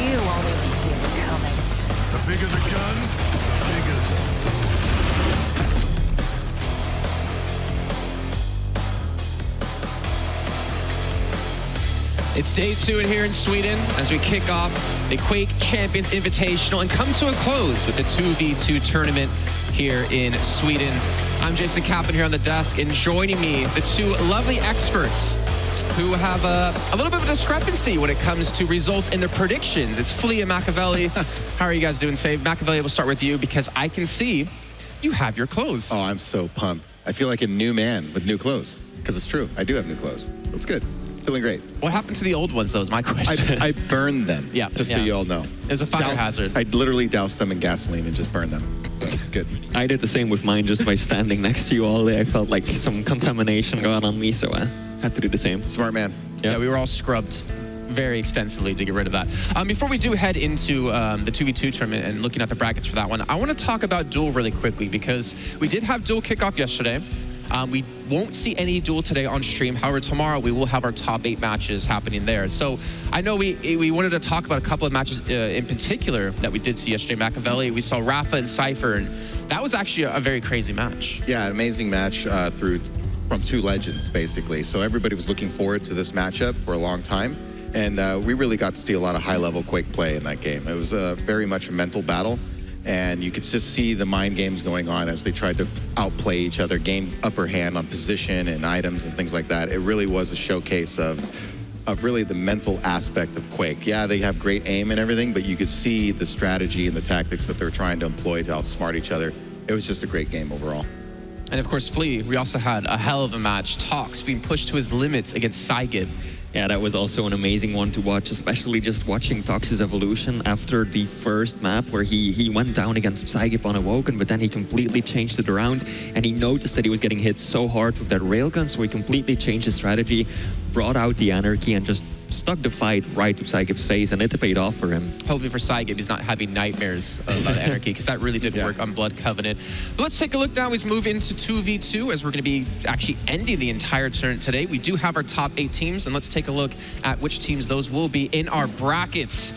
You won't even see it coming. The bigger the guns, the bigger. It's day 2 in here in Sweden as we kick off the Quake Champions Invitational and come to a close with the 2v2 tournament here in Sweden. I'm Jason Kaplan here on the desk, and joining me, the two lovely experts who have a little bit of a discrepancy when it comes to results in their predictions. It's Flea and Machiavelli. How are you guys doing today? Machiavelli, we'll start with you because I can see you have your clothes. Oh, I'm so pumped. I feel like a new man with new clothes, because it's true. I do have new clothes. It's good. Feeling great. What happened to the old ones, though, is my question. I burned them, so you all know. It was a fire hazard. I literally doused them in gasoline and just burned them. So it's good. I did the same with mine just by standing next to you all day. I felt like some contamination got on me, so I had to do the same. Smart man. Yeah, we were all scrubbed very extensively to get rid of that. Before we do head into the 2v2 tournament and looking at the brackets for that one, I want to talk about Duel really quickly because we did have Duel kickoff yesterday. We won't see any Duel today on stream. However, tomorrow we will have our top 8 matches happening there. So I know we wanted to talk about a couple of matches in particular that we did see yesterday. Machiavelli, we saw Rafa and Cypher, and that was actually a very crazy match. Yeah, an amazing match from two legends, basically. So everybody was looking forward to this matchup for a long time. And we really got to see a lot of high-level Quake play in that game. It was very much a mental battle. And you could just see the mind games going on as they tried to outplay each other, gain upper hand on position and items and things like that. It really was a showcase of really the mental aspect of Quake. Yeah, they have great aim and everything, but you could see the strategy and the tactics that they were trying to employ to outsmart each other. It was just a great game overall. And of course, Flea, we also had a hell of a match. Tox being pushed to his limits against Cygib. Yeah, that was also an amazing one to watch, especially just watching Tox's evolution after the first map where he went down against Cygib on Awoken, but then he completely changed it around and he noticed that he was getting hit so hard with that railgun, so he completely changed his strategy, brought out the anarchy and just stuck the fight right to Cygib's face, and it paid off for him. Hopefully for Cygib, he's not having nightmares about anarchy, because that really did work on Blood Covenant. But let's take a look now as we move into 2v2, as we're going to be actually ending the entire tournament today. We do have our top 8 teams, and let's take a look at which teams those will be in our brackets.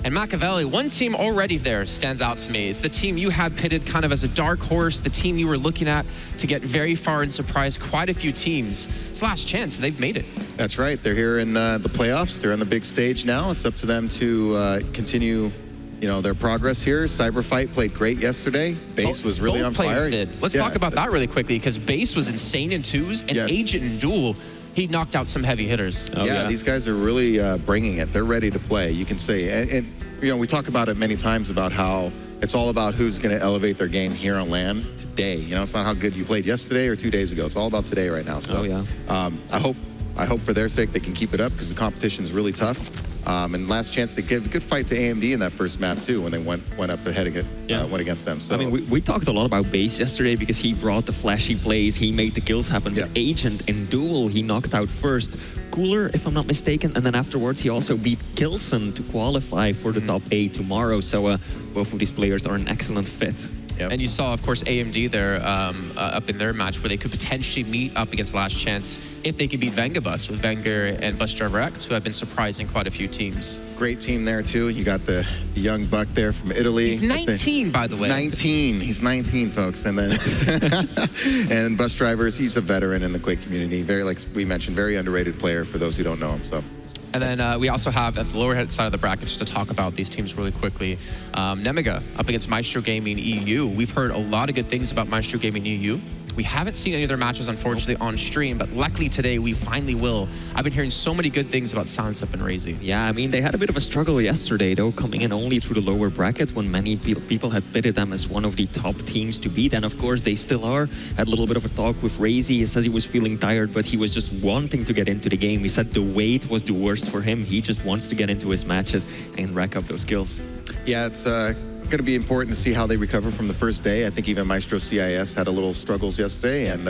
And Machiavelli, one team already there stands out to me. It's the team you had pitted kind of as a dark horse, the team you were looking at to get very far and surprise quite a few teams. It's last chance, they've made it. That's right, they're here in the playoffs. They're on the big stage now. It's up to them to continue their progress here. Cyberfight played great yesterday. Base was really on fire. Did. Let's talk about that really quickly, because Base was insane in 2s, and Agent in Duel, he knocked out some heavy hitters. Oh, yeah, these guys are really bringing it. They're ready to play, you can say. And we talk about it many times about how it's all about who's going to elevate their game here on LAN today. It's not how good you played yesterday or 2 days ago. It's all about today right now. So I hope for their sake they can keep it up, because the competition is really tough. And last chance, they gave a good fight to AMD in that first map too, when they went up ahead went against them. So I mean, we talked a lot about Base yesterday because he brought the flashy plays, he made the kills happen. But Agent in Duel, he knocked out first Cooler, if I'm not mistaken, and then afterwards he also beat Kilson to qualify for the top 8 tomorrow. So both of these players are an excellent fit. Yep. And you saw, of course, AMD there up in their match where they could potentially meet up against Last Chance if they could beat Vengabus with Wenger and Bus Driver X, who have been surprising quite a few teams. Great team there, too. You got the young buck there from Italy. He's 19, by the way. 19. He's 19, folks. And then and Bus Drivers, he's a veteran in the Quake community. Very, like we mentioned, very underrated player for those who don't know him. So. And then we also have at the lower head side of the bracket, just to talk about these teams really quickly, Nemiga up against Maestro Gaming EU. We've heard a lot of good things about Maestro Gaming EU. We haven't seen any of their matches, unfortunately, on stream, but luckily today we finally will. I've been hearing so many good things about Silence Up and Razy. Yeah, I mean, they had a bit of a struggle yesterday, though, coming in only through the lower bracket when many people had pitted them as one of the top teams to beat. And of course, they still are. Had a little bit of a talk with Razy. He says he was feeling tired, but he was just wanting to get into the game. He said the wait was the worst for him. He just wants to get into his matches and rack up those kills. Yeah, it's going to be important to see how they recover from the first day. I think even Maestro CIS had a little struggles yesterday, and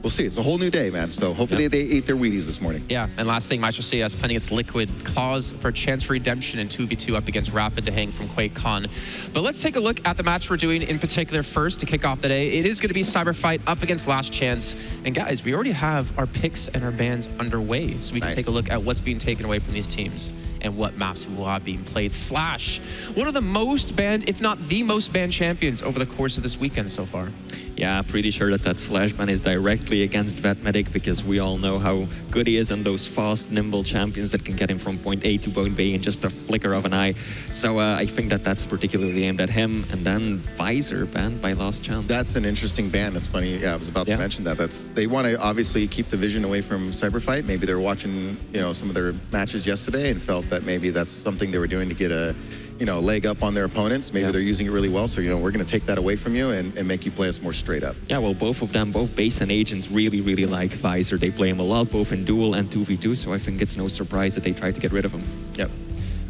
we'll see. It's a whole new day, man. So hopefully they ate their Wheaties this morning. Yeah, and last thing, Maestro CS playing against Liquid, clause for a chance for redemption in 2v2 up against Rapid to hang from QuakeCon. But let's take a look at the match we're doing in particular first to kick off the day. It is going to be Cyberfight up against Last Chance. And guys, we already have our picks and our bans underway, so we can take a look at what's being taken away from these teams and what maps will have being played. Slash, one of the most banned, if not the most banned champions over the course of this weekend so far. Yeah, pretty sure that Slash ban is directly against Vetmedic because we all know how good he is on those fast, nimble champions that can get him from point A to point B in just a flicker of an eye. So I think that that's particularly aimed at him. And then Visor banned by Last Chance. That's an interesting ban. That's funny. Yeah, I was about to mention that. They want to obviously keep the vision away from Cyberfight. Maybe they're watching, some of their matches yesterday and felt that maybe that's something they were doing to get a leg up on their opponents. Maybe they're using it really well. So, we're going to take that away from you and make you play us more straight up. Yeah, well, both of them, both Base and Agents, really, really like Visor. They play him a lot, both in duel and 2v2. So I think it's no surprise that they tried to get rid of him. Yep.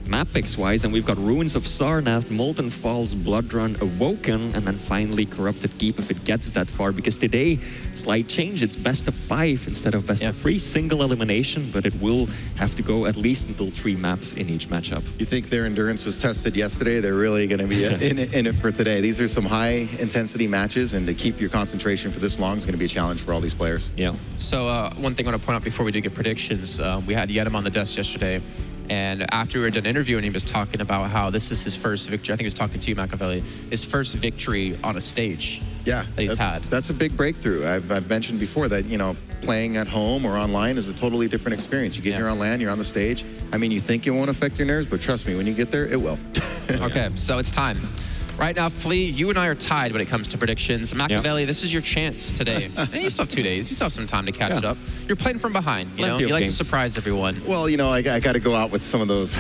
Map picks wise, and we've got Ruins of Sarnath, Molten Falls, Bloodrun, Awoken, and then finally Corrupted Keep if it gets that far. Because today, slight change, it's best of 5 instead of best of 3, single elimination, but it will have to go at least until 3 maps in each matchup. You think their endurance was tested yesterday? They're really going to be in it for today. These are some high intensity matches, and to keep your concentration for this long is going to be a challenge for all these players. Yeah. So one thing I want to point out before we do get predictions, we had Yenim on the desk yesterday. And after we were done interviewing, he was talking about how this is his first victory. I think he was talking to you, Machiavelli. His first victory on a stage that he's had. That's a big breakthrough. I've mentioned before that, playing at home or online is a totally different experience. You get here on LAN, you're on the stage. I mean, you think it won't affect your nerves, but trust me, when you get there, it will. Okay, so it's time. Right now, Flea, you and I are tied when it comes to predictions. Machiavelli, this is your chance today. And you still have 2 days. You still have some time to catch it up. You're playing from behind, you like to surprise everyone. Well, I got to go out with some of those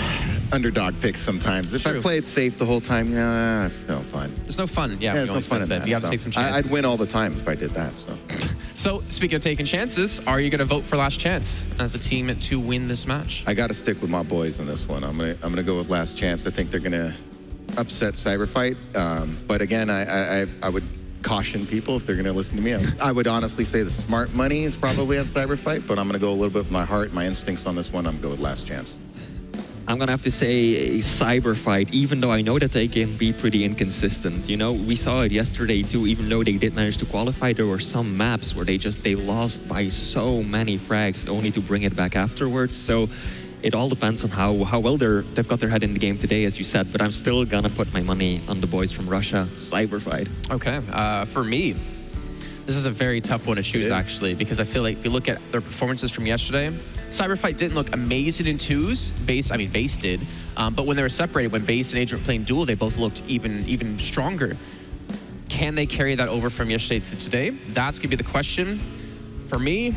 underdog picks sometimes. If I play it safe the whole time, it's no fun. There's no fun. Yeah, there's no fun in that. You got to take some chances. I'd win all the time if I did that. So, speaking of taking chances, are you going to vote for Last Chance as the team to win this match? I got to stick with my boys on this one. I'm gonna go with Last Chance. I think they're gonna upset Cyberfight, but again, I would caution people if they're going to listen to me. I would honestly say the smart money is probably on Cyberfight, but I'm going to go a little bit with my heart, my instincts on this one. I'm going to go with Last Chance. I'm going to have to say a Cyberfight, even though I know that they can be pretty inconsistent. We saw it yesterday too, even though they did manage to qualify, there were some maps where they lost by so many frags only to bring it back afterwards. So it all depends on how well they've got their head in the game today, as you said. But I'm still gonna put my money on the boys from Russia, Cyberfight. Okay, for me, this is a very tough one to choose actually, because I feel like if you look at their performances from yesterday, Cyberfight didn't look amazing in twos. Base did, but when they were separated, when Base and Agent were playing duel, they both looked even stronger. Can they carry that over from yesterday to today? That's gonna be the question. For me,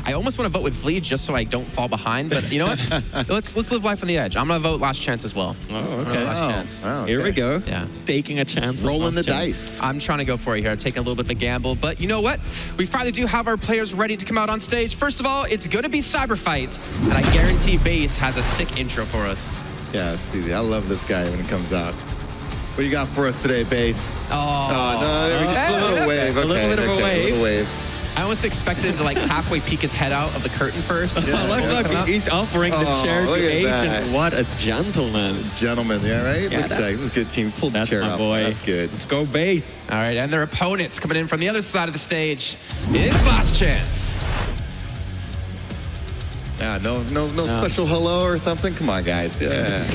I almost want to vote with Flea just so I don't fall behind, but you know what? let's live life on the edge. I'm going to vote Last Chance as well. Oh, okay. Last Chance. Wow, Here we go. Yeah. Taking a chance. Rolling the dice. I'm trying to go for it here. I'm taking a little bit of a gamble, but you know what? We finally do have our players ready to come out on stage. First of all, it's going to be Cyberfight, and I guarantee Base has a sick intro for us. Yeah, see, I love this guy when he comes out. What do you got for us today, Base? Oh, no, there we go. Just a little wave. Okay, a little bit of a wave. Little wave. I almost expected him to halfway peek his head out of the curtain first. Look, he's offering the chair to Agent. What a gentleman. Gentleman, yeah, right? Look at that. This is a good team. Pull the chair my up. boy. That's good. Let's go Base. All right, and their opponents coming in from the other side of the stage. It's Last Chance. Yeah, no special hello or something. Come on, guys. Yeah.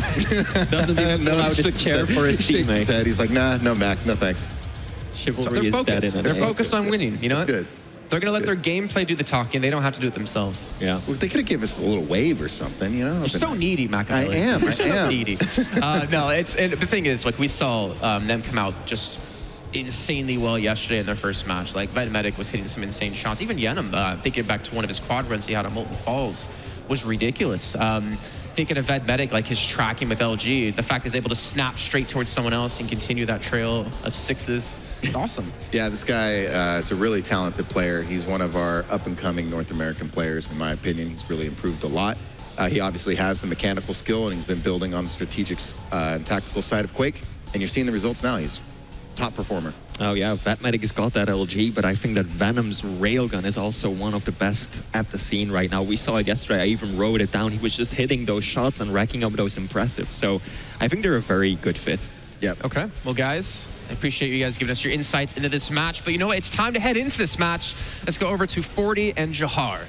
Doesn't even pull out his chair for his teammate. He's like, nah, no Mac, no thanks. Chivalry is dead in They're focused on winning. You know what? Good. They're going to let their gameplay do the talking. They don't have to do it themselves. Yeah. Well, they could have given us a little wave or something, You're so needy, Machiavelli. I am. You're so needy. No, and the thing is, we saw them come out just insanely well yesterday in their first match. Vetmedic was hitting some insane shots. Even Yenim, thinking back to one of his quad runs he had on Molten Falls, was ridiculous. Thinking of Vetmedic, his tracking with LG, the fact he's able to snap straight towards someone else and continue that trail of sixes, it's awesome. Yeah, this guy is a really talented player. He's one of our up-and-coming North American players, in my opinion. He's really improved a lot. He obviously has the mechanical skill, and he's been building on the strategic and tactical side of Quake. And you're seeing the results now. He's top performer. Oh yeah, Vetmedic has got that LG, but I think that Venom's railgun is also one of the best at the scene right now. We saw it yesterday, I even wrote it down. He was just hitting those shots and racking up those impressive. So I think they're a very good fit. Yep. Okay, well guys, I appreciate you guys giving us your insights into this match, but you know what, it's time to head into this match. Let's go over to 40 and Jahar.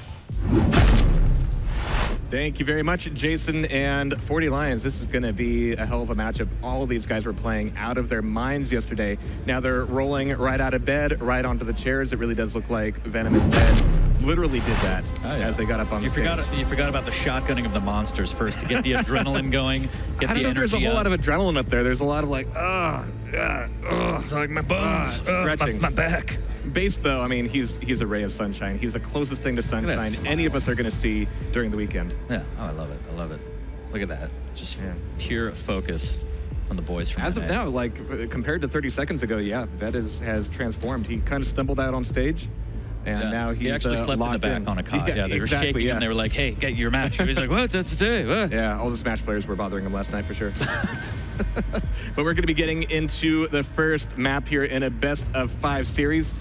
Thank you very much, Jason and 40 Lions. This is going to be a hell of a matchup. All of these guys were playing out of their minds yesterday. Now they're rolling right out of bed, right onto the chairs. It really does look like Venom and Bed literally did that as they got up on the stage. You forgot about the shotgunning of the monsters first to get the adrenaline going, get I don't the know if there's a energy whole lot up. of adrenaline up there. There's a lot of like, It's like my bones, stretching. my back. Base, though, I mean, he's a ray of sunshine. He's the closest thing to sunshine smile. any of us are going to see during the weekend. Yeah, oh, I love it. I love it. Look at that. Just pure focus from the boys from As of NA. now, like compared to 30 seconds ago, yeah, Vet has transformed. He kind of stumbled out on stage, and now he's he actually slept in the locked back on a cot. Yeah, they were exactly, shaking him. They were like, "Hey, get your match." He was like, "What? That's today." What? Yeah, all the Smash players were bothering him last night for sure. But we're going to be getting into the first map here in a best-of-5 series.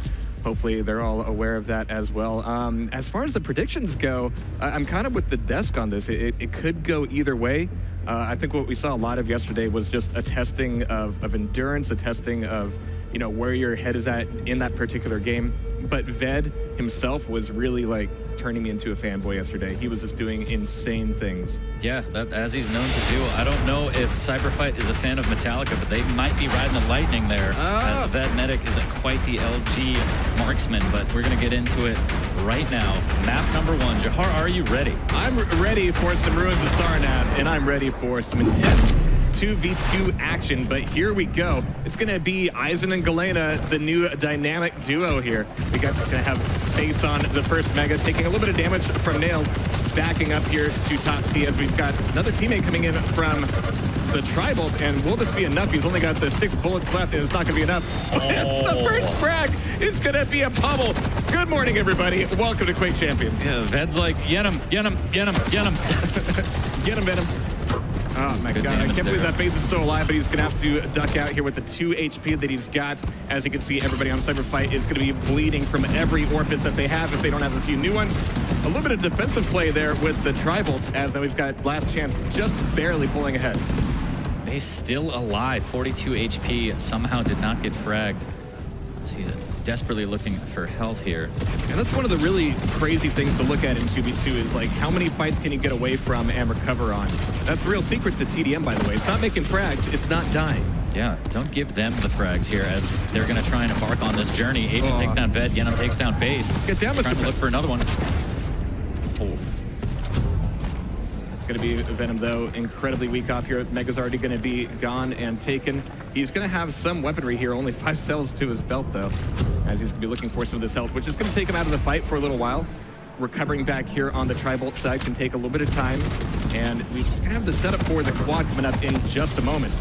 Hopefully they're all aware of that as well. As far as the predictions go, I'm kind of with the desk on this. It could go either way. I think what we saw a lot of yesterday was just a testing of endurance, a testing of where your head is at in that particular game. But Ved himself was really like turning me into a fanboy yesterday. He was just doing insane things. Yeah, that as he's known to do. I don't know if Cyberfight is a fan of Metallica, but they might be riding the lightning there. As Vetmedic isn't quite the LG marksman, but we're going to get into it right now. Map number 1. Jahar, are you ready? I'm ready for some Ruins of Sarnath, and I'm ready for some intense 2v2 action, but here we go. It's going to be Aizen and Galena, the new dynamic duo here. We got going to have Face on the first Mega, taking a little bit of damage from Nails, backing up here to top T as we've got another teammate coming in from the Tribal, and will this be enough? He's only got the 6 bullets left, and it's not going to be enough. The first frag is going to be a pummel. Good morning, everybody. Welcome to Quake Champions. Yeah, Ved's like, get him, get him, get him, get him. Get him, Venom. Oh my God, I can't believe that Base is still alive, but he's gonna have to duck out here with the 2 HP that he's got. As you can see, everybody on Cyberfight is gonna be bleeding from every orifice that they have if they don't have a few new ones. A little bit of defensive play there with the Tribal, as now we've got Last Chance just barely pulling ahead. He's still alive, 42 HP, somehow did not get fragged. So he's desperately looking for health here. And that's one of the really crazy things to look at in 2v2 is like how many fights can you get away from and recover on. That's the real secret to TDM, by the way. It's not making frags, it's not dying. Yeah, don't give them the frags here as they're going to try and embark on this journey. Agent takes down Ved, Yenum takes down Base. Get down, Trying to look for another one. Oh. It's going to be Venom, though, incredibly weak off here. Mega's already going to be gone and taken. He's going to have some weaponry here, only 5 cells to his belt, though, as he's going to be looking for some of this health, which is going to take him out of the fight for a little while. Recovering back here on the Tri-Bolt side can take a little bit of time, and we have the setup for the quad coming up in just a moment,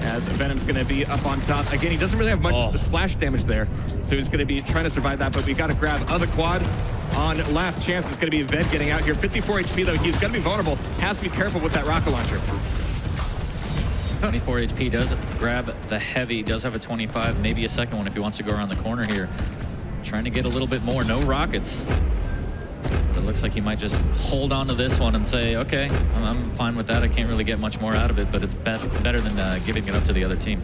as Venom's going to be up on top. Again, he doesn't really have much splash damage there, so he's going to be trying to survive that, but we got to grab other quad. On Last Chance, it's going to be Ved getting out here. 54 HP, though. He's going to be vulnerable. Has to be careful with that rocket launcher. 24 HP does grab the heavy, does have a 25, maybe a second one if he wants to go around the corner here. Trying to get a little bit more, no rockets. It looks like he might just hold on to this one and say, okay, I'm fine with that. I can't really get much more out of it, but it's better than giving it up to the other team.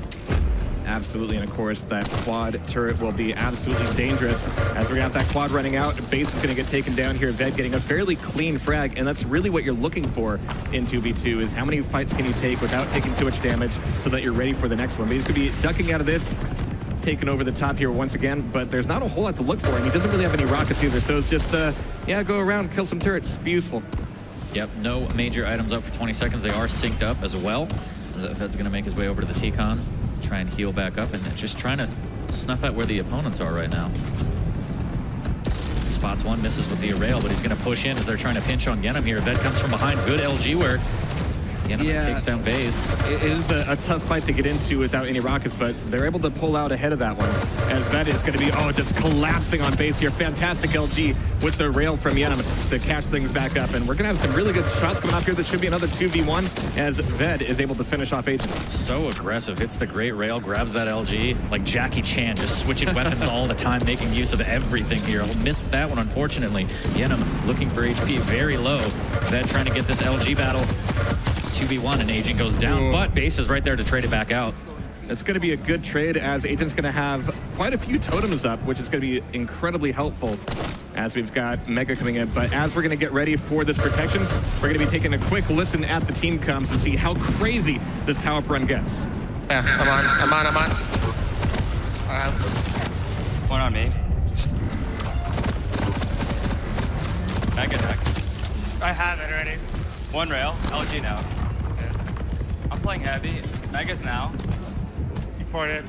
Absolutely, and of course, that quad turret will be absolutely dangerous. As we got that quad running out, Base is going to get taken down here. Ved getting a fairly clean frag, and that's really what you're looking for in 2v2, is how many fights can you take without taking too much damage so that you're ready for the next one. But he's going to be ducking out of this, taking over the top here once again, but there's not a whole lot to look for, and he doesn't really have any rockets either, so it's just, yeah, go around, kill some turrets, be useful. Yep, no major items up for 20 seconds. They are synced up as well. Ved's going to make his way over to the T-Con, try and heal back up, and just trying to snuff out where the opponents are right now. Spots one, misses with the Arrail, but he's going to push in as they're trying to pinch on Yenum here. Ved comes from behind, good LG work. Yenam takes down base. It is a tough fight to get into without any rockets, but they're able to pull out ahead of that one. As Ved is going to be, just collapsing on base here. Fantastic LG with the rail from Yenam to catch things back up. And we're going to have some really good shots coming up here. That should be another 2v1 as Ved is able to finish off Agent. So aggressive. Hits the great rail, grabs that LG. Like Jackie Chan, just switching weapons all the time, making use of everything here. He'll miss that one, unfortunately. Yenam looking for HP very low. Ved trying to get this LG battle. 2v1 and Agent goes down, but base is right there to trade it back out. It's going to be a good trade as Agent's going to have quite a few totems up, which is going to be incredibly helpful as we've got Mega coming in. But as we're going to get ready for this protection, we're going to be taking a quick listen at the team comms to see how crazy this power-up run gets. Yeah, I'm on. One on me. Mega next. I have it already. One rail. LG now. Okay. I'm playing heavy. Mega's now. Report it.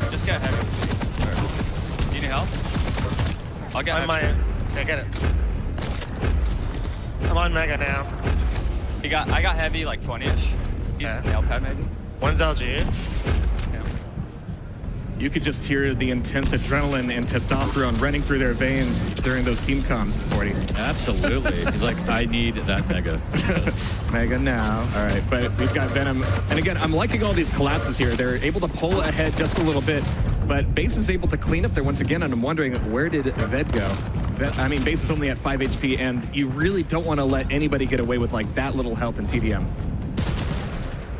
Just get heavy. Sure. Need any help? I'll get heavy. Yeah, get it. I'm on Mega now. I got heavy like 20-ish. He's nail pad maybe. One's LG. Yeah. You could just hear the intense adrenaline and testosterone running through their veins during those team comms, 40. Absolutely. He's like, I need that Mega. Mega now. All right, but we've got Venom. And again, I'm liking all these collapses here. They're able to pull ahead just a little bit, but Base is able to clean up there once again, and I'm wondering, where did Ved go? Base is only at 5 HP, and you really don't want to let anybody get away with like that little health in TDM.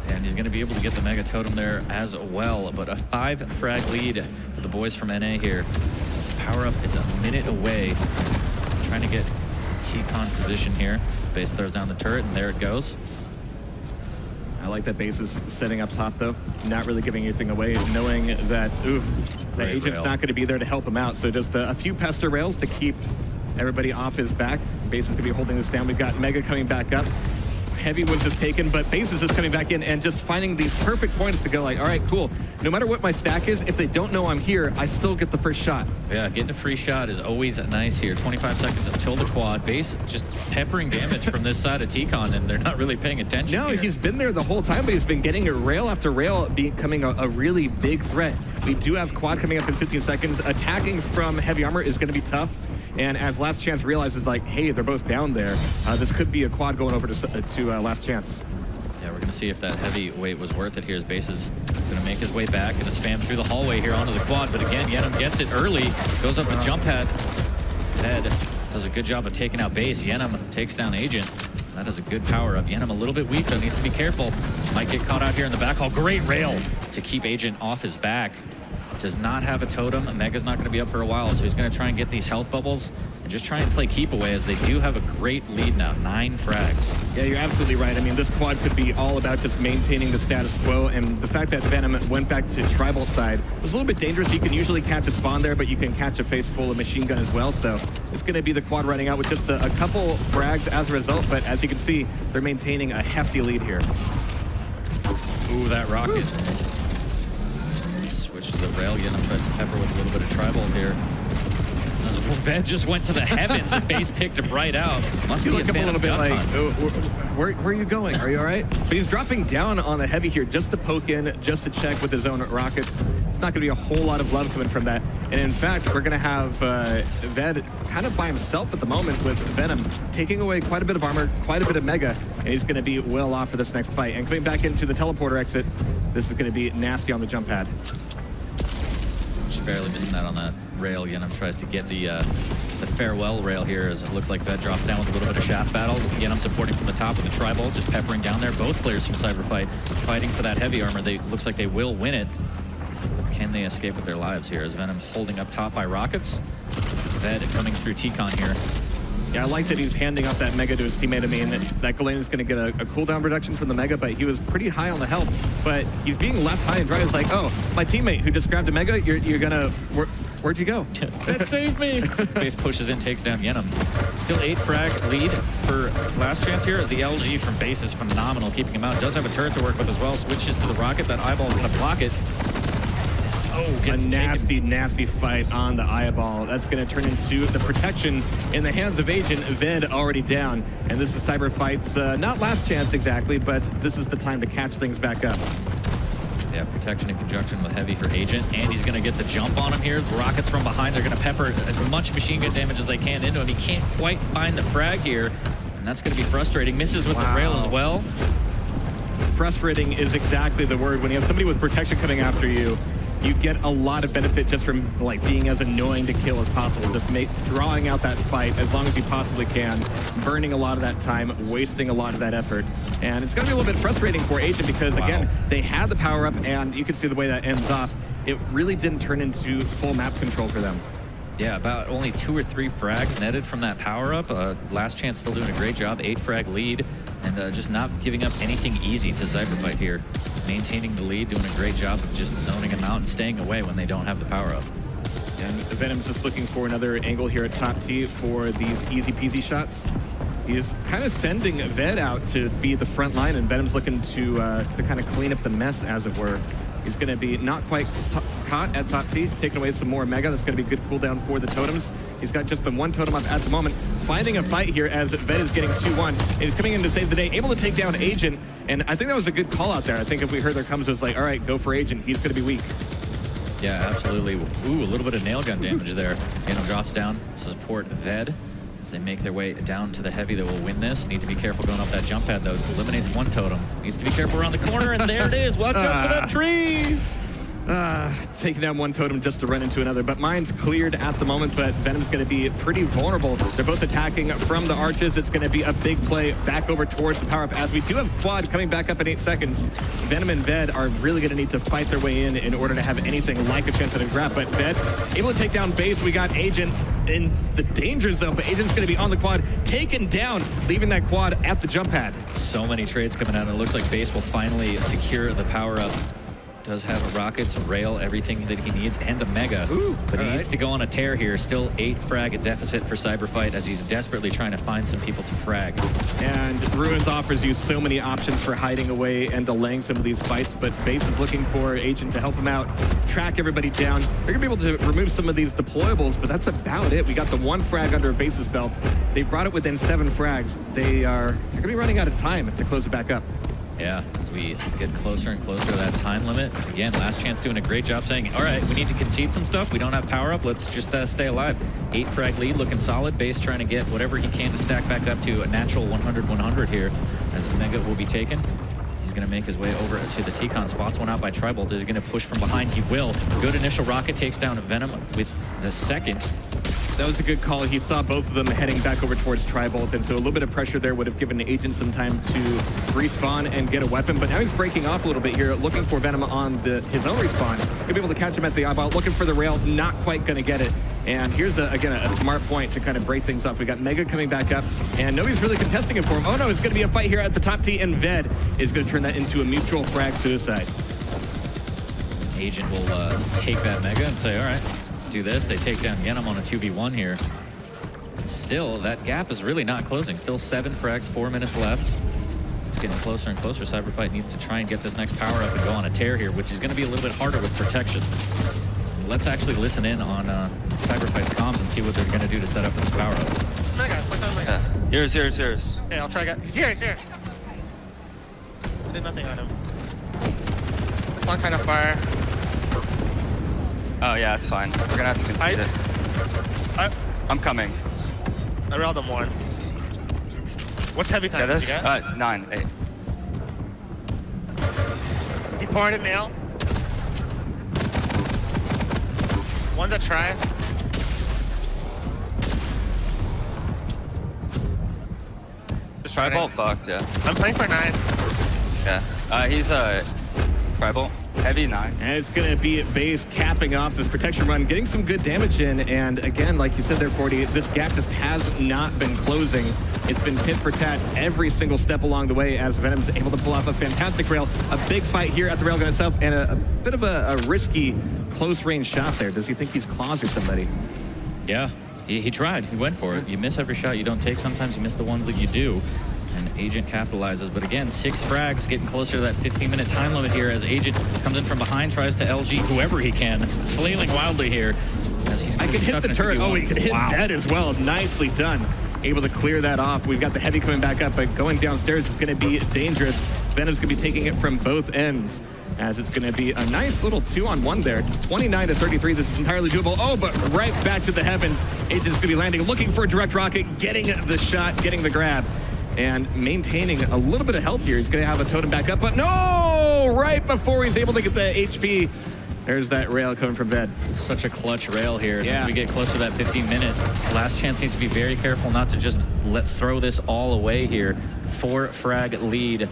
And he's going to be able to get the Mega Totem there as well. But a 5-frag lead for the boys from NA here. Power-up is a minute away. Trying to get T-Con position here. Base throws down the turret, and there it goes. I like that Base is setting up top, though. Not really giving anything away, knowing that, the Agent's rail. not going to be there to help him out. So just a few pester rails to keep everybody off his back. Base is going to be holding this down. We've got Mega coming back up. Heavy was just taken, but Base is just coming back in and just finding these perfect points to go like, all right, cool. No matter what my stack is, if they don't know I'm here, I still get the first shot. Yeah, getting a free shot is always nice here. 25 seconds until the quad. Base just peppering damage from this side of T-Con, and they're not really paying attention. No, here. he's been there the whole time, but he's been getting a rail after rail, becoming a really big threat. We do have quad coming up in 15 seconds. Attacking from heavy armor is going to be tough. And as Last Chance realizes, like, hey, they're both down there, this could be a quad going over to Last Chance. Yeah, we're going to see if that heavyweight was worth it here. As Base is going to make his way back and spam through the hallway here onto the quad. But again, Yenam gets it early, goes up the jump pad. Ted does a good job of taking out Base. Yenam takes down Agent. That is a good power-up. Yenam a little bit weak, though. Needs to be careful. Might get caught out here in the back hall. Great rail to keep Agent off his back. Does not have a totem. Mega's not going to be up for a while, so he's going to try and get these health bubbles and just try and play keep away, as they do have a great lead now, 9 frags. Yeah, you're absolutely right. I mean, this quad could be all about just maintaining the status quo, and the fact that Venom went back to Tribal side was a little bit dangerous. You can usually catch a spawn there, but you can catch a face full of machine gun as well, so it's going to be the quad running out with just a couple frags as a result, but as you can see, they're maintaining a hefty lead here. Ooh, that rocket. Switch to the rail. Yenam tries to pepper with a little bit of Tribal here. As Ved just went to the heavens and Base picked him right out. Must You be look up a little bit like, where are you going? Are you all right? But he's dropping down on the heavy here just to poke in, just to check with his own rockets. It's not going to be a whole lot of love coming from that. And in fact, we're going to have Ved kind of by himself at the moment with Venom taking away quite a bit of armor, quite a bit of Mega, and he's going to be well off for this next fight. And coming back into the teleporter exit, this is going to be nasty on the jump pad. Just barely missing out on that rail. Yenam tries to get the farewell rail here, as it looks like Ved drops down with a little bit of shaft battle. Yenam supporting from the top with the Tribal, just peppering down there. Both players from Cyberfight fighting for that heavy armor. Looks like they will win it. But can they escape with their lives here? As Venom holding up top by rockets. Ved coming through T-Con here. Yeah, I like that he's handing up that Mega to his teammate. I mean, that Galen is going to get a cooldown reduction from the Mega, but he was pretty high on the health. But he's being left high and dry. It's like, oh, my teammate who just grabbed a Mega, you're going to... Where'd you go? That saved me! Base pushes in, takes down Yenam. Still 8 frag lead for Last Chance here, as the LG from Base is phenomenal, keeping him out. Does have a turret to work with as well. Switches to the rocket. That eyeball's going to block it. A gets taken. nasty fight on the eyeball. That's going to turn into the protection in the hands of Agent. Ved already down. And this is Cyber Fight's not last chance exactly, but this is the time to catch things back up. Yeah, protection in conjunction with Heavy for Agent, and he's going to get the jump on him here. The rockets from behind, they're going to pepper as much machine gun damage as they can into him. He can't quite find the frag here, and that's going to be frustrating. Misses with the rail as well. Frustrating is exactly the word. When you have somebody with protection coming after you, you get a lot of benefit just from like being as annoying to kill as possible. Just drawing out that fight as long as you possibly can, burning a lot of that time, wasting a lot of that effort. And it's going to be a little bit frustrating for Agent because, again, they had the power-up, and you can see the way that ends off. It really didn't turn into full map control for them. Yeah, about only 2 or 3 frags netted from that power-up. Last Chance still doing a great job, 8 frag lead, and just not giving up anything easy to Cyberfight here. Maintaining the lead, doing a great job of just zoning them out and staying away when they don't have the power-up. And Venom's just looking for another angle here at top T for these easy-peasy shots. He's kind of sending Ved out to be the front line, and Venom's looking to kind of clean up the mess, as it were. He's going to be not quite caught at top T, taking away some more Mega. That's going to be good cooldown for the totems. He's got just the 1 totem up at the moment. Finding a fight here as Ved is getting 2-1. And he's coming in to save the day, able to take down Agent. And I think that was a good call out there. I think if we heard their comes, it was like, all right, go for Agent. He's going to be weak. Yeah, absolutely. Ooh, a little bit of nail gun damage there. Zeno drops down to support Ved as they make their way down to the Heavy that will win this. Need to be careful going up that jump pad, though. Eliminates 1 totem. Needs to be careful around the corner, and there it is. Watch out for that tree! Taking down 1 totem just to run into another, but mine's cleared at the moment, but Venom's going to be pretty vulnerable. They're both attacking from the arches. It's going to be a big play back over towards the power-up, as we do have Quad coming back up in 8 seconds. Venom and Ved are really going to need to fight their way in order to have anything like a chance at a grab, but Ved able to take down base. We got Agent in the danger zone, but Agent's going to be on the quad, taken down, leaving that quad at the jump pad. So many trades coming out, and it looks like base will finally secure the power-up. Does have rockets, a rail, everything that he needs, and a Mega. Ooh, but he needs to go on a tear here. Still 8 frag at deficit for Cyberfight as he's desperately trying to find some people to frag. And Ruins offers you so many options for hiding away and delaying some of these fights, but Base is looking for Agent to help him out, track everybody down. They're gonna be able to remove some of these deployables, but that's about it. We got the 1 frag under Base's belt. They brought it within 7 frags. They're gonna be running out of time to close it back up. Yeah, as we get closer and closer to that time limit. Again, Last Chance doing a great job saying, all right, we need to concede some stuff. We don't have power up. Let's just stay alive. 8 frag lead, looking solid. Base trying to get whatever he can to stack back up to a natural 100-100 here as a Mega will be taken. He's going to make his way over to the T-Con. Spots one out by Tribolt. Is he going to push from behind? He will. Good initial rocket takes down Venom with the second. That was a good call. He saw both of them heading back over towards Tribolt, and so a little bit of pressure there would have given the Agent some time to respawn and get a weapon, but now he's breaking off a little bit here, looking for Venom on his own respawn. Gonna be able to catch him at the eyeball, looking for the rail, not quite gonna get it. And here's, again, a smart point to kind of break things off. We got Mega coming back up, and nobody's really contesting it for him. Oh no, it's gonna be a fight here at the top T, and Ved is gonna turn that into a mutual frag suicide. Agent will take that Mega and say, all right, do this. They take down Yenom on a 2v1 here. But still, that gap is really not closing. Still 7 frags, 4 minutes left. It's getting closer and closer. Cyberfight needs to try and get this next power up and go on a tear here, which is going to be a little bit harder with protection. Let's actually listen in on Cyberfight's comms and see what they're going to do to set up this power up. Mega. Yours. Hey, I'll try. He's here. I did nothing on him. This one kind of fire. Oh yeah, it's fine. We're gonna have to concede it. I'm coming. I railed him once. What's heavy time? Get us? You got? 9, 8. He poured it nail. One's a try. Just Tribolt fucked, yeah. I'm playing for 9. Yeah. He's Tribolt. Heavy 9. And it's going to be Base capping off this protection run, getting some good damage in. And again, like you said there, 40, this gap just has not been closing. It's been tit for tat every single step along the way as Venom's able to pull off a fantastic rail. A big fight here at the railgun itself, and a bit of a risky close range shot there. Does he think he's Claws or somebody? Yeah, he tried. He went for it. You miss every shot you don't take. Sometimes you miss the ones that you do. And Agent capitalizes, but again, 6 frags, getting closer to that 15-minute time limit here as Agent comes in from behind, tries to LG whoever he can, flailing wildly here. As he's I can hit the turret. Oh, he can hit that as well. Nicely done. Able to clear that off. We've got the heavy coming back up, but going downstairs is going to be dangerous. Venom's going to be taking it from both ends, as it's going to be a nice little 2-on-1 there. 29 to 33. This is entirely doable. Oh, but right back to the heavens. Agent's going to be landing, looking for a direct rocket, getting the shot, getting the grab, and maintaining a little bit of health here. He's going to have a totem back up, but no! Right before he's able to get the HP, there's that rail coming from Ved. Such a clutch rail here. Yeah. As we get close to that 15-minute, Last Chance needs to be very careful not to just throw this all away here. 4 frag lead.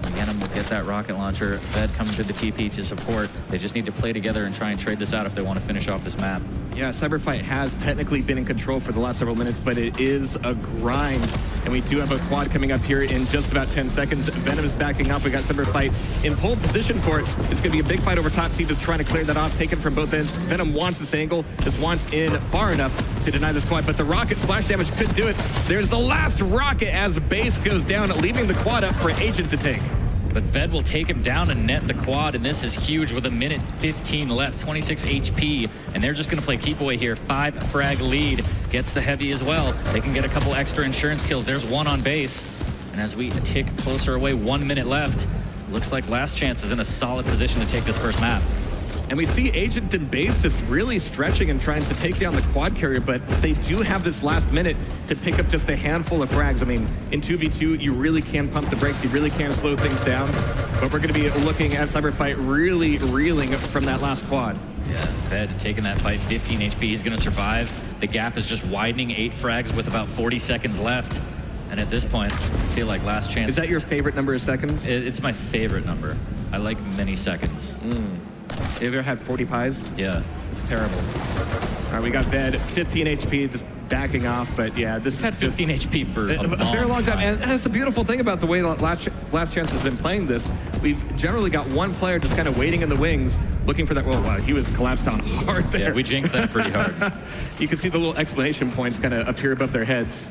Again, we'll get that rocket launcher. Ved coming to the TP to support. They just need to play together and try and trade this out if they want to finish off this map. Yeah, Cyberfight has technically been in control for the last several minutes, but it is a grind. And we do have a quad coming up here in just about 10 seconds. Venom is backing up. We got Cyberfight in pole position for it. It's going to be a big fight over top. Team is trying to clear that off, taken from both ends. Venom wants this angle, just wants in far enough to deny this quad, but the rocket splash damage could do it. There's the last rocket as base goes down, leaving the quad up for Agent to take. But Ved will take him down and net the quad, and this is huge with 1:15 left, 26 HP, and they're just going to play keep away here. 5 frag lead, gets the heavy as well. They can get a couple extra insurance kills. There's 1 on base, and as we tick closer away, 1 minute left, looks like Last Chance is in a solid position to take this first map. And we see Agent and Base just really stretching and trying to take down the quad carrier, but they do have this last minute to pick up just a handful of frags. I mean, in 2v2, you really can pump the brakes, you really can slow things down, but we're going to be looking at Cyberfight really reeling from that last quad. Yeah, Ved taking that fight, 15 HP, he's going to survive. The gap is just widening, 8 frags with about 40 seconds left. And at this point, I feel like Last Chance... Is that your favorite number of seconds? It's my favorite number. I like many seconds. Have you ever had 40 pies? Yeah. It's terrible. All right, we got Ved, 15 HP, just backing off, but yeah, this had 15 HP for a very long time. time. And that's the beautiful thing about the way Last Chance has been playing this. We've generally got one player just kind of waiting in the wings, looking for that. Well, wow, he was collapsed down hard there. Yeah, we jinxed that pretty hard. You can see the little exclamation points kind of appear above their heads.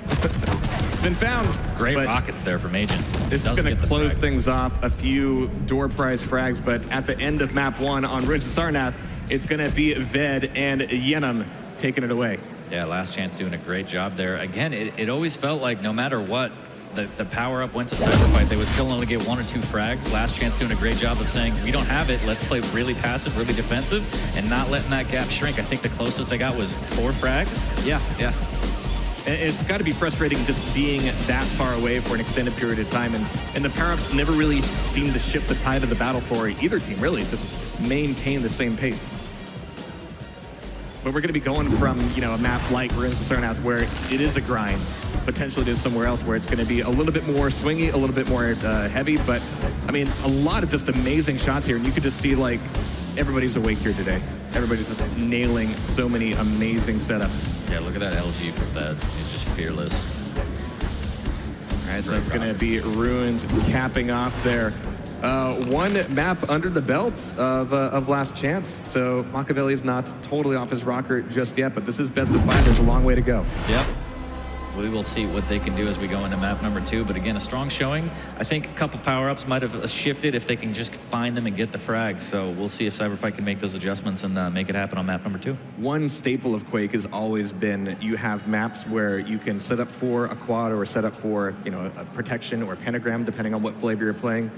It's been found. Great rockets there from Agent. This is going to close things off. A few door prize frags, but at the end of map 1 on Ruins of Sarnath, it's going to be Ved and Yenum taking it away. Yeah, Last Chance doing a great job there. Again, it always felt like no matter what, the power-up went to Cyberfight, they would still only get 1 or 2 frags. Last Chance doing a great job of saying, we don't have it, let's play really passive, really defensive, and not letting that gap shrink. I think the closest they got was 4 frags. Yeah. It's got to be frustrating just being that far away for an extended period of time, and the power-ups never really seem to shift the tide of the battle for either team, really, just maintain the same pace. But we're going to be going from, a map like Ruins of Sarnath where it is a grind, potentially to somewhere else where it's going to be a little bit more swingy, a little bit more heavy, but, I mean, a lot of just amazing shots here, and you could just see, like, everybody's awake here today. Everybody's just nailing so many amazing setups. Yeah, look at that LG from that. He's just fearless. All right, so that's going to be Ruins capping off there. 1 map under the belt of Last Chance. So Machiavelli's not totally off his rocker just yet, but this is best of 5. There's a long way to go. Yep. We will see what they can do as we go into map number 2. But again, a strong showing. I think a couple power-ups might have shifted if they can just find them and get the frags. So we'll see if Cyberfight can make those adjustments and make it happen on map number 2. One staple of Quake has always been you have maps where you can set up for a quad or set up for a protection or pentagram, depending on what flavor you're playing,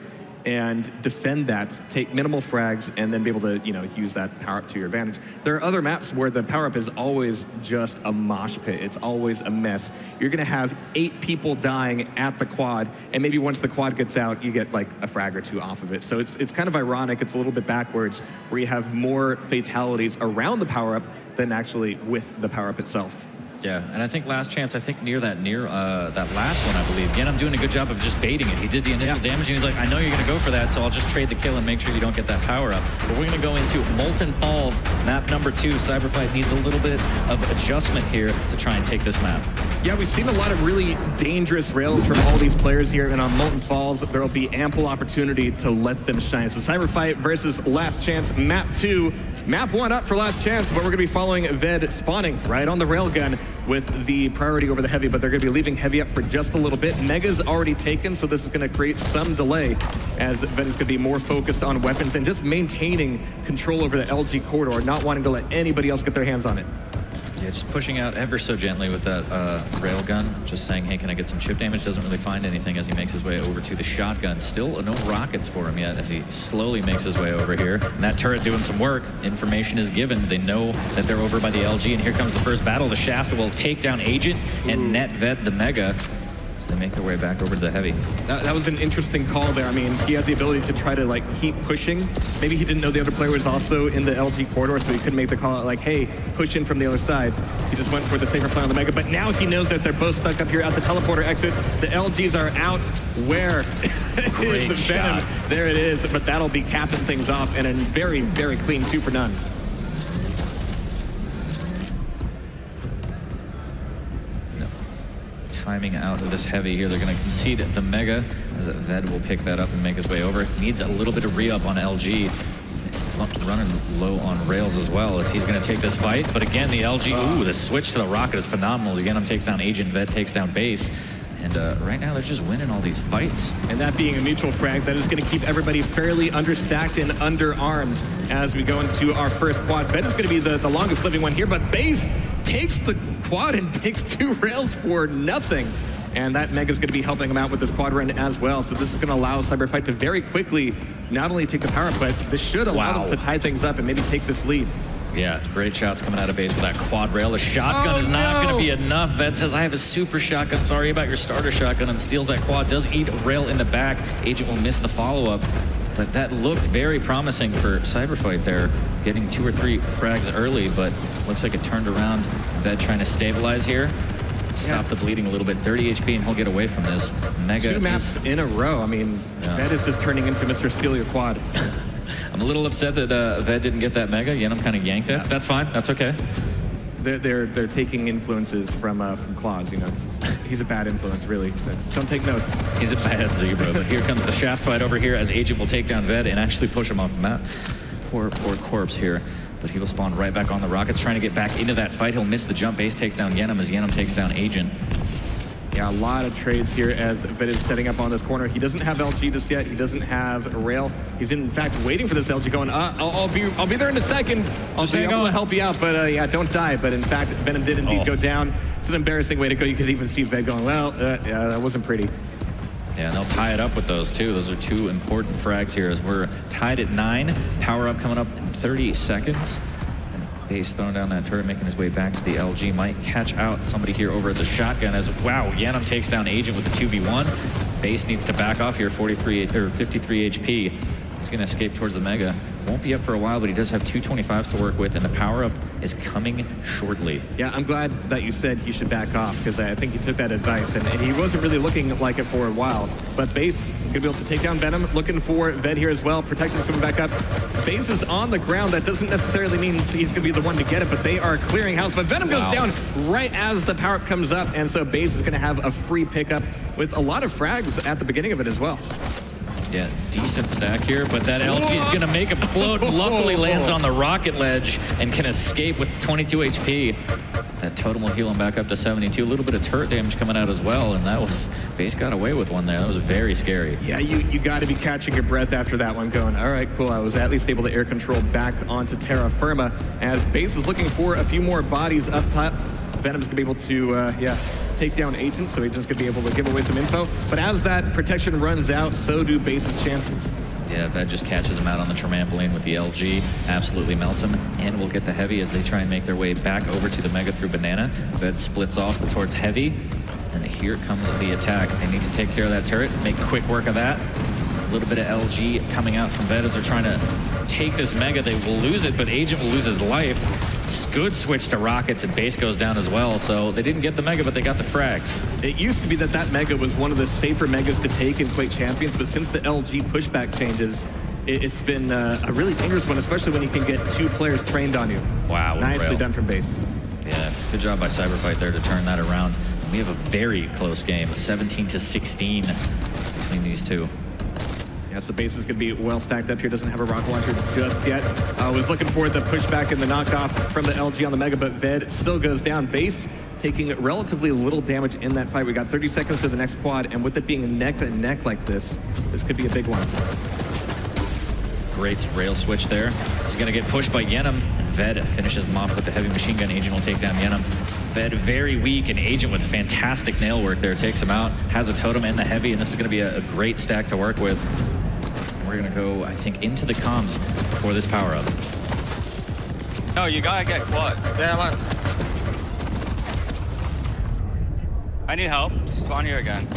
and defend that, take minimal frags, and then be able to, use that power-up to your advantage. There are other maps where the power-up is always just a mosh pit. It's always a mess. You're gonna have 8 people dying at the quad, and maybe once the quad gets out, you get like a frag or 2 off of it. So it's kind of ironic. It's a little bit backwards, where you have more fatalities around the power-up than actually with the power-up itself. Yeah, and I think Last Chance, near that last one, I believe. Again, I'm doing a good job of just baiting it. He did the initial damage, and he's like, I know you're going to go for that, so I'll just trade the kill and make sure you don't get that power up. But we're going to go into Molten Falls, map number 2. Cyberfight needs a little bit of adjustment here to try and take this map. Yeah, we've seen a lot of really dangerous rails from all these players here, and on Molten Falls, there will be ample opportunity to let them shine. So Cyberfight versus Last Chance, map 2. Map 1 up for Last Chance, but we're going to be following Ved spawning right on the railgun. with the priority over the heavy, but they're going to be leaving heavy up for just a little bit. Mega's already taken, so this is going to create some delay as Vet is going to be more focused on weapons and just maintaining control over the LG corridor, not wanting to let anybody else get their hands on it. Yeah, just pushing out ever so gently with that railgun, just saying, hey, can I get some chip damage? Doesn't really find anything as he makes his way over to the shotgun. Still no rockets for him yet as he slowly makes his way over here. And that turret doing some work. Information is given. They know that they're over by the LG, and here comes the first battle. The Shaft will take down Agent and net Vet the Mega. So they make their way back over to the heavy. That was an interesting call there. I mean, he had the ability to try to like keep pushing. Maybe he didn't know the other player was also in the LG corridor, so he couldn't make the call like, hey, push in from the other side. He just went for the safer play on the Mega, but now he knows that they're both stuck up here at the teleporter exit. The LGs are out. Where is the Venom? There it is, but that'll be capping things off and a very, very clean 2 for none. Timing out of this heavy here. They're going to concede the Mega as Ved will pick that up and make his way over. Needs a little bit of re-up on LG. Running low on rails as well as he's going to take this fight. But again, the LG, ooh, the switch to the rocket is phenomenal. Again, takes down Agent, Ved takes down Base. And right now, they're just winning all these fights. And that being a mutual frag, that is going to keep everybody fairly understacked and underarmed as we go into our first quad. Ved is going to be the longest living one here, but Base takes the quad and takes 2 rails for nothing. And that Mega's going to be helping him out with this quad run as well. So this is going to allow Cyberfight to very quickly not only take the power up, but this should allow them to tie things up and maybe take this lead. Yeah, great shots coming out of Base with that quad rail. The shotgun is not going to be enough. Ved says, I have a super shotgun. Sorry about your starter shotgun, and steals that quad. Does eat a rail in the back. Agent will miss the follow-up. But that looked very promising for Cyberfight there, getting 2 or 3 frags early, but looks like it turned around. Ved trying to stabilize here. Stop the bleeding a little bit. 30 HP, and he'll get away from this. Mega 2 maps in a row. I mean, Ved is just turning into Mr. Steal Your Quad. I'm a little upset that Ved didn't get that Mega. Yenum kind of yanked it. That's fine. That's okay. They're taking influences from Claus. You know, he's a bad influence, really. Don't take notes. He's a bad zebra. But here comes the Shaft fight over here as Agent will take down Ved and actually push him off the map. Poor corpse here. But he will spawn right back on the rockets, trying to get back into that fight. He'll miss the jump. Base takes down Yenum as Yenum takes down Agent. Yeah, a lot of trades here as Ved is setting up on this corner. He doesn't have LG just yet. He doesn't have a rail. He's in fact waiting for this LG going, I'll be there in a second. I'll be able to help you out, but yeah, don't die. But in fact, Venom did indeed go down. It's an embarrassing way to go. You could even see Ved going, well, yeah, that wasn't pretty. Yeah, and they'll tie it up with those too. Those are 2 important frags here as we're tied at 9. Power up coming up in 30 seconds. Base throwing down that turret, making his way back to the LG. Might catch out somebody here over at the shotgun as, wow, Yenum takes down Agent with the 2v1. Base needs to back off here, 53 HP. He's going to escape towards the Mega. Won't be up for a while, but he does have 225s to work with, and the power-up is coming shortly. Yeah, I'm glad that you said he should back off, because I think he took that advice, and he wasn't really looking like it for a while. But Base going to be able to take down Venom, looking for Ved here as well. Protection's coming back up. Base is on the ground. That doesn't necessarily mean he's going to be the one to get it, but they are clearing house. But Venom goes down right as the power-up comes up, and so Base is going to have a free pickup with a lot of frags at the beginning of it as well. Yeah, decent stack here, but that LG's gonna make him float. Luckily lands on the rocket ledge and can escape with 22 HP. That totem will heal him back up to 72. A little bit of turret damage coming out as well, and that was, Base got away with one there. That was very scary. Yeah, you gotta be catching your breath after that one going, all right, cool. I was at least able to air control back onto Terra Firma as Base is looking for a few more bodies up top. Venom's gonna be able to, take down Agent, so Agent's gonna be able to give away some info. But as that protection runs out, so do Base's chances. Yeah, Ved just catches him out on the trampoline with the LG, absolutely melts him, and will get the Heavy as they try and make their way back over to the Mega through Banana. Ved splits off towards Heavy, and here comes the attack. They need to take care of that turret, make quick work of that. A little bit of LG coming out from Ved as they're trying to take this Mega. They will lose it, but Agent will lose his life. Good switch to rockets, and Base goes down as well. So they didn't get the Mega, but they got the frags. It used to be that Mega was one of the safer Megas to take in Quake Champions, but since the LG pushback changes, it's been a really dangerous one, especially when you can get 2 players trained on you. Wow. Nicely done from Base. Yeah, good job by Cyberfight there to turn that around. We have a very close game, 17-16 between these two. Yeah, so Base is going to be well stacked up here. Doesn't have a rocket launcher just yet. Was looking for the pushback and the knockoff from the LG on the Mega, but Ved still goes down. Base taking relatively little damage in that fight. We got 30 seconds to the next quad, and with it being neck to neck like this could be a big one. Great rail switch there. He's going to get pushed by Yenum, and Ved finishes him off with the heavy machine gun. Agent will take down Yenum. Ved very weak, and Agent with fantastic nail work there takes him out. Has a totem and the heavy, and this is going to be a great stack to work with. We're going to go, I think, into the comms for this power-up. No, you gotta get quad. Yeah, man. I need help. Spawn here again.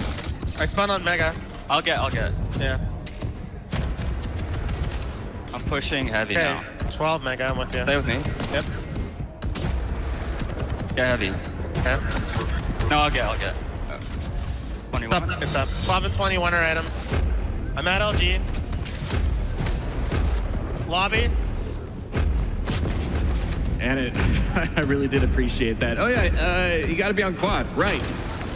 I spawn on Mega. I'll get. Yeah. I'm pushing heavy Okay. now. 12 Mega, I'm with you. Stay with me. Yep. Get heavy. Okay. No, I'll get. 21. It's up. 12 and 21 are items. I'm at LG. Lobby. And I really did appreciate that. Oh yeah, you got to be on quad, right?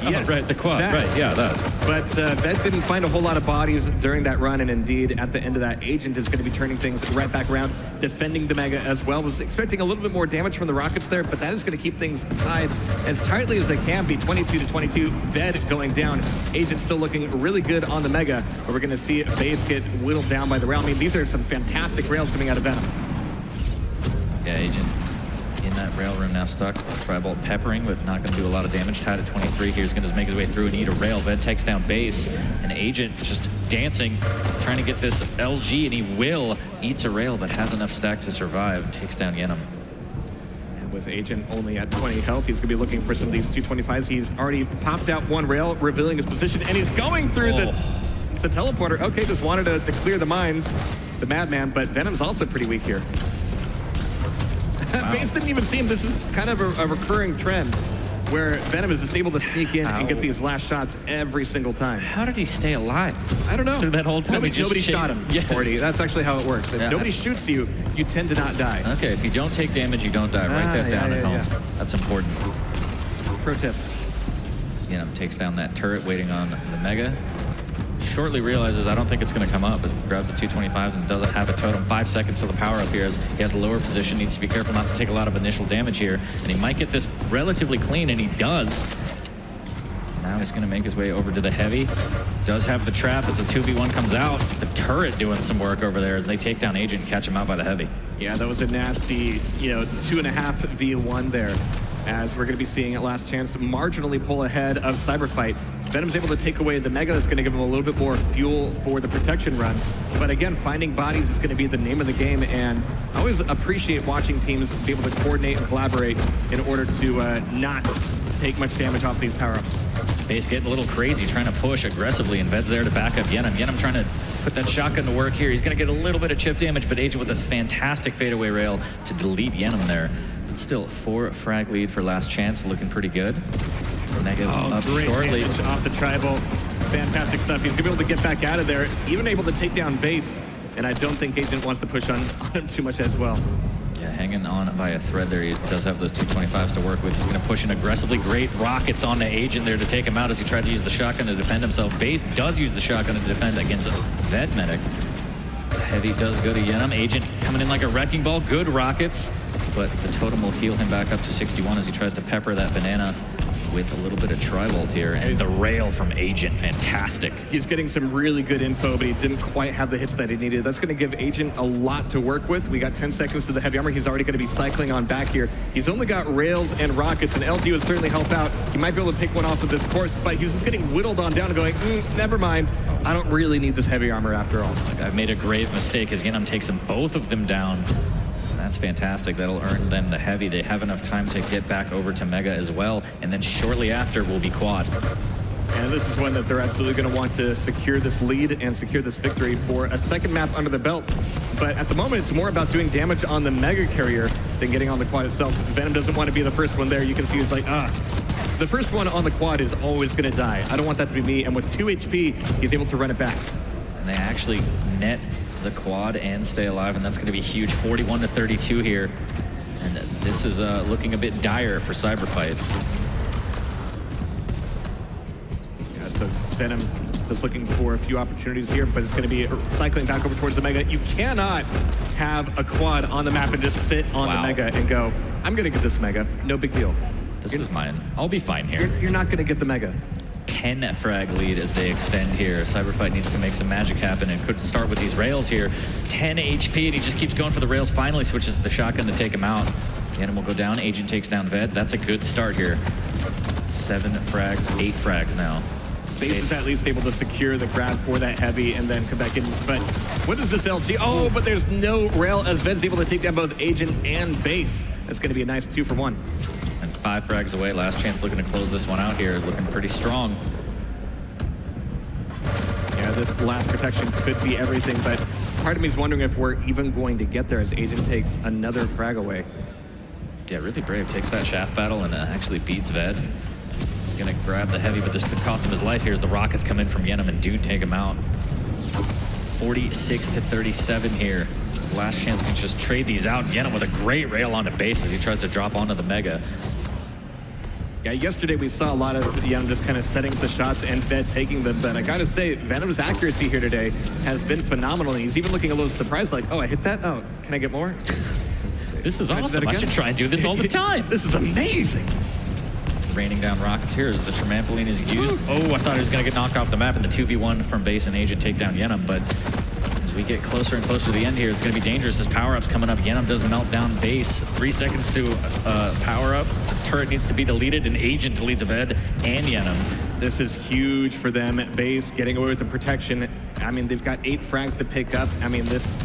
Yes, right, the quad, that. right, yeah, that. But Bet didn't find a whole lot of bodies during that run, and indeed, at the end of that, Agent is going to be turning things right back around, defending the Mega as well. Was expecting a little bit more damage from the rockets there, but that is going to keep things tied as tightly as they can be. 22-22, Bet going down. Agent still looking really good on the Mega, but we're going to see base get whittled down by the rail. I mean, these are some fantastic rails coming out of Venom. Yeah, Agent in that rail room now stuck. Tri-bolt peppering, but not going to do a lot of damage. Tied at 23 here. He's going to make his way through and eat a rail. Ved takes down base. And Agent just dancing, trying to get this LG, and he will. Eats a rail, but has enough stack to survive. Takes down Yenum. And with Agent only at 20 health, he's going to be looking for some of these 225s. He's already popped out one rail, revealing his position, and he's going through the teleporter. Okay, just wanted to clear the mines, the madman, but Venom's also pretty weak here. Wow. Base didn't even see him. This is kind of a recurring trend where Venom is just able to sneak in and get these last shots every single time. How did he stay alive? I don't know. Through that whole time, Nobody shot him, Yeah. 40. That's actually how it works. If nobody shoots you, you tend to not die. Okay, if you don't take damage, you don't die. Write that down at home. yeah. That's important. Pro tips. Yenum takes down that turret waiting on the Mega. Shortly realizes I don't think it's going to come up, but grabs the 225s and doesn't have a totem. 5 seconds till the power up here as he has a lower position, needs to be careful not to take a lot of initial damage here, and he might get this relatively clean, and he does. Now he's going to make his way over to the heavy. Does have the trap as the 2v1 comes out. The turret doing some work over there as they take down Agent and catch him out by the heavy. Yeah, that was a nasty, 2.5v1 there, as we're going to be seeing at last chance marginally pull ahead of Cyberfight. Venom's able to take away the Mega. That's going to give him a little bit more fuel for the protection run. But again, finding bodies is going to be the name of the game, and I always appreciate watching teams be able to coordinate and collaborate in order to not take much damage off these power-ups. Base getting a little crazy, trying to push aggressively, and Ved's there to back up Yenum. Yenum trying to put that shotgun to work here. He's going to get a little bit of chip damage, but Agent with a fantastic fadeaway rail to delete Yenum there. But still, 4 frag lead for last chance, looking pretty good. Negative up Great shortly. damage off the tribal. Fantastic stuff. He's going to be able to get back out of there, even able to take down base. And I don't think Agent wants to push on him too much as well. Yeah, hanging on by a thread there. He does have those 225s to work with. He's going to push in aggressively. Great rockets on the Agent there to take him out as he tried to use the shotgun to defend himself. Base does use the shotgun to defend against Ved Medic. Heavy does go to Yenum. Agent coming in like a wrecking ball. Good rockets, but the totem will heal him back up to 61 as he tries to pepper that banana with a little bit of tri-volt here. And the rail from Agent, fantastic. He's getting some really good info, but he didn't quite have the hits that he needed. That's going to give Agent a lot to work with. We got 10 seconds to the heavy armor. He's already going to be cycling on back here. He's only got rails and rockets, and LG would certainly help out. He might be able to pick one off of this course, but he's just getting whittled on down and going, never mind. I don't really need this heavy armor after all. I've made a grave mistake as Yenum takes them, both of them down. That's fantastic. That'll earn them the heavy. They have enough time to get back over to Mega as well. And then shortly after will be quad. And this is one that they're absolutely going to want to secure this lead and secure this victory for a second map under the belt. But at the moment, it's more about doing damage on the Mega carrier than getting on the quad itself. Venom doesn't want to be the first one there. You can see he's like, the first one on the quad is always going to die. I don't want that to be me. And with 2 HP, he's able to run it back. And they actually net the quad and stay alive, and that's going to be huge. 41-32 here, and this is looking a bit dire for Cyberfight. Yeah, so Venom just looking for a few opportunities here, but it's going to be cycling back over towards the Mega. You cannot have a quad on the map and just sit on the Mega and go, I'm going to get this Mega, no big deal. This is mine. I'll be fine here. You're not going to get the Mega. 10 frag lead as they extend here. Cyberfight needs to make some magic happen and could start with these rails here. 10 HP and he just keeps going for the rails. Finally switches to the shotgun to take him out. Venom will go down. Agent takes down Ved. That's a good start here. 7 frags, 8 frags now. Base is at least able to secure the grab for that heavy and then come back in. But what is this LG? Oh, but there's no rail as Ved's able to take down both Agent and Base. That's going to be a nice 2 for 1. And 5 frags away. Last chance looking to close this one out here. Looking pretty strong. Yeah, this last protection could be everything, but part of me is wondering if we're even going to get there as Agent takes another frag away. Yeah, really brave. Takes that shaft battle and actually beats Ved. He's gonna grab the heavy, but this could cost him his life. Here's the rockets come in from Yenim and do take him out. 46 to 37 here. Last chance can just trade these out. Yenim with a great rail onto base as he tries to drop onto the Mega. Yeah, yesterday we saw a lot of Yenim just kind of setting the shots and Ved taking them, but I gotta say, Venom's accuracy here today has been phenomenal. And he's even looking a little surprised, like, oh, I hit that? Oh, can I get more? This is awesome. I should try and do this all the time. This is amazing. Raining down rockets here as the trampoline is used. Oh, I thought he was going to get knocked off the map in the 2v1 from Base and Agent take down Yenim, but as we get closer and closer to the end here, it's going to be dangerous. His power-up's coming up. Yenim does melt down Base. 3 seconds to power up. The turret needs to be deleted, and Agent deletes Ved and Yenim. This is huge for them. Base getting away with the protection. I mean, they've got 8 frags to pick up. I mean, this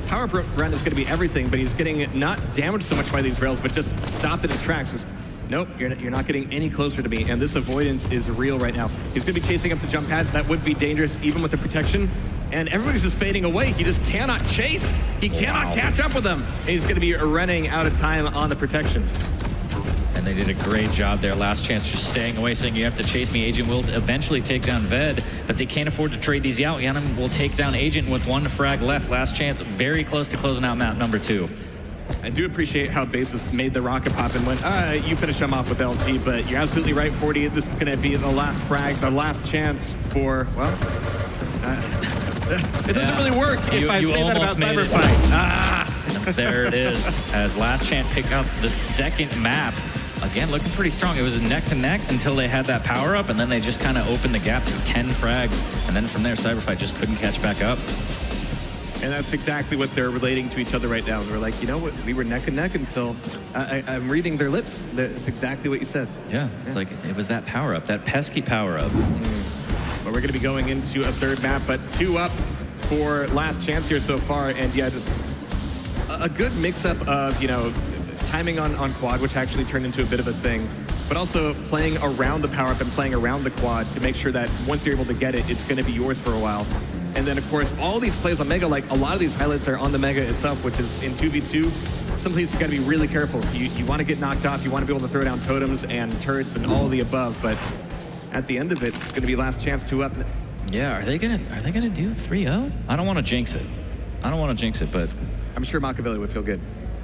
power run is going to be everything, but he's getting not damaged so much by these rails, but just stopped in his tracks. Nope, you're not getting any closer to me, and this avoidance is real right now. He's going to be chasing up the jump pad. That would be dangerous, even with the protection. And everybody's just fading away. He just cannot chase. He cannot catch up with them. And he's going to be running out of time on the protection. And they did a great job there. Last chance just staying away, saying you have to chase me. Agent will eventually take down Ved, but they can't afford to trade these out. Yenim will take down Agent with 1 frag left. Last chance, very close to closing out map number 2. I do appreciate how Basis made the rocket pop and went, you finish him off with LG, but you're absolutely right, 40. This is going to be the last frag, the last chance for, well, it doesn't really work if I say that about Cyberfight. There it is, as last chance pick up the second map. Again, looking pretty strong. It was neck to neck until they had that power up, and then they just kind of opened the gap to 10 frags. And then from there, Cyberfight just couldn't catch back up. And that's exactly what they're relating to each other right now. They're like, you know what, we were neck and neck until I'm reading their lips. It's exactly what you said. Yeah, it's like it was that power up, that pesky power up. But we're going to be going into a third map, but 2 up for last chance here so far. And yeah, just a good mix-up of, you know, timing on quad, which actually turned into a bit of a thing, but also playing around the power-up and playing around the quad to make sure that once you're able to get it, it's going to be yours for a while. And then, of course, all these plays on Mega, like a lot of these highlights are on the Mega itself, which is in 2v2. Some places you got to be really careful. You want to get knocked off. You want to be able to throw down totems and turrets and all of the above. But at the end of it, it's going to be last chance 2 up. Yeah, are they gonna do 3-0? I don't want to jinx it. But I'm sure Machiavelli would feel good.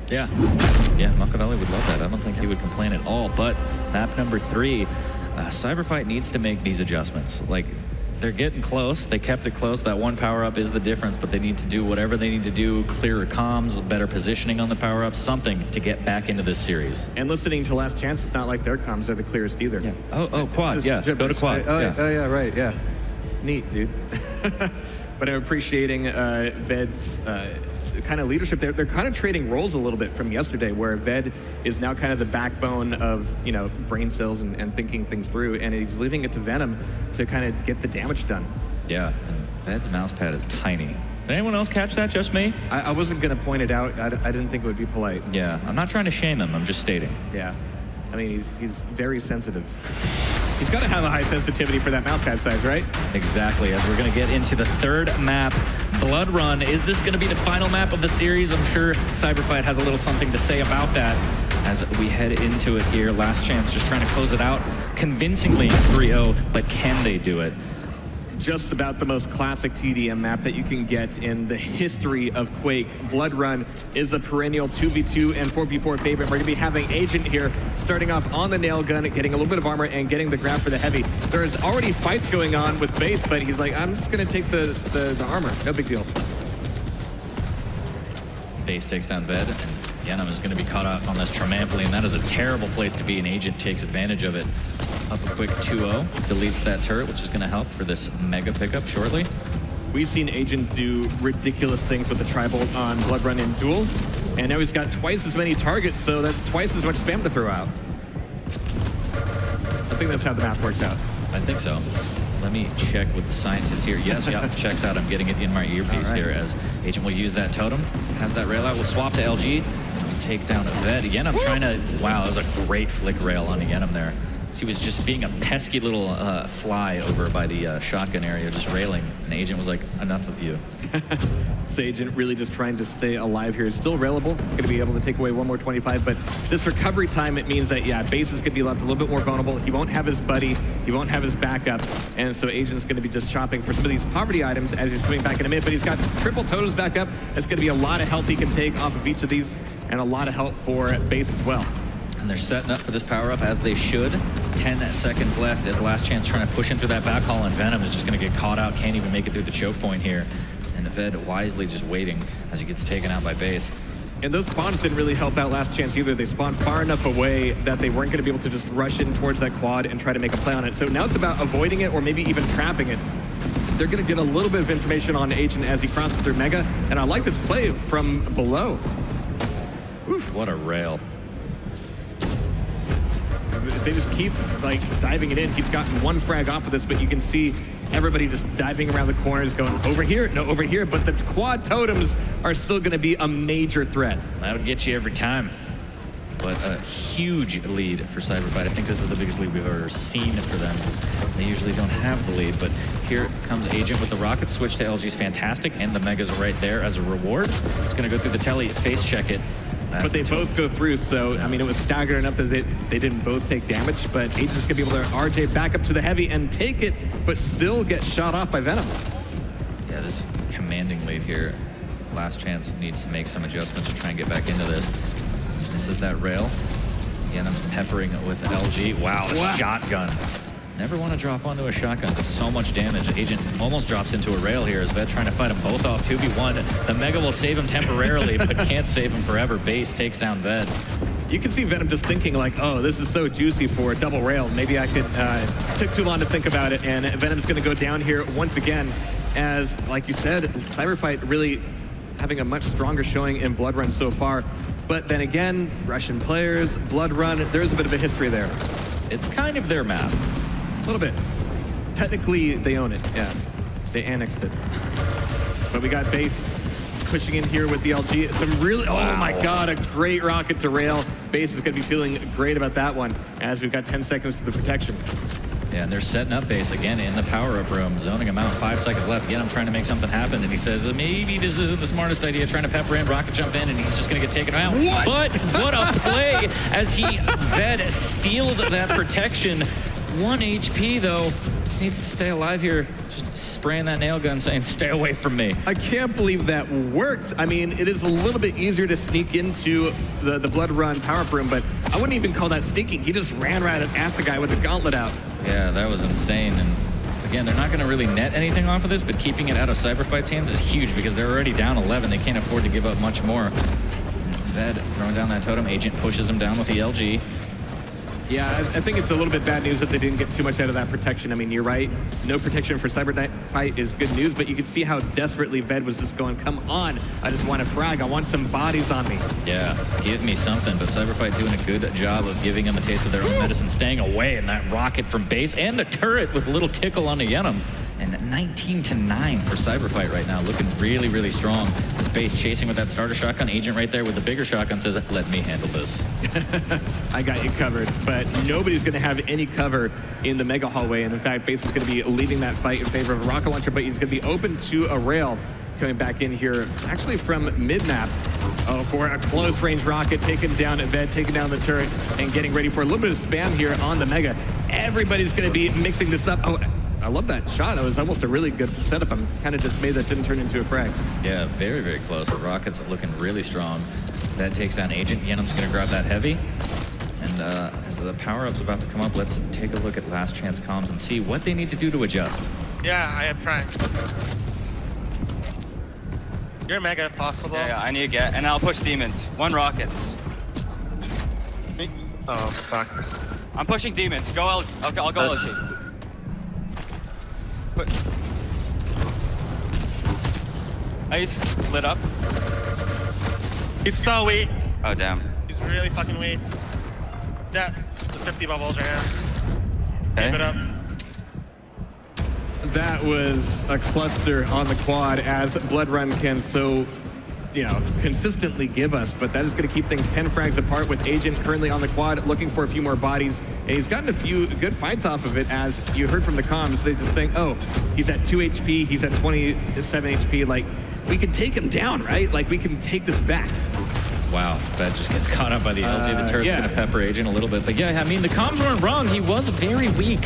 Yeah, Machiavelli would love that. I don't think he would complain at all. But map number 3, Cyberfight needs to make these adjustments. Like, they're getting close. They kept it close. That 1 power-up is the difference, but they need to do whatever they need to do, clearer comms, better positioning on the power-up, something to get back into this series. And listening to Last Chance, it's not like their comms are the clearest either. Yeah. Oh, quad, yeah. Go to quad. Yeah, right, yeah. Neat, dude. But I'm appreciating Ved's kind of leadership there. They're kind of trading roles a little bit from yesterday, where Ved is now kind of the backbone of, you know, brain cells and thinking things through, and he's leaving it to Venom to kind of get the damage done. Yeah, and Ved's mouse pad is tiny. Did anyone else catch that? Just me? I wasn't going to point it out. I didn't think it would be polite. Yeah, I'm not trying to shame him. I'm just stating. Yeah. I mean, he's very sensitive. He's got to have a high sensitivity for that mouse pad size, right? Exactly, as we're going to get into the third map, Blood Run. Is this going to be the final map of the series? I'm sure Cyberfight has a little something to say about that as we head into it here. Last chance, just trying to close it out convincingly 3-0, but can they do it? Just about the most classic TDM map that you can get in the history of Quake. Blood Run is a perennial 2v2 and 4v4 favorite. We're going to be having Agent here starting off on the nail gun, getting a little bit of armor and getting the grab for the heavy. There's already fights going on with Base, but he's like, I'm just going to take the armor. No big deal. Base takes down Ved, and Yenem is going to be caught out on this trampoline. That is a terrible place to be, and Agent takes advantage of it. Up a quick 2-0, deletes that turret, which is going to help for this mega pickup shortly. We've seen Agent do ridiculous things with the Tri-Bolt on Blood Run in Duel, and now he's got twice as many targets, so that's twice as much spam to throw out. I think that's how the math works out. I think so. Let me check with the scientists here. Yes, yeah, checks out. I'm getting it in my earpiece here as Agent will use that totem. Has that rail out. We'll swap to LG. Take down Ved. Again, I'm trying to... Wow, that was a great flick rail on Yenem there. He was just being a pesky little fly over by the shotgun area, just railing. And Agent was like, enough of you. So Agent really just trying to stay alive here. Is still railable. Going to be able to take away one more 25, but this recovery time, it means that, yeah, Base is going to be left a little bit more vulnerable. He won't have his buddy. He won't have his backup. And so Agent's going to be just chopping for some of these poverty items as he's coming back in a minute, but he's got triple totems back up. That's going to be a lot of health he can take off of each of these, and a lot of help for Base as well. And they're setting up for this power-up as they should. 10 seconds left as Last Chance trying to push in through that back hall, and Venom is just going to get caught out, can't even make it through the choke point here. And the Ved wisely just waiting as he gets taken out by Base. And those spawns didn't really help out Last Chance either. They spawned far enough away that they weren't going to be able to just rush in towards that quad and try to make a play on it. So now it's about avoiding it or maybe even trapping it. They're going to get a little bit of information on Agent as he crosses through Mega, and I like this play from below. Oof, what a rail. If they just keep like diving it in, he's gotten one frag off of this, but you can see everybody just diving around the corners going over here, no, over here, but the quad totems are still going to be a major threat. That'll get you every time. But a huge lead for Cyberfight. I think this is the biggest lead we've ever seen for them. They usually don't have the lead, but here comes Agent with the rocket. Switch to LG's fantastic, and the Mega's right there as a reward. It's going to go through the telly, face check it. But they both go through, so, I mean, it was staggering enough that they didn't both take damage, but Agent's going to be able to RJ back up to the heavy and take it, but still get shot off by Venom. Yeah, this commanding lead here. Last Chance needs to make some adjustments to try and get back into this. This is that rail. Again, I'm peppering with LG. Wow, a shotgun. Never want to drop onto a shotgun. Does so much damage. Agent almost drops into a rail here as Ved trying to fight them both off. 2v1. The Mega will save him temporarily, but can't save him forever. Base takes down Ved. You can see Venom just thinking like, oh, this is so juicy for a double rail. Maybe I could, took too long to think about it, and Venom's going to go down here once again as, like you said, Cyberfight really having a much stronger showing in Blood Run so far. But then again, Russian players, Blood Run, there's a bit of a history there. It's kind of their map. A little bit. Technically, they own it, yeah. They annexed it. But we got Base pushing in here with the LG. Some really, oh my God, a great rocket to rail. Base is gonna be feeling great about that one as we've got 10 seconds to the protection. Yeah, and they're setting up Base again in the power-up room, zoning him out. 5 seconds left. Again, I'm trying to make something happen, and he says, maybe this isn't the smartest idea, trying to pepper in, rocket jump in, and he's just gonna get taken out. What? But what a play as Ved steals that protection. 1 HP though, needs to stay alive here. Just spraying that nail gun saying, stay away from me. I can't believe that worked. I mean, it is a little bit easier to sneak into the Blood Run power-up room, but I wouldn't even call that sneaking. He just ran right at the guy with the gauntlet out. Yeah, that was insane. And again, they're not gonna really net anything off of this, but keeping it out of Cyberfight's hands is huge because they're already down 11. They can't afford to give up much more. Ved throwing down that totem. Agent pushes him down with the LG. Yeah, I think it's a little bit bad news that they didn't get too much out of that protection. I mean, you're right. No protection for Cyberfight is good news, but you can see how desperately Ved was just going, come on, I just want to frag. I want some bodies on me. Yeah, give me something. But Cyberfight doing a good job of giving them a taste of their own medicine, staying away in that rocket from Base and the turret with a little tickle on the Yenem. And 19-9 for Cyberfight right now, looking really, really strong. This Base chasing with that starter shotgun. Agent right there with the bigger shotgun says, let me handle this. I got you covered, but nobody's going to have any cover in the Mega hallway. And in fact, Base is going to be leading that fight in favor of a rocket launcher, but he's going to be open to a rail coming back in here, actually from mid-map. Oh, for a close-range rocket, taking down Ved, taking down the turret, and getting ready for a little bit of spam here on the Mega. Everybody's going to be mixing this up. Oh, I love that shot. It was almost a really good setup. I'm kind of dismayed that didn't turn into a frag. Yeah, very, very close. The rocket's looking really strong. That takes down Agent. Yenem's going to grab that heavy. And as the power-up's about to come up, let's take a look at Last Chance comms and see what they need to do to adjust. Yeah, I am trying. You're mega if possible. Yeah, I need to get, and I'll push demons. 1 rockets. Oh, fuck. I'm pushing demons. Go L. Okay, I'll go LG. Put. Ice lit up. He's so weak. Oh damn. He's really fucking weak. That, the 50 bubbles right now. Okay. Keep it up. That was a cluster on the quad as Blood Run can so, consistently give us, but that is going to keep things 10 frags apart with Agent currently on the quad looking for a few more bodies, and he's gotten a few good fights off of it. As you heard from the comms, they just think, oh, he's at 2 HP, he's at 27 HP, like, we can take him down, right? Like, we can take this back. Wow, that just gets caught up by the LG. The turret's yeah. going to pepper Agent a little bit. But yeah, I mean, the comms weren't wrong. He was very weak.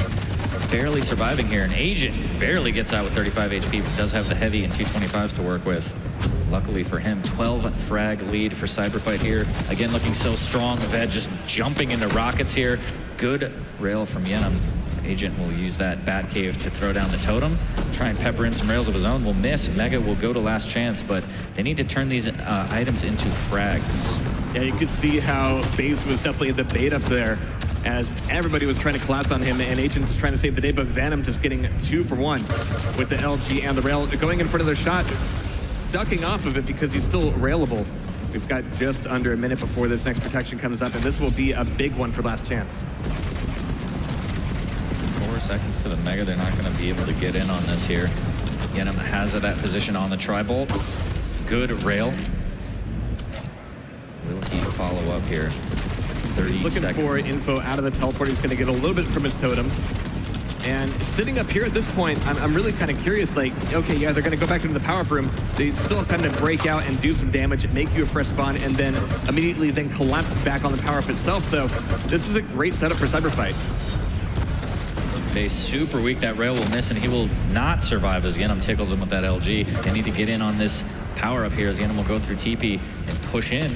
Barely surviving here. And Agent barely gets out with 35 HP, but does have the heavy and 225s to work with. Luckily for him, 12 frag lead for Cyberfight here. Again, looking so strong. Ved just jumping into rockets here. Good rail from Yenem. Agent will use that bat cave to throw down the totem, try and pepper in some rails of his own. Will miss. Mega will go to last chance, but they need to turn these items into frags. Yeah, you could see how Base was definitely in the bait up there as everybody was trying to collapse on him, and Agent just trying to save the day, but Venom just getting 2 for 1 with the LG and the rail, going in front of their shot, ducking off of it because he's still railable. We've got just under a minute before this next protection comes up, and this will be a big one for last chance. 4 seconds to the Mega. They're not going to be able to get in on this here. Yenem has that position on the tri-bolt. Good rail. Will he follow up here? 30 He's looking seconds. for info out of the teleport. He's going to get a little bit from his totem. And sitting up here at this point, I'm really kind of curious, like, okay, yeah, they're going to go back into the power-up room. They still kind of break out and do some damage, make you a fresh spawn, and then immediately then collapse back on the power-up itself. So this is a great setup for Cyberfight. Base super weak. That rail will miss, and he will not survive as Yenem tickles him with that LG. They need to get in on this power-up here as Yenem will go through TP and push in.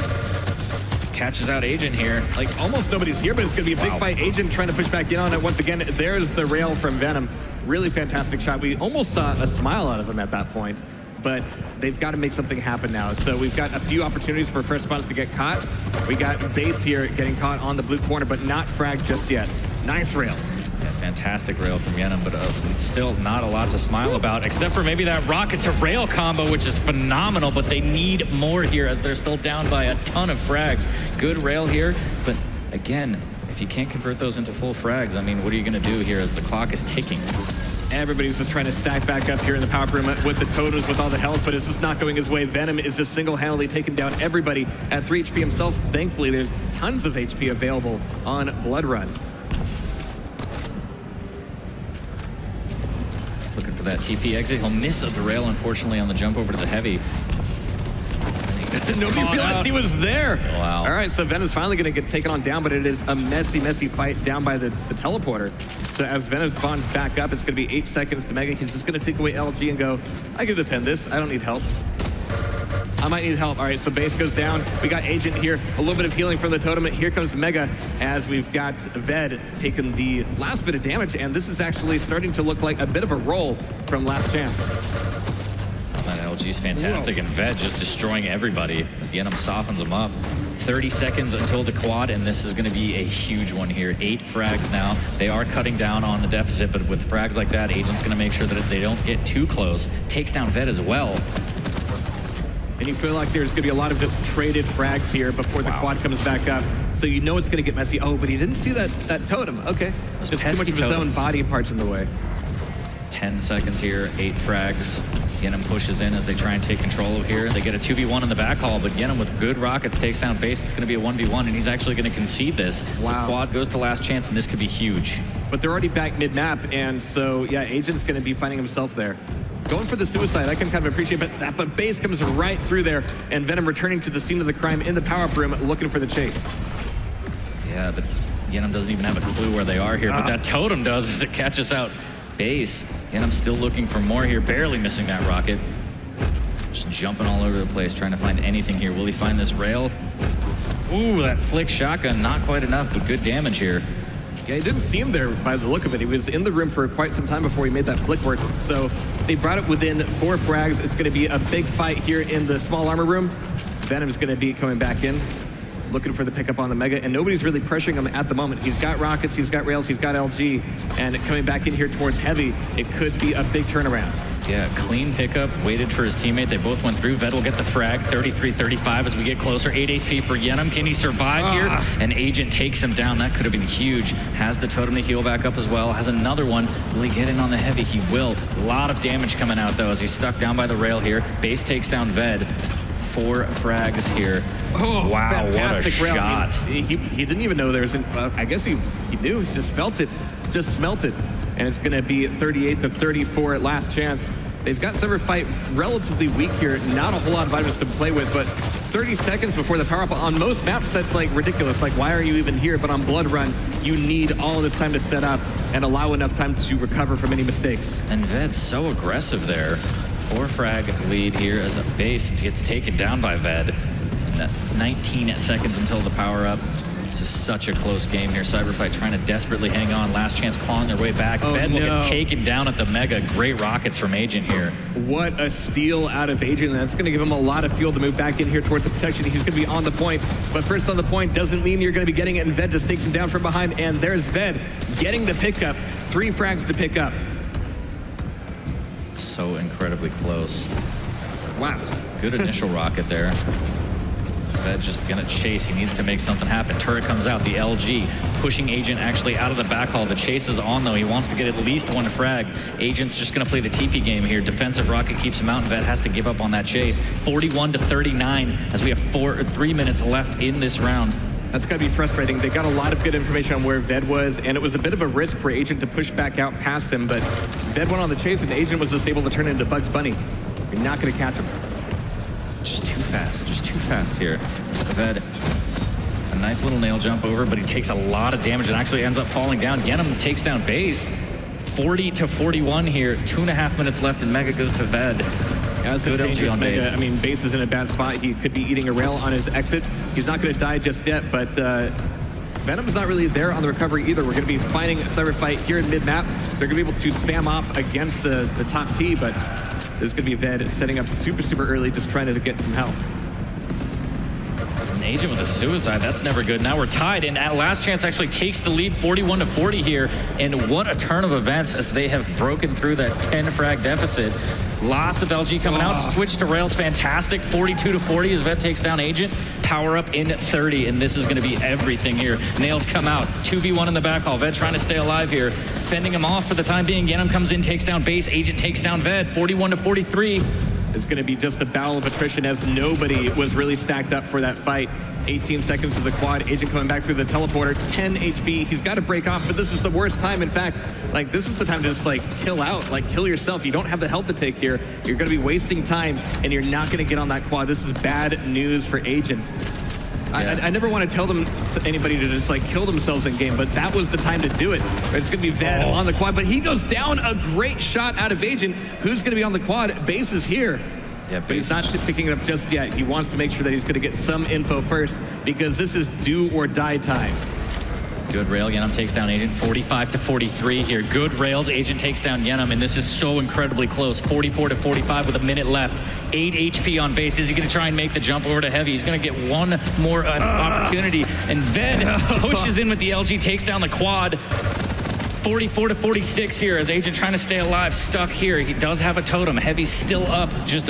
Catches out Agent here. Like, almost nobody's here, but it's going to be a big fight. Agent trying to push back in on it once again. There's the rail from Venom. Really fantastic shot. We almost saw a smile out of him at that point, but they've got to make something happen now. So we've got a few opportunities for first spawns to get caught. We got Base here getting caught on the blue corner, but not fragged just yet. Nice rail. Yeah, fantastic rail from Yenem, but still not a lot to smile about, except for maybe that rocket to rail combo, which is phenomenal, but they need more here as they're still down by a ton of frags. Good rail here, but again, if you can't convert those into full frags, I mean, what are you going to do here as the clock is ticking? Everybody's just trying to stack back up here in the power room with the totems, with all the health, but it's just not going his way. Venom is just single-handedly taking down everybody at 3 HP himself. Thankfully, there's tons of HP available on Blood Run. Looking for that TP exit. He'll miss the rail, unfortunately, on the jump over to the heavy. Nobody realized he was there. Wow. All right, so Venom's finally going to get taken on down, but it is a messy, messy fight down by the teleporter. So as Venom spawns back up, it's going to be 8 seconds to Mega. He's just going to take away LG and go, I can defend this. I don't need help. I might need help. All right, so Base goes down. We got Agent here. A little bit of healing from the totem. Here comes Mega as we've got Ved taking the last bit of damage, and this is actually starting to look like a bit of a roll from Last Chance. That LG's fantastic, and Ved just destroying everybody as Yenem softens him up. 30 seconds until the quad, and this is going to be a huge one here. 8 frags now. They are cutting down on the deficit, but with frags like that, Agent's going to make sure that they don't get too close. Takes down Ved as well. And you feel like there's going to be a lot of just traded frags here before the quad comes back up. So you know it's going to get messy. Oh, but he didn't see that totem. Okay. Those just too much of his own body parts in the way. 10 seconds here, 8 frags. Yenem pushes in as they try and take control of here. They get a 2v1 in the back hall, but Yenem with good rockets takes down Base. It's going to be a 1v1, and he's actually going to concede this. Wow. So quad goes to Last Chance, and this could be huge. But they're already back mid-map, and so, yeah, Agent's going to be finding himself there. Going for the suicide, I can kind of appreciate that, but Base comes right through there, and Venom returning to the scene of the crime in the power-up room, looking for the chase. Yeah, but Yenem doesn't even have a clue where they are here, but that totem does as it catches out Base. Yenem still looking for more here, barely missing that rocket. Just jumping all over the place, trying to find anything here. Will he find this rail? Ooh, that flick shotgun, not quite enough, but good damage here. Yeah, he didn't see him there by the look of it. He was in the room for quite some time before he made that flick work. So they brought it within 4 frags. It's going to be a big fight here in the small armor room. Venom's going to be coming back in, looking for the pickup on the Mega, and nobody's really pressuring him at the moment. He's got rockets, he's got rails, he's got LG, and coming back in here towards Heavy, it could be a big turnaround. Yeah, clean pickup, waited for his teammate. They both went through. Ved will get the frag, 33-35 as we get closer. 8 HP for Yenum. Can he survive here? An Agent takes him down. That could have been huge. Has the totem to heal back up as well. Has another one. Will he get in on the Heavy? He will. A lot of damage coming out, though, as he's stuck down by the rail here. Base takes down Ved. 4 frags here. Oh, wow, fantastic what a rail. shot. I mean, he didn't even know there was I guess he knew. He just felt it. Just smelt it. And it's going to be 38-34 at last chance. They've got Sever Fight relatively weak here. Not a whole lot of items to play with, but 30 seconds before the power-up. On most maps, that's like ridiculous. Like, why are you even here? But on Blood Run, you need all of this time to set up and allow enough time to recover from any mistakes. And Ved's so aggressive there. 4 frag lead here as a base gets taken down by Ved. 19 seconds until the power-up. This is such a close game here. Cyberfight trying to desperately hang on. Last chance clawing their way back. Ved will get taken down at the Mega. Great rockets from Agent here. What a steal out of Agent. That's going to give him a lot of fuel to move back in here towards the protection. He's going to be on the point. But first on the point doesn't mean you're going to be getting it, and Ved just takes him down from behind. And there's Ved getting the pickup. 3 frags to pick up. So incredibly close. Wow. Good initial rocket there. Ved just gonna chase. He needs to make something happen. Turret comes out. The LG pushing Agent actually out of the backhaul. The chase is on though. He wants to get at least 1 frag. Agent's just gonna play the TP game here. Defensive rocket keeps him out, and Ved has to give up on that chase. 41-39 as we have 3 minutes left in this round. That's got to be frustrating. They got a lot of good information on where Ved was, and it was a bit of a risk for Agent to push back out past him, but Ved went on the chase, and Agent was just able to turn into Bugs Bunny. You're not going to catch him. Just too fast here. Ved, a nice little nail jump over, but he takes a lot of damage and actually ends up falling down. Yenum takes down Base. 40-41 here. 2.5 minutes left, and Mega goes to Ved. Yeah, that's a dangerous Mega. I mean, Base is in a bad spot. He could be eating a rail on his exit. He's not going to die just yet, but Venom's not really there on the recovery either. We're going to be finding a Cyber Fight here in mid-map. They're going to be able to spam off against the top T, but this is going to be Ved setting up super early, just trying to get some help. An Agent with a suicide, that's never good. Now we're tied, and at last chance actually takes the lead 41-40 here, and what a turn of events as they have broken through that 10 frag deficit. Lots of LG coming out, switch to rails, fantastic. 42-40 as Ved takes down Agent. Power up in 30, and this is going to be everything here. Nails come out, 2v1 in the backhaul. Ved trying to stay alive here, fending him off for the time being. Yenum comes in, takes down Base. Agent takes down Ved, 41-43. It's going to be just a battle of attrition as nobody was really stacked up for that fight. 18 seconds to the quad. Agent coming back through the teleporter. 10 HP. He's got to break off, but this is the worst time. In fact, like, this is the time to just, like, kill out. Like, kill yourself. You don't have the health to take here. You're going to be wasting time, and you're not going to get on that quad. This is bad news for Agent. Yeah. I never want to tell anybody to just, like, kill themselves in game, but that was the time to do it. It's going to be Ved on the quad, but he goes down. A great shot out of Agent. Who's going to be on the quad? Base is here. Yeah, but he's not just picking it up just yet. He wants to make sure that he's going to get some info first, because this is do or die time. Good rail. Yenum takes down Agent. 45-43 here. Good rails. Agent takes down Yenum, and this is so incredibly close. 44-45 with a minute left. 8 HP on Base. Is he going to try and make the jump over to Heavy? He's going to get one more opportunity, and Ved pushes in with the LG, takes down the quad. 44-46 here as Agent trying to stay alive, stuck here. He does have a totem. Heavy's still up, just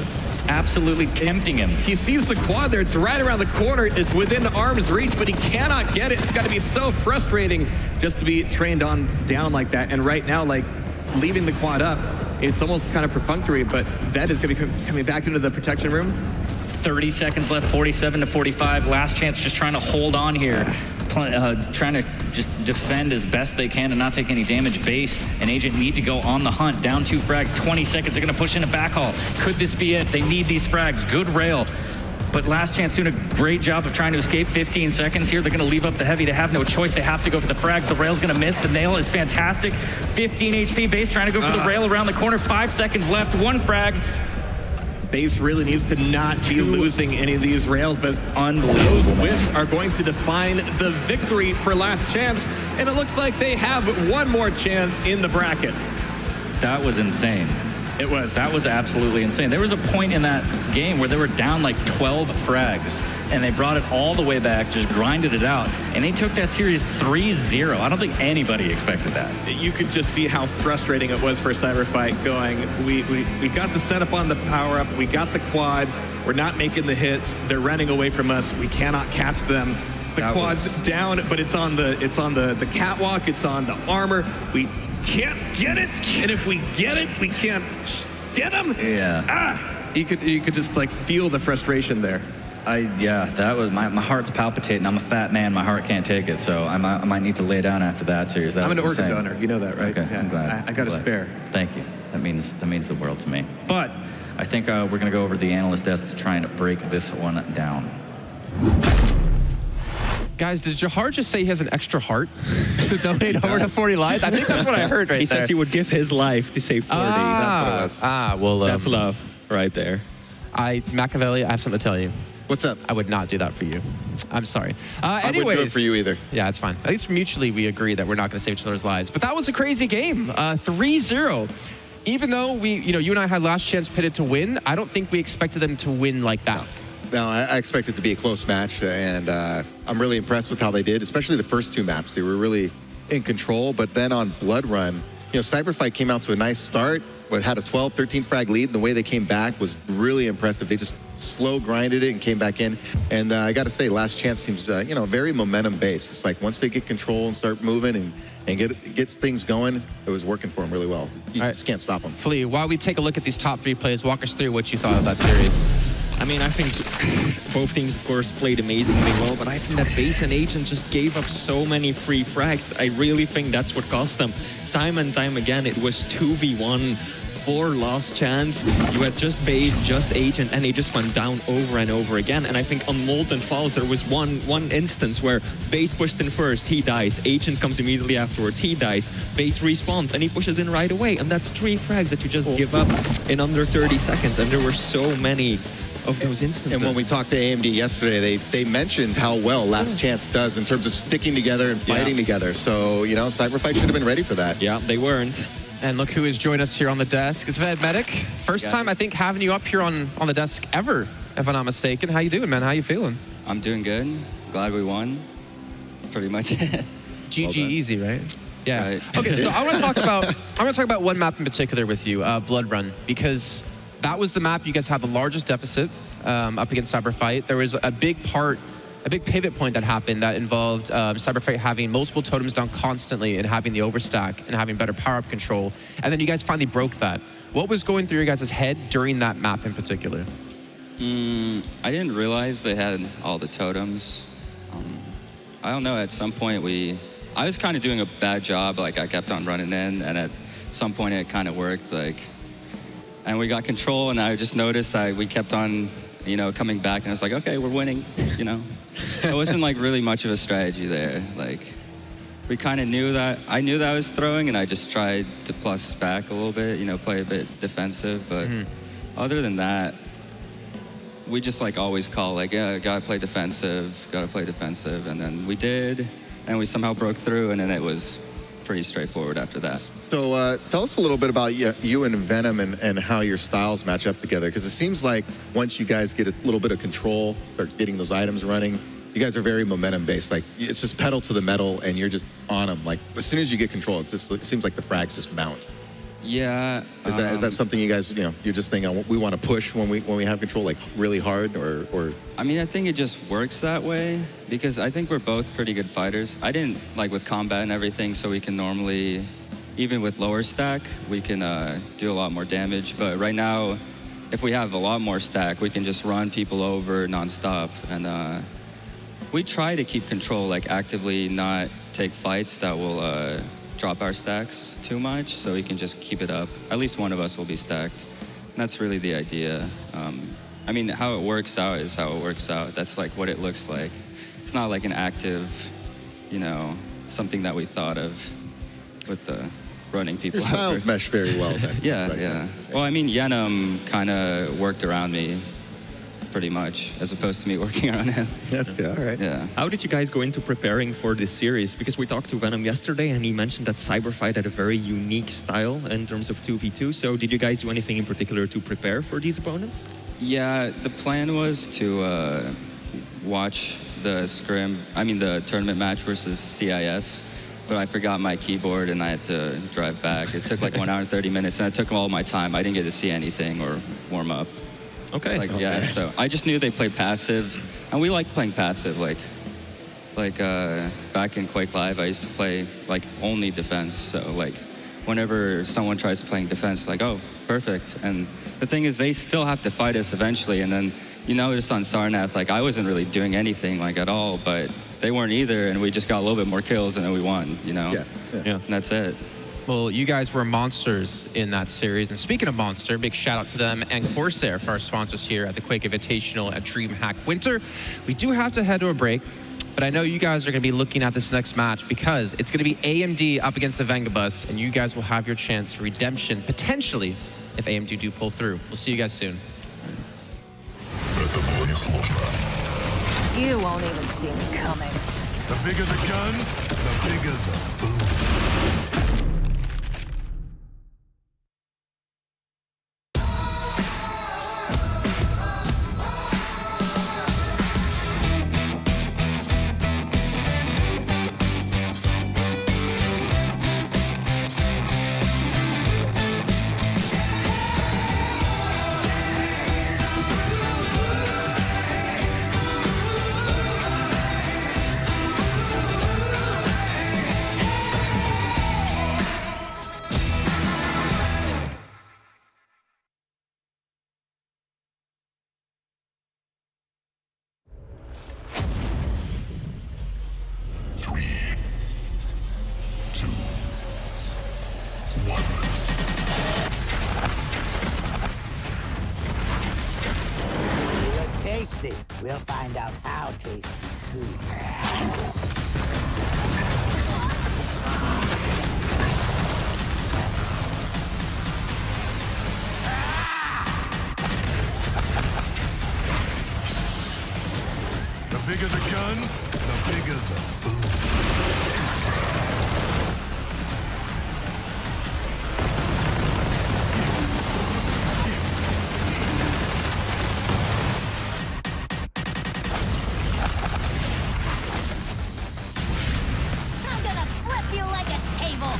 absolutely tempting him. He sees the quad there. It's right around the corner. It's within arm's reach, but he cannot get it. It's got to be so frustrating just to be trained on down like that. And right now, like, leaving the quad up, it's almost kind of perfunctory, but Ved is going to be coming back into the protection room. 30 seconds left, 47-45. Last chance, just trying to hold on here. Trying to just defend as best they can and not take any damage. Base and Agent need to go on the hunt. Down 2 frags, 20 seconds. They're going to push in a backhaul. Could this be it? They need these frags. Good rail. But last chance doing a great job of trying to escape. 15 seconds here. They're going to leave up the Heavy. They have no choice. They have to go for the frags. The rail's going to miss. The nail is fantastic. 15 HP. Base trying to go for the rail around the corner. 5 seconds left. 1 frag. Base really needs to not be losing any of these rails, but Unbelievable, those man. whiffs are going to define the victory for last chance, and it looks like they have one more chance in the bracket. That was insane. It was. That was absolutely insane. There was a point in that game where they were down like 12 frags, and they brought it all the way back, just grinded it out, and they took that series 3-0. I don't think anybody expected that. You could just see how frustrating it was for Cyberfight going, we got the setup on the power-up, we got the quad, we're not making the hits, they're running away from us, we cannot catch them. The That quad's was- down, but it's on the catwalk, it's on the armor. We can't get it, and if we get it, we can't get them. Yeah. You could just like feel the frustration there. That was my heart's palpitating. I'm a fat man. My heart can't take it, so I might need to lay down after that series. That I'm was an organ insane. donor, you know that, right? Okay, Yeah, I'm glad. I got a Glad. spare. Thank you. That means the world to me. But I think we're gonna go over to the analyst desk to try and break this one down. Guys, did Jahar just say he has an extra heart to donate over to 40 lives? I think that's what I heard right He there. says he would give his life to save 40. Well, That's love right there. Machiavelli, I have something to tell you. What's up? I would not do that for you. I'm sorry. I Anyways, wouldn't do it for you either. Yeah, it's fine. At least mutually we agree that we're not going to save each other's lives. But that was a crazy game. 3-0. Even though you and I had last chance pitted to win, I don't think we expected them to win like that. No, I expect it to be a close match, and I'm really impressed with how they did, especially the first two maps. They were really in control, but then on Blood Run, Cyberfight came out to a nice start, but had a 12, 13 frag lead, and the way they came back was really impressive. They just slow grinded it and came back in, and I got to say, Last Chance seems, very momentum-based. It's like once they get control and start moving and get things going, it was working for them really well. You just can't stop them. Flea, while we take a look at these top 3 players, walk us through what you thought of that series. I mean, I think both teams, of course, played amazingly well, but I think that Base and Agent just gave up so many free frags. I really think that's what cost them. Time and time again, it was 2v1, 4 Last Chance. You had just Base, just Agent, and they just went down over and over again. And I think on Molten Falls, there was one instance where Base pushed in first, he dies. Agent comes immediately afterwards, he dies. Base respawns, and he pushes in right away. And that's 3 frags that you just give up in under 30 seconds. And there were so many of those instances. And when we talked to AMD yesterday, they mentioned how well Last Chance does in terms of sticking together and fighting together. So, Cyberfight should have been ready for that. Yeah, they weren't. And look who has joined us here on the desk. It's Ved Medic. First time, I think, having you up here on the desk ever, if I'm not mistaken. How you doing, man? How you feeling? I'm doing good. Glad we won. Pretty much. GG easy, right? Yeah. Right. Okay, so I want to talk about one map in particular with you, Blood Run, because that was the map you guys had the largest deficit up against Cyberfight. There was a big pivot point that happened that involved Cyberfight having multiple totems down constantly and having the overstack and having better power-up control. And then you guys finally broke that. What was going through your guys' head during that map in particular? I didn't realize they had all the totems. I don't know, at some point I was kind of doing a bad job. Like, I kept on running in, and at some point it kind of worked. And we got control, and I just noticed we kept on, coming back, and I was like, okay, we're winning, It wasn't really much of a strategy there. We kind of knew that. I knew that I was throwing, and I just tried to plus back a little bit, play a bit defensive. But other than that, we just always call gotta play defensive, and then we did, and we somehow broke through, and then it was pretty straightforward after that. So tell us a little bit about you and Venom and how your styles match up together, because it seems like once you guys get a little bit of control, start getting those items running, you guys are very momentum based. It's just pedal to the metal, and you're just on them. As soon as you get control, it seems like the frags just mount. Yeah. Is that something you guys, you're just thinking, we want to push when we have control, really hard, or? I mean, I think it just works that way because I think we're both pretty good fighters. I didn't with combat and everything, so we can normally, even with lower stack, we can do a lot more damage. But right now, if we have a lot more stack, we can just run people over nonstop. And we try to keep control, actively not take fights that will drop our stacks too much, so we can just keep it up. At least one of us will be stacked. And that's really the idea. I mean, how it works out is how it works out. That's what it looks like. It's not an active, something that we thought of with the running people Your over. styles mesh very well then. Yeah, Right yeah. there. Well, I mean, Yenem kind of worked around me pretty much, as opposed to me working around him. That's good. All right. Yeah. How did you guys go into preparing for this series? Because we talked to Venom yesterday and he mentioned that Cyberfight had a very unique style in terms of 2v2. So did you guys do anything in particular to prepare for these opponents? Yeah, the plan was to watch the the tournament match versus CIS, but I forgot my keyboard and I had to drive back. It took like 1 hour and 30 minutes and it took all my time. I didn't get to see anything or warm up. Okay. Yeah, so I just knew they played passive, and we like playing passive. Back in Quake Live, I used to play like only defense. So like, whenever someone tries playing defense, like, oh, perfect. And the thing is, they still have to fight us eventually. And then you notice on Sarnath, like I wasn't really doing anything like at all, but they weren't either, and we just got a little bit more kills, and then we won. You know? Yeah. And that's it. Well, you guys were monsters in that series. And speaking of monster, big shout out to them and Corsair for our sponsors here at the Quake Invitational at DreamHack Winter. We do have to head to a break, but I know you guys are going to be looking at this next match because it's going to be AMD up against the Vengabus, and you guys will have your chance for redemption, potentially, if AMD do pull through. We'll see you guys soon. You won't even see me coming. The bigger the guns, the bigger the boom. Tasty. We'll find out how tasty soon. The bigger the guns, the bigger the boom. I'm gonna flip you like a table.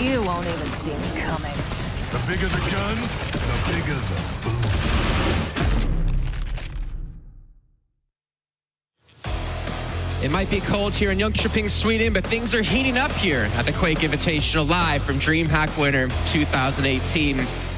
You won't even see me coming. The bigger the guns, the bigger the boom. It might be cold here in Jönköping, Sweden, but things are heating up here at the Quake Invitational live from DreamHack winner 2018.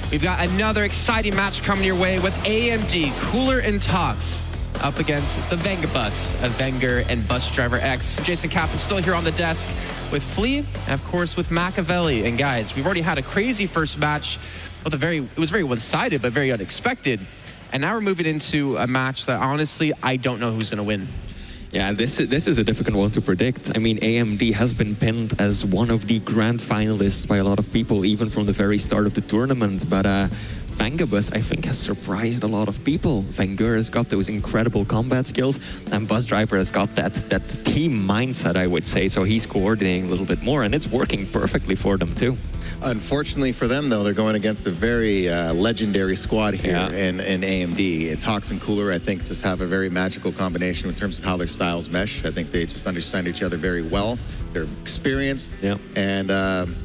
We've got another exciting match coming your way with AMD, Cooler and Tox up against the Vengabus of Wenger and Bus Driver X. Jason Kaplan still here on the desk with Flea and of course with Machiavelli. And guys, we've already had a crazy first match with it was very one-sided but very unexpected. And now we're moving into a match that honestly, I don't know who's gonna win. Yeah, this is a difficult one to predict. I mean, AMD has been pinned as one of the grand finalists by a lot of people, even from the very start of the tournament. But Vengabus, I think, has surprised a lot of people. Wenger has got those incredible combat skills, and Bus Driver has got that team mindset, I would say. So he's coordinating a little bit more, and it's working perfectly for them too. Unfortunately for them, though, they're going against a very legendary squad here in AMD. And Tox and Cooler, I think, just have a very magical combination in terms of how their styles mesh. I think they just understand each other very well. They're experienced. And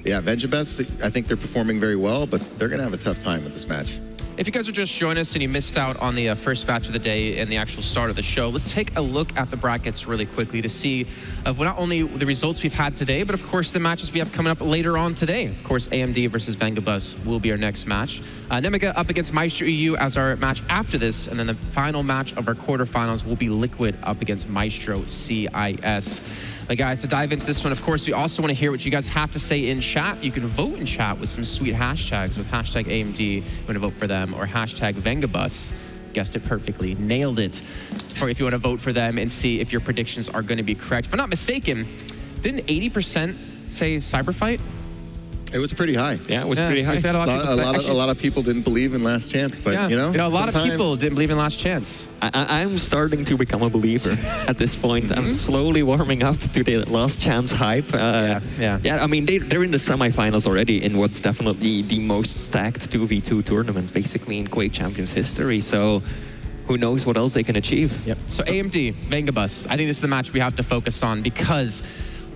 yeah, Vengabus, I think they're performing very well, but they're going to have a tough time with this match. If you guys are just joining us and you missed out on the first match of the day and the actual start of the show, let's take a look at the brackets really quickly to see not only the results we've had today, but of course the matches we have coming up later on today. Of course, AMD versus Vengabus will be our next match. Nemiga up against Maestro EU as our match after this, and then the final match of our quarterfinals will be Liquid up against Maestro CIS. But guys, to dive into this one, of course, we also want to hear what you guys have to say in chat. You can vote in chat with some sweet hashtags with hashtag AMD, you want to vote for them, or hashtag Vengabus. Guessed it perfectly, nailed it. Or if you want to vote for them and see if your predictions are going to be correct. If I'm not mistaken, didn't 80% say Cyberfight? It was pretty high. Yeah, it was pretty high. A lot of people didn't believe in Last Chance, but you know, a lot of people didn't believe in Last Chance. I'm starting to become a believer at this point. I'm slowly warming up to the Last Chance hype. Yeah, I mean, they're in the semifinals already in what's definitely the most stacked 2v2 tournament, basically in Quake Champions history. So who knows what else they can achieve. Yep. So AMD, Vengabus, I think this is the match we have to focus on because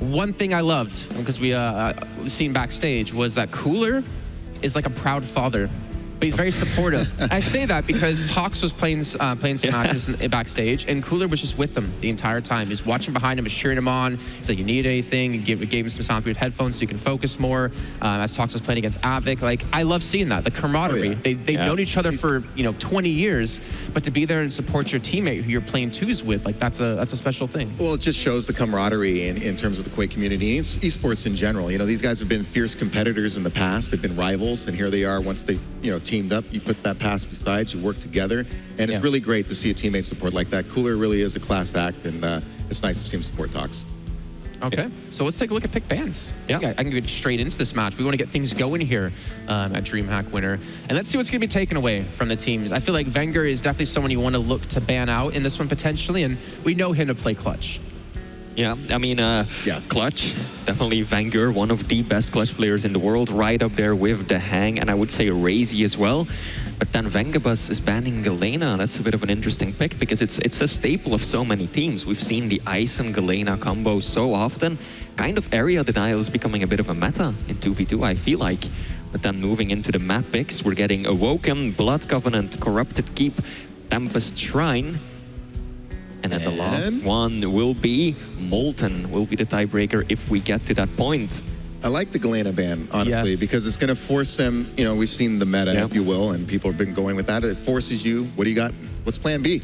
one thing I loved, because we seen backstage, was that Cooler is like a proud father, but he's very supportive. I say that because Tox was playing some matches backstage, and Cooler was just with them the entire time. He's watching behind him, he's cheering him on. He's like, you need anything? He gave him some soundproof headphones so you can focus more. As Tox was playing against Avik, like I love seeing that, the camaraderie. They've known each other for 20 years, but to be there and support your teammate who you're playing twos with, like that's a special thing. Well, it just shows the camaraderie in terms of the Quake community, esports in general. You know, these guys have been fierce competitors in the past. They've been rivals, and here they are once they teamed up. You put that past beside, you work together, and it's really great to see a teammate support like that. Cooler really is a class act, and it's nice to see him support Tox. Okay, so let's take a look at pick bands. Yeah, I can get straight into this match. We want to get things going here at DreamHack winner, and let's see what's going to be taken away from the teams. I feel like Wenger is definitely someone you want to look to ban out in this one potentially, and we know him to play clutch. Yeah, I mean, clutch, definitely Wenger, one of the best clutch players in the world, right up there with the Hang, and I would say Razy as well. But then Vengabus is banning Galena. That's a bit of an interesting pick because it's a staple of so many teams. We've seen the Ice and Galena combo so often. Kind of area denial is becoming a bit of a meta in 2v2, I feel like. But then moving into the map picks, we're getting Awoken, Blood Covenant, Corrupted Keep, Tempest Shrine. And then the last one will be Molten, will be the tiebreaker if we get to that point. I like the Galena ban, honestly, because it's going to force them, we've seen the meta, if you will, and people have been going with that. It forces you, what do you got? What's plan B?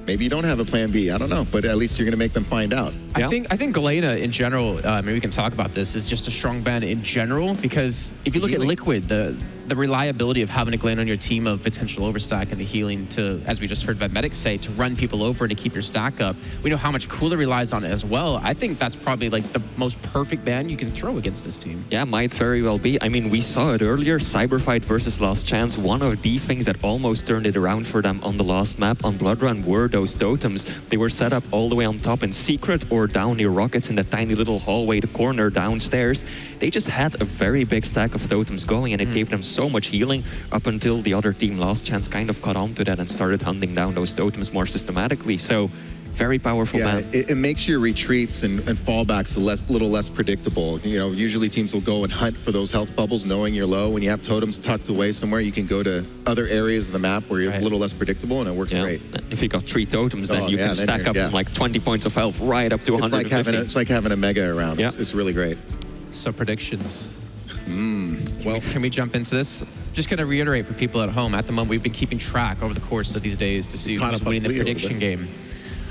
Maybe you don't have a plan B, I don't know, but at least you're going to make them find out. I think Galena in general, maybe we can talk about this, is just a strong ban in general, because if you look at Liquid, the reliability of having a Galena on your team of potential overstack and the healing to, as we just heard Vedmedic say, to run people over to keep your stack up. We know how much Cooler relies on it as well. I think that's probably like the most perfect ban you can throw against this team. Yeah, might very well be. I mean, we saw it earlier, Cyberfight versus Last Chance. One of the things that almost turned it around for them on the last map on Blood Run were those totems. They were set up all the way on top in secret or down near rockets in the tiny little hallway, the corner downstairs. They just had a very big stack of totems going, and it gave them so much healing up until the other team, Last Chance, kind of caught on to that and started hunting down those totems more systematically. So Very powerful Yeah, man. it makes your retreats and fallbacks a little less predictable. You know, usually teams will go and hunt for those health bubbles knowing you're low. When you have totems tucked away somewhere, you can go to other areas of the map where you're a little less predictable, and it works great. If you got 3 totems, then you can then stack up like 20 points of health right up to 150. It's like having a mega around. Yeah. It's really great. So predictions. Well, Can we jump into this? Just going to reiterate for people at home, at the moment, we've been keeping track over the course of these days to see who's winning the prediction game.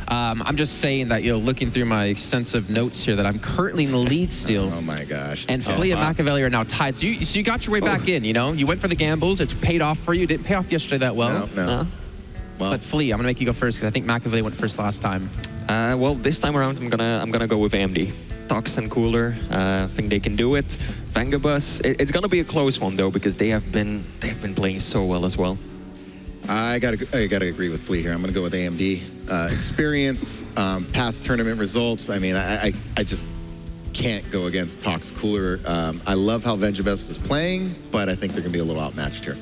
I'm just saying that, looking through my extensive notes here, that I'm currently in the lead still. Oh my gosh. And Flea and Machiavelli are now tied. So you got your way back in, You went for the gambles. It's paid off for you. Didn't pay off yesterday that well. No. Well, But Flea, I'm going to make you go first because I think Machiavelli went first last time. Well, this time around, I'm gonna go with AMD. Tox and Cooler, I think they can do it. Vengabus, it's gonna be a close one though, because they've been playing so well as well. I gotta agree with Flea here. I'm gonna go with AMD. Experience, past tournament results. I mean, I just can't go against Tox Cooler. I love how Vengabus is playing, but I think they're gonna be a little outmatched here.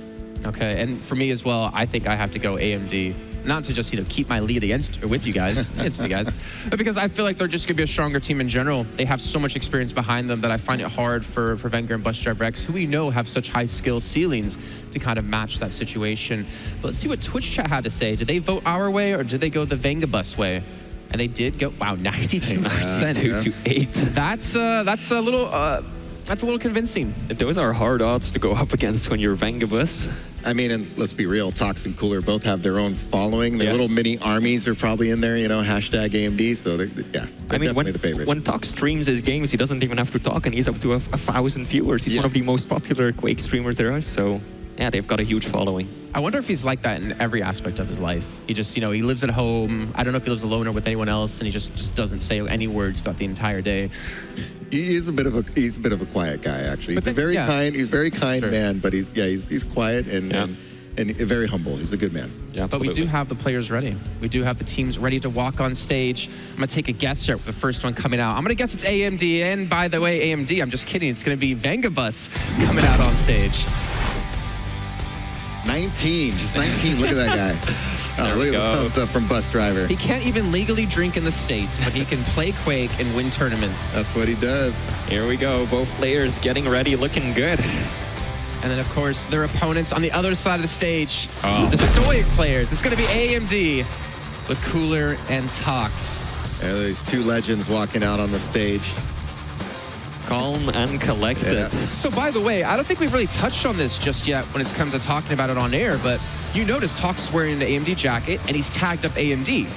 Okay, and for me as well, I think I have to go AMD. Not to just keep my lead with you guys, but because I feel like they're just gonna be a stronger team in general. They have so much experience behind them that I find it hard for Wenger and Bus Driver X, who we know have such high skill ceilings, to kind of match that situation. But let's see what Twitch chat had to say. Did they vote our way or did they go the Vengabus way? And they did go. Wow, 92%. 2 to 8. That's a little convincing. Those are hard odds to go up against when you're Vengabus. I mean, and let's be real, Tox and Cooler both have their own following. Their little mini armies are probably in there, hashtag AMD. So they're definitely the favorite. When Tox streams his games, he doesn't even have to talk, and he's up to 1,000 viewers. He's one of the most popular Quake streamers there are. So yeah, they've got a huge following. I wonder if he's like that in every aspect of his life. He just, he lives at home. I don't know if he lives alone or with anyone else, and he just doesn't say any words throughout the entire day. He's a bit of a quiet guy, actually. He's a very kind man, but he's quiet and very humble. He's a good man. Yeah, but we do have the players ready. We do have the teams ready to walk on stage. I'm gonna take a guess here with the first one coming out. I'm gonna guess it's AMD, and by the way, AMD, I'm just kidding. It's gonna be Vengabus coming out on stage. 19, just 19. Look at that guy. Oh, look at the thumbs up from Bus Driver. He can't even legally drink in the States, but he can play Quake and win tournaments. That's what he does. Here we go. Both players getting ready, looking good. And then, of course, their opponents on the other side of the stage, the Stoic players. It's going to be AMD with Cooler and Tox. Yeah, these 2 legends walking out on the stage. Calm and collected. Yeah. So, by the way, I don't think we've really touched on this just yet when it's come to talking about it on air, but you notice Tox is wearing an AMD jacket, and he's tagged up AMD.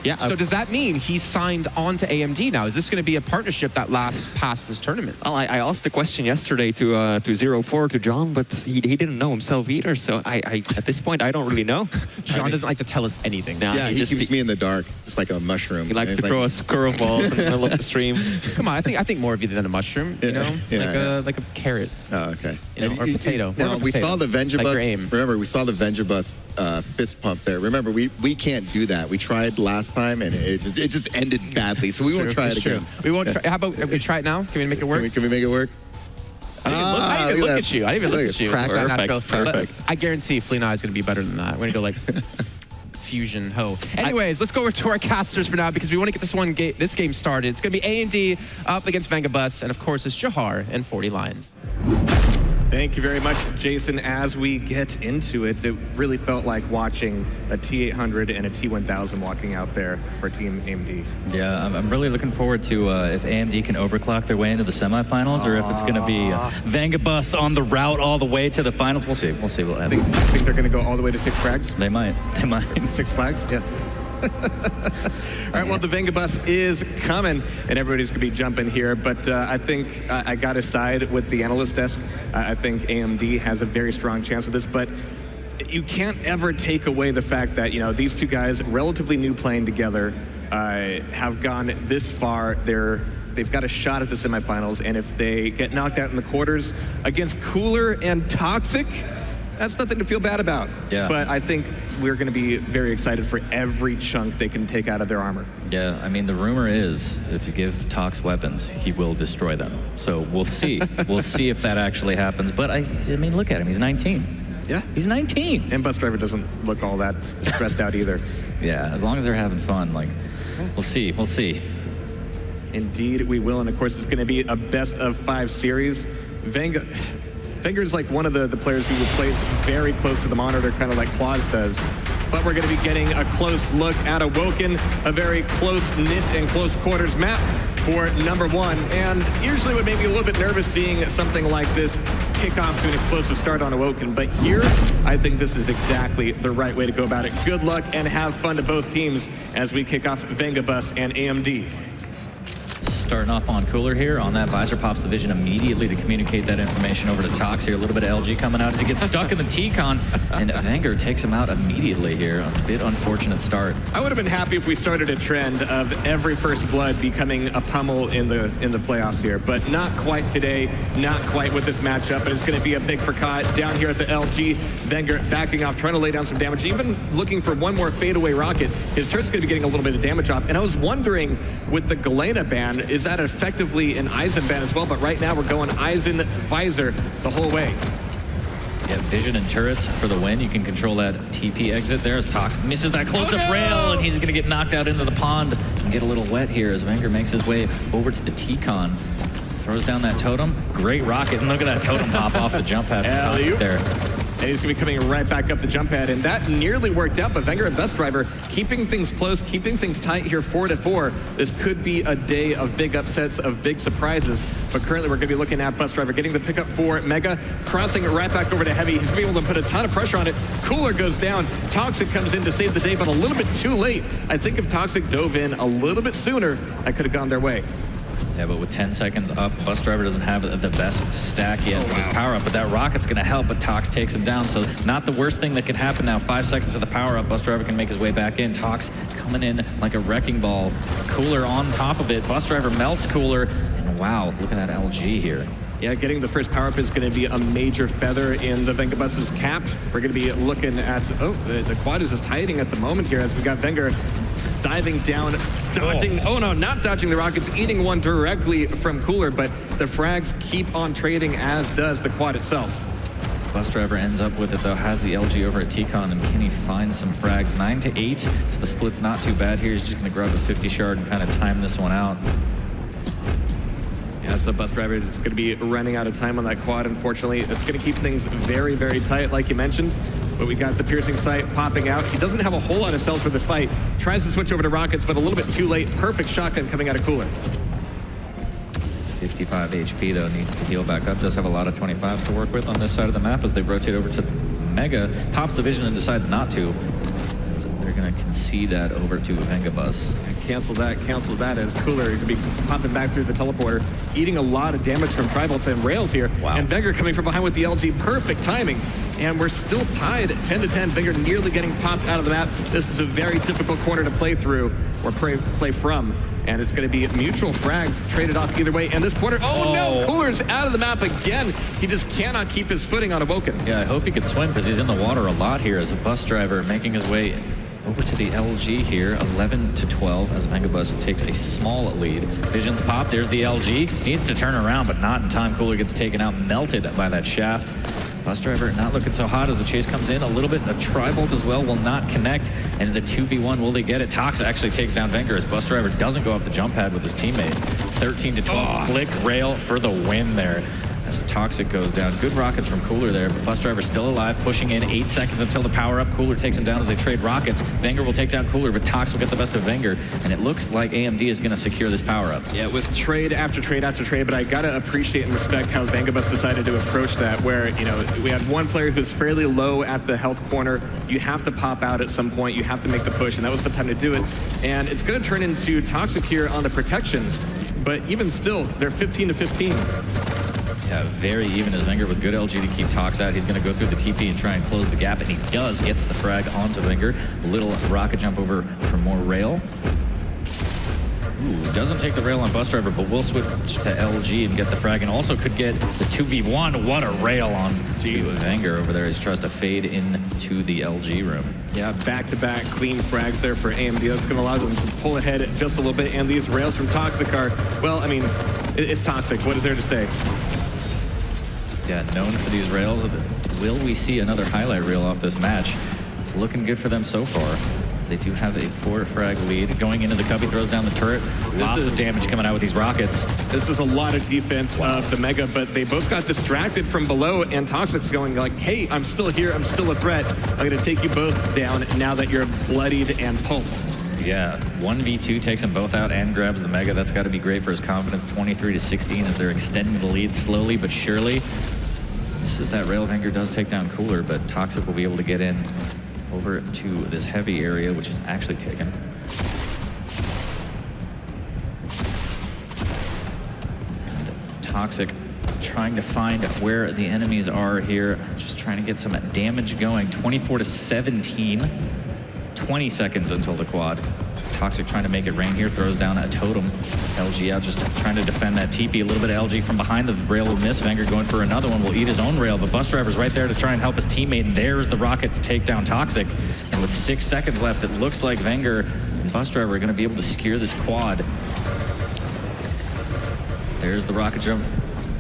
Yeah. So does that mean he's signed on to AMD now? Is this going to be a partnership that lasts past this tournament? Well, I asked the question yesterday to 04 to John, but he didn't know himself either. So I at this point, I don't really know. John doesn't like to tell us anything. Nah, Yeah, he keeps me in the dark, just like a mushroom. He likes to throw us curveballs in the middle of the stream. Come on, I think more of you than a mushroom. Like a carrot. Oh, okay. Or potato. Now, we saw the Vengabus. Like your aim. Remember, we saw the Vengabus fist pump there. Remember, we can't do that. We tried last time, and it just ended badly. So we won't try it again. We won't try. How about we try it now? Can we make it work? Can we make it work? I didn't even look at you. I didn't even look at you. Perfect. I guarantee Flea and I is going to be better than that. We're going to go like fusion ho. Anyways, let's go over to our casters for now because we want to get this game started. It's going to be AMD up against Vengabus, and of course it's Jahar and 40 Lions. Thank you very much, Jason. As we get into it, it really felt like watching a T800 and a T1000 walking out there for Team AMD. Yeah, I'm really looking forward to if AMD can overclock their way into the semifinals or if it's going to be Vengabus on the route all the way to the finals. We'll see. We'll see what happens. Think they're going to go all the way to 6 frags? They might. 6 flags? Yeah. All right, well, the Vengabus is coming, and everybody's going to be jumping here, but I think I got to side with the analyst desk. I think AMD has a very strong chance of this, but you can't ever take away the fact that, these 2 guys, relatively new playing together, have gone this far. They've got a shot at the semifinals, and if they get knocked out in the quarters against Cooler and Toxic, that's nothing to feel bad about. Yeah. But I think we're going to be very excited for every chunk they can take out of their armor. Yeah, I mean, the rumor is if you give Tox weapons, he will destroy them. So we'll see. We'll see if that actually happens. But I mean, look at him. He's 19. Yeah. He's 19. And Bus Driver doesn't look all that stressed out either. Yeah, as long as they're having fun, like, we'll see. We'll see. Indeed, we will. And of course, it's going to be a best of 5 series. Venger's like one of the players who plays very close to the monitor, kind of like Claus does. But we're going to be getting a close look at Awoken, a very close-knit and close quarters map for number 1. And usually would make me a little bit nervous seeing something like this kick off to an explosive start on Awoken. But here, I think this is exactly the right way to go about it. Good luck and have fun to both teams as we kick off Vengabus and AMD. Starting off on Cooler here. On that, Visor pops the vision immediately to communicate that information over to Tox here. A little bit of LG coming out as he gets stuck in the T-Con, and Wenger takes him out immediately here. A bit unfortunate start. I would have been happy if we started a trend of every first blood becoming a pummel in the playoffs here, but not quite today, not quite with this matchup. But it's going to be a big Prakat down here at the LG. Wenger backing off, trying to lay down some damage, even looking for one more fadeaway rocket. His turret's going to be getting a little bit of damage off, and I was wondering with the Galena ban, is that effectively an Eisen ban as well? But right now we're going Eisen Visor the whole way. Yeah, vision and turrets for the win. You can control that TP exit there as Tox misses that close-up rail, and he's going to get knocked out into the pond and get a little wet here as Wenger makes his way over to the T-Con. Throws down that totem. Great rocket, and look at that totem pop off the jump pad from Tox there. And he's going to be coming right back up the jump pad, and that nearly worked out, but Wenger and Bus Driver keeping things close, keeping things tight here 4-4. This could be a day of big upsets, of big surprises, but currently we're going to be looking at Bus Driver getting the pickup for Mega, crossing it right back over to Heavy. He's going to be able to put a ton of pressure on it. Cooler goes down. Toxic comes in to save the day, but a little bit too late. I think if Toxic dove in a little bit sooner, that could have gone their way. Yeah, but with 10 seconds up, Bus Driver doesn't have the best stack yet for his power-up, but that rocket's going to help, but Tox takes him down, so not the worst thing that can happen now. 5 seconds to the power-up, Bus Driver can make his way back in. Tox coming in like a wrecking ball. Cooler on top of it. Bus Driver melts Cooler, and wow, look at that LG here. Yeah, getting the first power-up is going to be a major feather in the Vengabus's cap. We're going to be looking at, the quad is just hiding at the moment here as we got Wenger diving down, dodging, oh no, not dodging the rockets, eating one directly from Cooler, but the frags keep on trading, as does the quad itself. Bus Driver ends up with it though, has the LG over at T-Con, and can he find some frags? 9-8, so the split's not too bad here. He's just going to grab the 50 shard and kind of time this one out. Yeah, so Bus Driver is going to be running out of time on that quad, unfortunately. It's going to keep things very, very tight, like you mentioned. But we got the piercing sight popping out. He doesn't have a whole lot of cells for this fight. Tries to switch over to rockets, but a little bit too late. Perfect shotgun coming out of Cooler. 55 HP though, needs to heal back up. Does have a lot of 25 to work with on this side of the map as they rotate over to Mega. Pops the vision and decides not to. They're going to concede that over to Vengabus. Cancel that as Cooler is going to be popping back through the teleporter, eating a lot of damage from Tribolts and Rails here. Wow. And Wenger coming from behind with the LG, perfect timing. And we're still tied at 10-10. Wenger nearly getting popped out of the map. This is a very difficult corner to play through or play from. And it's going to be mutual frags traded off either way. And this corner, oh no, Cooler's out of the map again. He just cannot keep his footing on Awoken. Yeah, I hope he could swim because he's in the water a lot here as a Bus Driver making his way over to the LG here, 11-12 as Vengabus takes a small lead. Visions pop, there's the LG. Needs to turn around, but not in time. Cooler gets taken out, melted by that shaft. Bus Driver not looking so hot as the chase comes in. A little bit of Tribolt as well will not connect. And the 2v1, will they get it? Tox actually takes down Wenger as Bus Driver doesn't go up the jump pad with his teammate. 13-12, flick rail for the win there. As the Toxic goes down. Good rockets from Cooler there, but Bus Driver still alive, pushing in 8 seconds until the power up. Cooler takes him down as they trade rockets. Wenger will take down Cooler, but Tox will get the best of Wenger, and it looks like AMD is going to secure this power up. Yeah, with trade after trade after trade, but I got to appreciate and respect how Vengabus decided to approach that, where, you know, we had one player who's fairly low at the health corner. You have to pop out at some point. You have to make the push, and that was the time to do it. And it's going to turn into Toxic here on the protection, but even still, they're 15-15. Yeah, very even as Wenger with good LG to keep Tox out. He's going to go through the TP and try and close the gap, and he does. Gets the frag onto Wenger. A little rocket jump over for more rail. Ooh, doesn't take the rail on Bus Driver, but will switch to LG and get the frag, and also could get the 2v1. What a rail on Wenger over there as he tries to fade into the LG room. Yeah, back-to-back clean frags there for AMD. That's going to allow them to pull ahead just a little bit, and these rails from Toxic are, well, I mean, it's Toxic. What is there to say? Yeah, known for these rails. A will we see another highlight reel off this match? It's looking good for them so far. They do have a 4-frag lead. Going into the cup, he throws down the turret. Lots of damage coming out with these rockets. This is a lot of defense of the Mega, but they both got distracted from below, and Toxic's going like, hey, I'm still here, I'm still a threat. I'm gonna take you both down now that you're bloodied and pulped. Yeah, 1v2 takes them both out and grabs the Mega. That's gotta be great for his confidence. 23-16 as they're extending the lead slowly but surely. This is that rail. Wenger does take down Cooler, but Toxic will be able to get in over to this heavy area, which is actually taken. And Toxic trying to find where the enemies are here, just trying to get some damage going. 24-17, 20 seconds until the quad. Toxic trying to make it rain here, throws down a totem. LG out just trying to defend that TP. A little bit of LG from behind, the rail will miss. Wenger going for another one, will eat his own rail, but Bus Driver's right there to try and help his teammate, and there's the rocket to take down Toxic. And with 6 seconds left, it looks like Wenger and Bus Driver are gonna be able to secure this quad. There's the rocket jump.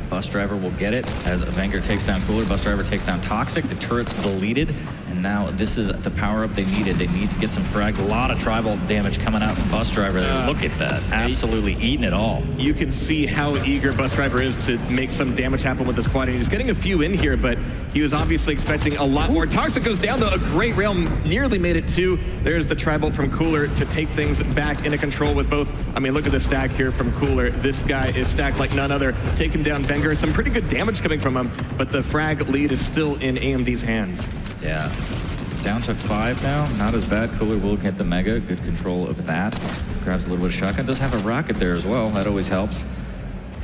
Bus Driver will get it as Wenger takes down Cooler. Bus Driver takes down Toxic. The turret's deleted. And now this is the power-up they needed. They need to get some frags. A lot of tribal damage coming out from Bus Driver there. Look at that. Absolutely eating it all. You can see how eager Bus Driver is to make some damage happen with this quad. And he's getting a few in here, but he was obviously expecting a lot more. Toxic goes down, though. A great rail, nearly made it too. There's the tribal from Cooler to take things back into control with both. I mean, look at the stack here from Cooler. This guy is stacked like none other. Taking down Wenger. Some pretty good damage coming from him, but the frag lead is still in AMD's hands. Yeah. Down to 5 now. Not as bad. Cooler will get the Mega. Good control of that. Grabs a little bit of shotgun. Does have a rocket there as well. That always helps.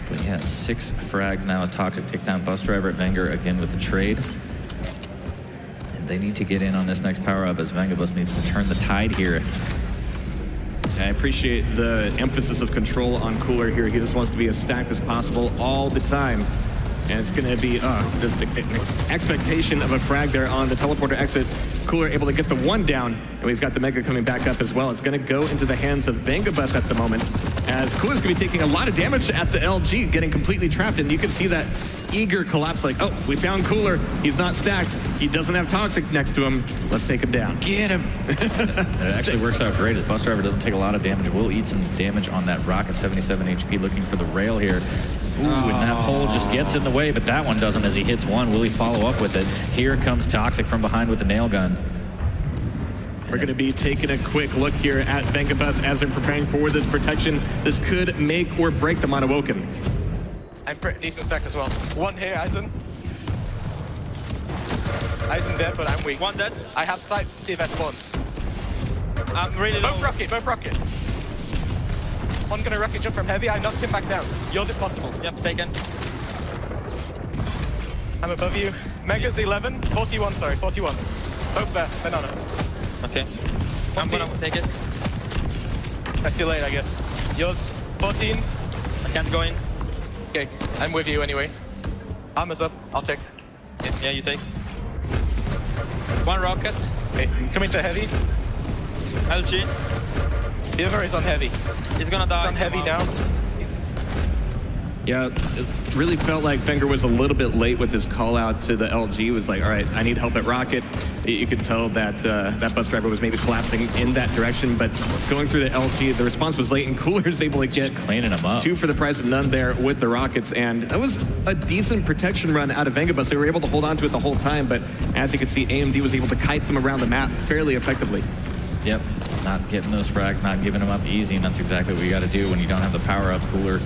But yeah, 6 frags now as Toxic take down Bus Driver at Wenger again with the trade. And they need to get in on this next power-up as Vengabus needs to turn the tide here. I appreciate the emphasis of control on Cooler here. He just wants to be as stacked as possible all the time. And it's going to be just an expectation of a frag there on the teleporter exit. Cooler able to get the one down, and we've got the Mega coming back up as well. It's going to go into the hands of Vengabus at the moment, as Cooler's going to be taking a lot of damage at the LG, getting completely trapped, and you can see that eager collapse like, oh, we found Cooler. He's not stacked. He doesn't have Toxic next to him. Let's take him down. Get him. It actually works out great as Bus Driver doesn't take a lot of damage. Will eat some damage on that rocket. 77 HP looking for the rail here. Ooh, and that hole just gets in the way, but that one doesn't as he hits one. Will he follow up with it? Here comes Toxic from behind with the nail gun. We're going to be taking a quick look here at Vengabus as they're preparing for this protection. This could make or break them on Awoken. I'm pretty decent stack as well. One here, Eisen. Eisen dead, but I'm weak. One dead. I have sight to see if that spawns. I'm really low. Both rocket, both rocket. One gonna rocket jump from heavy. I knocked him back down. Yours if possible. Yep, taken. I'm above you. Mega's 11, 41, sorry, 41. Both there, banana. Okay. I'm gonna take it. That's too late, I guess. Yours, 14. I can't go in. Okay, I'm with you anyway. Armor's up, I'll take. Yeah, you take. One rocket. Okay, coming to heavy. LG. The other is on heavy. He's gonna die. On heavy now. Yeah, it really felt like Wenger was a little bit late with his call out to the LG. He was like, all right, I need help at rocket. You could tell that that Bus Driver was maybe collapsing in that direction, but going through the LG, the response was late, and Cooler's able to get cleaning them up. 2 for the price of none there with the rockets, and that was a decent protection run out of Vengabus. They were able to hold on to it the whole time, but as you can see, AMD was able to kite them around the map fairly effectively. Yep, not getting those frags, not giving them up easy, and that's exactly what you got to do when you don't have the power-up. Cooler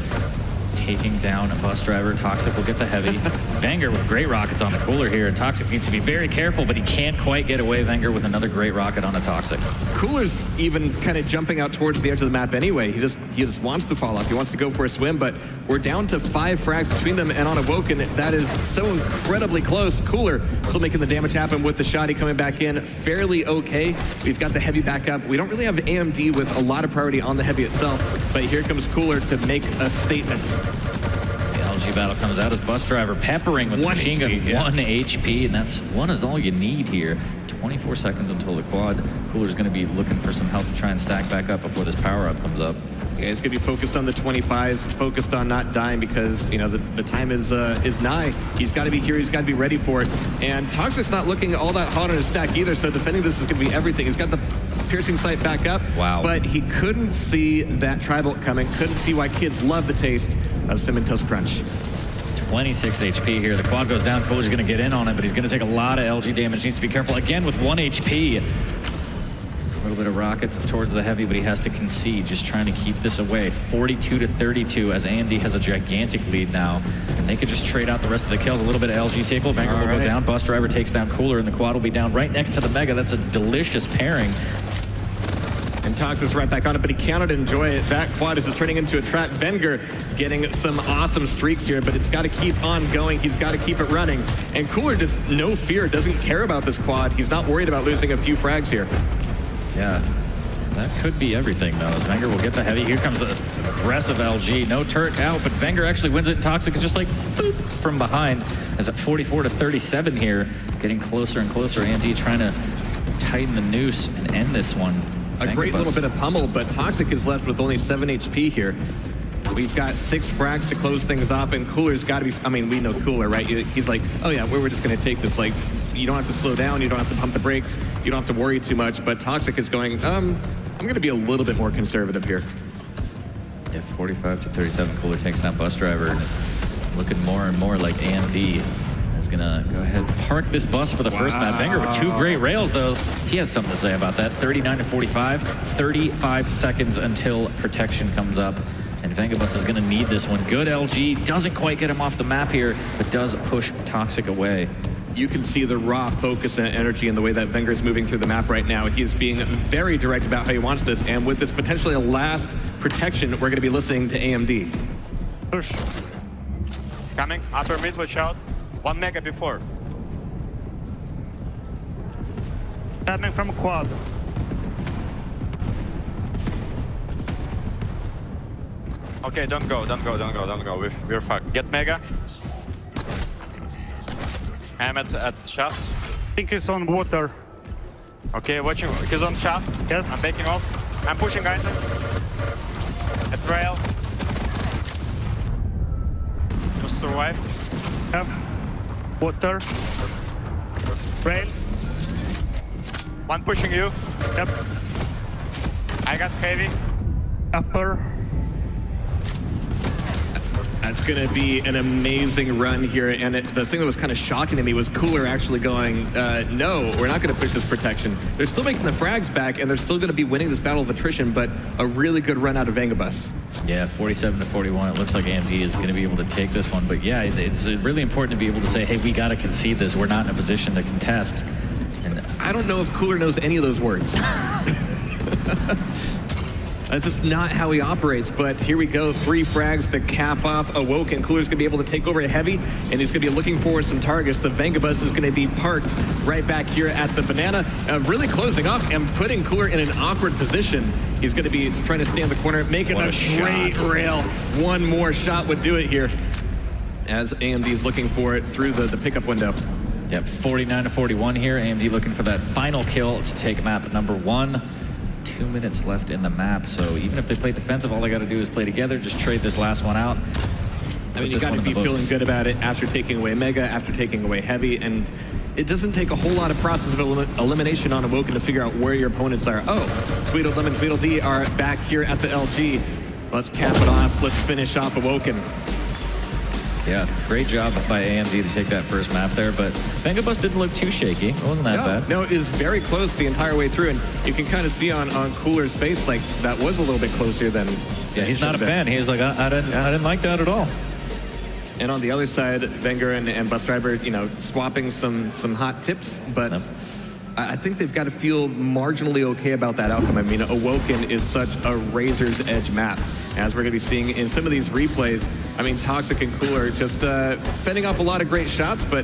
taking down a Bus Driver. Toxic will get the heavy. Wenger with great rockets on the Cooler here, and Toxic needs to be very careful, but he can't quite get away. Wenger with another great rocket on a Toxic. Cooler's even kind of jumping out towards the edge of the map anyway. He just wants to fall off. He wants to go for a swim, but we're down to 5 frags between them, and on Awoken, that is so incredibly close. Cooler still making the damage happen with the shotty coming back in fairly okay. We've got the heavy back up. We don't really have AMD with a lot of priority on the heavy itself, but here comes Cooler to make a statement. The LG battle comes out as Bus Driver peppering with the machine gun. 1 HP, and that's 1 is all you need here. 24 seconds until the quad. Cooler's going to be looking for some health to try and stack back up before this power-up comes up. Yeah, he's going to be focused on the 25s, focused on not dying because, you know, the time is nigh. He's got to be here. He's got to be ready for it. And Toxic's not looking all that hot on his stack either, so defending this is going to be everything. He's got the piercing sight back up. Wow. But he couldn't see that tri-bolt coming, couldn't see why kids love the taste of Cinnamon Toast Crunch. 26 HP here. The quad goes down. Cooler's going to get in on it, but he's going to take a lot of LG damage. Needs to be careful again with 1 HP. A little bit of rockets towards the heavy, but he has to concede, just trying to keep this away. 42-32 as AMD has a gigantic lead now. And they could just trade out the rest of the kills. A little bit of LG tickle. Wenger will go down. Bus Driver takes down Cooler, and the quad will be down right next to the Mega. That's a delicious pairing. And Toxic's right back on it, but he cannot enjoy it. That quad is just turning into a trap. Wenger getting some awesome streaks here, but it's got to keep on going. He's got to keep it running. And Cooler just no fear, doesn't care about this quad. He's not worried about losing a few frags here. Yeah, that could be everything, though. As Wenger will get the heavy. Here comes the aggressive LG. No turret out, but Wenger actually wins it. Toxic is just like boop from behind. As at 44-37 here, getting closer and closer. AMD trying to tighten the noose and end this one. A great little bit of pummel, but Toxic is left with only 7 HP here. We've got 6 frags to close things off, and Cooler's got to be, I mean, we know Cooler, right? He's like, oh yeah, we're just going to take this. Like, you don't have to slow down, you don't have to pump the brakes, you don't have to worry too much, but Toxic is going, I'm going to be a little bit more conservative here. Yeah, 45-37, Cooler takes down Bus Driver, and it's looking more and more like AMD is gonna go ahead and park this bus for the first map. Wenger with 2 great rails, though. He has something to say about that. 39-45, 35 seconds until protection comes up. And Vengabus is gonna need this one. Good LG, doesn't quite get him off the map here, but does push Toxic away. You can see the raw focus and energy in the way that Wenger is moving through the map right now. He is being very direct about how he wants this, and with this potentially a last protection, we're gonna be listening to AMD. Push. Coming, upper mid, watch out. 1 mega before. Coming from quad. Okay, don't go. We're fucked. Get mega. I'm at shaft. I think he's on water. Okay, watching. He's on shaft. Yes. I'm backing off. I'm pushing guys. At rail. Just survive. Yep. Water. Rail. 1 pushing you. Yep. I got heavy. Upper. That's going to be an amazing run here, and the thing that was kind of shocking to me was Cooler actually going, no, we're not going to push this protection. They're still making the frags back, and they're still going to be winning this battle of attrition, but a really good run out of Vengabus. Yeah, 47-41. It looks like AMD is going to be able to take this one, but yeah, it's really important to be able to say, hey, we got to concede this. We're not in a position to contest. And I don't know if Cooler knows any of those words. That's just not how he operates, but here we go. 3 frags to cap off Awoken. Cooler's gonna be able to take over a heavy, and he's gonna be looking for some targets. The Vengabus is gonna be parked right back here at the banana, really closing off and putting Cooler in an awkward position. He's gonna be trying to stay in the corner, making a great rail. 1 more shot would do it here, as AMD's looking for it through the pickup window. Yep, 49-41 here. AMD looking for that final kill to take map number 1. 2 minutes left in the map, so even if they play defensive, all they got to do is play together, just trade this last one out. I mean, you got to be feeling good about it after taking away Mega, after taking away Heavy, and it doesn't take a whole lot of process of elimination on Awoken to figure out where your opponents are. Oh, Tweedledum and Tweedledee are back here at the LG. Let's cap it off. Let's finish off Awoken. Yeah, great job by AMD to take that first map there, but Vengabus didn't look too shaky. It wasn't that bad. No, it was very close the entire way through, and you can kind of see on Cooler's face, like, that was a little bit closer than... Yeah, he's not a fan. He was like, I didn't like that at all. And on the other side, Wenger and Bus Driver, you know, swapping some hot tips, but... Yep. I think they've got to feel marginally okay about that outcome. I mean, Awoken is such a razor's edge map, as we're going to be seeing in some of these replays. I mean, Toxic and Cooler just fending off a lot of great shots, but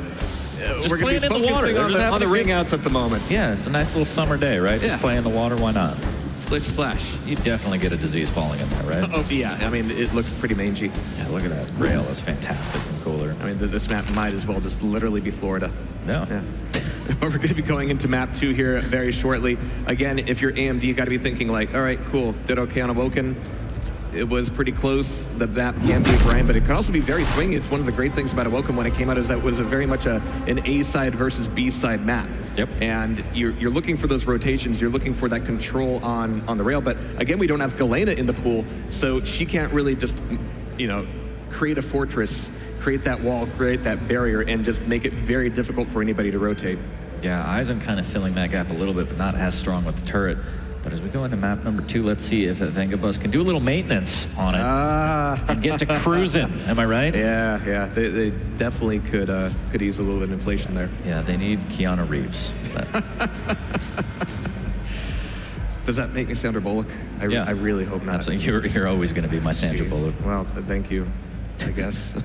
we're going to be focusing on the ring outs at the moment. Yeah, it's a nice little summer day, right? Just play in the water, why not? Splish Splash. You definitely get a disease falling in there, right? Oh, yeah. I mean, it looks pretty mangy. Yeah, look at that rail. That's fantastic from Cooler. I mean, this map might as well just literally be Florida. No. Yeah. But we're going to be going into map 2 here very shortly. Again, if you're AMD, you got to be thinking like, all right, cool, did okay on Awoken. It was pretty close. The map can be a grind, but it can also be very swingy. It's one of the great things about Awoken when it came out is that it was very much an A side versus B side map. Yep. And you're looking for those rotations. You're looking for that control on the rail. But again, we don't have Galena in the pool, so she can't really just, create a fortress, create that wall, create that barrier, and just make it very difficult for anybody to rotate. Yeah, Eisen kind of filling that gap a little bit, but not as strong with the turret. But as we go into map number 2, let's see if Vengabus can do a little maintenance on it and get to cruising. Am I right? Yeah. They definitely could use a little bit of inflation there. Yeah, they need Keanu Reeves. Does that make me Sandra Bullock? I really hope not. Absolutely. You're always going to be my Sandra Bullock. Well, thank you, I guess.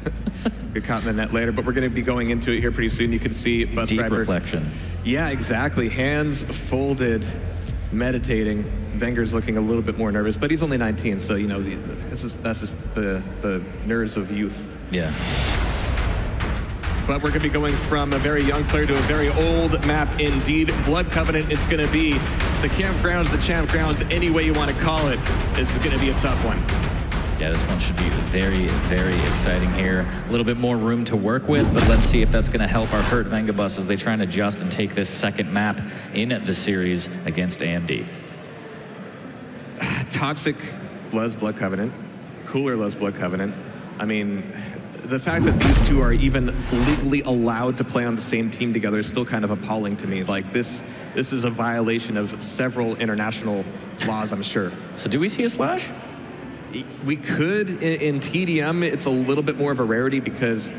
Good caught in the net later, but we're going to be going into it here pretty soon. You can see Bus Deep Driver. reflection. Yeah, exactly. Hands folded, meditating. Wenger's looking a little bit more nervous, but he's only 19, so that's just the nerves of youth. Yeah. But we're going to be going from a very young player to a very old map indeed. Blood Covenant, it's going to be the campgrounds, the champ grounds, any way you want to call it. This is going to be a tough one. Yeah, this one should be very, very exciting here. A little bit more room to work with, but let's see if that's going to help our hurt Vengabus as they try and adjust and take this second map in the series against AMD. Toxic loves Blood Covenant. Cooler loves Blood Covenant. I mean, the fact that these two are even legally allowed to play on the same team together is still kind of appalling to me. Like, this is a violation of several international laws, I'm sure. So do we see a slash? We could. In TDM, it's a little bit more of a rarity because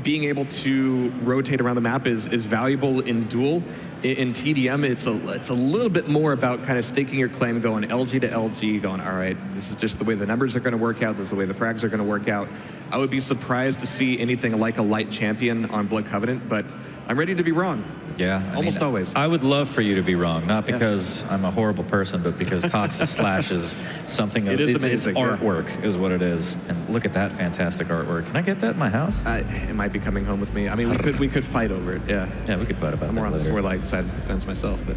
being able to rotate around the map is valuable in duel. In TDM, it's a little bit more about kind of staking your claim, going LG to LG, going, all right, this is just the way the numbers are going to work out, this is the way the frags are going to work out. I would be surprised to see anything like a light champion on Blood Covenant, but I'm ready to be wrong. Yeah. Almost always. I would love for you to be wrong, not because I'm a horrible person, but because Toxic Slash is something it is amazing. It's artwork is what it is. And look at that fantastic artwork. Can I get that in my house? It might be coming home with me. I mean, we could fight over it, yeah. Yeah, we could fight about that. I'm more on the later. Sword side of the fence myself, but...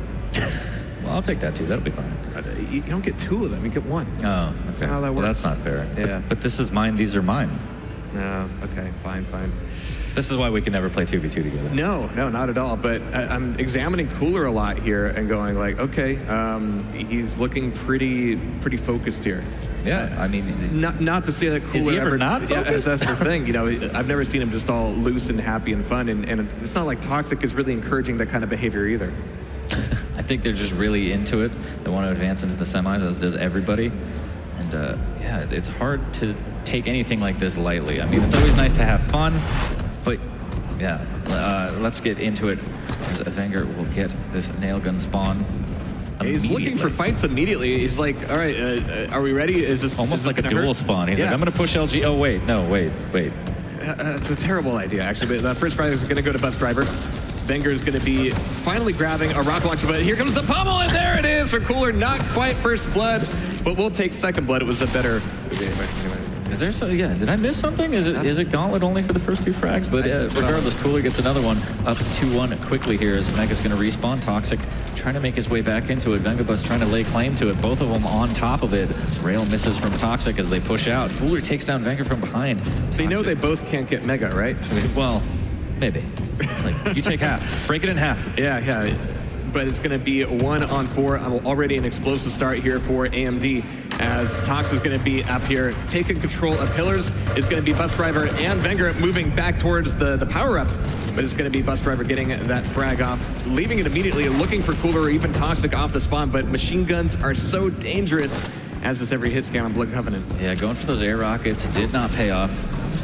Well, I'll take that too. That'll be fine. You don't get two of them. You get one. Oh, okay. That's how that works. Well, that's not fair. Yeah. But this is mine. These are mine. No, okay, fine. This is why we can never play 2v2 together. No, not at all. But I'm examining Cooler a lot here and going like, okay, he's looking pretty focused here. Yeah, I mean... Not to say that Cooler is he ever not focused? Yeah, that's the thing. I've never seen him just all loose and happy and fun. And it's not like Toxic is really encouraging that kind of behavior either. I think they're just really into it. They want to advance into the semis, as does everybody. And yeah, it's hard to take anything like this lightly. I mean, it's always nice to have fun, but yeah, let's get into it. As Wenger will get this nail gun spawn. He's looking for fights immediately. He's like, all right, are we ready? Is this almost like a dual spawn? He's like, I'm going to push LG. Oh, wait, no, wait. That's a terrible idea, actually. But the first frag is going to go to Bus Driver. Wenger is going to be finally grabbing a rocket launcher, but here comes the pummel, and there it is for Cooler. Not quite first blood, but we'll take second blood. It was a better... Is there something? Yeah, did I miss something? Is it Gauntlet only for the first two frags? But regardless, Cooler gets another one up 2-1 quickly here as Mega's going to respawn. Toxic trying to make his way back into it. Vengabus trying to lay claim to it. Both of them on top of it. Rail misses from Toxic as they push out. Cooler takes down Wenger from behind. They know they both can't get Mega, right? Well, maybe. Like, you take half. Break it in half. Yeah. But it's going to be 1-on-4. Already an explosive start here for AMD as Tox is going to be up here taking control of pillars. Is going to be Bus Driver and Wenger moving back towards the power-up. But it's going to be Bus Driver getting that frag off, leaving it immediately, looking for Cooler or even Toxic off the spawn. But machine guns are so dangerous, as is every hit scan on Blood Covenant. Yeah, going for those air rockets did not pay off.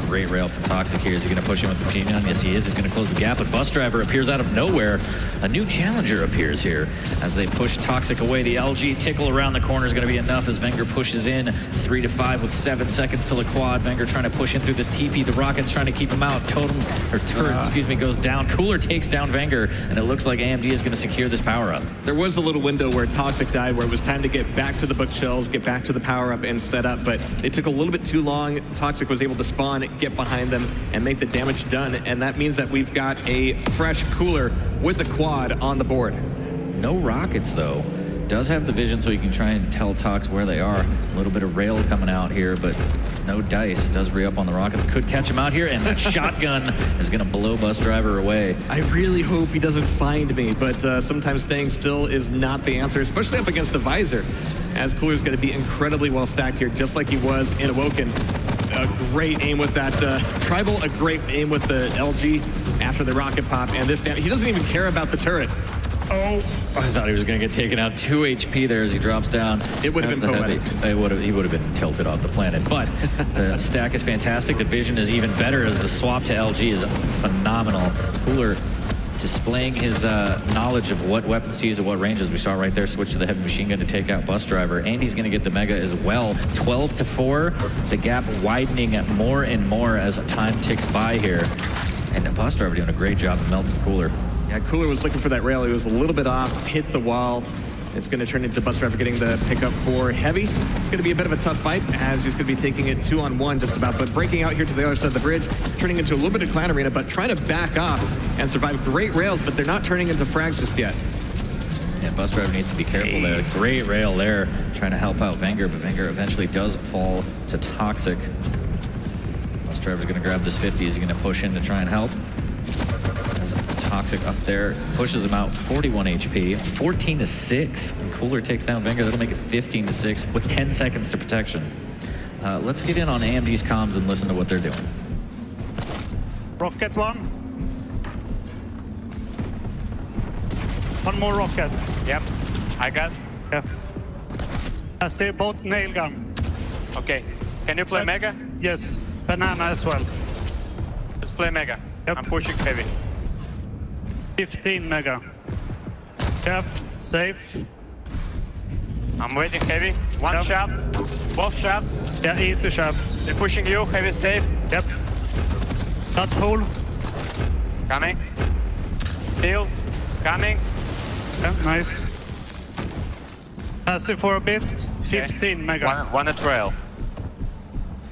Great rail from Toxic here. Is he going to push in with the Pinion? Yes, he is. He's going to close the gap, but Bus Driver appears out of nowhere. A new challenger appears here as they push Toxic away. The LG tickle around the corner is going to be enough as Wenger pushes in 3 to 5 with 7 seconds till the quad. Wenger trying to push in through this TP. The Rockets trying to keep him out. Totem, or turret, excuse me, goes down. Cooler takes down Wenger, and it looks like AMD is going to secure this power-up. There was a little window where Toxic died, where it was time to get back to the bookshelves, get back to the power-up and set up, but it took a little bit too long. Toxic was able to spawn, get behind them, and make the damage done, and that means that we've got a fresh Cooler with the quad on the board. No rockets, though. Does have the vision so you can try and tell Tox where they are. A little bit of rail coming out here, but no dice. Does re-up on the rockets. Could catch him out here, and that shotgun is going to blow Bus Driver away. I really hope he doesn't find me, but sometimes staying still is not the answer, especially up against the visor, as Cooler's going to be incredibly well stacked here, just like he was in Awoken. A great aim with that Tribal, a great aim with the LG after the rocket pop, and this damn, he doesn't even care about the turret. Oh, I thought he was going to get taken out. 2 HP there as he drops down. It would have been poetic. He would have been tilted off the planet. But the stack is fantastic. The vision is even better as the swap to LG is phenomenal. Cooler displaying his knowledge of what weapons to use at what ranges. We saw right there, switch to the heavy machine gun to take out Bus Driver. And he's going to get the Mega as well. 12 to 4. The gap widening more and more as time ticks by here. And Bus Driver doing a great job of melting Cooler. Yeah, Cooler was looking for that rail. He was a little bit off, hit the wall. It's going to turn into Bus Driver getting the pickup for Heavy. It's going to be a bit of a tough fight as he's going to be taking it 2-on-1 just about, but breaking out here to the other side of the bridge, turning into a little bit of Clan Arena, but trying to back off and survive. Great rails, but they're not turning into frags just yet. Yeah, Bus Driver needs to be careful there. Great rail there, trying to help out Wenger, but Wenger eventually does fall to Toxic. Bus Driver's going to grab this 50. Is he going to push in to try and help? Toxic up there, pushes him out, 41 HP, 14 to 6. And Cooler takes down Wenger. That'll make it 15 to 6 with 10 seconds to protection. Let's get in on AMD's comms and listen to what they're doing. Rocket one. One more rocket. Yep, I got. Yeah. I see both nail gun. Okay, can you play Mega? Yes, banana as well. Let's play Mega. Yep. I'm pushing Heavy. 15 Mega. Shaft, safe. I'm waiting Heavy. One Yep. shaft, both shaft. Yeah, easy shaft. They're pushing you. Heavy safe. Yep. That hole. Coming. Heal. Coming. Yeah, nice. Passive for a bit. 15 Mega. One at rail.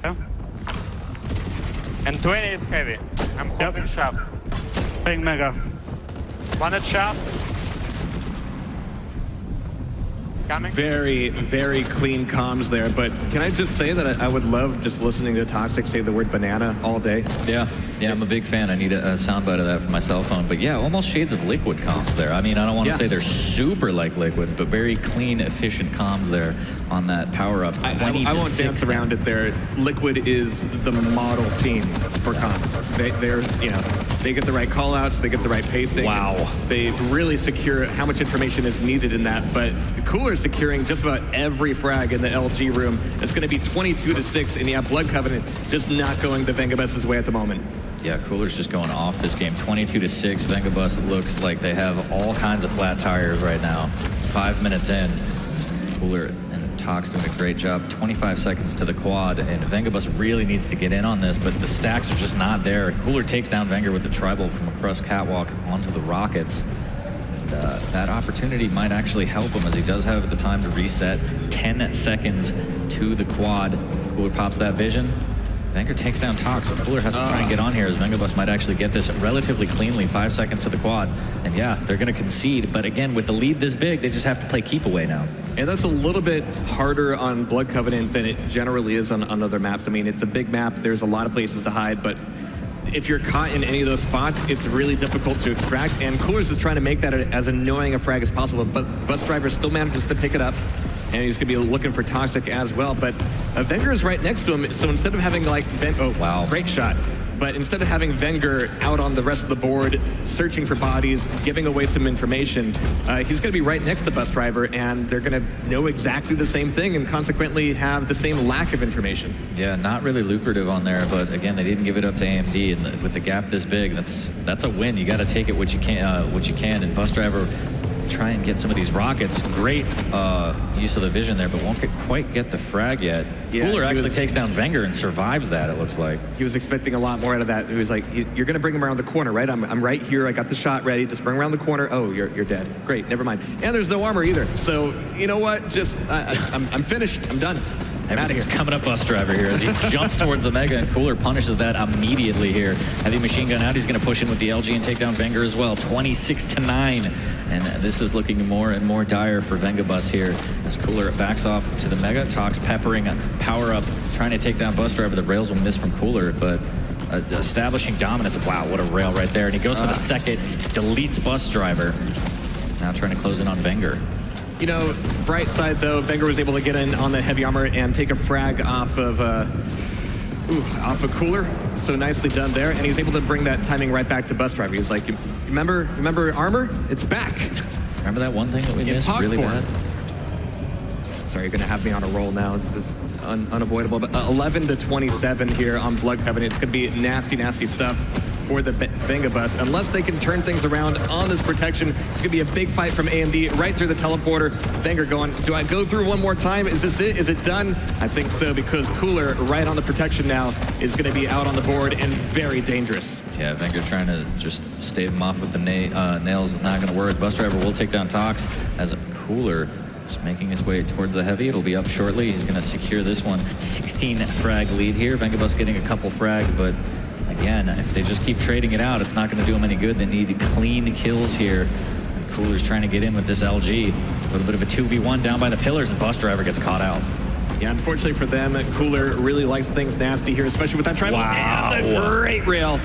Yeah. And 20 is Heavy. I'm holding shaft. Playing Mega. One at shaft. Coming. Very, very clean comms there, but can I just say that I would love just listening to Toxic say the word banana all day? Yeah, I'm a big fan. I need a soundbite of that for my cell phone. But yeah, almost shades of Liquid comms there. I mean, I don't want to say they're super like Liquids, but very clean, efficient comms there on that power-up. I won't dance around it there. Liquid is the model team for comms. They're, you know, they get the right call-outs, they get the right pacing. Wow. They really secure how much information is needed in that, but Cooler securing just about every frag in the LG room. It's going to be 22 to 6, and yeah, Blood Covenant just not going the Vengabus's way at the moment. Yeah, Cooler's just going off this game. 22 to 6. Vengabus looks like they have all kinds of flat tires right now. 5 minutes in. Cooler and Tox doing a great job. 25 seconds to the quad, and Vengabus really needs to get in on this, but the stacks are just not there. Cooler takes down Wenger with the tribal from across catwalk onto the rockets. That opportunity might actually help him as he does have the time to reset. 10 seconds to the quad. Cooler pops that vision. Wenger takes down Tox, so Cooler has to try and get on here as Vengabus might actually get this relatively cleanly. 5 seconds to the quad. And yeah, they're going to concede, but again, with the lead this big, they just have to play keep away now. And that's a little bit harder on Blood Covenant than it generally is on other maps. I mean, it's a big map, there's a lot of places to hide, but if you're caught in any of those spots, it's really difficult to extract, and Coolers is trying to make that as annoying a frag as possible, but Bus Driver still manages to pick it up, and he's going to be looking for Toxic as well, but Wenger is right next to him, so instead of having like, oh wow, great shot. But instead of having Wenger out on the rest of the board, searching for bodies, giving away some information, he's going to be right next to the bus driver, and they're going to know exactly the same thing and consequently have the same lack of information. Yeah, not really lucrative on there, but again, they didn't give it up to AMD, and with the gap this big, that's a win. You got to take it what you can, and bus driver try and get some of these rockets. Great use of the vision there, but won't quite get the frag yet. Yeah, Cooler actually takes down Wenger and survives that, it looks like. He was expecting a lot more out of that. He was like, you're going to bring him around the corner, right? I'm right here. I got the shot ready. Just bring him around the corner. Oh, you're dead. Great, never mind. And there's no armor either. So, you know what? Just, I'm finished. I'm done. I'm out of here. Coming up, bus driver here as he jumps towards the Mega, and Cooler punishes that immediately here. Heavy machine gun out. He's going to push in with the LG and take down Wenger as well. 26-9, and this is looking more and more dire for Vengabus here as Cooler backs off to the Mega. Tox peppering a power up, trying to take down bus driver. The rails will miss from Cooler, but establishing dominance. Wow, what a rail right there! And he goes for the second, deletes bus driver. Now trying to close in on Wenger. You know, bright side though, Wenger was able to get in on the heavy armor and take a frag off of Cooler. So nicely done there, and he's able to bring that timing right back to bus driver. He's like, remember armor? It's back. Remember that one thing that we missed really bad? Sorry, you're gonna have me on a roll now. It's unavoidable. But 11-27 here on Blood Covenant. It's gonna be nasty, nasty stuff for the Vengabus. Unless they can turn things around on this protection, it's gonna be a big fight from AMD right through the teleporter. Wenger going, do I go through one more time? Is this it? Is it done? I think so, because Cooler right on the protection now is gonna be out on the board and very dangerous. Yeah, Wenger trying to just stave him off with the nails. Not gonna work. Bus driver will take down Tox as Cooler just making his way towards the heavy. It'll be up shortly. He's gonna secure this one. 16 frag lead here. Vengabus getting a couple frags, but again, if they just keep trading it out, it's not going to do them any good. They need clean kills here. And Cooler's trying to get in with this LG. A little bit of a 2v1 down by the pillars, and bus driver gets caught out. Yeah, unfortunately for them, Cooler really likes things nasty here, especially with that tribal. Wow. And a great rail.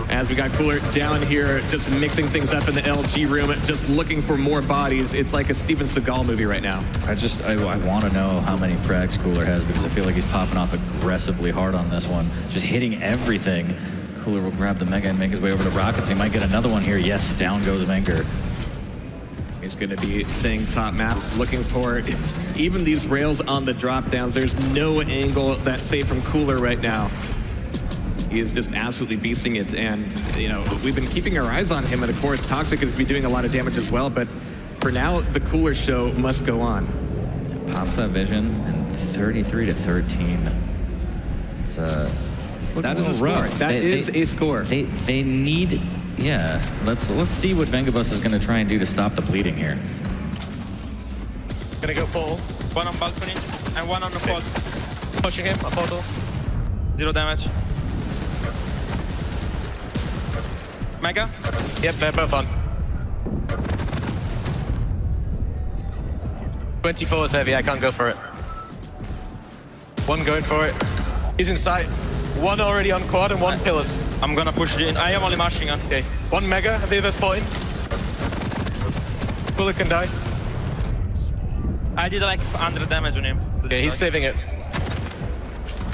As we got Cooler down here, just mixing things up in the LG room, just looking for more bodies. It's like a Steven Seagal movie right now. I want to know how many frags Cooler has, because I feel like he's popping off aggressively hard on this one. Just hitting everything. Cooler will grab the Mega and make his way over to Rockets. He might get another one here. Yes, down goes Wenger. He's going to be staying top map, looking for even these rails on the drop downs. There's no angle that's safe from Cooler right now. He is just absolutely beasting it, and you know, we've been keeping our eyes on him, and of course Toxic is be doing a lot of damage as well, but for now the Cooler show must go on. Pops that vision, and 33-13. That is a score. That is a score. They need, yeah. Let's see what Vengabus is going to try and do to stop the bleeding here. Gonna go full. One on balcony and one on the pod. Pushing him, a portal. 0 damage. Mega? Yep, they're both on. 24 is heavy, I can't go for it. One going for it. He's in sight. One already on quad and one pillars. I'm gonna push it in. I am only mashing gun. Okay, one Mega, the other's point. Cooler can die. I did like 100 damage on him. Okay, he's saving it.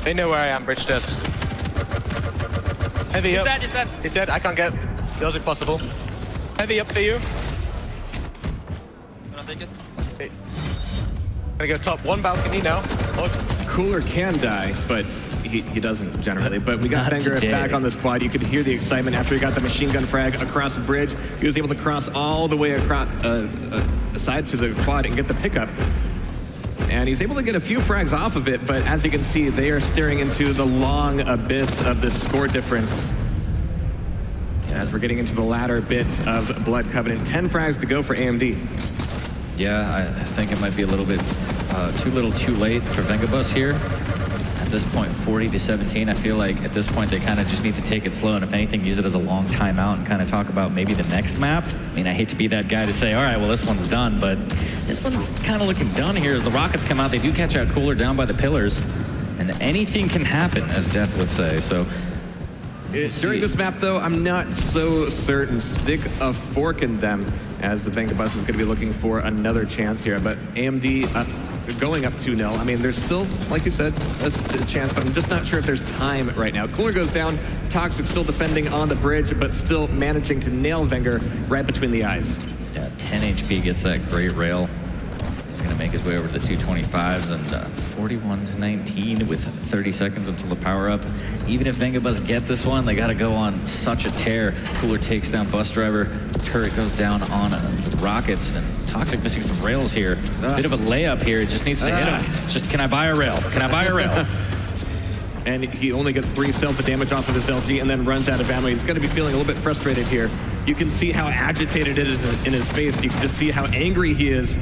They know where I am, Bridge does. Heavy up. He's dead. He's dead, I can't get. Feels impossible. Heavy up for you. Gonna take it. Okay. Gonna go top one balcony now. Cooler can die, but he doesn't generally. But we got Not Wenger today. back on the squad. You could hear the excitement after he got the machine gun frag across the bridge. He was able to cross all the way across aside to the quad and get the pickup. And he's able to get a few frags off of it, but as you can see, they are staring into the long abyss of the score difference. As we're getting into the latter bits of Blood Covenant, 10 frags to go for AMD. Yeah, I think it might be a little bit too late for Vengabus here. At this point, 40-17. I feel like at this point they kind of just need to take it slow, and if anything, use it as a long timeout and kind of talk about maybe the next map. I mean, I hate to be that guy to say, all right, well, this one's done, but this one's kind of looking done here. As the Rockets come out, they do catch out Cooler down by the pillars, and anything can happen, as Death would say. So during this map, though, I'm not so certain. Stick a fork in them, as the Vengabus is going to be looking for another chance here. But AMD going up 2-0. I mean, there's still, like you said, a chance, but I'm just not sure if there's time right now. Cooler goes down, Toxic still defending on the bridge, but still managing to nail Wenger right between the eyes. Yeah, 10 HP gets that great rail. He's going to make his way over to the 225s and 41-19 with 30 seconds until the power up. Even if Vengabus get this one, they got to go on such a tear. Cooler takes down Bus Driver. Turret goes down on the Rockets, and Toxic missing some rails here. Bit of a layup here. It just needs to hit him. Just, can I buy a rail? Can I buy a rail? And he only gets 3 cells of damage off of his LG and then runs out of ammo. He's going to be feeling a little bit frustrated here. You can see how agitated it is in his face. You can just see how angry he is.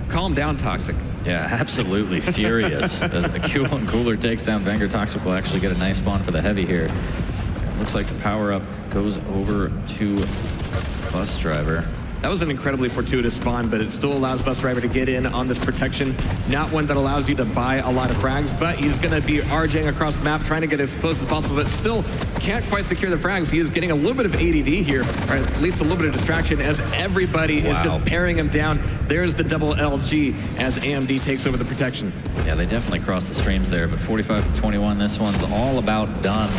Calm down, Toxic. Yeah, absolutely furious. As Q1 Cooler takes down Wenger, Toxic will actually get a nice spawn for the heavy here. It looks like the power-up goes over to Bus Driver. That was an incredibly fortuitous spawn, but it still allows Bus Driver to get in on this protection. Not one that allows you to buy a lot of frags, but he's going to be RJing across the map, trying to get as close as possible, but still can't quite secure the frags. He is getting a little bit of ADD here, or at least a little bit of distraction, as everybody is just paring him down. There's the double LG as AMD takes over the protection. Yeah, they definitely crossed the streams there, but 45-21, this one's all about done.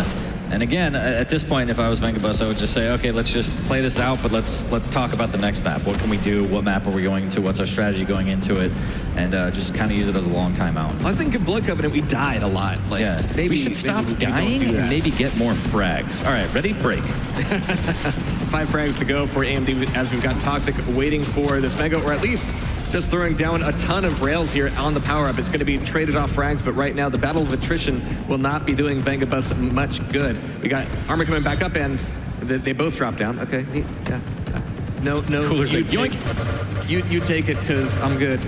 And again, at this point, if I was Vengabus, I would just say, okay, let's just play this out, but let's talk about the next map. What can we do? What map are we going into? What's our strategy going into it? And just kind of use it as a long timeout. I think in Blood Covenant, we died a lot. Like, yeah, maybe we should stop dying and maybe get more frags. All right, ready? Break. 5 frags to go for AMD as we've got Toxic waiting for this Mega, or at least just throwing down a ton of rails here on the power-up. It's going to be traded off frags, but right now the battle of attrition will not be doing Vengabus much good. We got Armor coming back up, and they both drop down. Okay, neat. Yeah. No. Cooler's you like, you take it, because I'm good.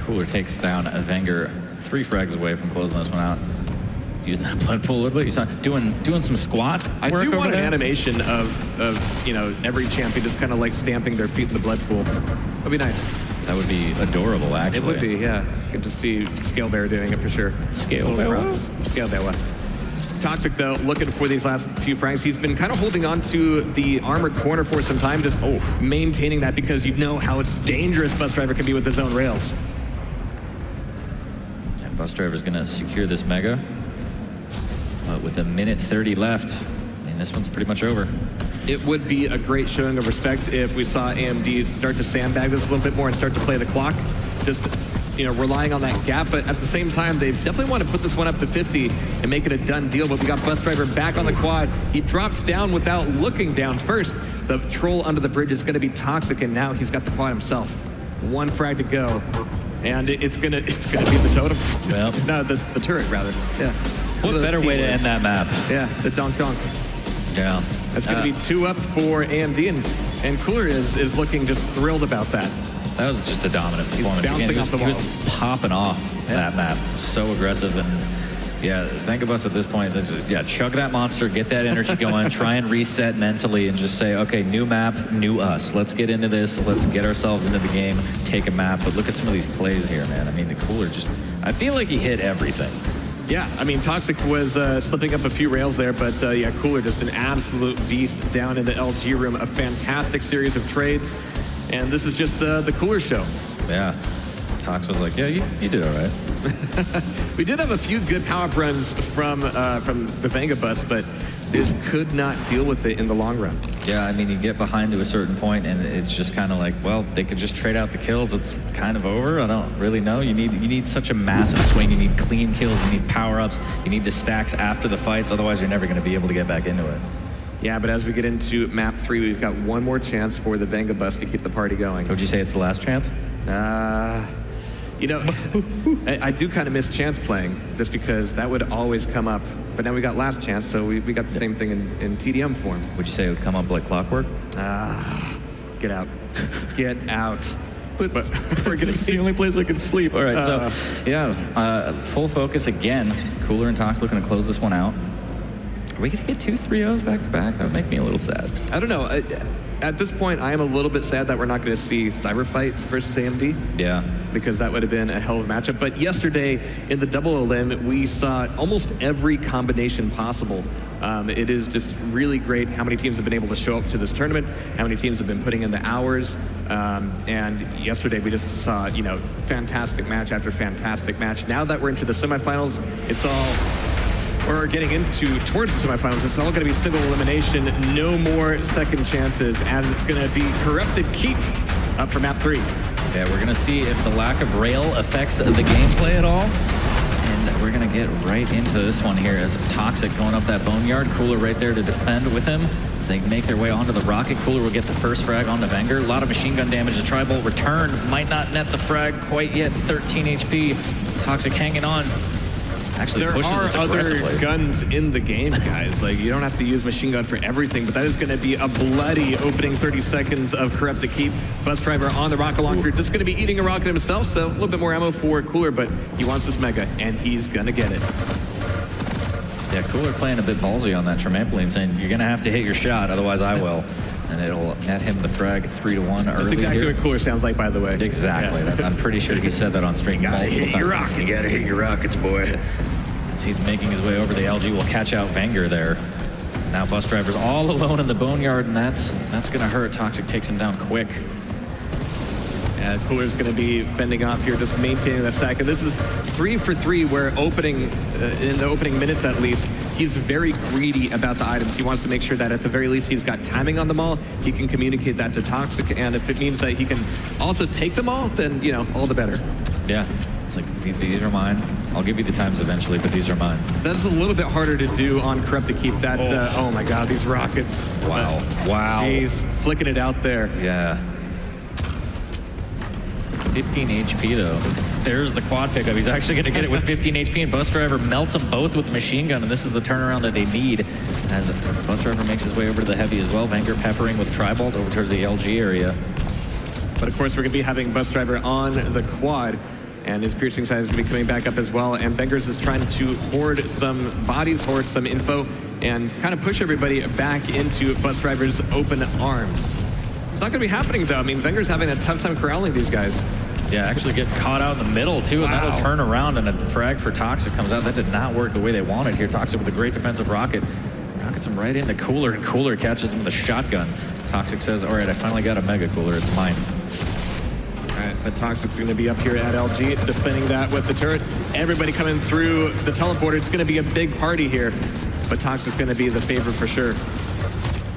Cooler takes down a Wenger 3 frags away from closing this one out. Using that blood pool a little bit. You saw doing some squat work. I do want an there. animation of you know, every champion just kind of like stamping their feet in the blood pool. That'd be nice. That would be adorable, actually. It would be, yeah. Good to see Scale Bear doing it for sure. Scale Bear. Scale Bear. Toxic, though, looking for these last few frags. He's been kind of holding on to the armored corner for some time, just maintaining that, because you know how dangerous Bus Driver can be with his own rails. And Bus Driver's going to secure this Mega. But with 1:30 left, I mean, this one's pretty much over. It would be a great showing of respect if we saw AMD start to sandbag this a little bit more and start to play the clock. Just, you know, relying on that gap, but at the same time, they definitely want to put this one up to 50 and make it a done deal. But we got Bus Driver back on the quad. He drops down without looking down first. The troll under the bridge is going to be Toxic, and now he's got the quad himself. 1 frag to go, and it's gonna be the totem. Well, no, the turret rather. Yeah. What better way to end that map? Yeah, the donk. Yeah. That's going to be 2 up for AMD, and Cooler is looking just thrilled about that. That was just a dominant performance. He's bouncing off the walls. He was popping off that map. So aggressive. And yeah, Vengabus at this point, chug that monster, get that energy going, try and reset mentally and just say, okay, new map, new us. Let's get into this. Let's get ourselves into the game, take a map. But look at some of these plays here, man. I mean, the Cooler I feel like he hit everything. Yeah, I mean, Toxic was slipping up a few rails there, but yeah, Cooler just an absolute beast down in the LG room. A fantastic series of trades, and this is just the Cooler show. Yeah, Tox was like, yeah, you did all right. We did have a few good power-up runs from the Vengabus, but they just could not deal with it in the long run. Yeah, I mean, you get behind to a certain point, and it's just kind of like, well, they could just trade out the kills. It's kind of over. I don't really know. You need such a massive swing. You need clean kills. You need power-ups. You need the stacks after the fights. Otherwise, you're never going to be able to get back into it. Yeah, but as we get into map 3, we've got one more chance for the Vengabus to keep the party going. Would you say it's the last chance? You know, I do kind of miss chance playing, just because that would always come up. But now we got last chance, so we got the same thing in TDM form. Would you say it would come up like clockwork? Get out. Get out. But we're gonna It's the only place I can sleep. All right, so yeah, full focus again. Cooler and Tox looking to close this one out. Are we gonna get 2 3-0s back to back? That would make me a little sad. I don't know. at this point, I am a little bit sad that we're not going to see Cyberfight versus AMD. Yeah. Because that would have been a hell of a matchup. But yesterday, in the double elim, we saw almost every combination possible. It is just really great how many teams have been able to show up to this tournament, how many teams have been putting in the hours. And yesterday, we just saw, you know, fantastic match after fantastic match. Now that we're into the semifinals, it's all... We're getting towards the semifinals. It's all going to be single elimination, no more second chances, as it's going to be Corrupted Keep up for map 3. Yeah, we're going to see if the lack of rail affects the gameplay at all. And we're going to get right into this one here as Toxic going up that Boneyard. Cooler right there to defend with him as they make their way onto the rocket. Cooler will get the first frag onto Wenger. A lot of machine gun damage. The Tri-Bolt return might not net the frag quite yet. 13 HP. Toxic hanging on. Actually there pushes this are other aggressively. guns in the game, guys. Like, you don't have to use machine gun for everything, but that is going to be a bloody opening 30 seconds of Corrupted Keep. Bus Driver on the rocket launcher, just going to be eating a rocket himself, so a little bit more ammo for Cooler, but he wants this Mega, and he's going to get it. Yeah, Cooler playing a bit ballsy on that trampoline, saying you're going to have to hit your shot, otherwise I will. And it'll net him the frag 3-1 early. That's exactly what Cooler sounds like, by the way. Exactly. Yeah. I'm pretty sure he said that on stream. You gotta hit your rockets. You gotta hit your rockets, boy. As he's making his way over, the LG will catch out Wenger there. Now Bus Driver's all alone in the Boneyard, and that's going to hurt. Toxic takes him down quick. Cooler's going to be fending off here, just maintaining the sack. And this is 3 for 3, where in the opening minutes at least, he's very greedy about the items. He wants to make sure that at the very least he's got timing on them all. He can communicate that to Toxic, and if it means that he can also take them all, then, you know, all the better. Yeah. It's like, these are mine. I'll give you the times eventually, but these are mine. That's a little bit harder to do on Corrupted Keep. That, oh my God, these rockets. Wow. Wow. Jeez, flicking it out there. Yeah. 15 HP though. There's the quad pickup. He's actually going to get it with 15 HP, and Bus Driver melts them both with the machine gun, and this is the turnaround that they need as Bus Driver makes his way over to the heavy as well. Wenger peppering with Tri-Bolt over towards the LG area. But of course, we're going to be having Bus Driver on the quad, and his piercing size is going to be coming back up as well, and Wenger's is trying to hoard some bodies, hoard some info, and kind of push everybody back into Bus Driver's open arms. It's not going to be happening, though. I mean, Wenger's having a tough time corralling these guys. Yeah, actually get caught out in the middle, too, and that'll turn around, and a frag for Toxic comes out. That did not work the way they wanted here. Toxic with a great defensive rocket. Rockets him right into Cooler, and Cooler catches him with a shotgun. Toxic says, all right, I finally got a Mega Cooler. It's mine. All right, but Toxic's going to be up here at LG, defending that with the turret. Everybody coming through the teleporter. It's going to be a big party here, but Toxic's going to be the favorite for sure.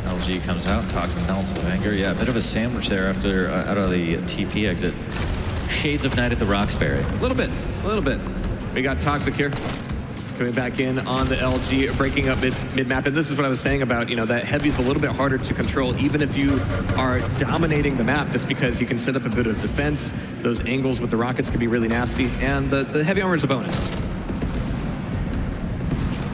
LG comes out, Toxic melts with Wenger. Yeah, a bit of a sandwich there after out of the TP exit. Shades of Night at the Roxbury. A little bit. We got Toxic here. Coming back in on the LG, breaking up mid-map. And this is what I was saying about, you know, that heavy's a little bit harder to control, even if you are dominating the map, just because you can set up a bit of defense. Those angles with the rockets can be really nasty, and the heavy armor is a bonus.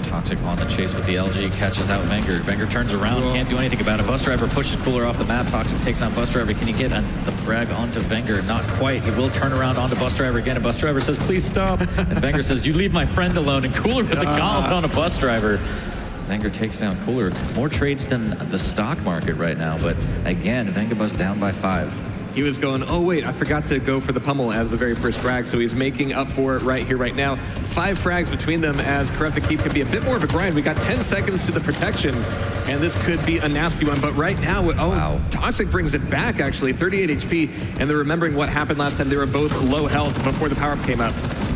Toxic on the chase with the LG, catches out Wenger. Wenger turns around, can't do anything about it. Bus Driver pushes Cooler off the map. Toxic takes on Bus Driver. Can he get the frag onto Wenger? Not quite. He will turn around onto Bus Driver again, and Bus Driver says, please stop. And Wenger says, you leave my friend alone. And Cooler with the gauntlet on a Bus Driver. Wenger takes down Cooler. More trades than the stock market right now, but again, Wenger Bus down by 5. He was going, oh wait, I forgot to go for the pummel as the very first frag, so he's making up for it right here, right now. 5 frags between them as Corrupted Keep can be a bit more of a grind. We got 10 seconds to the protection, and this could be a nasty one, but right now, wow. Toxic brings it back, actually, 38 HP, and they're remembering what happened last time. They were both low health before the power-up came up.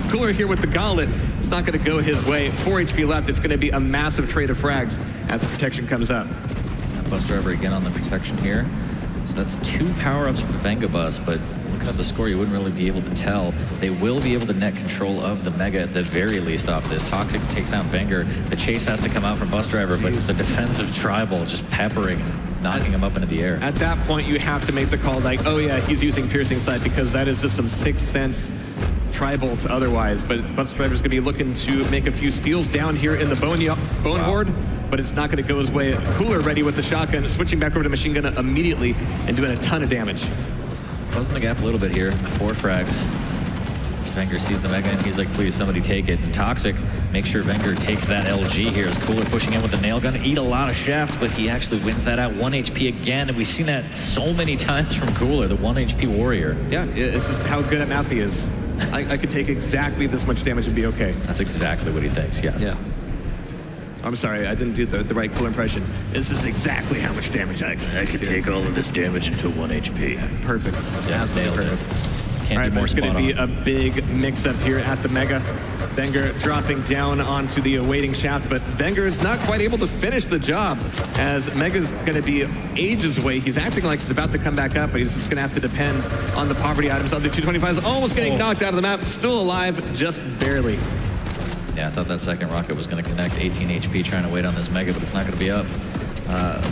Cooler here with the gauntlet. It's not going to go his way. 4 HP left. It's going to be a massive trade of frags as the protection comes up. Bus Driver again on the protection here. So that's 2 power-ups for Vengabus, but looking at the score, you wouldn't really be able to tell. They will be able to net control of the Mega at the very least off this. Toxic takes down Wenger. The chase has to come out from Bus Driver, but the defensive Tri-Bolt just peppering, knocking him up into the air. At that point, you have to make the call like, oh yeah, he's using piercing sight, because that is just some 6th sense Tri-Bolt otherwise. But Bus Driver's going to be looking to make a few steals down here in the Bone Horde. But it's not going to go his way. Cooler ready with the shotgun, switching back over to machine gun immediately and doing a ton of damage. Closing the gap a little bit here. 4 frags. Wenger sees the Mega and he's like, please, somebody take it. And Toxic makes sure Wenger takes that LG here as Cooler pushing in with the nail gun. Eat a lot of shaft, but he actually wins that out. 1 HP again, and we've seen that so many times from Cooler, the 1 HP warrior. Yeah, this is how good at map he is. I could take exactly this much damage and be okay. That's exactly what he thinks, yes. Yeah. I'm sorry, I didn't do the right Cooler impression. This is exactly how much damage I could take all of this damage into 1 HP. Perfect. Yeah, nailed it. Can't be more There's going to be a big mix-up here at the Mega. Wenger dropping down onto the awaiting shaft, but Wenger is not quite able to finish the job as Mega's going to be ages away. He's acting like he's about to come back up, but he's just going to have to depend on the poverty items. Of the 225 is almost getting knocked out of the map, still alive, just barely. Yeah, I thought that second rocket was going to connect. 18 HP trying to wait on this Mega, but it's not going to be up.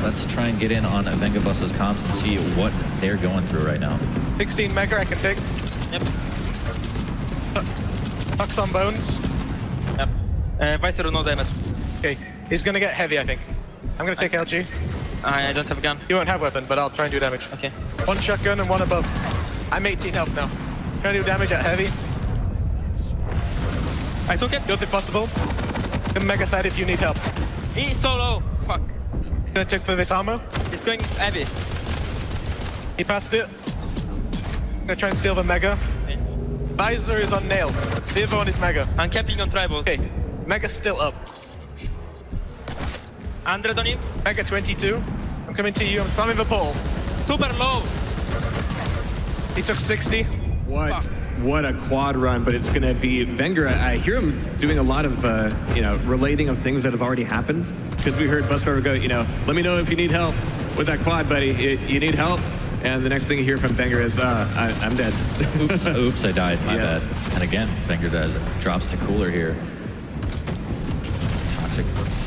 Let's try and get in on Vengabus's comps and see what they're going through right now. 16 Mega I can take. Yep. Tucks on bones. Yep. Visor, no damage. Okay, he's gonna get heavy, I think. I'm gonna take LG. I don't have a gun. You won't have weapon, but I'll try and do damage. Okay. 1 shotgun and 1 above. I'm 18 health now. Trying to do damage at heavy. I took it. Goes if possible. The Mega side if you need help. He's so low. Fuck. Gonna take for this ammo. He's going heavy. He passed it. Gonna try and steal the Mega. Okay. Visor is on nail. The other one is Mega. I'm camping on tribal. Okay, Mega's still up. 100 on him. Mega 22. I'm coming to you. I'm spamming the ball. Super low. He took 60. What? What a quad run, but it's going to be Wenger. I hear him doing a lot of, relating of things that have already happened. Because we heard Bus Driver go, let me know if you need help with that quad, buddy. You need help? And the next thing you hear from Wenger is, I'm dead. Oops, I died, my bad. And again, Wenger does. Drops to Cooler here. Toxic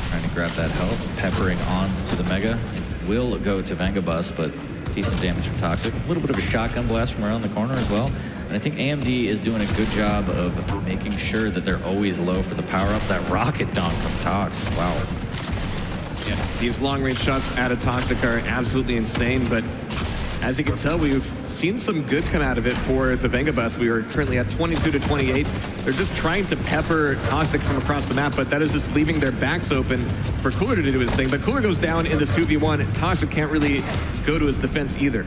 trying to grab that health, peppering on to the Mega. It will go to Vengabus, but decent damage from Toxic. A little bit of a shotgun blast from around the corner as well. And I think AMD is doing a good job of making sure that they're always low for the power-ups. That rocket dunk from Tox, wow. Yeah, these long-range shots out of Toxic are absolutely insane, but as you can tell, we've seen some good come out of it for the Vengabus. We are currently at 22 to 28. They're just trying to pepper Toxic from across the map, but that is just leaving their backs open for Cooler to do his thing. But Cooler goes down in this 2v1. Toxic can't really go to his defense either.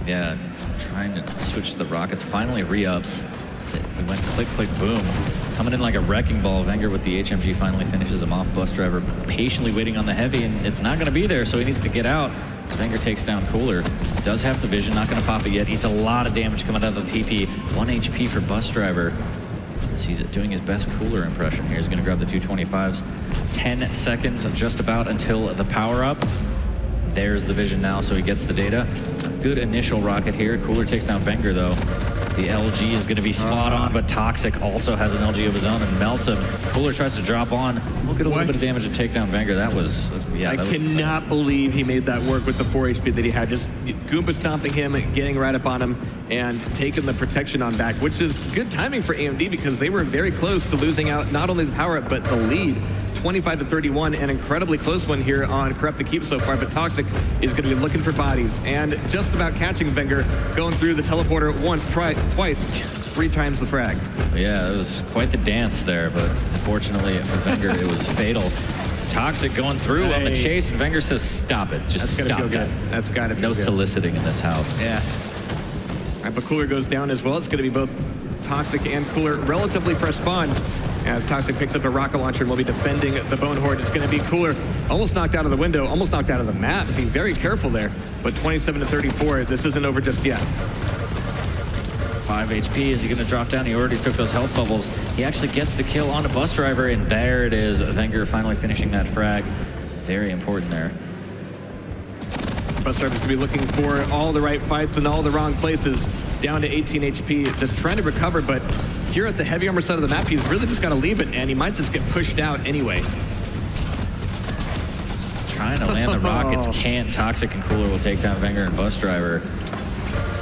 Yeah, trying to switch to the rockets. Finally re-ups. He went click, click, boom. Coming in like a wrecking ball. Wenger with the HMG finally finishes him off. Bus Driver patiently waiting on the heavy, and it's not going to be there, so he needs to get out. Wenger takes down Cooler. Does have the vision, not going to pop it yet. Eats a lot of damage coming out of the TP. 1 HP for Bus Driver. As he's doing his best Cooler impression here. He's going to grab the 225s. 10 seconds just about until the power-up. There's the vision now, so he gets the data. Good initial rocket here. Cooler takes down Wenger, though. The LG is going to be spot on, but Toxic also has an LG of his own and melts him. Cooler tries to drop on. We'll get a little bit of damage to take down Wenger. That was, I cannot believe he made that work with the 4 HP that he had. Just Goomba stomping him, getting right up on him, and taking the protection on back, which is good timing for AMD because they were very close to losing out not only the power-up, but the lead. 25 to 31, an incredibly close one here on Corrupt to keep so far, but Toxic is going to be looking for bodies and just about catching Wenger, going through the teleporter once, twice, 3 times the frag. Yeah, it was quite the dance there, but unfortunately for Wenger, it was fatal. Toxic going through on the chase, and Wenger says, stop it, just stop that. That's got to feel No good. soliciting in this house. Yeah. All right, but Cooler goes down as well. It's going to be both Toxic and Cooler, relatively fresh spawns. As Toxic picks up a rocket launcher and will be defending the Bone Horde. It's going to be Cooler, almost knocked out of the window, almost knocked out of the map. Be very careful there. But 27 to 34, this isn't over just yet. 5 HP. Is he going to drop down? He already took those health bubbles. He actually gets the kill on a Bus Driver, and there it is. Wenger finally finishing that frag. Very important there. Bus Driver's going to be looking for all the right fights in all the wrong places. Down to 18 HP, just trying to recover, but here at the heavy armor side of the map, he's really just got to leave it, and he might just get pushed out anyway. Trying to land the rockets, can't. Toxic and Cooler will take down Wenger and Bus Driver.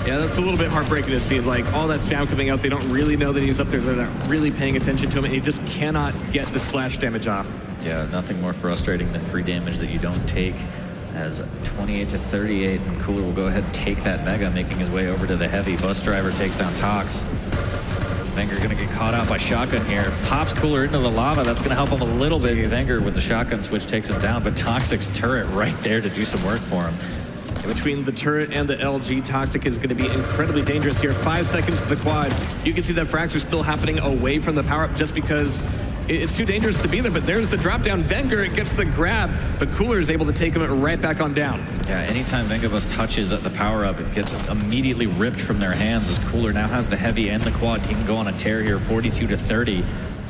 Yeah, that's a little bit heartbreaking to see. Like, all that spam coming out, they don't really know that he's up there. They're not really paying attention to him, and he just cannot get the splash damage off. Yeah, nothing more frustrating than free damage that you don't take. As 28 to 38, and Cooler will go ahead and take that Mega, making his way over to the heavy. Bus Driver takes down Tox. Wenger gonna get caught out by shotgun here. Pops Cooler into the lava. That's gonna help him a little bit. Wenger with the shotgun switch takes him down, but Toxic's turret right there to do some work for him. Between the turret and the LG, Toxic is going to be incredibly dangerous here. 5 seconds to the quad. You can see that frags are still happening away from the power-up just because it's too dangerous to be there, but there's the drop down. Wenger gets the grab, but Cooler is able to take him right back on down. Yeah, anytime Vengabus touches at the power-up, it gets immediately ripped from their hands as Cooler now has the heavy and the quad. He can go on a tear here, 42-30.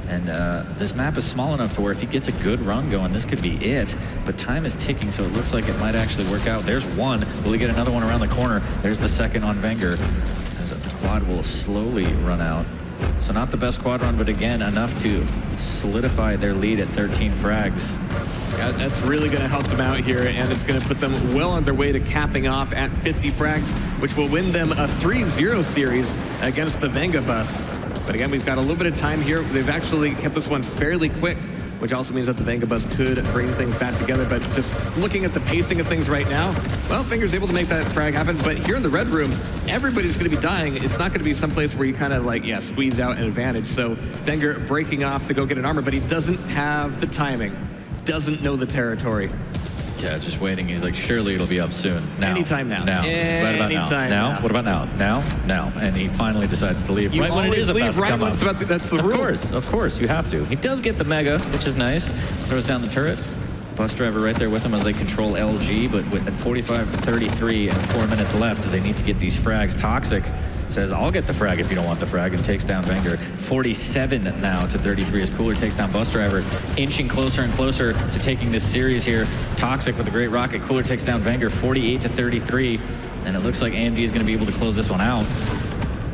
And this map is small enough to where if he gets a good run going, this could be it. But time is ticking, so it looks like it might actually work out. There's one. Will he get another one around the corner? There's the second on Wenger, as the quad will slowly run out. So not the best quad run, but again, enough to solidify their lead at 13 frags. Yeah, that's really going to help them out here, and it's going to put them well on their way to capping off at 50 frags, which will win them a 3-0 series against the Vengabus. But again, we've got a little bit of time here. They've actually kept this one fairly quick, which also means that the Vengabus could bring things back together. But just looking at the pacing of things right now, well, Venger's able to make that frag happen. But here in the red room, everybody's going to be dying. It's not going to be someplace where you kind of like, squeeze out an advantage. So Wenger breaking off to go get an armor, but he doesn't have the timing, doesn't know the territory. Yeah, just waiting. He's like, surely it'll be up soon. Now. Anytime now. Now. Right about Anytime now. What about now? Now. And he finally decides to leave. You right when it is about to right come when up. it's about to, that's the rule. Of course, you have to. He does get the mega, which is nice. Throws down the turret. Bus driver right there with him as they control LG, but at 45-33 and 4 minutes left, they need to get these frags. Toxic says, I'll get the frag if you don't want the frag, and takes down Wenger. 47 now to 33 as Cooler takes down Bus Driver, inching closer and closer to taking this series here. Toxic with a great rocket. Cooler takes down Wenger, 48-33, and it looks like AMD is going to be able to close this one out.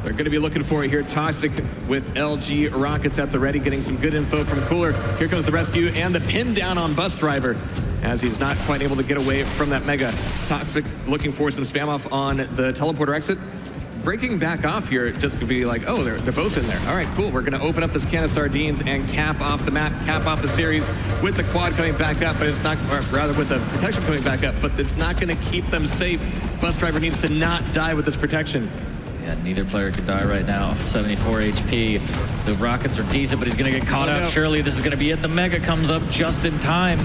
They're going to be looking for it here. Toxic with LG rockets at the ready, getting some good info from Cooler. Here comes the rescue and the pin down on Bus Driver as he's not quite able to get away from that mega. Toxic looking for some spam off on the teleporter exit. Breaking back off here, just to be like, oh, they're both in there. All right, cool. We're going to open up this can of sardines and cap off the map, cap off the series with the quad coming back up, but it's not, or rather with the protection coming back up, but it's not going to keep them safe. Bus Driver needs to not die with this protection. Yeah, neither player could die right now. 74 HP. The rockets are decent, but he's going to get caught out. Surely this is going to be it. The mega comes up just in time.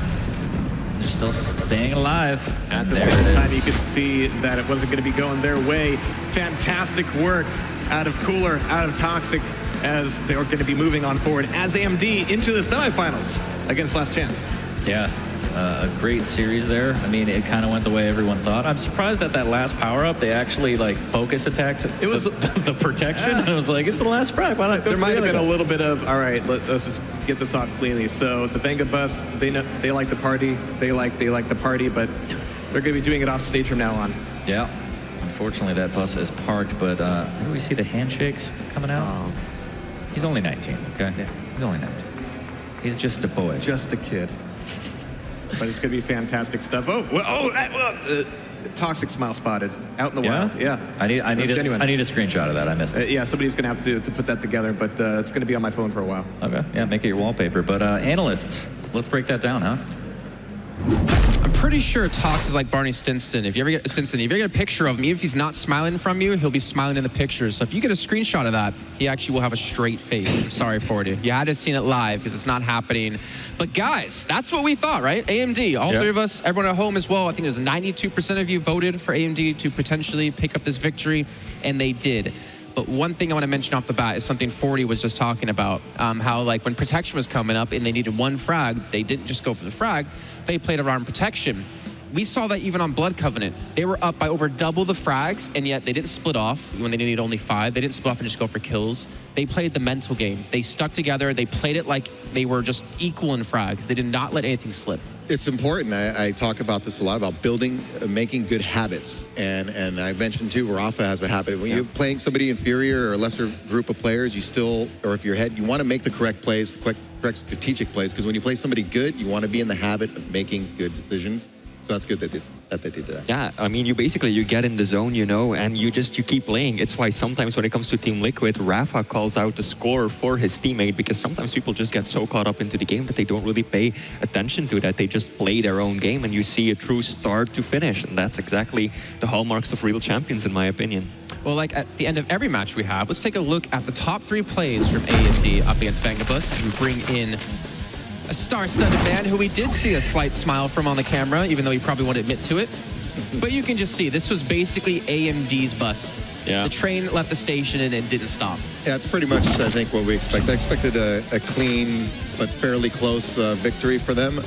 They're still staying alive. At the same time, you could see that it wasn't going to be going their way. Fantastic work out of Cooler, out of Toxic, as they were going to be moving on forward as AMD into the semifinals against Last Chance. Yeah, a great series there. I mean, it kind of went the way everyone thought. I'm surprised at that last power-up, they actually like focus attacked it was the protection. And it was like, it's the last frag. Why not go? There might have been a little bit of, all right, let's just get this off cleanly. So the Vengabus, they like the party. They like the party, but they're going to be doing it off stage from now on. Yeah. Unfortunately, that bus is parked, but where do we see the handshakes coming out? He's only 19, okay? Yeah. He's only 19. He's just a boy. Just a kid. But it's going to be fantastic stuff. Toxic smile spotted out in the wild. Yeah. I need a screenshot of that. I missed it. Yeah, somebody's going to have to put that together, but it's going to be on my phone for a while. Okay. Yeah, make it your wallpaper. But analysts, let's break that down, huh? I'm pretty sure Tox is like Barney Stinson. If you ever get a picture of him, even if he's not smiling from you, he'll be smiling in the pictures. So if you get a screenshot of that, he actually will have a straight face. I'm sorry for you. You had to have seen it live because it's not happening. But guys, that's what we thought, right? AMD, all three of us, everyone at home as well. I think there's 92% of you voted for AMD to potentially pick up this victory, and they did. But one thing I want to mention off the bat is something 40 was just talking about, how like when protection was coming up and they needed one frag, they didn't just go for the frag, they played around protection. We saw that even on Blood Covenant. They were up by over double the frags, and yet they didn't split off when they needed only 5. They didn't split off and just go for kills. They played the mental game. They stuck together. They played it like they were just equal in frags. They did not let anything slip. It's important. I talk about this a lot, about building, making good habits. And I mentioned too, Rafa has a habit. When you're playing somebody inferior or a lesser group of players, you still, or if you're ahead, you want to make the correct plays, the correct strategic plays. Because when you play somebody good, you want to be in the habit of making good decisions. So that's good that they did that. Yeah, I mean, you get in the zone, and you keep playing. It's why sometimes when it comes to Team Liquid, Rafa calls out the score for his teammate, because sometimes people just get so caught up into the game that they don't really pay attention to that. They just play their own game, and you see a true start to finish. And that's exactly the hallmarks of real champions, in my opinion. Well, like at the end of every match we have, let's take a look at the top 3 plays from AMD up against Vengabus. We bring in a star-studded man who we did see a slight smile from on the camera, even though he probably won't admit to it. But you can just see, this was basically AMD's bust. Yeah. The train left the station and it didn't stop. Yeah, it's pretty much, I think, what we expect. I expected a clean but fairly close victory for them.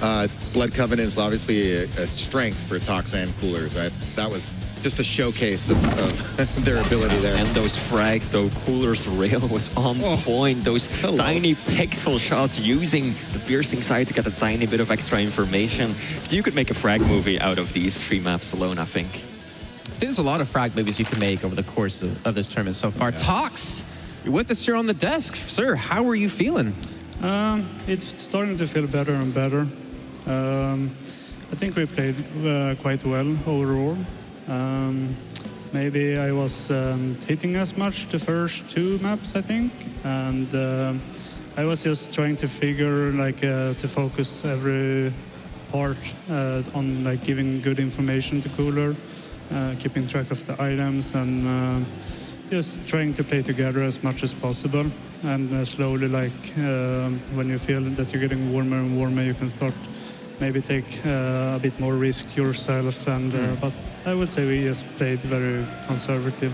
Blood Covenant is obviously a strength for Tox and Coolers, right? That was just a showcase of their ability there. And those frags, though, Cooler's rail was on point. Those tiny pixel shots using the piercing side to get a tiny bit of extra information. You could make a frag movie out of these 3 maps alone, I think. There's a lot of frag movies you can make over the course of this tournament so far. Tox, you're with us here on the desk. Sir, how are you feeling? It's starting to feel better and better. I think we played quite well overall. Maybe I wasn't hitting as much the first 2 maps, I think, and I was just trying to figure to focus every part on like giving good information to Cooler, keeping track of the items, and just trying to play together as much as possible. And slowly, when you feel that you're getting warmer and warmer, you can start maybe take a bit more risk yourself. And but I would say we just played very conservative.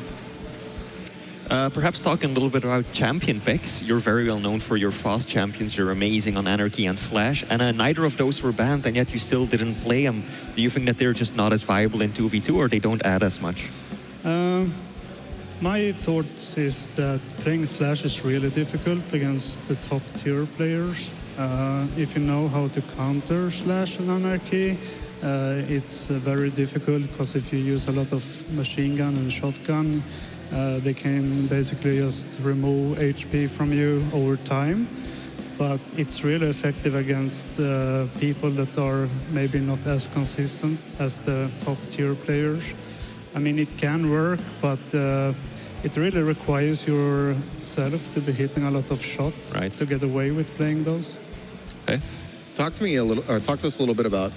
Perhaps talking a little bit about champion picks. You're very well known for your fast champions. You're amazing on Anarchy and Slash, and neither of those were banned, and yet you still didn't play them. Do you think that they're just not as viable in 2v2, or they don't add as much? My thoughts is that playing Slash is really difficult against the top tier players. If you know how to counter Slash and Anarchy, it's very difficult, because if you use a lot of machine gun and shotgun, they can basically just remove HP from you over time. But it's really effective against people that are maybe not as consistent as the top tier players. I mean, it can work, but it really requires yourself to be hitting a lot of shots to get away with playing those. Okay. Talk to us a little bit about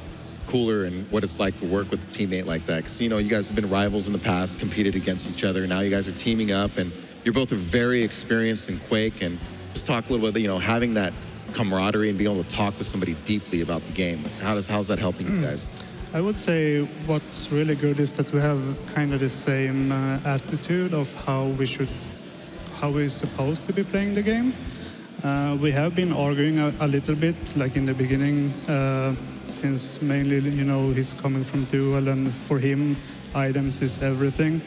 Cooler and what it's like to work with a teammate like that. Because, you know, you guys have been rivals in the past, competed against each other. Now you guys are teaming up, and you're both very experienced in Quake. And just talk a little bit, you know, having that camaraderie and being able to talk with somebody deeply about the game. How's that helping you guys? I would say what's really good is that we have kind of the same attitude of how we're supposed to be playing the game. We have been arguing a little bit, like in the beginning, since mainly, you know, he's coming from duel, and for him, items is everything.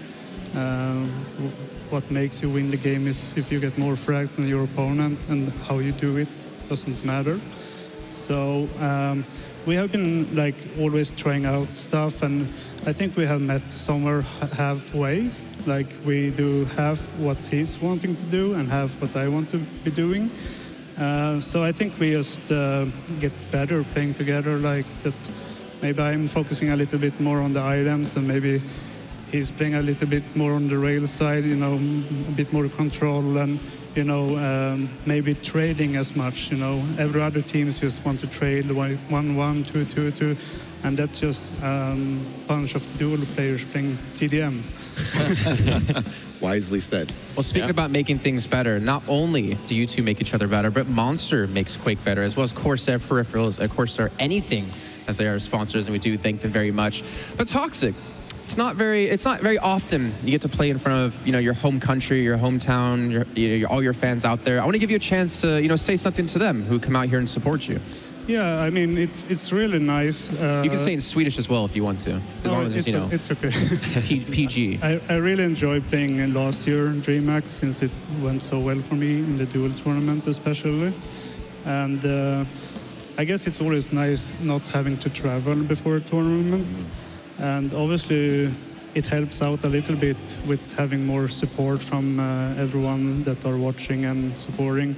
What makes you win the game is if you get more frags than your opponent, and how you do it doesn't matter. So we have been like always trying out stuff, and I think we have met somewhere halfway. Like we do half what he's wanting to do and half what I want to be doing. So I think we just get better playing together like that. Maybe I'm focusing a little bit more on the items, and maybe he's playing a little bit more on the rail side, you know, a bit more control, and, you know, maybe trading as much, you know. Every other teams just want to trade 1-1, 2-2-2. And that's just a bunch of dual players playing TDM. Wisely said. Well, speaking about making things better, not only do you two make each other better, but Monster makes Quake better, as well as Corsair Peripherals, Corsair Anything, as they are sponsors, and we do thank them very much. But Toxic, it's not very often you get to play in front of, you know, your home country, your hometown, all your fans out there. I want to give you a chance to, you know, say something to them who come out here and support you. Yeah, I mean, it's really nice. You can say it in Swedish as well if you want to, as long as you know. It's okay. PG. I really enjoyed playing last year in DreamHack, since it went so well for me in the dual tournament especially. And I guess it's always nice not having to travel before a tournament. And obviously it helps out a little bit with having more support from everyone that are watching and supporting.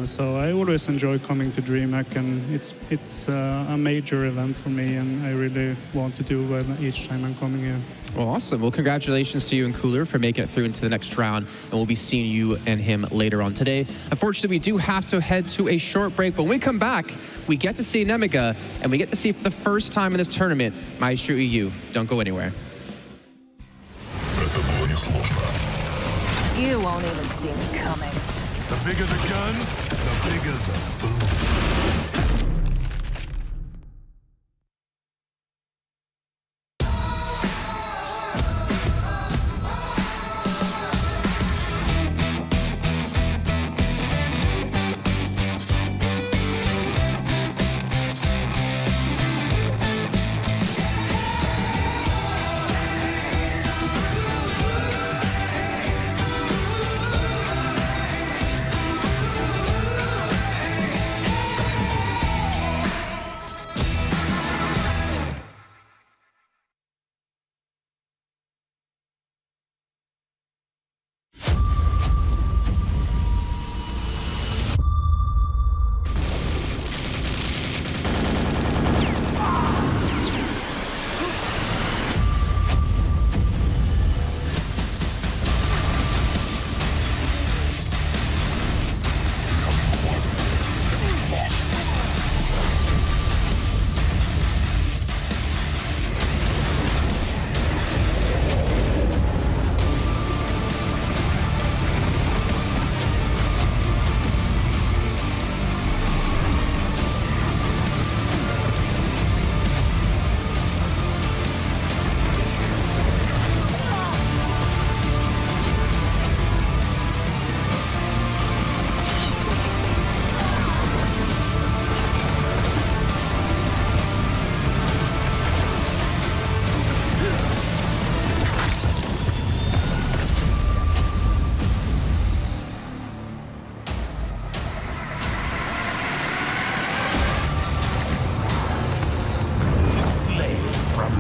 So I always enjoy coming to DreamHack, and it's a major event for me, and I really want to do well each time I'm coming here. Well, awesome. Well, congratulations to you and Cooler for making it through into the next round, and we'll be seeing you and him later on today. Unfortunately, we do have to head to a short break, but when we come back, we get to see Nemiga, and we get to see for the first time in this tournament, Maestro EU. Don't go anywhere. Это было несложно. You won't even see me coming. The bigger the guns, the bigger the boom.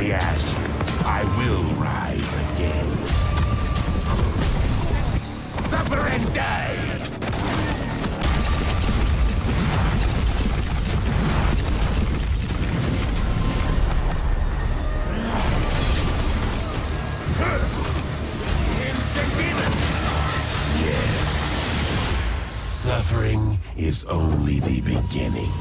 the ashes, I will rise again. Suffer and die! Yes. Suffering is only the beginning.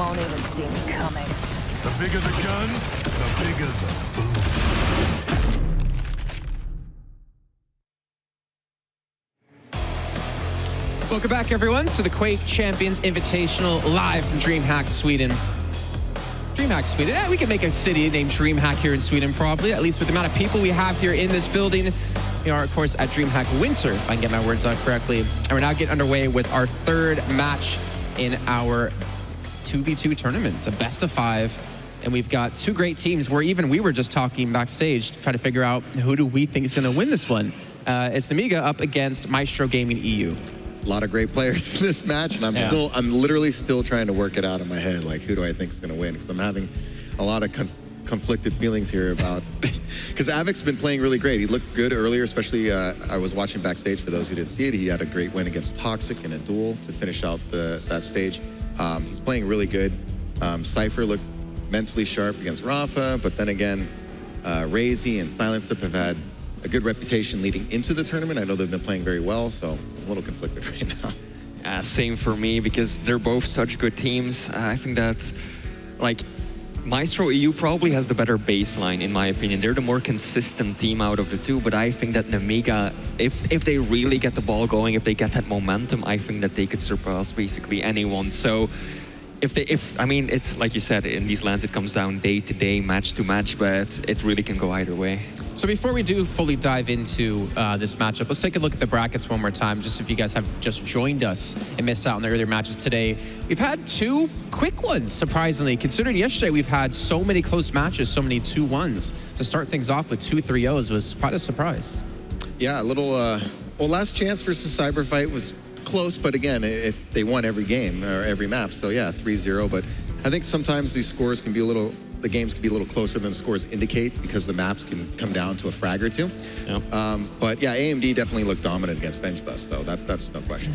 won't even see me coming. The bigger the guns, the bigger the boom. Welcome back, everyone, to the Quake Champions Invitational live from DreamHack, Sweden. DreamHack, Sweden. Yeah, we can make a city named DreamHack here in Sweden, probably, at least with the amount of people we have here in this building. We are, of course, at DreamHack Winter, if I can get my words out correctly. And we're now getting underway with our third match in our 2v2 tournament, a best of 5. And we've got two great teams where even we were just talking backstage, trying to figure out who do we think is going to win this one. It's Nemiga up against Maestro Gaming EU. A lot of great players in this match, and I'm literally still trying to work it out in my head, like who do I think is going to win? Because I'm having a lot of conflicted feelings here about, because Avic's been playing really great. He looked good earlier, especially I was watching backstage. For those who didn't see it, he had a great win against Toxic in a duel to finish out that stage. He's playing really good. Cypher looked mentally sharp against Rafa, but then again, Razy and Silenceup have had a good reputation leading into the tournament. I know they've been playing very well, so I'm a little conflicted right now. Same for me, because they're both such good teams. I think that, like, Maestro EU probably has the better baseline, in my opinion. They're the more consistent team out of the two, but I think that Nemiga, if they really get the ball going, if they get that momentum, I think that they could surpass basically anyone. So I mean, it's like you said, in these lands it comes down day to day, match to match, but it really can go either way. So before we do fully dive into this matchup, let's take a look at the brackets one more time, just if you guys have just joined us and missed out on the earlier matches today. We've had two quick ones, surprisingly, considering yesterday we've had so many close matches, so many 2-1s. To start things off with 2 3-0s was quite a surprise. Yeah, a little, well, Last Chance versus Cyberfight was close, but again, they won every game or every map. So yeah, 3-0. But I think sometimes these scores can be the games can be a little closer than the scores indicate, because the maps can come down to a frag or two. Yeah. But yeah, AMD definitely looked dominant against Vengebus, though. That's no question.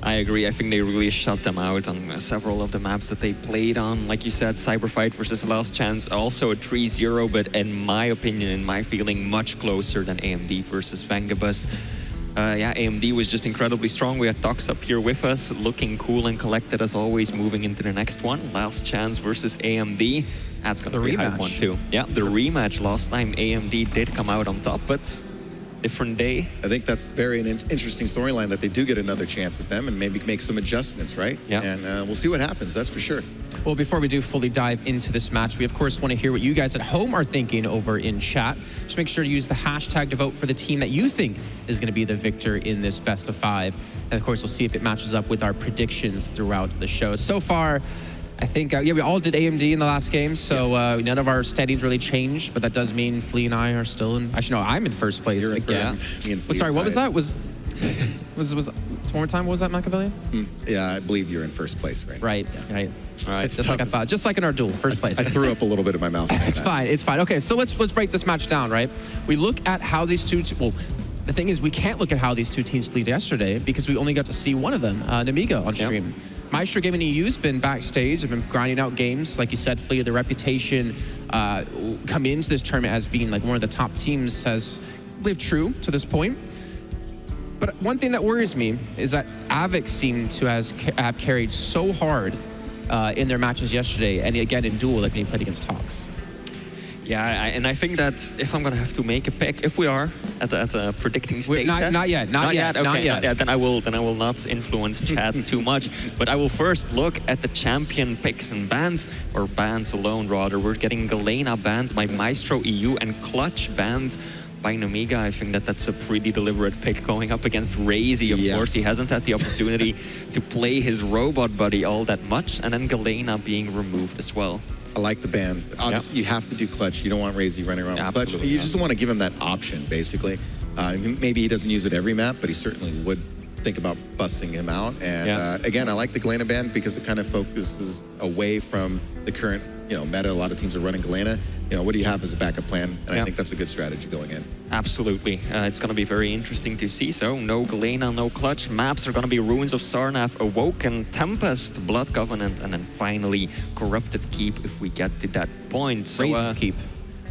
I agree. I think they really shut them out on several of the maps that they played on. Like you said, Cyberfight versus Last Chance, also a 3-0, but in my opinion, in my feeling, much closer than AMD versus Vengebus. Yeah, AMD was just incredibly strong. We had Tox up here with us, looking cool and collected as always, moving into the next one. Last Chance versus AMD. That's going to be a hype one too. Yeah, the rematch. Last time AMD did come out on top, but different day. I think that's very an interesting storyline, that they do get another chance at them and maybe make some adjustments, right? Yeah. And we'll see what happens, that's for sure. Well, before we do fully dive into this match, we of course want to hear what you guys at home are thinking over in chat. Just make sure to use the hashtag to vote for the team that you think is going to be the victor in this best of 5. And of course, we'll see if it matches up with our predictions throughout the show. So far, I think, yeah, we all did AMD in the last game, so none of our standings really changed, but that does mean Flea and I are still in, actually no, I'm in first place. You're in again. first. Sorry, what was that? Was one more time, what was that, Machiavellian? Yeah, I believe you're in first place right now. Right, yeah. right. All right. Just like I thought, just like in our duel, first place. I threw up a little bit in my mouth. It's fine, it's fine. Okay, so let's break this match down, right? We look at how these two, well, the thing is we can't look at how these two teams played yesterday because we only got to see one of them, Nemiga, on stream. Yep. Maestro Gaming EU's been backstage, have been grinding out games. Like you said, Flea, the reputation come into this tournament as being like one of the top teams has lived true to this point. But one thing that worries me is that Avic seemed to have carried so hard in their matches yesterday, and again in duel, like when he played against Tox. Yeah, and I think that if I'm gonna have to make a pick, if we are at the predicting stage, not yet. Yeah, then I will not influence chat too much. But I will first look at the champion picks and bans, or bans alone rather. We're getting Galena banned by Maestro EU and Clutch banned by Nemiga. I think that that's a pretty deliberate pick going up against Razy. Of course, he hasn't had the opportunity to play his robot buddy all that much, and then Galena being removed as well. I like the bans. Obviously, you have to do Clutch. You don't want Razy running around with Clutch. You just don't want to give him that option, basically. Maybe he doesn't use it every map, but he certainly would think about busting him out. And again, I like the Galena ban because it kind of focuses away from the current meta. A lot of teams are running Galena. What do you have as a backup plan? And I think that's a good strategy going in. Absolutely. It's going to be very interesting to see. So no Galena, no Clutch. Maps are going to be Ruins of Sarnath, Awoken, Tempest, Blood Covenant, and then finally Corrupted Keep if we get to that point. So, Razy's Keep.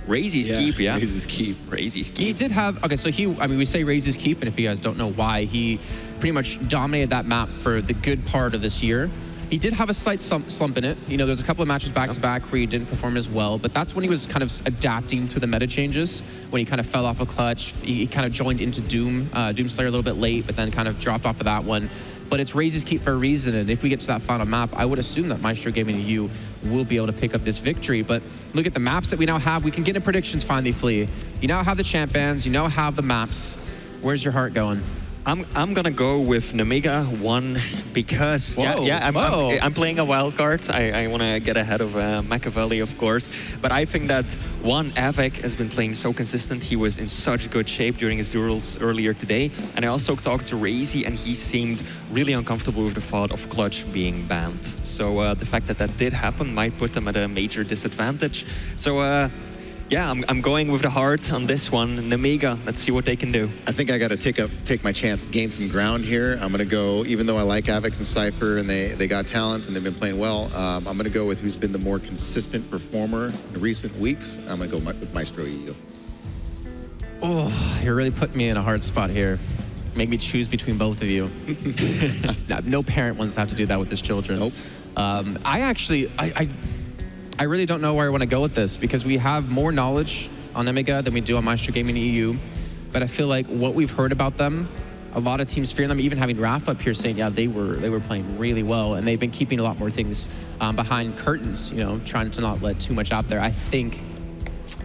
Razy's Keep, yeah. Razy's Keep. Razy's Keep. He did have, okay, so we say Razy's Keep, and if you guys don't know why, he pretty much dominated that map for the good part of this year. He did have a slight slump in it. You know, there's a couple of matches back-to-back where he didn't perform as well, but that's when he was kind of adapting to the meta changes, when he kind of fell off a clutch. He kind of joined into Doomslayer a little bit late, but then kind of dropped off of that one. But it's Raze's keep for a reason, and if we get to that final map, I would assume that Maestro Gaming EU will be able to pick up this victory. But look at the maps that we now have. We can get into predictions finally, Flea. You now have the champ bands, you now have the maps. Where's your heart going? I'm gonna go with Nemiga 1 because I'm playing a wild card. I want to get ahead of Machiavelli, of course, but I think that Avec has been playing so consistent. He was in such good shape during his duels earlier today, and I also talked to Raze, and he seemed really uncomfortable with the thought of Clutch being banned. So the fact that that did happen might put them at a major disadvantage. So. Yeah, I'm going with the heart on this one. Nemiga, let's see what they can do. I think I got to take my chance to gain some ground here. I'm going to go, even though I like Avec and Cypher and they got talent and they've been playing well, I'm going to go with who's been the more consistent performer in recent weeks. I'm going to go with Maestro EU. Oh, you're really putting me in a hard spot here. Make me choose between both of you. No parent wants to have to do that with his children. Nope. I really don't know where I want to go with this because we have more knowledge on Nemiga than we do on Maestro Gaming EU. But I feel like what we've heard about them, a lot of teams fear them. Even having Rafa up here saying, yeah, they were playing really well, and they've been keeping a lot more things behind curtains. You know, trying to not let too much out there. I think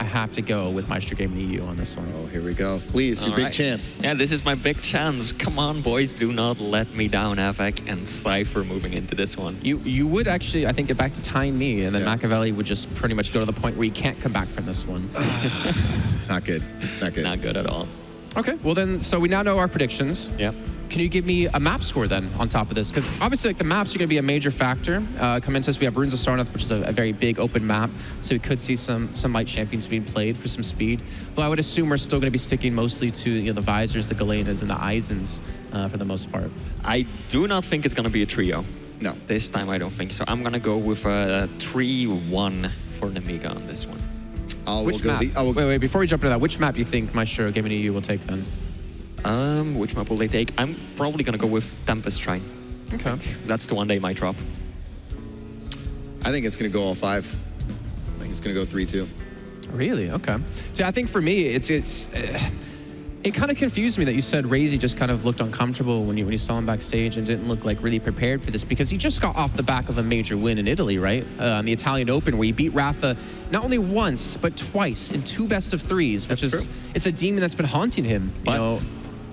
I have to go with Maestro Gaming EU on this one. Oh, here we go. Please, your big chance. Yeah, this is my big chance. Come on, boys, do not let me down, Avec and Cypher moving into this one. You would actually, I think, get back to tying me, and then Machiavelli would just pretty much go to the point where he can't come back from this one. Not good. Not good. Not good at all. Okay, well then, so we now know our predictions. Yeah. Can you give me a map score then on top of this? Because obviously like the maps are going to be a major factor. Coming into this, we have Runes of Sarnath, which is a very big open map. So we could see some light champions being played for some speed. Well, I would assume we're still going to be sticking mostly to the Visors, the Galenas, and the Eisens for the most part. I do not think it's going to be a trio. No. This time I don't think so. I'm going to go with a 3-1 for Nemiga on this one. Wait, before we jump into that, which map do you think Maestro Gaming EU will take then? Which map will they take? I'm probably gonna go with Tempest Shrine. Okay. That's the one they might drop. I think it's gonna go all 5. I think it's gonna go 3-2. Really? Okay. See, I think for me, it kind of confused me that you said Raze just kind of looked uncomfortable when you saw him backstage and didn't look like really prepared for this because he just got off the back of a major win in Italy, right? On the Italian Open, where he beat Rafa not only once but twice in 2 best-of-3s, which is it's a demon that's been haunting him.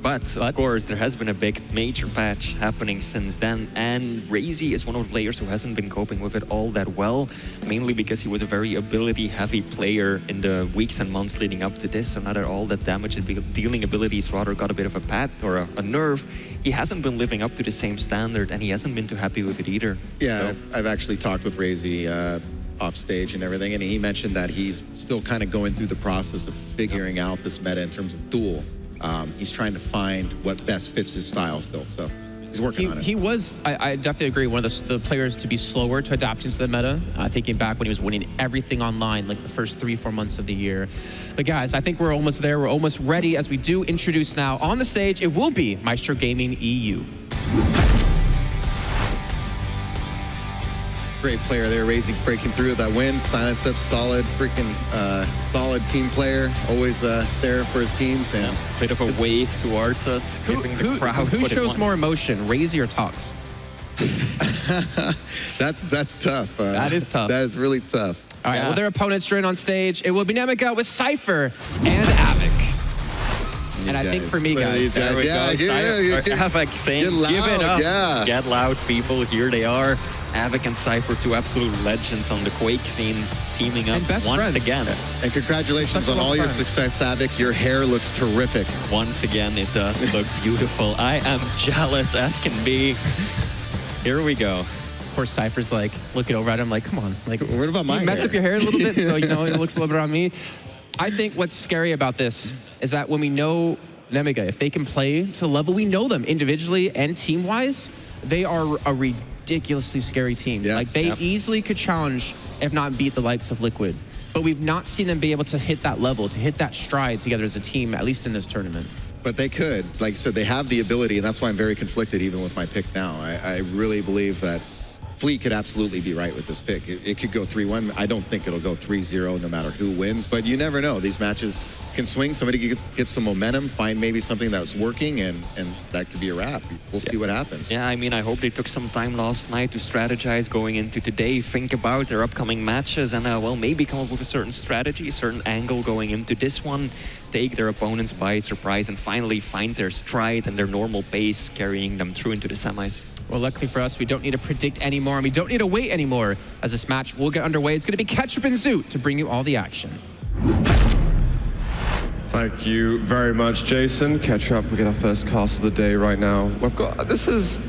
But of course, there has been a big major patch happening since then, and Raze is one of the players who hasn't been coping with it all that well, mainly because he was a very ability-heavy player in the weeks and months leading up to this, so not at all that damage dealing abilities rather got a bit of a pat or a nerve. He hasn't been living up to the same standard, and he hasn't been too happy with it either. Yeah, so. I've actually talked with Raze off stage and everything, and he mentioned that he's still kind of going through the process of figuring out this meta in terms of duel. He's trying to find what best fits his style still, so he's working on it. He was, I definitely agree, one of the players to be slower to adapt into the meta, thinking back when he was winning everything online, like the first 3-4 months of the year. But guys, I think we're almost there. We're almost ready as we do introduce now on the stage, it will be Maestro Gaming EU. Great player there, breaking through that win. Silence Up, solid team player, always there for his teams. And bit of a wave towards us, giving the crowd who shows more emotion, Raze or Tox? That's tough. That is tough. That is really tough. All right, well, their opponents join on stage. It will be Nemiga with Cypher and Avec. And I think for me, guys, there we go. Avec saying, get loud, give it up. Yeah. Get loud, people. Here they are. Avec and Cypher, 2 absolute legends on the Quake scene, teaming up once again. And congratulations on all your success, Avec. Your hair looks terrific. Once again, it does look beautiful. I am jealous as can be. Here we go. Of course, Cypher's like looking over at him like, come on. Like, what about my hair? Mess up your hair a little bit so, it looks a little bit on me. I think what's scary about this is that when we know Nemiga, if they can play to the level we know them individually and team-wise, they are a ridiculously scary team. Yes. Like they easily could challenge, if not beat the likes of Liquid. But we've not seen them be able to hit that level, to hit that stride together as a team, at least in this tournament. But they could. Like I said, they have the ability, and that's why I'm very conflicted even with my pick now. I really believe that Fleet could absolutely be right with this pick. It could go 3-1. I don't think it'll go 3-0 no matter who wins, but you never know. These matches can swing. Somebody get some momentum, find maybe something that's working, and that could be a wrap. We'll see what happens. Yeah, I mean, I hope they took some time last night to strategize going into today, think about their upcoming matches, and well, maybe come up with a certain strategy, a certain angle going into this one, take their opponents by surprise, and finally find their stride and their normal pace, carrying them through into the semis. Well, luckily for us, we don't need to predict anymore, and we don't need to wait anymore as this match will get underway. It's going to be Ketchup and Zoot to bring you all the action. Thank you very much, Jason. Ketchup, we get our first cast of the day right now. This is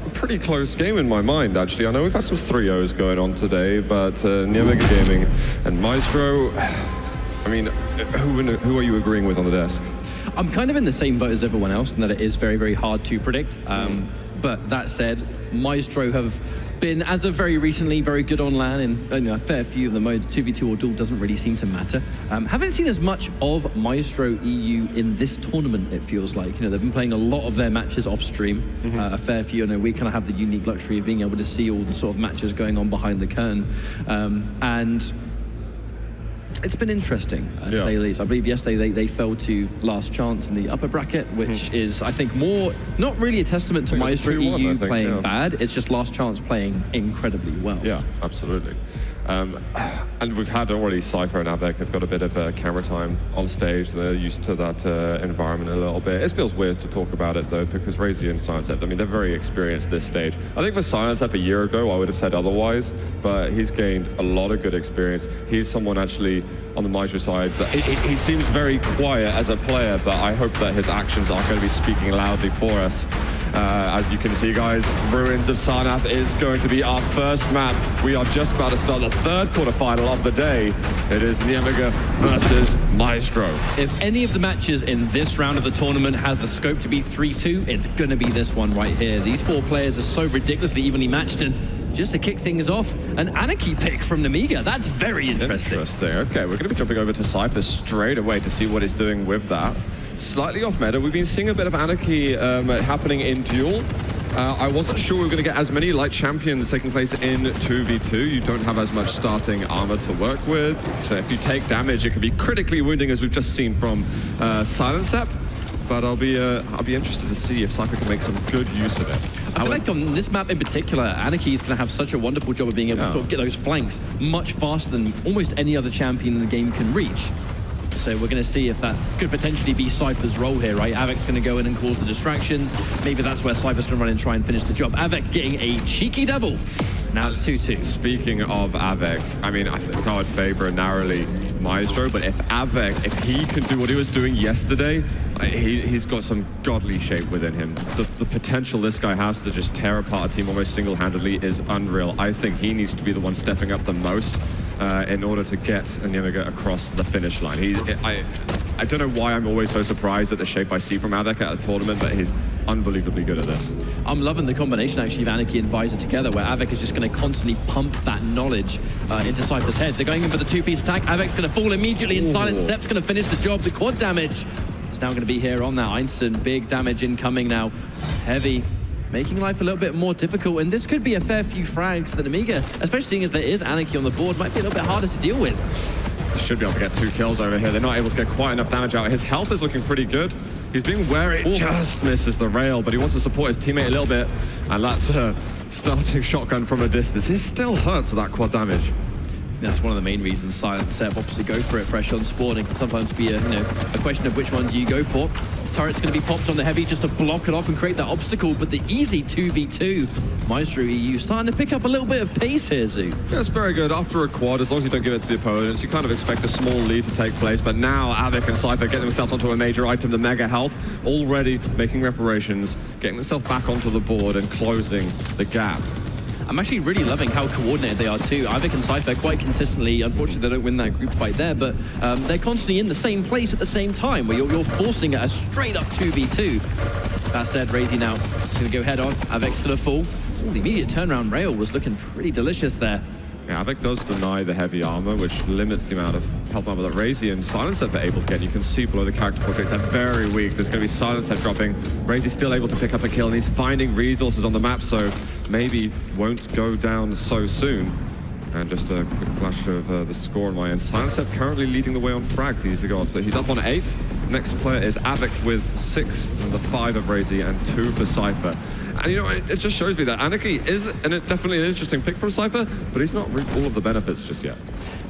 a pretty close game in my mind, actually. I know we've had some 3-0s going on today, but Niemiga Gaming and Maestro, I mean, who are you agreeing with on the desk? I'm kind of in the same boat as everyone else in that it is very, very hard to predict. But that said, Maestro have been, as of very recently, very good on LAN in a fair few of the modes. 2v2 or duel doesn't really seem to matter. Haven't seen as much of Maestro EU in this tournament, it feels like. They've been playing a lot of their matches off stream, a fair few. And we kind of have the unique luxury of being able to see all the sort of matches going on behind the curtain. And it's been interesting, to say the least. I believe yesterday they fell to last chance in the upper bracket, which is, I think, more not really a testament to Maestro EU playing bad. It's just last chance playing incredibly well. Yeah, absolutely. And we've had already Cypher and Avec have got a bit of camera time on stage. They're used to that environment a little bit. It feels weird to talk about it though, because Razy and Silence, I mean, they're very experienced this stage. I think for Silence a year ago, I would have said otherwise, but he's gained a lot of good experience. He's someone actually on the Maestro side that he seems very quiet as a player, but I hope that his actions are going to be speaking loudly for us. As you can see, guys, Ruins of Sarnath is going to be our first map. We are just about to start the third quarterfinal of the day. It is Niemiga versus Maestro. If any of the matches in this round of the tournament has the scope to be 3-2, it's going to be this one right here. These four players are so ridiculously evenly matched, and just to kick things off, an Anarchy pick from Niemiga. That's very interesting. Okay, we're going to be jumping over to Cypher straight away to see what he's doing with that. Slightly off meta. We've been seeing a bit of Anarchy happening in duel. I wasn't sure we were going to get as many light champions taking place in 2v2. You don't have as much starting armor to work with. So if you take damage, it can be critically wounding, as we've just seen from Silencep. But I'll be interested to see if Cypher can make some good use of it. I feel like on this map in particular, Anarchy is going to have such a wonderful job of being able to sort of get those flanks much faster than almost any other champion in the game can reach. So we're going to see if that could potentially be Cypher's role here, right? Avic's going to go in and cause the distractions. Maybe that's where Cypher's going to run and try and finish the job. Avic getting a cheeky double. Now it's 2-2. Speaking of Avic, I mean, I think I would favor narrowly Maestro, but if he can do what he was doing yesterday, he's got some godly shape within him. The potential this guy has to just tear apart a team almost single-handedly is unreal. I think he needs to be the one stepping up the most in order to get Niemiga across the finish line. I don't know why I'm always so surprised at the shape I see from Avic at a tournament, but he's unbelievably good at this. I'm loving the combination actually of Anarchy and Visor together, where Avic is just going to constantly pump that knowledge into Cypher's head. They're going in for the two-piece attack. Avic's going to fall immediately, and Silencep's going to finish the job. The quad damage is now going to be here on that Einstein. Big damage incoming now. Heavy, making life a little bit more difficult, and this could be a fair few frags that Amiga, especially seeing as there is Anarchy on the board, might be a little bit harder to deal with. Should be able to get 2 kills over here. They're not able to get quite enough damage out. His health is looking pretty good. He's being wary, just misses the rail, but he wants to support his teammate a little bit, and that starting shotgun from a distance, it still hurts with that quad damage. That's one of the main reasons Silencep obviously go for it fresh on spawn. It can sometimes be a question of which ones you go for. Turret's going to be popped on the heavy just to block it off and create that obstacle, but the easy 2v2. Maestro EU starting to pick up a little bit of pace here, Zoo. That's very good. After a quad, as long as you don't give it to the opponents, you kind of expect a small lead to take place, but now Avic and Cypher getting themselves onto a major item, the Mega Health, already making reparations, getting themselves back onto the board and closing the gap. I'm actually really loving how coordinated they are too. Avic and Cypher quite consistently, unfortunately they don't win that group fight there, but they're constantly in the same place at the same time, where you're forcing a straight up 2v2. That said, Razy now is going to go head on. Avic's going to fall. Ooh, the immediate turnaround rail was looking pretty delicious there. Yeah, Avec does deny the heavy armor, which limits the amount of health armor that Razy and Silencer are able to get. You can see below the character portraits, they're very weak. There's going to be Silencer dropping. Razy's still able to pick up a kill, and he's finding resources on the map, so maybe won't go down so soon. And just a quick flash of the score on my end. Silencer currently leading the way on frags. He's up on 8. Next player is Avec with 6, and the 5 of Razy, and 2 for Cypher. And you know, it just shows me that Anarchy is definitely an interesting pick for Cypher, but he's not reaped all of the benefits just yet.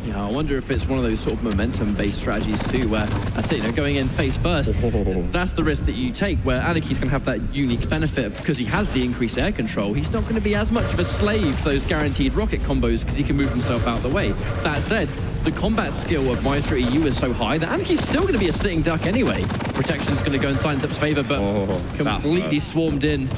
Yeah, I wonder if it's one of those sort of momentum-based strategies too, where I say, going in face first, that's the risk that you take, where Anarchy's going to have that unique benefit because he has the increased air control. He's not going to be as much of a slave to those guaranteed rocket combos because he can move himself out of the way. That said, the combat skill of Maestro EU is so high that Anarchy's still going to be a sitting duck anyway. Protection's going to go in Silencep's favor, but completely swarmed in.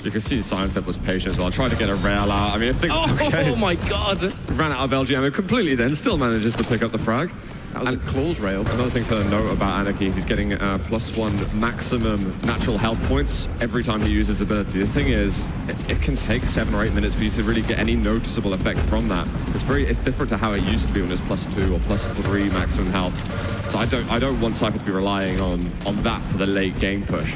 You can see Silencer was patient as well. Tried to get a rail out. I mean, if they oh my god! Ran out of LGM completely, then still manages to pick up the frag. That was a claws rail. Another thing to note about Anarchy is he's getting +1 maximum natural health points every time he uses ability. The thing is, it can take 7 or 8 minutes for you to really get any noticeable effect from that. It's different to how it used to be when it was +2 or +3 maximum health. So I don't want Cypher to be relying on that for the late game push.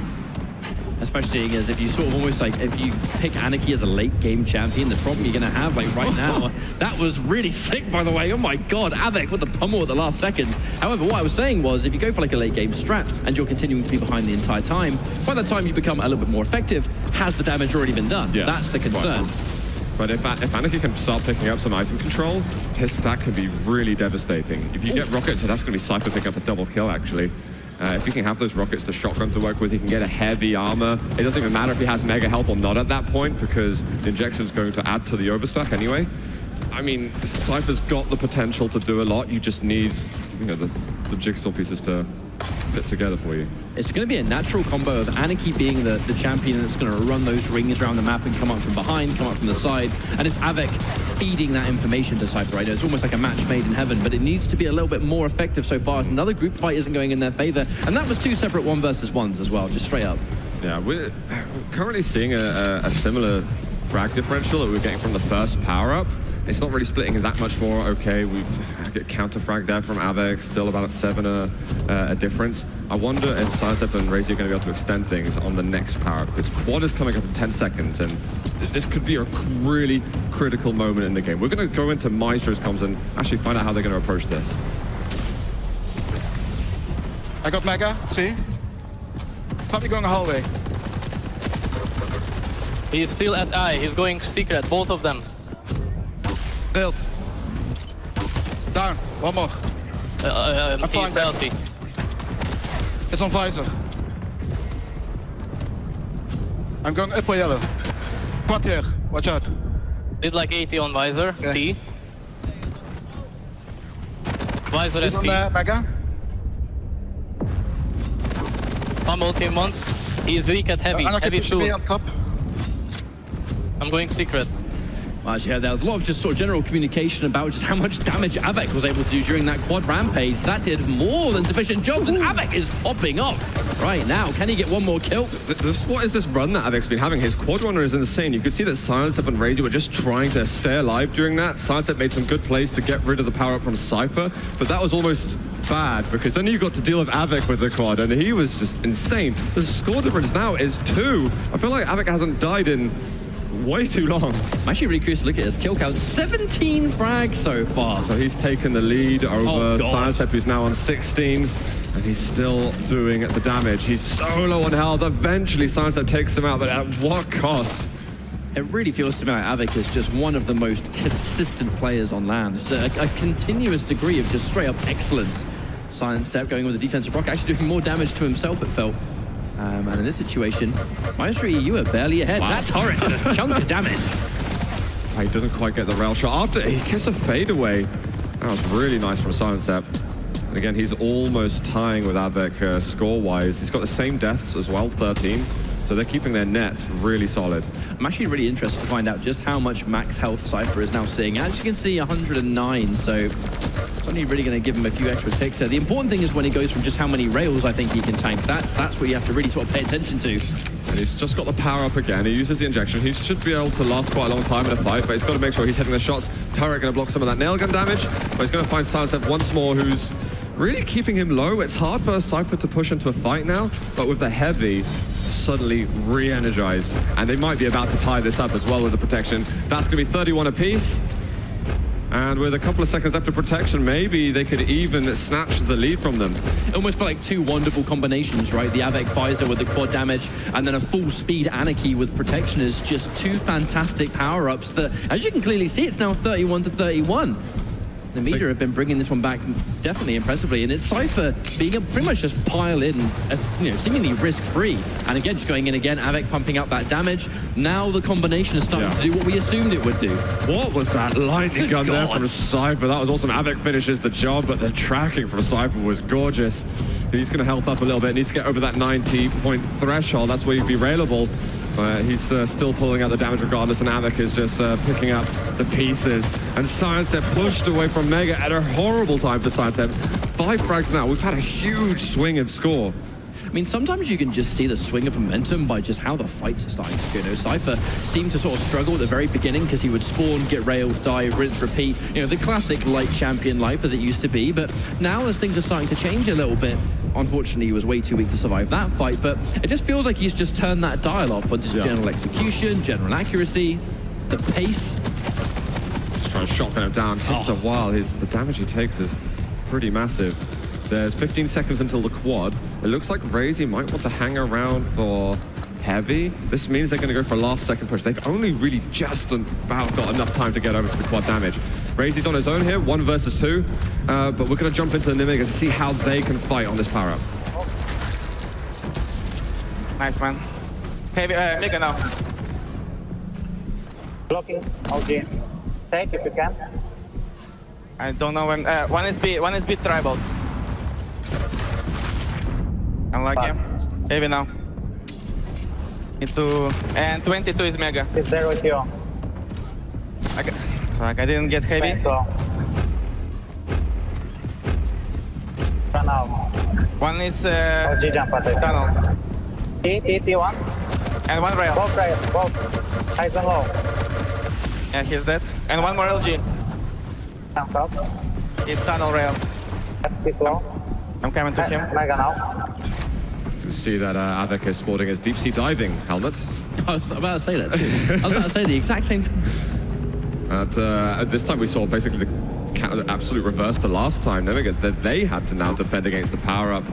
Especially as if you sort of almost like, if you pick Anarchy as a late game champion, the problem you're going to have like right now, that was really sick by the way, oh my god, Avec with the pummel at the last second. However, what I was saying was, if you go for like a late game strat and you're continuing to be behind the entire time, by the time you become a little bit more effective, has the damage already been done? Yeah. That's the concern. Right. But if Anarchy can start picking up some item control, his stack can be really devastating. If you get rockets, so that's going to be Cypher picking up a double kill actually. If he can have those rockets to shotgun to work with, he can get a heavy armor. It doesn't even matter if he has mega health or not at that point, because the injection's going to add to the overstack anyway. I mean, Cypher's got the potential to do a lot. You just need, the jigsaw pieces to fit together for you. It's going to be a natural combo of Anarchy being the champion that's going to run those rings around the map and come up from behind, come up from the side, and it's Avec feeding that information to Cypher, right? It's almost like a match made in heaven, but it needs to be a little bit more effective so far. Another group fight isn't going in their favor, and that was 2 separate 1 versus 1s as well, just straight up. Yeah, we're currently seeing a similar frag differential that we were getting from the first power-up. It's not really splitting that much more. Okay, we've got counter frag there from Avec, still about at 7 a difference. I wonder if Sidestep and Razy are going to be able to extend things on the next power, because quad is coming up in 10 seconds, and this could be a really critical moment in the game. We're going to go into Maestro's comms and actually find out how they're going to approach this. I got Mega, 3. Probably going a hallway. He's still at I, he's going secret, both of them. Build. Down. One more. He's healthy. It's on visor. I'm going up by yellow. Quad here. Watch out. Did like 80 on visor. Yeah. T. Visor He's ST. on Mega. Pummeled him once. He's weak at heavy. Heavy soon. Up top. I'm going secret. Well, actually, there was a lot of just sort of general communication about just how much damage Avec was able to do during that quad rampage. That did more than sufficient jobs, and Avec is popping off right now. Can he get one more kill? What is this run that Avic's been having? His quad runner is insane. You could see that Silenstep and Razy were just trying to stay alive during that. Silenstep made some good plays to get rid of the power-up from Cypher, but that was almost bad, because then you got to deal with Avec with the quad, and he was just insane. The score difference now is 2. I feel like Avec hasn't died in way too long. I'm actually really curious to look at his kill count. 17 frags so far. So he's taken the lead over Silenstep, who's now on 16, and he's still doing the damage. He's so low on health. Eventually, Silenstep takes him out, but at what cost? It really feels to me like Avec is just one of the most consistent players on land. It's a continuous degree of just straight up excellence. Silenstep going with the defensive rock, actually doing more damage to himself, it felt. And in this situation, Maestro EU are barely ahead. Wow. That turret did a chunk of damage. He doesn't quite get the rail shot. After he gets a fadeaway. That was really nice from Silenstep. And again, he's almost tying with Avec score-wise. He's got the same deaths as well, 13. So they're keeping their net really solid. I'm actually really interested to find out just how much max health Cypher is now seeing. As you can see, 109, so it's only really going to give him a few extra ticks there. The important thing is when he goes from just how many rails I think he can tank. That's what you have to really sort of pay attention to. And he's just got the power up again. He uses the injection. He should be able to last quite a long time in a fight, but he's got to make sure he's hitting the shots. Turret going to block some of that nail gun damage, but he's going to find Silencev once more, who's really keeping him low. It's hard for Cypher to push into a fight now, but with the heavy suddenly re-energized, and they might be about to tie this up as well with the protection. That's going to be 31 apiece. And with a couple of seconds left of protection, maybe they could even snatch the lead from them. Almost felt like two wonderful combinations, right? The Avec Visor with the quad damage, and then a full speed Anarchy with protection is just two fantastic power-ups that, as you can clearly see, it's now 31 to 31. The media have been bringing this one back definitely impressively, and it's Cypher being able to pretty much just pile in, seemingly risk-free. And again, just going in again, Avec pumping up that damage. Now the combination is starting to do what we assumed it would do. What was that lightning gun there from Cypher? That was awesome. Avec finishes the job, but the tracking from Cypher was gorgeous. He's going to health up a little bit. Needs to get over that 90-point threshold. That's where he'd be railable. He's still pulling out the damage regardless, and Avec is just picking up the pieces. And Silencev pushed away from Mega at a horrible time for Silencev. 5 frags now. We've had a huge swing of score. I mean, sometimes you can just see the swing of momentum by just how the fights are starting to go. Cypher seemed to sort of struggle at the very beginning because he would spawn, get railed, die, rinse, repeat. The classic light champion life as it used to be. But now as things are starting to change a little bit, unfortunately, he was way too weak to survive that fight, but it just feels like he's just turned that dial up onto general execution, general accuracy, the pace. Just trying to shotgun him down. Takes a while. The damage he takes is pretty massive. There's 15 seconds until the quad. It looks like Razy might want to hang around for heavy. This means they're going to go for a last second push. They've only really just about got enough time to get over to the quad damage. Razy's on his own here, 1 versus 2. But we're going to jump into Nimig and see how they can fight on this power-up. Nice, man. Heavy, Mega now. Blocking, OG. Take if you can. I don't know when. One is B tribal. Unlucky. Heavy now. And 22 is Mega. He's there with you. Fuck, I didn't get heavy. Run out. One is OG jump at it. tunnel. T one. And one rail. Both rail, both. Highs and low. Yeah, he's dead. And one more LG. Jump up. He's tunnel rail. He's low. I'm coming to him. Mega now. You can see that Avec is sporting his deep sea diving helmet. I was about to say that too. I was about to say the exact same thing. At this time we saw basically the absolute reverse to last time. That they had to now defend against the power-up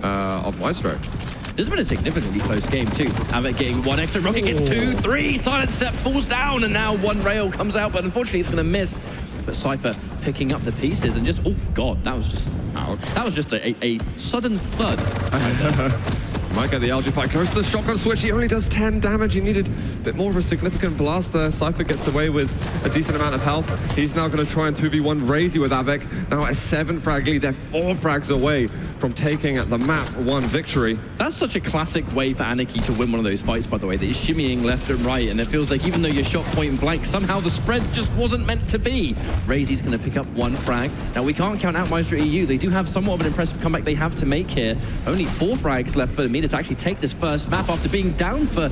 of Maestro. This has been a significantly close game too. Avec getting 1 extra rocket, gets 2, 3, Silencev falls down, and now 1 rail comes out, but unfortunately it's going to miss. But Cypher picking up the pieces and just, oh god, that was just, ouch. That was just a sudden thud. Might get the LG fight. Goes to the shotgun switch. He only does 10 damage. He needed a bit more of a significant blast there. Cypher gets away with a decent amount of health. He's now going to try and 2v1 Razy with Avec. Now at a 7 frag lead. They're 4 frags away from taking the map 1 victory. That's such a classic way for Anarchy to win one of those fights, by the way, that he's shimmying left and right, and it feels like even though you're shot point blank, somehow the spread just wasn't meant to be. Razy's going to pick up 1 frag. Now, we can't count out Maestro EU. They do have somewhat of an impressive comeback they have to make here. Only 4 frags left for the meter to actually take this first map after being down for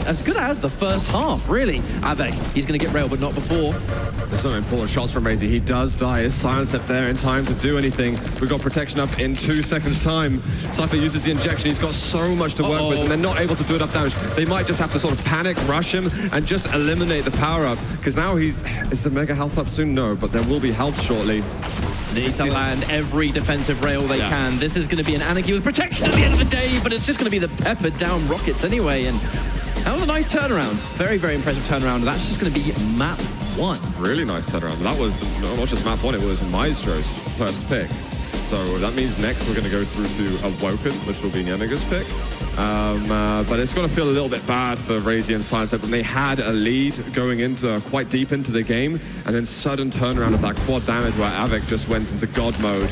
as good as the first half, really. Avec, he's going to get railed, but not before. There's some important shots from Razy. He does die. His silence up there in time to do anything. We've got protection up in 2 seconds time. Cypher uses the injection. He's got so much to work with, and they're not able to do enough damage. They might just have to sort of panic, rush him, and just eliminate the power-up, because now is the Mega health up soon? No, but there will be health shortly. They need to land every defensive rail they can. This is going to be an Anarchy with protection at the end of the day, but it's just going to be the peppered down rockets anyway. And that was a nice turnaround. Very, very impressive turnaround. That's just going to be map 1. Really nice turnaround. That was not just map 1, it was Maestro's first pick. So that means next we're going to go through to Awoken, which will be Nemiga's pick. But it's going to feel a little bit bad for Razy and Silencev when they had a lead going into quite deep into the game, and then sudden turnaround of that quad damage where Avec just went into God mode.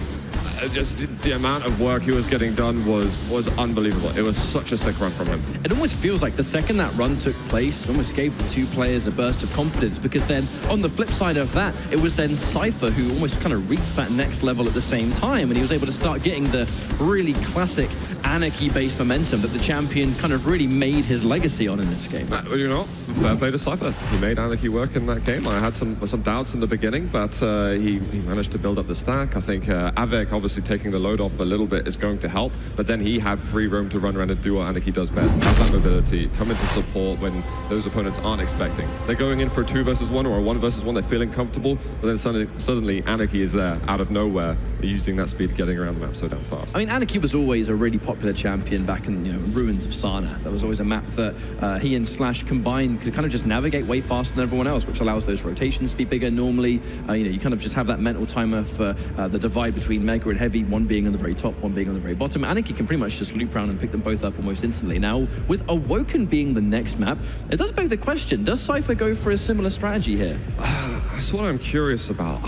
just the amount of work he was getting done was unbelievable. It was such a sick run from him. It almost feels like the second that run took place, it almost gave the two players a burst of confidence, because then on the flip side of that, it was then Cypher who almost kind of reached that next level at the same time, and he was able to start getting the really classic Anarchy-based momentum that the champion kind of really made his legacy on in this game. You know, fair play to Cypher. He made Anarchy work in that game. I had some doubts in the beginning, but he managed to build up the stack. I think Avec obviously taking the load off a little bit is going to help, but then he had free roam to run around and do what Anarchy does best. Have that mobility, come into support when those opponents aren't expecting. They're going in for a 2 versus 1 or a 1 versus 1, they're feeling comfortable, but then suddenly Anarchy is there, out of nowhere, using that speed, getting around the map so damn fast. I mean, Anarchy was always a really popular champion back in, Ruins of Sana. That was always a map that he and Slash combined could kind of just navigate way faster than everyone else, which allows those rotations to be bigger normally. You kind of just have that mental timer for the divide between Mega and Heavy, one being on the very top, one being on the very bottom. Anarchy can pretty much just loop around and pick them both up almost instantly. Now, with Awoken being the next map, it does beg the question, does Cypher go for a similar strategy here? That's what I'm curious about.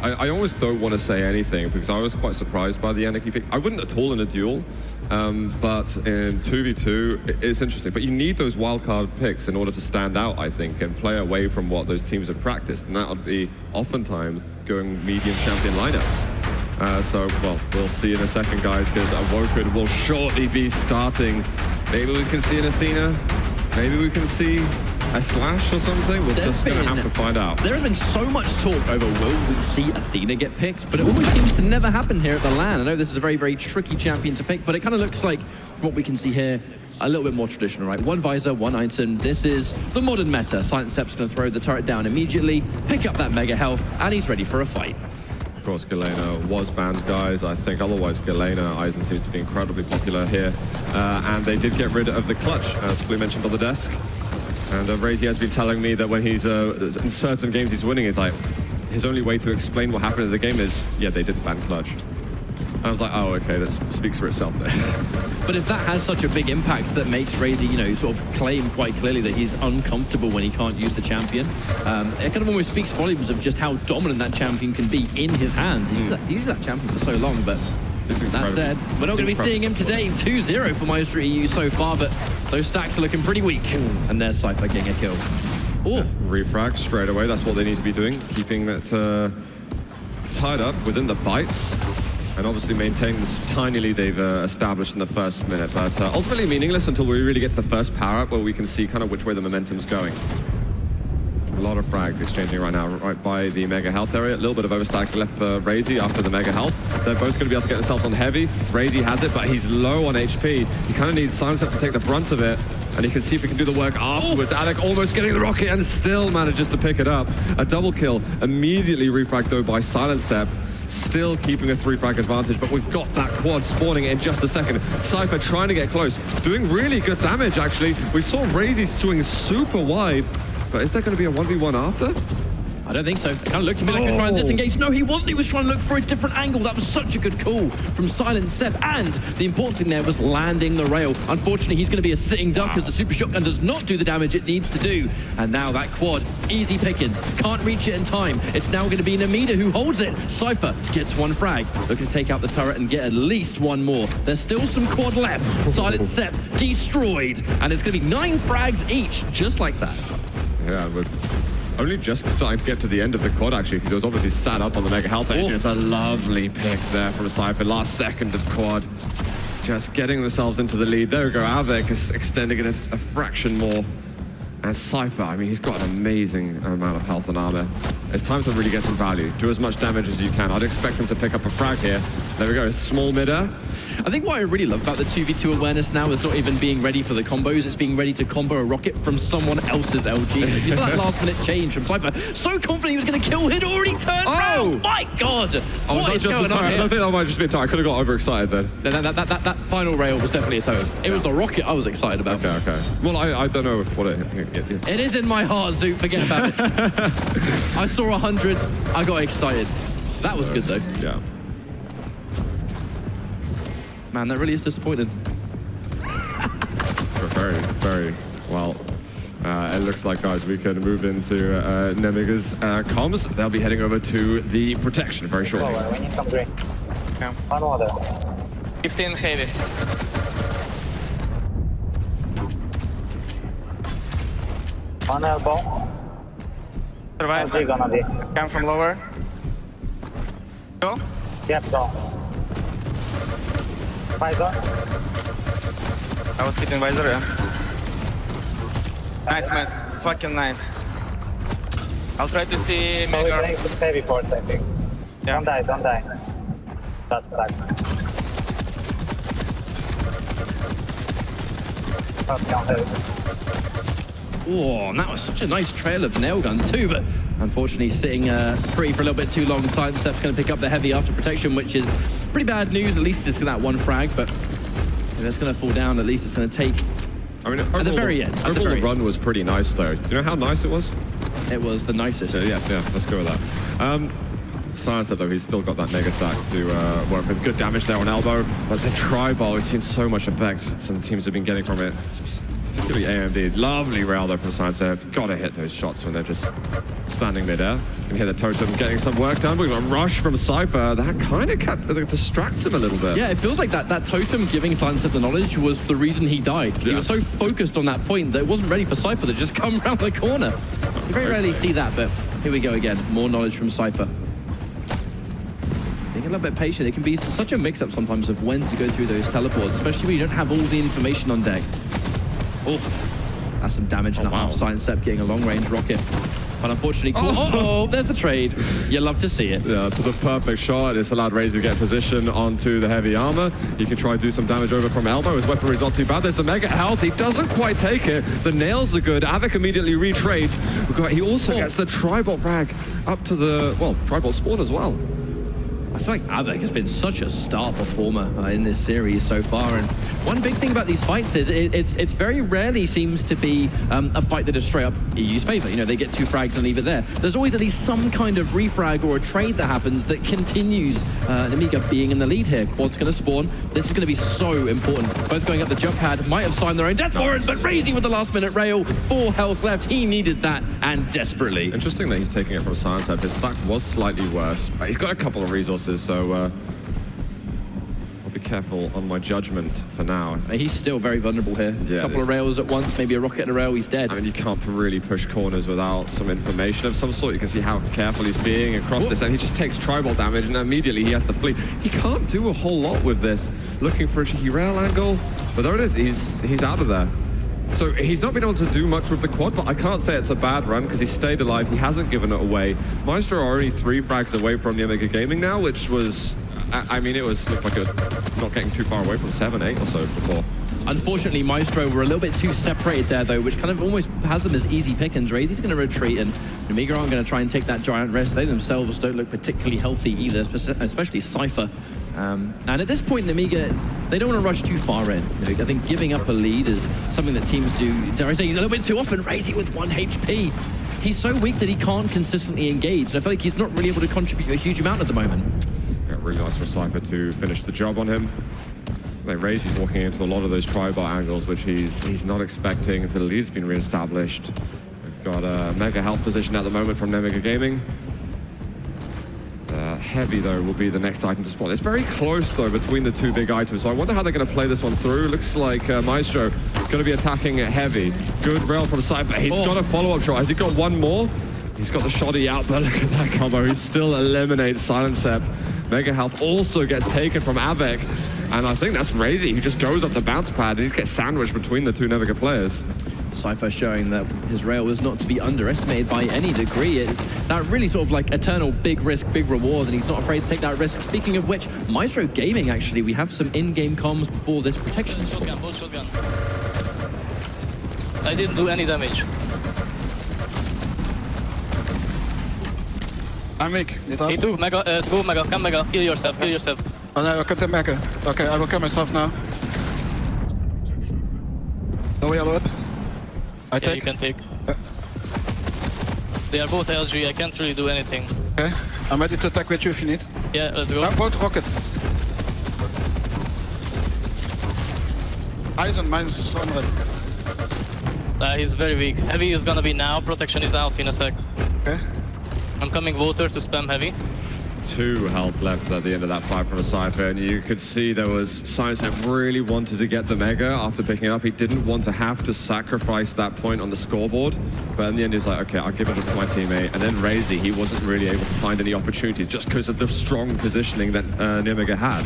I almost don't want to say anything because I was quite surprised by the Anarchy pick. I wouldn't at all in a duel, but in 2v2, it's interesting. But you need those wildcard picks in order to stand out, I think, and play away from what those teams have practiced. And that would be oftentimes going medium champion lineups. Well, we'll see in a second, guys, because Awoken will shortly be starting. Maybe we can see an Athena. Maybe we can see a Slash or something. We're just going to have to find out. There has been so much talk over will we see Athena get picked, but it almost seems to never happen here at the LAN. I know this is a very, very tricky champion to pick, but it kind of looks like, from what we can see here, a little bit more traditional, right? One Visor, one item. This is the modern meta. Silent Step's going to throw the turret down immediately, pick up that mega health, and he's ready for a fight. Of course, Galena was banned, guys. I think otherwise Galena Eisen seems to be incredibly popular here. And they did get rid of the clutch, as Flea mentioned on the desk. And Razy has been telling me that when he's in certain games he's winning, is like his only way to explain what happened in the game is, yeah, they didn't ban clutch. And I was like, oh, okay, that speaks for itself there. But if that has such a big impact that makes Razy, sort of claim quite clearly that he's uncomfortable when he can't use the champion, it kind of almost speaks volumes of just how dominant that champion can be in his hand. He used that champion for so long, but that said, we're not going to be seeing him today. 2-0 for Maestro EU so far, but those stacks are looking pretty weak. And there's Cypher getting a kill. Oh, refrag straight away. That's what they need to be doing, keeping that tied up within the fights. And obviously maintain this tiny lead they've established in the first minute, but ultimately meaningless until we really get to the first power-up where we can see kind of which way the momentum's going. A lot of frags exchanging right now, right by the Mega Health area. A little bit of overstack left for Razy after the Mega Health. They're both going to be able to get themselves on Heavy. Razy has it, but he's low on HP. He kind of needs Silent Step to take the brunt of it, and he can see if he can do the work afterwards. Alec almost getting the rocket and still manages to pick it up. A double kill, immediately refragged though by Silent Step. Still keeping a 3-frag advantage, but we've got that quad spawning in just a second. Cypher trying to get close, doing really good damage actually. We saw Razy swing super wide, but is there going to be a 1v1 after? I don't think so. It kind of looked to me like he was trying to disengage. No, he wasn't. He was trying to look for a different angle. That was such a good call from Silent Sep. And the important thing there was landing the rail. Unfortunately, he's going to be a sitting duck as the Super Shotgun does not do the damage it needs to do. And now that quad, easy pickings. Can't reach it in time. It's now going to be Namida who holds it. Cypher gets one frag. Looking to take out the turret and get at least one more. There's still some quad left. Silent Sep destroyed. And it's going to be 9 frags each, just like that. Yeah, but only just starting to get to the end of the quad, actually, because it was obviously sat up on the Mega Health Edge. It's a lovely pick there from Cypher. Last second of quad. Just getting themselves into the lead. There we go. Avec is extending it a fraction more. And Cypher, I mean, he's got an amazing amount of health and armor. It's time to really get some value. Do as much damage as you can. I'd expect him to pick up a frag here. There we go. Small mid-air. I think what I really love about the 2v2 awareness now is not even being ready for the combos, it's being ready to combo a rocket from someone else's LG. You saw that last minute change from Cypher. So confident he was going to kill, he'd already turned around. My God! What is going on here? I don't think that might just be a time. I could have got overexcited then. That final rail was definitely a totem. It was the rocket I was excited about. Okay. Well, I don't know what it... It is in my heart, Zoot. Forget about it. I saw 100. I got excited. That was good, though. Yeah. Man, that really is disappointing. Very, very well. It looks like, guys, we can move into Nemiga's comms. They'll be heading over to the protection very shortly. We need some green. Yeah. One water. 15 heavy. One elbow. Survive. How's he gonna be? Come from lower. Go. Yep, go. Visor. I was hitting visor, yeah. Nice, man. Fucking nice. I'll try to see So we're Mega. playing some heavy force, I think. Yeah. Don't die, don't die. That's back. First count heavy. Oh, and that was such a nice trail of nail gun too, but unfortunately sitting pretty for a little bit too long. Sidestep's going to pick up the heavy after protection, which is pretty bad news. At least it's that one frag, but if that's going to fall down, at least it's going to take I mean, at the very end. Overall, the run was pretty nice, though. Do you know how nice it was? It was the nicest. Yeah, let's go with that. Sidestep, though, he's still got that mega stack to work with. Good damage there on elbow, but the tri-ball, we've seen so much effect some teams have been getting from it. Particularly AMD. Lovely rail though from Sidestep. Gotta hit those shots when they're just standing midair. You can hear the totem getting some work done. We've got a rush from Cypher. That kind of distracts him a little bit. Yeah, it feels like that totem giving Sidestep the knowledge was the reason he died. He was so focused on that point that it wasn't ready for Cypher to just come around the corner. You very rarely see that, but here we go again. More knowledge from Cypher. Being a little bit patient. It can be such a mix-up sometimes of when to go through those teleports, especially when you don't have all the information on deck. Oh, that's some damage and a half. Sidestep getting a long-range rocket. But unfortunately, there's the trade. You love to see it. Yeah, to the perfect shot. It's allowed Razor to get position onto the heavy armor. He can try to do some damage over from elbow. His weaponry is not too bad. There's the mega health. He doesn't quite take it. The nails are good. Avik immediately retrades. He also gets the tribal frag up to the, tribal spawn as well. I feel like Avik has been such a star performer in this series so far. And one big thing about these fights is it's very rarely seems to be a fight that is straight up EU's favor. You know, they get 2 frags and leave it there. There's always at least some kind of refrag or a trade that happens that continues Nemiga being in the lead here. Quad's going to spawn. This is going to be so important. Both going up the jump pad, might have signed their own death for it, but Razy with the last minute rail, 4 health left. He needed that, and desperately. Interesting that he's taking it from Sidestep. His stack was slightly worse, but he's got a couple of resources. So I'll be careful on my judgment for now. He's still very vulnerable here. Yeah, a couple of rails at once, maybe a rocket and a rail, he's dead. I mean, you can't really push corners without some information of some sort. You can see how careful he's being across this, and he just takes tribal damage, and immediately he has to flee. He can't do a whole lot with this. Looking for a cheeky rail angle, but there it is. He's out of there. So he's not been able to do much with the quad, but I can't say it's a bad run because he stayed alive. He hasn't given it away. Maestro are already 3 frags away from the Omega Gaming now, which was, I mean, looked like not getting too far away from 7, 8 or so before. Unfortunately, Maestro were a little bit too separated there, though, which kind of almost has them as easy pickings. Razy's going to retreat, and Nemiga aren't going to try and take that giant risk. They themselves don't look particularly healthy either, especially Cypher. And at this point, Nemiga, they don't want to rush too far in. You know, I think giving up a lead is something that teams do, dare I say, a little bit too often. Razy with 1 HP. He's so weak that he can't consistently engage, and I feel like he's not really able to contribute a huge amount at the moment. Yeah, really nice for Cypher to finish the job on him. Razy's walking into a lot of those tri-bar angles, which he's not expecting until the lead's been re-established. We've got a mega health position at the moment from Nemiga Gaming. Heavy, though, will be the next item to spawn. It's very close, though, between the 2 big items, so I wonder how they're going to play this one through. Looks like Maestro going to be attacking Heavy. Good rail from Cypher. He's got a follow-up shot. Has he got one more? He's got the shoddy out, but look at that combo. He still eliminates Sidestep. Mega health also gets taken from Avik, and I think that's Razy. He just goes up the bounce pad, and he gets sandwiched between the 2 Nemiga players. Cypher showing that his rail was not to be underestimated by any degree. It's that really sort of like eternal big risk, big reward, and he's not afraid to take that risk. Speaking of which, Maestro Gaming, actually, we have some in-game comms before this protection. Shotgun. I didn't do any damage. I'm weak. Hey, go Mega, come Mega, kill yourself. Oh no, I got the Mega. Okay, I will kill myself now. No way, up. Yeah, you can take. They are both LG, I can't really do anything. Okay, I'm ready to attack with you if you need. Yeah, let's go. Both rocket. Eyes on -100. He's very weak. Heavy is gonna be now. Protection is out in a sec. Okay. I'm coming water to spam heavy. 2 health left at the end of that fight from a Cypher, and you could see there was Science that really wanted to get the Mega after picking it up. He didn't want to have to sacrifice that point on the scoreboard, but in the end he's like, okay, I'll give it to my teammate. And then Razy, he wasn't really able to find any opportunities just because of the strong positioning that Nimega had.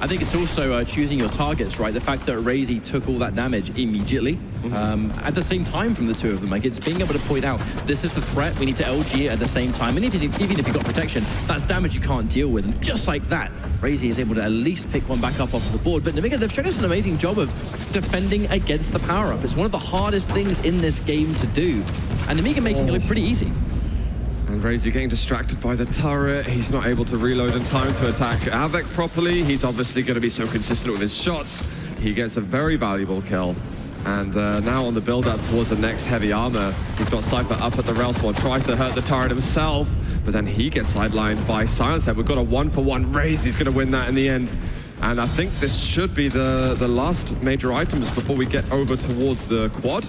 I think it's also choosing your targets, right? The fact that Razy took all that damage immediately, at the same time from the two of them. Like, it's being able to point out, this is the threat, we need to LG it at the same time. And even if you've got protection, that's damage you can't deal with. And just like that, Razy is able to at least pick one back up off the board. But Nimega, they've shown us an amazing job of defending against the power-up. It's one of the hardest things in this game to do. And Nimega making it look pretty easy. And Razy getting distracted by the turret. He's not able to reload in time to attack Avec properly. He's obviously going to be so consistent with his shots. He gets a very valuable kill. And now on the build-up towards the next heavy armor, he's got Cypher up at the rail spawn, tries to hurt the turret himself, but then he gets sidelined by Silence. We've got a 1-for-1 race. He's going to win that in the end. And I think this should be the last major items before we get over towards the quad.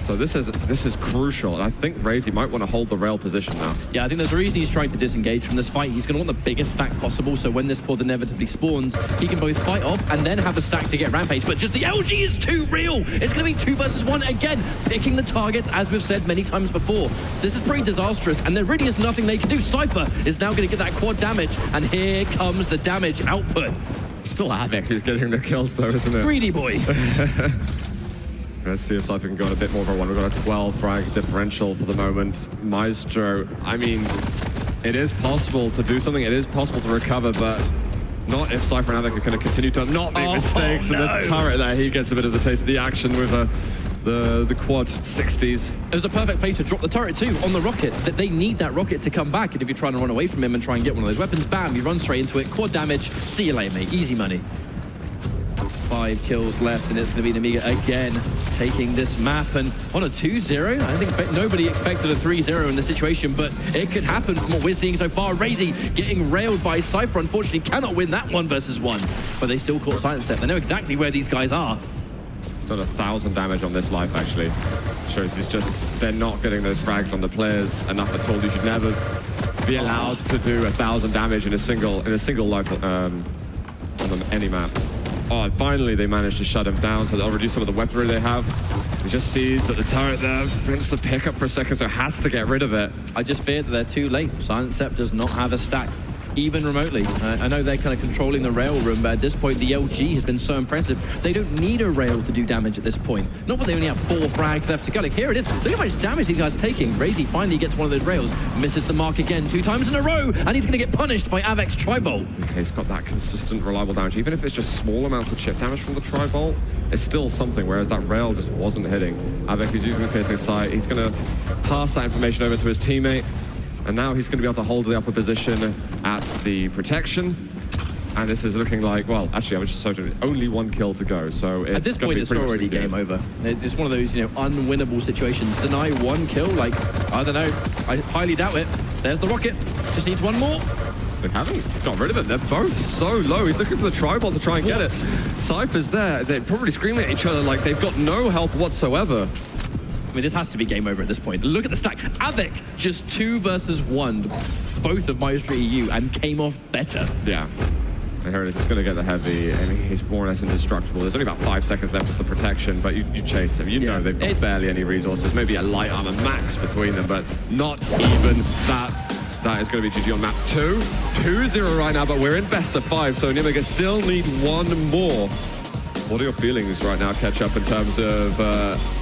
So this is crucial, and I think Razy might want to hold the rail position now. Yeah, I think there's a reason he's trying to disengage from this fight. He's going to want the biggest stack possible, so when this quad inevitably spawns, he can both fight off and then have a stack to get Rampage. But just the LG is too real. It's going to be 2 versus 1 again, picking the targets, as we've said many times before. This is pretty disastrous, and there really is nothing they can do. Cypher is now going to get that quad damage, and here comes the damage output. Still Avec who's getting the kills though, isn't it? Greedy boy. Let's see if Cypher can go on a bit more of a one. We've got a 12 frag differential for the moment. Maestro, I mean, it is possible to do something. It is possible to recover, but not if Cypher and Avec are going to continue to not make mistakes. No. And the turret there, he gets a bit of the taste of the action with the quad 60s. It was a perfect place to drop the turret too, on the rocket. That they need that rocket to come back, and if you're trying to run away from him and try and get one of those weapons, bam, you run straight into it, quad damage, see you later, mate, easy money. 5 kills left, and it's going to be Nimega again taking this map, and on a 2-0. I think nobody expected a 3-0 in this situation, but it could happen from what we're seeing so far. Razy getting railed by Cypher, unfortunately cannot win that 1 versus 1, but they still caught Silence Step. They know exactly where these guys are. He's done 1,000 damage on this life, actually. Shows he's just, they're not getting those frags on the players enough at all. You should never be allowed to do 1,000 damage in a single life on any map. Oh, and finally they managed to shut him down, so they'll reduce some of the weaponry they have. He just sees that the turret there wants to pick up for a second, so has to get rid of it. I just fear that they're too late. Silent Step does not have a stack, even remotely. I know they're kind of controlling the rail room, but at this point the LG has been so impressive. They don't need a rail to do damage at this point. Not when they only have 4 frags left to go. Like, here it is. Look at how much damage these guys are taking. Razy finally gets one of those rails, misses the mark again 2 times in a row, and he's going to get punished by Avic's Tri-Bolt. Okay, he's got that consistent, reliable damage. Even if it's just small amounts of chip damage from the Tri-Bolt, it's still something, whereas that rail just wasn't hitting. Avec is using the piercing sight. He's going to pass that information over to his teammate. And now he's going to be able to hold the upper position at the protection. And this is looking like, well, actually, I was just sorry, only 1 kill to go. So it's at this point, it's already game over. It's one of those, unwinnable situations. Deny 1 kill, like, I don't know. I highly doubt it. There's the rocket. Just needs 1 more. They haven't got rid of it. They're both so low. He's looking for the Tri-Bolt to try and get it. Cypher's there. They're probably screaming at each other like they've got no health whatsoever. I mean, this has to be game over at this point. Look at the stack. Avec, just 2 versus 1, both of Maestro EU, and came off better. Yeah. And here it is. He's going to get the heavy, and he's more or less indestructible. There's only about 5 seconds left of the protection, but you chase him. You know they've got barely any resources. Maybe a light armor max between them, but not even that. That is going to be GG on map 2. 2-0 right now, but we're in best of 5, so Nimega still need 1 more. What are your feelings right now, Catch Up, in terms of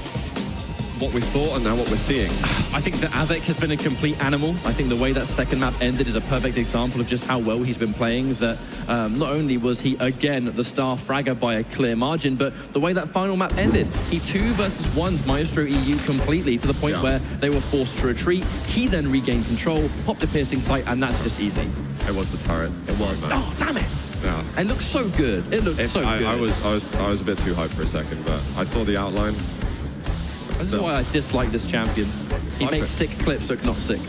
what we thought and now what we're seeing? I think that Avec has been a complete animal. I think the way that second map ended is a perfect example of just how well he's been playing. That not only was he, again, the star fragger by a clear margin, but the way that final map ended, he 2 versus 1'd Maestro EU completely to the point where they were forced to retreat. He then regained control, popped a piercing sight, and that's just easy. It was the turret. It was. Oh, damn it! Yeah. It looked so good. It looked so good. I was a bit too hyped for a second, but I saw the outline. This is why I dislike this champion. He makes sick clips look not sick.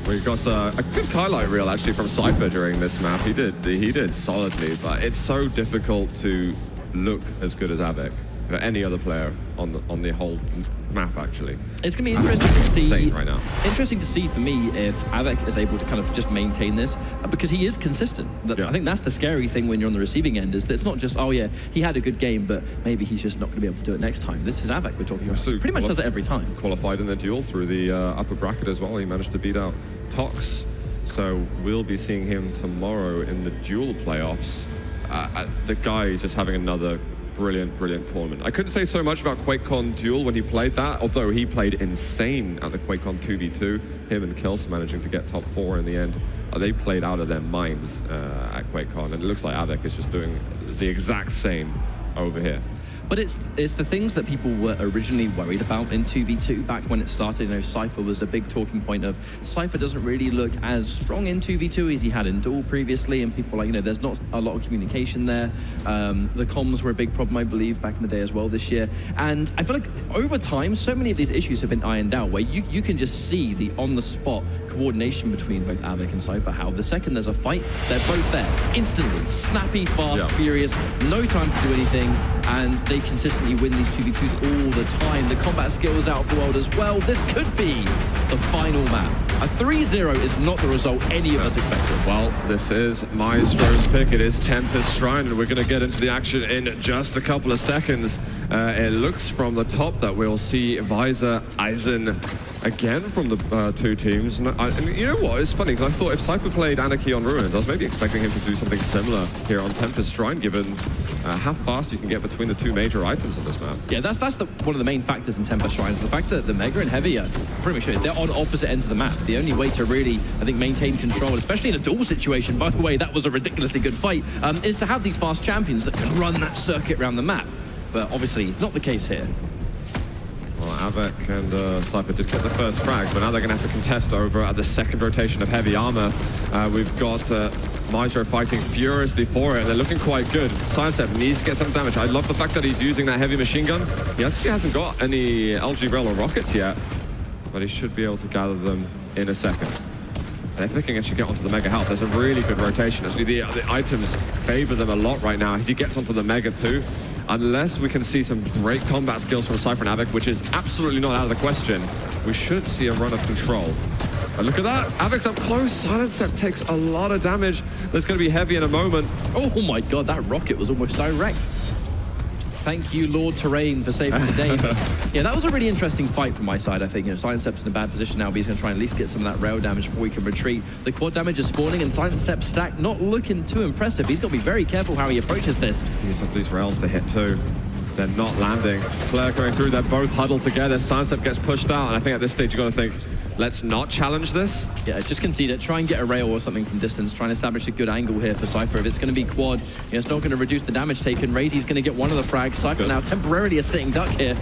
We got a good highlight reel actually from Cypher during this map. He did solidly, but it's so difficult to look as good as Avec. for any other player on the whole map, actually. It's going to be interesting to see. Insane right now. Interesting to see for me if Avec is able to kind of just maintain this, because he is consistent. I think that's the scary thing when you're on the receiving end, is that it's not just, oh yeah, he had a good game, but maybe he's just not going to be able to do it next time. This is Avec we're talking about. Pretty much does it every time. Qualified in the duel through the upper bracket as well. He managed to beat out Tox. So we'll be seeing him tomorrow in the duel playoffs. The guy is just having another brilliant tournament. I couldn't say so much about QuakeCon Duel when he played that, although he played insane at the QuakeCon 2v2. Him and Kills managing to get top 4 in the end. They played out of their minds at QuakeCon, and it looks like Avec is just doing the exact same over here. But it's the things that people were originally worried about in 2v2 back when it started. You know, Cypher was a big talking point of Cypher doesn't really look as strong in 2v2 as he had in Duel previously, and people were like, you know, there's not a lot of communication there. The comms were a big problem, I believe, back in the day as well this year. And I feel like over time, so many of these issues have been ironed out, where you can just see the on-the-spot coordination between both Avec and Cypher, how the second there's a fight, they're both there instantly, snappy, fast, furious, no time to do anything, and they consistently win these 2v2s all the time. The combat skills out of the world as well. This could be the final map. A 3-0 is not the result any of us expected. Well, this is Maestro's pick. It is Tempest Shrine, and we're going to get into the action in just a couple of seconds. It looks from the top that we'll see Visor Eisen again from the two teams. And you know what? It's funny, because I thought if Cypher played Anarchy on Ruins, I was maybe expecting him to do something similar here on Tempest Shrine, given how fast you can get between the two major items on this map. Yeah, that's one of the main factors in Tempest Shrine, is the fact that the Mega and Heavy are pretty much they're on opposite ends of the map. The only way to really, I think, maintain control, especially in a duel situation, by the way, that was a ridiculously good fight, is to have these fast champions that can run that circuit around the map. But obviously, not the case here. Well, Avec and Cypher did get the first frag, but now they're going to have to contest over at the second rotation of heavy armor. We've got Maestro fighting furiously for it, and they're looking quite good. Sidestep needs to get some damage. I love the fact that he's using that heavy machine gun. He actually hasn't got any LG Rail or rockets yet, but he should be able to gather them in a second. And if they can actually get onto the Mega Health, there's a really good rotation. Actually, the items favor them a lot right now as he gets onto the Mega too. Unless we can see some great combat skills from Cypher and Avec, which is absolutely not out of the question, we should see a run of control. But look at that, Avic's up close. Silent Step takes a lot of damage. There's going to be heavy in a moment. Oh my god, that rocket was almost direct. Thank you, Lord Terrain, for saving the day. Yeah, that was a really interesting fight from my side, I think. You know, Silent Step's in a bad position now, but he's going to try and at least get some of that rail damage before he can retreat. The quad damage is spawning, and Silent Step's stack not looking too impressive. He's got to be very careful how he approaches this. He's got these rails to hit too. They're not landing. Flare going through, they're both huddled together. Silent Step gets pushed out, and I think at this stage you've got to think, let's not challenge this. Yeah, just concede it. Try and get a rail or something from distance. Try and establish a good angle here for Cypher. If it's going to be quad, you know, it's not going to reduce the damage taken. Razy's going to get one of the frags. Cypher now temporarily a sitting duck here.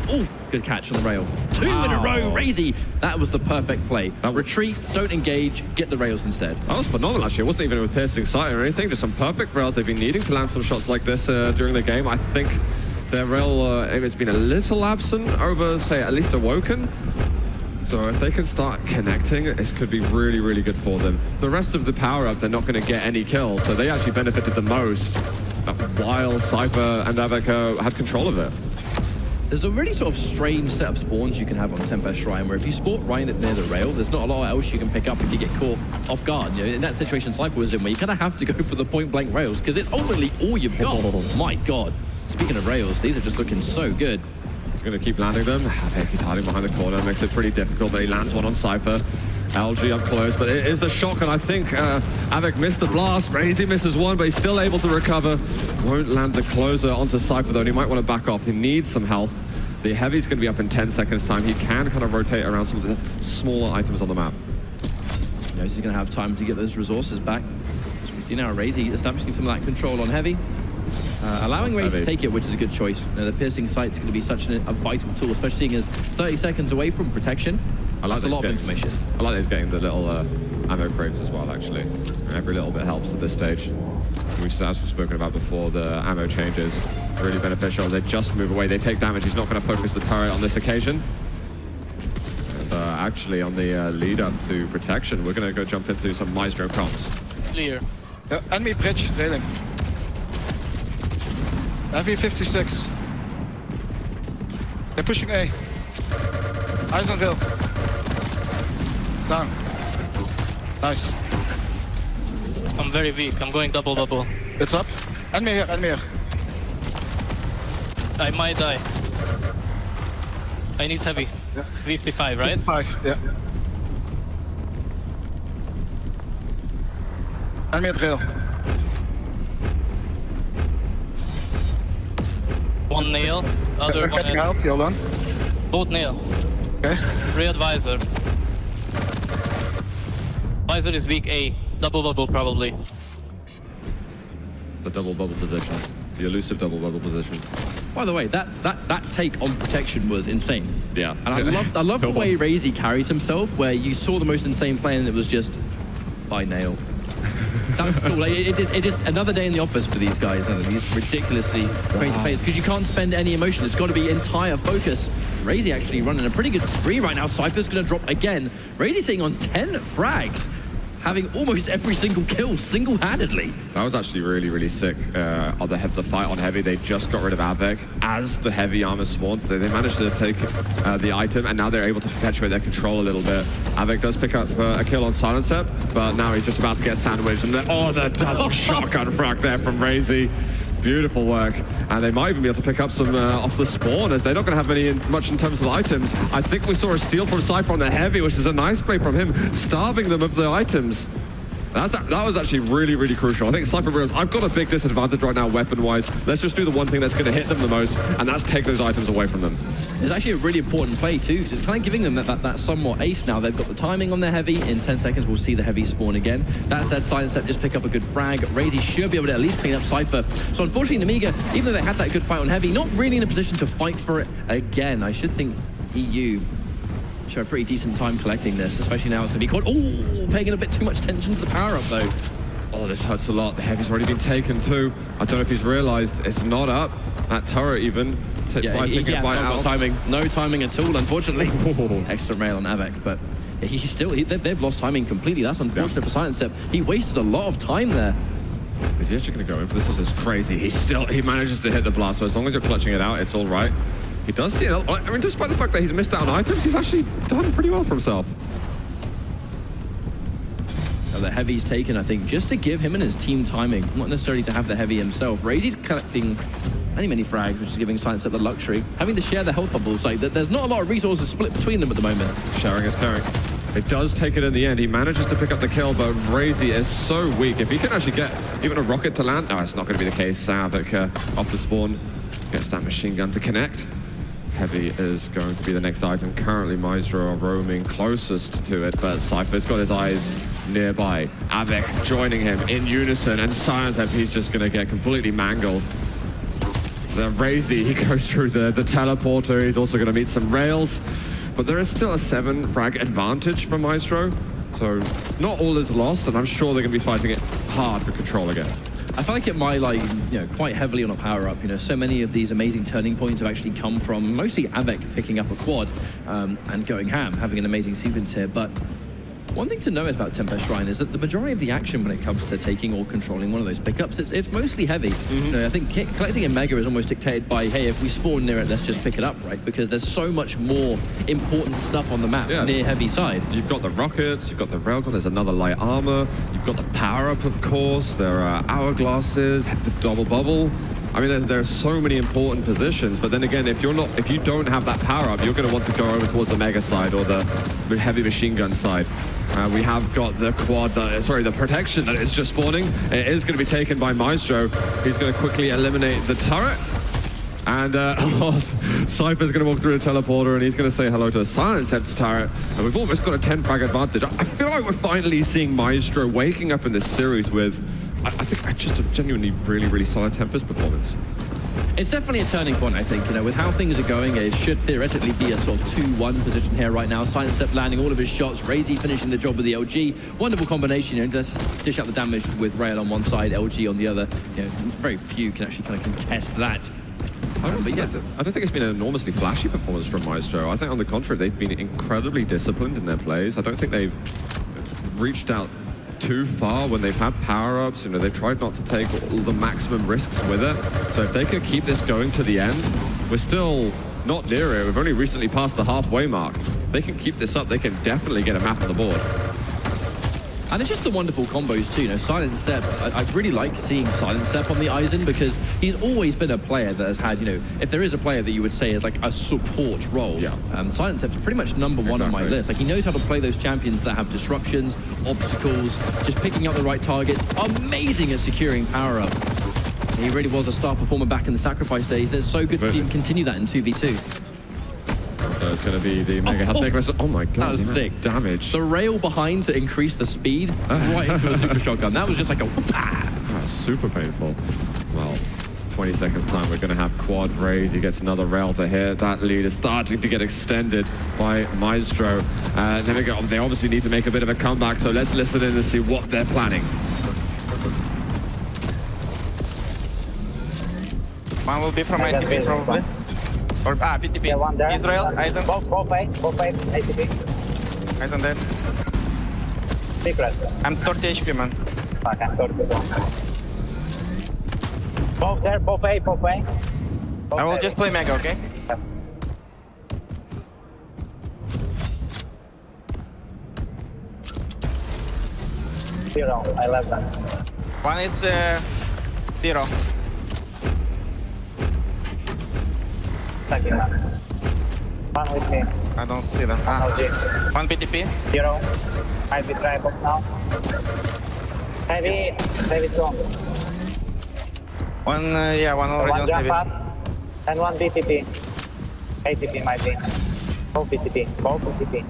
Oh, good catch on the rail. Two in a row, Razy. That was the perfect play. Retreat, don't engage, get the rails instead. That was phenomenal, actually. It wasn't even with piercing sight or anything. Just some perfect rails they've been needing to land some shots like this during the game. I think their rail aim has been a little absent over, say, at least Awoken. So if they can start connecting, this could be really, really good for them. The rest of the power-up, they're not going to get any kills, so they actually benefited the most while Cypher and Avec had control of it. There's a really sort of strange set of spawns you can have on Tempest Shrine, where if you spawn right near the rail, there's not a lot else you can pick up if you get caught off guard. You know, in that situation Cypher was in, where you kind of have to go for the point-blank rails, because it's ultimately all you've got. Oh my god. Speaking of rails, these are just looking so good. He's going to keep landing them. Avec, he's hiding behind the corner, makes it pretty difficult, but he lands one on Cypher. LG up close, but it is a shock, and I think Avec missed the blast. Razy misses one, but he's still able to recover. Won't land the closer onto Cypher, though, and he might want to back off. He needs some health. The Heavy's going to be up in 10 seconds' time. He can kind of rotate around some of the smaller items on the map. You know, he's going to have time to get those resources back. As we see now, Razy establishing some of that control on Heavy. Allowing Razy to take it, which is a good choice. The piercing sight's going to be such a vital tool, especially seeing as 30 seconds away from protection. That's a lot of information. I like these getting the little ammo crates as well, actually. Every little bit helps at this stage. As we've spoken about before, the ammo changes really beneficial. They just move away, they take damage. He's not going to focus the turret on this occasion. And actually, on the lead up to protection, we're going to go jump into some Maestro comms. Clear. Enemy bridge, railing. Heavy 56. They're pushing A. Eyes on build. Down. Nice. I'm very weak. I'm going double bubble. It's up. And me here, and me here. I might die. I need heavy. 55, right? 55, yeah. And me drill. One nail, other one. Getting out, hold on. Both nail. Okay. Re-advisor. Advisor is weak A. Double bubble probably. The double bubble position. The elusive double bubble position. By the way, that take on protection was insane. Yeah. And I love the way Razy carries himself, where you saw the most insane play and it was just by nail. That's cool. Like, it is another day in the office for these guys, and these ridiculously crazy plays, because you can't spend any emotion. It's got to be entire focus. Razy actually running a pretty good spree right now. Cypher's going to drop again. Razy sitting on 10 frags, having almost every single kill single-handedly. That was actually really, really sick. On the fight on heavy, they just got rid of Avec as the heavy armor spawned. They managed to take the item, and now they're able to perpetuate their control a little bit. Avec does pick up a kill on Silencer, but now he's just about to get sandwiched. And the double shotgun frag there from Razy. Beautiful work. And they might even be able to pick up some off the spawn, as they're not going to have much in terms of items. I think we saw a steal from Cypher on the heavy, which is a nice play from him, starving them of the items. That was actually really, really crucial. I think Cypher realized, I've got a big disadvantage right now weapon-wise. Let's just do the one thing that's going to hit them the most, and that's take those items away from them. It's actually a really important play too, because it's kind of giving them that somewhat ace now. They've got the timing on their heavy. In 10 seconds, we'll see the heavy spawn again. That said, Silence just pick up a good frag. Razy should be able to at least clean up Cypher. So unfortunately, Nemiga, even though they had that good fight on heavy, not really in a position to fight for it again. I should think EU show a pretty decent time collecting this, especially now it's going to be caught. Oh, paying a bit too much attention to the power-up though. Oh, this hurts a lot. The heavy's already been taken too. I don't know if he's realized it's not up. That turret even. No timing. No timing at all, unfortunately. Extra rail on Avec, but they've lost timing completely. That's unfortunate for Silence. He wasted a lot of time there. Is he actually going to go in for this? This is crazy. He manages to hit the blast, so as long as you're clutching it out, it's all right. He does see it. I mean, despite the fact that he's missed out on items, he's actually done pretty well for himself. The heavy's taken, I think, just to give him and his team timing, not necessarily to have the heavy himself. Razy's collecting many frags, which is giving Silence up the luxury. Having to share the health bubbles, like there's not a lot of resources split between them at the moment. Sharing is caring. It does take it in the end. He manages to pick up the kill, but Razy is so weak. If he can actually get even a rocket to land, no, it's not going to be the case. Savik off the spawn gets that machine gun to connect. Heavy is going to be the next item. Currently, Maestro are roaming closest to it, but Cypher's got his eyes nearby. Avec joining him in unison, and Silence, he's just going to get completely mangled. So Razy, he goes through the teleporter. He's also going to meet some rails, but there is still a 7 frag advantage for Maestro, so not all is lost, and I'm sure they're going to be fighting it hard for control again. I feel like it might quite heavily on a power-up. So many of these amazing turning points have actually come from mostly Avec picking up a quad and going ham, having an amazing sequence here. But one thing to know about Tempest Shrine is that the majority of the action when it comes to taking or controlling one of those pickups, it's mostly heavy. I think collecting a Mega is almost dictated by, hey, if we spawn near it, let's just pick it up, right? Because there's so much more important stuff on the map near heavy side. You've got the rockets, you've got the railgun, there's another light armor, you've got the power-up, of course, there are hourglasses, the double bubble. I mean, there are so many important positions, but then again, if you don't have that power-up, you're going to want to go over towards the Mega side or the heavy machine gun side. We have got the quad, the protection that is just spawning. It is going to be taken by Maestro. He's going to quickly eliminate the turret. And Cypher's going to walk through the teleporter, and he's going to say hello to a Silencept's turret. And we've almost got a 10 frag advantage. I feel like we're finally seeing Maestro waking up in this series with, I think, just a genuinely really, really solid Tempest performance. It's definitely a turning point, I think. With how things are going, it should theoretically be a sort of 2-1 position here right now. Silencept landing all of his shots, Razy finishing the job with the LG. Wonderful combination, just dish out the damage with Rail on one side, LG on the other. Very few can actually kind of contest that. I don't think it's been an enormously flashy performance from Maestro. I think, on the contrary, they've been incredibly disciplined in their plays. I don't think they've reached out too far when they've had power-ups. They've tried not to take all the maximum risks with it. So if they can keep this going to the end, we're still not near it. We've only recently passed the halfway mark. They can keep this up. They can definitely get a map on the board. And it's just the wonderful combos too, you know, Silent Sep. I really like seeing Silent Sep on the Aizen because he's always been a player that has had, you know, if there is a player that you would say is like a support role, Silent Sep's pretty much number one on my list. Like he knows how to play those champions that have disruptions, obstacles, just picking up the right targets, amazing at securing power-up. He really was a star performer back in the Sacrifice days, and it's so good to see him continue that in 2v2. So it's going to be the mega health taker. Oh my god, that was sick. Damage. The rail behind to increase the speed right into a super shotgun. That was just like a That's super painful. Well, 20 seconds time, we're going to have quad raise. He gets another rail to hit. That lead is starting to get extended by Maestro. Then they obviously need to make a bit of a comeback, so let's listen in and see what they're planning. One will be from ITP probably. Or BTP. Yeah, one there. Israel, Aizen. Both ATP. Aizen dead. Secret. I'm 30 HP, man. Fuck, I'm 30. Both there, both A. I will just play Mega, okay? Zero, I left them. One is zero. Second one. One with me. I don't see them. One BTP. Zero. Might be tribal now. Heavy strong. One, one already One on jump heavy. up. And one BTP. ATP might be. Both BTP.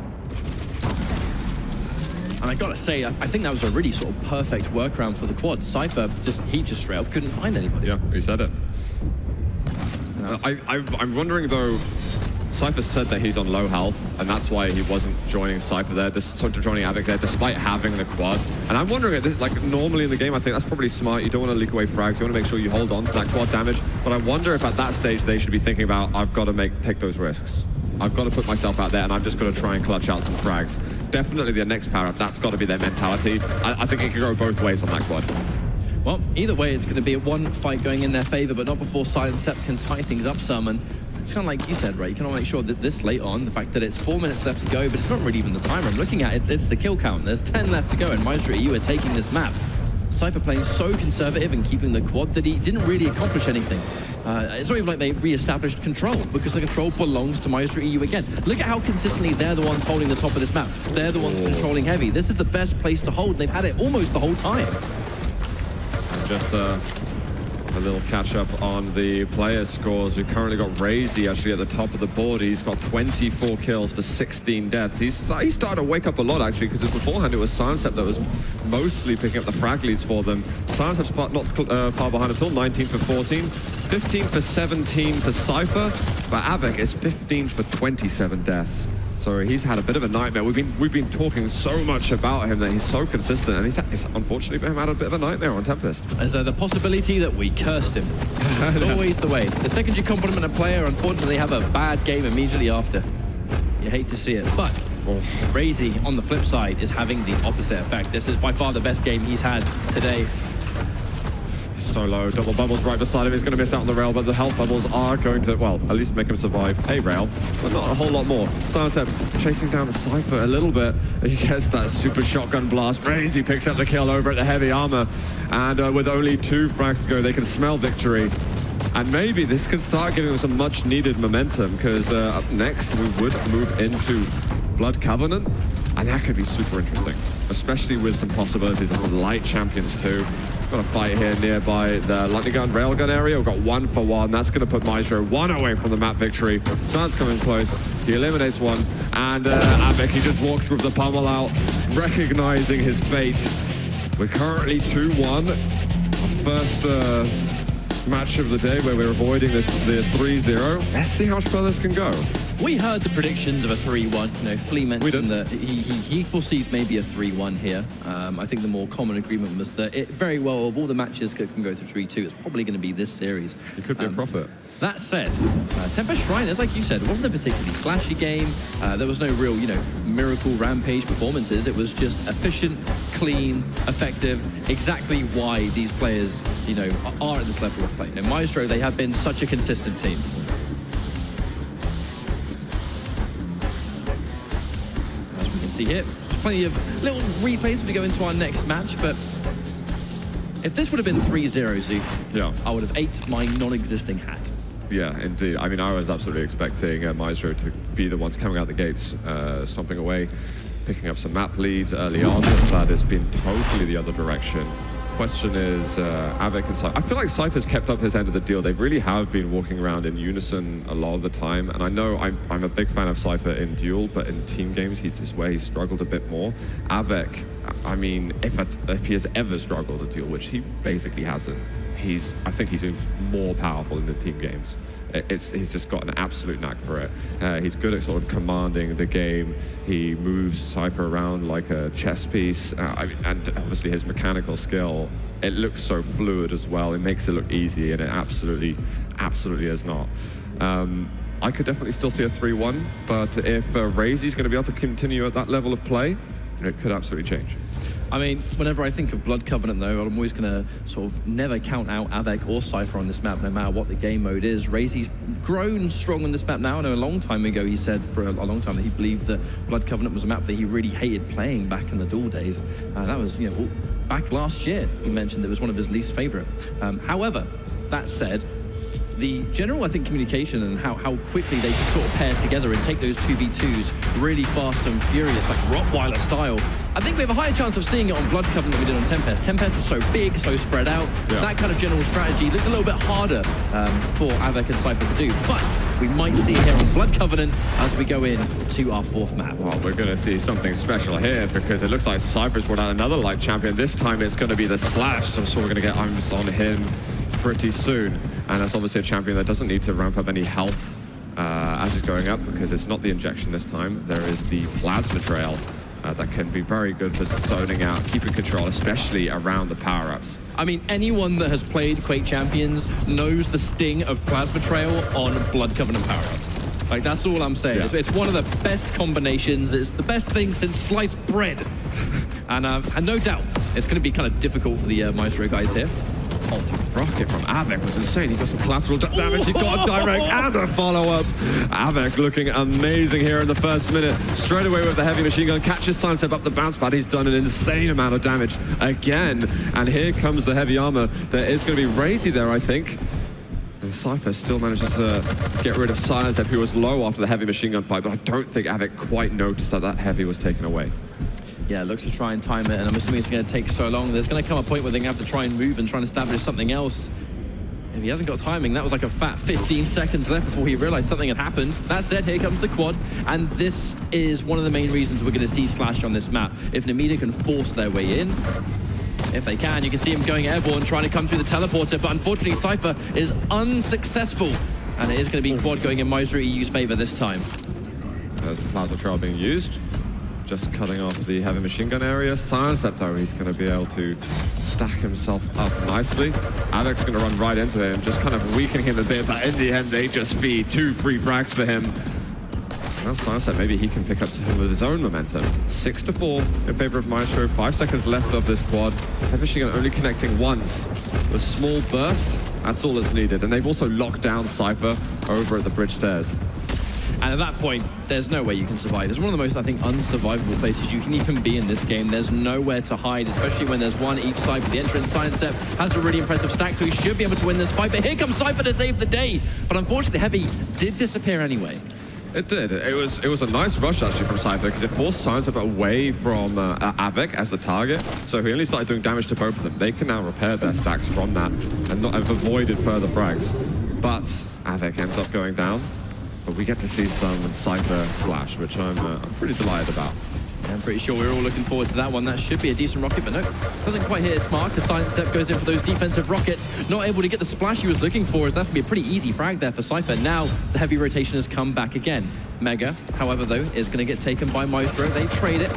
And I gotta say, I think that was a really sort of perfect workaround for the quad. Cypher he just straight up couldn't find anybody. Yeah, he said it. I'm wondering though, Cypher said that he's on low health, and that's why he wasn't joining Cypher there, joining Avic there, despite having the quad. And I'm wondering, like normally in the game, I think that's probably smart. You don't want to leak away frags. You want to make sure you hold on to that quad damage. But I wonder if at that stage they should be thinking about, I've got to take those risks. I've got to put myself out there, and I've just got to try and clutch out some frags. Definitely the next power-up, that's got to be their mentality. I think it could go both ways on that quad. Well, either way, it's going to be one fight going in their favor, but not before Silent Sep can tie things up some. And it's kind of like you said, right? You can make sure that this late on, the fact that it's 4 minutes left to go, but it's not really even the timer I'm looking at. It's the kill count. There's 10 left to go, and Maestro, you are taking this map. Cypher playing so conservative and keeping the quad that he didn't really accomplish anything. It's not even like they re-established control, because the control belongs to Maestro EU again. Look at how consistently they're the ones holding the top of this map. They're the ones controlling heavy. This is the best place to hold. They've had it almost the whole time. Just a little catch up on the player scores. We've currently got Razy actually at the top of the board. He's got 24 kills for 16 deaths. He started to wake up a lot actually, because beforehand it was Silent Sep that was mostly picking up the frag leads for them. Silent Sep's not far behind at all, 19 for 14. 15 for 17 for Cypher, but Avic is 15 for 27 deaths. So he's had a bit of a nightmare. We've been talking so much about him that he's so consistent, and he's unfortunately for him had a bit of a nightmare on Tempest. There's the possibility that we cursed him. It's always the way. The second you compliment a player, unfortunately, they have a bad game immediately after. You hate to see it, but Razy on the flip side is having the opposite effect. This is by far the best game he's had today. So low, double bubbles right beside him. He's going to miss out on the rail, but the health bubbles are going to, well, at least make him survive a rail, but not a whole lot more. Silent Sep chasing down the Cypher a little bit. He gets that super shotgun blast. Razy picks up the kill over at the heavy armor, and with only 2 frags to go, they can smell victory. And maybe this can start giving them some much needed momentum, because up next we would move into Blood Covenant, and that could be super interesting, especially with some possibilities of some light champions too. Got a fight here nearby the lightning gun, railgun area. We've got 1 for 1. That's going to put Maestro 1 away from the map victory. Sun's coming close. He eliminates one, and Avic, he just walks with the pummel out, recognizing his fate. We're currently 2-1. Our first match of the day where we're avoiding the 3-0. Let's see how much further this can go. We heard the predictions of a 3-1. You know, Flea mentioned that he foresees maybe a 3-1 here. I think the more common agreement was that it very well, of all the matches that can go through 3-2, it's probably going to be this series. It could be a profit. That said, Tempest Shriners, like you said, it wasn't a particularly flashy game. There was no real, miracle rampage performances. It was just efficient, clean, effective, exactly why these players, are at this level of play. Maestro, they have been such a consistent team. see here. Plenty of little replays as we go into our next match, but if this would have been 3-0, Zoo, yeah, I would have ate my non-existing hat. Yeah, indeed. I mean, I was absolutely expecting Maestro to be the ones coming out the gates, stomping away, picking up some map leads early on, but it's been totally the other direction. Question is, Avec and Cypher. I feel like Cypher's kept up his end of the deal. They really have been walking around in unison a lot of the time, and I know I'm a big fan of Cypher in duel, but in team games, he's just where he's struggled a bit more. Avec, I mean, if he has ever struggled a duel, which he basically hasn't, I think he's more powerful in the team games. He's just got an absolute knack for it. He's good at sort of commanding the game. He moves Cypher around like a chess piece. And obviously his mechanical skill, it looks so fluid as well. It makes it look easy, and it absolutely is not. I could definitely still see a 3-1, but if Razy's going to be able to continue at that level of play, it could absolutely change. I mean, whenever I think of Blood Covenant, though, I'm always going to sort of never count out Avec or Cypher on this map, no matter what the game mode is. Razy's grown strong on this map now. I know a long time ago he said for a long time that he believed that Blood Covenant was a map that he really hated playing back in the duel days. That was, you know, back last year. He mentioned it was one of his least favorite. However, that said, the general, I think, communication and how quickly they sort of pair together and take those 2v2s really fast and furious, like Rottweiler style. I think we have a higher chance of seeing it on Blood Covenant than we did on Tempest. Tempest was so big, so spread out. Yeah. That kind of general strategy looked a little bit harder for Avec and Cypher to do. But we might see it here on Blood Covenant as we go in to our fourth map. Well, we're going to see something special here because it looks like Cypher's brought out another light champion. This time it's going to be the Slash, so we're going to get arms on him pretty soon. And that's obviously a champion that doesn't need to ramp up any health as it's going up, because it's not the injection this time. There is the plasma trail that can be very good for zoning out, keeping control, especially around the power-ups. I mean, anyone that has played Quake Champions knows the sting of plasma trail on Blood Covenant power-up. Like, that's all I'm saying. Yeah. It's one of the best combinations. It's the best thing since sliced bread. And no doubt, it's going to be kind of difficult for the Maestro guys here. Oh, the rocket from Avec was insane. He got some collateral damage. He got a direct and a follow-up. Avec looking amazing here in the first minute. Straight away with the heavy machine gun. Catches Sidestep up the bounce pad. He's done an insane amount of damage again. And here comes the heavy armor. There is going to be Razy there, I think. And Cypher still manages to get rid of Sidestep, who was low after the heavy machine gun fight. But I don't think Avec quite noticed that that heavy was taken away. Yeah, looks to try and time it, and I'm assuming it's going to take so long. There's going to come a point where they're going to have to try and move and try and establish something else. If he hasn't got timing, that was like a fat 15 seconds left before he realized something had happened. That said, here comes the quad, and this is one of the main reasons we're going to see Slash on this map. If Namida can force their way in, if they can, you can see him going airborne, trying to come through the teleporter, but unfortunately Cypher is unsuccessful, and it is going to be quad going in Maestro EU's favor this time. There's the plasma trail being used. Just cutting off the heavy machine gun area. Sidestep, though, he's going to be able to stack himself up nicely. Avic's going to run right into him, just kind of weakening him a bit, but in the end, they just feed 2 free frags for him. Well, Sidestep, maybe he can pick up some of his own momentum. 6-4 in favor of Maestro. 5 seconds left of this quad. Heavy machine gun only connecting once. A small burst, that's all that's needed. And they've also locked down Cypher over at the bridge stairs. And at that point, there's no way you can survive. It's one of the most, I think, unsurvivable places you can even be in this game. There's nowhere to hide, especially when there's one each side for the entrance. Sidestep has a really impressive stack, so he should be able to win this fight. But here comes Cypher to save the day. But unfortunately, Heavy did disappear anyway. It did. It was a nice rush, actually, from Cypher, because it forced Sidestep away from Avec as the target. So he only started doing damage to both of them. They can now repair their stacks from that and not have avoided further frags. But Avec ends up going down. But we get to see some Cypher Slash, which I'm pretty delighted about. I'm pretty sure we're all looking forward to that one. That should be a decent rocket, but no, doesn't quite hit its mark. As Sidestep goes in for those defensive rockets, not able to get the splash he was looking for, as that's going to be a pretty easy frag there for Cypher. Now, the heavy rotation has come back again. Mega, however, though, is going to get taken by Maestro. They trade it,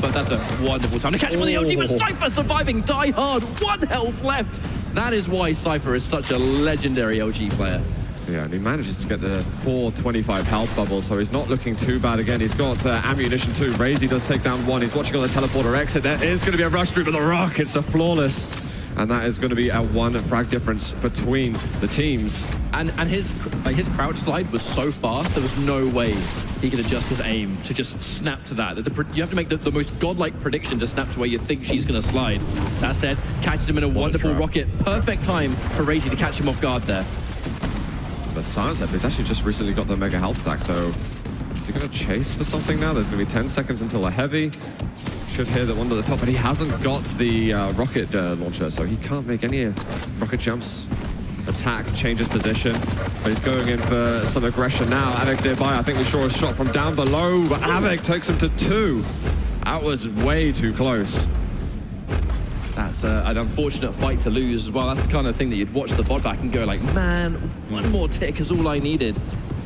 but that's a wonderful time to catch him with the OG, but Cypher surviving, die hard, 1 health left. That is why Cypher is such a legendary LG player. Yeah, and he manages to get the 425 health bubble, so he's not looking too bad again. He's got ammunition too. Razy does take down 1. He's watching on the teleporter exit. There is going to be a rush through, but the rockets are flawless. and that is going to be a 1 frag difference between the teams. And his crouch slide was so fast, there was no way he could adjust his aim to just snap to that. You have to make the most godlike prediction to snap to where you think she's going to slide. That said, catches him in a wonderful rocket. Perfect time for Razy to catch him off guard there. The Silence Step, he's actually just recently got the mega health stack, so is he going to chase for something now? There's going to be 10 seconds until a heavy. Should hear that one at the top, but he hasn't got the rocket launcher, so he can't make any rocket jumps. Attack, changes position, but he's going in for some aggression now. Avec nearby, I think we saw a shot from down below, but Avec takes him to 2. That was way too close. That's an unfortunate fight to lose as well. That's the kind of thing that you'd watch the VOD back and go like, man, one more tick is all I needed.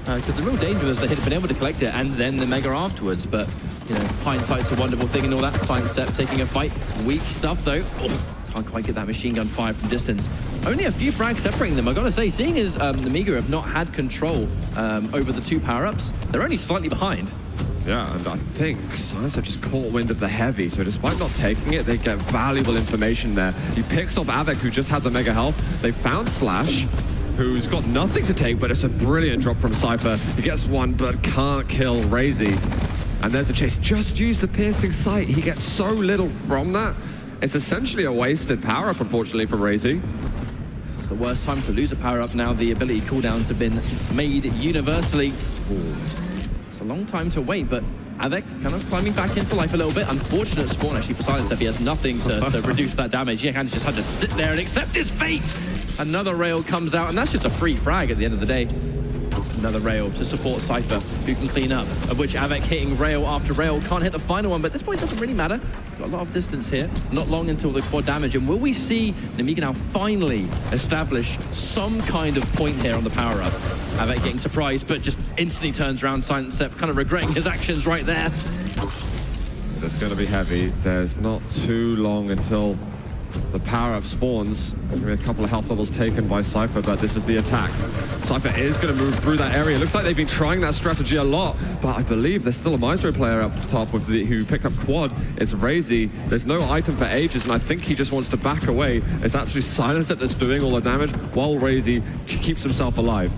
Because the real danger was they had been able to collect it and then the mega afterwards. But, you know, hindsight's a wonderful thing and all that. Silent Step taking a fight. Weak stuff, though. Oh, can't quite get that machine gun fire from distance. Only a few frags separating them. I gotta say, seeing as the Miga have not had control over the 2 power-ups, they're only slightly behind. Yeah, and I think Silence have just caught wind of the heavy, so despite not taking it, they get valuable information there. He picks off Avec, who just had the mega health. They found Slash, who's got nothing to take, but it's a brilliant drop from Cypher. He gets one, but can't kill Razy. And there's a chase. Just use the piercing sight. He gets so little from that. It's essentially a wasted power-up, unfortunately, for Razy. It's the worst time to lose a power-up now. The ability cooldowns have been made universally. Ooh. It's a long time to wait, but Avec kind of climbing back into life a little bit. Unfortunate spawn, actually, for Silence Step. He has nothing to reduce that damage. He kind of just had to sit there and accept his fate. Another rail comes out, and that's just a free frag at the end of the day. Another rail to support Cypher, who can clean up, of which Avec hitting rail after rail. Can't hit the final one, but at this point it doesn't really matter. Got a lot of distance here. Not long until the quad damage, and will we see Nemiga now finally establish some kind of point here on the power-up? Avec getting surprised, but just instantly turns around. Silent Step kind of regretting his actions right there. It's going to be heavy. There's not too long until the power-up spawns. There's going to be a couple of health levels taken by Cypher, but this is the attack. Cypher is going to move through that area. Looks like they've been trying that strategy a lot, but I believe there's still a Maestro player up the top with who picked up quad. It's Razy. There's no item for ages, and I think he just wants to back away. It's actually Silence that's doing all the damage, while Razy keeps himself alive.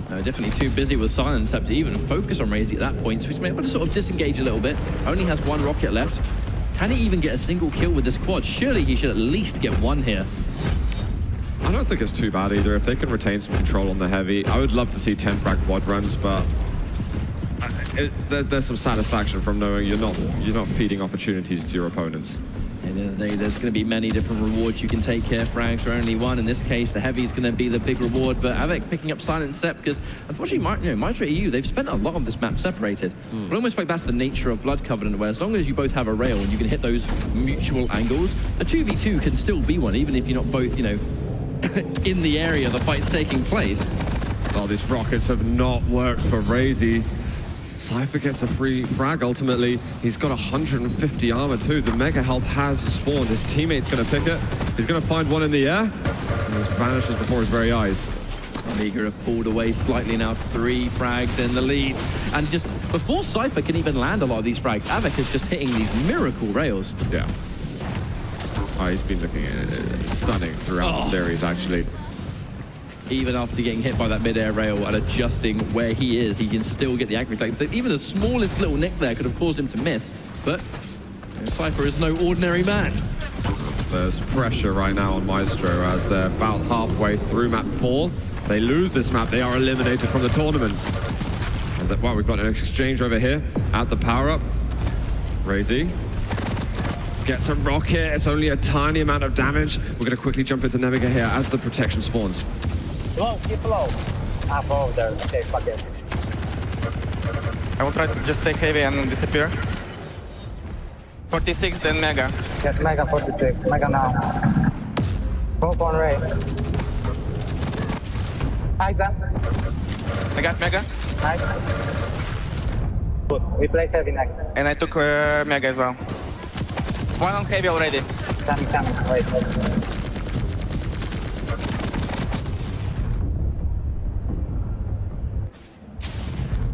Definitely too busy with Silence Step to even focus on Razy at that point, so he's been able to sort of disengage a little bit. Only has 1 rocket left. Can he even get a single kill with this quad? Surely he should at least get 1 here. I don't think it's too bad either. If they can retain some control on the heavy, I would love to see 10 frag quad runs, but there's some satisfaction from knowing you're not feeding opportunities to your opponents. At the end of the day, there's going to be many different rewards you can take here. Frags are only 1. In this case, the heavy is going to be the big reward, but Avec picking up Silent Step because, unfortunately, Maestro EU, they've spent a lot of this map separated. But almost like that's the nature of Blood Covenant, where as long as you both have a rail and you can hit those mutual angles, a 2v2 can still be one, even if you're not both, in the area the fight's taking place. Oh, these rockets have not worked for Razy. Cypher gets a free frag ultimately. He's got 150 armor too. The mega health has spawned. His teammate's gonna pick it. He's gonna find one in the air, and this vanishes before his very eyes. Miga have pulled away slightly now. 3 frags in the lead. And just before Cypher can even land a lot of these frags, Avec is just hitting these miracle rails. Yeah. Oh, he's been looking stunning throughout the series, actually. Even after getting hit by that mid-air rail and adjusting where he is, he can still get the accuracy. Like, even the smallest little nick there could have caused him to miss. But Cypher is no ordinary man. There's pressure right now on Maestro as they're about halfway through map 4. They lose this map, they are eliminated from the tournament. And well, we've got an exchange over here at the power-up. Razy gets a rocket. It's only a tiny amount of damage. We're going to quickly jump into Nemiga here as the protection spawns. Low, keep low. Over there. Okay, fuck it. I will try to just take heavy and disappear. 46, then mega. Yes, mega 46. Mega now. Both on Ray. Hi, Zan. I got mega. Nice. Good. We play heavy next. And I took mega as well. 1 on heavy already. Coming. Wait.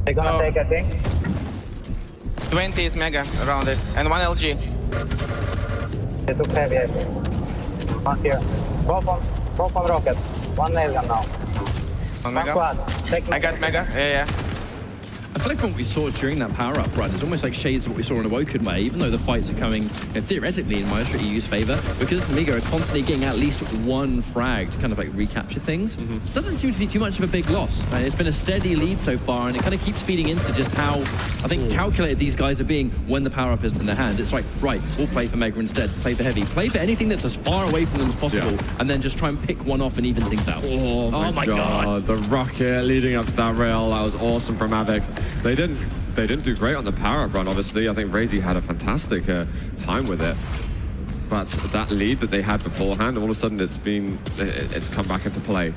They're gonna take, I think. 20 is mega around it. And 1 LG. They took heavy, I think. One here. Both on rocket. One nail gun now. One Mega. Squad. Take I got Mega. Yeah. I feel like what we saw during that power-up run is almost like shades of what we saw in Awoken, where even though the fights are coming theoretically in Maestro EU's favor, because Nemiga are constantly getting at least one frag to kind of like recapture things, doesn't seem to be too much of a big loss. It's been a steady lead so far, and it kind of keeps feeding into just how, I think, calculated these guys are being when the power-up is in their hand. It's like, right, we'll play for Mega instead, play for Heavy, play for anything that's as far away from them as possible, and then just try and pick one off and even things out. Oh my god. The rocket leading up to that rail, that was awesome from Avic. They didn't do great on the power-up run, obviously. I think Razy had a fantastic time with it. But that lead that they had beforehand, all of a sudden it's come back into play.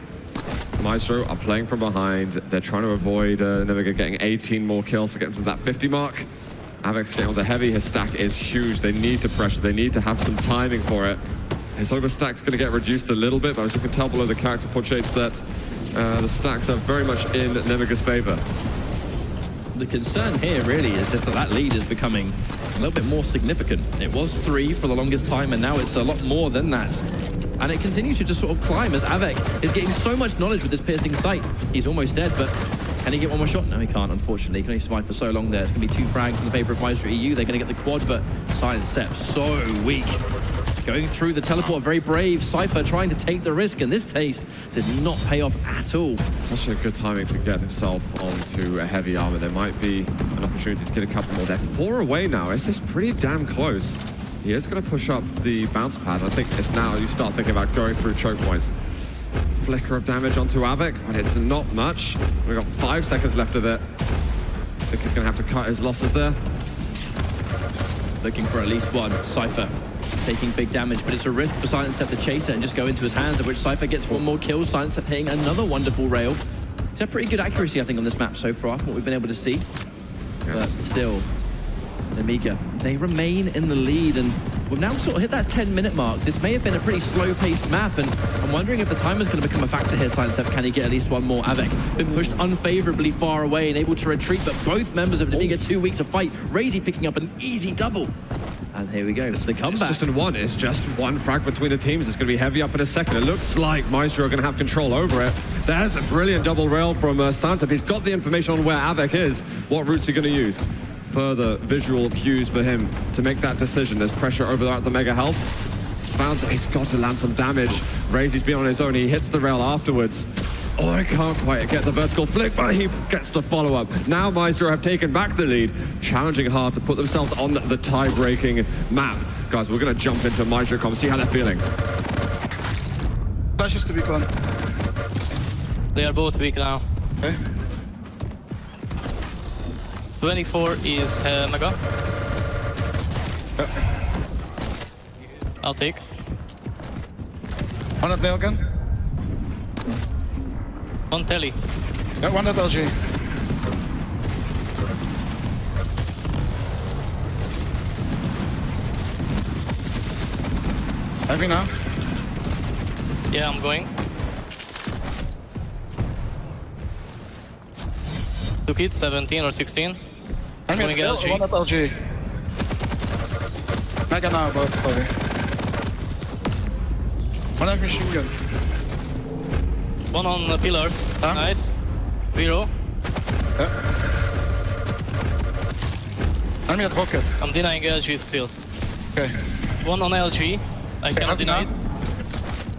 Maestro are playing from behind. They're trying to avoid Nemiga getting 18 more kills to get to that 50 mark. Avic's getting on the Heavy. His stack is huge. They need to pressure. They need to have some timing for it. His overstack's going to get reduced a little bit, but as you can tell below the character portraits that the stacks are very much in Nemiga's favor. The concern here really is just that lead is becoming a little bit more significant. It was 3 for the longest time, and now it's a lot more than that. And it continues to just sort of climb as Avic is getting so much knowledge with this piercing sight. He's almost dead, but can he get one more shot? No, he can't, unfortunately. He can only survive for so long there. It's going to be 2 frags in the favor of Maestro EU. They're going to get the quad, but Silent Step so weak. Going through the teleport, very brave. Cypher trying to take the risk, and this taste did not pay off at all. Such a good timing to get himself onto a Heavy armor. There might be an opportunity to get a couple more. They're 4 away now. It's just pretty damn close. He is going to push up the bounce pad. I think it's now you start thinking about going through choke points. Flicker of damage onto Avic, but it's not much. We've got 5 seconds left of it. I think he's going to have to cut his losses there. Looking for at least one. Cypher taking big damage, but it's a risk for Silent Step to chase it and just go into his hands, of which Cypher gets one more kill. Silent Step hitting another wonderful rail. He's had pretty good accuracy, I think, on this map so far, from what we've been able to see. But still, Nemiga, they remain in the lead, and we've now sort of hit that 10-minute mark. This may have been a pretty slow-paced map, and I'm wondering if the timer's going to become a factor here. Silent Step, can he get at least one more? Avic been pushed unfavorably far away and able to retreat, but both members of Nemiga too weak to fight. Razy picking up an easy double. And here we go, it's the comeback. It's just one frag between the teams. It's going to be Heavy up in a second. It looks like Maestro are going to have control over it. There's a brilliant double rail from Silent Step. He's got the information on where Avic is. What routes are he going to use? Further visual cues for him to make that decision. There's pressure over there at the Mega Health. He's got to land some damage. Razy's been on his own. He hits the rail afterwards. Oh, I can't quite get the vertical flick, but he gets the follow-up. Now Maestro have taken back the lead, challenging hard to put themselves on the tie-breaking map. Guys, we're going to jump into Maestro.com, see how they're feeling. Flashes to be gone. They are both weak now. Okay. 24 is Mega. I'll take. One at nail gun. One telly. Yeah, one at LG. Heavy now. Yeah, I'm going. 2 kids, 17 or 16. I'm going LG. One at LG. Mega now, both probably. One have machine gun. One on the pillars. Huh? Nice. 0. I'm at rocket. I'm denying LG still. Okay. One on LG. I cannot deny it.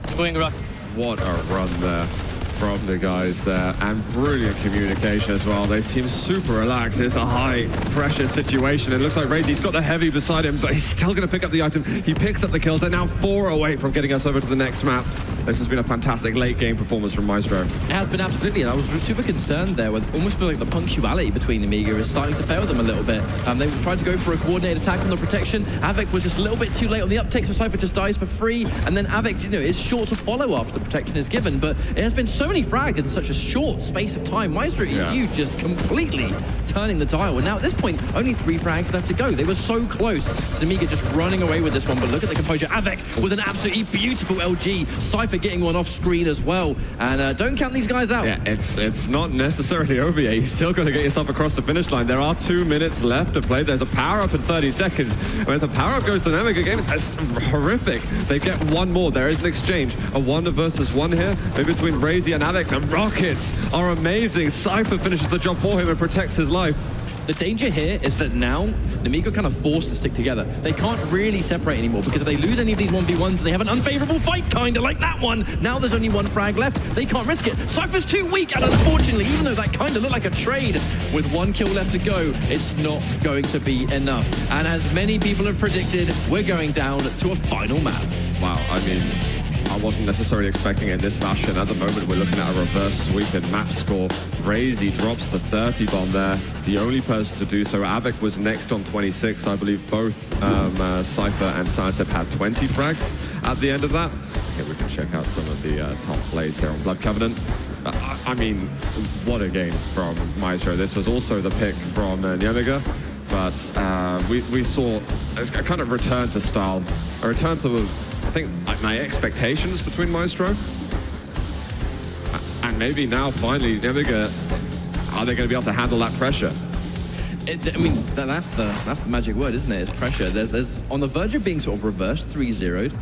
I'm going rock. What a run there from the guys there, and brilliant communication as well. They seem super relaxed. It's a high pressure situation. It looks like Razy's got the Heavy beside him, but he's still going to pick up the item. He picks up the kills. They're now 4 away from getting us over to the next map. This has been a fantastic late game performance from Maestro. It has been, absolutely, and I was super concerned there with almost feel like the punctuality between Nemiga is starting to fail them a little bit. They were trying to go for a coordinated attack on the protection. Avic was just a little bit too late on the uptake, so Cypher just dies for free, and then Avic, is short to follow after the protection is given, but it has been so many frags in such a short space of time. Maestro EU just completely turning the dial, and now at this point, only 3 frags left to go. They were so close to Nemiga just running away with this one, but look at the composure. Avic with an absolutely beautiful LG. Cypher getting one off screen as well. And don't count these guys out. Yeah, it's not necessarily over yet. You still got to get yourself across the finish line. There are 2 minutes left to play. There's a power-up in 30 seconds. When the power-up goes dynamic again, that's horrific. They get one more. There is an exchange. A 1 versus 1 here, maybe between Razy and Avec. The rockets are amazing. Cypher finishes the job for him and protects his life. The danger here is that now Nemigo are kind of forced to stick together. They can't really separate anymore because if they lose any of these 1v1s and they have an unfavorable fight, kind of like that one, now there's only 1 frag left. They can't risk it. Cypher's too weak, and unfortunately, even though that kind of looked like a trade, with 1 kill left to go, it's not going to be enough. And as many people have predicted, we're going down to a final map. Wow, I mean, I wasn't necessarily expecting it in this fashion. At the moment, we're looking at a reverse sweep in map score. Razy drops the 30 bomb there. The only person to do so. Avec was next on 26. I believe both Cypher and Sidestep had 20 frags at the end of that. Okay, we can check out some of the top plays here on Blood Covenant. I mean, what a game from Maestro. This was also the pick from Nyamiga. But we saw a kind of return to style, a return to, I think, my expectations between Maestro. And maybe now, finally, Nyamiga, are they going to be able to handle that pressure? I mean, that's the magic word, isn't it? It's pressure. There's on the verge of being sort of reversed, 3-0'd.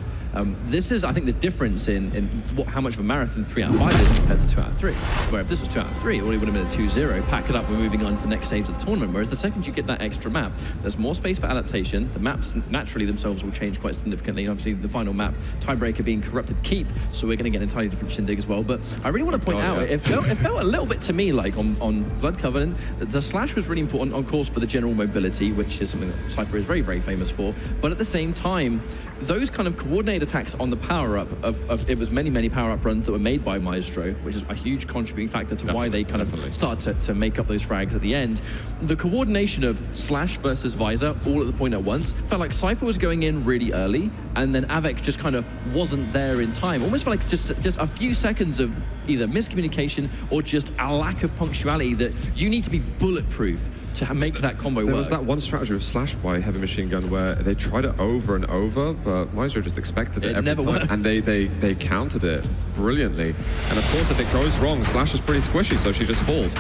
This is, I think, the difference in how much of a marathon 3 out of 5 is compared to 2 out of 3. Where if this was 2 out of 3, it would have been a 2-0. Pack it up, we're moving on to the next stage of the tournament. Whereas the second you get that extra map, there's more space for adaptation. The maps naturally themselves will change quite significantly. And obviously, the final map, tiebreaker being Corrupted Keep, so we're going to get an entirely different shindig as well. But I really want to point out, it felt a little bit to me like on Blood Covenant, the slash was really important, of course, for the general mobility, which is something that Cypher is very, very famous for. But at the same time, those kind of coordinated attacks on the power-up of it was many power-up runs that were made by Maestro, which is a huge contributing factor to why they kind of start to make up those frags at the end. The coordination of slash versus visor all at the point at once felt like Cypher was going in really early, and then Avec just kind of wasn't there in time. Almost felt like just a few seconds of either miscommunication or just a lack of punctuality that you need to be bulletproof to make that combo work. There was that one strategy of Slash by Heavy Machine Gun where they tried it over and over, but Maestro just expected it every time. Worked. And they countered it brilliantly. And of course, if it goes wrong, Slash is pretty squishy, so she just falls.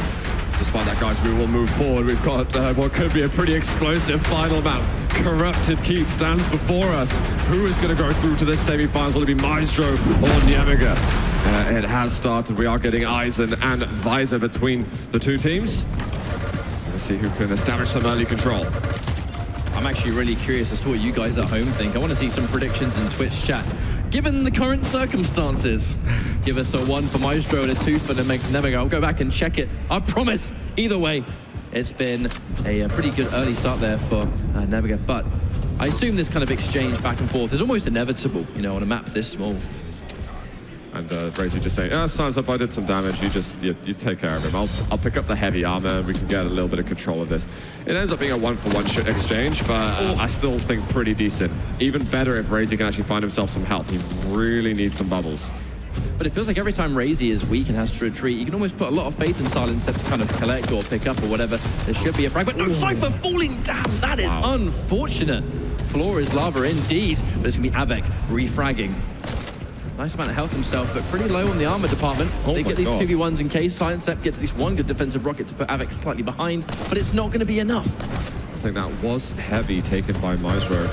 Despite that, guys, we will move forward. We've got what could be a pretty explosive final map. Corrupted Keep stands before us. Who is going to go through to this semi-finals? Will it be Maestro or Nyamiga? It has started. We are getting Eisen and Visor between the two teams. Let's see who can establish some early control. I'm actually really curious as to what you guys at home think. I want to see some predictions in Twitch chat. Given the current circumstances, give us a 1 for Maestro and a 2 for Nyamiga. I'll go back and check it. I promise. Either way, it's been a pretty good early start there for Nyamiga. But I assume this kind of exchange back and forth is almost inevitable, you know, on a map this small. And Razy just saying, Signs Up, I did some damage, you take care of him. I'll pick up the heavy armor, we can get a little bit of control of this. It ends up being a 1-for-1 exchange, but I still think pretty decent. Even better if Razy can actually find himself some health. He really needs some bubbles. But it feels like every time Razy is weak and has to retreat, you can almost put a lot of faith in Silence to kind of collect or pick up or whatever. There should be a frag, but no, Cypher falling down. That is unfortunate. Floor is lava indeed, but it's going to be Avec refragging. Nice amount of health himself, but pretty low on the armor department. They get these 2v1s in case. Silence gets at least one good defensive rocket to put Avec slightly behind, but it's not going to be enough. I think that was heavy taken by Maestro.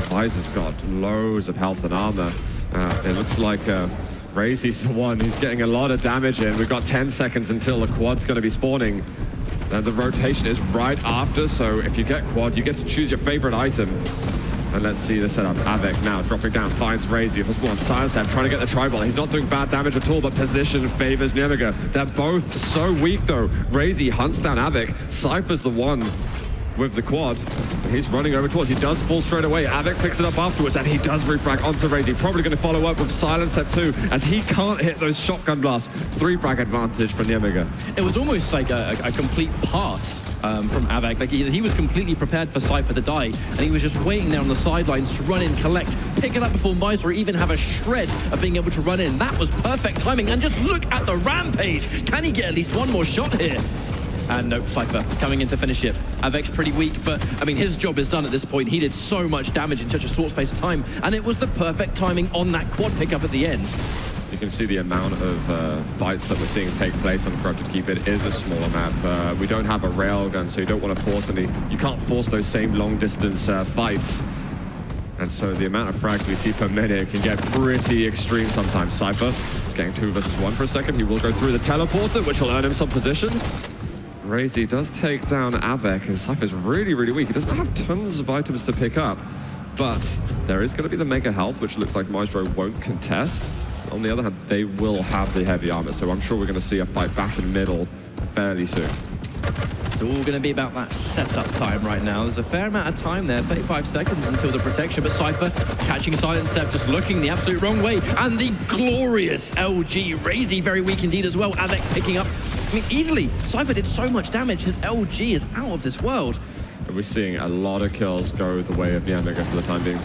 Visor's got loads of health and armor. It looks like Razy's the one who's getting a lot of damage in. We've got 10 seconds until the quad's going to be spawning. And the rotation is right after, so if you get quad, you get to choose your favorite item. And let's see the setup. Avec now dropping down, finds Razy. First one, Sidestep trying to get the tribal. He's not doing bad damage at all, but position favors Nyamiga. They're both so weak though. Razy hunts down Avec. Cypher's the one with the quad. He's running over towards. He does fall straight away. Avec picks it up afterwards, and he does refrag onto Razy. Probably going to follow up with Silence Step 2, as he can't hit those shotgun blasts. 3 frag advantage for Nyamiga. It was almost like a complete pass from Avec. Like he was completely prepared for Cypher to die, and he was just waiting there on the sidelines to run in, collect, pick it up before Maestro even have a shred of being able to run in. That was perfect timing, and just look at the rampage. Can he get at least one more shot here? And nope, Cypher coming in to finish it. Avic's pretty weak, but I mean, his job is done at this point. He did so much damage in such a short space of time, and it was the perfect timing on that quad pickup at the end. You can see the amount of fights that we're seeing take place on Corrupted Keep. It is a smaller map. We don't have a railgun, so you don't want to force any. You can't force those same long distance fights. And so the amount of frags we see per minute can get pretty extreme sometimes. Cypher is getting 2 versus 1 for a second. He will go through the teleporter, which will earn him some position. Razy does take down Avec, and Cypher's really, really weak. He doesn't have tons of items to pick up, but there is going to be the Mega Health, which looks like Maestro won't contest. On the other hand, they will have the heavy armor, so I'm sure we're going to see a fight back in the middle fairly soon. It's all going to be about that setup time right now. There's a fair amount of time there, 35 seconds until the protection, but Cypher catching Silent Step, just looking the absolute wrong way, and the glorious LG. Razy very weak indeed as well. Avec picking up, I mean, easily. Cypher did so much damage, his LG is out of this world. And we're seeing a lot of kills go the way of Nyamega for the time being.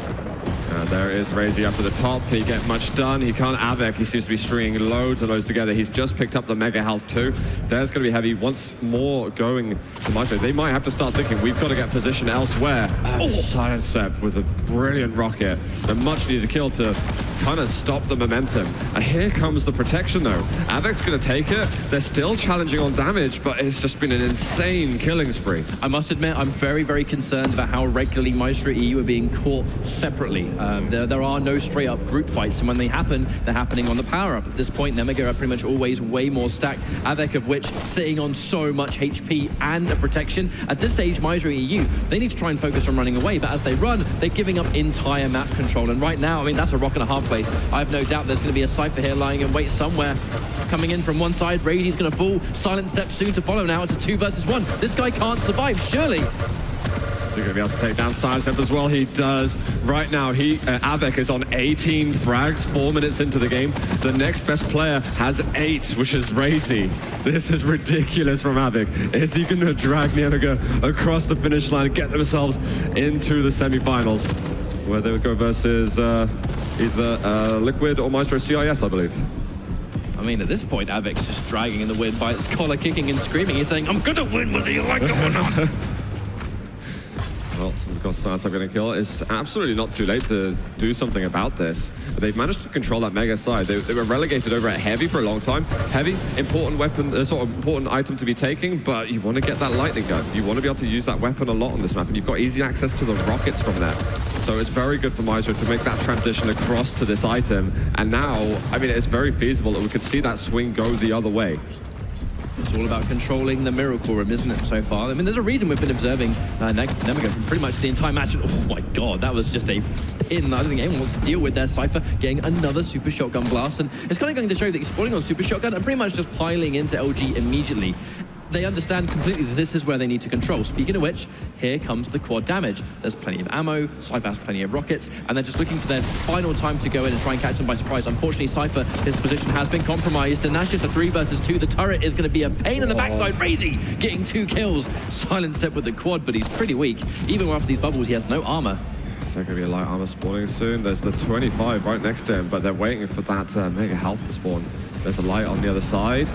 There is Razy up at the top. Can he get much done? He can't. Avec, he seems to be stringing loads and loads together. He's just picked up the Mega Health too. There's going to be heavy. Once more going to Maestro. They might have to start thinking, we've got to get position elsewhere. Silent Step with a brilliant rocket. A much needed kill to kind of stop the momentum. And here comes the protection though. Avic's going to take it. They're still challenging on damage, but it's just been an insane killing spree. I must admit, I'm very, very concerned about how regularly Maestro EU are being caught separately. There are no straight up group fights, and when they happen, they're happening on the power up. At this point, Nyamega are pretty much always way more stacked. Avec of which sitting on so much HP and a protection. At this stage, Maestro EU, they need to try and focus on running away, but as they run, they're giving up entire map control. And right now, I mean, that's a rock and a hard place. I have no doubt there's going to be a Cypher here lying in wait somewhere. Coming in from one side, Razy's going to fall. Silent Step soon to follow now to 2 versus 1. This guy can't survive, surely. He's going to be able to take down Silent Step as well. He does. Right now, Avec is on 18 frags, 4 minutes into the game. The next best player has 8, which is Razy. This is ridiculous from Avec. Is he going to drag Nyamega across the finish line and get themselves into the semifinals, where they would go versus either Liquid or Maestro CIS, I believe. I mean, at this point, Avic's just dragging in the wind by its collar, kicking and screaming. He's saying, I'm going to win whether you like it or not. Well, we've got Silent Step getting killed. It's absolutely not too late to do something about this. They've managed to control that Mega side. They were relegated over at Heavy for a long time. Heavy, important weapon, sort of important item to be taking, but you want to get that lightning gun. You want to be able to use that weapon a lot on this map, and you've got easy access to the rockets from there. So it's very good for Maestro to make that transition across to this item. And now, I mean, it's very feasible that we could see that swing go the other way. It's all about controlling the Miracle Room, isn't it, so far? I mean, there's a reason we've been observing Nyamega from pretty much the entire match. Oh my god, that was just a pin. I don't think anyone wants to deal with their Cypher getting another Super Shotgun blast. And it's kind of going to show that he's spawning on Super Shotgun and pretty much just piling into LG immediately. They understand completely that this is where they need to control. Speaking of which, here comes the quad damage. There's plenty of ammo, Cypher has plenty of rockets, and they're just looking for their final time to go in and try and catch them by surprise. Unfortunately, Cypher, his position has been compromised, and that's just a 3 versus 2. The turret is going to be a pain in the backside. Razy getting 2 kills. Silent Step with the quad, but he's pretty weak. Even after these bubbles, he has no armor. Is there going to be a light armor spawning soon? There's the 25 right next to him, but they're waiting for that Mega Health to spawn. There's a light on the other side.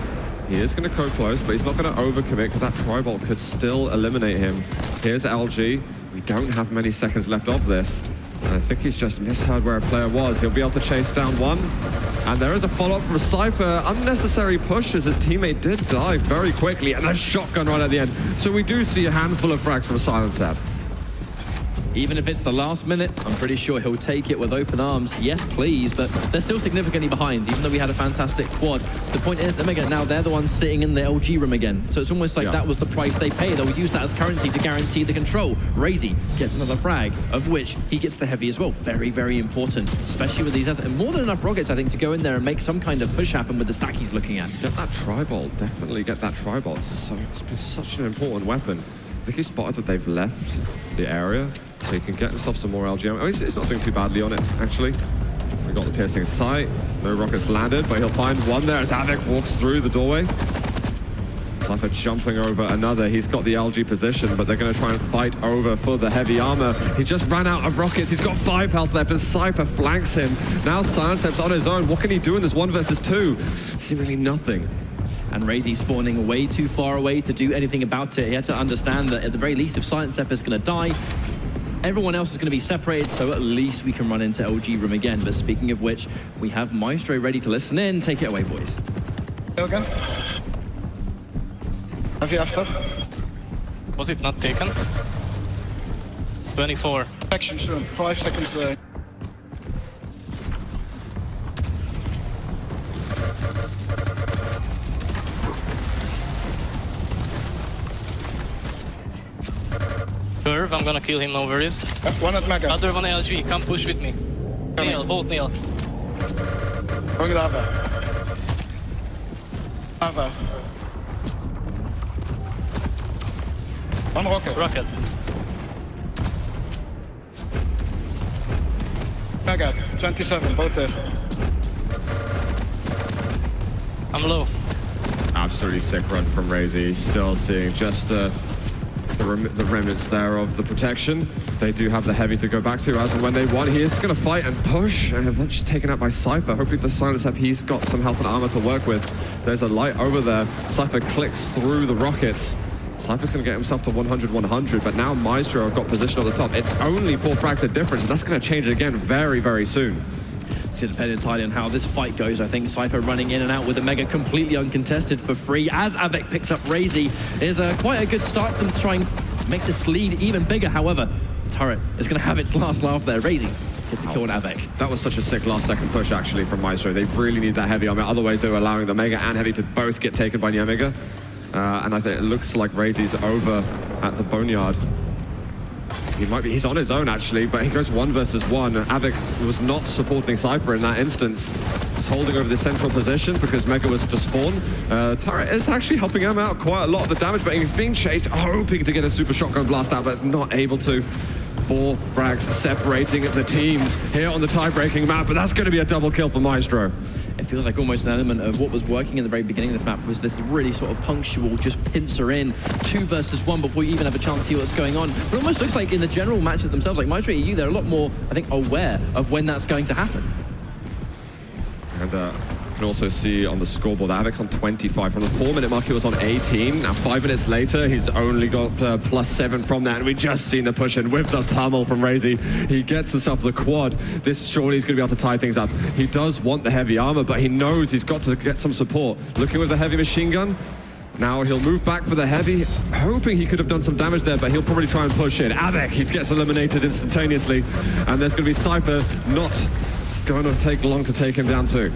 He is going to go close, but he's not going to overcommit because that Tribolt could still eliminate him. Here's LG. We don't have many seconds left of this. And I think he's just misheard where a player was. He'll be able to chase down one. And there is a follow-up from Cypher. Unnecessary push as his teammate did die very quickly. And a shotgun right at the end. So we do see a handful of frags from Silent Step. Even if it's the last minute, I'm pretty sure he'll take it with open arms. Yes, please, but they're still significantly behind, even though we had a fantastic quad. The point is, now they're the ones sitting in the LG room again. So it's almost like that was the price they paid. They'll use that as currency to guarantee the control. Razy gets another frag, of which he gets the heavy as well. Very, very important, especially with these assets. And more than enough rockets, I think, to go in there and make some kind of push happen with the stack he's looking at. Get that Tribolt, definitely get that Tribolt. So it's been such an important weapon. I think he spotted that they've left the area, so he can get himself some more LG. Oh, he's not doing too badly on it, actually. We got the piercing sight. No rockets landed, but he'll find one there as Avec walks through the doorway. Cypher jumping over another. He's got the LG position, but they're going to try and fight over for the heavy armor. He just ran out of rockets. He's got 5 health left, and Cypher flanks him. Now Silent Step's on his own. What can he do in this 1 versus 2? Seemingly nothing. And Razy spawning way too far away to do anything about it. He had to understand that at the very least, if Silent Step is going to die, Everyone else is going to be separated, so at least we can run into LG room again. But speaking of which, we have Maestro ready to listen in. Take it away, boys. Again. Heavy after. Was it not taken? 24. Action soon. 5 seconds away. Curve, I'm gonna kill him, no worries. One at Mega. Other one LG, come push with me. Kneel, both kneel. Bring it over. Over. One rocket. Rocket. Mega, 27, both there. I'm low. Absolutely sick run from Razy. Still seeing just the remnants there of the protection. They do have the heavy to go back to as and when they want. He is going to fight and push, and eventually taken out by Cypher. Hopefully for Silenceap, he's got some health and armor to work with. There's a light over there. Cypher clicks through the rockets. Cypher's going to get himself to 100-100, but now Maestro have got position at the top. It's only 4 frags of difference, and that's going to change again very, very soon. It's going to depend entirely on how this fight goes. I think Cypher running in and out with the Mega completely uncontested for free as Avec picks up Razy is quite a good start for them to try and make this lead even bigger. However, the turret is going to have its last laugh there. Razy gets a kill on Avec. That was such a sick last second push actually from Maestro. They really need that heavy armor, otherwise they were allowing the Mega and heavy to both get taken by Nyamega. And I think it looks like Razy's over at the Boneyard. He's on his own actually, but he goes 1 versus 1. Avec was not supporting Cypher in that instance. He's holding over the central position because Mega was to spawn. Turret is actually helping him out quite a lot of the damage, but he's being chased, hoping to get a super shotgun blast out, but not able to. 4 frags separating the teams here on the tie-breaking map, but that's going to be a double kill for Maestro. It feels like almost an element of what was working in the very beginning of this map was this really sort of punctual, just pincer in 2 versus 1 before you even have a chance to see what's going on. But it almost looks like in the general matches themselves, like Maestro EU, they're a lot more, I think, aware of when that's going to happen. And you can also see on the scoreboard, Avic's on 25. From the 4-minute mark, he was on 18. Now, 5 minutes later, he's only got +7 from that. And we just seen the push in with the pummel from Razy. He gets himself the quad. This surely is going to be able to tie things up. He does want the heavy armor, but he knows he's got to get some support. Looking with the heavy machine gun. Now he'll move back for the heavy, hoping he could have done some damage there, but he'll probably try and push in. Avec, he gets eliminated instantaneously. And there's going to be Cypher not going to take long to take him down too.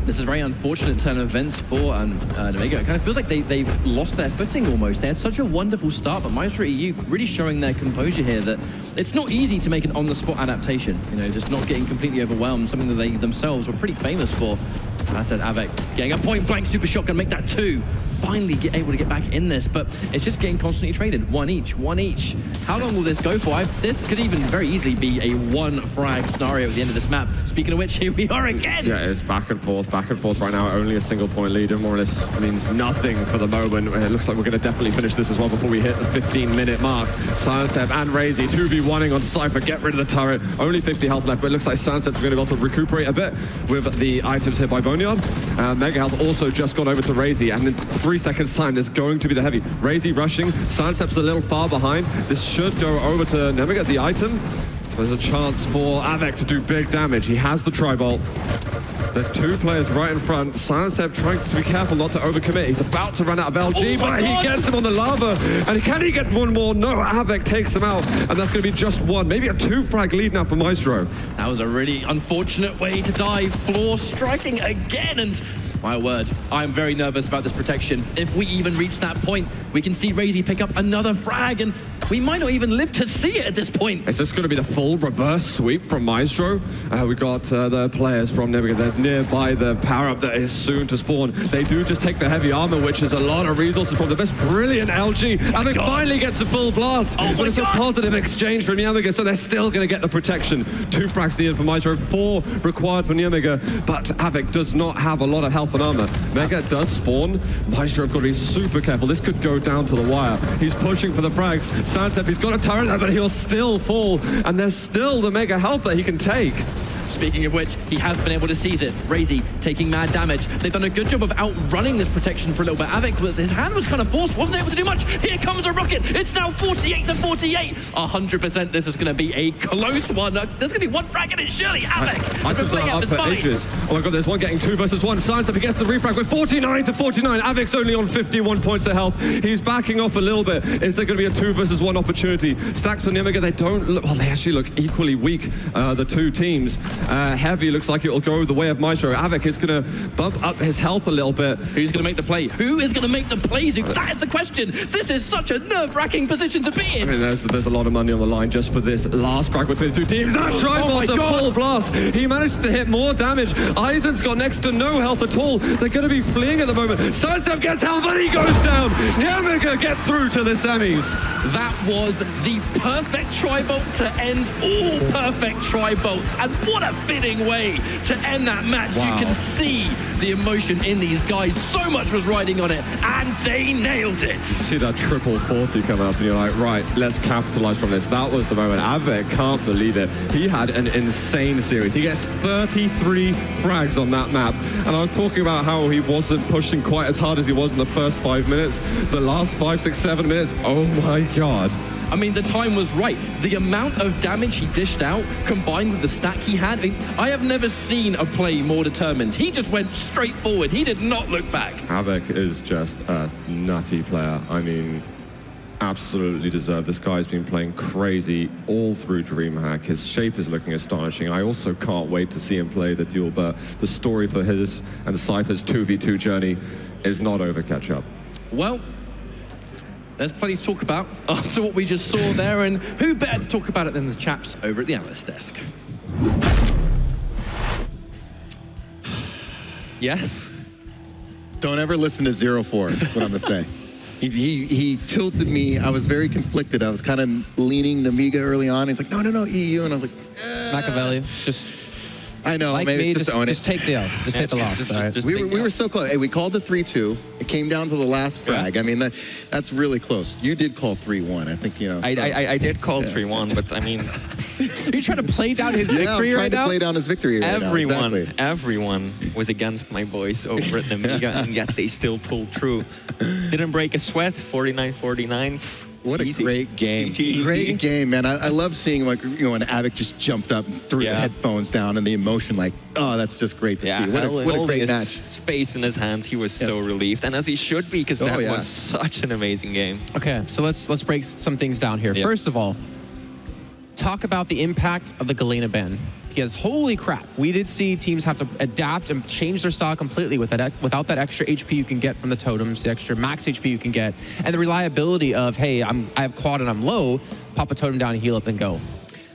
This is a very unfortunate turn of events for Nyamega. It kind of feels like they've lost their footing almost. They had such a wonderful start, but Maestro EU really showing their composure here that it's not easy to make an on-the-spot adaptation. You know, just not getting completely overwhelmed, something that they themselves were pretty famous for. I said Avec getting a point-blank super shotgun, make that 2. Finally able to get back in this, but it's just getting constantly traded. 1 each, 1 each. How long will this go for? This could even very easily be a 1-frag scenario at the end of this map. Speaking of which, here we are again. Yeah, it's back and forth right now. Only a single-point lead, and more or less means nothing for the moment. It looks like we're going to definitely finish this as well before we hit the 15-minute mark. Silenceap and Razy 2v1ing on Cypher. Get rid of the turret. Only 50 health left, but it looks like Silenceap's going to be able to recuperate a bit with the items here by Boneyard. Mega Health also just gone over to Razy, and in 3 seconds time there's going to be the heavy. Razy rushing, Silenceap's a little far behind. This should go over to Nyamega, the item. There's a chance for Avec to do big damage. He has the tri-bolt. There's 2 players right in front. Silenceap trying to be careful not to overcommit. He's about to run out of LG, but he gets him on the lava. And can he get one more? No, Avec takes him out. And that's going to be just 1, maybe a 2-frag lead now for Maestro. That was a really unfortunate way to die. Floor striking again, and my word, I'm very nervous about this protection. If we even reach that point, we can see Razy pick up another frag, and we might not even live to see it at this point. Is this going to be the full reverse sweep from Maestro? We got the players from Nyamega. They're nearby the power-up that is soon to spawn. They do just take the heavy armor, which is a lot of resources from the best brilliant LG. And then finally gets a full blast. But it's a positive exchange from Nyamega, so they're still going to get the protection. 2 frags needed for Maestro, 4 required for Nyamega. But Avec does not have a lot of health and armor. Mega does spawn. Maestro have got to be super careful. This could go down to the wire. He's pushing for the frags. Silenceap, he's got a turret there, but he'll still fall. And there's still the Mega health that he can take. Speaking of which, he has been able to seize it. Razy taking mad damage. They've done a good job of outrunning this protection for a little bit. Avik, his hand was kind of forced, wasn't able to do much. Here comes a rocket. It's now 48 to 48. 100% this is going to be a close one. There's going to be one frag in it, surely. Avik. I could up for ages. Oh my god, there's one getting 2 versus 1. Science up against the refrag with 49 to 49. Avik's only on 51 points of health. He's backing off a little bit. Is there going to be a 2 versus 1 opportunity? Stacks for Nemiga, they don't look, well, they actually look equally weak, the two teams. Heavy looks like it will go the way of Maestro. Avik is going to bump up his health a little bit. Who's going to make the play? Who is going to make the plays? That is the question. This is such a nerve-wracking position to be in. I mean, there's a lot of money on the line just for this last frag between the two teams. That Tribolt's a full blast. He managed to hit more damage. Aizen's got next to no health at all. They're going to be fleeing at the moment. Sidestep gets health, but he goes down. Nemiga get through to the semis. That was the perfect Tribolt to end all perfect Tribolts. And what a fitting way to end that match. Wow. You can see the emotion in these guys. So much was riding on it, and they nailed it. See that triple 40 come up, and you're like, right, let's capitalize from this. That was the moment. Avik can't believe it. He had an insane series. He gets 33 frags on that map. And I was talking about how he wasn't pushing quite as hard as he was in the first 5 minutes. The last 5, 6, 7 minutes, oh my god. I mean, the time was right. The amount of damage he dished out, combined with the stack he had, I have never seen a play more determined. He just went straight forward. He did not look back. Avik is just a nutty player. I mean, absolutely deserved. This guy's been playing crazy all through DreamHack. His shape is looking astonishing. I also can't wait to see him play the duel, but the story for his and Cypher's 2v2 journey is not over. Catch up. Well, there's plenty to talk about after what we just saw there, and who better to talk about it than the chaps over at the analyst desk? Yes. Don't ever listen to 0-4, is what I'm going to say. He tilted me. I was very conflicted. I was kind of leaning Nemiga early on. He's like, no, EU. And I was like, Machiavelli, just... I know, like maybe me, just own it. Just take the L. Just take the loss, all right? We were so close. Hey, we called it 3-2. It came down to the last frag. I mean, that's really close. You did call 3-1. I think, you know. I did call 3-1, but I mean... Are you trying to play down his victory right now? I'm trying to play down his victory right now. Exactly. Everyone was against my boys over at Nemiga, and yet they still pulled through. Didn't break a sweat, 49-49. What a great game. Easy. Great game, man. I love seeing, like, you know, when Avik just jumped up and threw the headphones down and the emotion, like, oh, that's just great to see. What a great match. His face in his hands, he was so relieved, and as he should be, because that was such an amazing game. Okay, so let's break some things down here. First of all, talk about the impact of the Galena ban. Because holy crap, we did see teams have to adapt and change their style completely without that extra HP you can get from the totems, the extra max HP you can get, and the reliability of, hey, I have quad and I'm low, pop a totem down, heal up, and go.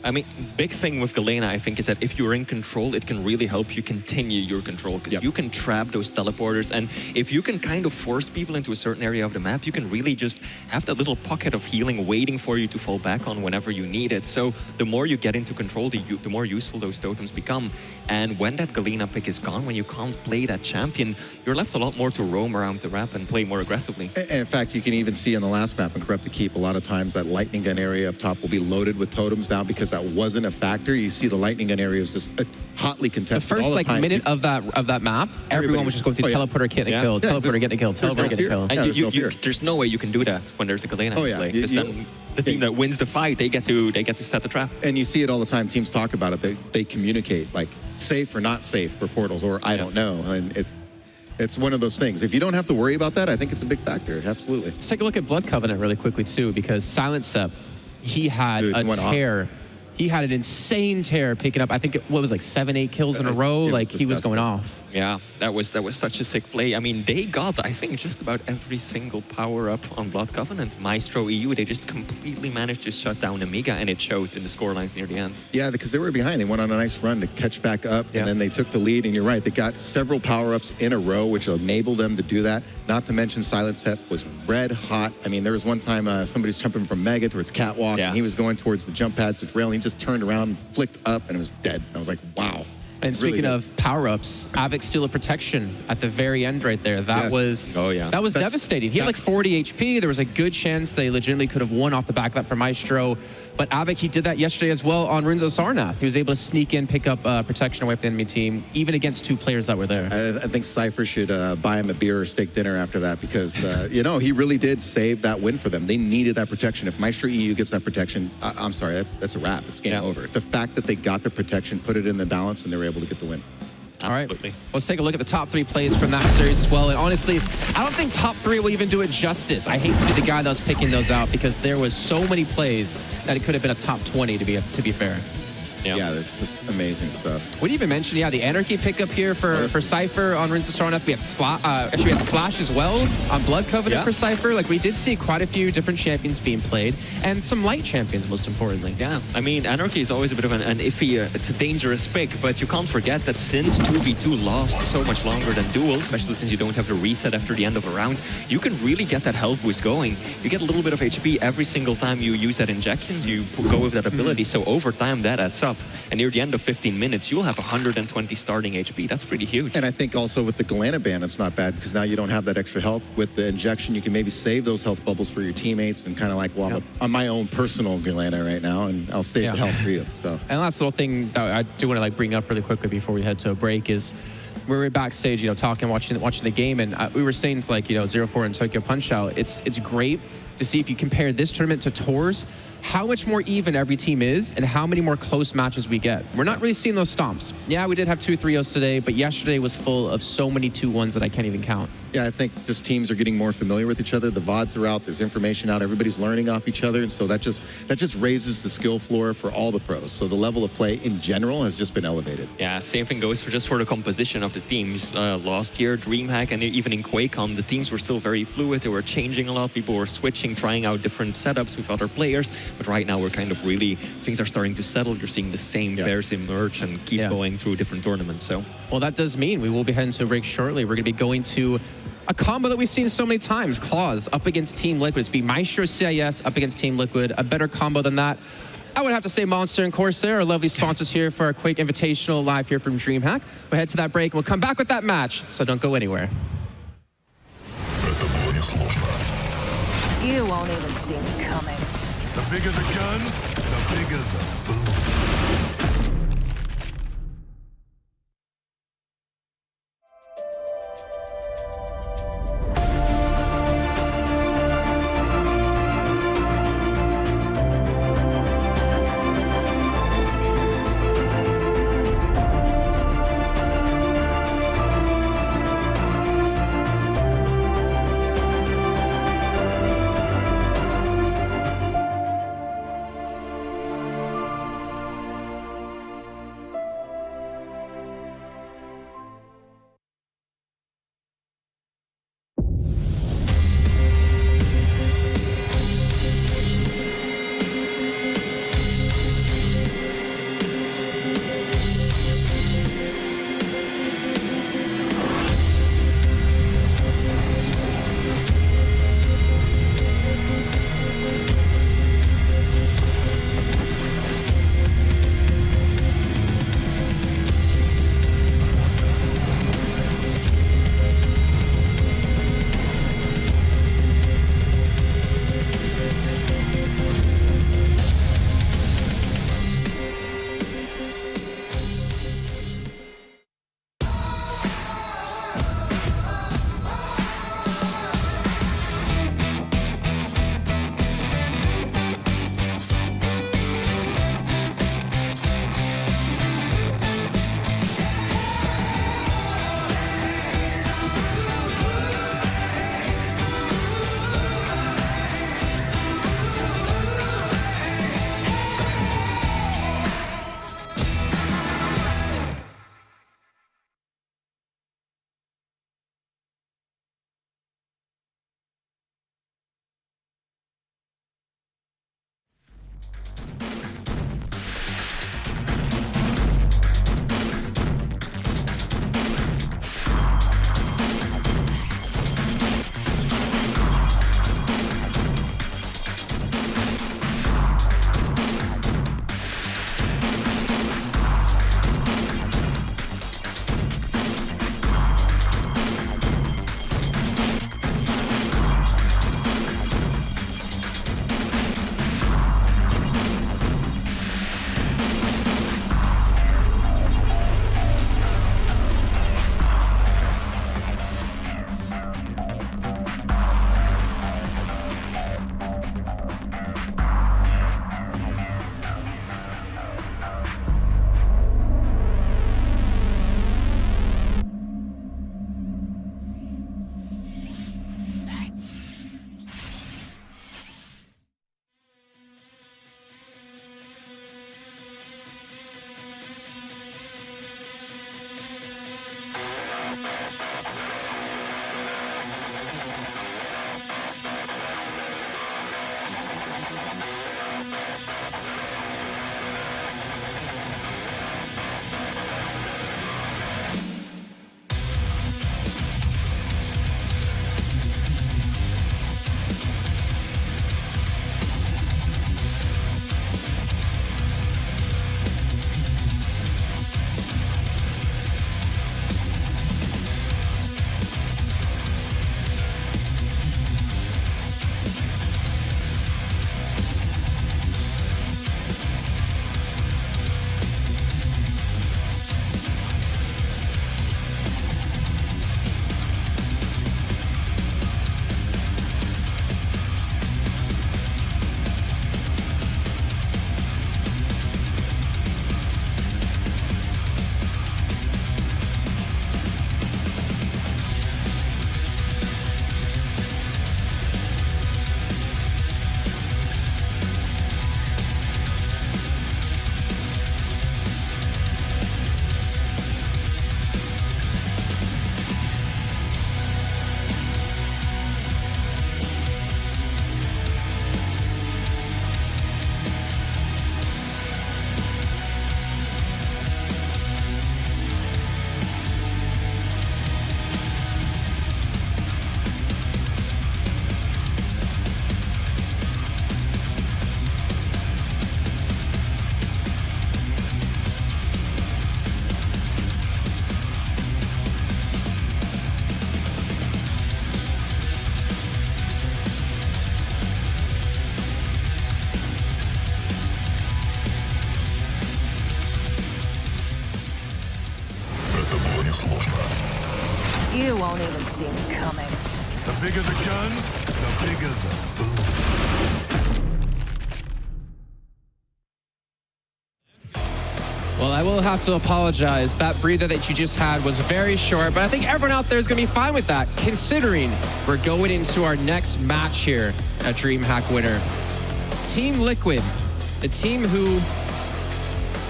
I mean, big thing with Galena, I think, is that if you're in control, it can really help you continue your control, because you can trap those teleporters, and if you can kind of force people into a certain area of the map, you can really just have that little pocket of healing waiting for you to fall back on whenever you need it. So the more you get into control, the more useful those totems become. And when that Galena pick is gone, when you can't play that champion, you're left a lot more to roam around the map and play more aggressively. In fact, you can even see in the last map in Corrupted Keep, a lot of times that lightning gun area up top will be loaded with totems now, because that wasn't a factor. You see the lightning gun area is just hotly contested. The first minute of that map, everyone was just going through teleporter, getting a kill, teleporter, getting a kill, teleporter, getting a kill. And there's no way you can do that when there's a Galena in play, because then the team that wins the fight, they get to set the trap. And you see it all the time. Teams talk about it. They communicate, like, safe or not safe for portals, or I don't know. And it's one of those things. If you don't have to worry about that, I think it's a big factor. Absolutely. Let's take a look at Blood Covenant really quickly too, because Silent Sep, he had a tear. He had an insane tear picking up, I think, what was like 7-8 kills in a row. Like, he was going off. Yeah, that was such a sick play. I mean, they got, I think, just about every single power-up on Blood Covenant. Maestro EU, they just completely managed to shut down Amiga, and it showed in the scorelines near the end. Yeah, because they were behind. They went on a nice run to catch back up, and then they took the lead. And you're right, they got several power-ups in a row, which enabled them to do that. Not to mention, Silent Sep was red hot. I mean, there was one time somebody's jumping from Mega towards Catwalk, and he was going towards the jump pads to rail, and he just turned around, flicked up, and it was dead. I was like, wow. And speaking of power-ups, Avik Steel of Protection at the very end right there. That was that was devastating. He had like 40 HP. There was a good chance they legitimately could have won off the back of that for Maestro. But Abek, he did that yesterday as well on Rinzo Sarnath. He was able to sneak in, pick up protection away from the enemy team, even against 2 players that were there. I think Cypher should buy him a beer or steak dinner after that because, you know, he really did save that win for them. They needed that protection. If Maestro EU gets that protection, I'm sorry, that's a wrap. It's game over. The fact that they got the protection, put it in the balance, and they were able to get the win. All right, let's take a look at the top 3 plays from that series as well. And honestly, I don't think top 3 will even do it justice. I hate to be the guy that was picking those out because there was so many plays that it could have been a top 20 to be fair. Yeah, there's just amazing stuff. We didn't even mention, the Anarchy pickup here for Cypher on Rinzo Sarnath. We had actually we had Slash as well on Blood Covenant for Cypher. Like, we did see quite a few different champions being played, and some light champions, most importantly. Yeah, I mean, Anarchy is always a bit of an iffy, it's a dangerous pick, but you can't forget that since 2v2 lasts so much longer than Duel, especially since you don't have to reset after the end of a round, you can really get that health boost going. You get a little bit of HP every single time you use that injection, you go with that ability, so over time that adds up. And near the end of 15 minutes, you'll have 120 starting HP. That's pretty huge. And I think also with the Galena ban, it's not bad because now you don't have that extra health. With the injection, you can maybe save those health bubbles for your teammates and kind of like, well, I'm on my own personal Galena right now, and I'll save the health for you. So. And last little thing that I do want to bring up really quickly before we head to a break is we were backstage, talking, watching the game, and we were saying to 0-4 and Tokyo Punch-Out, it's great to see if you compare this tournament to Tours, how much more even every team is and how many more close matches we get. We're not really seeing those stomps. Yeah, we did have 2 3-0s today, but yesterday was full of so many 2-1s that I can't even count. Yeah, I think just teams are getting more familiar with each other. The VODs are out, there's information out, everybody's learning off each other, and so that just raises the skill floor for all the pros. So the level of play in general has just been elevated. Yeah, same thing goes for the composition of the teams. Last year, DreamHack, and even in Quake, the teams were still very fluid. They were changing a lot. People were switching, trying out different setups with other players. But right now, we're kind of really, things are starting to settle. You're seeing the same pairs emerge and keep going through different tournaments. So, well, that does mean we will be heading to a break shortly. We're going to be going to a combo that we've seen so many times, Claws up against Team Liquid. It's be Maestro CIS up against Team Liquid. A better combo than that, I would have to say Monster and Corsair, our lovely sponsors here for our Quake Invitational live here from DreamHack. We'll head to that break. We'll come back with that match, so don't go anywhere. You won't even see me coming. The bigger the guns, the bigger the boom. You won't even see me coming. The bigger the guns, the bigger the boom. Well, I will have to apologize. That breather that you just had was very short, but I think everyone out there is going to be fine with that, considering we're going into our next match here at DreamHack Winter. Team Liquid, the team who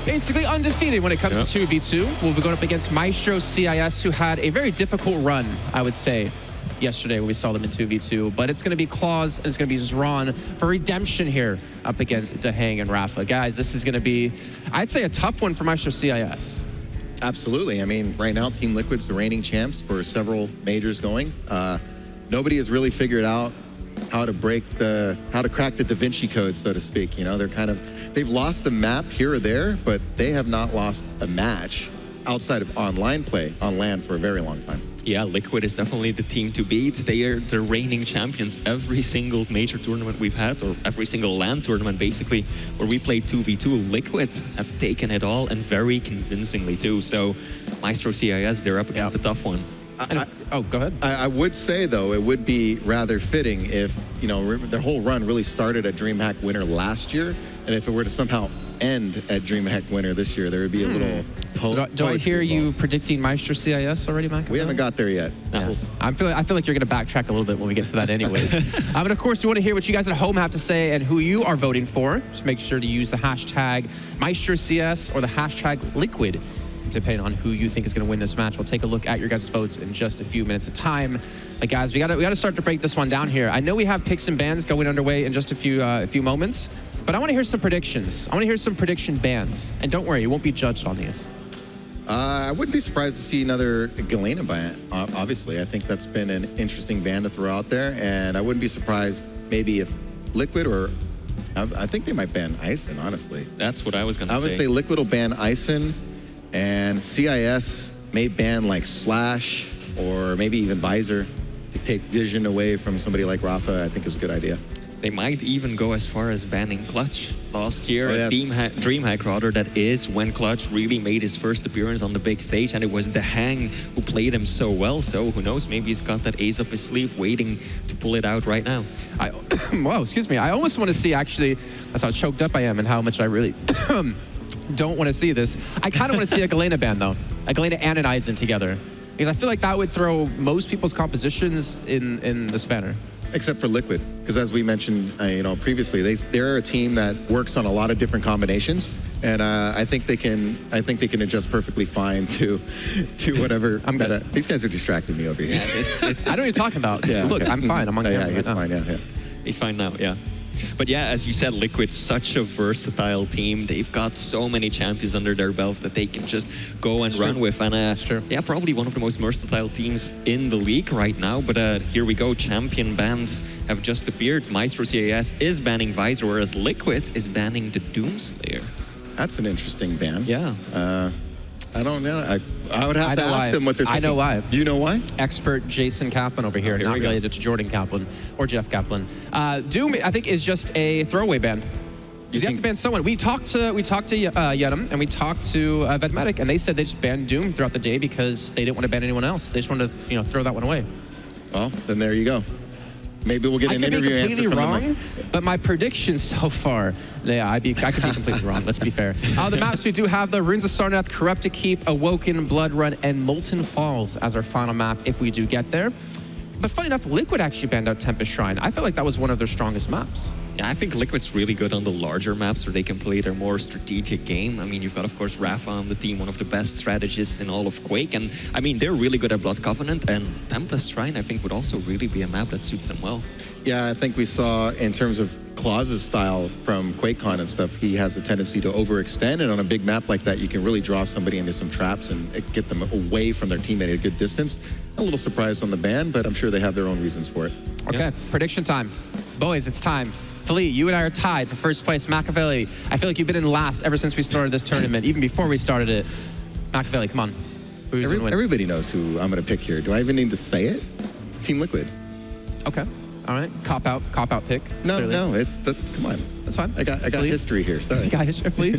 basically undefeated when it comes to 2v2. We'll be going up against Maestro CIS, who had a very difficult run, I would say, yesterday when we saw them in 2v2, but it's going to be Claus and it's going to be Zron for redemption here up against DreamHack and Rafa. Guys, this is going to be, I'd say, a tough one for Maestro CIS. Absolutely. I mean, right now, Team Liquid's the reigning champs for several majors going. Nobody has really figured out how to crack the Da Vinci Code, so to speak. You know, they've lost the map here or there, but they have not lost a match outside of online play on LAN for a very long time. Yeah, Liquid is definitely the team to beat. They are the reigning champions every single major tournament we've had, or every single LAN tournament, basically, where we played 2v2. Liquid have taken it all, and very convincingly, too. So, Maestro CIS, they're up against a tough one. Oh, go ahead. I would say, though, it would be rather fitting if, you know, their whole run really started at DreamHack Winter last year, and if it were to somehow end at DreamHack Winter this year, there would be a little... So do I hear you predicting Maestro CIS already, Mac? We haven't got there yet. No. I feel like you're going to backtrack a little bit when we get to that anyways. But of course, we want to hear what you guys at home have to say and who you are voting for. Just make sure to use the hashtag Maestro CS or the hashtag Liquid, depending on who you think is going to win this match. We'll take a look at your guys' votes in just a few minutes of time. But guys, we got to start to break this one down here. I know we have picks and bans going underway in just a few moments, but I want to hear some predictions. I want to hear some prediction bans. And don't worry, you won't be judged on these. I wouldn't be surprised to see another Galena ban, obviously. I think that's been an interesting ban to throw out there, and I wouldn't be surprised maybe if Liquid or... I think they might ban Ison, honestly. That's what I was going to say. I would say Liquid will ban Ison, and CIS may ban like Slash or maybe even Visor to take vision away from somebody like Rafa. I think is a good idea. They might even go as far as banning Clutch. Last year at DreamHack, rather, that is when Clutch really made his first appearance on the big stage, and it was DreamHack who played him so well. So who knows, maybe he's got that ace up his sleeve waiting to pull it out right now. Wow, excuse me. I almost want to see, actually, that's how choked up I am and how much I really don't want to see this. I kind of want to see a Galena ban, though. A Galena and an Ison together. Because I feel like that would throw most people's compositions in the spanner. Except for Liquid, because as we mentioned, previously, they're a team that works on a lot of different combinations, and I think they can adjust perfectly fine to whatever. These guys are distracting me over here. Yeah, I know what you're talking about. Yeah, look, okay. I'm fine. I'm on camera. Yeah, he's fine. Yeah. He's fine now. Yeah. But yeah, as you said, Liquid's such a versatile team. They've got so many champions under their belt that they can just go and run with. And yeah, probably one of the most versatile teams in the league right now. But here we go. Champion bans have just appeared. Maestro CIS is banning Visor, whereas Liquid is banning the Doomslayer. That's an interesting ban. Yeah. I don't know. I would have to ask them what they're thinking. I know why. You know why? Expert Jason Kaplan over here, not related to Jordan Kaplan or Jeff Kaplan. Doom, I think, is just a throwaway ban. You have to ban someone. We talked to Yedem and we talked to Vedmedic, and they said they just banned Doom throughout the day because they didn't want to ban anyone else. They just wanted to, throw that one away. Well, then there you go. Maybe we'll get an interview answer from them. I could be completely wrong, but my predictions so far, yeah, I could be completely wrong. Let's be fair. The maps we do have: the Runes of Sarnath, Corrupted Keep, Awoken, Blood Run, and Molten Falls as our final map if we do get there. But funny enough, Liquid actually banned out Tempest Shrine. I felt like that was one of their strongest maps. Yeah, I think Liquid's really good on the larger maps where they can play their more strategic game. I mean, you've got, of course, Rafa on the team, one of the best strategists in all of Quake. And, I mean, they're really good at Blood Covenant. And Tempest Shrine, I think, would also really be a map that suits them well. Yeah, I think we saw, in terms of Claus's style from QuakeCon and stuff, he has a tendency to overextend. And on a big map like that, you can really draw somebody into some traps and get them away from their teammate at a good distance. A little surprised on the ban, but I'm sure they have their own reasons for it. Okay, prediction time. Boys, it's time. Flea, you and I are tied for first place. Machiavelli, I feel like you've been in last ever since we started this tournament, even before we started it. Machiavelli, come on. Who's gonna win? Everybody knows who I'm going to pick here. Do I even need to say it? Team Liquid. Okay. All right, cop out pick. No, clearly. no, that's come on. That's fine. I got history here. Sorry. You got history.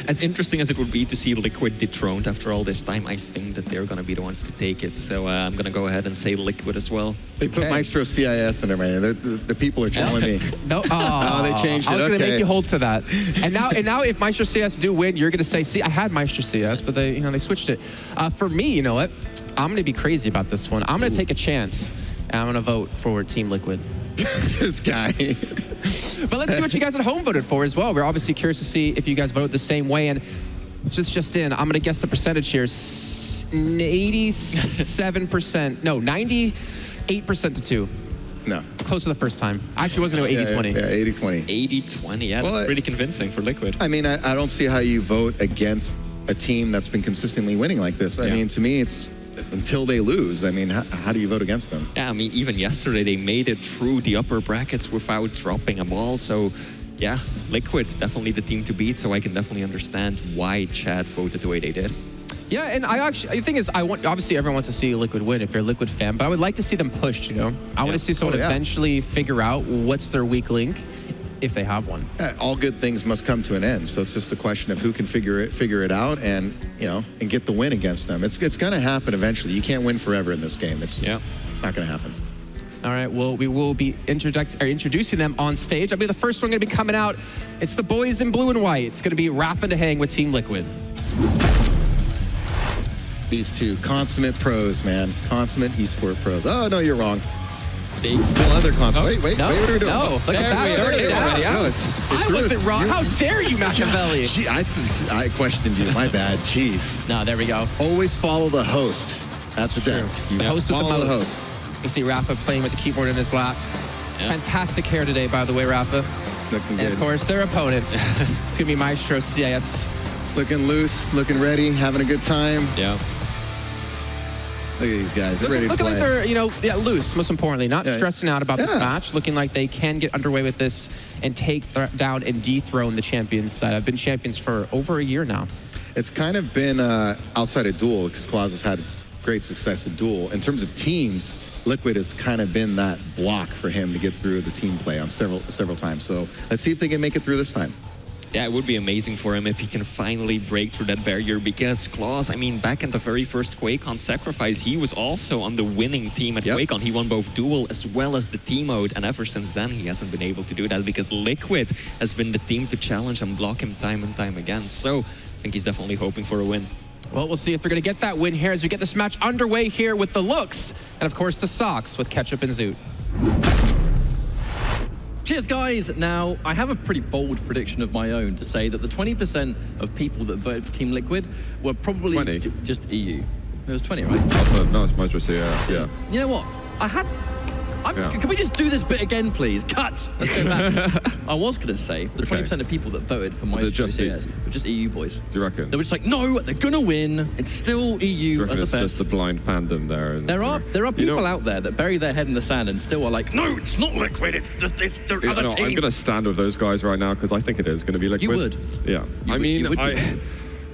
As interesting as it would be to see Liquid dethroned after all this time, I think that they're going to be the ones to take it. So I'm going to go ahead and say Liquid as well. They put Maestro CIS in there, man. The people are telling me. No, they changed it. I was going to make you hold to that. And now, if Maestro CS do win, you're going to say, "See, I had Maestro CS, but they switched it." For me, you know what? I'm going to be crazy about this one. I'm going to take a chance, and I'm going to vote for Team Liquid. This guy. But let's see what you guys at home voted for as well. We're obviously curious to see if you guys voted the same way. And just in, I'm going to guess the percentage here. 87%. No, 98% to 2. No. It's close to the first time. Actually, it wasn't 80-20. Yeah, 80-20. 80-20, yeah, that's pretty convincing for Liquid. I mean, I don't see how you vote against a team that's been consistently winning like this. I mean, to me, it's until they lose. I mean, how do you vote against them? Yeah, I mean, even yesterday, they made it through the upper brackets without dropping a ball. So, yeah, Liquid's definitely the team to beat. So I can definitely understand why Chad voted the way they did. Yeah, and the thing is, obviously everyone wants to see Liquid win if you're a Liquid fan, but I would like to see them pushed, you know? I want to see someone eventually figure out what's their weak link, if they have one. All good things must come to an end, so it's just a question of who can figure it out and, you know, and get the win against them. It's going to happen eventually. You can't win forever in this game. It's not going to happen. All right, well, we will be introducing them on stage. I'll be the first one going to be coming out. It's the boys in blue and white. It's going to be Rafa to hang with Team Liquid. These two consummate pros, man. Consummate esport pros. Oh, no, you're wrong. Other consummate. Wait, what are we doing? No, look at that. They're already out. I wasn't wrong. How dare you, Machiavelli? I questioned you. My bad. Jeez. No, there we go. Always follow the host at the desk. You host with the most. You see Rafa playing with the keyboard in his lap. Fantastic hair today, by the way, Rafa. Looking good. And of course, their opponents. It's going to be Maestro CIS. Looking loose, looking ready, having a good time. Yeah. Look at these guys. They're ready to play. Looking like they're, loose, most importantly. Not stressing out about this match. Looking like they can get underway with this and take down and dethrone the champions that have been champions for over a year now. It's kind of been outside of Duel, because Claus has had great success in Duel. In terms of teams, Liquid has kind of been that block for him to get through the team play on several times. So let's see if they can make it through this time. Yeah, it would be amazing for him if he can finally break through that barrier, because Claus, I mean, back in the very first QuakeCon Sacrifice, he was also on the winning team at QuakeCon. He won both Duel as well as the team mode, and ever since then he hasn't been able to do that because Liquid has been the team to challenge and block him time and time again. So I think he's definitely hoping for a win. Well, we'll see if they're going to get that win here as we get this match underway here with the looks and, of course, the socks with Ketchup and Zoot. Cheers, guys. Now, I have a pretty bold prediction of my own to say that the 20% of people that voted for Team Liquid were probably just EU. It was 20, right? No, it's Maestro CS, yeah. You know what? Can we just do this bit again, please? Cut! Let's go back. I was going to say the 20% of people that voted for Maestro CS were just EU boys. Do you reckon? They were just like, no, they're going to win. It's still EU at the it's best. just the blind fandom there. And, there are people out there that bury their head in the sand and still are like, no, it's not Liquid. It's the other team. I'm going to stand with those guys right now because I think it is going to be Liquid. You would? Yeah.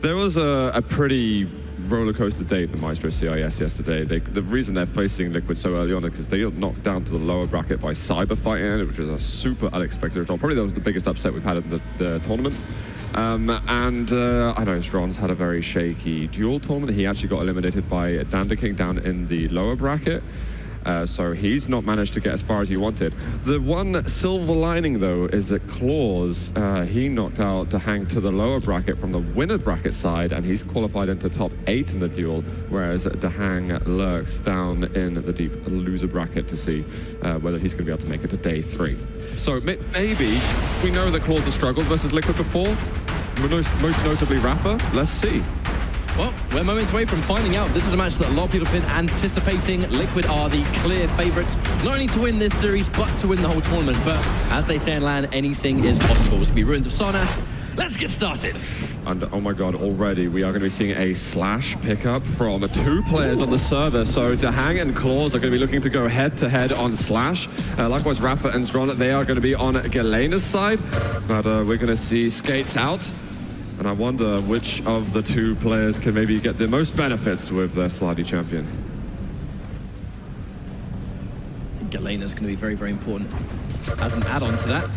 There was a pretty roller coaster day for Maestro CIS yesterday. The reason they're facing Liquid so early on is because they got knocked down to the lower bracket by Cyber fighting, which was a super unexpected result. Probably that was the biggest upset we've had in the tournament. I know Stron's had a very shaky duel tournament. He actually got eliminated by Dander King down in the lower bracket. So he's not managed to get as far as he wanted. The one silver lining, though, is that Claus, he knocked out DreamHack to the lower bracket from the winner bracket side, and he's qualified into top 8 in the duel, whereas DreamHack lurks down in the deep loser bracket to see whether he's going to be able to make it to day 3. So maybe, we know that Claus has struggled versus Liquid before, most notably Rafa. Let's see. Well, we're moments away from finding out. This is a match that a lot of people have been anticipating. Liquid are the clear favourites, not only to win this series, but to win the whole tournament. But as they say in LAN, anything is possible. It's going to be Ruins of Sarnath. Let's get started. And oh my god, already we are going to be seeing a slash pickup from 2 players on the server. So DreamHack and Claus are going to be looking to go head-to-head on slash. Likewise, Rafa and Stron, they are going to be on Galena's side. But we're going to see Skates out. And I wonder which of the 2 players can maybe get the most benefits with their Slidey champion. Galena's going to be very, very important. As an add-on to that,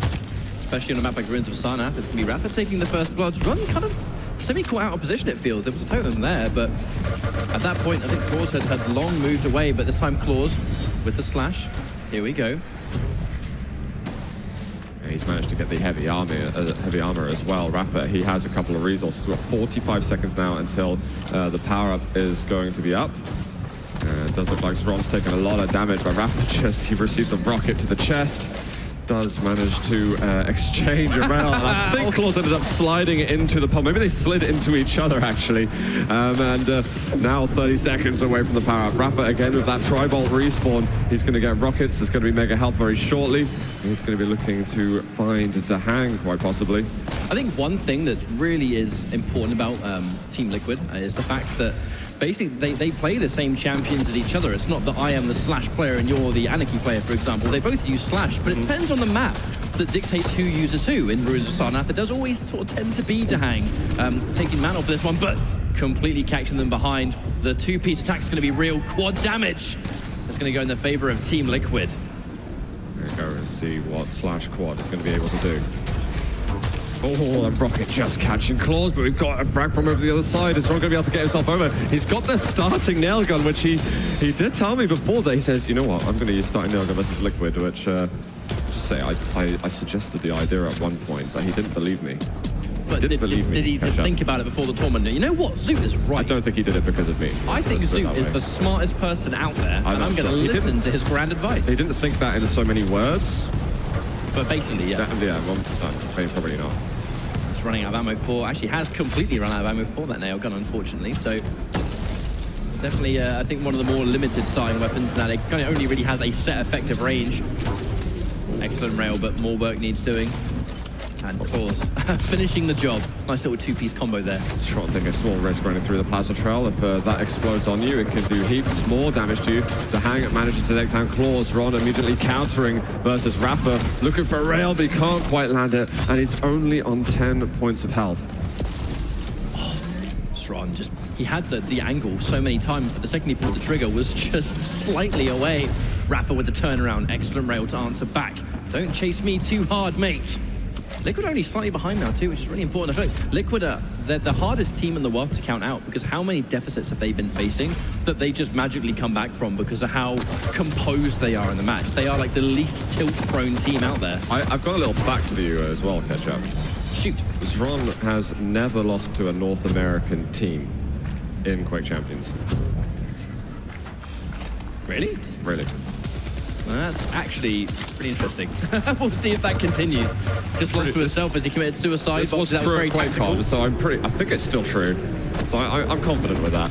especially on a map like Ruins of Sarnath, it's going to be Rafa taking the first blood. Run kind of semi-caught out of position, it feels. There was a totem there, but at that point, I think Claws had long moved away, but this time Claws with the slash. Here we go. He's managed to get the heavy armor as well. Rafa, he has a couple of resources. We've got 45 seconds now until the power-up is going to be up. And it does look like Zron's taken a lot of damage, but Rafa he receives a rocket to the chest. Does manage to exchange a rail. And I think Claws ended up sliding into the pole. Maybe they slid into each other, actually. Now 30 seconds away from the power-up. Rafa, again, with that Tri-Bolt respawn, he's going to get rockets. There's going to be Mega Health very shortly. He's going to be looking to find DreamHack, quite possibly. I think one thing that really is important about Team Liquid is the fact that basically they play the same champions as each other. It's not that I am the Slash player and you're the Anarchy player, for example. They both use Slash, but it depends on the map that dictates who uses who. In Ruins of Sarnath, it does always sort of tend to be DreamHack taking man off this one, but completely catching them behind. The two-piece attack is going to be real quad damage. It's going to go in the favor of Team Liquid. We're going to see what Slash Quad is going to be able to do. Oh, that rocket just catching Claws, but we've got a frag from over the other side. Is Ron going to be able to get himself over? He's got the starting nail gun, which he did tell me before that he says, you know what, I'm going to use starting nail gun versus Liquid, which, just say, I suggested the idea at one point, but he didn't believe me. But did he just think about it before the tournament? You know what? Zoot is right. I don't think he did it because of me. I think Zoot is the smartest person out there, and I'm going to listen to his grand advice. He didn't think that in so many words. But basically, yeah. Well, probably not. It's running out of ammo for, actually has completely run out of ammo for that nail gun, unfortunately. So definitely, I think one of the more limited starting weapons that it kind of only really has a set effective range. Excellent rail, but more work needs doing. And Claws finishing the job. Nice little two-piece combo there. Trying to take a small risk running through the plasma trail. If that explodes on you, it can do heaps more damage to you. DreamHack manages to take down Claws. Ron immediately countering versus Rafa. Looking for a rail, but he can't quite land it. And he's only on 10 points of health. Ron just, he had the angle so many times, but the second he pulled the trigger was just slightly away. Rafa with the turnaround. Excellent rail to answer back. Don't chase me too hard, mate. Liquid only slightly behind now too, which is really important. I feel like Liquid are the hardest team in the world to count out, because how many deficits have they been facing that they just magically come back from because of how composed they are in the match. They are like the least tilt-prone team out there. I've got a little fact for you as well, Ketchup. Shoot. Zron has never lost to a North American team in Quake Champions. Really? Really. That's actually pretty interesting. We'll see if that continues. Just lost to himself as he committed suicide. This was that was very tactical. So I think it's still true. So I'm confident with that.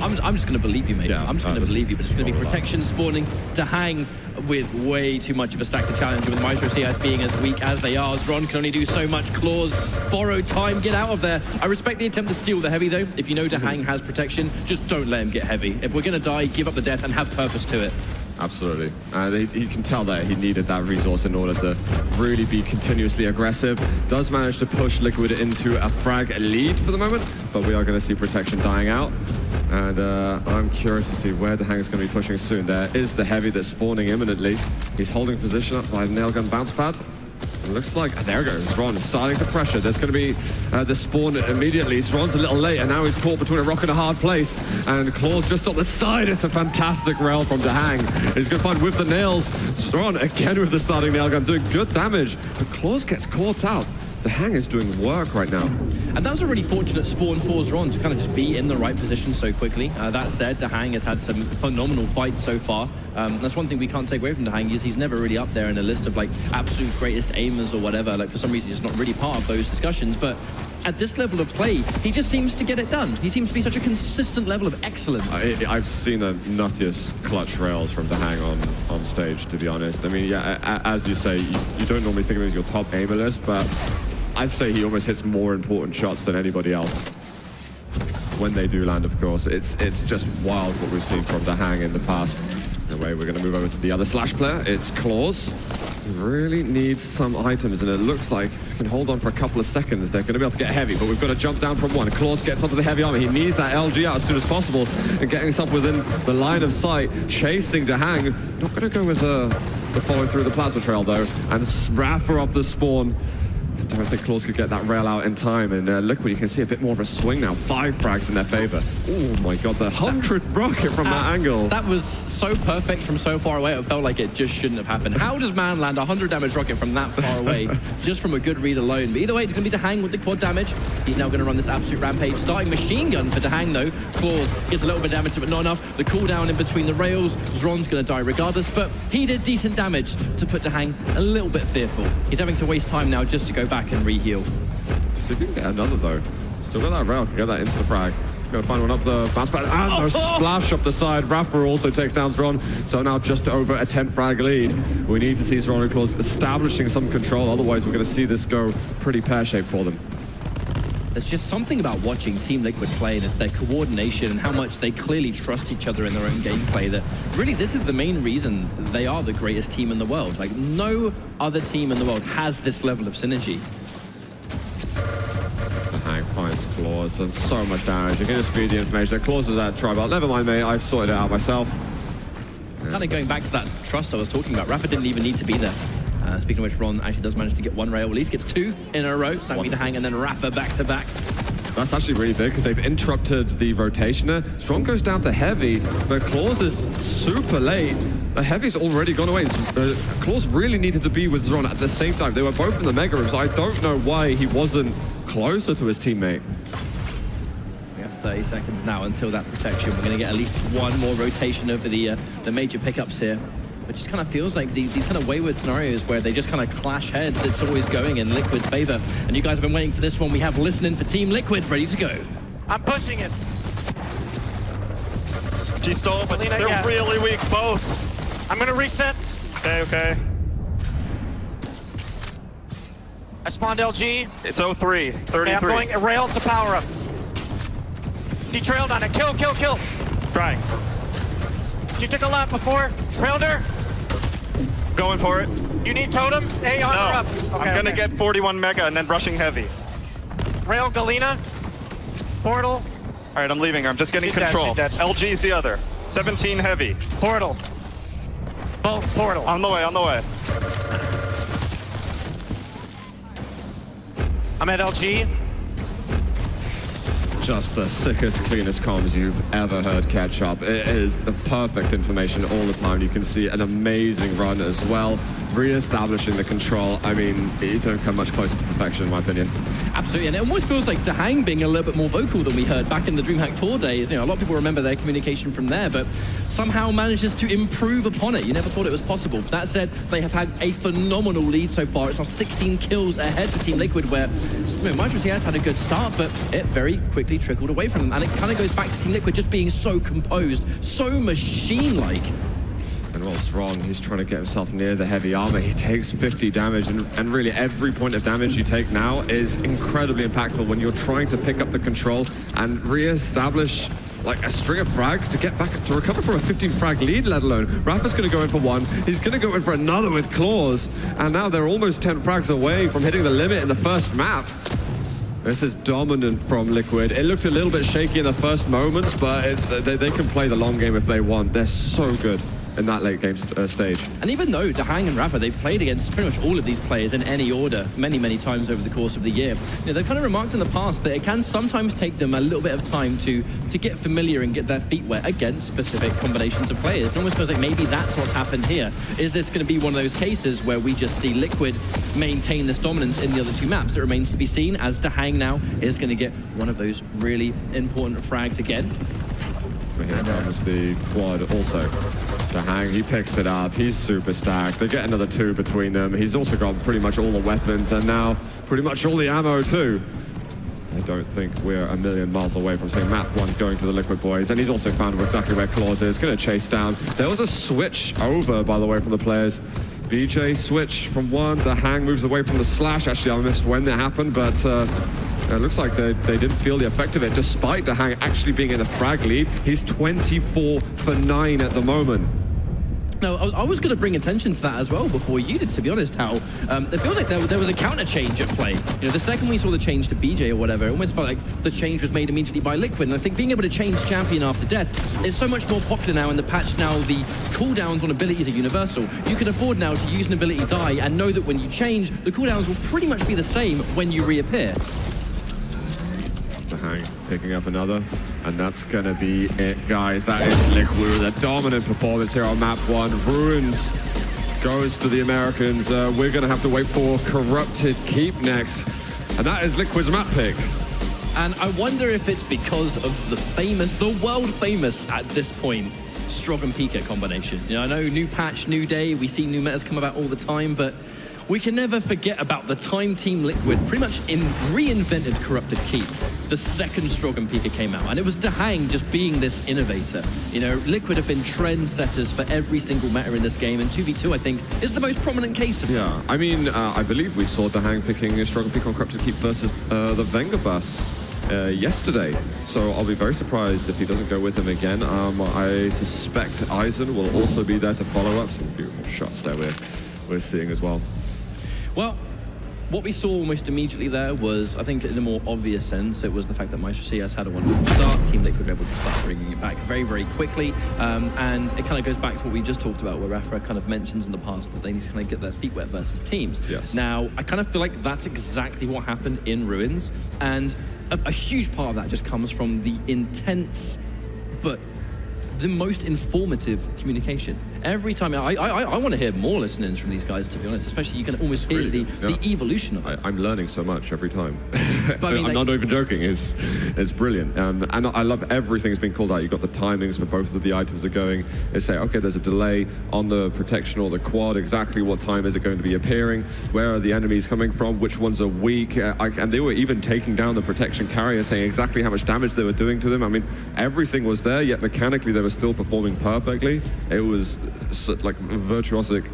I'm just going to believe you, mate. Yeah, I'm just going to believe you, but it's going to be protection spawning DreamHack with way too much of a stack to challenge, with Maestro CS being as weak as they are. Zron can only do so much. Claws, borrow time, get out of there. I respect the attempt to steal the heavy, though. If you know DreamHack has protection, just don't let him get heavy. If we're going to die, give up the death and have purpose to it. Absolutely. You can tell that he needed that resource in order to really be continuously aggressive. Does manage to push Liquid into a frag lead for the moment, but we are going to see protection dying out. And I'm curious to see where DreamHack is going to be pushing soon. There is the heavy that's spawning imminently. He's holding position up by the nail gun bounce pad. It looks like, there goes Ron, starting to pressure. There's going to be the spawn immediately. Ron's a little late, and now he's caught between a rock and a hard place. And Claws just on the side. It's a fantastic rail from DreamHack. He's going to find with the nails. Ron again with the starting nail gun, doing good damage. But Claws gets caught out. DreamHack is doing work right now. And that was a really fortunate spawn for Zron to kind of just be in the right position so quickly. That said, DreamHack has had some phenomenal fights so far. That's one thing we can't take away from DreamHack, is he's never really up there in a list of like absolute greatest aimers or whatever. Like for some reason he's not really part of those discussions, but at this level of play, he just seems to get it done. He seems to be such a consistent level of excellence. I've seen the nuttiest clutch rails from DreamHack on stage, to be honest. I mean, yeah, as you say, you don't normally think of him as your top aimer list, but I'd say he almost hits more important shots than anybody else. When they do land, of course. It's just wild what we've seen from DreamHack in the past. Anyway, we're going to move over to the other Slash player. It's Claws. Really needs some items, and it looks like if we can hold on for a couple of seconds, they're going to be able to get heavy, but we've got to jump down from one. Claus gets onto the heavy armor. He needs that LG out as soon as possible and getting himself within the line of sight, chasing DreamHack. Not going to go with the follow through the plasma trail, though, and Rafa off the spawn. I don't think Claus could get that rail out in time, and Liquid, you can see a bit more of a swing now. 5 frags in their favor. Oh my god, the 100th rocket from that angle. That was so perfect from so far away, it felt like it just shouldn't have happened. How does man land a 100 damage rocket from that far away, just from a good read alone? But either way, it's going to be DreamHack with the quad damage. He's now going to run this absolute rampage. Starting machine gun for DreamHack though. Claus gets a little bit of damage, but not enough. The cooldown in between the rails. Zron's going to die regardless, but he did decent damage to put DreamHack a little bit fearful. He's having to waste time now just to go back and re-heal. See if we can get another though. Still got that rail, can get that insta-frag. Gonna find one up the bounce pad, and a splash up the side. Rafa also takes down Zron, so now just over a 10 frag lead. We need to see Zron and Claus establishing some control, otherwise we're gonna see this go pretty pear-shaped for them. There's just something about watching Team Liquid play, and it's their coordination and how much they clearly trust each other in their own gameplay, that really this is the main reason they are the greatest team in the world. Like, no other team in the world has this level of synergy. DreamHack finds Claus and so much damage. You're going to speed the information. Claus is at tribal. Never mind, mate. I've sorted it out myself. Kind of going back to that trust I was talking about. Rafa didn't even need to be there. Speaking of which, Ron actually does manage to get one rail. At least gets 2 in a row. So DreamHack and then Rafa back to back. That's actually really big because they've interrupted the rotation there. Strong goes down to heavy, but Claus is super late. The heavy's already gone away. Claus really needed to be with Zron at the same time. They were both in the mega rooms. I don't know why he wasn't closer to his teammate. We have 30 seconds now until that protection. We're going to get at least one more rotation over the major pickups here. It just kind of feels like these kind of wayward scenarios where they just kind of clash heads. It's always going in Liquid's favor. And you guys have been waiting for this one. We have listening for Team Liquid ready to go. I'm pushing it. G-stall, but Alina, they're really weak, both. I'm gonna reset. Okay. I spawned LG. It's 03, 33. Okay, I'm going a rail to power up. He trailed on it. Kill, kill, kill. Trying. You took a lap before. Railed her. Going for it. You need totems? Hey, on her up. Okay, I'm gonna get 41 mega and then rushing heavy. Rail Galena. Portal. All right, I'm leaving her. I'm just getting She's control. dead, she's dead. LG's the other. 17 heavy. Portal. Both portal. On the way, on the way. I'm at LG. Just the sickest, cleanest comms you've ever heard catch up. It is the perfect information all the time. You can see an amazing run as well. Re-establishing the control. I mean, you don't come much closer to perfection, in my opinion. Absolutely, and it almost feels like DreamHack being a little bit more vocal than we heard back in the DreamHack Tour days. You know, a lot of people remember their communication from there, but somehow manages to improve upon it. You never thought it was possible. That said, they have had a phenomenal lead so far. It's now 16 kills ahead for Team Liquid, where Maestro CS had a good start, but it very quickly trickled away from them. And it kind of goes back to Team Liquid just being so composed, so machine-like. And what's wrong? He's trying to get himself near the heavy armor. He takes 50 damage, and really every point of damage you take now is incredibly impactful when you're trying to pick up the control and re-establish like a string of frags to get back to recover from a 15 frag lead, let alone. Rafa's going to go in for one. He's going to go in for another with Claus, and now they're almost 10 frags away from hitting the limit in the first map. This is dominant from Liquid. It looked a little bit shaky in the first moments, but they can play the long game if they want. They're so good in that late game stage. And even though DreamHack and Rafa, they've played against pretty much all of these players in any order many, many times over the course of the year, you know, they've kind of remarked in the past that it can sometimes take them a little bit of time to get familiar and get their feet wet against specific combinations of players. It almost feels like maybe that's what's happened here. Is this going to be one of those cases where we just see Liquid maintain this dominance in the other two maps? It remains to be seen, as DreamHack now is going to get one of those really important frags again. Here comes the quad also. DreamHack, he picks it up. He's super stacked. They get another 2 between them. He's also got pretty much all the weapons and now pretty much all the ammo too. I don't think we're a million miles away from seeing map 1 going to the Liquid boys. And he's also found exactly where Claus is. Going to chase down. There was a switch over, by the way, from the players. BJ switch from 1. DreamHack moves away from the slash. Actually, I missed when that happened, but it looks like they didn't feel the effect of it, despite DreamHack actually being in a frag lead. He's 24 for 9 at the moment. No, I was going to bring attention to that as well before you did, to be honest, how it feels like there was a counter change at play. You know, the second we saw the change to BJ or whatever, it almost felt like the change was made immediately by Liquid. And I think being able to change champion after death is so much more popular now in the patch. Now the cooldowns on abilities are universal. You can afford now to use an ability die and know that when you change, the cooldowns will pretty much be the same when you reappear. The Hang picking up another, and that's gonna be it, guys. That is Liquid with a dominant performance here on map 1. Ruins goes to the Americans. We're gonna have to wait for Corrupted Keep next, and that is Liquid's map pick. And I wonder if it's because of the world famous at this point, Strog and Pika combination. You know, I know new patch, new day, we see new metas come about all the time, but we can never forget about the time Team Liquid pretty much reinvented Corrupted Keep the second Strog and Pika came out. And it was DreamHack just being this innovator. You know, Liquid have been trendsetters for every single meta in this game, and 2v2, I think, is the most prominent case of it. Yeah, I mean, I believe we saw DreamHack picking Strog and Pika on Corrupted Keep versus the Vengerbus yesterday. So I'll be very surprised if he doesn't go with him again. I suspect Eisen will also be there to follow up. Some beautiful shots there we're seeing as well. Well, what we saw almost immediately there was, I think in a more obvious sense, it was the fact that Maestro CS had a wonderful start. Team Liquid were able to start bringing it back very, very quickly. And it kind of goes back to what we just talked about, where Rafa kind of mentions in the past that they need to kind of get their feet wet versus teams. Yes. Now, I kind of feel like that's exactly what happened in Ruins. And a huge part of that just comes from the intense, but the most informative communication. Every time, I want to hear more listenings from these guys, to be honest, especially you can almost hear the evolution of it. I'm learning so much every time. But I mean, I'm not even joking, it's brilliant. And I love everything that's been called out. You've got the timings for both of the items are going. They say, okay, there's a delay on the protection or the quad, exactly what time is it going to be appearing, where are the enemies coming from, which ones are weak, and they were even taking down the protection carrier, saying exactly how much damage they were doing to them. I mean, everything was there, yet mechanically they were still performing perfectly. It was like virtuosic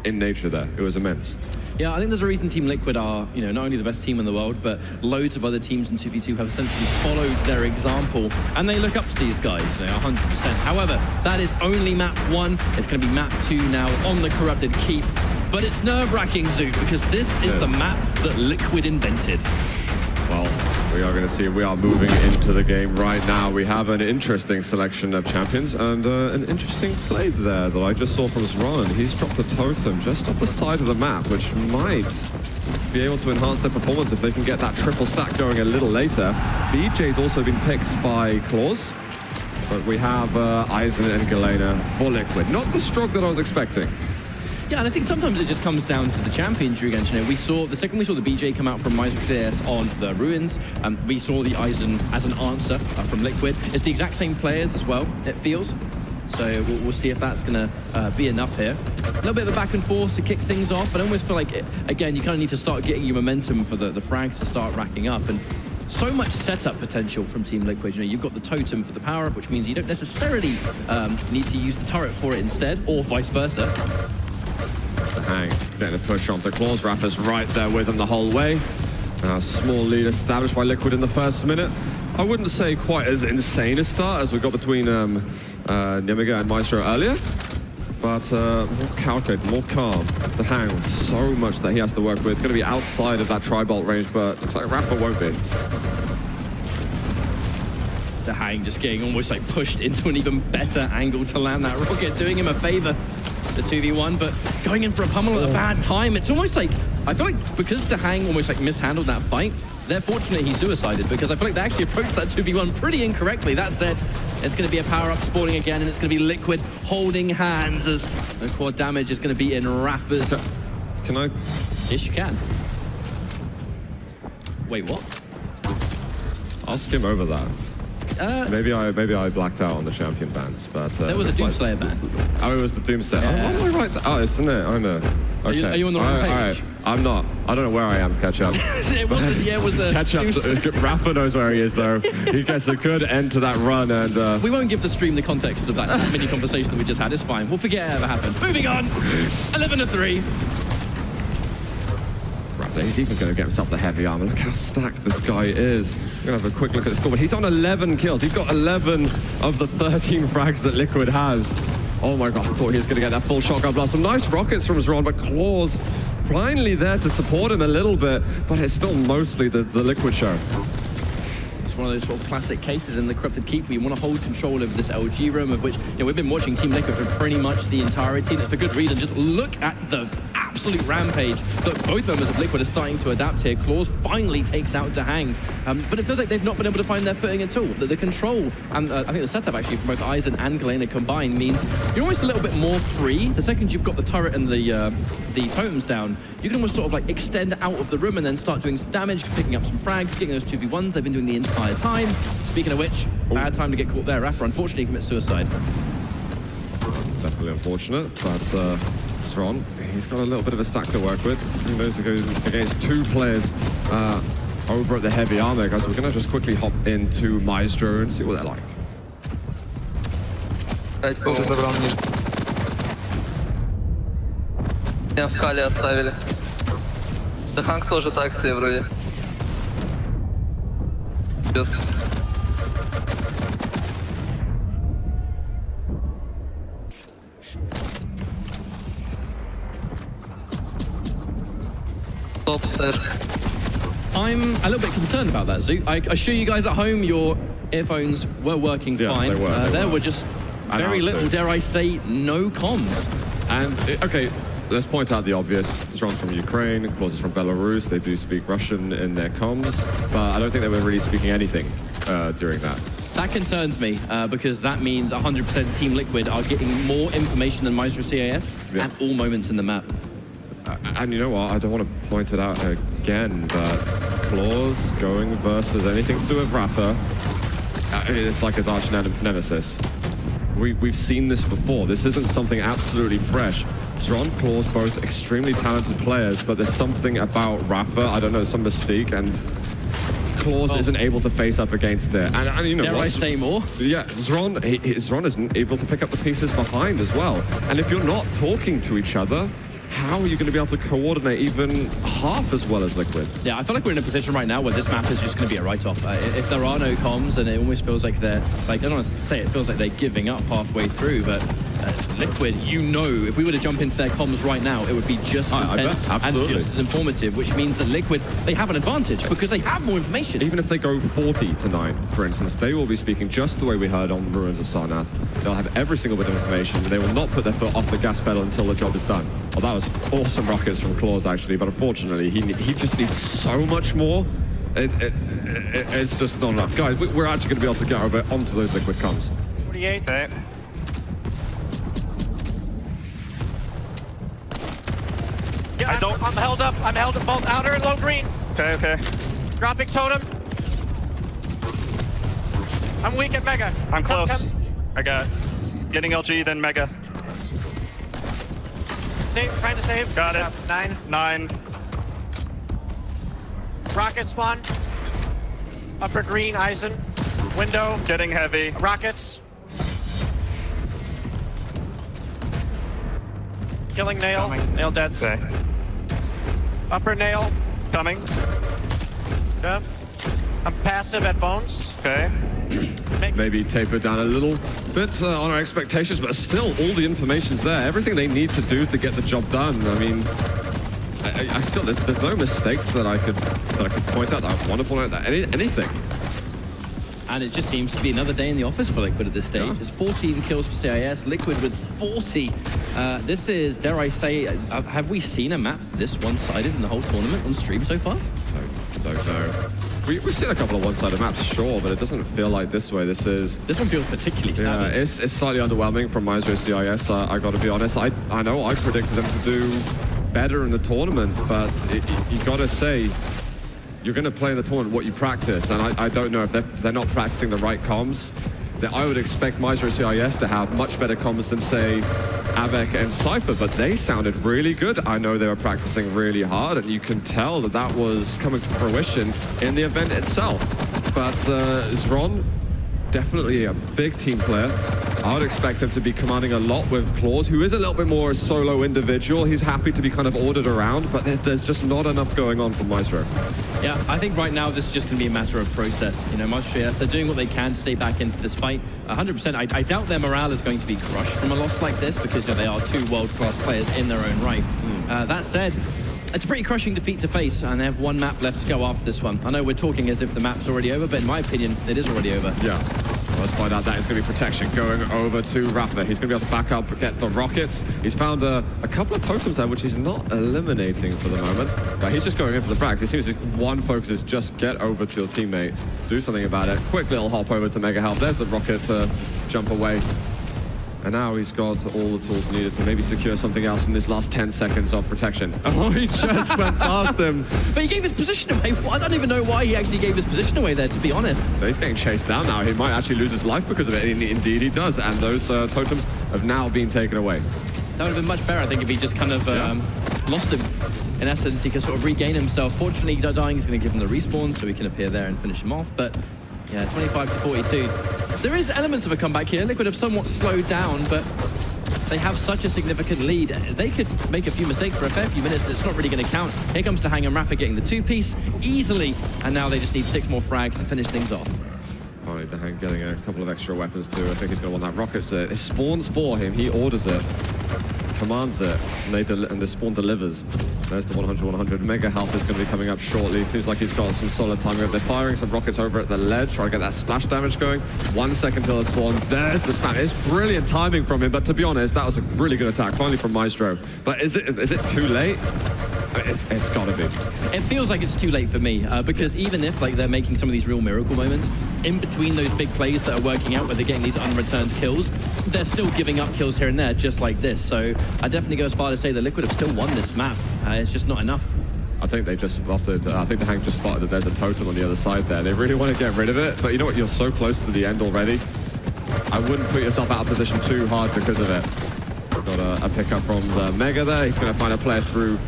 in nature there. It was immense. Yeah, I think there's a reason Team Liquid are, you know, not only the best team in the world, but loads of other teams in 2v2 have essentially followed their example, and they look up to these guys, you know, 100%. However, that is only map 1. It's going to be map 2 now on the Corrupted Keep, but it's nerve-wracking, Zoot, because this is the map that Liquid invented. Well, we are going to see we are moving into the game right now. We have an interesting selection of champions and an interesting play there that I just saw from Zron. He's dropped a totem just off the side of the map, which might be able to enhance their performance if they can get that triple stack going a little later. BJ's also been picked by Claws, but we have Eisen and Galena for Liquid. Not the Strog that I was expecting. Yeah, and I think sometimes it just comes down to the champion, Drew Genshin. You know, we saw, the second we saw the BJ come out from Maestro CS on the Ruins, we saw the Eisen as an answer from Liquid. It's the exact same players as well, it feels. So we'll see if that's going to be enough here. A little bit of a back and forth to kick things off, but I almost feel like, again, you kind of need to start getting your momentum for the frags to start racking up. And so much setup potential from Team Liquid. You know, you've got the totem for the power-up, which means you don't necessarily need to use the turret for it instead, or vice versa. Hang, getting a push onto Claws. Rafa's right there with him the whole way. Small lead established by Liquid in the first minute. I wouldn't say quite as insane a start as we got between Nimiga and Maestro earlier, but more calculated, more calm. The Hang with so much that he has to work with. It's going to be outside of that tri-bolt range, but looks like Rafa won't be. The Hang just getting almost like pushed into an even better angle to land that rocket, doing him a favor. The 2v1, but going in for a pummel at a bad time. It's almost like, I feel like because DreamHack almost like mishandled that fight, they're fortunate he suicided, because I feel like they actually approached that 2v1 pretty incorrectly. That said, it's going to be a power-up spawning again, and it's going to be Liquid holding hands as the quad damage is going to be in Rafa's. Can I? Yes, you can. Wait, what? I'll skim over that. Maybe I blacked out on the champion bans, but there was a Doomslayer ban. Oh, it was the Doomslayer. Yeah. Oh, am I right? Oh, isn't it? I know. Okay. Are you on the wrong page? All right. I'm not. I don't know where I am. Catch up. It was the catch up. Rafa knows where he is, though. He gets a good end to that run, and we won't give the stream the context of that mini conversation that we just had. It's fine. We'll forget it ever happened. Moving on. 11-3. He's even going to get himself the heavy armor. Look how stacked this guy is. We're going to have a quick look at the score. He's on 11 kills. He's got 11 of the 13 frags that Liquid has. Oh my god, I thought he was going to get that full shotgun blast. Some nice rockets from Zron, but Claws finally there to support him a little bit, but it's still mostly the Liquid show. It's one of those sort of classic cases in the Corrupted Keep. We want to hold control of this LG room, of which we've been watching Team Liquid for pretty much the entirety, and it's for good reason. Just look at the absolute rampage that both members of Liquid are starting to adapt here. Claws finally takes out DreamHack, but it feels like they've not been able to find their footing at all. The control, and I think the setup actually from both Eisen and Galena combined means you're almost a little bit more free. The second you've got the turret and the totems down, you can almost sort of like extend out of the room and then start doing some damage, picking up some frags, getting those 2v1s they've been doing the entire time. Speaking of which, bad time to get caught there. Rapper unfortunately commits suicide. Definitely unfortunate, but Zron, he's got a little bit of a stack to work with. He knows he goes against two players over at the heavy armor. Guys, we're going to just quickly hop into Maestro and see what they're like. Меня в кале оставили. DreamHack тоже так себе вроде. Идет. Топ даже. I'm a little bit concerned about that, Zoo. I assure you guys at home, your earphones were working fine. They were. There were just very little, dare I say, no comms. And, okay, let's point out the obvious. Zron's from Ukraine, Claws is from Belarus. They do speak Russian in their comms, but I don't think they were really speaking anything during that. That concerns me, because that means 100% Team Liquid are getting more information than Maestro CIS at all moments in the map. And you know what, I don't want to point it out again, but Claws going versus anything to do with Rafa, it's like his arch nemesis. We've seen this before. This isn't something absolutely fresh. Zron, Claws, both extremely talented players, but there's something about Rafa, I don't know, some mystique, and Claws isn't able to face up against it. And you know, dare I say more? Yeah, Zron isn't able to pick up the pieces behind as well. And if you're not talking to each other, how are you going to be able to coordinate even half as well as Liquid? Yeah, I feel like we're in a position right now where this map is just going to be a write-off. If there are no comms, and it almost feels like they're, like, I don't want to say it feels like they're giving up halfway through, but Liquid, you know, if we were to jump into their comms right now, it would be just intense and just as informative, which means that Liquid, they have an advantage because they have more information. Even if they go 40-9, for instance, they will be speaking just the way we heard on Ruins of Sarnath. They'll have every single bit of information, and they will not put their foot off the gas pedal until the job is done. Well, that was awesome rockets from Claws, actually, but unfortunately, he just needs so much more. It's just not enough. Guys, we're actually going to be able to get over onto those Liquid comms. 48. Okay. Yeah, I'm held up. I'm held up both outer and low green. Okay. Dropping totem. I'm weak at Mega. I'm close. I got getting LG, then Mega. Trying to save. Got it. 9. Rocket spawn. Upper green, Eisen. Window. Getting heavy. Rockets. Killing Nail. Nail dead. Okay. Upper Nail. Coming. Yeah. I'm passive at Bones. Okay. Maybe taper down a little bit on our expectations, but still, all the information's there. Everything they need to do to get the job done. I mean, I still there's no mistakes that I could point out that I want to point out that anything. And it just seems to be another day in the office for Liquid at this stage. It's 14 kills for CIS, Liquid with 40. This is, dare I say, have we seen a map this one-sided in the whole tournament on stream so far? Don't know. We've seen a couple of one-sided maps, sure, but it doesn't feel like this way. This one feels particularly savvy. Yeah, it's slightly underwhelming from Maestro CIS, I got to be honest. I know I predicted them to do better in the tournament, but you got to say, you're going to play in the tournament what you practice, and I don't know if they're not practicing the right comms. I would expect Maestro CIS to have much better comms than, say, Avec and Cypher, but they sounded really good. I know they were practicing really hard, and you can tell that that was coming to fruition in the event itself. But Zron, definitely a big team player. I would expect him to be commanding a lot with Claws, who is a little bit more a solo individual. He's happy to be kind of ordered around, but there's just not enough going on from Maestro. Yeah, I think right now this is just going to be a matter of process. You know, Maestro, yes, they're doing what they can to stay back into this fight. 100%. I doubt their morale is going to be crushed from a loss like this because, you know, they are two world-class players in their own right. That said, it's a pretty crushing defeat to face, and they have one map left to go after this one. I know we're talking as if the map's already over, but in my opinion, it is already over. Yeah. Let's find out. That is going to be protection going over to Rafa. He's going to be able to back up, get the rockets. He's found a couple of totems there, which he's not eliminating for the moment. But he's just going in for the frags. It seems his one focus is just get over to your teammate, do something about it. Quick little hop over to Mega Health. There's the rocket to jump away. And now he's got all the tools needed to maybe secure something else in this last 10 seconds of protection. Oh, he just went past him. But he gave his position away. I don't even know why he actually gave his position away there, to be honest. But he's getting chased down now. He might actually lose his life because of it. Indeed he does. And those totems have now been taken away. That would have been much better, I think, if he just kind of lost him. In essence, he could sort of regain himself. Fortunately, dying is going to give him the respawn, so he can appear there and finish him off. But yeah, 25 to 42. There is elements of a comeback here. Liquid have somewhat slowed down, but they have such a significant lead. They could make a few mistakes for a fair few minutes, but it's not really going to count. Here comes DreamHack and Rafa getting the two-piece easily, and now they just need 6 more frags to finish things off. Finally, DreamHack getting a couple of extra weapons too. I think he's going to want that rocket. It spawns for him. He orders it, commands it, and the spawn delivers. There's the 100-100. Mega Health is going to be coming up shortly. Seems like he's got some solid time over. They're firing some rockets over at the ledge, trying to get that splash damage going. 1 second till the spawn. There's the spam. It's brilliant timing from him, but to be honest, that was a really good attack, finally from Maestro. But is it too late? It's gotta be. It feels like it's too late for me, because even if like they're making some of these real miracle moments, in between those big plays that are working out where they're getting these unreturned kills, they're still giving up kills here and there, just like this. So I definitely go as far to say that Liquid have still won this map. It's just not enough. I think they just spotted, I think DreamHack just spotted that there's a totem on the other side there. They really want to get rid of it, but you know what? You're so close to the end already. I wouldn't put yourself out of position too hard because of it. Got a pickup from the Mega there. He's going to find a player through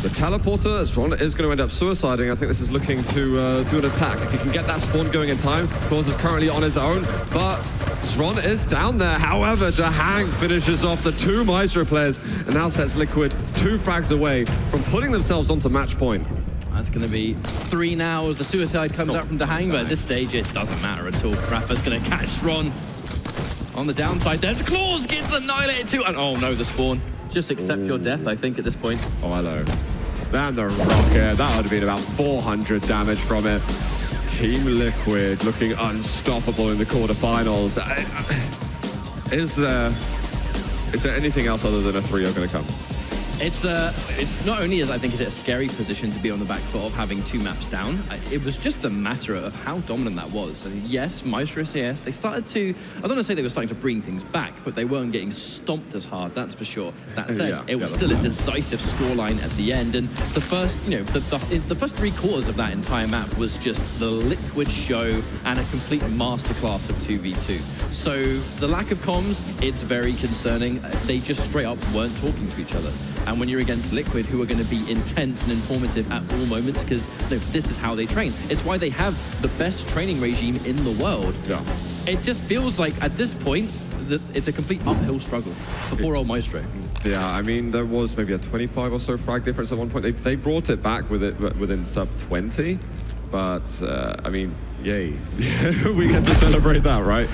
the teleporter. Zron is going to end up suiciding. I think this is looking to do an attack. If he can get that spawn going in time, Claws is currently on his own, but Zron is down there. However, DreamHack finishes off the 2 Maestro players and now sets Liquid 2 frags away from putting themselves onto match point. That's going to be 3 now as the suicide comes out from DreamHack, but at this stage it doesn't matter at all. Rafa's going to catch Zron on the downside there. Claws gets annihilated too, and oh no, the spawn. Just accept your death, I think, at this point. Oh, hello. And the rocket, that would have been about 400 damage from it. Team Liquid looking unstoppable in the quarterfinals. Is there anything else other than a 3-0 going to come? It's not only I think is it a scary position to be on the back foot of having 2 maps down, it was just a matter of how dominant that was. And yes, Maestro SAS, they started to, I don't want to say they were starting to bring things back, but they weren't getting stomped as hard, that's for sure. That said, it was still a decisive scoreline at the end, and the first, the first 3 quarters of that entire map was just the Liquid show and a complete masterclass of 2v2. So the lack of comms, it's very concerning. They just straight up weren't talking to each other. And when you're against Liquid, who are going to be intense and informative at all moments, because this is how they train. It's why they have the best training regime in the world. Yeah. It just feels like, at this point, that it's a complete uphill struggle for poor old Maestro. Yeah, I mean, there was maybe a 25 or so frag difference at one point. They brought it back within sub 20, but I mean, yay. We get to celebrate that, right?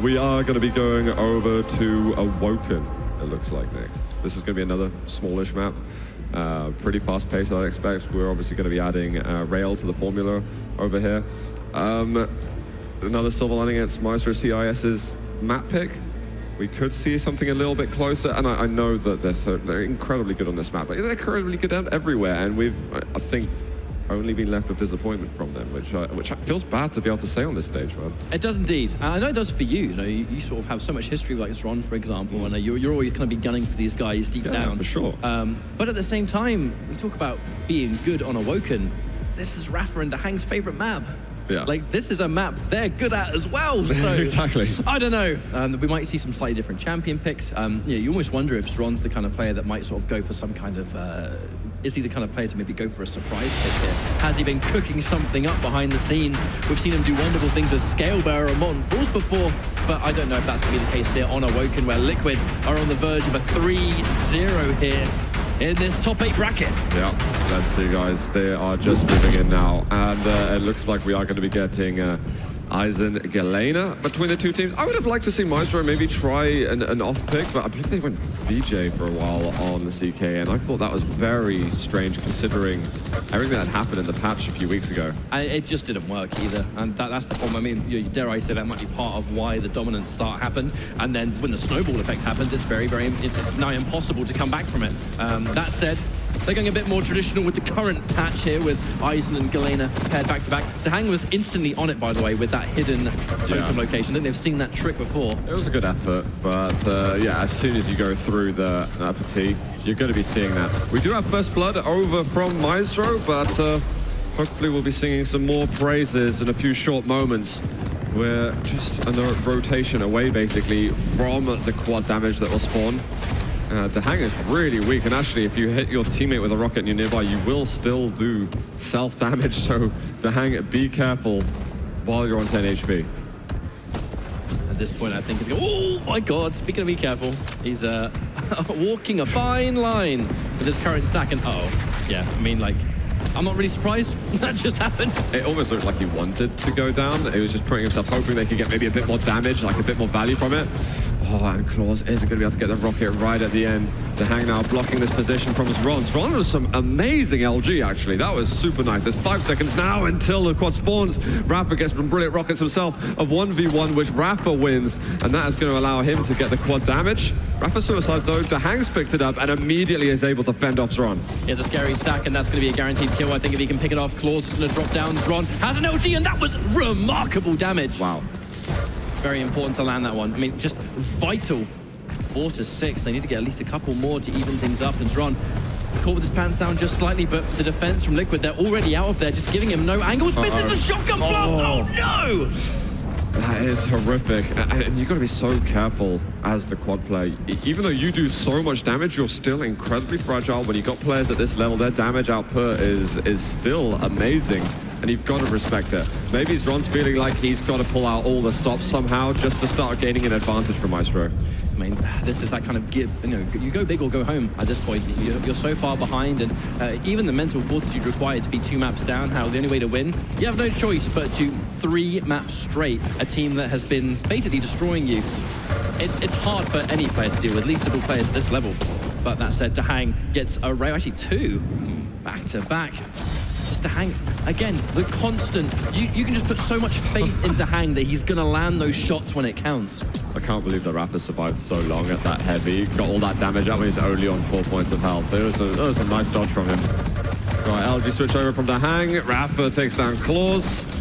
We are going to be going over to Awoken, it looks like, next. This is going to be another smallish map. Pretty fast paced, I'd expect. We're obviously going to be adding rail to the formula over here. Another silver lining against Maestro CIS's map pick. We could see something a little bit closer, and I know that they're incredibly good on this map, but they're incredibly good everywhere, and we've, I think, only been left with disappointment from them, which feels bad to be able to say on this stage, man. It does indeed. I know it does for you. You sort of have so much history like Zron, for example, and you're always going to be gunning for these guys deep down. For sure. But at the same time, we talk about being good on Awoken. This is Rafa and DreamHack's favorite map. Yeah. Like, this is a map they're good at as well. So exactly. I don't know. We might see some slightly different champion picks. You almost wonder if Zron's the kind of player that might sort of go for some kind of... is he the kind of player to maybe go for a surprise pick here? Has he been cooking something up behind the scenes? We've seen him do wonderful things with Scalebearer and Molten Force before, but I don't know if that's going to be the case here on Awoken, where Liquid are on the verge of a 3-0 here in this top 8 bracket. Yeah, let's see, guys. They are just moving in now, and it looks like we are going to be getting Eisen Galena between the two teams. I would have liked to see Maestro maybe try an off pick, but I believe they went VJ for a while on the CK, and I thought that was very strange considering everything that happened in the patch a few weeks ago. It just didn't work either, and that's the problem. I mean, dare I say that might be part of why the dominant start happened, and then when the snowball effect happens, it's it's now impossible to come back from it. That said, they're going a bit more traditional with the current patch here with Eisen and Galena paired back-to-back. DreamHack was instantly on it, by the way, with that hidden totem location. I think they've seen that trick before. It was a good effort, but yeah, as soon as you go through the upper T, you're going to be seeing that. We do have First Blood over from Maestro, but hopefully we'll be singing some more praises in a few short moments. We're just a rotation away, basically, from the quad damage that will spawn. DreamHack is really weak, and actually if you hit your teammate with a rocket and you're nearby, you will still do self-damage, so DreamHack, be careful while you're on 10 HP. At this point, I think he's going, oh my god, speaking of be careful, he's walking a fine line with his current stack, and yeah, I mean, like, I'm not really surprised that just happened. It almost looked like he wanted to go down. He was just putting himself, hoping they could get maybe a bit more damage, like a bit more value from it. Oh, and Claws isn't going to be able to get the rocket right at the end. DreamHack now blocking this position from Zron. Zron was some amazing LG, actually. That was super nice. There's 5 seconds now until the quad spawns. Rafa gets some brilliant rockets himself. A 1v1, which Rafa wins, and that is going to allow him to get the quad damage. Rafa suicides, though. DreamHack's picked it up and immediately is able to fend off Zron. Here's a scary stack, and that's going to be a guaranteed kill. I think if he can pick it off, Claws is going to drop down. Zron has an LG, and that was remarkable damage. Wow. Very important to land that one. I mean, just vital. 4 to 6. They need to get at least a couple more to even things up. And Zron caught with his pants down just slightly, but the defense from Liquid, they're already out of there, just giving him no angles. Misses the shotgun blast. Oh no! That is horrific, and you've got to be so careful as the quad player. Even though you do so much damage, you're still incredibly fragile. When you've got players at this level, their damage output is still amazing, and you've got to respect it. Maybe Zron's feeling like he's got to pull out all the stops somehow just to start gaining an advantage from Maestro. I mean, this is that kind of give, you go big or go home at this point. You're so far behind, and even the mental fortitude required to be 2 maps down, how the only way to win, you have no choice but to 3 maps straight, a team that has been basically destroying you. It's hard for any player to deal with, at least civil players at this level. But that said, DreamHack gets a raid, actually 2 back-to-back. Just DreamHack, again, the constant, you can just put so much faith into DreamHack that he's gonna land those shots when it counts. I can't believe that Rafa survived so long at that heavy. Got all that damage out when he's only on 4 points of health. It was a nice dodge from him. Right, LG switch over from DreamHack. Rafa takes down Claws.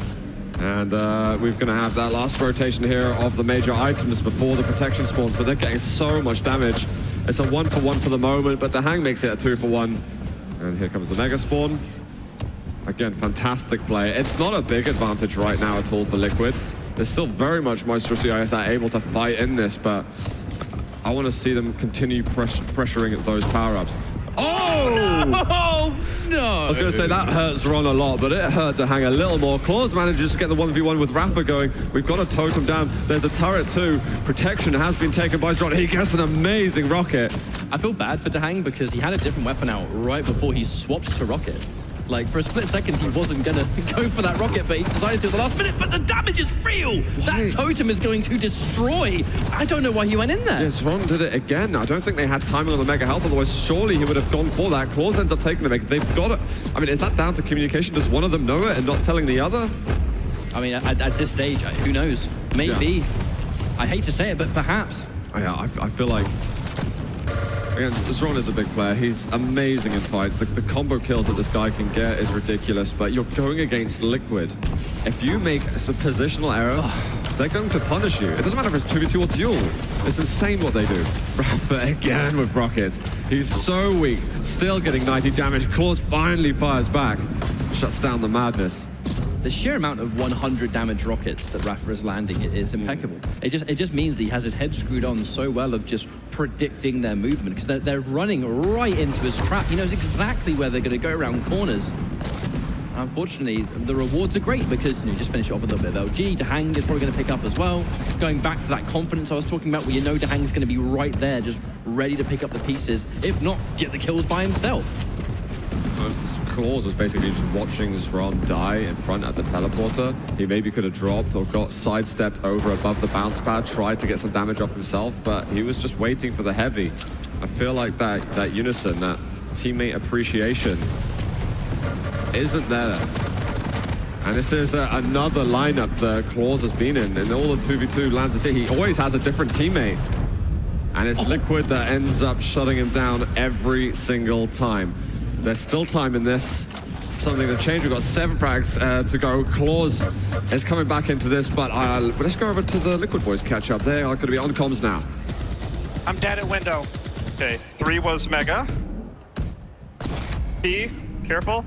And we're going to have that last rotation here of the major items before the protection spawns, but they're getting so much damage. It's a 1-for-1 for the moment, but DreamHack makes it a 2-for-1. And here comes the mega spawn. Again, fantastic play. It's not a big advantage right now at all for Liquid. There's still very much Maestro CIS are able to fight in this, but I want to see them continue pressuring at those power-ups. Oh! No! I was going to say that hurts Zron a lot, but it hurt DreamHack a little more. Claws manages to get the 1v1 with Rafa going. We've got a totem down. There's a turret too. Protection has been taken by Zron. He gets an amazing rocket. I feel bad for DreamHack because he had a different weapon out right before he swapped to rocket. Like, for a split second, he wasn't going to go for that rocket, but he decided to at the last minute. But the damage is real! That totem is going to destroy. I don't know why he went in there. Yes, Zron did it again. I don't think they had timing on the mega health, otherwise surely he would have gone for that. Claws ends up taking the mega. They've got it. I mean, is that down to communication? Does one of them know it and not telling the other? I mean, at this stage, who knows? Maybe. Yeah. I hate to say it, but perhaps. Yeah, I feel like... Again, Zron is a big player. He's amazing in fights. The combo kills that this guy can get is ridiculous, but you're going against Liquid. If you make a positional error, they're going to punish you. It doesn't matter if it's 2v2 or duel. It's insane what they do. Rafa again with rockets. He's so weak, still getting 90 damage. Claws finally fires back, shuts down the madness. the sheer amount of 100 damage rockets that Rafa is landing is impeccable. It just means that he has his head screwed on so well of just predicting their movement, because they're running right into his trap. He knows exactly where they're going to go around corners. Unfortunately, the rewards are great because you just finish it off with a little bit of LG. DreamHack is probably going to pick up as well. Going back to that confidence I was talking about, where you know DreamHack's going to be right there, just ready to pick up the pieces. If not, get the kills by himself. Claws was basically just watching Zron die in front at the teleporter. He maybe could have dropped or got sidestepped over above the bounce pad, tried to get some damage off himself, but he was just waiting for the heavy. I feel like that unison, that teammate appreciation isn't there. And this is another lineup that Claws has been in all the 2v2 lands of City. He always has a different teammate. And it's Liquid that ends up shutting him down every single time. There's still time in this. Something to change. We've got 7 frags to go. Claws is coming back into this, but let's go over to the Liquid boys catch up. They are going to be on comms now. I'm dead at window. Okay, 3 was Mega. P, careful.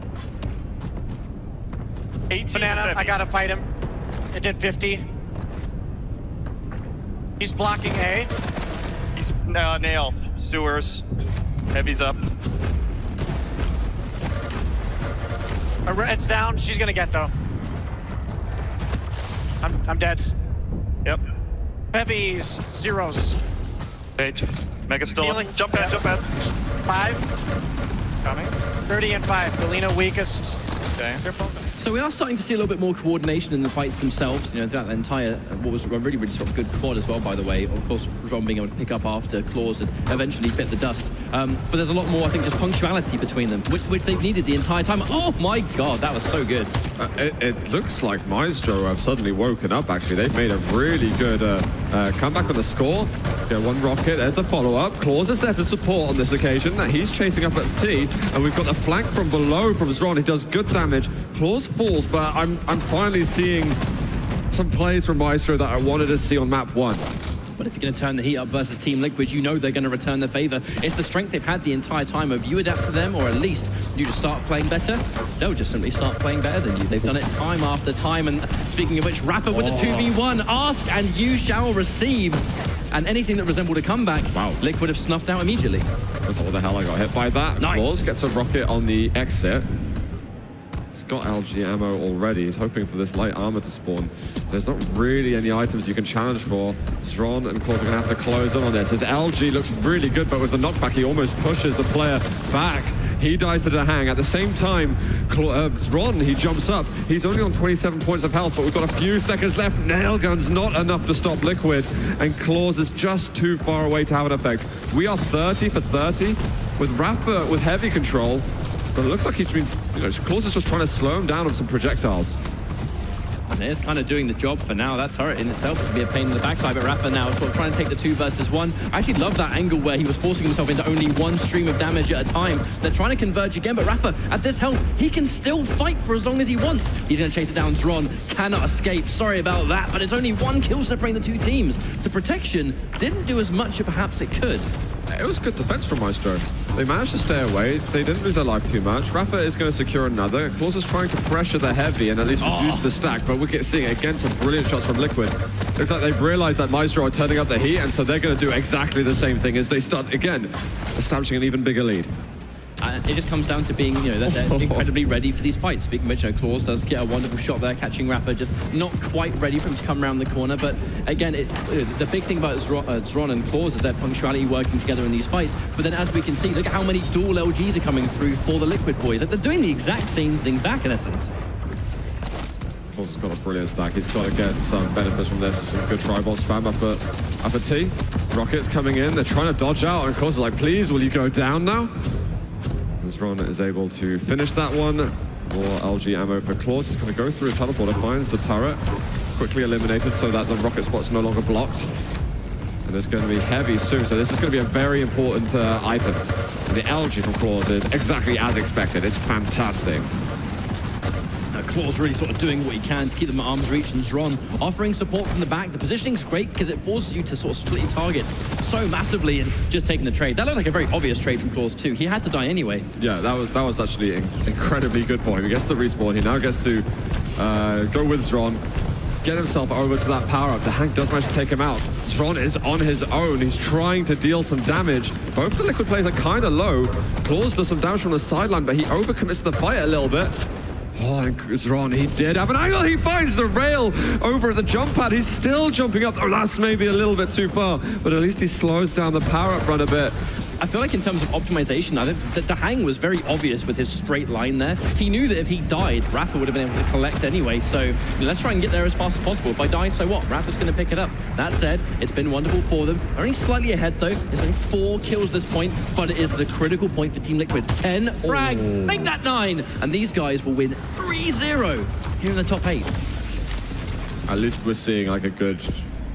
18 Banana, I gotta fight him. It did 50. He's blocking A. He's nail. Sewers. Heavy's up. It's down. She's gonna get though. I'm dead. Yep. Heavy's zeros. Wait. Mega still up. Jump pad, jump pad. 5. Coming. 30 and 5. Galena weakest. Okay. Careful. So we are starting to see a little bit more coordination in the fights themselves, you know, throughout the entire, what was a really, really sort of good quad as well, by the way. Of course, Zron being able to pick up after Claws and eventually bit the dust. But there's a lot more, I think, just punctuality between them, which they've needed the entire time. Oh my God, that was so good. It looks like Maestro have suddenly woken up, actually. They've made a really good comeback on the score. Yeah, 1 rocket, there's the follow-up. Claws is there to support on this occasion. He's chasing up at T, and we've got the flank from below from Zron. He does good damage. Claws falls, but I'm finally seeing some plays from Maestro that I wanted to see on map 1. But if you're going to turn the heat up versus Team Liquid, you know they're going to return the favor. It's the strength they've had the entire time. If you adapt to them, or at least you just start playing better, they'll just simply start playing better than you. They've done it time after time. And speaking of which, Rafa with the 2v1, ask and you shall receive. And anything that resembled a comeback, Liquid have snuffed out immediately. What the hell, I got hit by that. Nice. Claws gets a rocket on the exit. Got LG ammo already. He's hoping for this light armor to spawn. There's not really any items you can challenge for. Zron and Claws are going to have to close in on this. His LG looks really good, but with the knockback, he almost pushes the player back. He dies to DreamHack. At the same time, Zron, he jumps up. He's only on 27 points of health, but we've got a few seconds left. Nail gun's not enough to stop Liquid, and Claws is just too far away to have an effect. We are 30 for 30 with Rafa with heavy control. But it looks like he's been, Claws is just trying to slow him down on some projectiles. And it's kind of doing the job for now. That turret in itself is going to be a pain in the backside, but Rafa now sort of trying to take the 2 versus 1. I actually love that angle where he was forcing himself into only 1 stream of damage at a time. They're trying to converge again, but Rafa, at this health, he can still fight for as long as he wants. He's going to chase it down. Zron cannot escape. Sorry about that, but it's only 1 kill separating the 2 teams. The protection didn't do as much as perhaps it could. It was good defense from Maestro. They managed to stay away. They didn't lose their life too much. Rafa is going to secure another. Claws is trying to pressure the heavy and at least reduce the stack, but we're seeing again some brilliant shots from Liquid. Looks like they've realized that Maestro are turning up the heat, and so they're going to do exactly the same thing as they start again, establishing an even bigger lead. It just comes down to being, they're incredibly ready for these fights. Speaking of which, Claws does get a wonderful shot there, catching Rafa, just not quite ready for him to come around the corner. But again, the big thing about Zron and Claws is their punctuality working together in these fights. But then as we can see, look at how many dual LGs are coming through for the Liquid boys. They're doing the exact same thing back, in essence. Claws has got a brilliant stack. He's got to get some benefits from this. Some good tri-ball spam up at T. Rockets coming in. They're trying to dodge out, and Claws is like, please, will you go down now? Zron is able to finish that one. More LG ammo for Claws. He's going to go through a teleporter, finds the turret, quickly eliminated so that the rocket spot's no longer blocked. And there's going to be heavy soon, so this is going to be a very important item. And the LG from Claws is exactly as expected. It's fantastic. Claws really sort of doing what he can to keep them at arm's reach, and Zron offering support from the back. The positioning's great because it forces you to sort of split your targets so massively and just taking the trade. That looked like a very obvious trade from Claws too. He had to die anyway. Yeah, that was actually incredibly good for him. He gets the respawn. He now gets to go with Zron, get himself over to that power-up. The Hank does manage to take him out. Zron is on his own. He's trying to deal some damage. Both the Liquid players are kind of low. Claws does some damage from the sideline, but he overcommits to the fight a little bit. Oh, and Zron, he did have an angle. He finds the rail over at the jump pad. He's still jumping up. Oh, that's maybe a little bit too far, but at least he slows down the power-up run a bit. I feel like in terms of optimization, I think that the hang was very obvious with his straight line there. He knew that if he died, Rafa would have been able to collect anyway, so let's try and get there as fast as possible. If I die, so what? Rafa's going to pick it up. That said, it's been wonderful for them. Only slightly ahead, though. There's only 4 kills this point, but it is the critical point for Team Liquid. 10 frags, make that 9, and these guys will win 3-0 here in the top 8. At least we're seeing like a good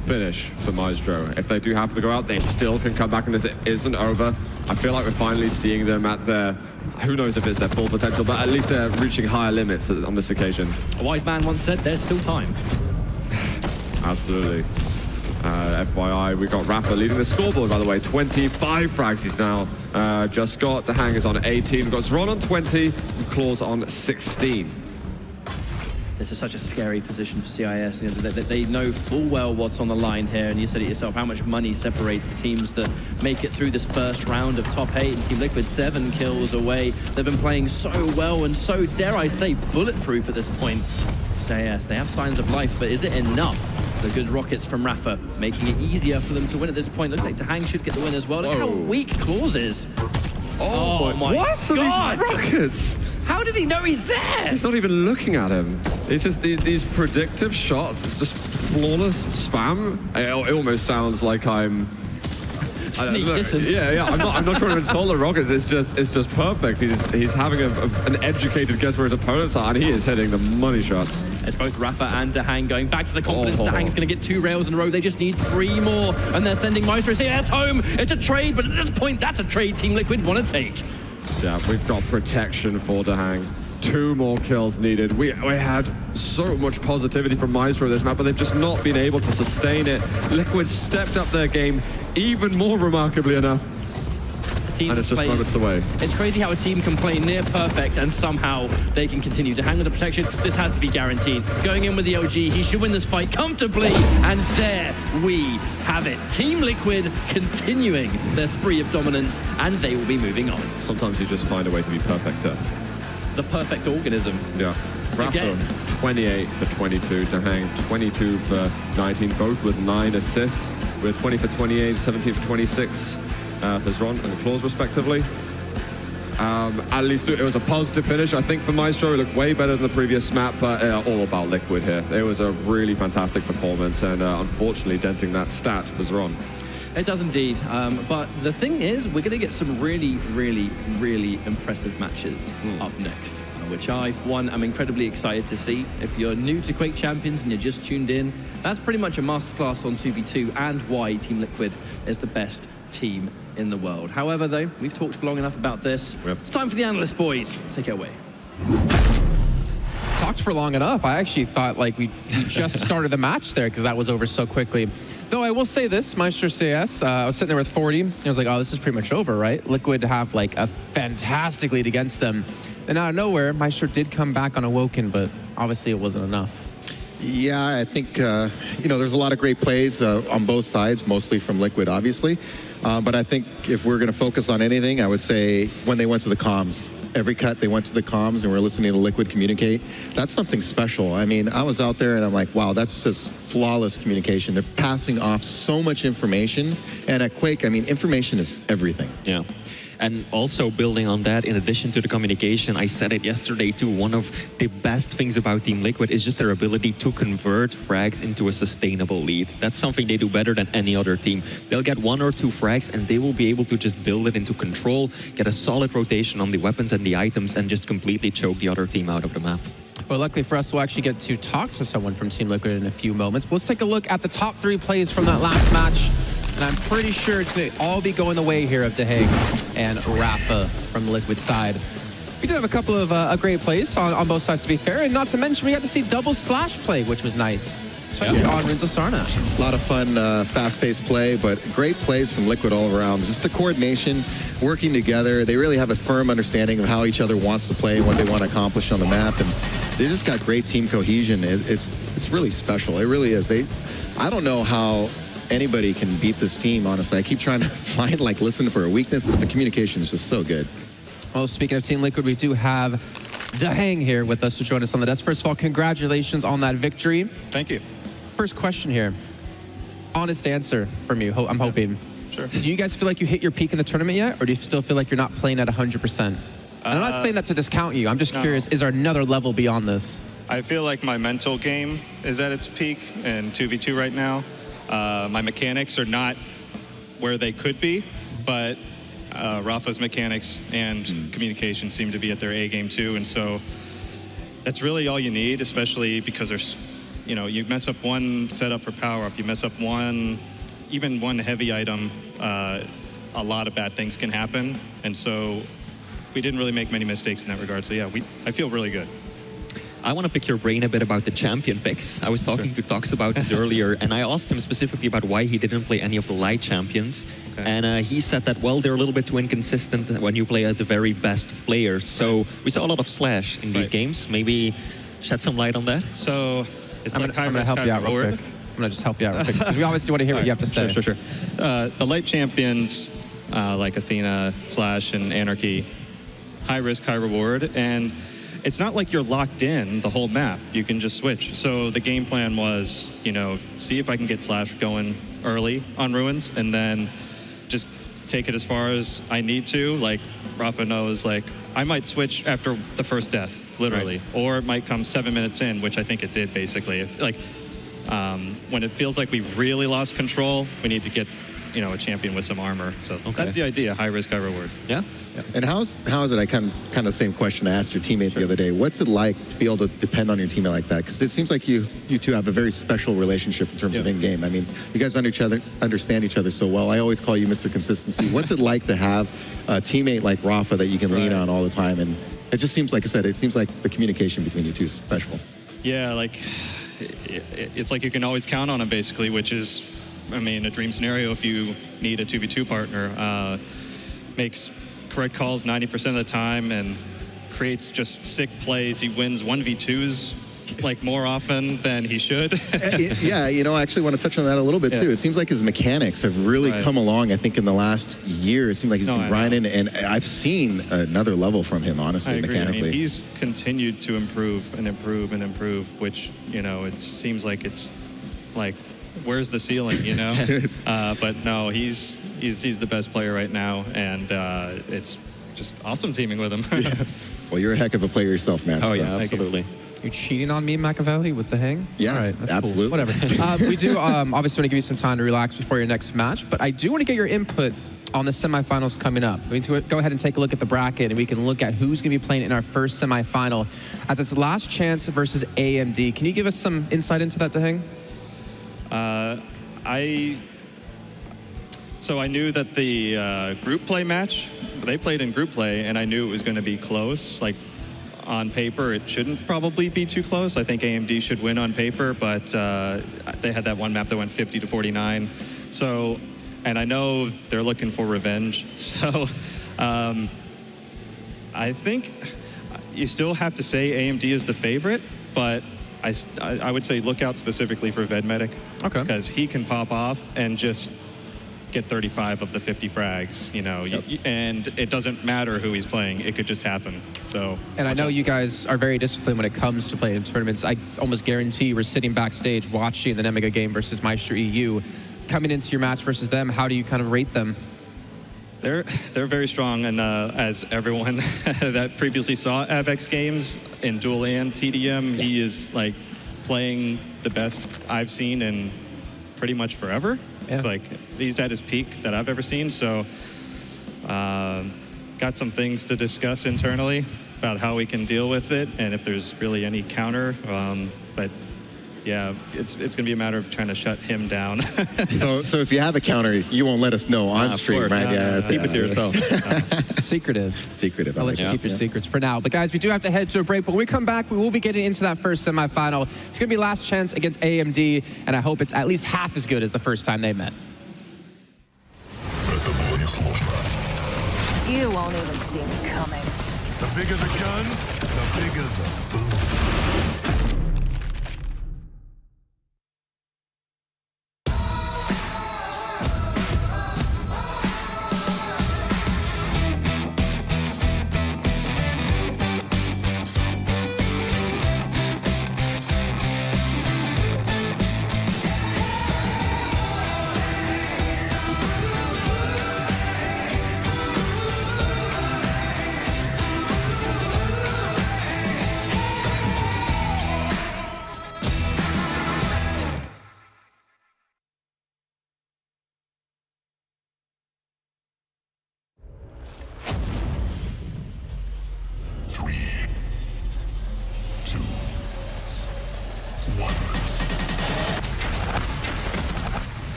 finish for Maestro. If they do happen to go out, they still can come back and this isn't over. I feel like we're finally seeing them at their, who knows if it's their full potential, but at least they're reaching higher limits on this occasion. A wise man once said, there's still time. Absolutely. FYI, we got Rafa leading the scoreboard, by the way. 25 frags he's now just got. The Hangers on 18. We've got Zron on 20 and Claws on 16. This is such a scary position for CIS. You know, they know full well what's on the line here, and you said it yourself, how much money separates the teams that make it through this first round of top 8, and Team Liquid 7 kills away. They've been playing so well and so, dare I say, bulletproof at this point. CIS, they have signs of life, but is it enough? The good rockets from Rafa, making it easier for them to win at this point. Looks like Tahang should get the win as well. Look how weak Claws is. Oh my what are God. These rockets? How does he know he's there? He's not even looking at him. It's just these predictive shots. It's just flawless spam. It almost sounds like I'm... Yeah. I'm not trying to install the rockets. It's just perfect. He's having an educated guess where his opponents are, and he is hitting the money shots. It's both Rafa and Dahang going back to the confidence. Dahang's going to get 2 rails in a row. They just need 3 more, and they're sending Maestro CS home. It's a trade, but at this point, that's a trade Team Liquid want to take. Yeah, we've got protection for Dahang. 2 more kills needed. We had so much positivity from Maestro this map, but they've just not been able to sustain it. Liquid stepped up their game even more remarkably enough. And it's just moments away. It's crazy how a team can play near perfect and somehow they can continue to hang with the protection. This has to be guaranteed. Going in with the OG, he should win this fight comfortably. And there we have it. Team Liquid continuing their spree of dominance, and they will be moving on. Sometimes you just find a way to be perfecter. The perfect organism. Yeah. Rafa, 28 for 22. Dahang, 22 for 19, both with 9 assists. We're 20 for 28, 17 for 26 for Zron and Claws, respectively. At least it was a positive finish, I think, for Maestro. It looked way better than the previous map, but all about Liquid here. It was a really fantastic performance, and unfortunately denting that stat for Zron. It does indeed, but the thing is, we're going to get some really, really, really impressive matches up next, which I, for one, am incredibly excited to see. If you're new to Quake Champions and you're just tuned in, that's pretty much a masterclass on 2v2 and why Team Liquid is the best team in the world. However, though, we've talked for long enough about this. Yep. It's time for the analyst, boys. Take it away. Talked for long enough. I actually thought like we just started the match there because that was over so quickly. Though I will say this, Maestro CS, I was sitting there with 40. I was like, oh, this is pretty much over, right? Liquid have like a fantastic lead against them. And out of nowhere, Maestro did come back on Awoken, but obviously it wasn't enough. Yeah, I think, there's a lot of great plays on both sides, mostly from Liquid, obviously. But I think if we're going to focus on anything, I would say when they went to the comms. Every cut, they went to the comms and we're listening to Liquid communicate. That's something special. I mean, I was out there and I'm like, wow, that's just flawless communication. They're passing off so much information. And at Quake, I mean, information is everything. Yeah. And also building on that, in addition to the communication, I said it yesterday too, one of the best things about Team Liquid is just their ability to convert frags into a sustainable lead. That's something they do better than any other team. They'll get 1 or 2 frags and they will be able to just build it into control, get a solid rotation on the weapons and the items, and just completely choke the other team out of the map. Well, luckily for us, we'll actually get to talk to someone from Team Liquid in a few moments. Let's take a look at the top 3 plays from that last match. And I'm pretty sure it's going to all be going the way here of Dahang and Rafa from the Liquid side. We did have a couple of great plays on both sides, to be fair. And not to mention, we got to see double slash play, which was nice. Especially on Rinza Sarna. A lot of fun, fast-paced play, but great plays from Liquid all around. Just the coordination, working together. They really have a firm understanding of how each other wants to play and what they want to accomplish on the map. And they just got great team cohesion. It's really special. It really is. I don't know how anybody can beat this team, honestly. I keep trying to find, listen for a weakness, but the communication is just so good. Well, speaking of Team Liquid, we do have DreamHack here with us to join us on the desk. First of all, congratulations on that victory. Thank you. First question here. Honest answer from you, I'm hoping. Sure. Do you guys feel like you hit your peak in the tournament yet, or do you still feel like you're not playing at 100%? I'm not saying that to discount you. I'm just curious, is there another level beyond this? I feel like my mental game is at its peak in 2v2 right now. My mechanics are not where they could be, but Rafa's mechanics and communication seem to be at their A game too, and so that's really all you need, especially because there's, you mess up one setup for power-up, you mess up even one heavy item, a lot of bad things can happen, and so we didn't really make many mistakes in that regard, so yeah, I feel really good. I want to pick your brain a bit about the champion picks. I was talking to Tox about this earlier, and I asked him specifically about why he didn't play any of the light champions. Okay. And he said that, well, they're a little bit too inconsistent when you play at the very best of players. So we saw a lot of Slash in these games. Maybe shed some light on that? So it's I'm going to help you out real quick. I'm going to just help you out real quick, because we obviously want to hear what you have to say. Sure. The light champions, like Athena, Slash, and Anarchy, high risk, high reward, and it's not like you're locked in the whole map. You can just switch. So the game plan was, see if I can get Slash going early on Ruins, and then just take it as far as I need to. Like Rafa knows, I might switch after the first death, literally, or it might come 7 minutes in, which I think it did basically. When it feels like we really lost control, we need to get, a champion with some armor. So that's the idea: high risk, high reward. Yeah. And how is it? I kind of the same question I asked your teammate the other day. What's it like to be able to depend on your teammate like that? Because it seems like you two have a very special relationship in terms of in-game. I mean, you guys understand each other so well. I always call you Mr. Consistency. What's it like to have a teammate like Rafa that you can lean on all the time? And it just seems, like I said, it seems like the communication between you two is special. Yeah, it's like you can always count on him, basically, which is, a dream scenario if you need a 2v2 partner. Makes correct calls 90% of the time and creates just sick plays. He wins 1v2s more often than he should. Yeah, I actually want to touch on that a little bit too. It seems like his mechanics have really come along, I think, in the last year. It seems like he's been grinding, and I've seen another level from him, honestly, mechanically. He's continued to improve and improve and improve, which, it seems like it's where's the ceiling, but no, he's the best player right now, and it's just awesome teaming with him. Well, you're a heck of a player yourself, man. Oh yeah, absolutely. You're cheating on me, Machiavelli, with the hang? Yeah, all right, that's absolutely. Cool. Whatever. We do obviously want to give you some time to relax before your next match, but I do want to get your input on the semifinals coming up. We need to go ahead and take a look at the bracket, and we can look at who's going to be playing in our first semifinal as it's last chance versus AMD. Can you give us some insight into that, DreamHack? So I knew that the group play match, they played in group play, and I knew it was going to be close. On paper, it shouldn't probably be too close. I think AMD should win on paper, but they had that one map that went 50-49. So, and I know they're looking for revenge. So I think you still have to say AMD is the favorite, but I would say look out specifically for Vedmedic. Okay. Because he can pop off and just get 35 of the 50 frags, and it doesn't matter who he's playing. It could just happen. So. And I know you guys are very disciplined when it comes to playing in tournaments. I almost guarantee we're sitting backstage watching the Nemega game versus Meister EU. Coming into your match versus them, how do you kind of rate them? They're very strong, and as everyone that previously saw Avex games in Duel and TDM, he is playing the best I've seen in pretty much forever. Yeah. It's he's at his peak that I've ever seen. So got some things to discuss internally about how we can deal with it and if there's really any counter. But yeah, it's going to be a matter of trying to shut him down. so if you have a counter, you won't let us know on stream, right? Keep it to yourself. Secretive. I'll let you keep your secrets for now. But guys, we do have to head to a break. But when we come back, we will be getting into that first semifinal. It's going to be last chance against AMD, and I hope it's at least half as good as the first time they met. You won't even see me coming. The bigger the guns, the bigger the boom.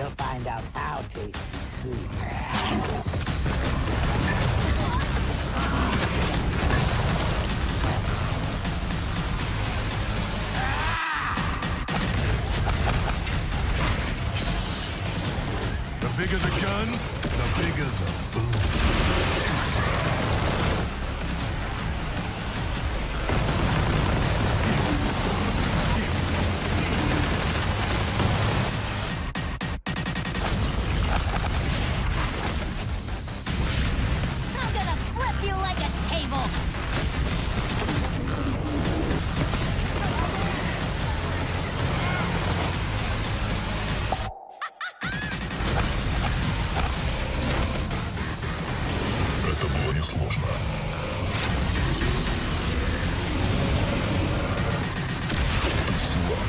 we'll find out how tasty soon. The bigger the guns, the bigger the boom. I'm gonna flip you like a table. Это было несложно. Ты слаб.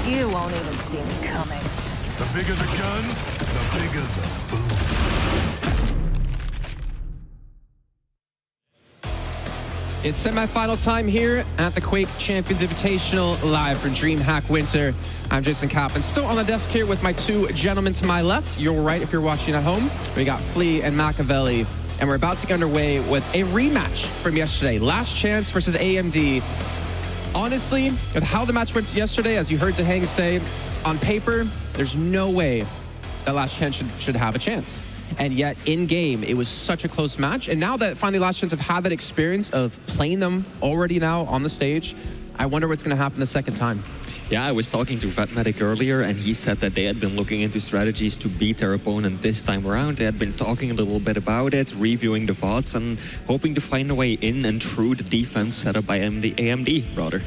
You won't even see me coming. The bigger the guns, the bigger the boom. It's semi-final time here at the Quake Champions Invitational, live from DreamHack Winter. I'm Jason Kapp, and still on the desk here with my two gentlemen to my left. Your right, if you're watching at home, we got Flea and Machiavelli, and we're about to get underway with a rematch from yesterday. Last Chance versus AMD. Honestly, with how the match went yesterday, as you heard DeHang say, on paper, there's no way that Last Chance should have a chance. And yet, in-game, it was such a close match. And now that finally Last Chance have had that experience of playing them already now on the stage, I wonder what's going to happen the second time. Yeah, I was talking to Vetmedic earlier, and he said that they had been looking into strategies to beat their opponent this time around. They had been talking a little bit about it, reviewing the VODs, and hoping to find a way in and through the defense set up by AMD, rather.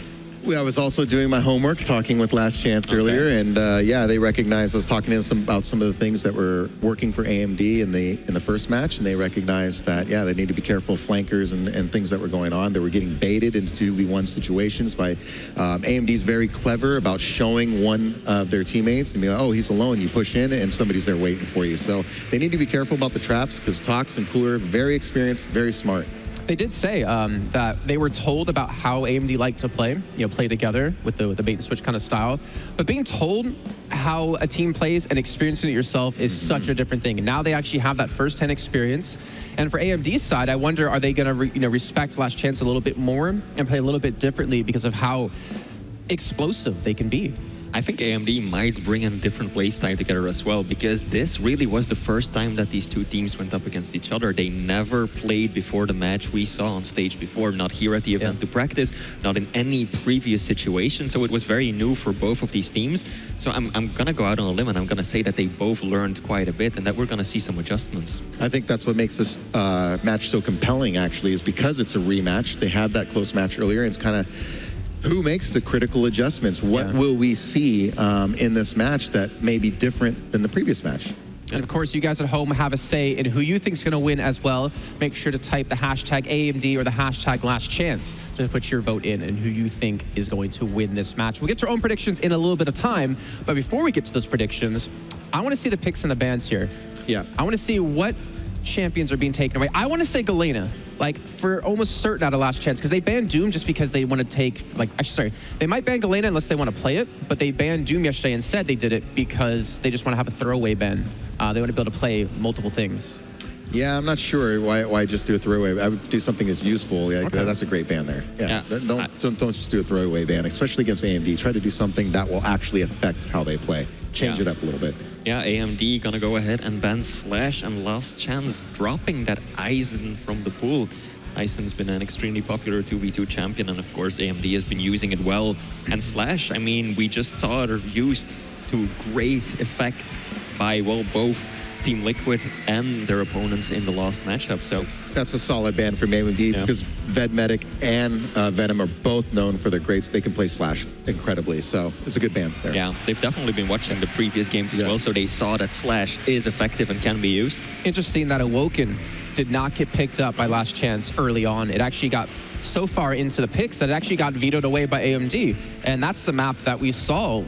I was also doing my homework, talking with Last Chance earlier, and yeah, they recognized. I was talking to them about some of the things that were working for AMD in the first match, and they recognized that they need to be careful of flankers and things that were going on. They were getting baited into 2v1 situations by AMD's very clever about showing one of their teammates and be like, oh, he's alone. You push in, and somebody's there waiting for you. So they need to be careful about the traps because Tox and Cooler very experienced, very smart. They did say that they were told about how AMD liked to play, play together with the bait and switch kind of style. But being told how a team plays and experiencing it yourself is such a different thing. And now they actually have that first-hand experience. And for AMD's side, I wonder, are they going to respect Last Chance a little bit more and play a little bit differently because of how explosive they can be? I think AMD might bring a different playstyle together as well, because this really was the first time that these two teams went up against each other. They never played before the match we saw on stage before, not here at the event to practice, not in any previous situation. So it was very new for both of these teams. So I'm going to go out on a limb and I'm going to say that they both learned quite a bit and that we're going to see some adjustments. I think that's what makes this match so compelling, actually, is because it's a rematch. They had that close match earlier, and it's kind of who makes the critical adjustments? What will we see in this match that may be different than the previous match? And of course, you guys at home have a say in who you think is going to win as well. Make sure to type the hashtag AMD or the hashtag Last Chance to put your vote in and who you think is going to win this match. We'll get to our own predictions in a little bit of time. But before we get to those predictions, I want to see the picks and the bans here. Yeah. I want to see what champions are being taken away. I want to say Galena, like for almost certain out of Last Chance, because they banned Doom just because they want to take, they might ban Galena unless they want to play it, but they banned Doom yesterday and said they did it because they just want to have a throwaway ban. They want to be able to play multiple things. Yeah, I'm not sure why just do a throwaway. I would do something that's useful. Yeah, that's a great ban there. Yeah, don't just do a throwaway ban, especially against AMD. Try to do something that will actually affect how they play. Change it up a little bit. Yeah, AMD gonna go ahead and ban Slash, and Last Chance dropping that Aizen from the pool. Aizen's been an extremely popular 2v2 champion, and of course AMD has been using it well. And Slash, I mean, we just saw it used to great effect by, well, both Team Liquid and their opponents in the last matchup. So that's a solid ban from AMD because Vedmedic and Venom are both known for their greats. They can play Slash incredibly, so it's a good ban there. Yeah, they've definitely been watching the previous games as well, so they saw that Slash is effective and can be used. Interesting that Awoken did not get picked up by Last Chance early on. It actually got so far into the picks that it actually got vetoed away by AMD, and that's the map that we saw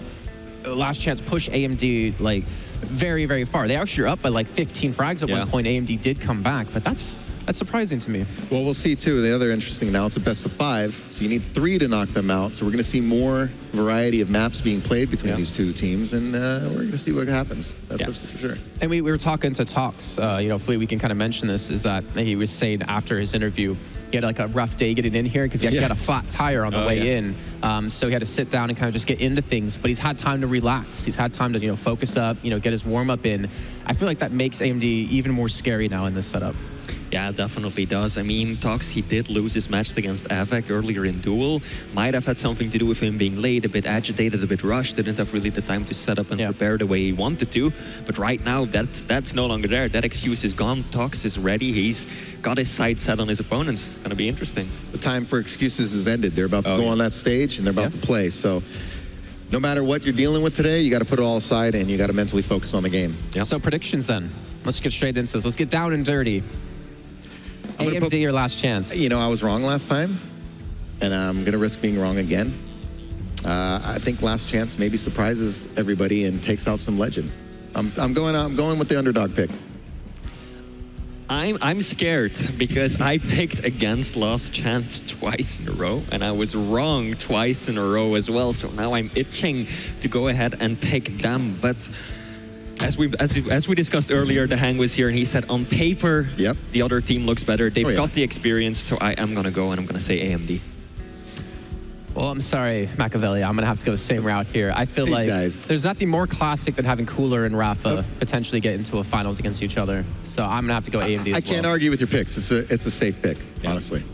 Last Chance push AMD like very, very far. They actually are up by like 15 frags at one point. AMD did come back, but that's surprising to me. Well, we'll see too. The other interesting now, it's a best of 5, so you need 3 to knock them out. So we're going to see more variety of maps being played between these two teams, and we're going to see what happens. That's for sure. And we were talking to Tox, hopefully we can kind of mention this, is that he was saying after his interview, he had like a rough day getting in here because he actually had a flat tire on the way in. So he had to sit down and kind of just get into things, but he's had time to relax. He's had time to, focus up, get his warm up in. I feel like that makes AMD even more scary now in this setup. Yeah, it definitely does. I mean, Tox, he did lose his match against Avak earlier in Duel. Might have had something to do with him being late, a bit agitated, a bit rushed, didn't have really the time to set up and prepare the way he wanted to. But right now, that's no longer there. That excuse is gone. Tox is ready. He's got his sights set on his opponents. It's going to be interesting. The time for excuses is ended. They're about to go on that stage, and they're about to play. So no matter what you're dealing with today, you got to put it all aside, and you got to mentally focus on the game. So predictions then. Let's get straight into this. Let's get down and dirty. AMD or Last Chance? I was wrong last time, and I'm going to risk being wrong again. I think Last Chance maybe surprises everybody and takes out some legends. I'm going with the underdog pick. I'm scared because I picked against Last Chance twice in a row, and I was wrong twice in a row as well. So now I'm itching to go ahead and pick them, but as we discussed earlier, the Hang was here and he said on paper, the other team looks better. They've got the experience, so I am going to go and I'm going to say AMD. Well, I'm sorry, Machiavelli. I'm going to have to go the same route here. I feel like there's nothing more classic than having Cooler and Rafa potentially get into a finals against each other. So I'm going to have to go AMD as I can't argue with your picks. It's a safe pick, honestly.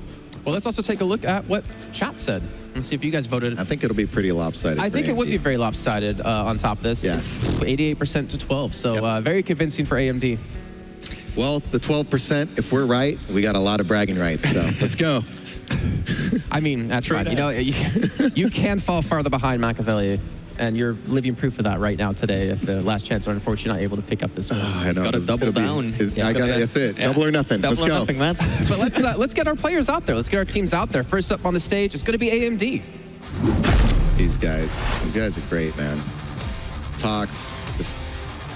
Well, let's also take a look at what chat said. Let's see if you guys voted. I think it'll be pretty lopsided. I for think it would AMD. be very lopsided on top of this. Yes. 88% to 12. So very convincing for AMD. Well, the 12%, if we're right, we got a lot of bragging rights. So let's go. I mean, that's right. You know, you can fall farther behind Machiavelli. And you're living proof of that right now today. If the last chance are unfortunately not able to pick up this one, I know. Got to double down. That's it. Yeah. Double or nothing. Double Let's or go. nothing, man. But let's get our players out there. Let's get our teams out there. First up on the stage, it's going to be AMD. These guys are great, man. Tox, just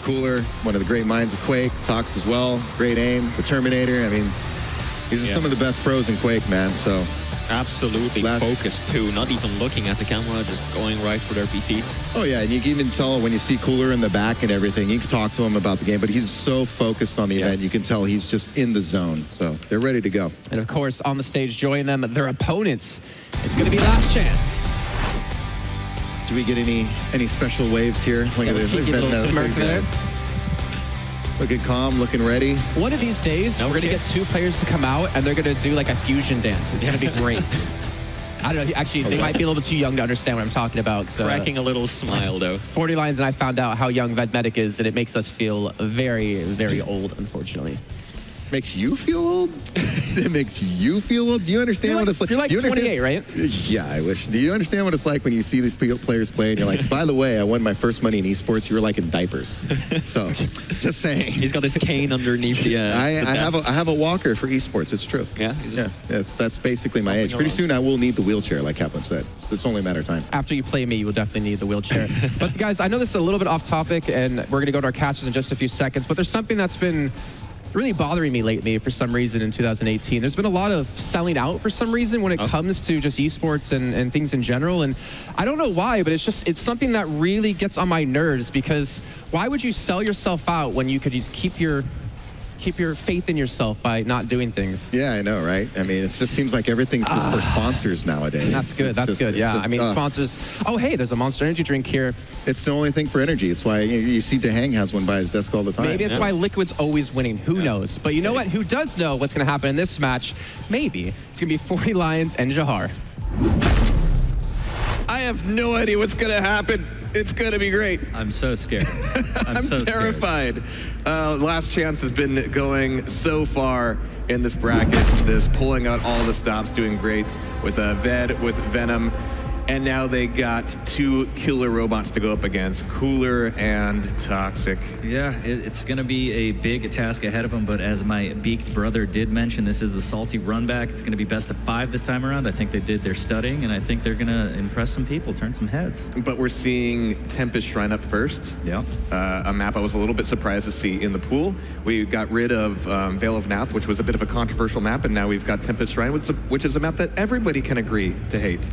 Cooler, one of the great minds of Quake. Tox as well, great aim. The Terminator. I mean, these are some of the best pros in Quake, man. So. Absolutely focused too, not even looking at the camera, just going right for their PCs. Oh yeah, and you can even tell when you see Cooler in the back and everything, you can talk to him about the game, but he's so focused on the event, you can tell he's just in the zone. So they're ready to go. And of course, on the stage, joining them, their opponents. It's going to be Last Chance. Do we get any special waves here? Look at this. Looking calm, looking ready. One of these days, we're going to get two players to come out, and they're going to do like a fusion dance. It's going to be great. I don't know. Actually, they might be a little bit too young to understand what I'm talking about. So, cracking a little smile, though. 40 Lines and I found out how young Vedmedic is, and it makes us feel very, very old, unfortunately. Makes you feel old? It makes you feel old? Do you understand what it's like? You're like 28, right? Yeah, I wish. Do you understand what it's like when you see these players play and you're like, by the way, I won my first money in esports. You were like in diapers. So, just saying. He's got his cane underneath the I have a walker for esports. It's true. Yeah? Yes, that's basically my age. Pretty soon I will need the wheelchair, like Kaplan said. It's only a matter of time. After you play me, you will definitely need the wheelchair. But guys, I know this is a little bit off topic, and we're going to go to our catches in just a few seconds, but there's something that's been really bothering me lately for some reason in 2018. There's been a lot of selling out for some reason when it comes to just esports and things in general. And I don't know why, but it's something that really gets on my nerves, because why would you sell yourself out when you could just keep your faith in yourself by not doing things? Yeah, I know, right? I mean, it just seems like everything's just for sponsors nowadays. That's good. That's good. Yeah, I mean, sponsors. Oh, hey, there's a Monster Energy drink here. It's the only thing for energy. It's why you see DeHang has one by his desk all the time. Maybe it's why Liquid's always winning. Who knows? But you know what? Who does know what's going to happen in this match? Maybe it's going to be 40 Lions and Jahar. I have no idea what's going to happen. It's going to be great. I'm so scared. I'm so terrified. Last Chance has been going so far in this bracket. Just pulling out all the stops, doing great with Ved, with Venom. And now they got two killer robots to go up against, Cooler and Toxic. Yeah, it's going to be a big task ahead of them, but as my beaked brother did mention, this is the salty run back. It's going to be best of 5 this time around. I think they did their studying, and I think they're going to impress some people, turn some heads. But we're seeing Tempest Shrine up first. Yeah. A map I was a little bit surprised to see in the pool. We got rid of Veil of Nath, which was a bit of a controversial map, and now we've got Tempest Shrine, which is a map that everybody can agree to hate.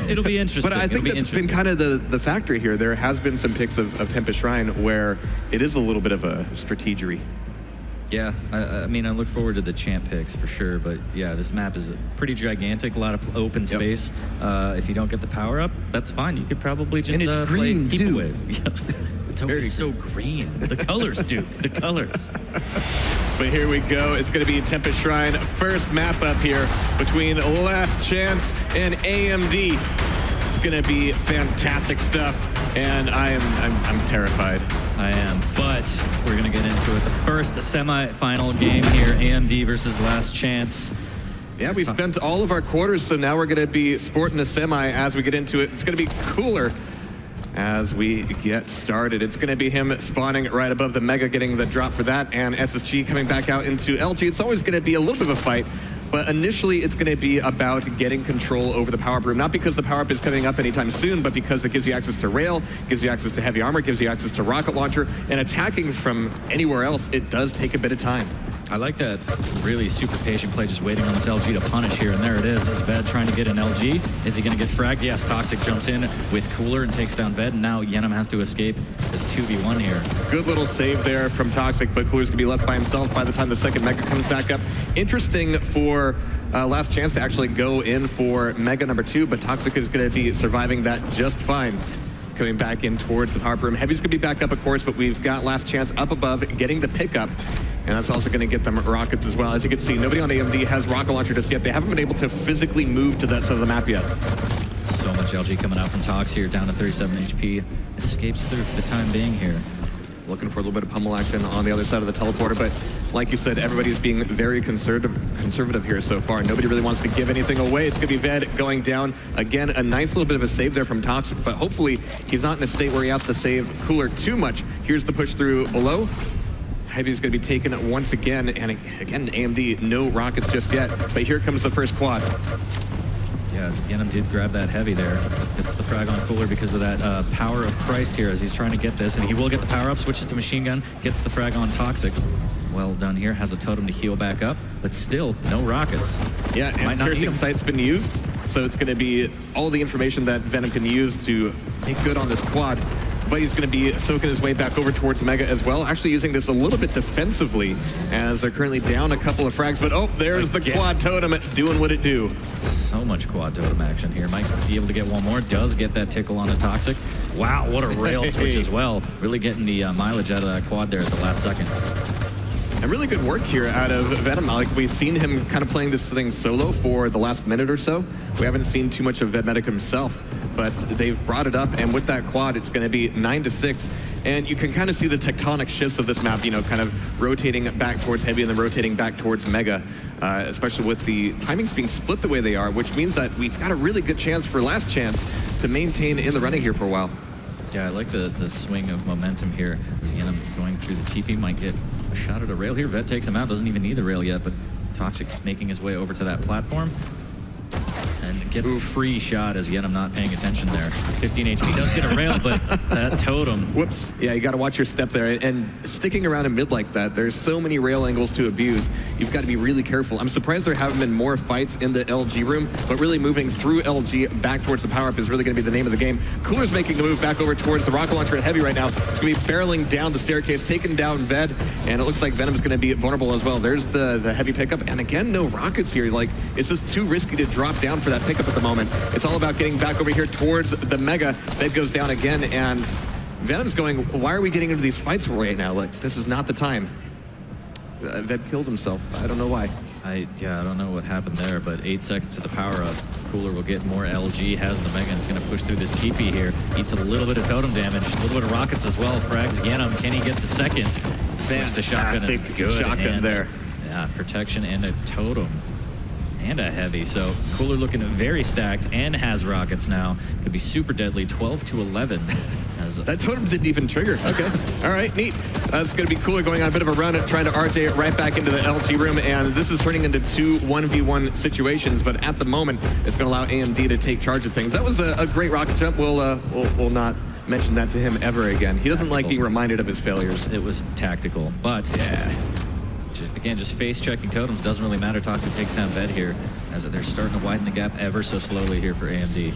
It'll be interesting. But I think that's been kind of the factor here. There has been some picks of Tempest Shrine where it is a little bit of a strategery. Yeah, I mean, I look forward to the champ picks for sure, but yeah, this map is pretty gigantic, a lot of open space. If you don't get the power up, that's fine. You could probably just play keep away. It's always so green. The colors, dude. The colors. But here we go. It's going to be Tempest Shrine. First map up here between Last Chance and AMD. It's going to be fantastic stuff, and I'm terrified. I am, but we're going to get into it. The first semi-final game here, AMD versus Last Chance. Yeah, we spent all of our quarters, so now we're going to be sporting a semi as we get into it. It's going to be Cooler as we get started. It's going to be him spawning right above the Mega, getting the drop for that, and SSG coming back out into LG. It's always going to be a little bit of a fight, but initially it's going to be about getting control over the power-up room, not because the power-up is coming up anytime soon, but because it gives you access to rail, gives you access to heavy armor, gives you access to rocket launcher, and attacking from anywhere else, it does take a bit of time. I like that really super patient play, just waiting on this LG to punish here, and there it is. It's Ved trying to get an LG. Is he going to get fragged? Yes, Toxic jumps in with Cooler and takes down Ved, and now Yenem has to escape this 2v1 here. Good little save there from Toxic, but Cooler's going to be left by himself by the time the second Mega comes back up. Interesting for Last Chance to actually go in for Mega number 2, but Toxic is going to be surviving that just fine. Coming back in towards the power room. Heavy's going to be back up, of course, but we've got Last Chance up above, getting the pickup. and that's also going to get them rockets as well. As you can see, nobody on AMD has rocket launcher just yet. They haven't been able to physically move to that side of the map yet. So much LG coming out from Tox here, down to 37 HP. Escapes through for the time being here. Looking for a little bit of pummel action on the other side of the teleporter, but like you said, everybody's being very conservative here so far. Nobody really wants to give anything away. It's going to be Ved going down. Again, a nice little bit of a save there from Toxic, but hopefully he's not in a state where he has to save Cooler too much. Here's the push through below. Heavy's going to be taken once again, and again, AMD, no rockets just yet, but here comes the first quad. Yeah, Yenum did grab that Heavy there. Gets the frag on Cooler because of that power of Christ here as he's trying to get this, and he will get the power up, switches to machine gun, gets the frag on Toxic. Well done here, has a totem to heal back up, but still, no rockets. Yeah, and Piercing Sight's been used, so it's going to be all the information that Venom can use to make good on this quad. But he's going to be soaking his way back over towards Mega as well, actually using this a little bit defensively as they're currently down a couple of frags, but oh, there's the quad totem doing what it do. So much quad totem action here. Might be able to get one more, does get that tickle on a Toxic. Wow, what a rail switch as well. Really getting the mileage out of that quad there at the last second. And really good work here out of Venom. Like, we've seen him kind of playing this thing solo for the last minute or so. We haven't seen too much of Vedmedic himself, but they've brought it up, and with that quad, it's going to be 9-6. And you can kind of see the tectonic shifts of this map, you know, kind of rotating back towards Heavy and then rotating back towards Mega, especially with the timings being split the way they are, which means that we've got a really good chance for last chance to maintain in the running here for a while. Yeah, I like the swing of momentum here. As Yenum going through the TP, might get a shot at a rail here. Vet takes him out, doesn't even need the rail yet, but Toxic making his way over to that platform. And gets a free shot as Yenum not paying attention there. 15 HP does get a rail, but that totem. Whoops. Yeah, you got to watch your step there. And sticking around in mid like that, there's so many rail angles to abuse. You've got to be really careful. I'm surprised there haven't been more fights in the LG room, but really moving through LG back towards the power-up is really going to be the name of the game. Cooler's making the move back over towards the rocket launcher at Heavy right now. It's going to be barreling down the staircase, taking down Ved, and it looks like Venom's going to be vulnerable as well. There's the Heavy pickup, and again, no rockets here. Like, it's just too risky to drop down for that pickup at the moment. It's all about getting back over here towards the Mega. Ved goes down again, and Venom's going, why are we getting into these fights right now? Like, this is not the time. Ved killed himself. I don't know why. I don't know what happened there, but 8 seconds to the power up. Cooler will get more LG, has the Mega, and is going to push through this TP here. Eats a little bit of totem damage, a little bit of rockets as well. Frags Yenum. Can he get the second? The switch to shotgun is good. Shotgun there. Yeah, protection and a totem. And a Heavy, so Cooler looking very stacked and has rockets now. Could be super deadly, 12-11. That totem didn't even trigger. Okay, all right, neat. It's going to be Cooler going on a bit of a run, trying to RJ it right back into the LG room, and this is turning into 2 1v1 situations, but at the moment, it's going to allow AMD to take charge of things. That was a great rocket jump. We'll not mention that to him ever again. He doesn't like being reminded of his failures. It was tactical, but yeah. Again, just face checking totems doesn't really matter. Toxic takes down Ved here as they're starting to widen the gap ever so slowly here for AMD.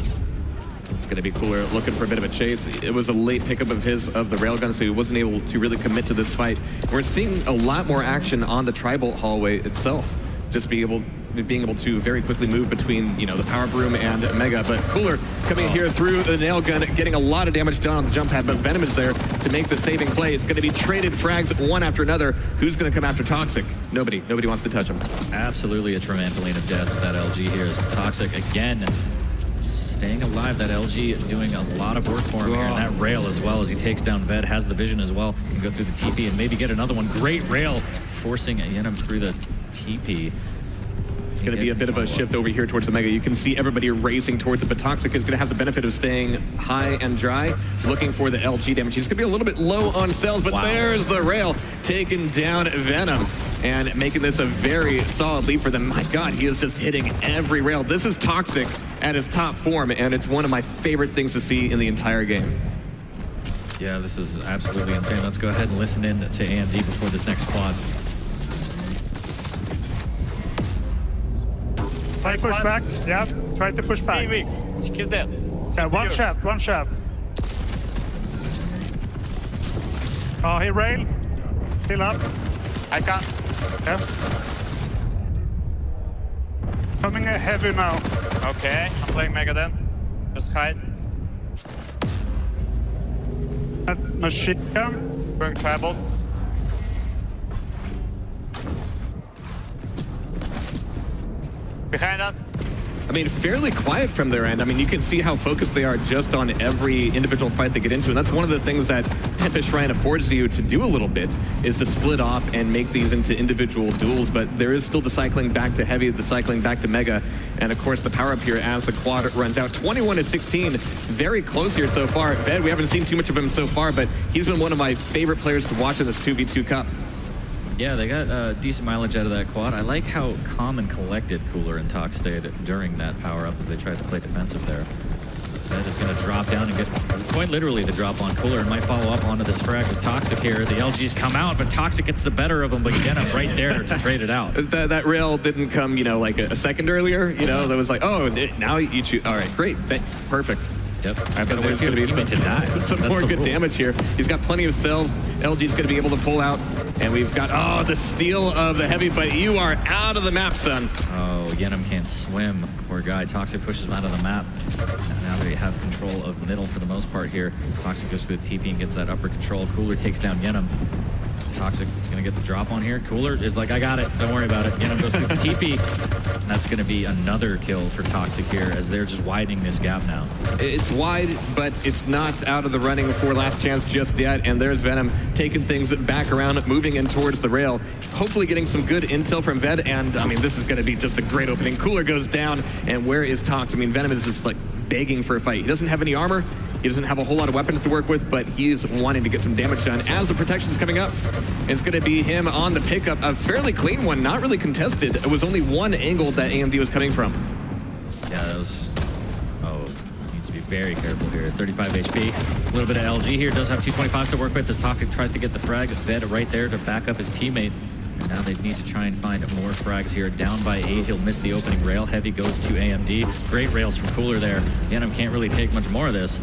It's going to be Cooler looking for a bit of a chase. It was a late pickup of the railgun, so he wasn't able to really commit to this fight. We're seeing a lot more action on the tri-bolt hallway itself. Just being able to very quickly move between, you know, the power broom and Mega. But Cooler coming here through the nail gun, getting a lot of damage done on the jump pad, but Venom is there to make the saving play. It's going to be traded frags one after another. Who's going to come after Toxic? Nobody wants to touch him. Absolutely a trampoline of death. That LG here is Toxic again. Staying alive, that LG doing a lot of work for him here, and that rail as well as he takes down Ved, has the vision as well, can go through the TP and maybe get another one. Great rail, forcing Yenum through the TP. It's going to be a bit of a shift over here towards the Mega. You can see everybody racing towards it, but Toxic is going to have the benefit of staying high and dry, looking for the LG damage. He's going to be a little bit low on cells, but there's the rail, taking down Venom and making this a very solid lead for them. My God, he is just hitting every rail. This is Toxic at his top form, and it's one of my favorite things to see in the entire game. Yeah, this is absolutely insane. Let's go ahead and listen in to AMD before this next quad. Try to push back. Yeah, try to push back. He's dead. Yeah, one shaft. Oh, he railed. Still up. I can't. Yeah. Coming Heavy now. Okay, I'm playing Mega then. Just hide. That machine gun. Going tribal. Behind us. I mean, fairly quiet from their end. I mean, you can see how focused they are just on every individual fight they get into, and that's one of the things that Tempest Shrine affords you to do a little bit, is to split off and make these into individual duels, but there is still the cycling back to Heavy, the cycling back to Mega, and of course the power-up here as the quad runs out. 21-16, very close here so far. Ved, we haven't seen too much of him so far, but he's been one of my favorite players to watch in this 2v2 Cup. Yeah, they got decent mileage out of that quad. I like how calm and collected Cooler and Tox stayed during that power-up as they tried to play defensive there. That is going to drop down and get quite literally the drop on Cooler and might follow up onto this frag with Toxic here. The LGs come out, but Toxic gets the better of them, but you get him right there to trade it out. That rail didn't come, you know, like a second earlier, you know, that was like, oh, now you shoot. All right, great, perfect. Yep. I bet there's going to be some more good damage here. He's got plenty of cells. LG's going to be able to pull out. And we've got, oh, the steal of the Heavy, but you are out of the map, son. Oh, Yenim can't swim. Poor guy. Toxic pushes him out of the map. And now they have control of middle for the most part here. Toxic goes through the TP and gets that upper control. Cooler takes down Yenim. Toxic is going to get the drop on here. Cooler is like, I got it. Don't worry about it. Yenim goes through the TP. And that's going to be another kill for Toxic here as they're just widening this gap now. It's wide, but it's not out of the running for last chance just yet. And there's Venom taking things back around, moving in towards the rail. Hopefully getting some good intel from Ved. And, I mean, this is going to be just a great opening. Cooler goes down. And where is Tox? I mean, Venom is just, like, begging for a fight. He doesn't have any armor. He doesn't have a whole lot of weapons to work with, but he's wanting to get some damage done. As the protection's coming up, it's going to be him on the pickup. A fairly clean one, not really contested. It was only one angle that AMD was coming from. Yeah, that was... Oh, needs to be very careful here. 35 HP. A little bit of LG here. Does have 225 to work with as Toxic tries to get the frag. Ved right there to back up his teammate. And now they need to try and find more frags here. Down by 8, he'll miss the opening rail. Heavy goes to AMD. Great rails from Cooler there. Yenim can't really take much more of this.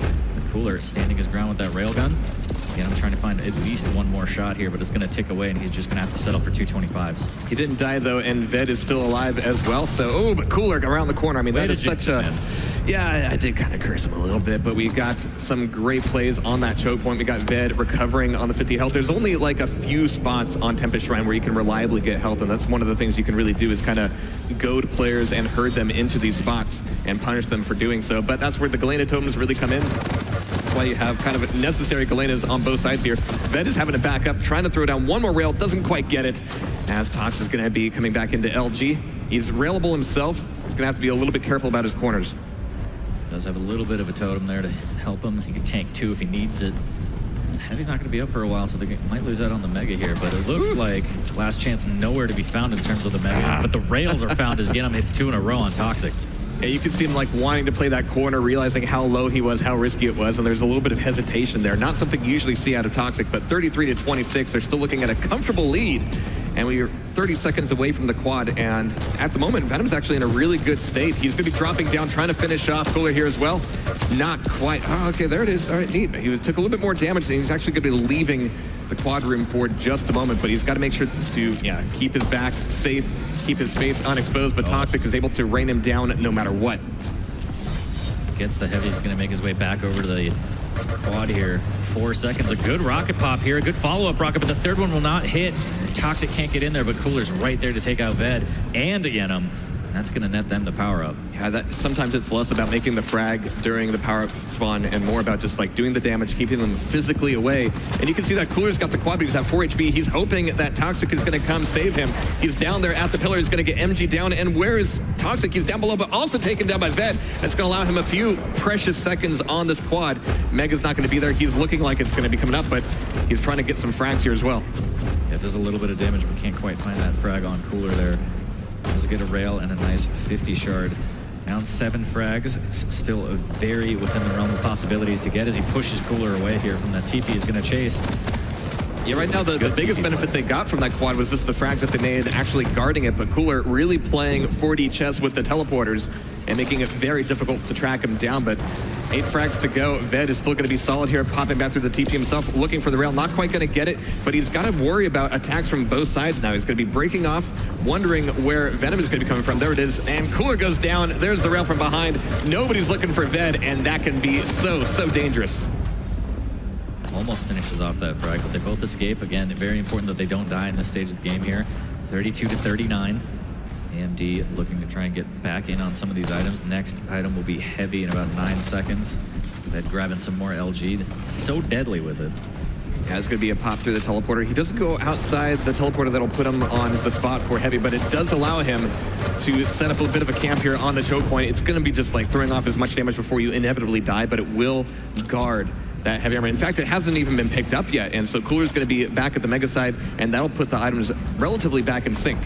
Cooler standing his ground with that railgun. Again, I'm trying to find at least one more shot here, but it's going to tick away, and he's just going to have to settle for 225s. He didn't die, though, and Ved is still alive as well. So, oh, but Cooler around the corner. I mean, that is such a... Yeah, I did kind of curse him a little bit, but we got some great plays on that choke point. We got Ved recovering on the 50 health. There's only like a few spots on Tempest Shrine where you can reliably get health, and that's one of the things you can really do is kind of goad players and herd them into these spots and punish them for doing so. But that's where the Galena totems really come in. That's why you have kind of necessary Galenas on both sides here. Ved is having to back up, trying to throw down one more rail, doesn't quite get it, as Tox is going to be coming back into LG. He's railable himself. He's going to have to be a little bit careful about his corners. Does have a little bit of a totem there to help him. He can tank 2 if he needs it. Heavy's not going to be up for a while, so they might lose out on the Mega here, but it looks like last chance nowhere to be found in terms of the Mega. But the rails are found as Yenim hits 2 in a row on Toxic. Yeah, you can see him like wanting to play that corner, realizing how low he was, how risky it was, and there's a little bit of hesitation there. Not something you usually see out of Toxic, but 33-26, they're still looking at a comfortable lead. And we are 30 seconds away from the quad, and at the moment, Venom's actually in a really good state. He's going to be dropping down, trying to finish off Cooler here as well. Not quite. Oh, okay, there it is. All right, neat. He took a little bit more damage, and he's actually going to be leaving the quad room for just a moment, but he's got to make sure to keep his back safe, keep his face unexposed, but Toxic is able to rain him down no matter what. Gets the Heavy. He's going to make his way back over to the quad here. 4 seconds. A good rocket pop here. A good follow-up rocket, but the third one will not hit. Toxic can't get in there, but Cooler's right there to take out Ved and Yenim. That's going to net them the power-up. Yeah, sometimes it's less about making the frag during the power-up spawn and more about just like doing the damage, keeping them physically away. And you can see that Cooler's got the quad, but he's at 4 HP. He's hoping that Toxic is going to come save him. He's down there at the pillar. He's going to get MG down. And where is Toxic? He's down below, but also taken down by Ved. That's going to allow him a few precious seconds on this quad. Mega's not going to be there. He's looking like it's going to be coming up, but he's trying to get some frags here as well. Yeah, it does a little bit of damage, but can't quite find that frag on Cooler there. Does get a rail and a nice 50 shard. Down 7 frags. It's still very within the realm of possibilities to get as he pushes Cooler away here from that TP he's going to chase. Yeah, right now the biggest benefit they got from that quad was just the frags that they made actually guarding it, but Cooler really playing 4D chess with the teleporters and making it very difficult to track him down, but 8 frags to go. Ved is still going to be solid here, popping back through the TP himself, looking for the rail, not quite going to get it, but he's got to worry about attacks from both sides now. He's going to be breaking off, wondering where Venom is going to be coming from. There it is, and Cooler goes down. There's the rail from behind. Nobody's looking for Ved, and that can be so dangerous. Almost finishes off that frag, but they both escape. Again, very important that they don't die in this stage of the game here. 32-39. AMD looking to try and get back in on some of these items. Next item will be heavy in about 9 seconds. They're grabbing some more LG. So deadly with it. Yeah, it's going to be a pop through the teleporter. He doesn't go outside the teleporter that'll put him on the spot for heavy, but it does allow him to set up a bit of a camp here on the choke point. It's going to be just like throwing off as much damage before you inevitably die, but it will guard that heavy armor. In fact, it hasn't even been picked up yet, and so Cooler's going to be back at the Mega side, and that'll put the items relatively back in sync.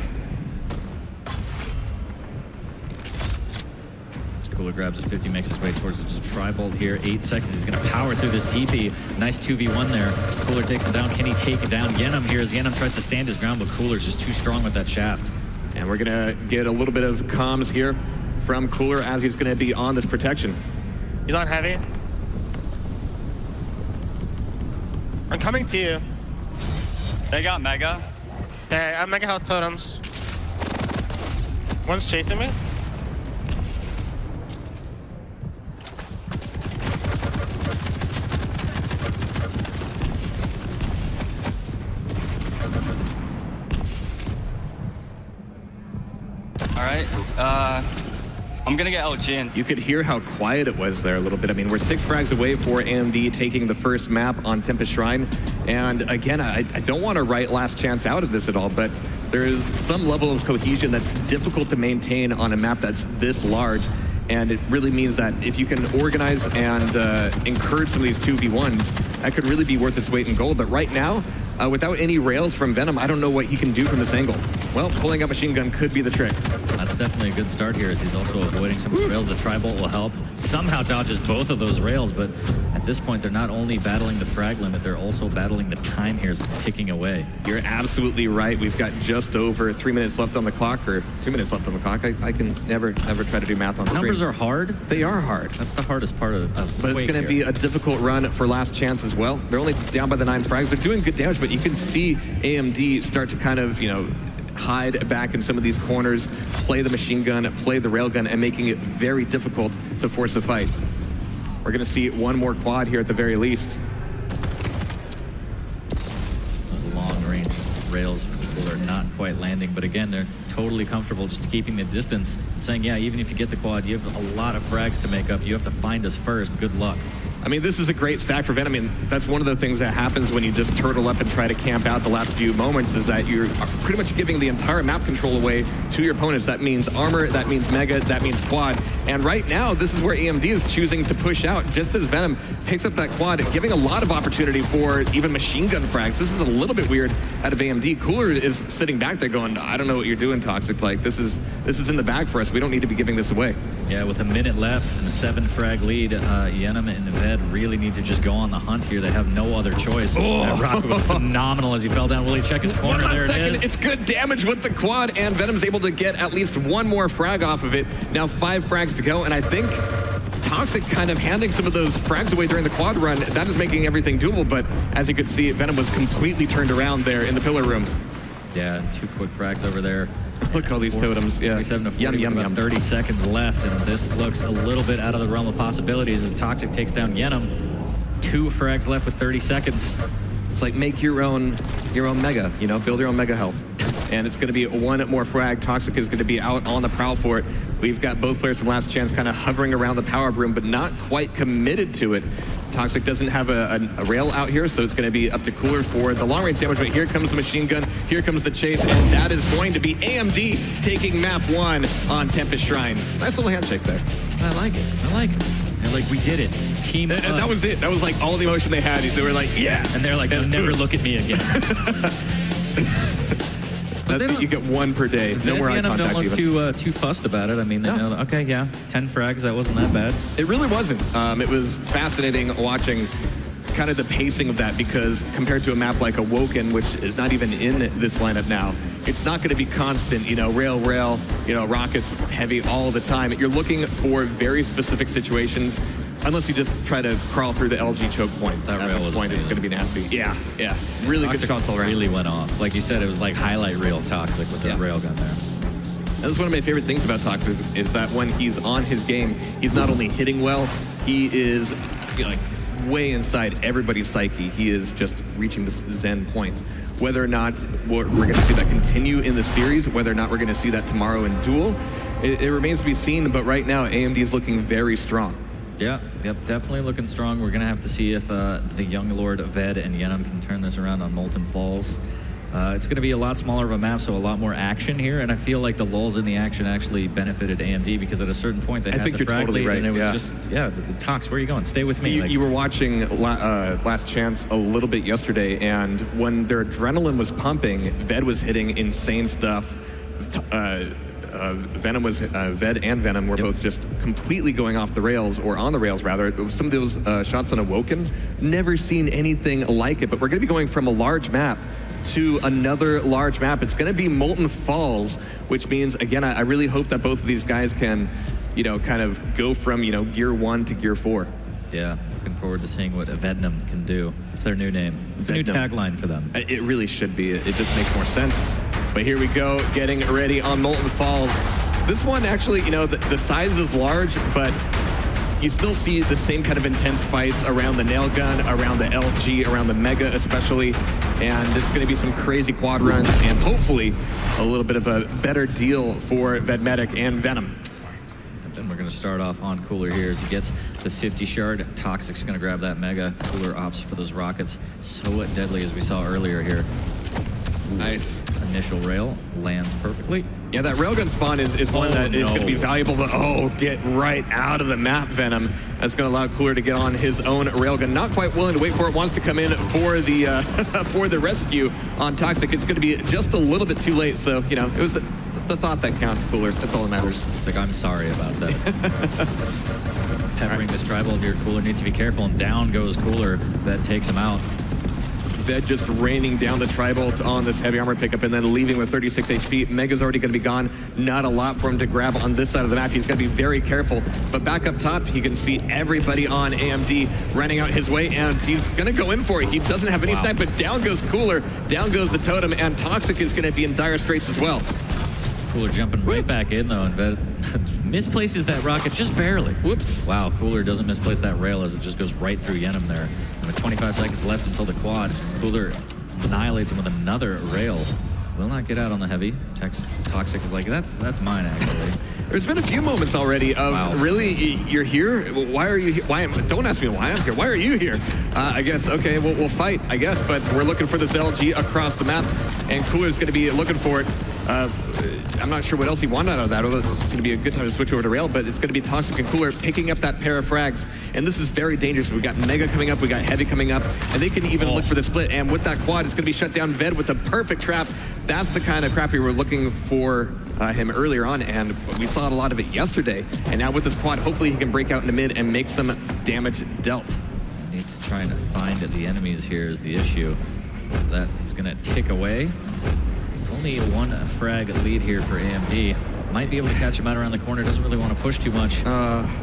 Cooler grabs his 50, makes his way towards the tri-bolt here. 8 seconds, he's gonna power through this TP. Nice 2v1 there. Cooler takes him down. Can he take it down? Yenem here as Yenem tries to stand his ground, but Cooler's just too strong with that shaft. And we're gonna get a little bit of comms here from Cooler as he's gonna be on this protection. He's on heavy. I'm coming to you. They got Mega. Okay, I have Mega health totems. One's chasing me. All right. I'm gonna get LG in. You could hear how quiet it was there a little bit. I mean, we're 6 frags away for AMD taking the first map on Tempest Shrine. And again, I don't want to write last chance out of this at all, but there is some level of cohesion that's difficult to maintain on a map that's this large. And it really means that if you can organize and encourage some of these 2v1s, that could really be worth its weight in gold. But right now, without any rails from Venom, I don't know what he can do from this angle. Well, pulling out machine gun could be the trick. That's definitely a good start here as he's also avoiding some of the rails. The tri-bolt will help. Somehow dodges both of those rails, but at this point, they're not only battling the frag limit, they're also battling the time here as it's ticking away. You're absolutely right. We've got just over 3 minutes left on the clock, or 2 minutes left on the clock. I can never try to do math on screen. Numbers are hard. They are hard. That's the hardest part of But it's going to be a difficult run for last chance as well. They're only down by the 9 frags. They're doing good damage, but you can see AMD start to kind of, hide back in some of these corners, play the machine gun, play the railgun, and making it very difficult to force a fight. We're going to see one more quad here at the very least. Those long-range rails are not quite landing, but again, they're totally comfortable just keeping the distance and saying, yeah, even if you get the quad, you have a lot of frags to make up. You have to find us first. Good luck. I mean, this is a great stack for Venom. I mean, that's one of the things that happens when you just turtle up and try to camp out the last few moments, is that you're pretty much giving the entire map control away to your opponents. That means armor, that means mega, that means quad. And right now, this is where AMD is choosing to push out just as Venom picks up that quad, giving a lot of opportunity for even machine gun frags. This is a little bit weird out of AMD. Cooler is sitting back there going, I don't know what you're doing, Toxic. Like, this is in the bag for us. We don't need to be giving this away. Yeah, with a minute left and a 7 frag lead, Yenem and Ved really need to just go on the hunt here. They have no other choice. Oh. That rocket was phenomenal as he fell down. Will he check his corner? There it is. It's good damage with the quad, and Venom's able to get at least one more frag off of it. Now 5 frags to go, and I think Toxic kind of handing some of those frags away during the quad run. That is making everything doable, but as you could see, Venom was completely turned around there in the pillar room. Yeah, 2 quick frags over there. Look at all these totems. Yeah. 47 to 40 with about 30 seconds left, and this looks a little bit out of the realm of possibilities as Toxic takes down Yenem. 2 frags left with 30 seconds. It's like make your own mega, build your own mega health. And it's going to be 1 more frag. Toxic is going to be out on the prowl for it. We've got both players from Last Chance kind of hovering around the power broom, but not quite committed to it. Toxic doesn't have a rail out here, so it's going to be up to Cooler for the long-range damage, but here comes the machine gun, here comes the chase, and that is going to be AMD taking map 1 on Tempest Shrine. Nice little handshake there. I like it. They're like, we did it. Team and that was it. That was like all the emotion they had. They were like, yeah. And they're like, never look at me again. You get 1 per day. No more eye contact. Don't look too fussed about it. I mean, they know, okay, yeah, 10 frags, that wasn't that bad. It really wasn't. It was fascinating watching kind of the pacing of that, because compared to a map like Awoken, which is not even in this lineup now, it's not going to be constant, rail, rockets, heavy all the time. You're looking for very specific situations, unless you just try to crawl through the LG choke point. That rail was point, it's going to be nasty. Yeah. Really Toxic good shots all around. Really went off. Like you said, it was like highlight reel Toxic with the railgun there. That's one of my favorite things about Toxic, is that when he's on his game, he's not only hitting well, he is way inside everybody's psyche. He is just reaching this zen point. Whether or not we're going to see that continue in the series, whether or not we're going to see that tomorrow in Duel, it remains to be seen, but right now AMD is looking very strong. Yeah, yep, definitely looking strong. We're going to have to see if the young Lord Ved and Yenum can turn this around on Molten Falls. It's going to be a lot smaller of a map, so a lot more action here, and I feel like the lulls in the action actually benefited AMD because at a certain point they had the frag lead, and it was just, Tox, where are you going? Stay with me. You were watching Last Chance a little bit yesterday, and when their adrenaline was pumping, Ved was hitting insane stuff. Venom was Ved and Venom were both just completely going off the rails, or on the rails rather. Some of those shots on Awoken, never seen anything like it. But we're going to be going from a large map to another large map. It's going to be Molten Falls, which means again I really hope that both of these guys can, kind of go from Gear 1 to Gear 4. Yeah, looking forward to seeing what Venom can do. It's their new name. It's a new tagline for them. It really should be. It just makes more sense. But here we go, getting ready on Molten Falls. This one actually, the size is large, but you still see the same kind of intense fights around the nail gun, around the LG, around the Mega especially, and it's going to be some crazy quad runs and hopefully a little bit of a better deal for Vedmedic and Venom. Then we're going to start off on Cooler here as he gets the 50 shard. Toxic's going to grab that Mega. Cooler opts for those rockets. So deadly as we saw earlier here. Ooh, nice. Initial rail lands perfectly. Yeah, that railgun spawn is one that is going to be valuable, but get right out of the map, Venom. That's going to allow Cooler to get on his own railgun. Not quite willing to wait for it, wants to come in for the for the rescue on Toxic. It's going to be just a little bit too late, so, it was the thought that counts, Cooler. That's all that matters. It's like, I'm sorry about that. Peppering this tribal here, Cooler needs to be careful, and down goes Cooler. That takes him out. Ved just raining down the tribal on this heavy armor pickup and then leaving with 36 HP. Mega's already going to be gone. Not a lot for him to grab on this side of the map. He's got to be very careful. But back up top, he can see everybody on AMD running out his way, and he's going to go in for it. He doesn't have any snipe, but down goes Cooler. Down goes the totem, and Toxic is going to be in dire straits as well. Cooler jumping right back in, though, and Ved misplaces that rocket just barely. Whoops. Wow, Cooler doesn't misplace that rail as it just goes right through Yenum there. And with 25 seconds left until the quad, Cooler annihilates him with another rail. Will not get out on the heavy. Toxic is like, that's mine, actually. There's been a few moments already of, really, you're here? Why are you here? Don't ask me why I'm here. Why are you here? I guess, okay, we'll fight, I guess, but we're looking for this LG across the map, and Cooler's going to be looking for it. I'm not sure what else he wanted out of that, although it's going to be a good time to switch over to rail, but it's going to be Toxic and Cooler picking up that pair of frags, and this is very dangerous. We've got Mega coming up, we got Heavy coming up, and they can even look for the split, and with that quad, it's going to be shut down. Ved with the perfect trap. That's the kind of crap we were looking for him earlier on, and we saw a lot of it yesterday, and now with this quad, hopefully he can break out into mid and make some damage dealt. Needs to try and find the enemies here is the issue. So that is going to tick away. Only one frag lead here for AMD. Might be able to catch him out around the corner. Doesn't really want to push too much.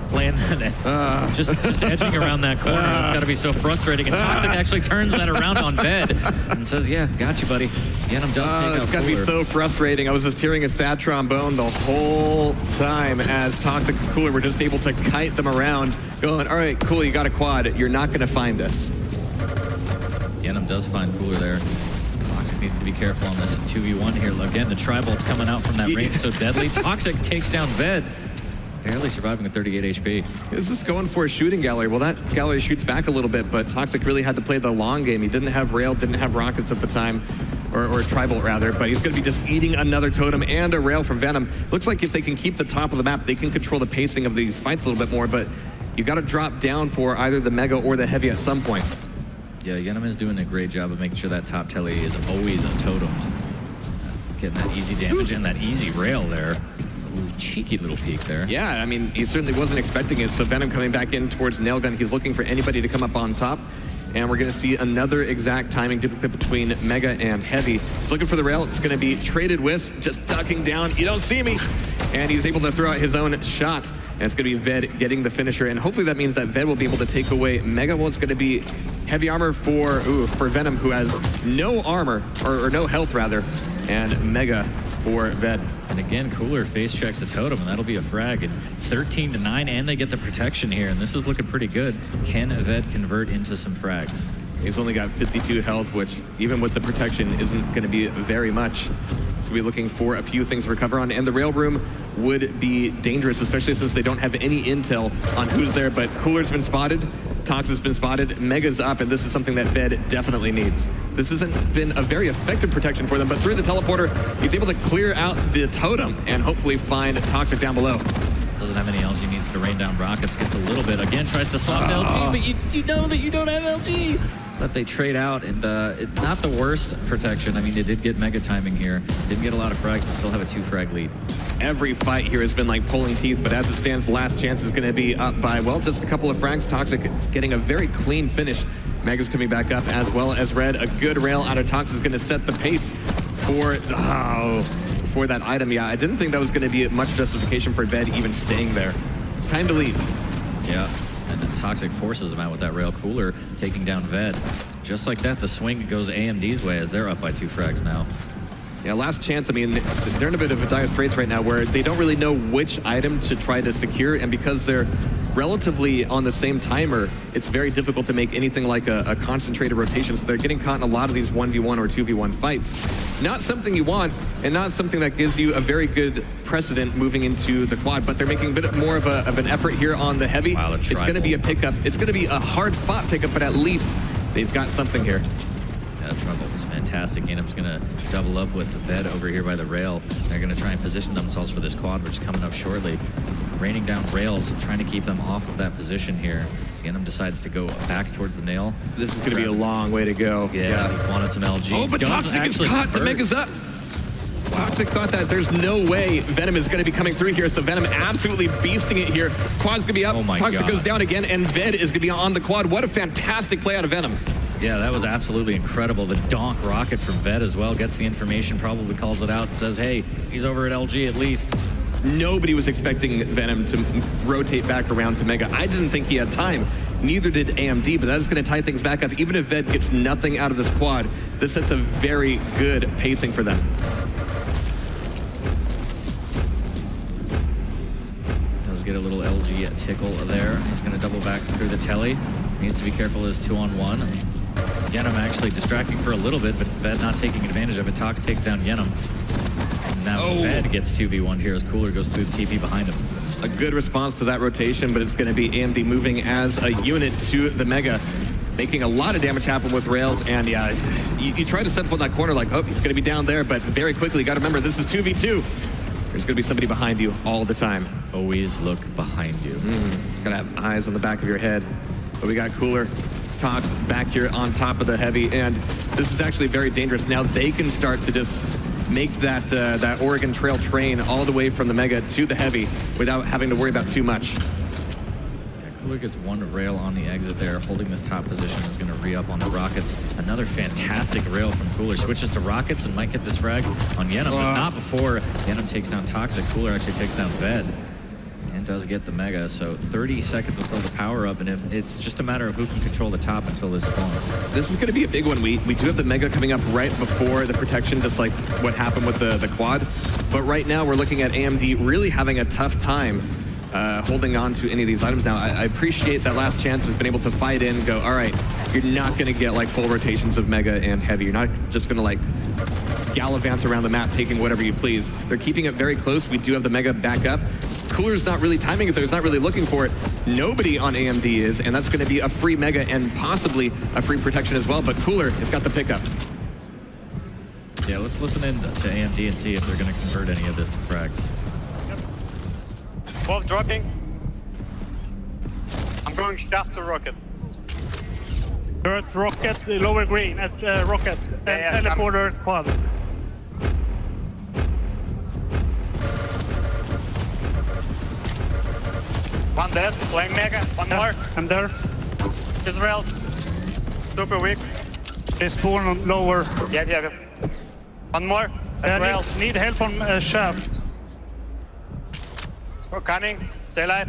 Playing that, just edging around that corner. It's got to be so frustrating. And Toxic actually turns that around on Ved and says, "Yeah, got you, buddy." Yenum does take out It's got to be so frustrating. I was just hearing a sad trombone the whole time as Toxic and Cooler were just able to kite them around, going, "All right, cool, you got a quad. You're not going to find us." Yenum does find Cooler there. Toxic needs to be careful on this 2v1 here. Again, the Tribolt's coming out from that range so deadly. Toxic takes down Ved, barely surviving with 38 HP. Is this going for a shooting gallery? Well, that gallery shoots back a little bit, but Toxic really had to play the long game. He didn't have rail, didn't have rockets at the time, or Tribolt rather, but he's going to be just eating another totem and a rail from Venom. Looks like if they can keep the top of the map, they can control the pacing of these fights a little bit more, but you got to drop down for either the Mega or the Heavy at some point. Yeah, Yenum is doing a great job of making sure that top telly is always totemed. Getting that easy damage and that easy rail there. A cheeky little peek there. Yeah, I mean, he certainly wasn't expecting it. So Venom coming back in towards Nailgun. He's looking for anybody to come up on top. And we're going to see another exact timing duplicate between Mega and Heavy. He's looking for the rail. It's going to be traded with, just ducking down. You don't see me. And he's able to throw out his own shot. And it's going to be Ved getting the finisher. And hopefully that means that Ved will be able to take away Mega. Well, it's going to be heavy armor for Venom, who has no armor, or no health rather. And Mega for Ved. And again, Cooler face checks the totem, and that'll be a frag. And 13-9, and they get the protection here, and this is looking pretty good. Can Ved convert into some frags? He's only got 52 health, which even with the protection isn't going to be very much. So we're looking for a few things to recover on, and the rail room would be dangerous, especially since they don't have any intel on who's there. But Cooler's been spotted, Tox has been spotted, Mega's up, and this is something that Ved definitely needs. This hasn't been a very effective protection for them, but through the teleporter, he's able to clear out the totem and hopefully find Toxic down below. Doesn't have any LG, needs to rain down rockets, gets a little bit. Again, tries to swap LG, but you know that you don't have LG. But they trade out, and not the worst protection. I mean, they did get mega timing here. Didn't get a lot of frags, but still have a 2-frag lead. Every fight here has been like pulling teeth, but as it stands, last chance is going to be up by, well, just a couple of frags. Toxic getting a very clean finish. Mega's coming back up, as well as Red. A good rail out of Tox is going to set the pace for that item. Yeah, I didn't think that was going to be much justification for Ved even staying there. Time to leave. Yeah. And then Toxic forces him out with that rail. Cooler taking down Ved. Just like that, the swing goes AMD's way as they're up by 2 frags now. Yeah, last chance. I mean, they're in a bit of a dire straits right now where they don't really know which item to try to secure, and because they're relatively on the same timer, it's very difficult to make anything like a concentrated rotation, so they're getting caught in a lot of these 1v1 or 2v1 fights. Not something you want, and not something that gives you a very good precedent moving into the quad, but they're making a bit more of an effort here on the heavy. Wow, it's going to be a pickup. It's going to be a hard-fought pickup, but at least they've got something here. That trouble was fantastic. Ganum's going to double up with Ved over here by the rail. They're going to try and position themselves for this quad, which is coming up shortly. Raining down rails, trying to keep them off of that position here. So Ganum decides to go back towards the nail. This is going to be a long way to go. Yeah, he wanted some LG. Oh, but Toxic is caught. The Mega's up. Toxic thought that there's no way Venom is going to be coming through here, so Venom absolutely beasting it here. Quad's going to be up. Oh my Toxic God. goes down again, and Ved is going to be on the quad. What a fantastic play out of Venom. Yeah, that was absolutely incredible. The donk rocket from Ved as well gets the information, probably calls it out, says, hey, he's over at LG at least. Nobody was expecting Venom to rotate back around to Mega. I didn't think he had time. Neither did AMD, but that's going to tie things back up. Even if Ved gets nothing out of this quad, this sets a very good pacing for them. Does get a little LG tickle there. He's going to double back through the telly. Needs to be careful as 2-on-1. Yenum actually distracting for a little bit, but Ved not taking advantage of it. Tox takes down Yenum. And now Ved gets 2v1 here as Cooler goes through the TP behind him. A good response to that rotation, but it's going to be AMD moving as a unit to the Mega, making a lot of damage happen with rails. And yeah, you try to set up on that corner like, oh, he's going to be down there, but very quickly, you got to remember, this is 2v2. There's going to be somebody behind you all the time. Always look behind you. Got to have eyes on the back of your head. But we got Cooler, Tox back here on top of the heavy, and this is actually very dangerous. Now they can start to just make that Oregon Trail train all the way from the Mega to the heavy without having to worry about too much. Yeah, Cooler gets one rail on the exit there, holding this top position, is going to re-up on the rockets. Another fantastic rail from Cooler, switches to rockets and might get this frag on Yenum, but not before Yenum takes down Toxic. Cooler actually takes down Ved. And does get the Mega, so 30 seconds until the power up, and if it's just a matter of who can control the top until this spawns. This is going to be a big one. We do have the Mega coming up right before the protection, just like what happened with the quad. But right now we're looking at AMD really having a tough time holding on to any of these items. Now I appreciate that last chance has been able to fight in and go, all right, you're not going to get like full rotations of Mega and heavy. You're not just going to like gallivant around the map taking whatever you please. They're keeping it very close. We do have the Mega back up. Cooler's not really timing it though. He's not really looking for it. Nobody on AMD is, and that's going to be a free Mega and possibly a free protection as well, but Cooler has got the pickup. Yeah, let's listen in to AMD and see if they're going to convert any of this to frags. Both dropping. I'm going shaft to rocket. Turret, rocket, lower green at rocket, and teleporter quad. One dead, playing Mega, one more. I'm there. Israel, super weak. They spawn on lower. Yeah. One more, as well. Need help on shaft. We're coming, stay alive.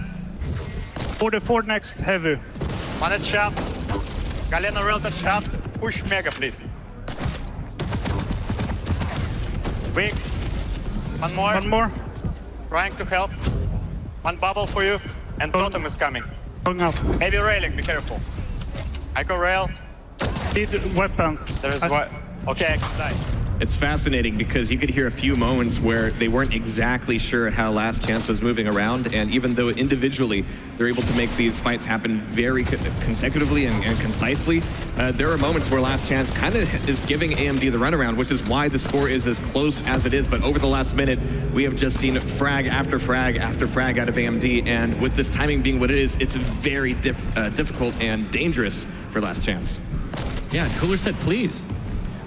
44 next heavy. One at shaft. Galena rail at shaft. Push Mega, please. Weak. One more. One more. Trying to help. One bubble for you, and Totem is coming. Going up. Maybe railing, be careful. I go rail. Need weapons. There's what? Okay, I can die. It's fascinating because you could hear a few moments where they weren't exactly sure how Last Chance was moving around, and even though individually they're able to make these fights happen very consecutively and concisely, there are moments where Last Chance kind of is giving AMD the runaround, which is why the score is as close as it is. But over the last minute, we have just seen frag after frag after frag out of AMD, and with this timing being what it is, it's very difficult and dangerous for Last Chance. Yeah, Cooler said please.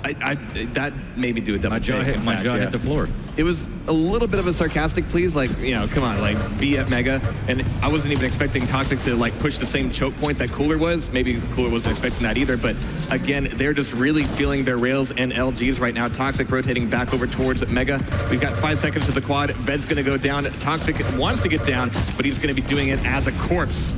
That made me do a double My jaw hit the floor. It was a little bit of a sarcastic please, like, you know, come on, like, be at Mega. And I wasn't even expecting Toxic to, like, push the same choke point that Cooler was. Maybe Cooler wasn't expecting that either, but again, they're just really feeling their rails and LGs right now. Toxic rotating back over towards Mega. We've got 5 seconds to the quad. Ved's gonna go down. Toxic wants to get down, but he's gonna be doing it as a corpse.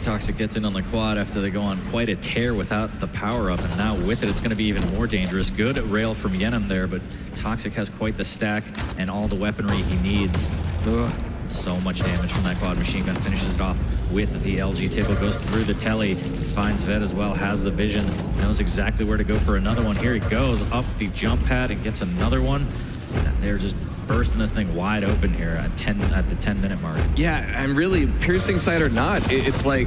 Toxic gets in on the quad after they go on quite a tear without the power-up, and now with it, it's going to be even more dangerous. Good rail from Yenem there, but Toxic has quite the stack and all the weaponry he needs. Ugh. So much damage from that quad machine gun. Finishes it off with the LG tickle, goes through the telly, finds Ved as well, has the vision, knows exactly where to go for another one. Here he goes, up the jump pad and gets another one. And they're just bursting this thing wide open here at the 10-minute mark. Yeah, and really, piercing sight or not, it's like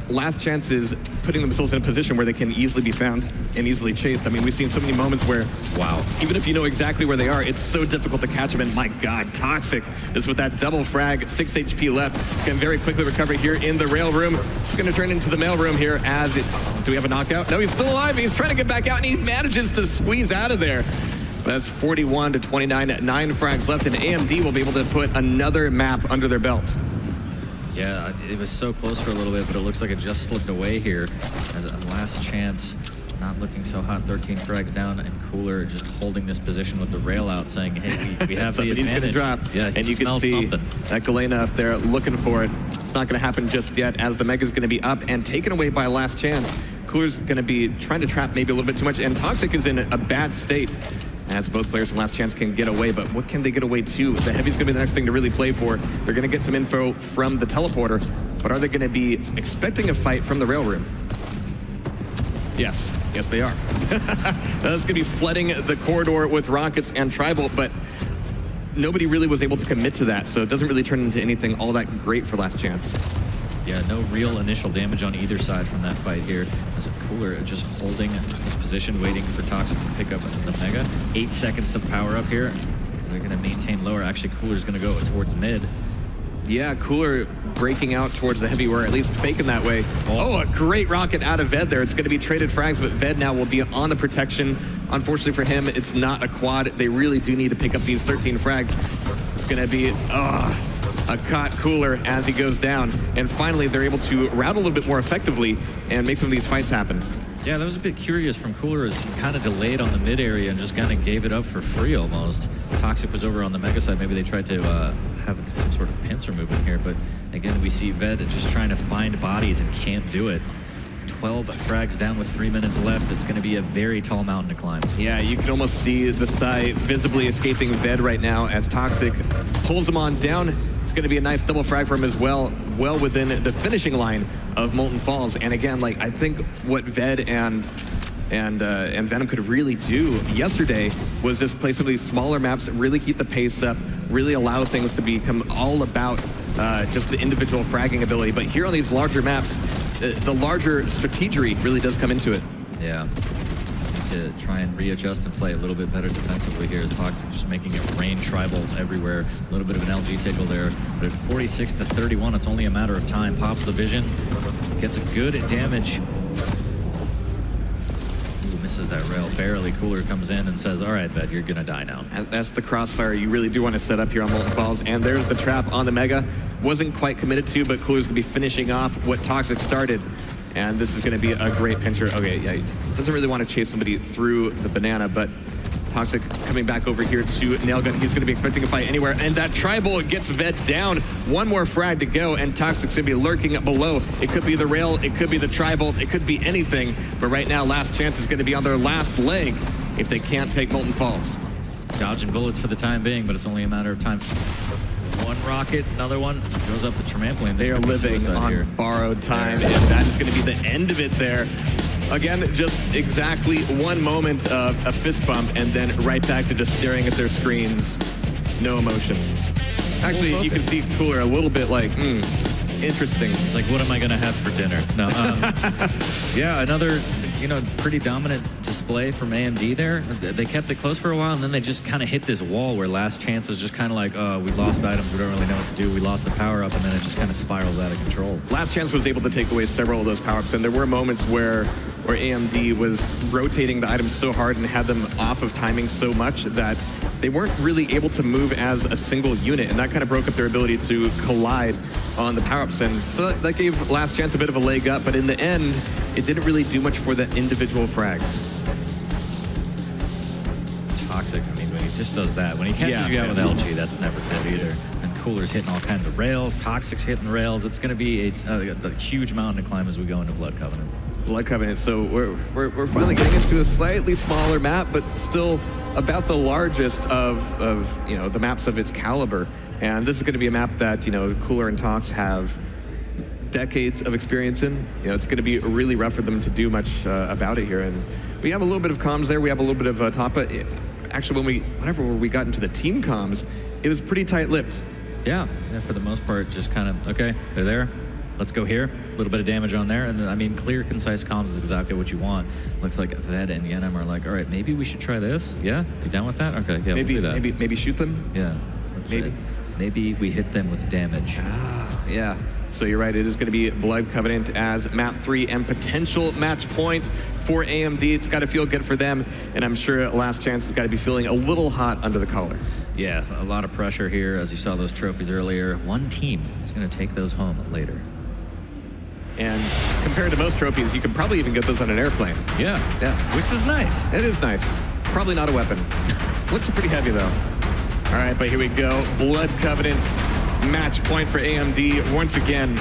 Last Chance is putting themselves in a position where they can easily be found and easily chased. I mean, we've seen so many moments where, wow, even if you know exactly where they are, it's so difficult to catch them. And my God, Toxic is with that double frag, 6 HP left, can very quickly recover here in the rail room. It's going to turn into the mail room here as it, do we have a knockout? No, he's still alive. He's trying to get back out, and he manages to squeeze out of there. That's 41 to 29, 9 frags left, and AMD will be able to put another map under their belt. Yeah, it was so close for a little bit, but it looks like it just slipped away here as a Last Chance. Not looking so hot, 13 frags down, and Cooler just holding this position with the rail out, saying, hey, we have the advantage. Somebody's going to drop, yeah, and you can see that Galena up there looking for it. It's not going to happen just yet, as the Mega's going to be up and taken away by Last Chance. Cooler's going to be trying to trap maybe a little bit too much, and Toxic is in a bad state, as both players from Last Chance can get away. But what can they get away to? The Heavy's going to be the next thing to really play for. They're going to get some info from the teleporter, but are they going to be expecting a fight from the rail room? Yes, they are. That's going to be flooding the corridor with rockets and tribal, but nobody really was able to commit to that, so it doesn't really turn into anything all that great for Last Chance. Yeah, no real initial damage on either side from that fight here. As a Cooler just holding his position, waiting for Toxic to pick up the Mega. 8 seconds to power up here. They're going to maintain lower. Actually, Cooler's going to go towards mid. Yeah, Cooler breaking out towards the Heavy, or at least faking that way. Oh, a great rocket out of Ved there. It's going to be traded frags, but Ved now will be on the protection. Unfortunately for him, it's not a quad. They really do need to pick up these 13 frags. It's going to be a caught Cooler as he goes down. And finally, they're able to route a little bit more effectively and make some of these fights happen. Yeah, that was a bit curious from Cooler as he kind of delayed on the mid area and just kind of gave it up for free almost. Toxic was over on the Mega side. Maybe they tried to have some sort of pincer movement here, but again, we see Ved just trying to find bodies and can't do it. 12 frags down with 3 minutes left. It's going to be a very tall mountain to climb. Yeah, you can almost see the side visibly escaping Ved right now as Toxic pulls him on down. It's going to be a nice double frag for him as well within the finishing line of Molten Falls. And again, like, I think what Ved and Venom could really do yesterday was just play some of these smaller maps, really keep the pace up, really allow things to become all about just the individual fragging ability. But here on these larger maps, the larger strategery really does come into it. Yeah. To try and readjust and play a little bit better defensively here as Toxic just making it rain tri-bolts everywhere. A little bit of an LG tickle there, but at 46 to 31, it's only a matter of time. Pops the vision, gets a good damage. Ooh, misses that rail barely. Cooler comes in and says, all right, Ved, you're gonna die now. That's the crossfire you really do want to set up here on Molten Falls. And there's the trap on the Mega. Wasn't quite committed to, but Cooler's gonna be finishing off what Toxic started. And this is going to be a great pincher. Okay, yeah, he doesn't really want to chase somebody through the banana, but Toxic coming back over here to Nailgun. He's going to be expecting a fight anywhere, and that tribal gets Ved down. One more frag to go, and Toxic's going to be lurking up below. It could be the rail, it could be the tribal, it could be anything, but right now, Last Chance is going to be on their last leg if they can't take Molten Falls. dodging bullets for the time being, but it's only a matter of time. One rocket, another one, goes up the trampoline. They are living on borrowed time, and that is going to be the end of it there. Again, just exactly one moment of a fist bump, and then right back to just staring at their screens. No emotion. Actually, you can see Cooler a little bit like, interesting. It's like, what am I going to have for dinner? No, yeah, another, pretty dominant display from AMD there. They kept it close for a while, and then they just kind of hit this wall where Last Chance is just kind of like, oh, we lost items, we don't really know what to do. We lost a power-up, and then it just kind of spirals out of control. Last Chance was able to take away several of those power-ups, and there were moments where AMD was rotating the items so hard and had them off of timing so much that they weren't really able to move as a single unit, and that kind of broke up their ability to collide on the power-ups, and so that gave Last Chance a bit of a leg up, but in the end, it didn't really do much for the individual frags. Toxic, I mean, when he just does that, when he catches you out with LG, that's never good either. And Cooler's hitting all kinds of rails, Toxic's hitting rails. It's going to be a huge mountain to climb as we go into Blood Covenant. Blood Covenant, so we're finally getting into a slightly smaller map, but still about the largest of the maps of its caliber. And this is going to be a map that Cooler and Tox have decades of experience in. It's going to be really rough for them to do much about it here. And we have a little bit of comms there. We have a little bit of top. Actually, whenever we got into the team comms, it was pretty tight-lipped. Yeah, for the most part, just kind of, okay, they're there. Let's go here. A little bit of damage on there. And I mean, clear, concise comms is exactly what you want. Looks like Ved and Yenem are like, all right, maybe we should try this. Yeah? You down with that? Okay, yeah, maybe, we'll do that. Maybe shoot them? Yeah. Maybe we hit them with damage. Yeah. So you're right, it is going to be Blood Covenant as map 3 and potential match point for AMD. It's got to feel good for them, and I'm sure Last Chance has got to be feeling a little hot under the collar. Yeah, a lot of pressure here, as you saw those trophies earlier. One team is going to take those home later. And compared to most trophies, you can probably even get those on an airplane. Yeah, which is nice. It is nice. Probably not a weapon. Looks pretty heavy, though. All right, but here we go. Blood Covenant. Match point for AMD once again.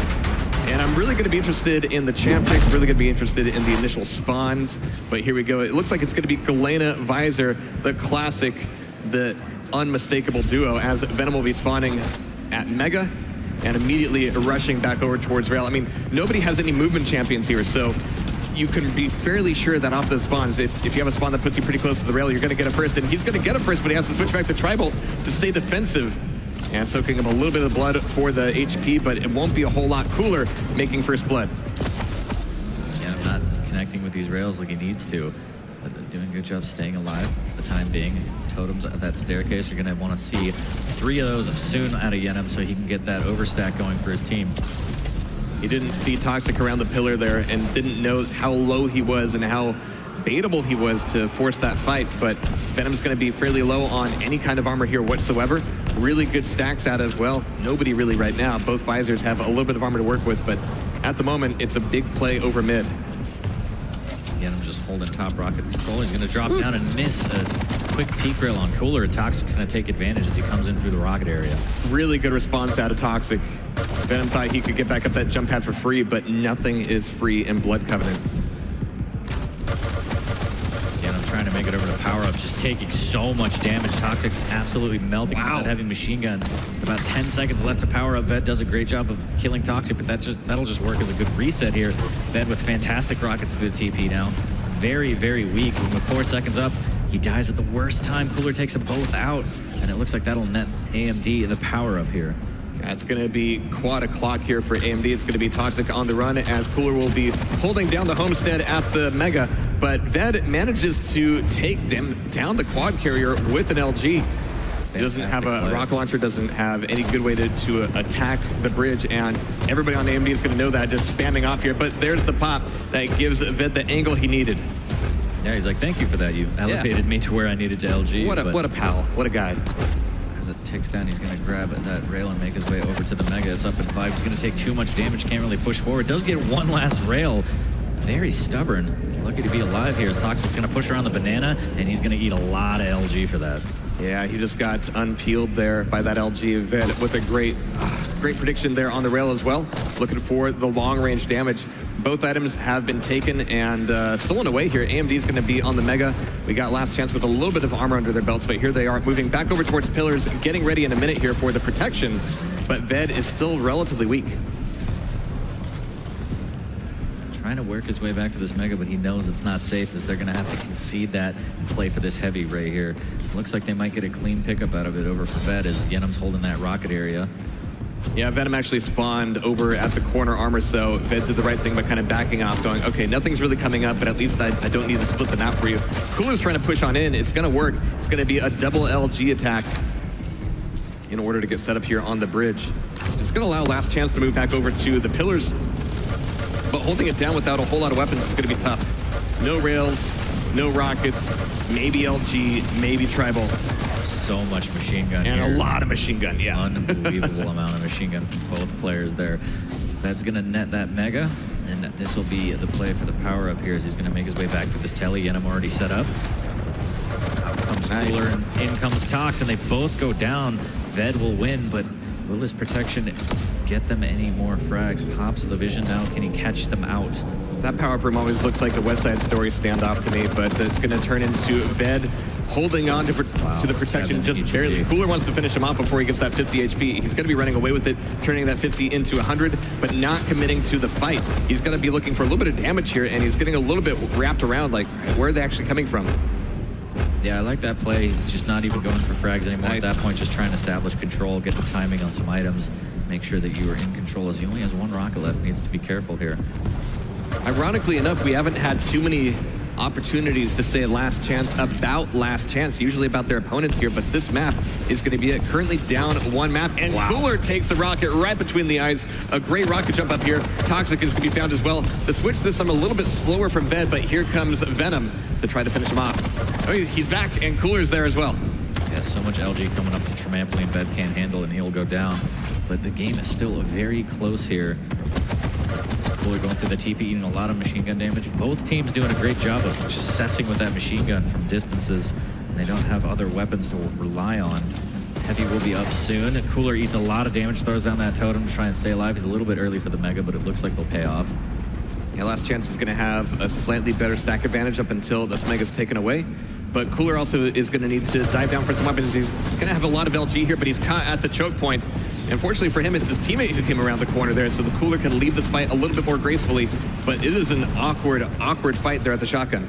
And I'm really going to be interested in the champ picks, really going to be interested in the initial spawns. But here we go. It looks like it's going to be Galena Visor, the classic, the unmistakable duo, as Venom will be spawning at Mega and immediately rushing back over towards Rail. I mean, nobody has any movement champions here, so you can be fairly sure that off the spawns, if you have a spawn that puts you pretty close to the rail, you're going to get a first. And he's going to get a first, but he has to switch back to Tribal to stay defensive. And soaking up a little bit of blood for the HP, but it won't be a whole lot. Cooler making first blood. Yeah, I'm not connecting with these rails like he needs to. But doing a good job staying alive for the time being. Totems at that staircase. You're going to want to see 3 of those soon out of Yenem so he can get that overstack going for his team. He didn't see Toxic around the pillar there and didn't know how low he was and how baitable he was to force that fight, but Venom's going to be fairly low on any kind of armor here whatsoever. Really good stacks out of, well, nobody really right now. Both Visors have a little bit of armor to work with, but at the moment, it's a big play over mid. Again, I'm just holding top rocket control. He's going to drop down and miss a quick peek rail on Cooler. Toxic's going to take advantage as he comes in through the rocket area. Really good response out of Toxic. Venom thought he could get back up that jump pad for free, but nothing is free in Blood Covenant. Trying to make it over to power up, just taking so much damage. Toxic absolutely melting with that heavy machine gun. About 10 seconds left to power up. Ved does a great job of killing Toxic, but that'll just work as a good reset here. Ved with fantastic rockets through the TP now. Very, very weak. With 4 seconds up, he dies at the worst time. Cooler takes them both out, and it looks like that'll net AMD the power up here. That's going to be quad o'clock here for AMD. It's going to be Toxic on the run as Cooler will be holding down the homestead at the Mega. But Ved manages to take them down the quad carrier with an LG. He doesn't have a rocket launcher, doesn't have any good way to attack the bridge, and everybody on AMD is going to know that, just spamming off here. But there's the pop that gives Ved the angle he needed. Yeah, he's like, thank you for that. You elevated me to where I needed to LG. What a pal. What a guy. As it ticks down, he's going to grab that rail and make his way over to the Mega. It's up in 5. He's going to take too much damage, can't really push forward. Does get one last rail. Very stubborn. Lucky to be alive here as Toxic's going to push around the banana, and he's going to eat a lot of LG for that. Yeah, he just got unpeeled there by that LG. Ved with a great prediction there on the rail as well. Looking for the long-range damage. Both items have been taken and stolen away here. AMD is going to be on the Mega. We got Last Chance with a little bit of armor under their belts, but here they are moving back over towards pillars, getting ready in a minute here for the protection, but Ved is still relatively weak. Trying to work his way back to this Mega, but he knows it's not safe as they're going to have to concede that and play for this heavy right here. Looks like they might get a clean pickup out of it over for Ved as Yenum's holding that rocket area. Yeah, Venom actually spawned over at the corner armor, so Ved did the right thing by kind of backing off, going, okay, nothing's really coming up, but at least I don't need to split the map for you. Cooler's trying to push on in. It's going to work. It's going to be a double LG attack in order to get set up here on the bridge. Just going to allow Last Chance to move back over to the pillars, but holding it down without a whole lot of weapons is going to be tough. No rails, no rockets, maybe LG, maybe Tribal. So much machine gun and here. A lot of machine gun, yeah. Unbelievable amount of machine gun from both players there. That's going to net that Mega, and this will be the play for the power-up here as he's going to make his way back to this telly. Yenum already set up. Out comes Cooler, and in comes Tox, and they both go down. Ved will win, but will his protection get them any more frags? Pops the vision now. Can he catch them out? That power-up room always looks like the West Side Story standoff to me, but it's going to turn into Ved holding on to the protection just barely. Cooler wants to finish him off before he gets that 50 HP. He's going to be running away with it, turning that 50 into 100, but not committing to the fight. He's going to be looking for a little bit of damage here, and he's getting a little bit wrapped around, like, where are they actually coming from? Yeah, I like that play. He's just not even going for frags anymore. Nice. At that point, just trying to establish control, get the timing on some items, make sure that you are in control as he only has one rocket left. Needs to be careful here. Ironically enough, we haven't had too many opportunities to say Last Chance about Last Chance, usually about their opponents here, but this map is going to be it. Currently down one map, and Cooler takes the rocket right between the eyes. A great rocket jump up here. Toxic is going to be found as well. The switch this time a little bit slower from Ved, but here comes Venom to try to finish him off. Oh, he's back, and Cooler's there as well. Yeah, so much LG coming up from Trampoline. Ved can't handle, and he'll go down. But the game is still very close here. Cooler going through the TP, eating a lot of machine gun damage. Both teams doing a great job of just cessing with that machine gun from distances. And they don't have other weapons to rely on. Heavy will be up soon. Cooler eats a lot of damage, throws down that totem to try and stay alive. He's a little bit early for the Mega, but it looks like they'll pay off. Yeah, Last Chance is going to have a slightly better stack advantage up until this Mega's taken away. But Cooler also is going to need to dive down for some weapons. He's going to have a lot of LG here, but he's caught at the choke point. Unfortunately for him, it's his teammate who came around the corner there, so the Cooler can leave this fight a little bit more gracefully. But it is an awkward fight there at the shotgun.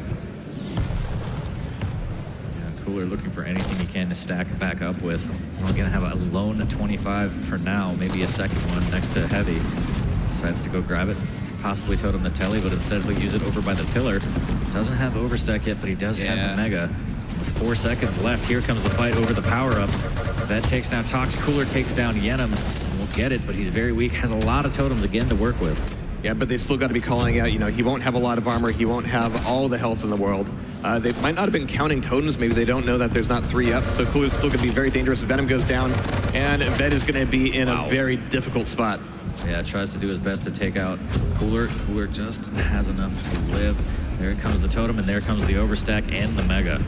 Yeah, Cooler looking for anything he can to stack back up with. So we're going to have a lone 25 for now, maybe a second one next to Heavy. Decides to go grab it. Possibly totem the telly, but instead he'll use it over by the pillar. Doesn't have overstack yet, but he does have the Mega. With 4 seconds left, here comes the fight over the power-up. That takes down Tox. Cooler takes down Yenum. We'll get it, but he's very weak. Has a lot of totems again to work with. Yeah, but they still got to be calling out, you know, he won't have a lot of armor. He won't have all the health in the world. They might not have been counting totems. Maybe they don't know that there's not 3 up. So Cooler's still going to be very dangerous. Venom goes down, and Ved is going to be in a very difficult spot. Yeah, tries to do his best to take out Cooler. Cooler just has enough to live. There comes the totem, and there comes the overstack and the Mega.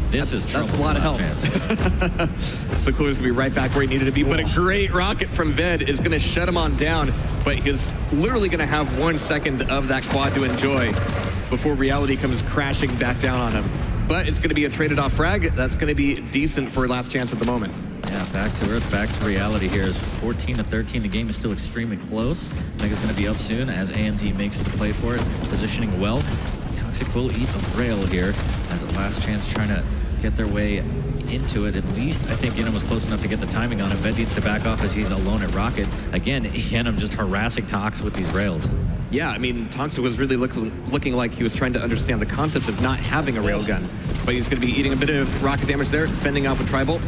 This is trouble. That's a lot of help. So Cooler's going to be right back where he needed to be. But a great rocket from Ved is going to shut him on down. But he's literally going to have 1 second of that quad to enjoy before reality comes crashing back down on him. But it's going to be a traded off frag. That's going to be decent for Last Chance at the moment. Yeah, back to earth, back to reality here. Is 14-13. The game is still extremely close. Mega's going to be up soon as AMD makes the play for it, positioning well. Toxic will eat a rail here as at Last Chance trying to get their way into it. At least I think Yenum was close enough to get the timing on it. Ved needs to back off as he's alone at Rocket. Again, Yenum just harassing Tox with these rails. Yeah, I mean, Toxic was really looking like he was trying to understand the concept of not having a railgun. But he's going to be eating a bit of rocket damage there, fending off a Tribal.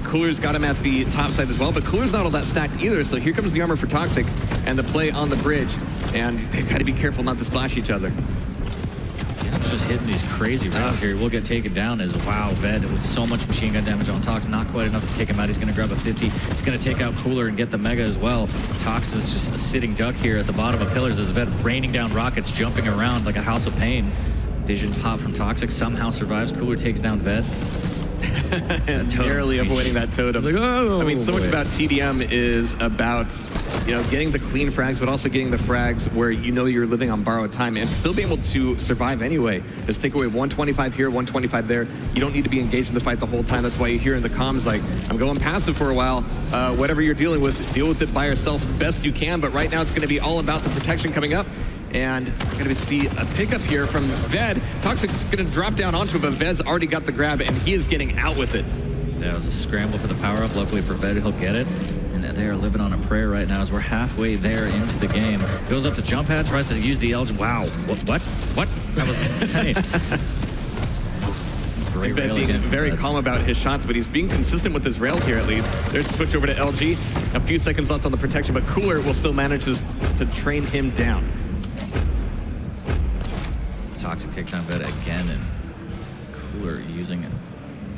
Cooler's got him at the top side as well, but Cooler's not all that stacked either, so here comes the armor for Toxic and the play on the bridge. And they've got to be careful not to splash each other. Yenum's just hitting these crazy rails here. He will get taken down as, wow, Ved with so much machine gun damage on Tox. Not quite enough to take him out. He's going to grab a 50. He's going to take out Cooler and get the Mega as well. Tox is just a sitting duck here at the bottom of pillars as Ved raining down rockets, jumping around like a house of pain. Vision pop from Toxic somehow survives. Cooler takes down Ved. and narrowly avoiding that totem. Like, oh, I mean, so much boy. about TDM is about, you know, getting the clean frags, but also getting the frags where you know you're living on borrowed time and still be able to survive anyway. Just take away 125 here, 125 there. You don't need to be engaged in the fight the whole time. That's why you hear in the comms like, I'm going passive for a while. Whatever you're dealing with, deal with it by yourself best you can. But right now it's going to be all about the protection coming up. And we're going to see a pickup here from Ved. Toxic's going to drop down onto him, but Ved's already got the grab, and he is getting out with it. That was a scramble for the power-up. Luckily for Ved, he'll get it. And they are living on a prayer right now as we're halfway there into the game. Goes up the jump pad, tries to use the LG. Wow. What? That was insane. Great Ved rail being again. very calm about his shots, but he's being consistent with his rails here at least. There's a switch over to LG. A few seconds left on the protection, but Cooler will still manage to train him down. Toxic takes on Ved again, and Cooler using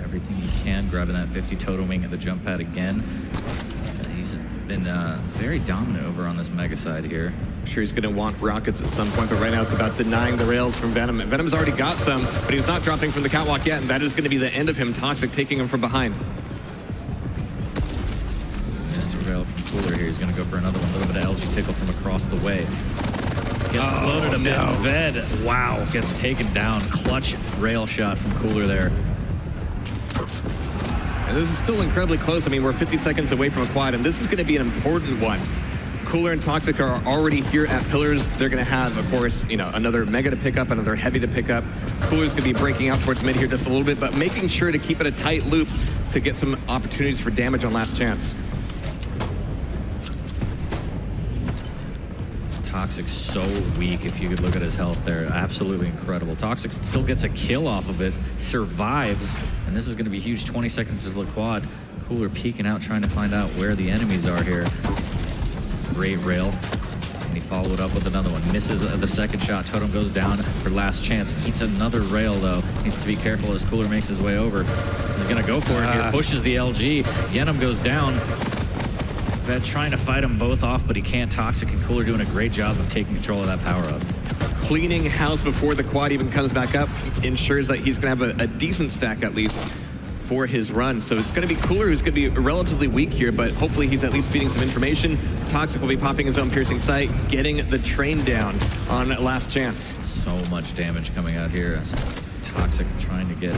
everything he can, grabbing that 50 toteming at the jump pad again. He's been very dominant over on this mega side here. I'm sure he's going to want rockets at some point, but right now it's about denying the rails from Venom. Venom's already got some, but he's not dropping from the catwalk yet, and that is going to be the end of him. Toxic taking him from behind. Missed a rail from Cooler here. He's going to go for another one. A little bit of LG tickle from across the way. Gets floated a bit. no. Ved, wow, gets taken down. Clutch rail shot from Cooler there. And this is still incredibly close. I mean, we're 50 seconds away from a quad, and this is going to be an important one. Cooler and Toxic are already here at Pillars. They're going to have, of course, you know, another Mega to pick up, another Heavy to pick up. Cooler's going to be breaking out towards mid here just a little bit, but making sure to keep it a tight loop to get some opportunities for damage on last chance. Toxic's so weak. If you could look at his health there, absolutely incredible. Toxic still gets a kill off of it, survives, and this is going to be huge. 20 seconds to the quad. Cooler peeking out, trying to find out where the enemies are here. Great rail, and he followed up with another one. Misses the second shot. Totem goes down for last chance. Eats another rail though. Needs to be careful as Cooler makes his way over. He's going to go for it here. Pushes the LG. Yenim goes down. Ved trying to fight them both off, but he can't. Toxic and Cooler doing a great job of taking control of that power-up. Cleaning house before the quad even comes back up ensures that he's going to have a decent stack at least for his run. So it's going to be Cooler who's going to be relatively weak here, but hopefully he's at least feeding some information. Toxic will be popping his own piercing sight, getting the train down on last chance. So much damage coming out here. Toxic trying to get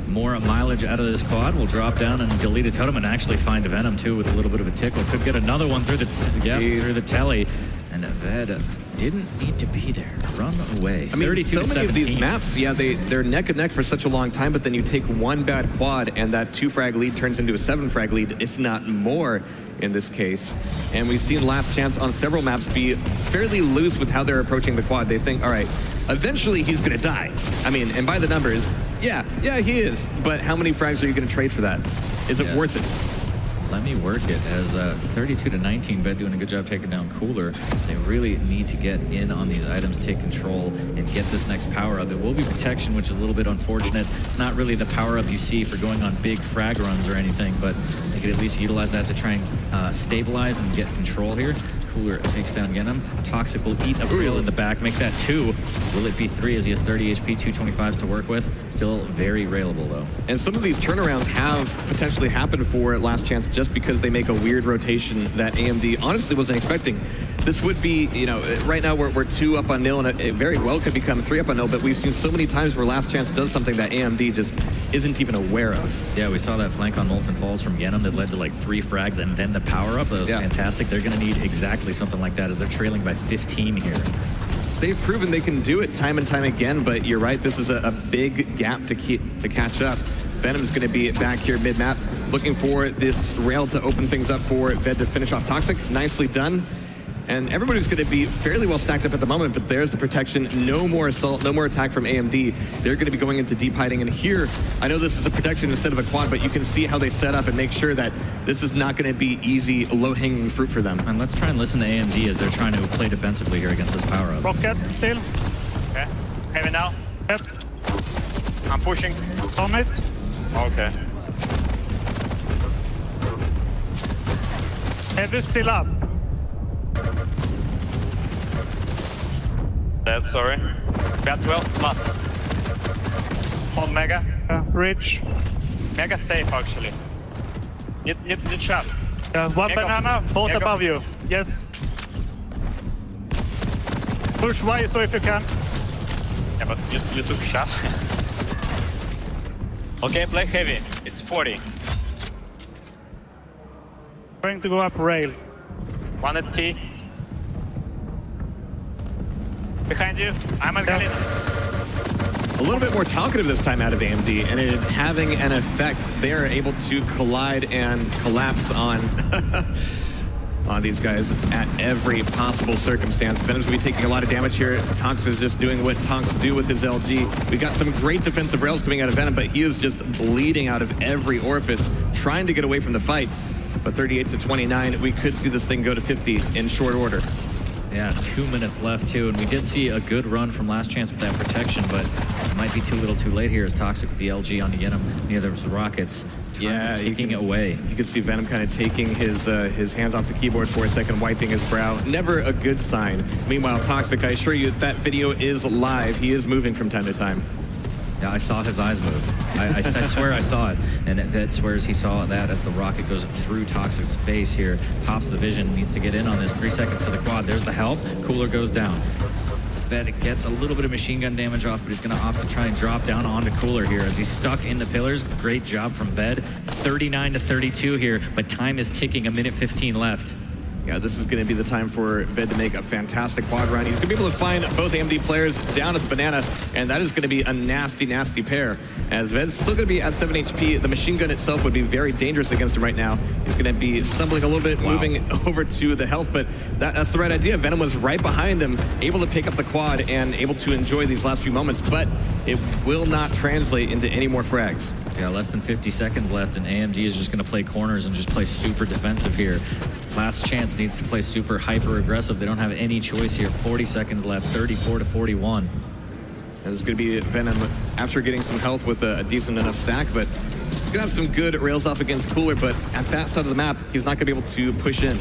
more mileage out of this quad. Will drop down and delete a totem and actually find Venom too with a little bit of a tickle. Could get another one through the through the telly. And Ved didn't need to be there. Run away. I mean, so many of these 32-17. maps, yeah, they're neck and neck for such a long time, but then you take one bad quad and that 2-frag lead turns into a 7-frag lead, if not more in this case. And we've seen Last Chance on several maps be fairly loose with how they're approaching the quad. They think, all right, eventually he's going to die. I mean, and by the numbers, yeah, he is. But how many frags are you going to trade for that? Is it worth it? Let me work it as 32-19. Ved doing a good job taking down Cooler. They really need to get in on these items, take control, and get this next power up. It will be protection, which is a little bit unfortunate. It's not really the power up you see for going on big frag runs or anything, but they could at least utilize that to try and stabilize and get control here. Cooler takes down Yenim. Toxic will eat a rail in the back, make that 2. Will it be 3 as he has 30 HP, 225s to work with? Still very railable though. And some of these turnarounds have potentially happened for Last Chance just because they make a weird rotation that AMD honestly wasn't expecting. This would be, you know, right now we're 2 up on nil, and it very well could become 3 up on nil, but we've seen so many times where Last Chance does something that AMD just isn't even aware of. Yeah, we saw that flank on Molten Falls from Yenim that led to like 3 frags and then the power up. That was fantastic. They're going to need exactly something like that as they're trailing by 15 here. They've proven they can do it time and time again, but you're right, this is a big gap to catch up. Venom's going to be back here mid-map, looking for this rail to open things up for Ved to finish off Toxic. Nicely done. And everybody's going to be fairly well stacked up at the moment, but there's the protection. No more assault, no more attack from AMD. They're going to be going into deep hiding. And here, I know this is a protection instead of a quad, but you can see how they set up and make sure that this is not going to be easy, low-hanging fruit for them. And let's try and listen to AMD as they're trying to play defensively here against this power-up. Rocket still. Okay. Heavy now. Yep. I'm pushing. On it. Okay. Heavy still up. Dead, sorry. We have 12 plus. On Mega. Ridge. Mega safe, actually. Need shot. Yeah, one Mega. banana, both Mega. above you. Yes. Push Y so if you can. Yeah, but you took shot. Okay, play heavy. It's 40. Trying to go up rail. One at T. Behind you. I'm at Galina. A little bit more talkative this time out of AMD, and it's having an effect. They're able to collide and collapse on on these guys at every possible circumstance. Venom's gonna be taking a lot of damage here. Tonks is just doing what Tonks do with his LG. We got some great defensive rails coming out of Venom, but he is just bleeding out of every orifice, trying to get away from the fight. But 38 to 29, we could see this thing go to 50 in short order. Yeah, 2 minutes left too, and we did see a good run from Last Chance with that protection, but it might be too little too late here as Toxic with the LG on to get him near those rockets. Yeah, taking it away. You can see Venom kind of taking his hands off the keyboard for a second, wiping his brow. Never a good sign. Meanwhile, Toxic, I assure you that video is live. He is moving from time to time. Yeah, I saw his eyes move. I swear I saw it. And Vet swears he saw that as the rocket goes through Toxic's face here. Pops the vision, needs to get in on this. 3 seconds to the quad. There's the help. Cooler goes down. Vet gets a little bit of machine gun damage off, but he's going to opt to try and drop down onto Cooler here as he's stuck in the pillars. Great job from Ved. 39 to 32 here, but time is ticking. 1:15 left. Yeah, this is going to be the time for Ved to make a fantastic quad run. He's going to be able to find both AMD players down at the banana, and that is going to be a nasty, nasty pair. As Ved's still going to be at 7 HP, the machine gun itself would be very dangerous against him right now. He's going to be stumbling a little bit, moving over to the health, but that's the right idea. Venom was right behind him, able to pick up the quad and able to enjoy these last few moments, but it will not translate into any more frags. Yeah, less than 50 seconds left, and AMD is just going to play corners and just play super defensive here. Last Chance needs to play super hyper-aggressive. They don't have any choice here. 40 seconds left, 34 to 41. This is going to be Venom after getting some health with a decent enough stack, but he's going to have some good rails off against Cooler, but at that side of the map, he's not going to be able to push in.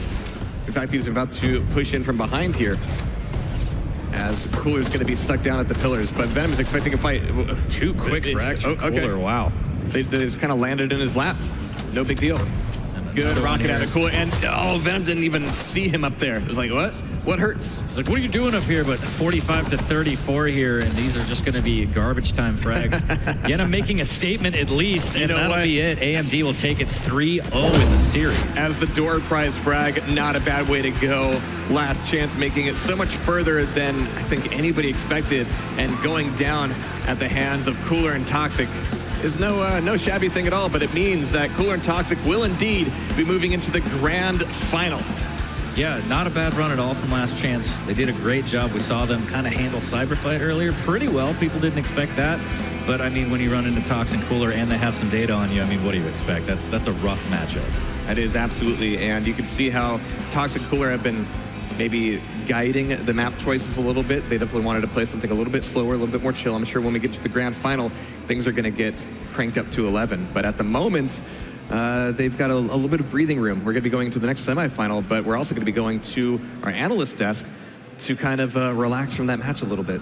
In fact, he's about to push in from behind here, as Cooler's going to be stuck down at the pillars, but Venom is expecting a fight. 2 quick frags from Cooler, wow. They just kind of landed in his lap. No big deal. Good rocket out of Cooler, and Venom didn't even see him up there. It was like, what? What hurts? It's like, what are you doing up here? But 45 to 34 here, and these are just going to be garbage time frags. Yet I'm making a statement at least, and that'll be it. AMD will take it 3-0 in the series. As the door prize frag, not a bad way to go. Last Chance making it so much further than I think anybody expected, and going down at the hands of Cooler and Toxic is no shabby thing at all, but it means that Cooler and Toxic will indeed be moving into the grand final. Yeah, not a bad run at all from Last Chance. They did a great job. We saw them kind of handle Cyberfight earlier pretty well. People didn't expect that. But, I mean, when you run into Toxic Cooler and they have some data on you, I mean, what do you expect? That's a rough matchup. That is absolutely, and you can see how Toxic Cooler have been maybe guiding the map choices a little bit. They definitely wanted to play something a little bit slower, a little bit more chill. I'm sure when we get to the grand final, things are going to get cranked up to 11. But at the moment, they've got a little bit of breathing room. We're going to be going to the next semifinal, but we're also going to be going to our analyst desk to kind of relax from that match a little bit.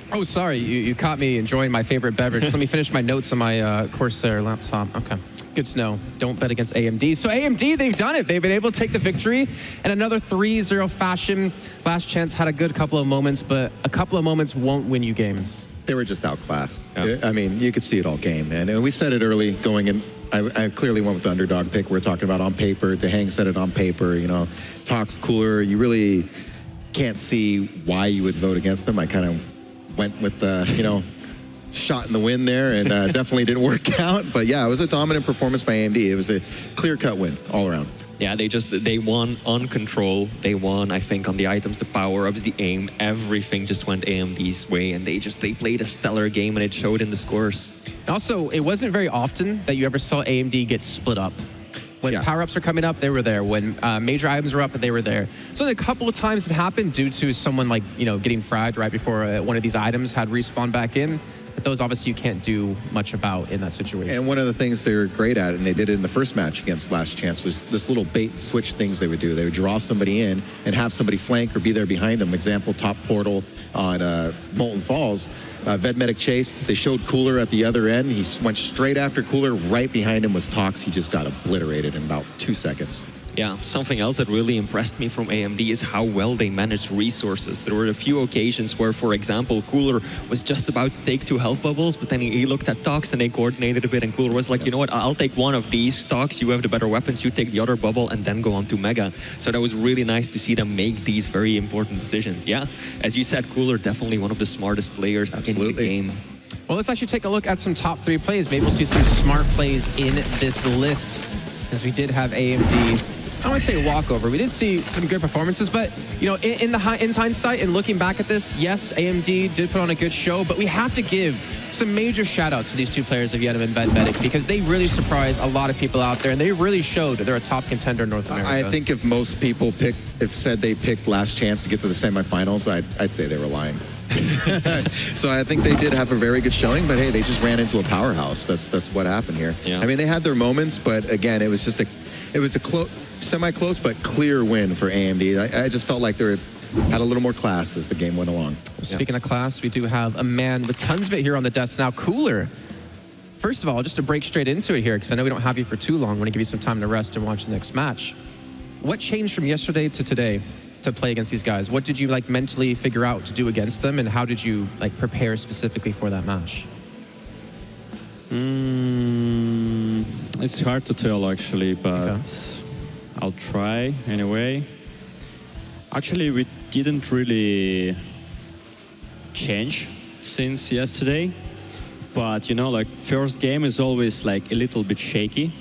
Oh, sorry, you caught me enjoying my favorite beverage. Let me finish my notes on my Corsair laptop. Okay, good to know. Don't bet against AMD. So AMD, they've done it. They've been able to take the victory in another 3-0 fashion. Last Chance had a good couple of moments, but a couple of moments won't win you games. They were just outclassed. Yeah. I mean, you could see it all game. And we said it early going in. I clearly went with the underdog pick. We're talking about on paper. DeHang said it on paper. You know, Tox Cooler. You really can't see why you would vote against them. I kind of went with the, shot in the wind there, and definitely didn't work out. But yeah, it was a dominant performance by AMD. It was a clear-cut win all around. Yeah, they won on control. They won, I think, on the items, the power-ups, the aim. Everything just went AMD's way, and they played a stellar game, and it showed in the scores. Also, it wasn't very often that you ever saw AMD get split up. When power-ups are coming up, they were there. When major items were up, they were there. So a couple of times it happened due to someone getting fragged right before one of these items had respawned back in. But those obviously you can't do much about in that situation. And one of the things they were great at, and they did it in the first match against Last Chance, was this little bait switch things they would do. They would draw somebody in and have somebody flank or be there behind them. Example, top portal on Molten Falls. Vedmedic chased. They showed Cooler at the other end. He went straight after Cooler. Right behind him was Tox. He just got obliterated in about 2 seconds. Yeah, something else that really impressed me from AMD is how well they managed resources. There were a few occasions where, for example, Cooler was just about to take 2 health bubbles, but then he looked at Tox and they coordinated a bit, and Cooler was like, you know what, I'll take one of these. Tox, you have the better weapons, you take the other bubble, and then go on to Mega. So that was really nice to see them make these very important decisions. Yeah, as you said, Cooler, definitely one of the smartest players in the game. Well, let's actually take a look at some top 3 plays. Maybe we'll see some smart plays in this list, as we did have AMD. I don't want to say a walkover. We did see some good performances, but you know, in hindsight and looking back at this, yes, AMD did put on a good show, but we have to give some major shout-outs to these 2 players of Yenim and Vedmedic, because they really surprised a lot of people out there, and they really showed they're a top contender in North America. I think if most people said they picked Last Chance to get to the semifinals, I'd say they were lying. So I think they did have a very good showing, but hey, they just ran into a powerhouse. That's what happened here. Yeah. I mean, they had their moments, but again, it was just a semi-close but clear win for AMD. I just felt like they had a little more class as the game went along. Well, speaking of class, we do have a man with tons of it here on the desk now. Cooler. First of all, just to break straight into it here, because I know we don't have you for too long. I want to give you some time to rest and watch the next match. What changed from yesterday to today to play against these guys? What did you like mentally figure out to do against them, and how did you like prepare specifically for that match? It's hard to tell actually, but I'll try anyway. Actually, we didn't really change since yesterday, but you know, like first game is always like a little bit shaky.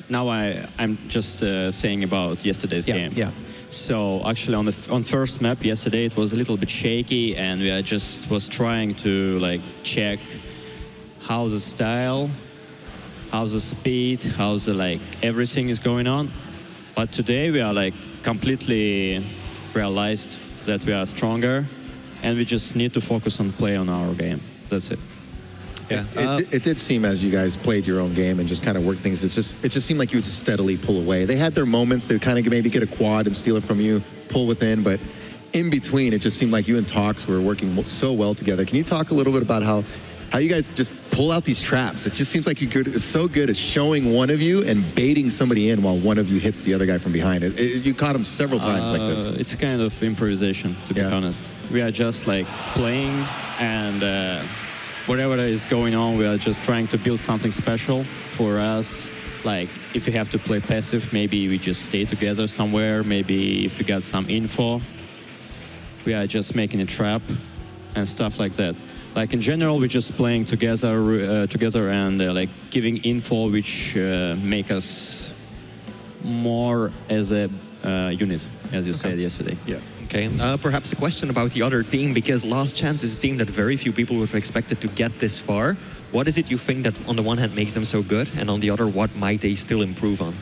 Now I'm just saying about yesterday's game. Yeah. So actually on first map yesterday it was a little bit shaky, and we just was trying to like check how the style, how the speed, how the like everything is going on. But today we are like completely realized that we are stronger, and we just need to focus on play on our game. That's it. Yeah, it did seem as you guys played your own game and just kind of worked things, it just seemed like you would steadily pull away. They had their moments, they would kind of maybe get a quad and steal it from you, pull within, but in between, it just seemed like you and Tox were working so well together. Can you talk a little bit about how you guys just pull out these traps? It just seems like you're so good at showing one of you and baiting somebody in while one of you hits the other guy from behind. You caught him several times like this. It's kind of improvisation, to be honest. We are just like playing, and whatever is going on, we are just trying to build something special for us. Like, if we have to play passive, maybe we just stay together somewhere. Maybe if we got some info, we are just making a trap and stuff like that. Like, in general, we're just playing together and like giving info which make us more as a unit, as you said yesterday. Yeah. Okay, perhaps a question about the other team, because Last Chance is a team that very few people would have expected to get this far. What is it you think that on the one hand makes them so good, and on the other, what might they still improve on?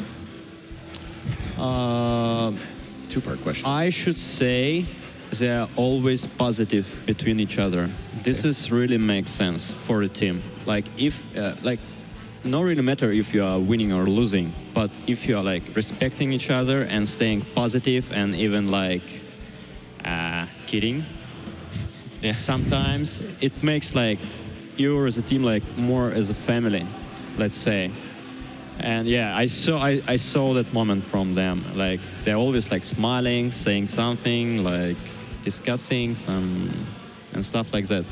Two-part question. I should say they're always positive between each other. Okay. This is really makes sense for the team. Like, if not really matter if you are winning or losing, but if you are like respecting each other and staying positive and even like kidding, yeah, sometimes it makes like you as a team like more as a family, let's say. And yeah, I saw that moment from them. Like, they're always like smiling, saying something, like discussing some and stuff like that.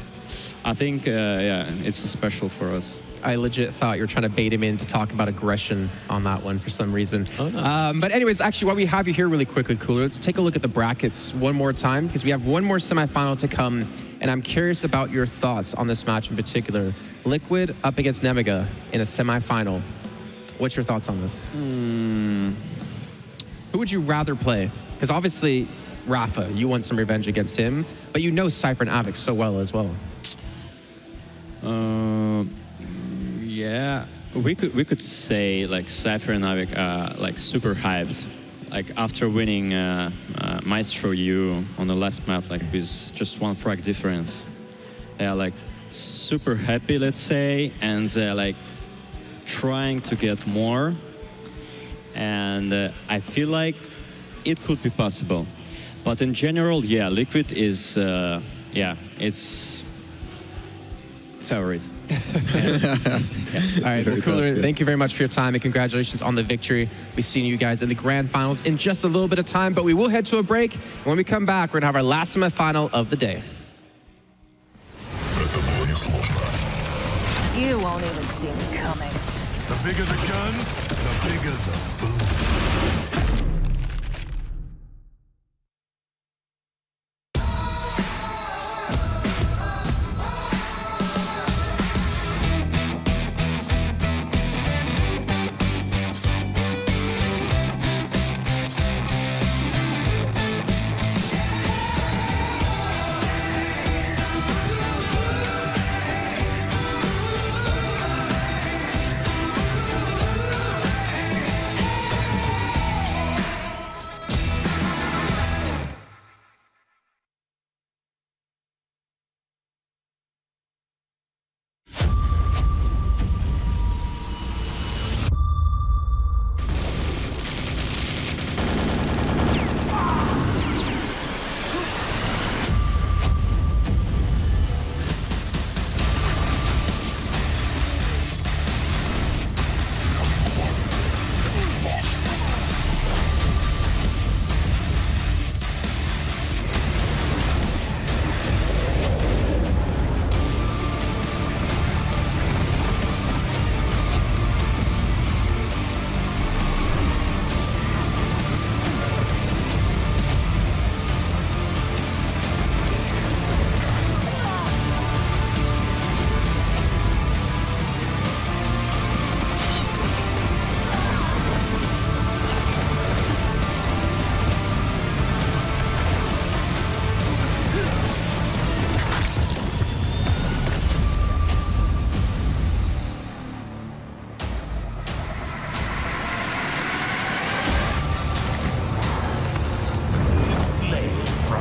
I think yeah, it's special for us. I legit thought you were trying to bait him in to talk about aggression on that one for some reason. Oh, no. But anyways, actually, while we have you here really quickly, Cooler, let's take a look at the brackets one more time, because we have one more semifinal to come, and I'm curious about your thoughts on this match in particular. Liquid up against Nemiga in a semifinal. What's your thoughts on this? Who would you rather play? Because obviously, Rafa, you want some revenge against him, but you know Cypher and Avik so well as well. Yeah, we could say like Cypher and Avik are like super hyped. Like, after winning Maestro U on the last map, like with just one frag difference, they are like super happy, let's say, and like trying to get more. And I feel like it could be possible. But in general, yeah, Liquid is, yeah, it's favorite. All right, well, Cooler, thank you very much for your time and congratulations on the victory. We've seen you guys in the grand finals in just a little bit of time, but we will head to a break. When we come back, we're gonna have our last semifinal of the day. You won't even see me coming. The bigger the guns, the bigger the boom.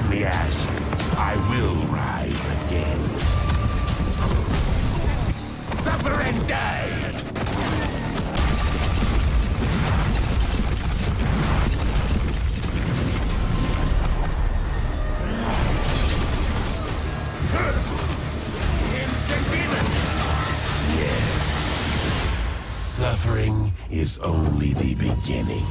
the ashes, I will rise again. Suffer and die! Yes. Suffering is only the beginning.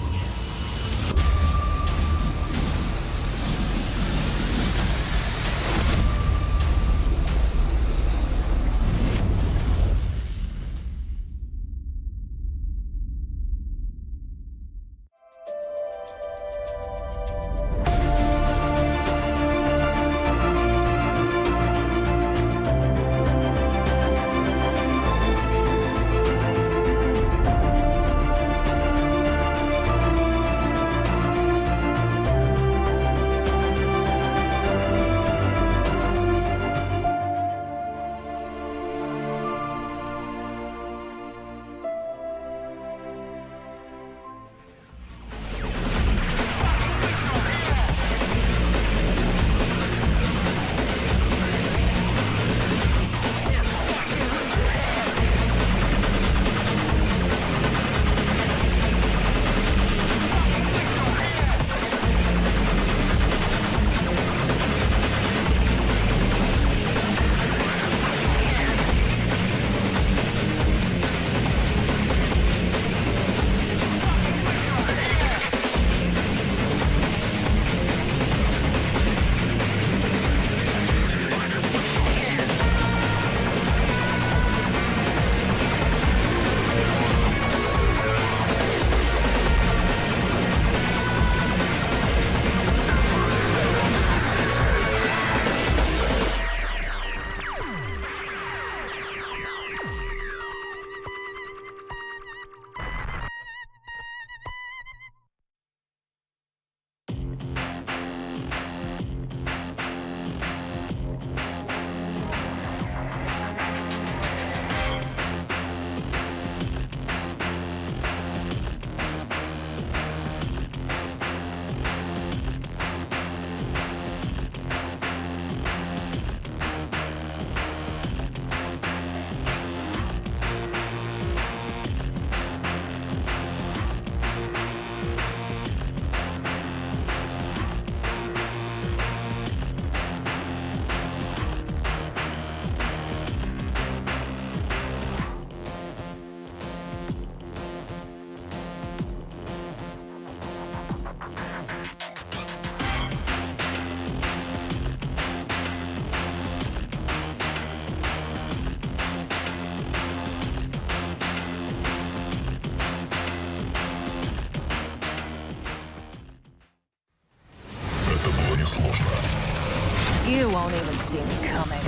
You won't even see me coming.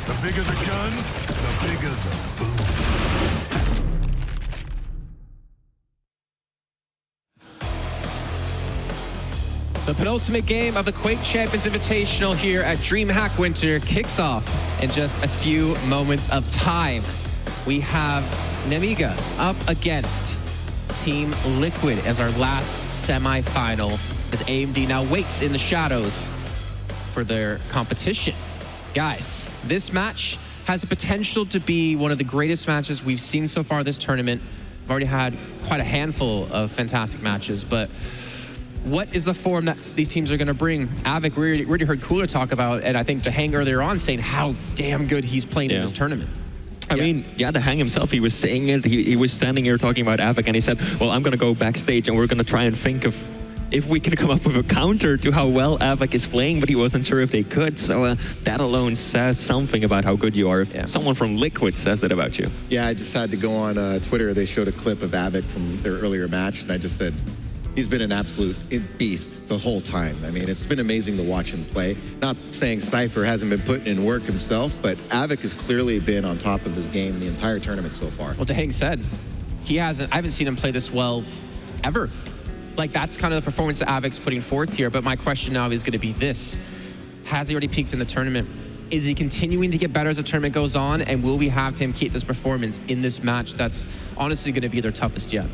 The bigger the guns, the bigger the boom. The penultimate game of the Quake Champions Invitational here at DreamHack Winter kicks off in just a few moments of time. We have Nemiga up against Team Liquid as our last semi-final, as AMD now waits in the shadows for their competition. Guys, this match has the potential to be one of the greatest matches we've seen so far this tournament. We've already had quite a handful of fantastic matches, but what is the form that these teams are going to bring? Avik, we already heard Cooler talk about, and I think DreamHack earlier on saying how damn good he's playing in this tournament. I mean, DreamHack himself, he was saying it. He was standing here talking about Avik, and he said, well, I'm going to go backstage, and we're going to try and think of if we can come up with a counter to how well Avik is playing, but he wasn't sure if they could. So that alone says something about how good you are. If someone from Liquid says that about you. Yeah, I just had to go on Twitter. They showed a clip of Avik from their earlier match, and I just said, he's been an absolute beast the whole time. I mean, it's been amazing to watch him play. Not saying Cypher hasn't been putting in work himself, but Avik has clearly been on top of his game the entire tournament so far. Well, DreamHack said I haven't seen him play this well ever. Like, that's kind of the performance that Avik's putting forth here. But my question now is going to be this. Has he already peaked in the tournament? Is he continuing to get better as the tournament goes on? And will we have him keep this performance in this match that's honestly going to be their toughest yet?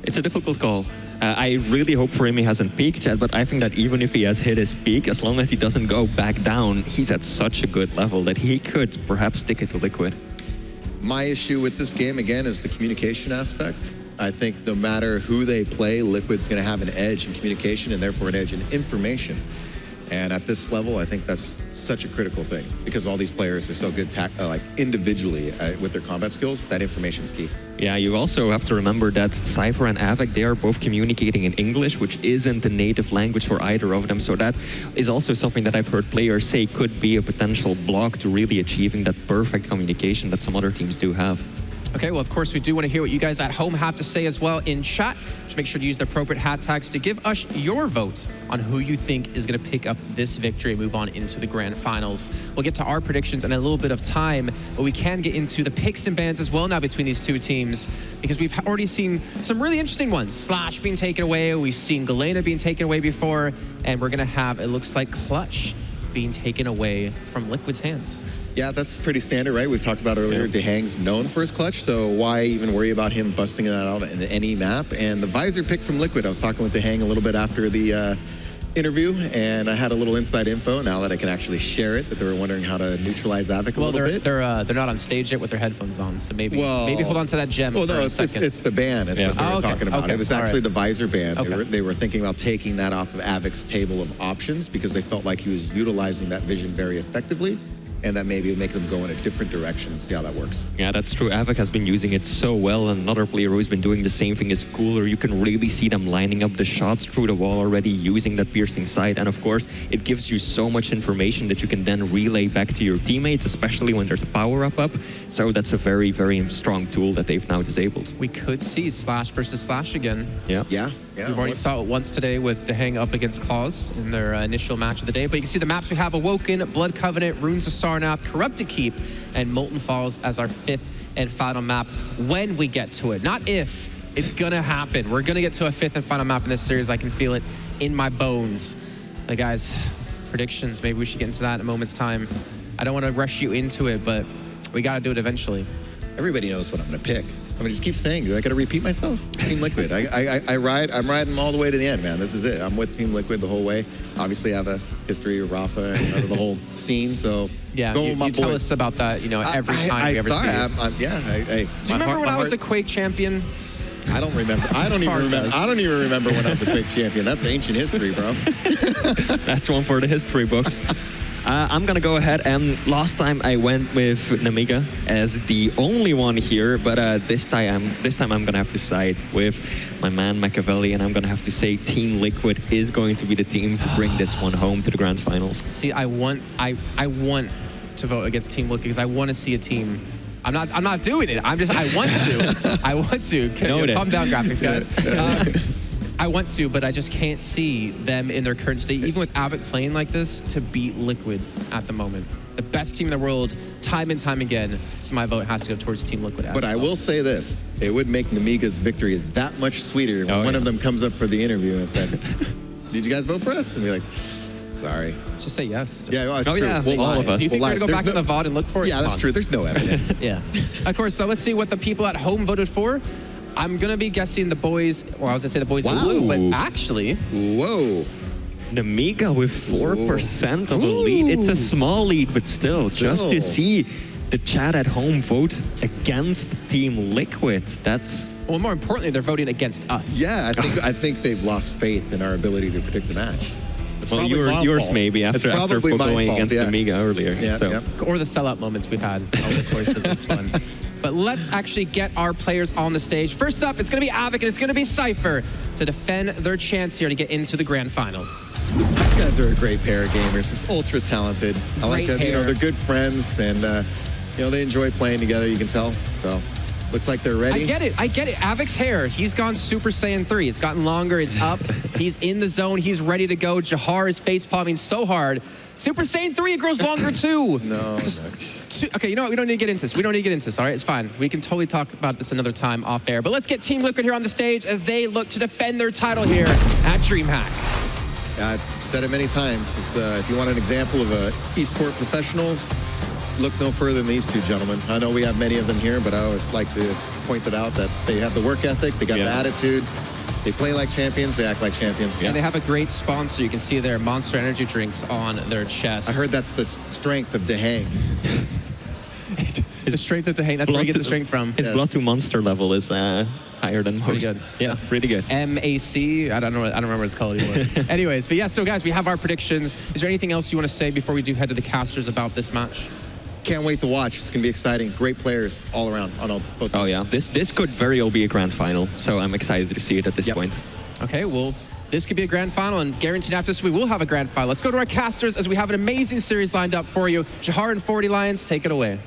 It's a difficult call. I really hope for him he hasn't peaked yet, but I think that even if he has hit his peak, as long as he doesn't go back down, he's at such a good level that he could perhaps stick it to Liquid. My issue with this game, again, is the communication aspect. I think no matter who they play, Liquid's going to have an edge in communication and therefore an edge in information. And at this level, I think that's such a critical thing because all these players are so good like individually with their combat skills, that information's key. Yeah, you also have to remember that Cypher and Avik, they are both communicating in English, which isn't the native language for either of them. So that is also something that I've heard players say could be a potential block to really achieving that perfect communication that some other teams do have. Okay, well, of course, we do want to hear what you guys at home have to say as well in chat. Just make sure to use the appropriate hashtags to give us your vote on who you think is going to pick up this victory and move on into the grand finals. We'll get to our predictions in a little bit of time, but we can get into the picks and bans as well now between these two teams because we've already seen some really interesting ones. Slash being taken away, we've seen Galena being taken away before, and we're going to have, it looks like, Clutch being taken away from Liquid's hands. Yeah, that's pretty standard, right? We've talked about earlier, DreamHack's known for his clutch, so why even worry about him busting that out in any map? And the Visor pick from Liquid, I was talking with DreamHack a little bit after the interview, and I had a little inside info now that I can actually share it, that they were wondering how to neutralize Avik a little bit. They're not on stage yet with their headphones on, so maybe hold on to that gem for a second. It's the ban is what they were talking about. It was actually the Visor ban. Okay. They were thinking about taking that off of Avik's table of options because they felt like he was utilizing that vision very effectively, and that maybe would make them go in a different direction and see how that works. Yeah, that's true. Avik has been using it so well, and another player who's been doing the same thing is Cooler. You can really see them lining up the shots through the wall already, using that piercing sight, and of course, it gives you so much information that you can then relay back to your teammates, especially when there's a power-up up. So that's a very, very strong tool that they've now disabled. We could see Slash versus Slash again. Yeah. We've already saw it once today with DreamHack up against Claws in their initial match of the day. But you can see the maps we have: Awoken, Blood Covenant, Runes of Sarnath, Corrupted Keep, and Molten Falls as our 5th and final map when we get to it. Not if, it's gonna happen. We're gonna get to a 5th and final map in this series. I can feel it in my bones. Like, guys, predictions, maybe we should get into that in a moment's time. I don't want to rush you into it, but we gotta do it eventually. Everybody knows what I'm gonna pick. I mean, just keep saying, do I gotta repeat myself? Team Liquid. I'm riding them all the way to the end, man. This is it. I'm with Team Liquid the whole way. Obviously, I have a history of Rafa and the whole scene, so yeah, you tell us about that, every time we ever see you. Do you remember when I was a Quake champion? I don't remember. I don't even remember when I was a Quake champion. That's ancient history, bro. That's one for the history books. I'm gonna go ahead, and last time I went with Nemiga as the only one here, but this time I'm gonna have to side with my man Machiavelli, and I'm gonna have to say Team Liquid is going to be the team to bring this one home to the grand finals. See, I want to vote against Team Liquid because I want to see a team. I'm not doing it. I want to. I want to. Calm down, graphics guys. I want to, but I just can't see them in their current state, even with Abbott playing like this, to beat Liquid at the moment. The best team in the world, time and time again. So my vote has to go towards Team Liquid. But I will say this. It would make Namiga's victory that much sweeter when one of them comes up for the interview and said, did you guys vote for us? And be like, sorry. Just say yes. Yeah, well, oh, yeah. We'll all of us. Do you think we're going to go back no, in the VOD and look for it? Yeah, that's true. There's no evidence. Yeah. Of course, so let's see what the people at home voted for. I'm going to be guessing the boys, or I was going to say the boys in blue, but actually... Whoa. Namiga with 4% of a lead. It's a small lead, but still, just to see the chat at home vote against Team Liquid, that's... Well, more importantly, they're voting against us. Yeah, I think they've lost faith in our ability to predict the match. Well, yours maybe after going against Amiga earlier. Yeah, so. Or the sellout moments we've had over the course of this one. But let's actually get our players on the stage. First up, it's going to be Avic and it's going to be Cypher to defend their chance here to get into the grand finals. These guys are a great pair of gamers. Just ultra talented. I like that. They're good friends and they enjoy playing together. You can tell. So looks like they're ready. I get it. Avic's hair, he's gone Super Saiyan 3. It's gotten longer. It's up. He's in the zone. He's ready to go. Jahar is face palming so hard. Super Saiyan 3, it grows longer too. No. Okay, you know what? We don't need to get into this. All right? It's fine. We can totally talk about this another time off air. But let's get Team Liquid here on the stage as they look to defend their title here at DreamHack. I've said it many times. If you want an example of esport professionals, look no further than these two gentlemen. I know we have many of them here, but I always like to point it out that they have the work ethic, they got the attitude. They play like champions, they act like champions. And they have a great sponsor. You can see their Monster Energy drinks on their chest. I heard that's the strength of DreamHack. The strength of DreamHack, that's where you get the strength from. His blood to monster level is higher than most. Pretty good. Yeah, pretty good. MAC, I don't remember what it's called anymore. Anyways, but yeah, so guys, we have our predictions. Is there anything else you want to say before we do head to the casters about this match? Can't wait to watch. It's going to be exciting. Great players all around on both teams. Oh, yeah. This could very well be a grand final, so I'm excited to see it at this point. Okay, well, this could be a grand final, and guaranteed after this, we will have a grand final. Let's go to our casters as we have an amazing series lined up for you. Jahar and 40 Lions, take it away.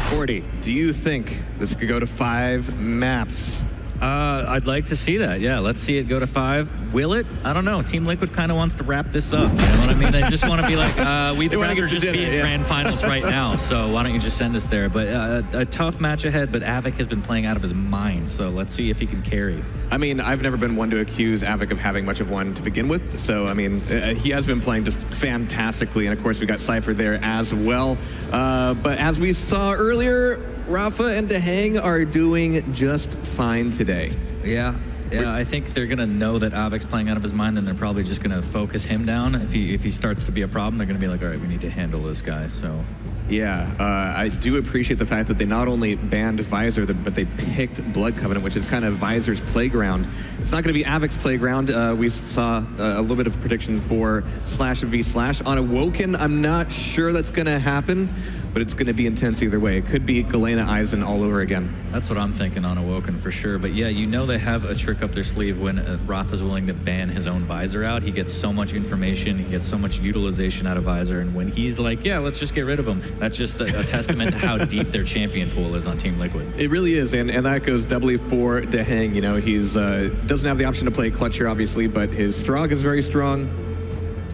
40, do you think this could go to 5 maps? I'd like to see that. Yeah, let's see it go to 5. Will it? I don't know. Team Liquid kind of wants to wrap this up. You know what I mean? They just want to be like, we'd rather just be in grand finals right now. So why don't you just send us there? But a tough match ahead. But Avic has been playing out of his mind. So let's see if he can carry. I mean, I've never been one to accuse Avic of having much of one to begin with. So, I mean, he has been playing just fantastically. And, of course, we got Cypher there as well. But as we saw earlier, Rafa and DreamHack are doing just fine today. Yeah, I think they're going to know that Avic's playing out of his mind, then they're probably just going to focus him down. If he starts to be a problem, they're going to be like, all right, we need to handle this guy. So. Yeah, I do appreciate the fact that they not only banned Visor, but they picked Blood Covenant, which is kind of Visor's playground. It's not going to be Avic's playground. We saw a little bit of prediction for Slash v Slash. On Awoken, I'm not sure that's going to happen, but it's going to be intense either way. It could be Galena Eisen all over again. That's what I'm thinking on Awoken for sure. But yeah, you know they have a trick up their sleeve when Rafa's willing to ban his own Visor out. He gets so much information, he gets so much utilization out of Visor, and when he's like, yeah, let's just get rid of him, that's just a testament to how deep their champion pool is on Team Liquid. It really is, and that goes doubly for DreamHack. You know, he's doesn't have the option to play clutch here, obviously, but his Strog is very strong.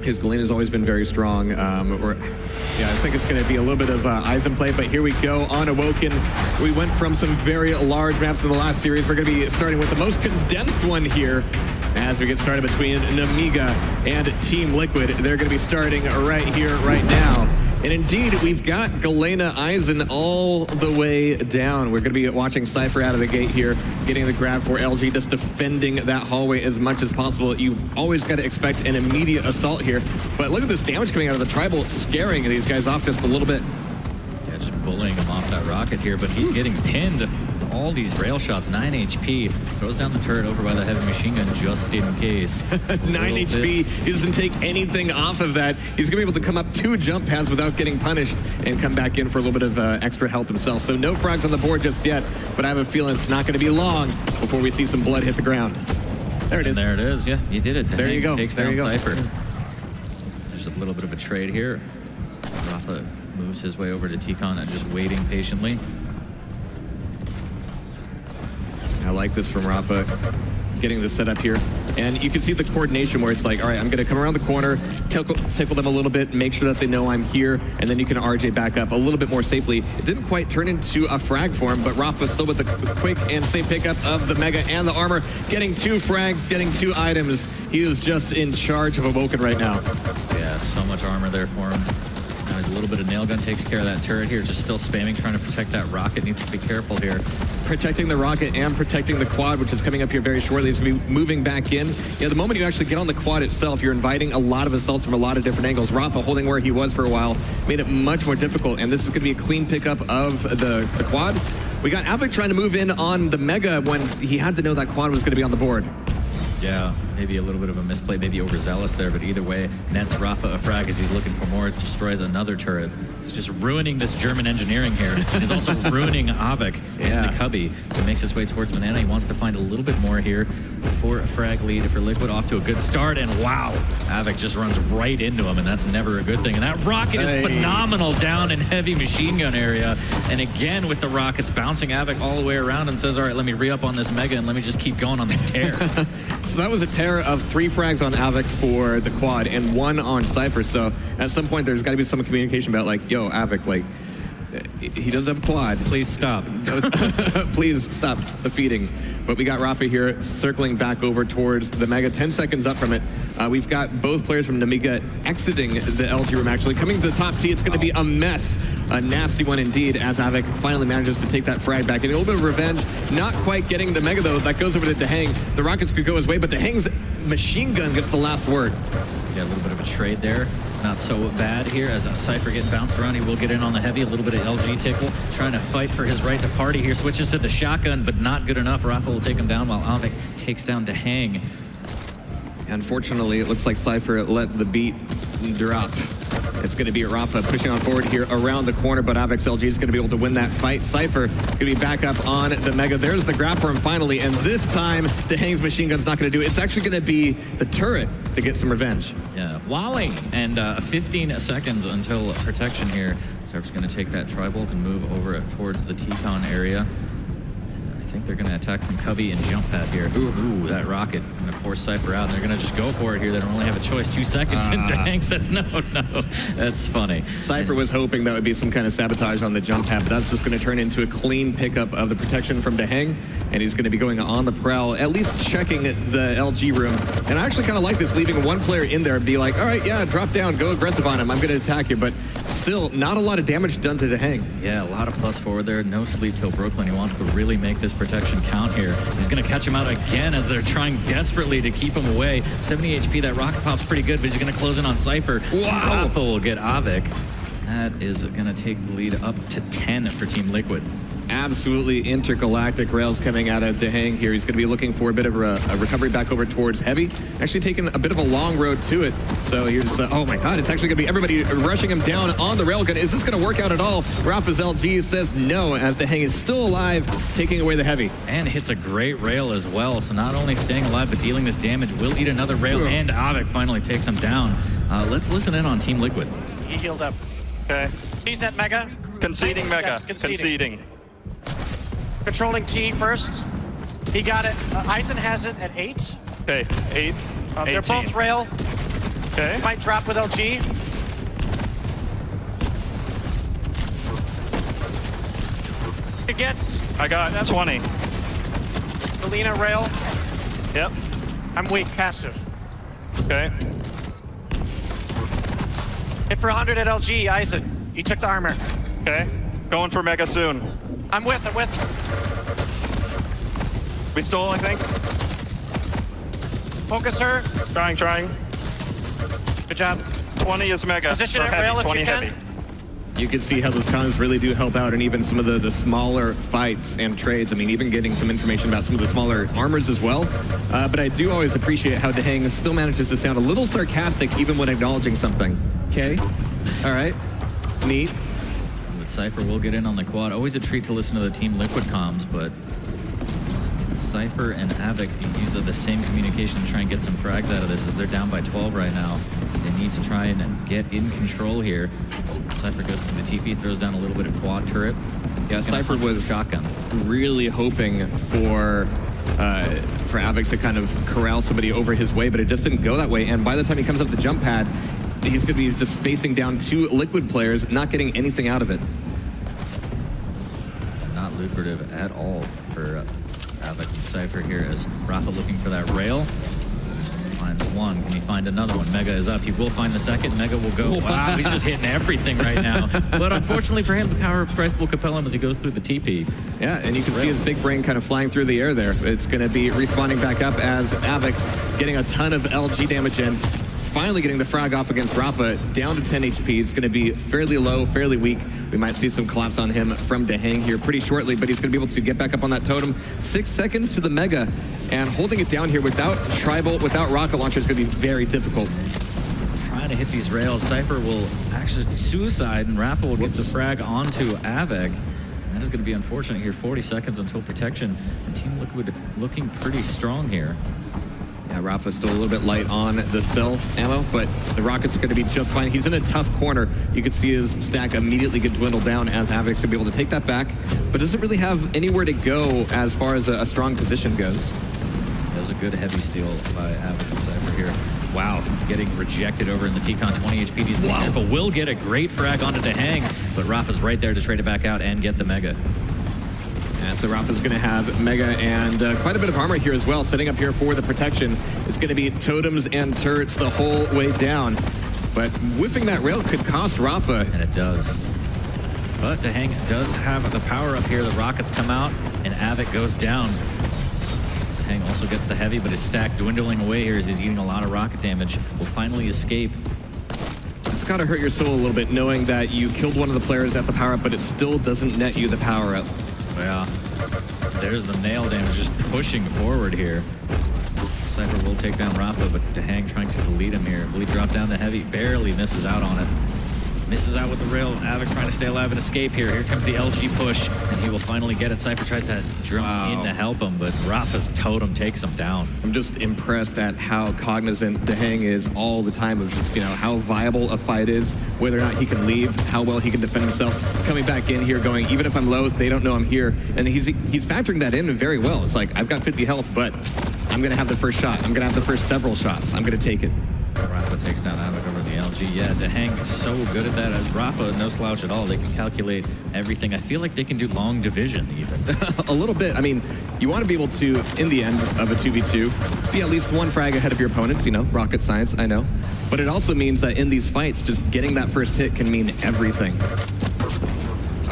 His Galena has always been very strong. Yeah, I think it's going to be a little bit of Eisen play, but here we go on Awoken. We went from some very large maps in the last series. We're going to be starting with the most condensed one here as we get started between Namiga and Team Liquid. They're going to be starting right here, right now. And indeed, we've got Galena Eisen all the way down. We're going to be watching Cypher out of the gate here, getting the grab for LG, just defending that hallway as much as possible. You've always got to expect an immediate assault here. But look at this damage coming out of the Tribal, scaring these guys off just a little bit. Yeah, just bullying him off that rocket here, but he's getting pinned with all these rail shots. 9 HP. Throws down the turret over by the heavy machine gun just in case. 9 HP. He doesn't take anything off of that. He's going to be able to come up 2 jump pads without getting punished and come back in for a little bit of extra health himself. So no frogs on the board just yet, but I have a feeling it's not going to be long before we see some blood hit the ground. There it is. There it is. Yeah, you did it. There you go. Takes down Cypher. There's a little bit of a trade here. Rafa moves his way over to T-Con and just waiting patiently. I like this from Rafa. getting this set up here. And you can see the coordination where it's like, all right, I'm going to come around the corner, tickle them a little bit, make sure that they know I'm here, and then you can RJ back up a little bit more safely. It didn't quite turn into a frag for him, but Rafa still with the quick and safe pickup of the Mega and the armor, getting 2 frags, getting 2 items. He is just in charge of Awoken right now. Yeah, so much armor there for him. Now a little bit of nail gun takes care of that turret here. Just still spamming, trying to protect that rocket. Needs to be careful here. Protecting the rocket and protecting the quad, which is coming up here very shortly. He's going to be moving back in. Yeah, the moment you actually get on the quad itself, you're inviting a lot of assaults from a lot of different angles. Rafa holding where he was for a while made it much more difficult, and this is going to be a clean pickup of the quad. We got Avik trying to move in on the Mega when he had to know that quad was going to be on the board. Yeah, maybe a little bit of a misplay, maybe overzealous there, but either way, nets Rafa a frag as he's looking for more. It destroys another turret. He's just ruining this German engineering here. He's also ruining Avik in the cubby. So he makes his way towards Banana. He wants to find a little bit more here for a frag lead for Liquid. Off to a good start, and wow, Avik just runs right into him, and that's never a good thing. And that rocket is phenomenal down in heavy machine gun area. And again, with the rockets bouncing Avik all the way around and says, all right, let me re-up on this Mega and let me just keep going on this tear. So that was a tear of 3 frags on Avik for the quad and 1 on Cypher. So at some point, there's got to be some communication about like, yo, Avik, like, he does have a quad. Please stop. Please stop the feeding. But we got Rafa here circling back over towards the Mega, 10 seconds up from it. We've got both players from Namiga exiting the LG room, actually. Coming to the top T, it's going to be a mess. A nasty one indeed, as Avik finally manages to take that frag back. And a little bit of revenge, not quite getting the Mega, though. That goes over to Dehang. The rockets could go his way, but Dehang's machine gun gets the last word. Yeah, a little bit of a trade there. Not so bad here as Cypher getting bounced around. He will get in on the heavy. A little bit of LG tickle. Trying to fight for his right to party here. Switches to the shotgun, but not good enough. Rafa will take him down while Avik takes down Dehang. Unfortunately, it looks like Cypher let the beat drop. It's going to be Rafa pushing on forward here around the corner, but Avik's LG is going to be able to win that fight. Cypher going to be back up on the Mega. There's the grab for him finally, and this time, Dehang's machine gun's not going to do it. It's actually going to be the turret to get some revenge. Yeah, walling, and 15 seconds until protection here. Cypher's going to take that tri-bolt and move over towards the T-con area. I think they're going to attack from Cubby and jump pad here. Ooh, that rocket going to force Cypher out, and they're going to just go for it here. They don't really have a choice. 2 seconds, and Dehang says no. That's funny. Cypher was hoping that would be some kind of sabotage on the jump pad, but that's just going to turn into a clean pickup of the protection from Dehang, and he's going to be going on the prowl, at least checking the LG room. And I actually kind of like this, leaving one player in there and be like, all right, yeah, drop down, go aggressive on him. I'm going to attack you, but still not a lot of damage done to Dehang. Yeah, a lot of plus forward there. No sleep till Brooklyn. He wants to really make this protection count here. He's going to catch him out again as they're trying desperately to keep him away. 70 HP, that rocket pop's pretty good, but he's going to close in on Cypher. Wow! Rafa will get Avik. That is going to take the lead up to 10 for Team Liquid. Absolutely intergalactic rails coming out of Dehang here. He's going to be looking for a bit of a recovery back over towards Heavy. Actually taking a bit of a long road to it. So here's, oh my God, it's actually going to be everybody rushing him down on the railgun. Is this going to work out at all? Rafa's LG says no, as Dehang is still alive, taking away the Heavy. And hits a great rail as well. So not only staying alive, but dealing this damage. Will eat another rail, and Avik finally takes him down. Let's listen in on Team Liquid. He healed up. Okay. He's at Mega. Conceding Mega. Yes, conceding. Controlling T first. He got it. Eisen has it at 8. Okay, 8. They're both rail. Okay. Might drop with LG. It gets. I got 20. Alina rail. Yep. I'm weak, passive. Okay. Hit for 100 at LG, Eisen. He took the armor. Okay. Going for Mega soon. I'm with. We stole, I think. Focus her. Trying. Good job. 20 is Mega. Position at at rail if 20 you can. heavy. You can see how those cons really do help out, and even some of the smaller fights and trades. I mean, even getting some information about some of the smaller armors as well. But I do always appreciate how Dehang still manages to sound a little sarcastic even when acknowledging something. Okay. All right. Neat. But Cypher will get in on the quad. Always a treat to listen to the Team Liquid comms, but Cypher and Avik use the same communication to try and get some frags out of this, as they're down by 12 right now. They need to try and get in control here. Cypher goes to the TP, throws down a little bit of quad turret. Yeah, Cypher was really hoping for for Avic to kind of corral somebody over his way, but it just didn't go that way. And by the time he comes up the jump pad, he's going to be just facing down 2 Liquid players, not getting anything out of it. Not lucrative at all for Avic and Cypher here as Rafa looking for that rail. Finds one. Can he find another one? Mega is up. He will find the second. Mega will go. Wow, he's just hitting everything right now. But unfortunately for him, the power of Christ will compel him as he goes through the TP. Yeah, and you can see his big brain kind of flying through the air there. It's going to be respawning back up as Avic getting a ton of LG damage in. Finally getting the frag off against Rafa, down to 10 HP. It's going to be fairly low, fairly weak. We might see some collapse on him from DreamHack here pretty shortly, but he's going to be able to get back up on that totem. 6 seconds to the Mega, and holding it down here without Tribal, without Rocket Launcher is going to be very difficult. Trying to hit these rails. Cypher will actually suicide, and Rafa will get the frag onto Avic. That is going to be unfortunate here. 40 seconds until protection, and Team Liquid looking pretty strong here. Yeah, Rafa's still a little bit light on the cell ammo, but the Rockets are going to be just fine. He's in a tough corner. You can see his stack immediately get dwindled down as Avic's going to be able to take that back, but doesn't really have anywhere to go as far as a strong position goes. That was a good heavy steal by Avic and Cypher here. Wow, getting rejected over in the T-Con 20 HP. Wow. But will get a great frag onto DreamHack, but Rafa's right there to trade it back out and get the Mega. And so Rafa's going to have Mega and quite a bit of armor here as well, setting up here for the protection. It's going to be totems and turrets the whole way down. But whiffing that rail could cost Rafa. And it does. But DreamHack does have the power up here. The rockets come out, and Avic goes down. DreamHack also gets the heavy, but his stack dwindling away here as he's eating a lot of rocket damage. Will finally escape. It's got to hurt your soul a little bit knowing that you killed one of the players at the power-up, but it still doesn't net you the power-up. Yeah, there's the nail damage just pushing forward here. Cypher will take down Rafa, but DreamHack trying to lead him here. Will he drop down to heavy? Barely misses out on it. Misses out with the rail. Avic trying to stay alive and escape here. Here comes the LG push, and he will finally get it. Cypher tries to jump in to help him, but Rafa's totem takes him down. I'm just impressed at how cognizant DreamHack is all the time of just, you know, how viable a fight is, whether or not he can leave, how well he can defend himself. Coming back in here going, even if I'm low, they don't know I'm here. And he's factoring that in very well. It's like, I've got 50 health, but I'm going to have the first shot. I'm going to have the first several shots. I'm going to take it. Rafa takes down Avic over the LG. Yeah, DreamHack is so good at that. As Rafa, no slouch at all. They can calculate everything. I feel like they can do long division even. A little bit. I mean, you want to be able to, in the end of a 2v2, be at least one frag ahead of your opponents. You know, rocket science, I know. But it also means that in these fights, just getting that first hit can mean everything.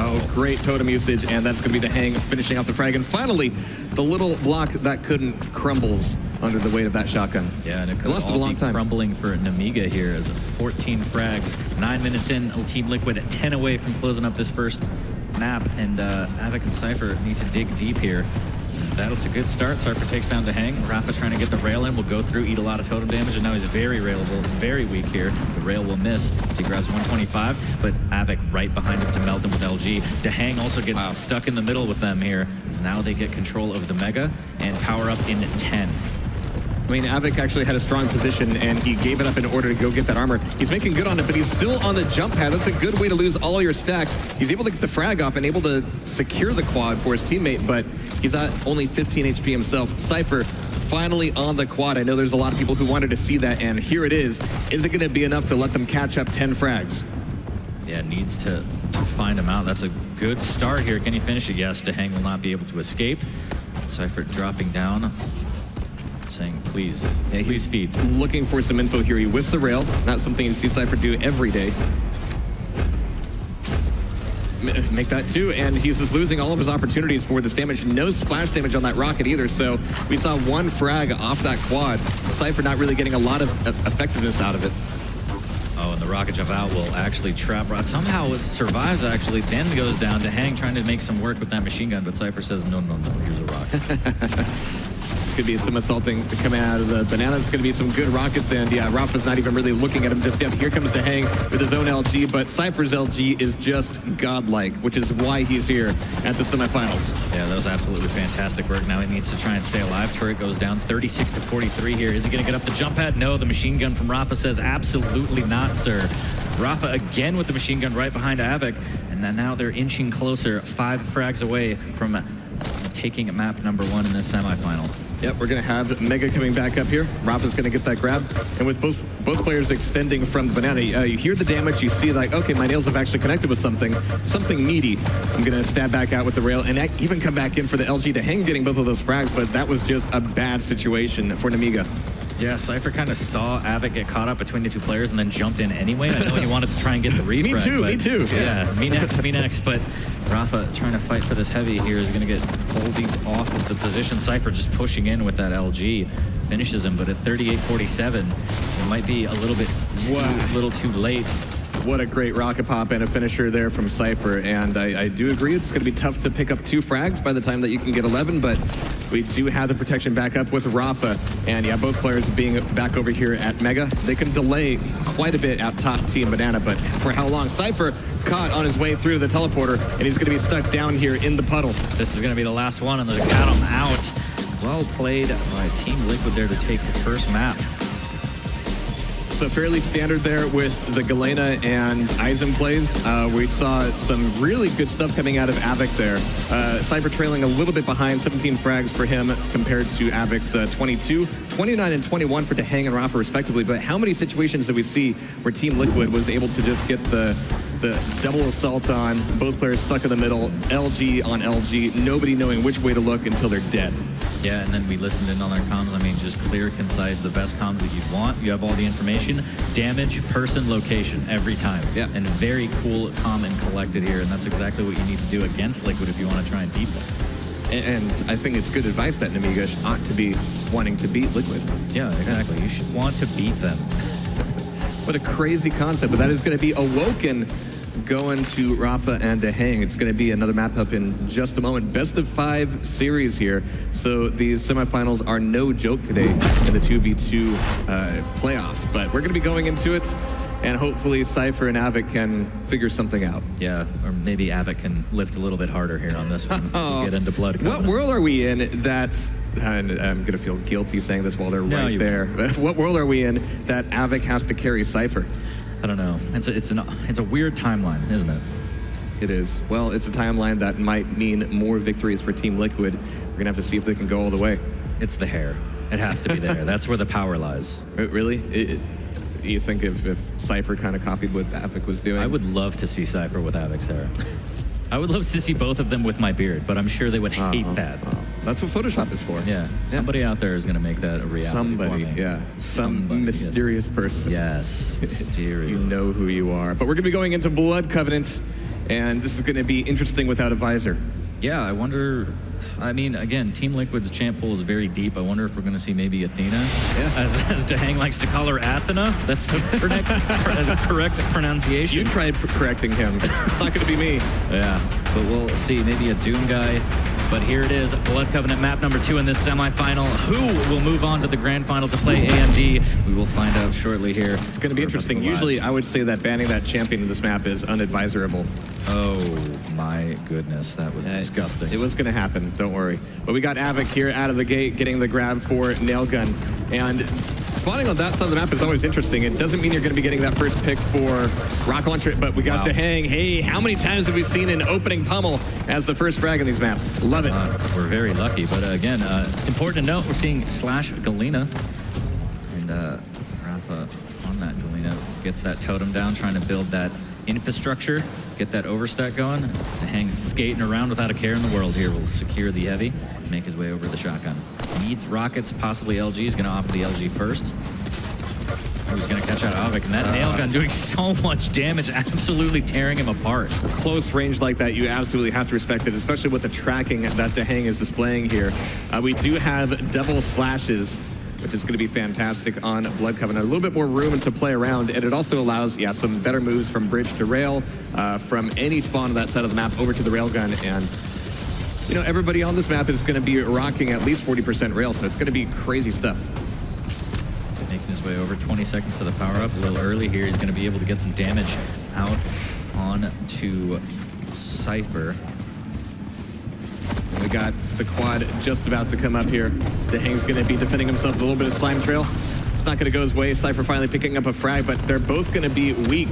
Oh, great totem usage, and that's going to be DreamHack finishing off the frag. And finally, the little block that couldn't crumbles under the weight of that shotgun. Yeah, and it could all be crumbling for Namiga here as 14 frags. 9 minutes in, Team Liquid at 10 away from closing up this first map, and Avic and Cypher need to dig deep here. That's a good start. Cypher takes down DreamHack. Rafa trying to get the rail in, will go through, eat a lot of totem damage, and now he's very railable, very weak here. The rail will miss as he grabs 125, but Avic right behind him to melt him with LG. DreamHack also gets stuck in the middle with them here, as now they get control of the Mega and power up in 10. I mean, Avic actually had a strong position, and he gave it up in order to go get that armor. He's making good on it, but he's still on the jump pad. That's a good way to lose all your stack. He's able to get the frag off and able to secure the quad for his teammate, but he's at only 15 HP himself. Cypher finally on the quad. I know there's a lot of people who wanted to see that, and here it is. Is it going to be enough to let them catch up 10 frags? Yeah, needs to find him out. That's a good start here. Can he finish it? Yes, DreamHack will not be able to escape. Cypher dropping down, saying, please, yeah, please feed. Looking for some info here. He whiffs the rail. Not something you see Cypher do every day. Make that too, and he's just losing all of his opportunities for this damage. No splash damage on that rocket either, so we saw one frag off that quad. Cypher not really getting a lot of effectiveness out of it. Oh, and the rocket jump out will actually trap Rafa. Somehow it survives, actually, then goes down. DreamHack trying to make some work with that machine gun, but Cypher says, no, no, no, here's a rocket. It's going to be some assaulting coming out of the banana. It's going to be some good rockets, and yeah, Rafa's not even really looking at him just yet. Here comes DreamHack with his own LG, but Cypher's LG is just godlike, which is why he's here at the semifinals. Yeah, that was absolutely fantastic work. Now he needs to try and stay alive. Turret goes down 36 to 43 here. Is he going to get up the jump pad? No, the machine gun from Rafa says absolutely not, sir. Rafa again with the machine gun right behind Avic, and now they're inching closer, 5 frags away from taking map number 1 in this semifinal. Yep, we're going to have Mega coming back up here. Rafa's going to get that grab. And with both players extending from the banana, you hear the damage, you see like, okay, my nails have actually connected with something meaty. I'm going to stab back out with the rail and even come back in for the LG to hang getting both of those frags, but that was just a bad situation for Nemiga. Yeah, Cypher kind of saw Avic get caught up between the two players and then jumped in anyway. I know he wanted to try and get the refrag. Me too. Yeah, me next. But Rafa trying to fight for this heavy here is going to get holding off of the position. Cypher just pushing in with that LG. Finishes him, but at 38-47, it might be a little too late. What a great rocket pop and a finisher there from Cypher. And I do agree it's going to be tough to pick up 2 frags by the time that you can get 11, but we do have the protection back up with Rafa. And yeah, both players being back over here at Mega. They can delay quite a bit at top Team Banana, but for how long? Cypher caught on his way through the teleporter, and he's going to be stuck down here in the puddle. This is going to be the last one, and they got him out. Well played by Team Liquid there to take the first map. So fairly standard there with the Galena and Eisen plays. We saw some really good stuff coming out of Avic there. Cypher trailing a little bit behind, 17 frags for him compared to Avic's 22. 29 and 21 for Dehang and Rafa respectively, but how many situations did we see where Team Liquid was able to just get the double assault on, both players stuck in the middle, LG on LG, nobody knowing which way to look until they're dead. Yeah, and then we listened in on their comms. I mean, just clear, concise, the best comms that you'd want. You have all the information, damage, person, location, every time. Yeah. And very cool, calm, and collected here, and that's exactly what you need to do against Liquid if you want to try and beat them. And I think it's good advice that Nemiga ought to be wanting to beat Liquid. Yeah, exactly. You should want to beat them. What a crazy concept, but that is going to be Awoken going to Rafa and Dehang. It's going to be another map up in just a moment. Best of 5 series here. So these semifinals are no joke today in the 2v2 playoffs, but we're going to be going into it. And hopefully Cypher and Avic can figure something out. Yeah, or maybe Avic can lift a little bit harder here on this one to get into Blood Covenant. What world are we in that, and I'm going to feel guilty saying this while they're right there. What world are we in that Avic has to carry Cypher? I don't know. It's a weird timeline, isn't it? It is. Well, it's a timeline that might mean more victories for Team Liquid. We're going to have to see if they can go all the way. It's the hair. It has to be there. That's where the power lies. Really? You think if Cypher kind of copied what Avic was doing? I would love to see Cypher with Avic's hair. I would love to see both of them with my beard, but I'm sure they would hate that. That's what Photoshop is for. Yeah. Somebody out there is going to make that a reality. Somebody, for me. yeah. Some mysterious person. Yes, mysterious. You know who you are. But we're going to be going into Blood Covenant, and this is going to be interesting without a visor. Yeah, I wonder. I mean, again, Team Liquid's champ pool is very deep. I wonder if we're going to see maybe Athena, as Dehang likes to call her, Athena. That's the correct pronunciation. You tried correcting him. It's not going to be me. Yeah, but we'll see. Maybe a Doom guy. But here it is, Blood Covenant map number 2 in this semifinal. Who will move on to the grand final to play AMD? We will find out shortly here. It's going to be interesting. Usually, I would say that banning that champion in this map is unadviserable. Oh my goodness, that was disgusting. It was going to happen, don't worry. But we got Avic here out of the gate, getting the grab for Nail Gun. And spawning on that side of the map is always interesting. It doesn't mean you're going to be getting that first pick for Rock Launcher, but we got Dehang. Hey, how many times have we seen an opening pummel as the first frag in these maps? Love it. We're very lucky, but again, it's important to note we're seeing Slash Galena. And Rafa on that Galena gets that totem down, trying to build that infrastructure, get that overstack going. Dehang's skating around without a care in the world here. Will secure the heavy, make his way over the shotgun. Needs rockets, possibly LG. Is going to opt the LG first. Who's going to catch out Avic, and that nail gun doing so much damage, absolutely tearing him apart. Close range like that, you absolutely have to respect it, especially with the tracking that Dehang is displaying here. We do have double slashes, which is going to be fantastic on Blood Covenant. A little bit more room to play around, and it also allows, some better moves from bridge to rail, from any spawn on that side of the map over to the railgun. And, everybody on this map is going to be rocking at least 40% rail, so it's going to be crazy stuff. Making his way over, 20 seconds to the power-up. A little early here. He's going to be able to get some damage out on to Cypher. We got the quad just about to come up here. Dehang's going to be defending himself with a little bit of slime trail. It's not going to go his way. Cypher finally picking up a frag, but they're both going to be weak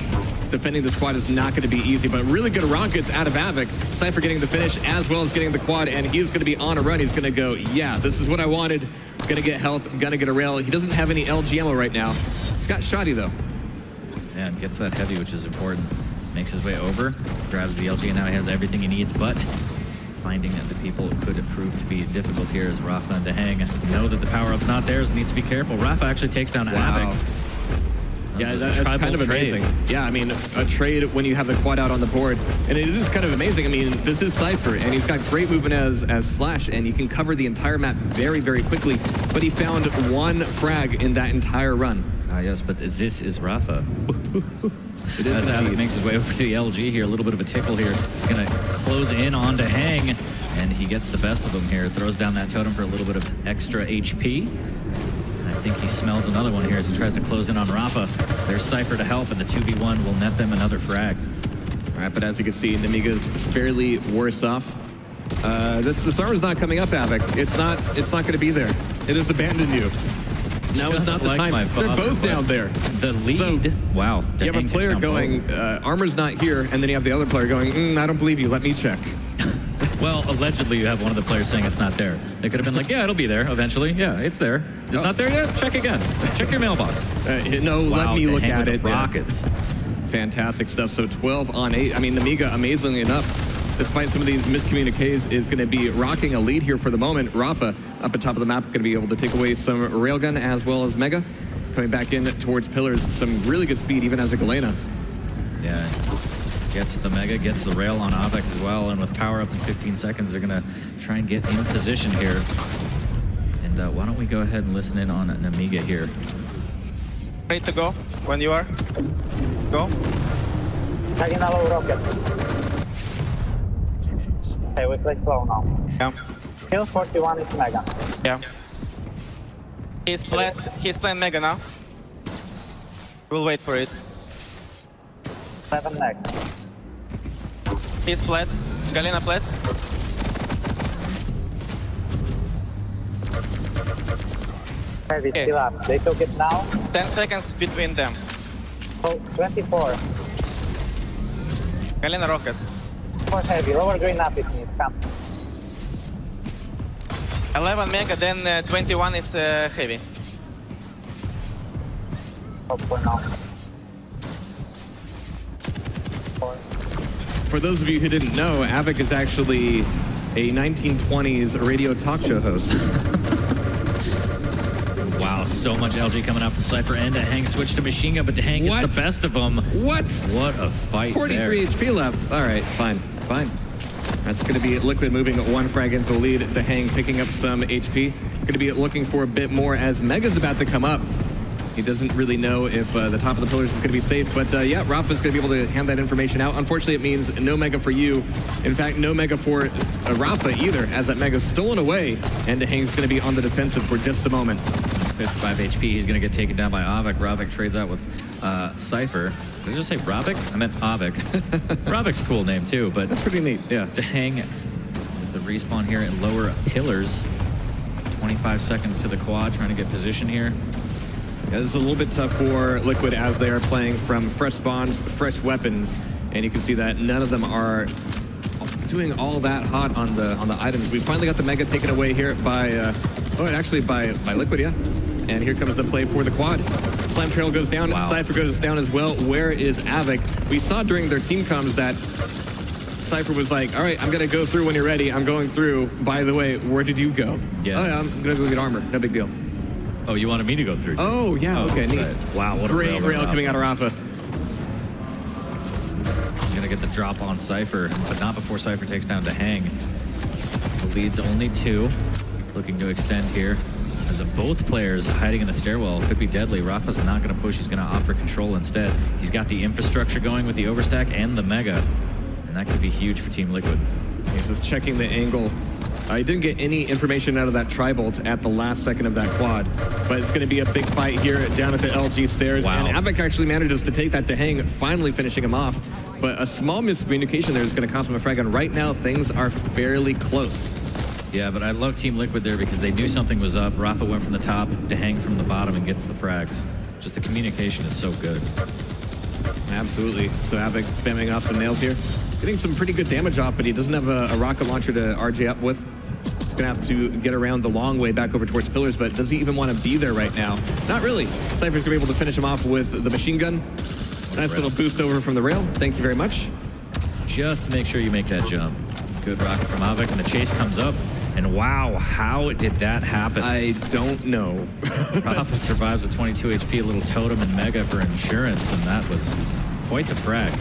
defending the squad is not going to be easy, but really good rockets out of Havoc. Cypher getting the finish as well as getting the quad, and he's going to be on a run. He's going to go, yeah, this is what I wanted. Going to get health, going to get a rail. He doesn't have any LG ammo right now. He's got shoddy, though. Yeah, and gets that heavy, which is important. Makes his way over, grabs the LG, and now he has everything he needs, but finding the people could prove to be difficult here as Rafa and DreamHack know that the power-up's not theirs, needs to be careful. Rafa actually takes down Havoc. Yeah, that's kind of amazing. Yeah, I mean, a trade when you have the quad out on the board. And it is kind of amazing. I mean, this is Cypher, and he's got great movement as Slash, and he can cover the entire map very, very quickly. But he found one frag in that entire run. Yes, but this is Rafa. As Havoc makes his way over to the LG here, a little bit of a tickle here. He's going to close in on DreamHack, and he gets the best of him here. Throws down that totem for a little bit of extra HP. And I think he smells another one here as he tries to close in on Rafa. There's Cypher to help, and the 2v1 will net them another frag. All right, but as you can see, Namiga's fairly worse off. This armor's not coming up, Havoc. It's not going to be there. It has abandoned you. Now is not the time. They're both down there. The lead. Wow. You have a player going, armor's not here, and then you have the other player going, I don't believe you, let me check. Well, allegedly you have one of the players saying it's not there. They could have been like, yeah, it'll be there eventually. Yeah, it's there. It's not there yet? Check again. Check your mailbox. No, let me look at it. Rockets. Fantastic stuff. So 12 on 8. I mean, Namiga, amazingly enough, despite some of these miscommuniques, is going to be rocking a lead here for the moment. Rafa, up at top of the map, going to be able to take away some railgun as well as Mega. Coming back in towards pillars, some really good speed, even as a Galena. Yeah, gets the Mega, gets the rail on Avek as well, and with power up in 15 seconds, they're going to try and get in position here. And why don't we go ahead and listen in on Namiga here. Ready to go when you are. Go. Tagging a low rocket. Okay, we play slow now. Yeah. Kill 41 is Mega. Yeah. He's playing Mega now. We'll wait for it. 7 next. He's plat. Galena plat. Heavy still up. They took it now. 10 seconds between them. Oh, 24. Galena rocket. 4 heavy. Lower green up if needs. Come. 11 Mega, then 21 is heavy. Hope for now. For those of you who didn't know, Avik is actually a 1920s radio talk show host. Wow, so much LG coming out from Cypher and DreamHack switched to machine gun, but DreamHack gets the best of them. What? What a fight 43 there. HP left. All right, fine. That's going to be Liquid moving one frag into the lead. DreamHack picking up some HP. Going to be looking for a bit more as Mega's about to come up. He doesn't really know if the top of the pillars is going to be safe, but yeah, Rafa's going to be able to hand that information out. Unfortunately, it means no Mega for you. In fact, no Mega for Rafa either, as that Mega's stolen away, and DreamHack's going to be on the defensive for just a moment. 55 HP, he's going to get taken down by Avik. Ravik trades out with Cypher. Did I just say Ravik? I meant Avik. Ravik's a cool name too, but that's pretty neat, yeah. DreamHack with the respawn here at lower pillars. 25 seconds to the quad, trying to get position here. Yeah, this is a little bit tough for Liquid as they are playing from fresh spawns, fresh weapons, and you can see that none of them are doing all that hot on the items. We finally got the Mega taken away here by by Liquid, yeah. And here comes the play for the quad. Slime Trail goes down, Cypher goes down as well. Where is Avik? We saw during their team comms that Cypher was like, all right, I'm gonna go through when you're ready. I'm going through. By the way, where did you go? Yeah. Oh yeah, I'm gonna go get armor. No big deal. Oh, you wanted me to go through? Oh, yeah, okay, neat. Right. Wow, what a great rail coming out of Rafa. He's going to get the drop on Cypher, but not before Cypher takes down DreamHack. The lead's only 2. Looking to extend here. As of both players hiding in the stairwell could be deadly. Rafa's not going to push. He's going to opt for control instead. He's got the infrastructure going with the overstack and the Mega. And that could be huge for Team Liquid. He's just checking the angle. I didn't get any information out of that tri-bolt at the last second of that quad, but it's going to be a big fight here down at the LG stairs. Wow. And Avik actually manages to take that DreamHack, finally finishing him off. But a small miscommunication there is going to cost him a frag, and right now things are fairly close. Yeah, but I love Team Liquid there because they knew something was up. Rafa went from the top, DreamHack from the bottom, and gets the frags. Just the communication is so good. Absolutely. So Havoc spamming off some nails here. Getting some pretty good damage off, but he doesn't have a rocket launcher to RJ up with. He's going to have to get around the long way back over towards pillars, but does he even want to be there right now? Not really. Cypher's going to be able to finish him off with the machine gun. Nice little boost over from the rail. Thank you very much. Just to make sure you make that jump. Good rocket from Havoc, and the chase comes up. And wow, how did that happen? I don't know. Rafa survives with 22 HP, a little totem and Mega for insurance, and that was quite the frag.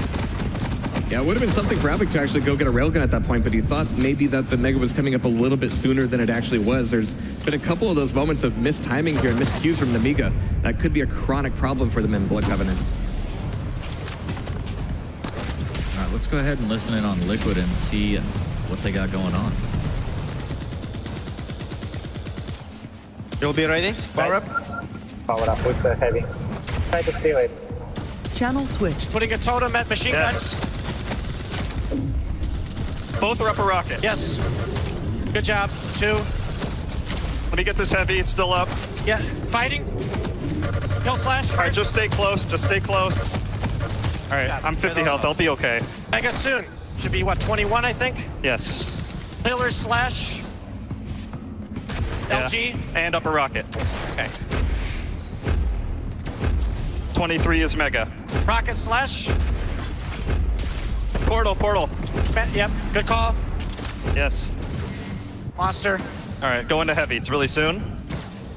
Yeah, it would have been something for Havoc to actually go get a railgun at that point, but he thought maybe that the Mega was coming up a little bit sooner than it actually was. There's been a couple of those moments of missed timing here and missed cues from the Amiga. That could be a chronic problem for them in Blood Covenant. All right, let's go ahead and listen in on Liquid and see what they got going on. You'll be ready? Power up? Power up with the heavy. Try to steal it. Channel switched. Putting a totem at machine gun. Both are up a rocket. Yes. Good job. 2. Let me get this heavy. It's still up. Yeah. Fighting. Kill slash. All right, just stay close. Just stay close. All right, I'm 50 health. I'll be okay. Mega soon. Should be, what, 21, I think? Yes. Pillar slash. LG. And up a rocket. Okay. 23 is Mega. Rocket slash. Portal. Yep. Good call. Yes. Monster. All right, go into heavy. It's really soon.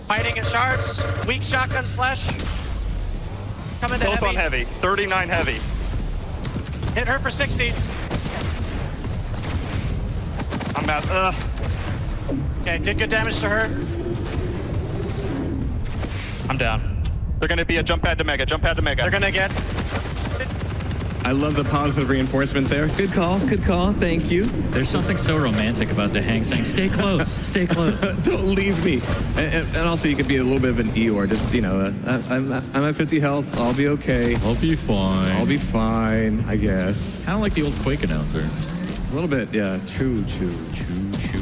Fighting in shards. Weak shotgun slash. Come into Both heavy. on heavy. 39 heavy. Hit her for 60. I'm at. Okay, did good damage to her. I'm down. They're going to be a jump pad to Mega. Jump pad to Mega. They're going to get. I love the positive reinforcement there. Good call. Thank you. There's something so romantic about DreamHack saying, stay close, stay close. Don't leave me. And also, you could be a little bit of an Eeyore. Just, you know, I'm at 50 health. I'll be okay. I'll be fine, I guess. Kind of like the old Quake announcer. A little bit, yeah. True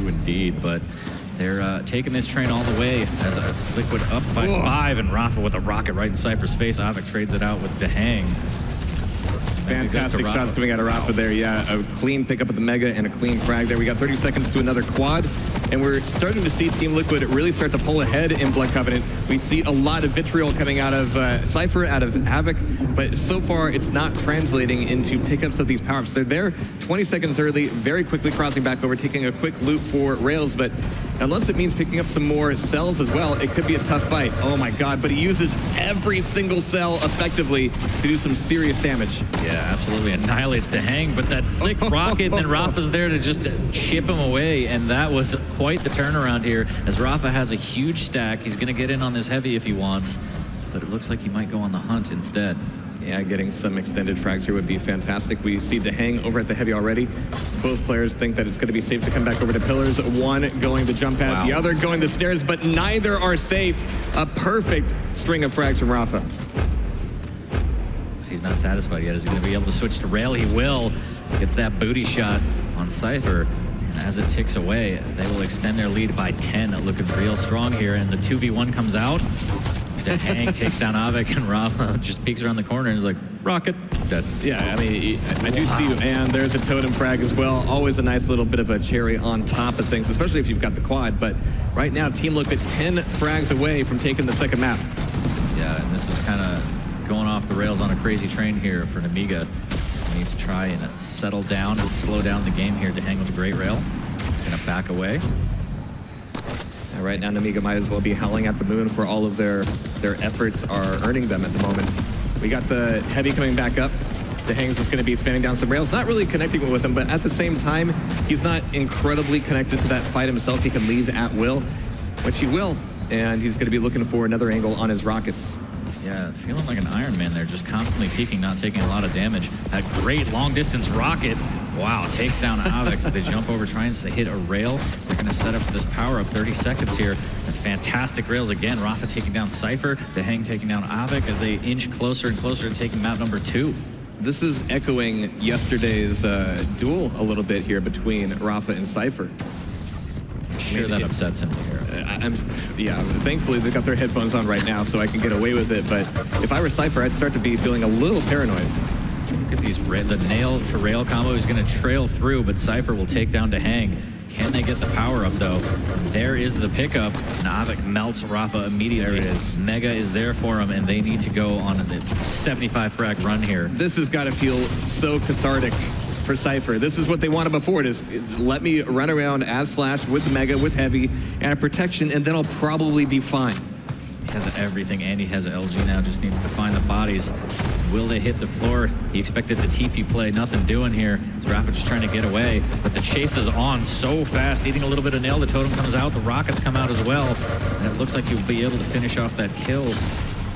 indeed. But they're taking this train all the way as a Liquid up by 5, and Rafa with a rocket right in Cypher's face. Havoc trades it out with DreamHack. Fantastic shots coming out of Rafa there. Yeah, a clean pickup of the Mega and a clean frag there. We got 30 seconds to another quad, and we're starting to see Team Liquid really start to pull ahead in Blood Covenant. We see a lot of vitriol coming out of Cypher, out of Havoc, but so far it's not translating into pickups of these power-ups. They're there 20 seconds early, very quickly crossing back over, taking a quick loop for rails, but unless it means picking up some more cells as well, it could be a tough fight. Oh my God, but he uses every single cell effectively to do some serious damage. Yeah, absolutely annihilates DreamHack, but that flick rocket, and then Rafa's there to just chip him away, and that was quite the turnaround here, as Rafa has a huge stack. He's going to get in on this heavy if he wants, but it looks like he might go on the hunt instead. Yeah, getting some extended frags here would be fantastic. We see DreamHack over at the heavy already. Both players think that it's going to be safe to come back over to pillars. One going the jump pad, the other going the stairs, but neither are safe. A perfect string of frags from Rafa. He's not satisfied yet. Is he going to be able to switch to rail? He will. Gets that booty shot on Cypher. And as it ticks away, they will extend their lead by 10. Looking real strong here. And the 2v1 comes out. DreamHack takes down Havoc, and Rafa just peeks around the corner and is like, rocket. Dead. Yeah, I mean, I do see you. And there's a totem frag as well. Always a nice little bit of a cherry on top of things, especially if you've got the quad. But right now, Team Liquid 10 frags away from taking the second map. Yeah, and this is kind of going off the rails on a crazy train here for Namiga. He needs to try and settle down and slow down the game here to hang with the Great Rail. He's going to back away. Yeah, right now, Namiga might as well be howling at the moon for all of their efforts are earning them at the moment. We got the heavy coming back up. DreamHack is going to be spanning down some rails, not really connecting with them, but at the same time, he's not incredibly connected to that fight himself. He can leave at will, which he will, and he's going to be looking for another angle on his rockets. Yeah, feeling like an Iron Man there, just constantly peeking, not taking a lot of damage. That great long-distance rocket, wow, takes down Havoc. They jump over, trying to hit a rail. They're going to set up for this power-up, 30 seconds here. And fantastic rails again. Rafa taking down Cypher, DreamHack taking down Havoc as they inch closer and closer to taking map number 2. This is echoing yesterday's duel a little bit here between Rafa and Cypher. I'm sure that upsets him here. Yeah, thankfully they've got their headphones on right now, so I can get away with it. But if I were Cypher, I'd start to be feeling a little paranoid. Look at these, the nail to rail combo is going to trail through, but Cypher will take down DeHang. Can they get the power up though? There is the pickup. Navik melts Rafa immediately. There it is. Mega is there for him, and they need to go on a 75 frag run here. This has got to feel so cathartic for Cypher. This is what they wanted before. It is, let me run around as Slash with Mega, with Heavy, and protection, and then I'll probably be fine. He has everything, and he has LG now, just needs to find the bodies. Will they hit the floor? He expected the TP play, nothing doing here. Rafa just trying to get away, but the chase is on so fast, eating a little bit of nail. The totem comes out, the rockets come out as well, and it looks like he'll be able to finish off that kill.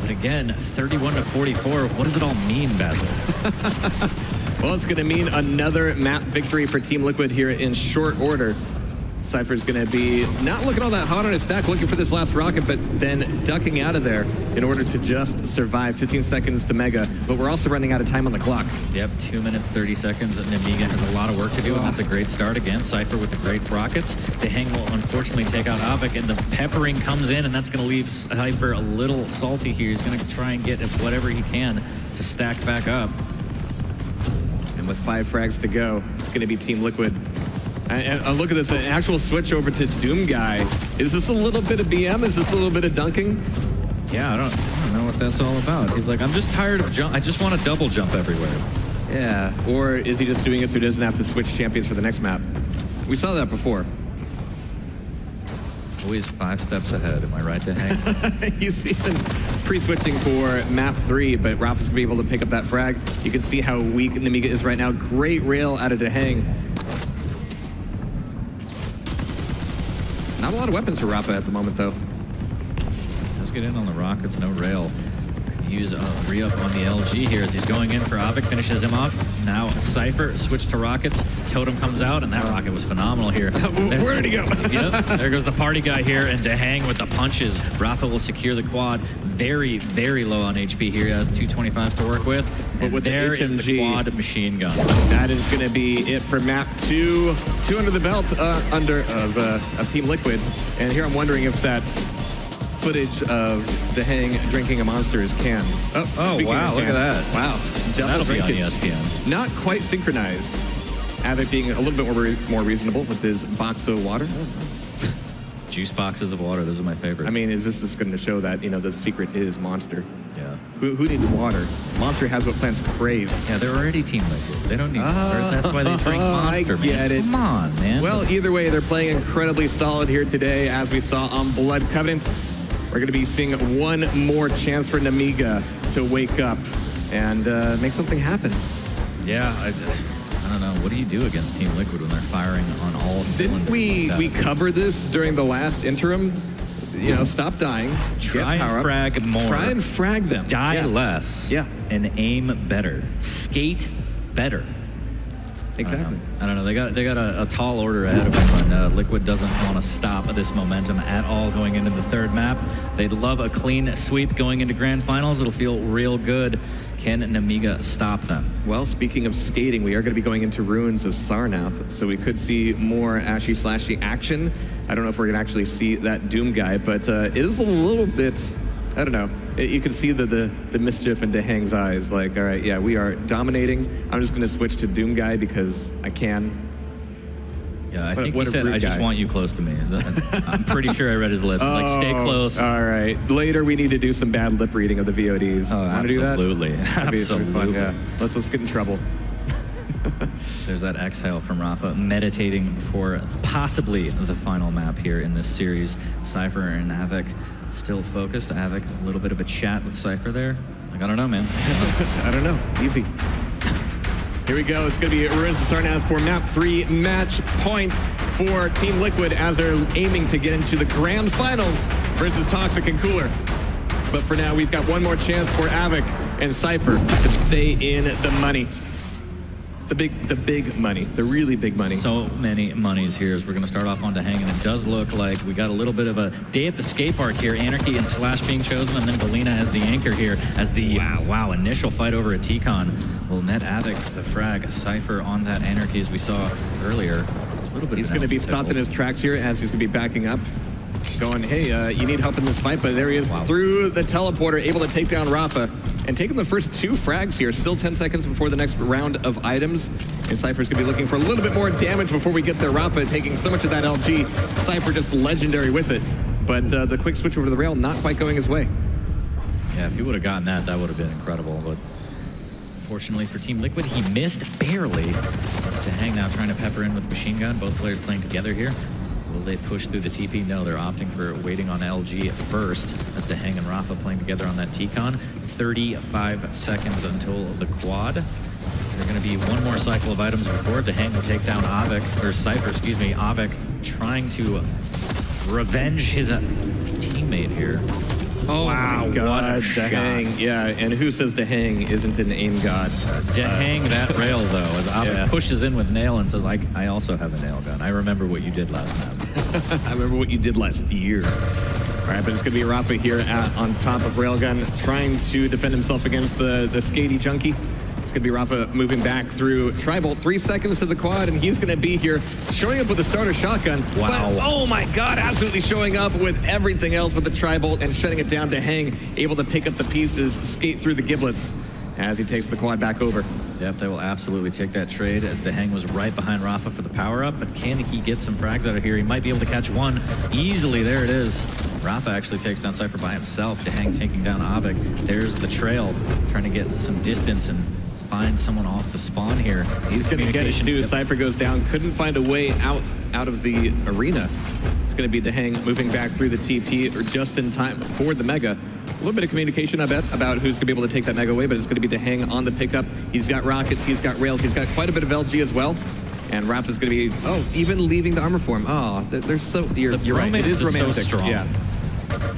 But again, 31 to 44, what does it all mean, Basil? Well, it's going to mean another map victory for Team Liquid here in short order. Cypher's going to be not looking all that hot on his stack, looking for this last rocket, but then ducking out of there in order to just survive. 15 seconds to Mega, but we're also running out of time on the clock. Yep, 2 minutes, 30 seconds, and Nemiga has a lot of work to do, and that's a great start again. Cypher with the great rockets. DeHang will unfortunately take out Avik, and the peppering comes in, and that's going to leave Cypher a little salty here. He's going to try and get whatever he can to stack back up. And with 5 frags to go, it's going to be Team Liquid. And look at this, an actual switch over to Doom Guy. Is this a little bit of BM? Is this a little bit of dunking? Yeah, I don't know what that's all about. He's like, I'm just tired of jump. I just want to double jump everywhere. Yeah, or is he just doing it so he doesn't have to switch champions for the next map? We saw that before. Always 5 steps ahead, am I right, DeHang? He's even pre-switching for map 3, but Rafa's gonna be able to pick up that frag. You can see how weak Nemiga is right now. Great rail out of DeHang. Not a lot of weapons for Rafa at the moment, though. Does get in on the rockets, no rail. Could use a re-up on the LG here as he's going in for Avik, finishes him off. Now Cypher switched to rockets. Totem comes out, and that rocket was phenomenal here. Where did he go? Yep, there goes the party guy here, and DeHang with the punches. Rafa will secure the quad. Very, very low on HP here. He has 225 to work with. But with there the HMG, is the quad machine gun. That is going to be it for map 2. 2 under the belt of Team Liquid. And here I'm wondering if that footage of DeHang drinking a monster is canned. Oh wow, look at that. Wow. That'll be on ESPN. Not quite synchronized. Avik being a little bit more reasonable with his box of water. Juice boxes of water, those are my favorite. I mean, is this just going to show that, you know, the secret is Monster? Yeah. Who needs water? Monster has what plants crave. Yeah, they're already Team Liquid. They don't need water. That's why they drink Monster, I get it. Come on, man. Well, either way, they're playing incredibly solid here today, as we saw on Blood Covenant. We're going to be seeing one more chance for Nemiga to wake up and make something happen. Yeah, I don't know. What do you do against Team Liquid when they're firing on all cylinders? Didn't we cover this during the last interim? You know, stop dying. Try and frag more. Try and frag them. Die less. Yeah. And aim better. Skate better. Exactly. I don't know. They got a tall order ahead of them, and Liquid doesn't want to stop this momentum at all going into the third map. They'd love a clean sweep going into grand finals. It'll feel real good. Can Nemiga stop them? Well, speaking of skating, we are going to be going into Ruins of Sarnath, so we could see more Ashy Slashy action. I don't know if we're going to actually see that Doom guy, but it is a little bit, I don't know. You can see the mischief in DeHang's eyes, like, all right, yeah, we are dominating. I'm just going to switch to Doom guy because I can. Yeah, I think he said, I just want you close to me. I'm pretty sure I read his lips. Like, stay close. All right. Later, we need to do some bad lip reading of the VODs. Oh, Want to do that? absolutely. Absolutely. Fun, yeah. Let's get in trouble. There's that exhale from Rafa, meditating before possibly the final map here in this series. Cypher and Avik still focused. Avik, a little bit of a chat with Cypher there. Like, I don't know, man. I don't know. Easy. Here we go. It's going to be Ruins of Sarnath for map 3, match point for Team Liquid as they're aiming to get into the grand finals versus Toxic and Cooler. But for now, we've got one more chance for Avik and Cypher to stay in the money. The big money, the really big money. So many monies here as we're going to start off on DeHang, and it does look like we got a little bit of a day at the skate park here. Anarchy and Slash being chosen, and then Galena as the anchor here as the initial fight over a T-Con will net Avik the frag. Cypher on that Anarchy as we saw earlier. A little bit. He's going to be stopped in his tracks here as he's going to be backing up, going, hey, you need help in this fight, but there he is through the teleporter, able to take down Rafa. and taking the first 2 frags here. Still 10 seconds before the next round of items. And Cypher's going to be looking for a little bit more damage before we get there. Rafa taking so much of that LG. Cypher just legendary with it. But the quick switch over to the rail not quite going his way. Yeah, if he would have gotten that, that would have been incredible. But fortunately for Team Liquid, he missed barely. DreamHack now trying to pepper in with machine gun. Both players playing together here. Will they push through the TP? No, they're opting for waiting on LG first. As DreamHack and Rafa playing together on that T-Con. 35 seconds until the quad. There's going to be one more cycle of items before DreamHack will take down Avik, or Cypher, excuse me. Avik trying to revenge his teammate here. Oh wow, my God, what a DreamHack. shot. Yeah, and who says DreamHack isn't an aim god? DreamHack that rail, though, as Avik pushes in with nail and says, I also have a nail gun. I remember what you did last map. I remember what you did last year. All right, but it's going to be Rafa here on top of Railgun, trying to defend himself against the skatey junkie. It's going to be Rafa moving back through Tri-Bolt. 3 seconds to the quad, and he's going to be here showing up with a starter shotgun. Wow. But, oh my God, absolutely showing up with everything else with the Tri-Bolt and shutting it down to DreamHack, able to pick up the pieces, skate through the giblets as he takes the quad back over. Yep, they will absolutely take that trade as DreamHack was right behind Rafa for the power-up, but can he get some frags out of here? He might be able to catch one easily. There it is. Rafa actually takes down Cypher by himself. DreamHack taking down Avik. There's the trail, trying to get some distance and find someone off the spawn here. He's going to get it too. Cypher goes down, couldn't find a way out of the arena. It's going to be DreamHack moving back through the TP, or just in time for the Mega. A little bit of communication, I bet, about who's going to be able to take that Mega away, but it's going to be DreamHack on the pickup. He's got rockets, he's got rails, he's got quite a bit of LG as well. And Rafa's going to be, even leaving the armor form. Oh, they're so, you're right, it is romantic. So strong. Yeah.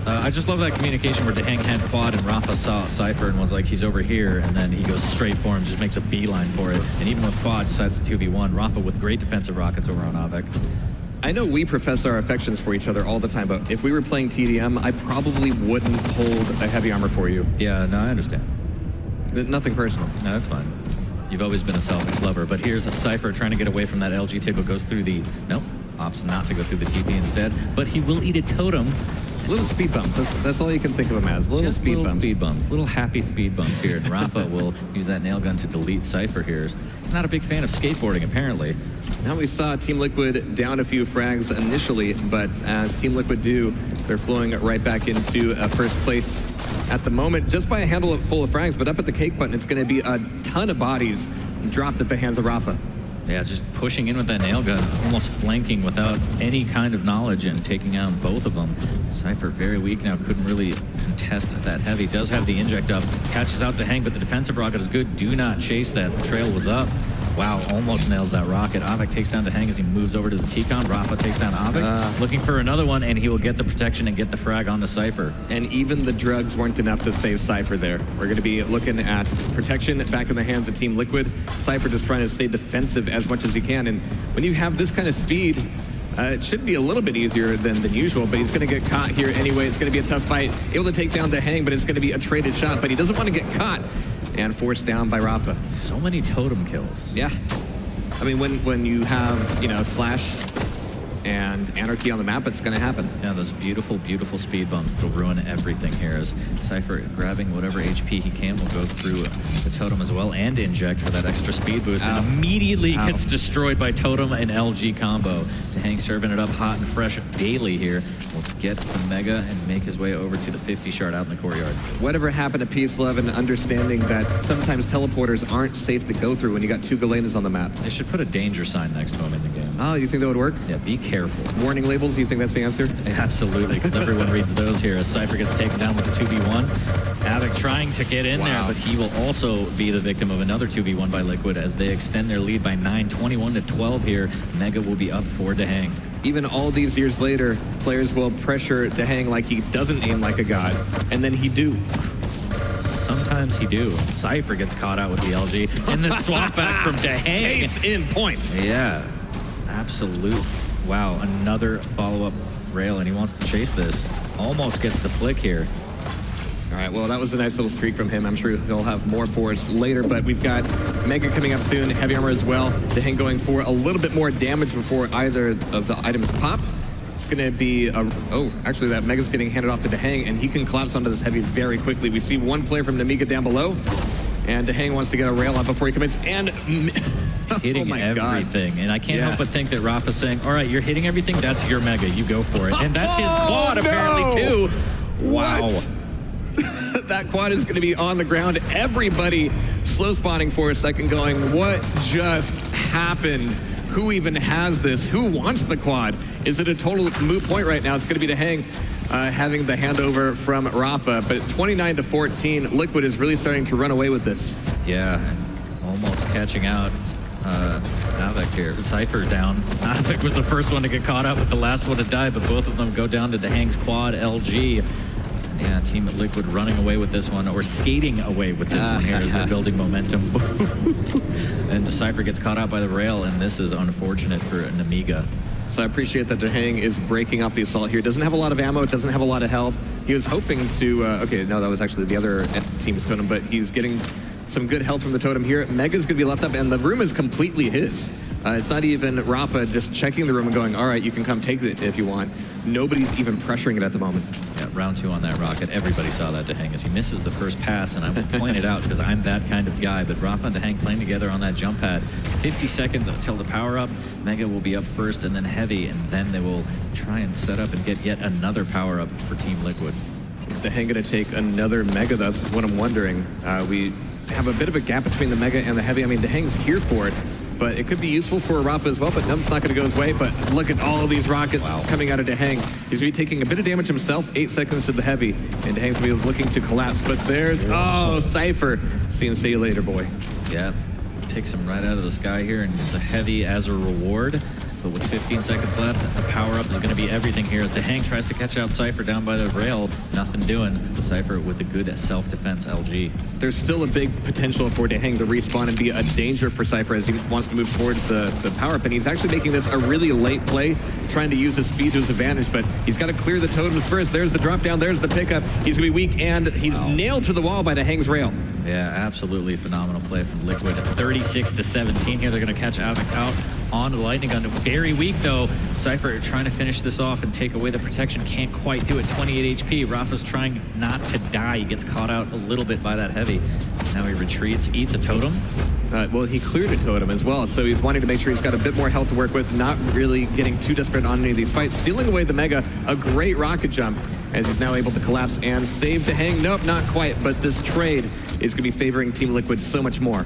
I just love that communication where DreamHack had quad and Rafa saw Cypher and was like, he's over here, and then he goes straight for him, just makes a beeline for it. And even with quad, decides to 2v1. Rafa with great defensive rockets over on Avik. I know we profess our affections for each other all the time, but if we were playing TDM, I probably wouldn't hold a heavy armor for you. Yeah, no, I understand. Nothing personal. No, that's fine. You've always been a selfish lover, but here's Cypher trying to get away from that LG table, goes through the, nope, opts not to go through the TP instead, but he will eat a totem. Little speed bumps, that's all you can think of them as, little speed bumps. Little happy speed bumps here, and Rafa will use that nail gun to delete Cypher here. He's not a big fan of skateboarding, apparently. Now we saw Team Liquid down a few frags initially, but as Team Liquid do, they're flowing right back into first place at the moment, just by a handle full of frags, but up at the cake button, it's going to be a ton of bodies dropped at the hands of Rafa. Yeah, just pushing in with that nail gun, almost flanking without any kind of knowledge and taking out both of them. Cypher very weak now, couldn't really contest that heavy. Does have the inject up, catches out DreamHack, but the defensive rocket is good. Do not chase that. The trail was up. Wow, almost nails that rocket. Avik takes down DreamHack as he moves over to the T-Con. Rafa takes down Avik, looking for another one, and he will get the protection and get the frag onto Cypher. And even the drugs weren't enough to save Cypher there. We're going to be looking at protection back in the hands of Team Liquid. Cypher just trying to stay defensive as much as he can. And when you have this kind of speed, it should be a little bit easier than usual, but he's going to get caught here anyway. It's going to be a tough fight. Able to take down DreamHack, but it's going to be a traded shot, but he doesn't want to get caught. And forced down by Rafa. So many totem kills. Yeah. I mean, when you have, Slash and Anarchy on the map, it's going to happen. Yeah, those beautiful, beautiful speed bumps that'll ruin everything here. As Cypher grabbing whatever HP he can will go through the totem as well and inject for that extra speed boost. And immediately gets destroyed by totem and LG combo. DreamHack serving it up hot and fresh daily here. Will get the Mega and make his way over to the 50 shard out in the courtyard. Whatever happened to Peace Love and understanding that sometimes teleporters aren't safe to go through when you got 2 Galenas on the map? They should put a danger sign next to him in the game. Oh, you think that would work? Yeah, be careful. Warning labels, you think that's the answer? Absolutely, because everyone reads those here as Cypher gets taken down with the 2v1. Avik trying to get in there, but he will also be the victim of another 2v1 by Liquid as they extend their lead by 9, 21-12 here. Mega will be up for DreamHack. Even all these years later, players will pressure DreamHack like he doesn't aim like a god, and then he do. Sometimes he do. Cypher gets caught out with the LG, and the swap back from DreamHack. Case in point. Yeah, absolute. Wow, another follow-up rail, and he wants to chase this. Almost gets the flick here. All right, well, that was a nice little streak from him. I'm sure he'll have more for us later, but we've got Mega coming up soon, heavy armor as well. DreamHack going for a little bit more damage before either of the items pop. It's going to be actually that Mega's getting handed off to DeHang, and he can collapse onto this heavy very quickly. We see one player from Namiga down below, and DeHang wants to get a rail up before he commits, and hitting everything. And I can't help but think that Rafa's saying, all right, you're hitting everything, that's your Mega, you go for it. And that's his quad apparently too. Wow. That quad is going to be on the ground. Everybody slow spawning for a second going, what just happened? Who even has this? Who wants the quad? Is it a total moot point right now? It's going to be DeHang having the handover from Rafa. But 29-14, Liquid is really starting to run away with this. Yeah, almost catching out Avik here. Cypher down. Avik was the first one to get caught up with the last one to die, but both of them go down to DeHang's quad LG. Yeah, Team Liquid running away with this one, or skating away with this one here as they're building momentum. And Cypher gets caught out by the rail, and this is unfortunate for Namiga. So I appreciate that DeHang is breaking off the assault here. Doesn't have a lot of ammo, doesn't have a lot of health. He was hoping to, okay, no, that was actually the other team's totem, but he's getting some good health from the totem here. Mega's gonna be left up, and the room is completely his. It's not even Rafa just checking the room and going, all right, you can come take it if you want. Nobody's even pressuring it at the moment. Yeah, round 2 on that rocket. Everybody saw that DeHang as he misses the first pass, and I will point it out because I'm that kind of guy. But Rafa and DeHang playing together on that jump pad. 50 seconds until the power up. Mega will be up first, and then Heavy, and then they will try and set up and get yet another power up for Team Liquid. Is DeHang going to take another Mega? That's what I'm wondering. We have a bit of a gap between the Mega and the Heavy. I mean, DeHang's here for it, but it could be useful for Rafa as well, but no, it's not going to go his way. But look at all of these rockets coming out of DeHang. He's going to be taking a bit of damage himself, 8 seconds to the Heavy, and DeHang's going to be looking to collapse. But there's, Cypher. See you later, boy. Yeah, picks him right out of the sky here, and it's a Heavy as a reward. But with 15 seconds left, the power-up is going to be everything here as DeHang tries to catch out Cypher down by the rail. Nothing doing. Cypher with a good self-defense LG. There's still a big potential for DeHang to respawn and be a danger for Cypher as he wants to move towards the power-up. And he's actually making this a really late play, trying to use his speed to his advantage. But he's got to clear the totems first. There's the drop-down. There's the pickup. He's going to be weak, and he's nailed to the wall by DeHang's rail. Yeah, absolutely phenomenal play from Liquid. 36-17 here. They're going to catch Avik out on the lightning gun. Very weak though. Cypher trying to finish this off and take away the protection. Can't quite do it. 28 HP. Rafa's trying not to die. He gets caught out a little bit by that Heavy. Now he retreats, eats a totem. Well, he cleared a totem as well, so he's wanting to make sure he's got a bit more health to work with, not really getting too desperate on any of these fights. Stealing away the Mega, a great rocket jump, as he's now able to collapse and save DeHang. Nope, not quite, but this trade is going to be favoring Team Liquid so much more.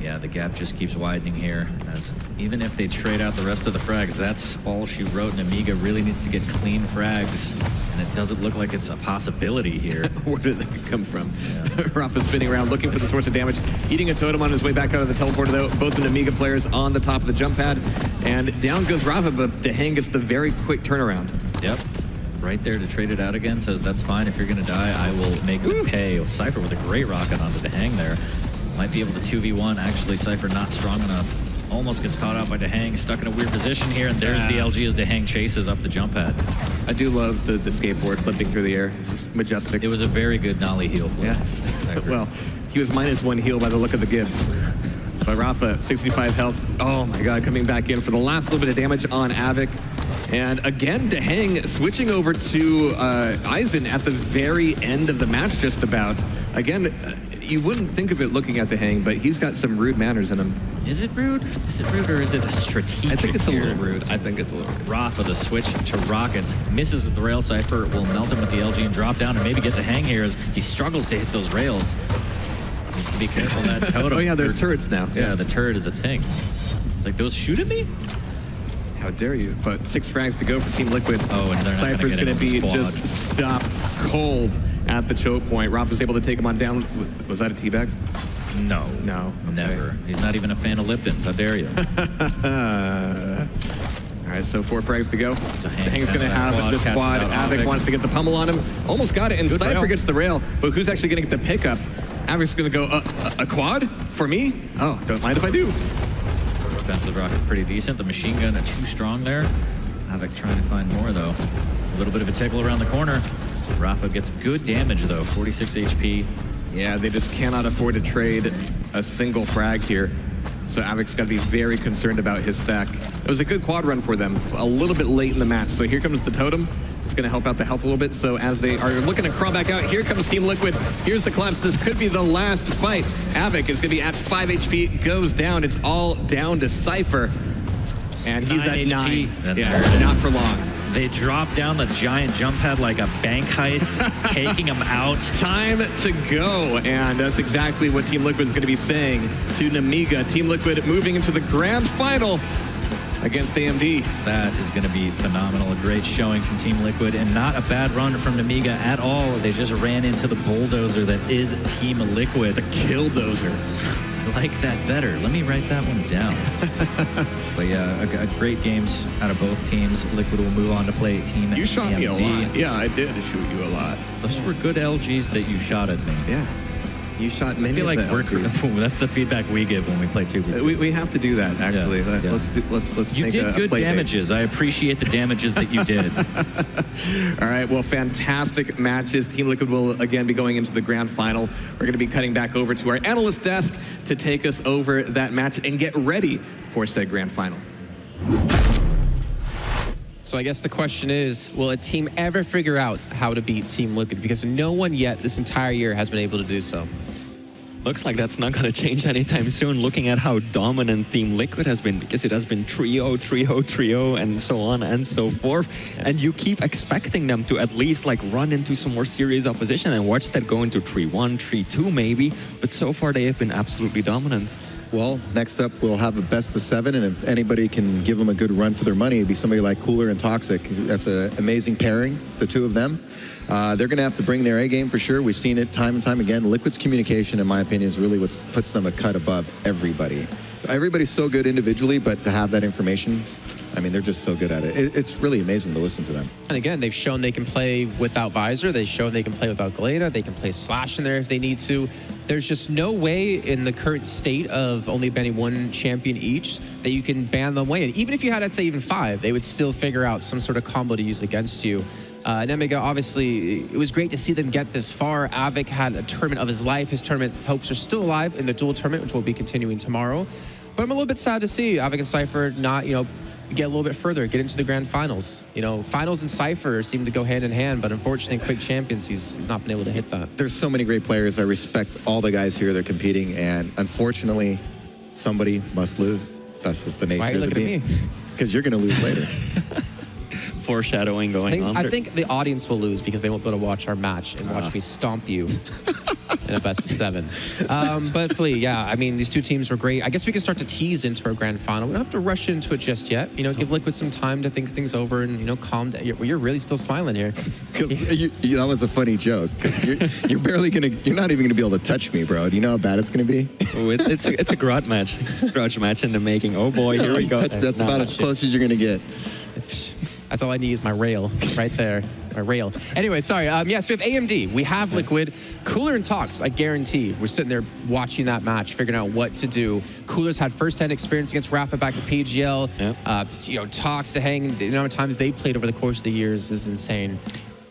Yeah, the gap just keeps widening here, as even if they trade out the rest of the frags, that's all she wrote. And Amiga really needs to get clean frags, and it doesn't look like it's a possibility here. Where did that come from? Yeah. Rafa's spinning around, looking for the source of damage, eating a totem on his way back out of the teleporter, though. Both the Amiga players on the top of the jump pad, and down goes Rafa, but DeHang gets the very quick turnaround. Yep. Right there to trade it out again, says that's fine. If you're going to die, I will make them pay. Cypher with a great rocket onto DeHang there. Might be able to 2v1. Actually, Cypher not strong enough. Almost gets caught out by DeHang. Stuck in a weird position here, and there's the LG as DeHang chases up the jump pad. I do love the skateboard flipping through the air. It's just majestic. It was a very good nollie heel flip. Yeah. Well, he was -1 heal by the look of the Gibbs. But Rafa, 65 health. Oh my God, coming back in for the last little bit of damage on Avik. And again, DeHang switching over to Eisen at the very end of the match, just about. Again, you wouldn't think of it looking at DeHang, but he's got some rude manners in him. Is it rude? Is it rude, or is it strategic? I think it's a little rude. I think it's a little rude. Rafa, the switch to rockets, misses with the rail. Cypher will melt him with the LG and drop down and maybe get DeHang here as he struggles to hit those rails. Needs to be careful of that totem. Oh yeah, there's turrets now. Yeah, the turret is a thing. It's like, those shoot at me? How dare you? But 6 frags to go for Team Liquid. Oh, and they're not Cypher's going to be just stopped cold at the choke point. Rafa's able to take him on down. Was that a teabag? No. No. Okay. Never. He's not even a fan of Lipton. How dare you? All right, so 4 frags to go. DeHang's going to have this quad. Avik wants to get the pummel on him. Almost got it, and Cypher gets the rail. But who's actually going to get the pickup? Avik's going to go, a quad? For me? Oh, don't mind if I do. Defensive rocket pretty decent. The machine gun too strong there. Avik trying to find more though. A little bit of a tickle around the corner. Rafa gets good damage though, 46 HP. Yeah, they just cannot afford to trade a single frag here. So Avic's got to be very concerned about his stack. It was a good quad run for them, a little bit late in the match. So here comes the totem. It's going to help out the health a little bit. So as they are looking to crawl back out, here comes Team Liquid. Here's the collapse. This could be the last fight. Avic is going to be at 5 HP, goes down. It's all down to Cypher. And he's at 9. Yeah, not for long. They drop down the giant jump pad like a bank heist, taking him out. Time to go, and that's exactly what Team Liquid is going to be saying to Namiga. Team Liquid moving into the grand final against AMD. That is going to be phenomenal. A great showing from Team Liquid, and not a bad run from Namiga at all. They just ran into the bulldozer that is Team Liquid. The Killdozers. I like that better. Let me write that one down. But yeah, a great games out of both teams. Liquid will move on to play Team You shot AMD. me a lot. Yeah, I did shoot you a lot. Those were good LGs that you shot at me. Yeah. You shot many. I feel like LGs. that's the feedback we give when we play 2v2. We have to do that, actually. Yeah. Let's You make did a good play date. damages. I appreciate the damages that you did. All right, well, fantastic matches. Team Liquid will again be going into the grand final. We're going to be cutting back over to our analyst desk to take us over that match and get ready for said grand final. So I guess the question is, will a team ever figure out how to beat Team Liquid? Because no one yet this entire year has been able to do so. Looks like that's not going to change anytime soon, looking at how dominant Team Liquid has been, because it has been 3-0, 3-0, 3-0, and so on and so forth. Yeah. And you keep expecting them to at least like run into some more serious opposition and watch that go into 3-1, 3-2 maybe. But so far they have been absolutely dominant. Well, next up, we'll have a best of 7, and if anybody can give them a good run for their money, it'd be somebody like Cooler and Toxic. That's an amazing pairing, the two of them. They're going to have to bring their A game for sure. We've seen it time and time again. Liquid's communication, in my opinion, is really what puts them a cut above everybody. Everybody's so good individually, but to have that information, I mean, they're just so good at it. It's really amazing to listen to them. And again, they've shown they can play without Visor. They've shown they can play without Galena. They can play Slash in there if they need to. There's just no way in the current state of only banning one champion each that you can ban them away. And even if you had, I'd say, even 5, they would still figure out some sort of combo to use against you. Nemiga, obviously, it was great to see them get this far. Avic had a tournament of his life. His tournament hopes are still alive in the dual tournament, which will be continuing tomorrow. But I'm a little bit sad to see Avic and Cypher not, get a little bit further, get into the grand finals. Finals and Cypher seem to go hand in hand, but unfortunately, in Quake Champions, he's not been able to hit that. There's so many great players. I respect all the guys here. They're competing, and unfortunately, somebody must lose. That's just the nature of the beast. Why are you looking at me? Because you're going to lose later. Foreshadowing going on. I think the audience will lose because they won't be able to watch our match and watch me stomp you in a best of 7. But Flea, yeah, I mean, these two teams were great. I guess we can start to tease into our grand final. We don't have to rush into it just yet. Give Liquid some time to think things over and, calm down. You're really still smiling here. Because that was a funny joke. You're barely you're not even gonna be able to touch me, bro. Do you know how bad it's gonna be? Oh, it's a grudge match in the making. Oh boy, here we go. That's about as close as you're gonna get. That's all I need is my rail right there. My rail. Anyway, sorry. So we have AMD. We have Liquid. Cooler and Tox, I guarantee. We're sitting there watching that match, figuring out what to do. Cooler's had first-hand experience against Rafa back at PGL. Yep. Tox to hang. The number of times they played over the course of the years is insane.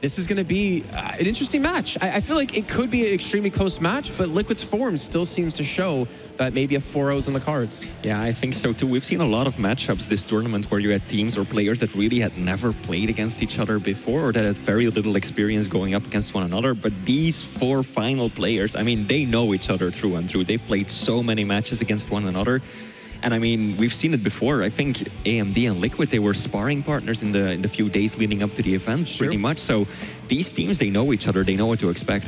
This is going to be an interesting match. I feel like it could be an extremely close match, but Liquid's form still seems to show that maybe a 4-0's in the cards. Yeah, I think so too. We've seen a lot of matchups this tournament where you had teams or players that really had never played against each other before, or that had very little experience going up against one another. But these 4 final players, I mean, they know each other through and through. They've played so many matches against one another. And I mean, we've seen it before. I think AMD and Liquid, they were sparring partners in the few days leading up to the event, pretty much. So these teams, they know each other. They know what to expect.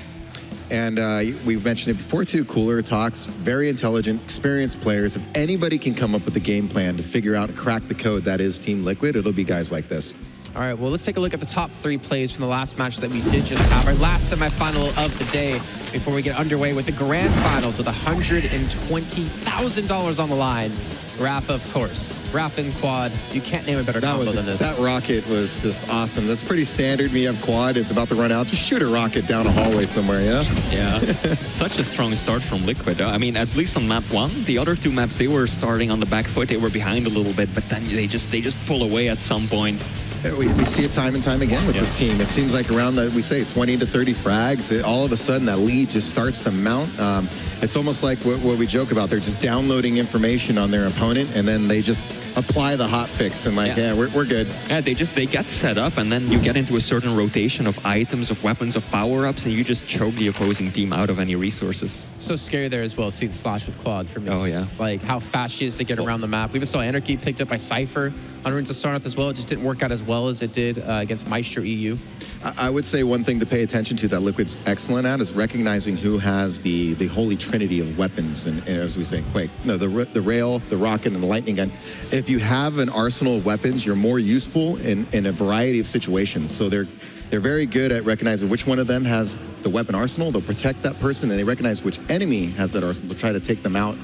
And we've mentioned it before too, Cooler, Tox, very intelligent, experienced players. If anybody can come up with a game plan to figure out and crack the code that is Team Liquid, it'll be guys like this. All right, well, let's take a look at the top 3 plays from the last match that we did just have, our last semifinal of the day, before we get underway with the grand finals with $120,000 on the line. Rafa, of course. Rafa and Quad. You can't name a better combo than this. That rocket was just awesome. That's pretty standard. We have Quad. It's about to run out. Just shoot a rocket down a hallway somewhere, yeah? Yeah. Such a strong start from Liquid. I mean, at least on map 1, the other 2 maps, they were starting on the back foot. They were behind a little bit, but then they just pull away at some point. We see it time and time again with this team. It seems like around the, we say 20 to 30 frags, all of a sudden that lead just starts to mount. It's almost like what we joke about. They're just downloading information on their opponent, and then they just apply the hot fix and like, yeah, we're good. Yeah, they get set up, and then you get into a certain rotation of items, of weapons, of power-ups, and you just choke the opposing team out of any resources. So scary there as well, seeing Slash with Quad for me. Oh, yeah. Like how fast she is to get around the map. We even saw Anarchy picked up by Cypher on Runes of Sarnath as well. It just didn't work out as well as it did against Maestro EU. I would say one thing to pay attention to that Liquid's excellent at is recognizing who has the holy trinity of weapons, and as we say in Quake. No, the rail, the rocket, and the lightning gun. If you have an arsenal of weapons, you're more useful in a variety of situations. So they're very good at recognizing which one of them has the weapon arsenal. They'll protect that person, and they recognize which enemy has that arsenal to try to take them out.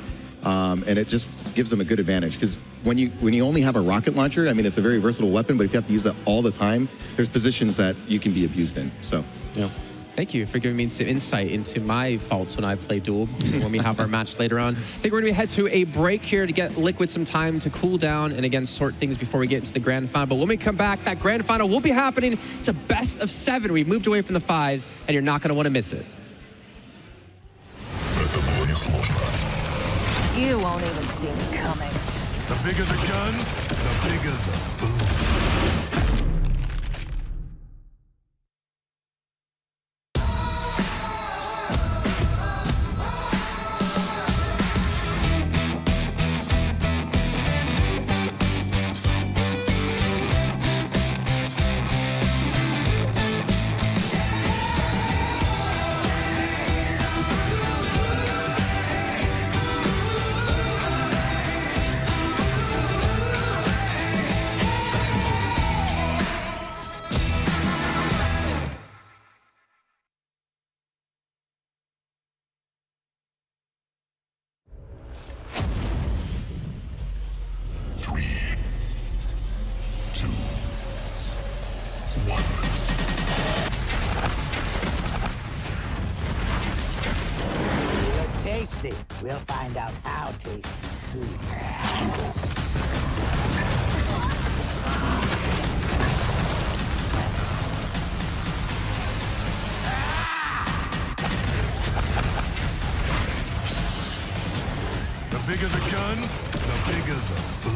And it just gives them a good advantage, because when you only have a rocket launcher, I mean, it's a very versatile weapon, but if you have to use that all the time, there's positions that you can be abused in. So, yeah. Thank you for giving me some insight into my faults when I play Duel, when we have our match later on. I think we're going to head to a break here to get Liquid some time to cool down and, again, sort things before we get into the grand final. But when we come back, that grand final will be happening. It's a best of 7. We've moved away from the 5s, and you're not going to want to miss it. You won't even see me coming. The bigger the guns, the bigger the boom. Tasty. We'll find out how tasty soon. The bigger the guns, the bigger the boom.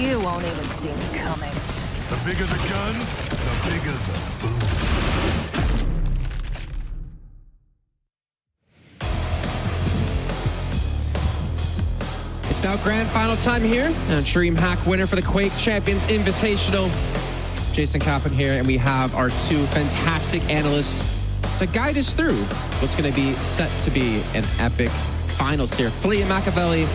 You won't even see me coming. The bigger the guns, the bigger the boom. It's now grand final time here. DreamHack winner for the Quake Champions Invitational. Jason Kaplan here, and we have our two fantastic analysts to guide us through what's going to be set to be an epic finals here. Flea and Machiavelli,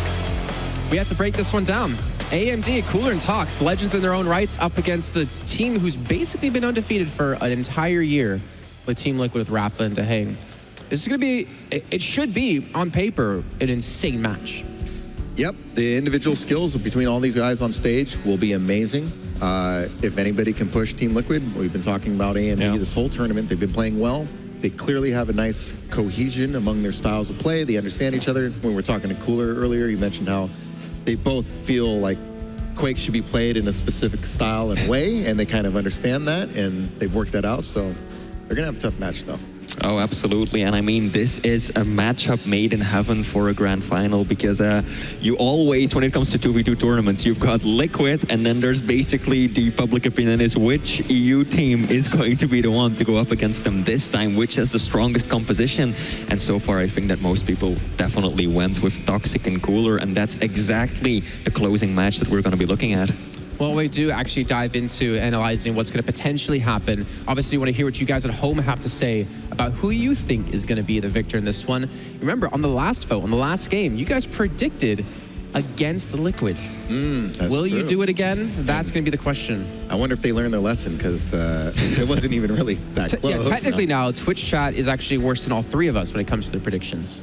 we have to break this one down. AMD, Cooler and Tox, legends in their own rights, up against the team who's basically been undefeated for an entire year with Team Liquid with Rafa and Dehane. This is going to be, it should be, on paper, an insane match. Yep, the individual skills between all these guys on stage will be amazing. If anybody can push Team Liquid, we've been talking about AMD this whole tournament. They've been playing well. They clearly have a nice cohesion among their styles of play. They understand each other. When we were talking to Cooler earlier, he mentioned how they both feel like Quake should be played in a specific style and way, and they kind of understand that, and they've worked that out. So they're gonna have a tough match, though. Oh, absolutely. And I mean, this is a matchup made in heaven for a grand final, because you always, when it comes to 2v2 tournaments, you've got Liquid, and then there's basically the public opinion is which EU team is going to be the one to go up against them this time, which has the strongest composition. And so far, I think that most people definitely went with Toxic and Cooler, and that's exactly the closing match that we're going to be looking at. Well, we do actually dive into analyzing what's going to potentially happen. Obviously, we want to hear what you guys at home have to say about who you think is going to be the victor in this one. Remember, on the last vote, on the last game, you guys predicted against Liquid. Will you do it again? That's going to be the question. I wonder if they learned their lesson, because it wasn't even really that close. Yeah, technically now, Twitch chat is actually worse than all three of us when it comes to their predictions.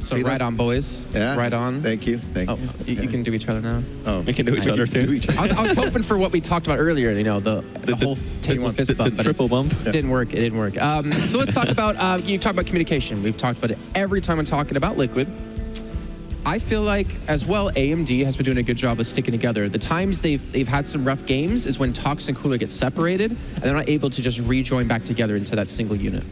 So right on, boys. Yeah. Right on. Thank you. Thank you. You can do each other now. Oh, we can do each other too. I was hoping for what we talked about earlier. You know, the whole table fist bump, the triple bump. It didn't work. It didn't work. So let's talk about. You talk about communication. We've talked about it every time I'm talking about Liquid. I feel like as well, AMD has been doing a good job of sticking together. The times they've had some rough games is when Tox and Cooler get separated, and they're not able to just rejoin back together into that single unit.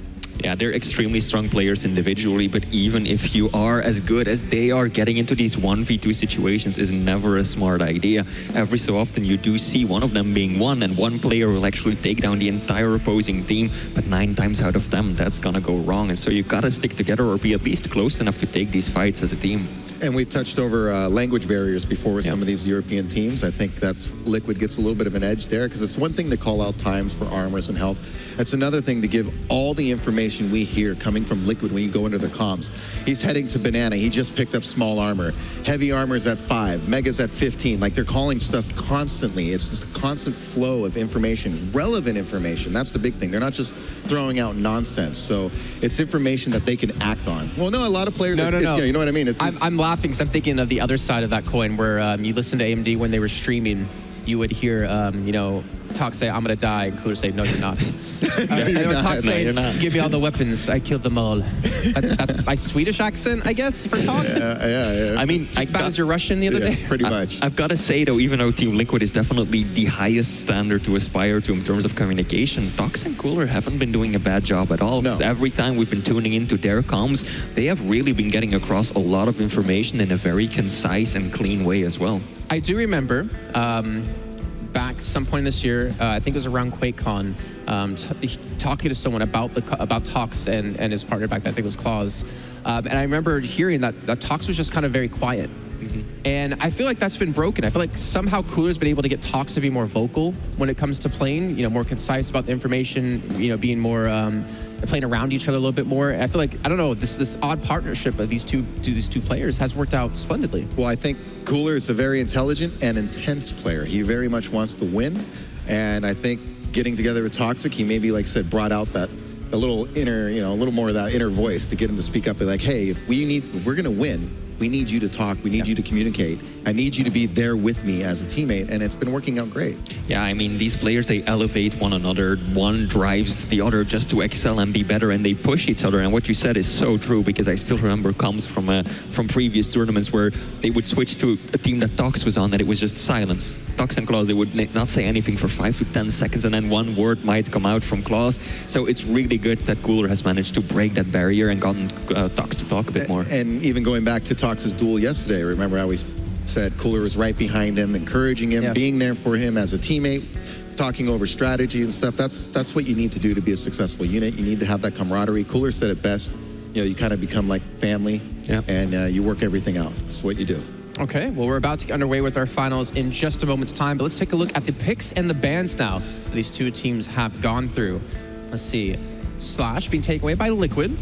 Yeah, they're extremely strong players individually, but even if you are as good as they are, getting into these 1v2 situations is never a smart idea. Every so often you do see one of them being won, and one player will actually take down the entire opposing team, but 9 times out of 10 that's gonna go wrong. And so you gotta stick together or be at least close enough to take these fights as a team. And we've touched over language barriers before with some of these European teams. I think that's Liquid gets a little bit of an edge there because it's one thing to call out times for armors and health. It's another thing to give all the information we hear coming from Liquid when you go into their comms. He's heading to Banana. He just picked up small armor. Heavy armor's at 5. Mega's at 15. Like, they're calling stuff constantly. It's just a constant flow of information, relevant information. That's the big thing. They're not just throwing out nonsense. So it's information that they can act on. Well, no, a lot of players... No. Yeah, you know what I mean? I'm laughing because I'm thinking of the other side of that coin where you listen to AMD when they were streaming, you would hear, Talk say, I'm going to die, and Cooler say, no, you're not. Talk say, give me all the weapons, I killed them all. That's my Swedish accent, I guess, for Talk. Yeah. I mean, as bad as your Russian the other day. Pretty much. I've got to say, though, even though Team Liquid is definitely the highest standard to aspire to in terms of communication, Tox and Cooler haven't been doing a bad job at all. Because every time we've been tuning into their comms, they have really been getting across a lot of information in a very concise and clean way as well. I do remember back some point this year, I think it was around QuakeCon, talking to someone about Tox and his partner back then, I think it was Claus. And I remember hearing that Tox was just kind of very quiet. And I feel like that's been broken. I feel like somehow Cooler's been able to get Tox to be more vocal when it comes to playing, more concise about the information, being more playing around each other a little bit more. And I feel like, I don't know, this odd partnership of these two players has worked out splendidly. Well, I think Cooler is a very intelligent and intense player. He very much wants to win. And I think getting together with Toxic, he maybe, like I said, brought out a little inner, a little more of that inner voice to get him to speak up and like, hey, if we're going to win, we need you to talk. We need you to communicate. I need you to be there with me as a teammate, and it's been working out great. Yeah, I mean, these players, they elevate one another. One drives the other just to excel and be better, and they push each other. And what you said is so true, because I still remember comms from previous tournaments where they would switch to a team that Tox was on, and it was just silence. Tox and Claus, they would not say anything for 5 to 10 seconds, and then one word might come out from Claus. So it's really good that Cooler has managed to break that barrier and gotten Tox to talk a bit more. And even going back to Tox's duel yesterday, remember how we said Cooler was right behind him, encouraging him, being there for him as a teammate, talking over strategy and stuff. That's what you need to do to be a successful unit. You need to have that camaraderie. Cooler said it best. You kind of become like family, and you work everything out. That's what you do. Okay, well, we're about to get underway with our finals in just a moment's time, but let's take a look at the picks and the bans now that these two teams have gone through. Let's see. Slash being taken away by Liquid,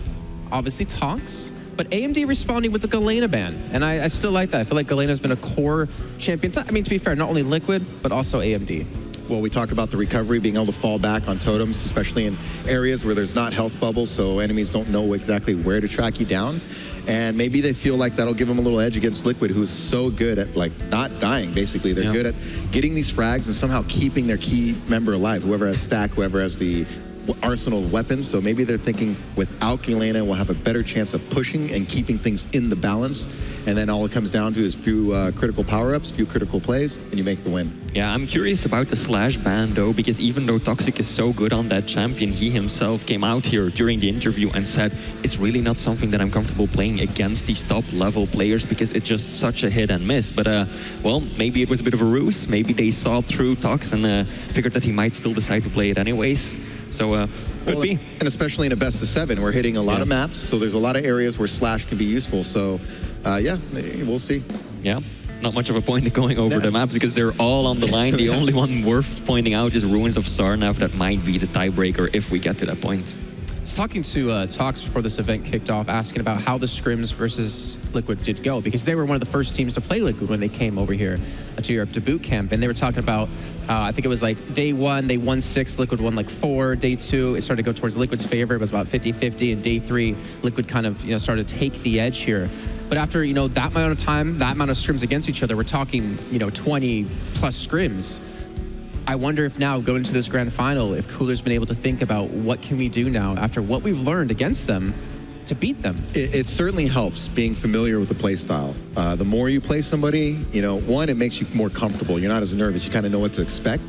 obviously Tox, but AMD responding with the Galena ban, and I still like that. I feel like Galena's been a core champion. I mean, to be fair, not only Liquid, but also AMD. Well, we talk about the recovery, being able to fall back on totems, especially in areas where there's not health bubbles, so enemies don't know exactly where to track you down. And maybe they feel like that'll give them a little edge against Liquid, who's so good at not dying, basically. They're good at getting these frags and somehow keeping their key member alive, whoever has stack, whoever has the arsenal of weapons. So maybe they're thinking without Galena, we'll have a better chance of pushing and keeping things in the balance. And then all it comes down to is few critical power-ups, few critical plays, and you make the win. Yeah, I'm curious about the Slash ban, though, because even though Toxic is so good on that champion, he himself came out here during the interview and said, it's really not something that I'm comfortable playing against these top-level players because it's just such a hit and miss. But, well, maybe it was a bit of a ruse. Maybe they saw through Tox and figured that he might still decide to play it anyways. So, could be. And especially in a best of 7, we're hitting a lot of maps, so there's a lot of areas where Slash can be useful. So, yeah, we'll see. Yeah. Not much of a point in going over the maps because they're all on the line. The only one worth pointing out is Ruins of Sarnath. That might be the tiebreaker if we get to that point. I was talking to Tox before this event kicked off, asking about how the scrims versus Liquid did go, because they were one of the first teams to play Liquid when they came over here to Europe to boot camp, and they were talking about I think it was like day 1 they won 6, Liquid won like 4. Day 2 it started to go towards Liquid's favor. It was about 50-50, and day 3 Liquid kind of started to take the edge here. But after that amount of time, that amount of scrims against each other, we're talking 20 plus scrims. I wonder if now, going into this grand final, if Cooler's been able to think about what can we do now after what we've learned against them to beat them. It certainly helps being familiar with the play style. The more you play somebody, one, it makes you more comfortable. You're not as nervous. You kind of know what to expect.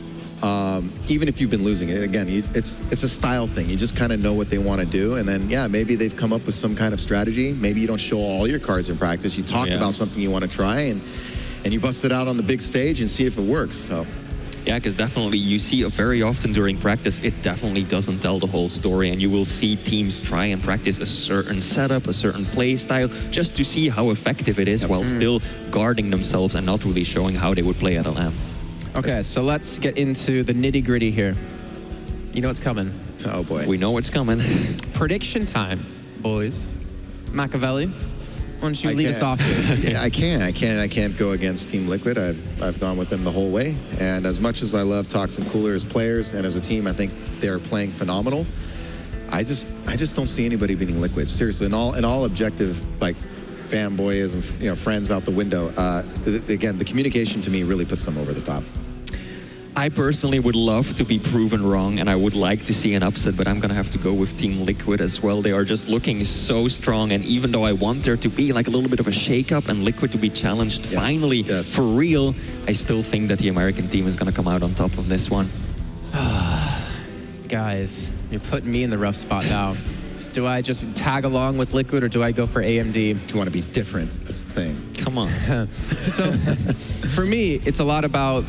Even if you've been losing it, again, it's a style thing. You just kind of know what they want to do. And then, yeah, maybe they've come up with some kind of strategy. Maybe you don't show all your cards in practice. You talk about something you want to try, and you bust it out on the big stage and see if it works. So. Yeah, because definitely you see very often during practice, it definitely doesn't tell the whole story, and you will see teams try and practice a certain setup, a certain play style, just to see how effective it is while still guarding themselves and not really showing how they would play at a LAN. Okay, so let's get into the nitty-gritty here. You know what's coming. Oh boy. We know what's coming. Prediction time, boys. Machiavelli, why don't you lead us off here? Yeah, I can't go against Team Liquid. I've gone with them the whole way. And as much as I love Tox and Cooler as players and as a team, I think they're playing phenomenal. I just don't see anybody beating Liquid. Seriously, in all objective, like fanboyism, friends out the window. Again, the communication to me really puts them over the top. I personally would love to be proven wrong, and I would like to see an upset, but I'm going to have to go with Team Liquid as well. They are just looking so strong, and even though I want there to be like a little bit of a shake-up and Liquid to be challenged finally for real, I still think that the American team is going to come out on top of this one. Guys, you're putting me in the rough spot now. Do I just tag along with Liquid, or do I go for AMD? Do you want to be different? That's the thing. Come on. So, for me, it's a lot about...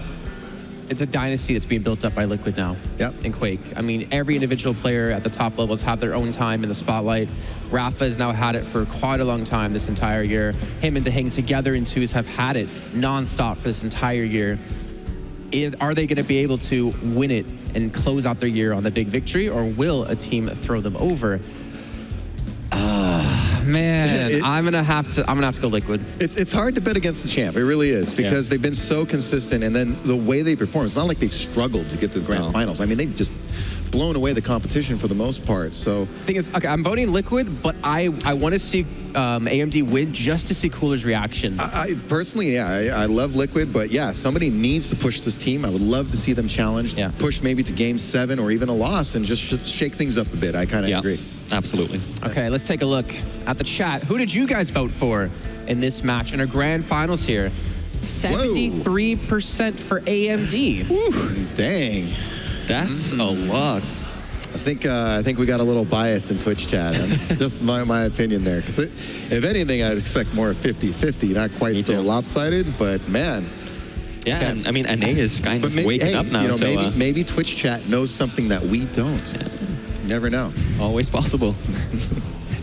It's a dynasty that's being built up by Liquid now in Quake. I mean, every individual player at the top levels have their own time in the spotlight. Rafa has now had it for quite a long time this entire year. Him and Deheng together in twos have had it nonstop for this entire year. Are they going to be able to win it and close out their year on the big victory, or will a team throw them over? Man, I'm gonna have to go Liquid. It's hard to bet against the champ. It really is, because they've been so consistent, and then the way they perform, it's not like they've struggled to get to the grand finals. I mean, they've just blown away the competition for the most part. So thing is, okay, I'm voting Liquid, but I want to see AMD win just to see Cooler's reaction. I personally, I love Liquid, but somebody needs to push this team. I would love to see them challenged, push maybe to game 7 or even a loss, and just shake things up a bit. I kind of agree. Absolutely. Okay, let's take a look at the chat. Who did you guys vote for in this match in our grand finals here? 73% for AMD. Woo. Dang. That's a lot. I think we got a little bias in Twitch chat. It's just my opinion there. Because if anything, I'd expect more 50-50, not quite so lopsided, but man. Yeah, and I mean, NA is kind of waking up now. So, maybe Twitch chat knows something that we don't. Never know. Always possible.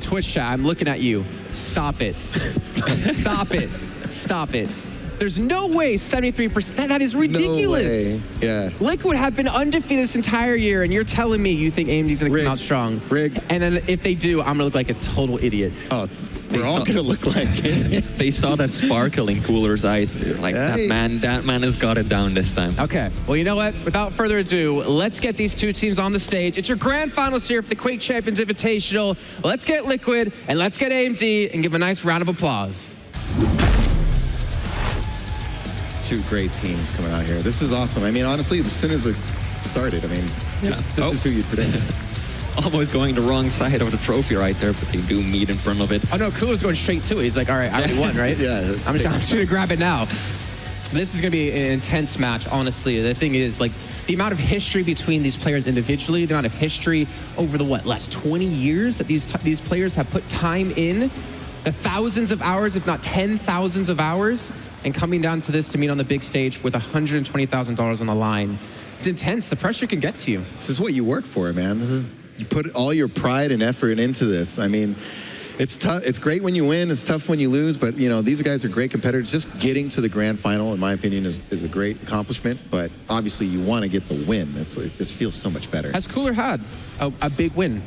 Twitch chat, I'm looking at you. Stop it. Stop it. Stop it. There's no way 73%. That is ridiculous. No way. Yeah. Liquid have been undefeated this entire year, and you're telling me you think AMD's going to come out strong. Rig. And then if they do, I'm going to look like a total idiot. Oh, we're all going to look like it. They saw that sparkle in Cooler's eyes. Like, that man has got it down this time. Okay. Well, you know what? Without further ado, let's get these two teams on the stage. It's your grand finals here for the Quake Champions Invitational. Let's get Liquid and let's get AMD and give a nice round of applause. Two great teams coming out here. This is awesome. I mean, honestly, as soon as we started, I mean, this is who you'd predict. Almost going the wrong side of the trophy right there, but they do meet in front of it. Oh no, Cooler's going straight to it. He's like, all right, I already won, right? I'm just going to grab it now. This is going to be an intense match, honestly. The thing is, like, the amount of history between these players individually, the amount of history over the, last 20 years that these players have put time in, the thousands of hours, if not 10,000s of hours, and coming down to this to meet on the big stage with $120,000 on the line. It's intense. The pressure can get to you. This is what you work for, man. You put all your pride and effort into this. I mean, it's tough. It's great when you win. It's tough when you lose. But, these guys are great competitors. Just getting to the grand final, in my opinion, is a great accomplishment. But obviously, you want to get the win. It just feels so much better. Has Cooler had a big win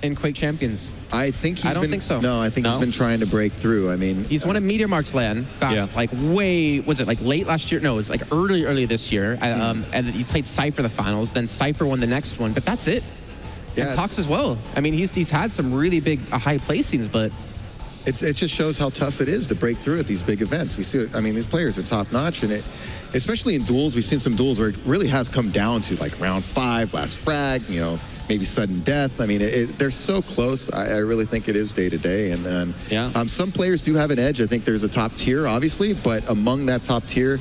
in Quake Champions? I think I don't think so. No, I think he's been trying to break through. I mean, he's won a Meteor Marks LAN back was it like late last year? No, it was like early this year. And he played Cypher the finals. Then Cypher won the next one. But that's it. Yeah, and Tox as well. I mean, he's had some really big high placings, but it just shows how tough it is to break through at these big events. We see, I mean, these players are top notch, and especially in duels, we've seen some duels where it really has come down to like round 5, last frag, maybe sudden death. I mean, they're so close. I really think it is day to day, and some players do have an edge. I think there's a top tier, obviously, but among that top tier,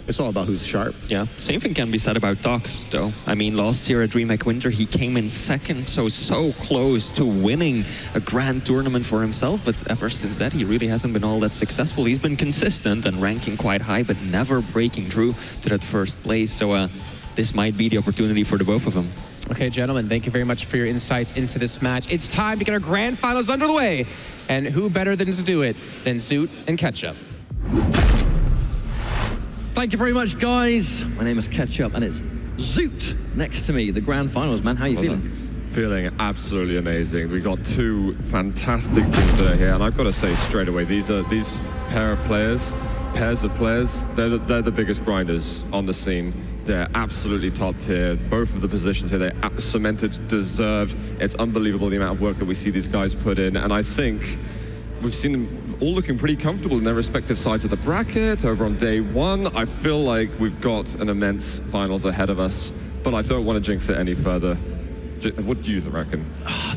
it's all about who's sharp. Yeah, same thing can be said about Tox, though. I mean, last year at DreamHack Winter, he came in second, so close to winning a grand tournament for himself, but ever since that, he really hasn't been all that successful. He's been consistent and ranking quite high, but never breaking through to that first place, so this might be the opportunity for the both of them. Okay, gentlemen, thank you very much for your insights into this match. It's time to get our grand finals under the way, and who better than to do it than Zoot and Ketchup. Thank you very much, guys. My name is Ketchup, and it's Zoot next to me, the grand finals, man. How are you feeling? Feeling absolutely amazing. We got two fantastic teams that are here, and I've got to say straight away, these pairs of players, they're the biggest grinders on the scene. They're absolutely top tier. Both of the positions here, they're cemented, deserved. It's unbelievable the amount of work that we see these guys put in, and I think we've seen them all looking pretty comfortable in their respective sides of the bracket. Over on day one, I feel like we've got an immense finals ahead of us, but I don't want to jinx it any further. What do you reckon?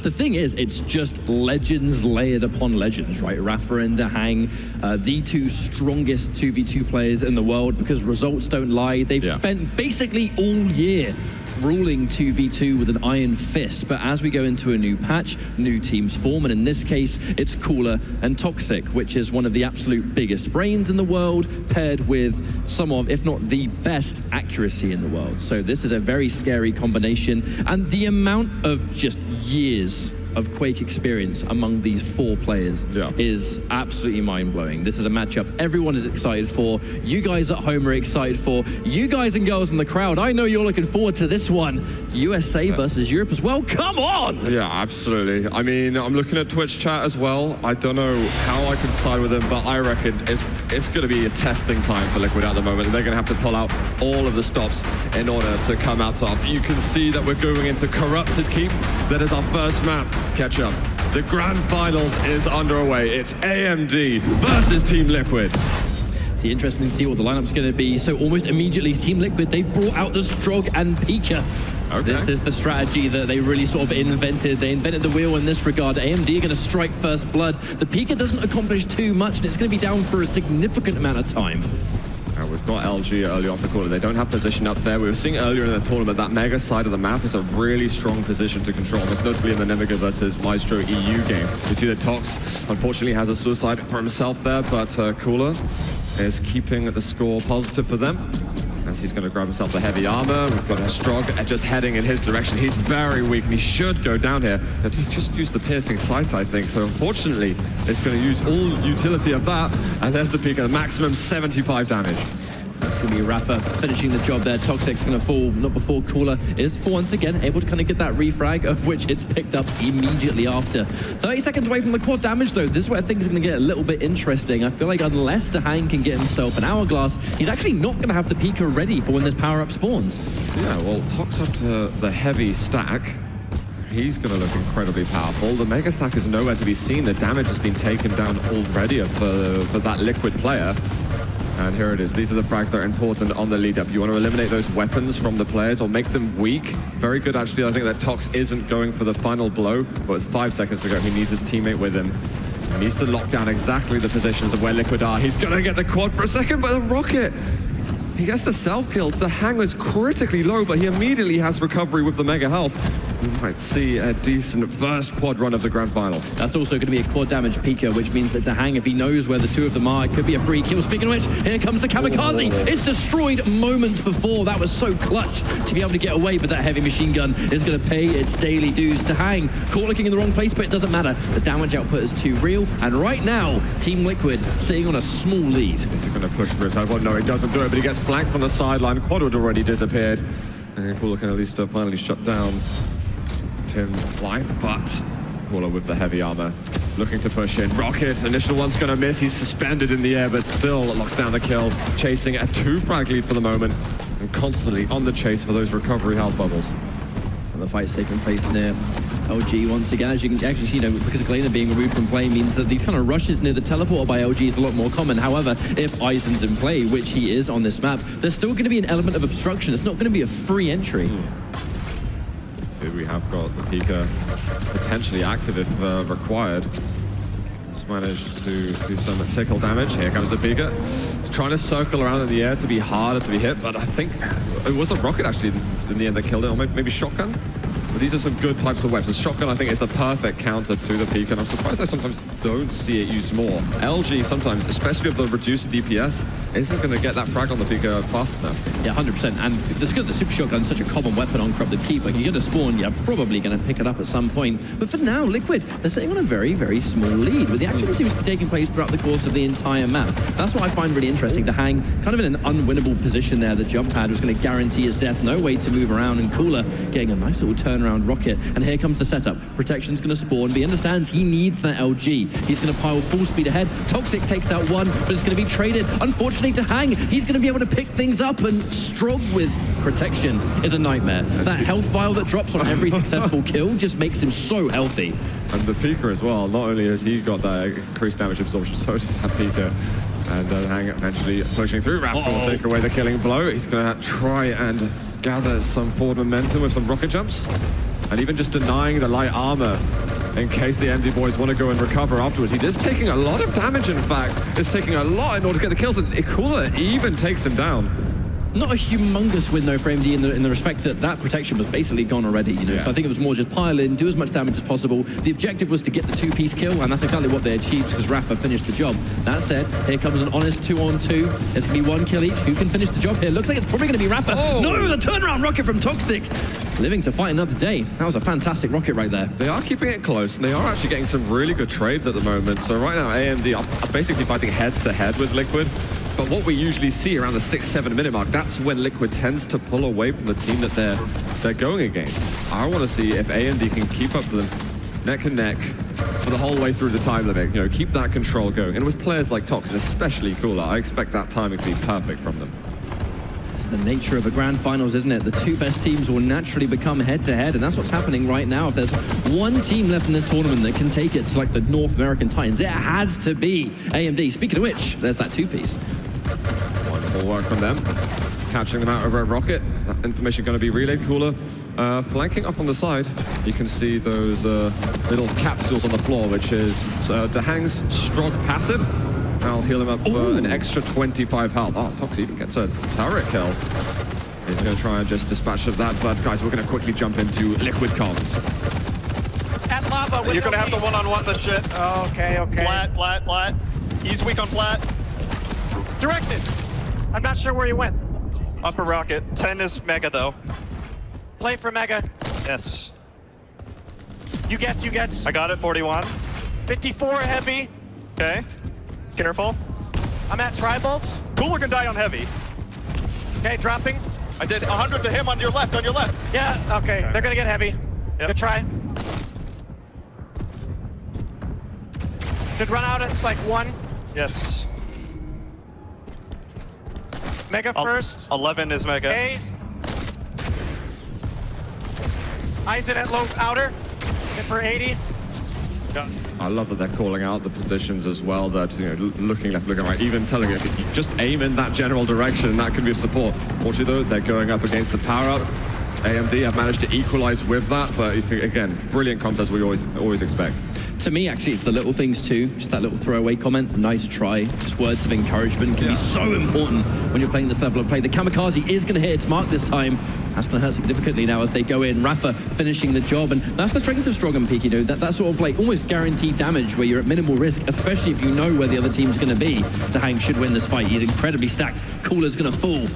The thing is, it's just legends layered upon legends, right? Rafa and DreamHack, the two strongest 2v2 players in the world, because results don't lie. They've spent basically all year ruling 2v2 with an iron fist, but as we go into a new patch, new teams form, and in this case, it's Cooler and Toxic, which is one of the absolute biggest brains in the world, paired with some of, if not the best, accuracy in the world. So this is a very scary combination, and the amount of just years of Quake experience among these four players is absolutely mind-blowing. This is a matchup everyone is excited for. You guys at home are excited for. You guys and girls in the crowd, I know you're looking forward to this one. USA versus Europe as well. Come on! Yeah, absolutely. I mean, I'm looking at Twitch chat as well. I don't know how I can side with them, but I reckon it's going to be a testing time for Liquid at the moment. They're going to have to pull out all of the stops in order to come out top. You can see that we're going into Corrupted Keep. That is our first map. Ketchup. The grand finals is underway. It's AMD versus Team Liquid. It's interesting to see what the lineup's going to be. So almost immediately, Team Liquid, they've brought out the Strog and Pika. Okay. This is the strategy that they really sort of invented. They invented the wheel in this regard. AMD are going to strike first blood. The Pika doesn't accomplish too much, and it's going to be down for a significant amount of time. We've got LG early off the corner. They don't have position up there. We were seeing earlier in the tournament that mega side of the map is a really strong position to control, most notably in the Nemiga versus Maestro EU game. We see that Tox, unfortunately, has a suicide for himself there, but Cooler is keeping the score positive for them, as he's going to grab himself the heavy armor. We've got a Strog just heading in his direction. He's very weak, and he should go down here. But he just used the piercing sight, I think. So unfortunately, it's going to use all utility of that. And there's the peak of the maximum 75 damage. That's going to be Rafa finishing the job there. Toxic's going to fall, not before Cooler is once again able to kind of get that refrag, of which it's picked up immediately after. 30 seconds away from the quad damage, though. This is where things are going to get a little bit interesting. I feel like unless DreamHack can get himself an hourglass, he's actually not going to have the Pika ready for when this power-up spawns. Yeah, well, Tox up to the heavy stack. He's going to look incredibly powerful. The mega stack is nowhere to be seen. The damage has been taken down already for that Liquid player. And here it is. These are the frags that are important on the lead up. You want to eliminate those weapons from the players or make them weak. Very good, actually. I think that Tox isn't going for the final blow, but with 5 seconds to go, he needs his teammate with him. He needs to lock down exactly the positions of where Liquid are. He's going to get the quad for a second, but the rocket, he gets the self-kill. The hang is critically low, but he immediately has recovery with the mega health. We might see a decent first quad run of the grand final. That's also going to be a quad damage Pika, which means that DreamHack, if he knows where the two of them are, it could be a free kill. Speaking of which, here comes the kamikaze. It's destroyed moments before. That was so clutch to be able to get away, but that heavy machine gun is going to pay its daily dues. DreamHack caught looking in the wrong place, but it doesn't matter. The damage output is too real, and right now, Team Liquid sitting on a small lead. This is going to push for it. Well, no, he doesn't do it, but he gets flanked on the sideline. Quad had already disappeared. And Cooler can at least finally shut down Tim's life, but Cooler with the heavy armor looking to push in. Rocket, initial one's going to miss. He's suspended in the air, but still locks down the kill. Chasing a 2-frag lead for the moment and constantly on the chase for those recovery health bubbles. And the fight's taking place near LG once again. As you can actually see, because Galena being removed from play means that these kind of rushes near the teleporter by LG is a lot more common. However, if Eisen's in play, which he is on this map, there's still going to be an element of obstruction. It's not going to be a free entry. So we have got the Pika potentially active if required. managed to do some tickle damage. Here comes the Pika. He's trying to circle around in the air to be harder to be hit, but I think it was the rocket actually in the end that killed it, or maybe shotgun. But these are some good types of weapons. Shotgun, I think, is the perfect counter to the Pika, and I'm surprised I sometimes don't see it used more. LG sometimes, especially with the reduced DPS, isn't going to get that frag on the Pika fast enough. Yeah, 100%. And it's good the Super Shotgun is such a common weapon on Corrupted Keep. Like, you get a spawn, you're probably going to pick it up at some point. But for now, Liquid, they're sitting on a very, very small lead, with the action seems to be taking place throughout the course of the entire map. That's what I find really interesting, to hang kind of in an unwinnable position there. The jump pad was going to guarantee his death, no way to move around, and Cooler getting a nice little turnaround rocket. And here comes the setup. Protection's going to spawn, but he understands he needs that LG. He's going to pile full speed ahead. Toxic takes out one, but it's going to be traded. Unfortunately to Hang, he's going to be able to pick things up, and Strog with protection is a nightmare. That health vial that drops on every successful kill just makes him so healthy. And the Pika as well, not only has he got that increased damage absorption, so does that Pika. And Hang eventually pushing through. Raptor will take away the killing blow. He's going to try and gather some forward momentum with some rocket jumps. And even just denying the light armor in case the MD boys want to go and recover afterwards. He is taking a lot of damage, in fact. It's taking a lot in order to get the kills, and Ikula even takes him down. Not a humongous win though for AMD in the respect that that protection was basically gone already. You know? Yeah. So I think it was more just pile in, do as much damage as possible. The objective was to get the two-piece kill, and that's exactly what they achieved because Rafa finished the job. That said, here comes an honest 2-on-2. There's going to be one kill each. Who can finish the job here? Looks like it's probably going to be Rafa. Oh. No, the turnaround rocket from Toxic. Living to fight another day. That was a fantastic rocket right there. They are keeping it close, and they are actually getting some really good trades at the moment. So right now, AMD are basically fighting head-to-head with Liquid. But what we usually see around the 6-7 minute mark, that's when Liquid tends to pull away from the team that they're going against. I want to see if AMD can keep up with them neck and neck for the whole way through the time limit. You know, keep that control going. And with players like Toxin, especially Cooler, I expect that timing to be perfect from them. It's the nature of a grand finals, isn't it? The two best teams will naturally become head-to-head, and that's what's happening right now. If there's one team left in this tournament that can take it to like the North American Titans, it has to be AMD. Speaking of which, there's that two-piece. Wonderful work from them. Catching them out over a rocket. That information going to be relayed. Cooler flanking up on the side. You can see those little capsules on the floor, which is Dahang's Strog passive. I'll heal him up for an extra 25 health. Oh, Tox even gets a turret kill. He's going to try and just dispatch of that, but guys, we're going to quickly jump into Liquid comms. At lava, you're going to have to one-on-one this shit. Okay. Plat. He's weak on Plat. Directed. I'm not sure where he went. Upper rocket. 10 is Mega, though. Play for Mega. Yes. You get. I got it, 41. 54 heavy. Okay. Careful. I'm at Tri-Bolts. Cooler can die on heavy. Okay, dropping. I did 100 to him on your left, Yeah, okay. They're gonna get heavy. Yep. Good try. Did run out at like 1. Yes. Mega first. 11 is Mega. A. Eyes it at low outer. Hit for 80. I love that they're calling out the positions as well, that, you know, looking left, looking right, even telling you just aim in that general direction, and that can be a support. Fortunately though, they're going up against the power-up. AMD have managed to equalize with that, but again, brilliant comms as we always expect. To me, actually, it's the little things too. Just that little throwaway comment, nice try. Just words of encouragement can be so important when you're playing this level of play. The Kamikaze is going to hit its mark this time. That's going to hurt significantly now as they go in. Rafa finishing the job, and that's the strength of Strog and Peak, you know, that sort of like almost guaranteed damage where you're at minimal risk, especially if you know where the other team's going to be. Dahang should win this fight. He's incredibly stacked. Cooler's going to fall.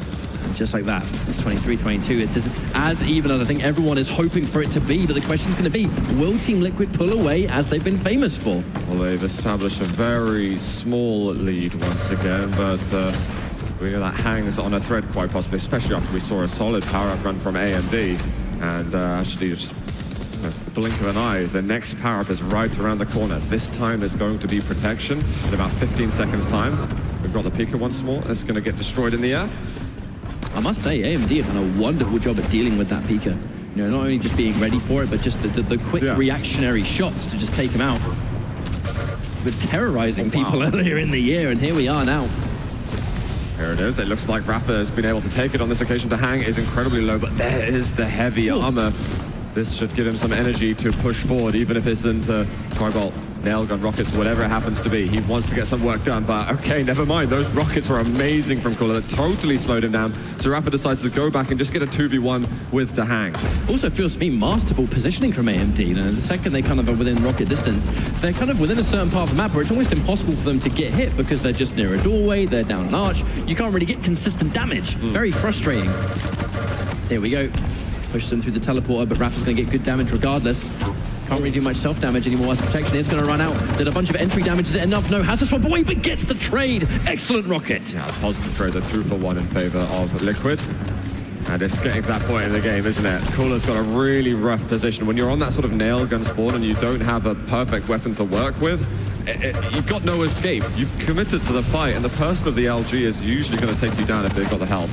And just like that, it's 23-22. It's as even as I think everyone is hoping for it to be, but the question's going to be, will Team Liquid pull away as they've been famous for? Well, they've established a very small lead once again, but we know that hangs on a thread quite possibly, especially after we saw a solid power-up run from AMD. And actually, just a blink of an eye, the next power-up is right around the corner. This time there's going to be protection in about 15 seconds time. We've got the Pika once more. It's going to get destroyed in the air. I must say, AMD have done a wonderful job at dealing with that Pika. You know, not only just being ready for it, but just the quick reactionary shots to just take him out. With terrorizing people earlier in the year, and here we are now. Here it is. It looks like Rafa has been able to take it on this occasion. Dahang is incredibly low, but there is the heavy armor. This should give him some energy to push forward, even if it isn't Tri-Bolt. nail gun rockets, whatever it happens to be. He wants to get some work done, but okay, never mind. Those rockets were amazing from Cooler. That totally slowed him down. So Rafa decides to go back and just get a 2v1 with DreamHack. Also feels to me masterful positioning from AMD. You know, the second they kind of are within rocket distance, they're kind of within a certain part of the map where it's almost impossible for them to get hit because they're just near a doorway, they're down an arch. You can't really get consistent damage. Very frustrating. Here we go. Push them through the teleporter, but Rafa's going to get good damage regardless. Can't really do much self-damage anymore as protection is going to run out. Did a bunch of entry damage. Is it enough? No. Has to swap away, but gets the trade. Excellent rocket. Yeah, positive trade. A 2-for-1 in favor of Liquid. And it's getting to that point in the game, isn't it? Cooler's got a really rough position. When you're on that sort of nail gun spawn and you don't have a perfect weapon to work with, you've got no escape. You've committed to the fight, and the person of the LG is usually going to take you down if they've got the health.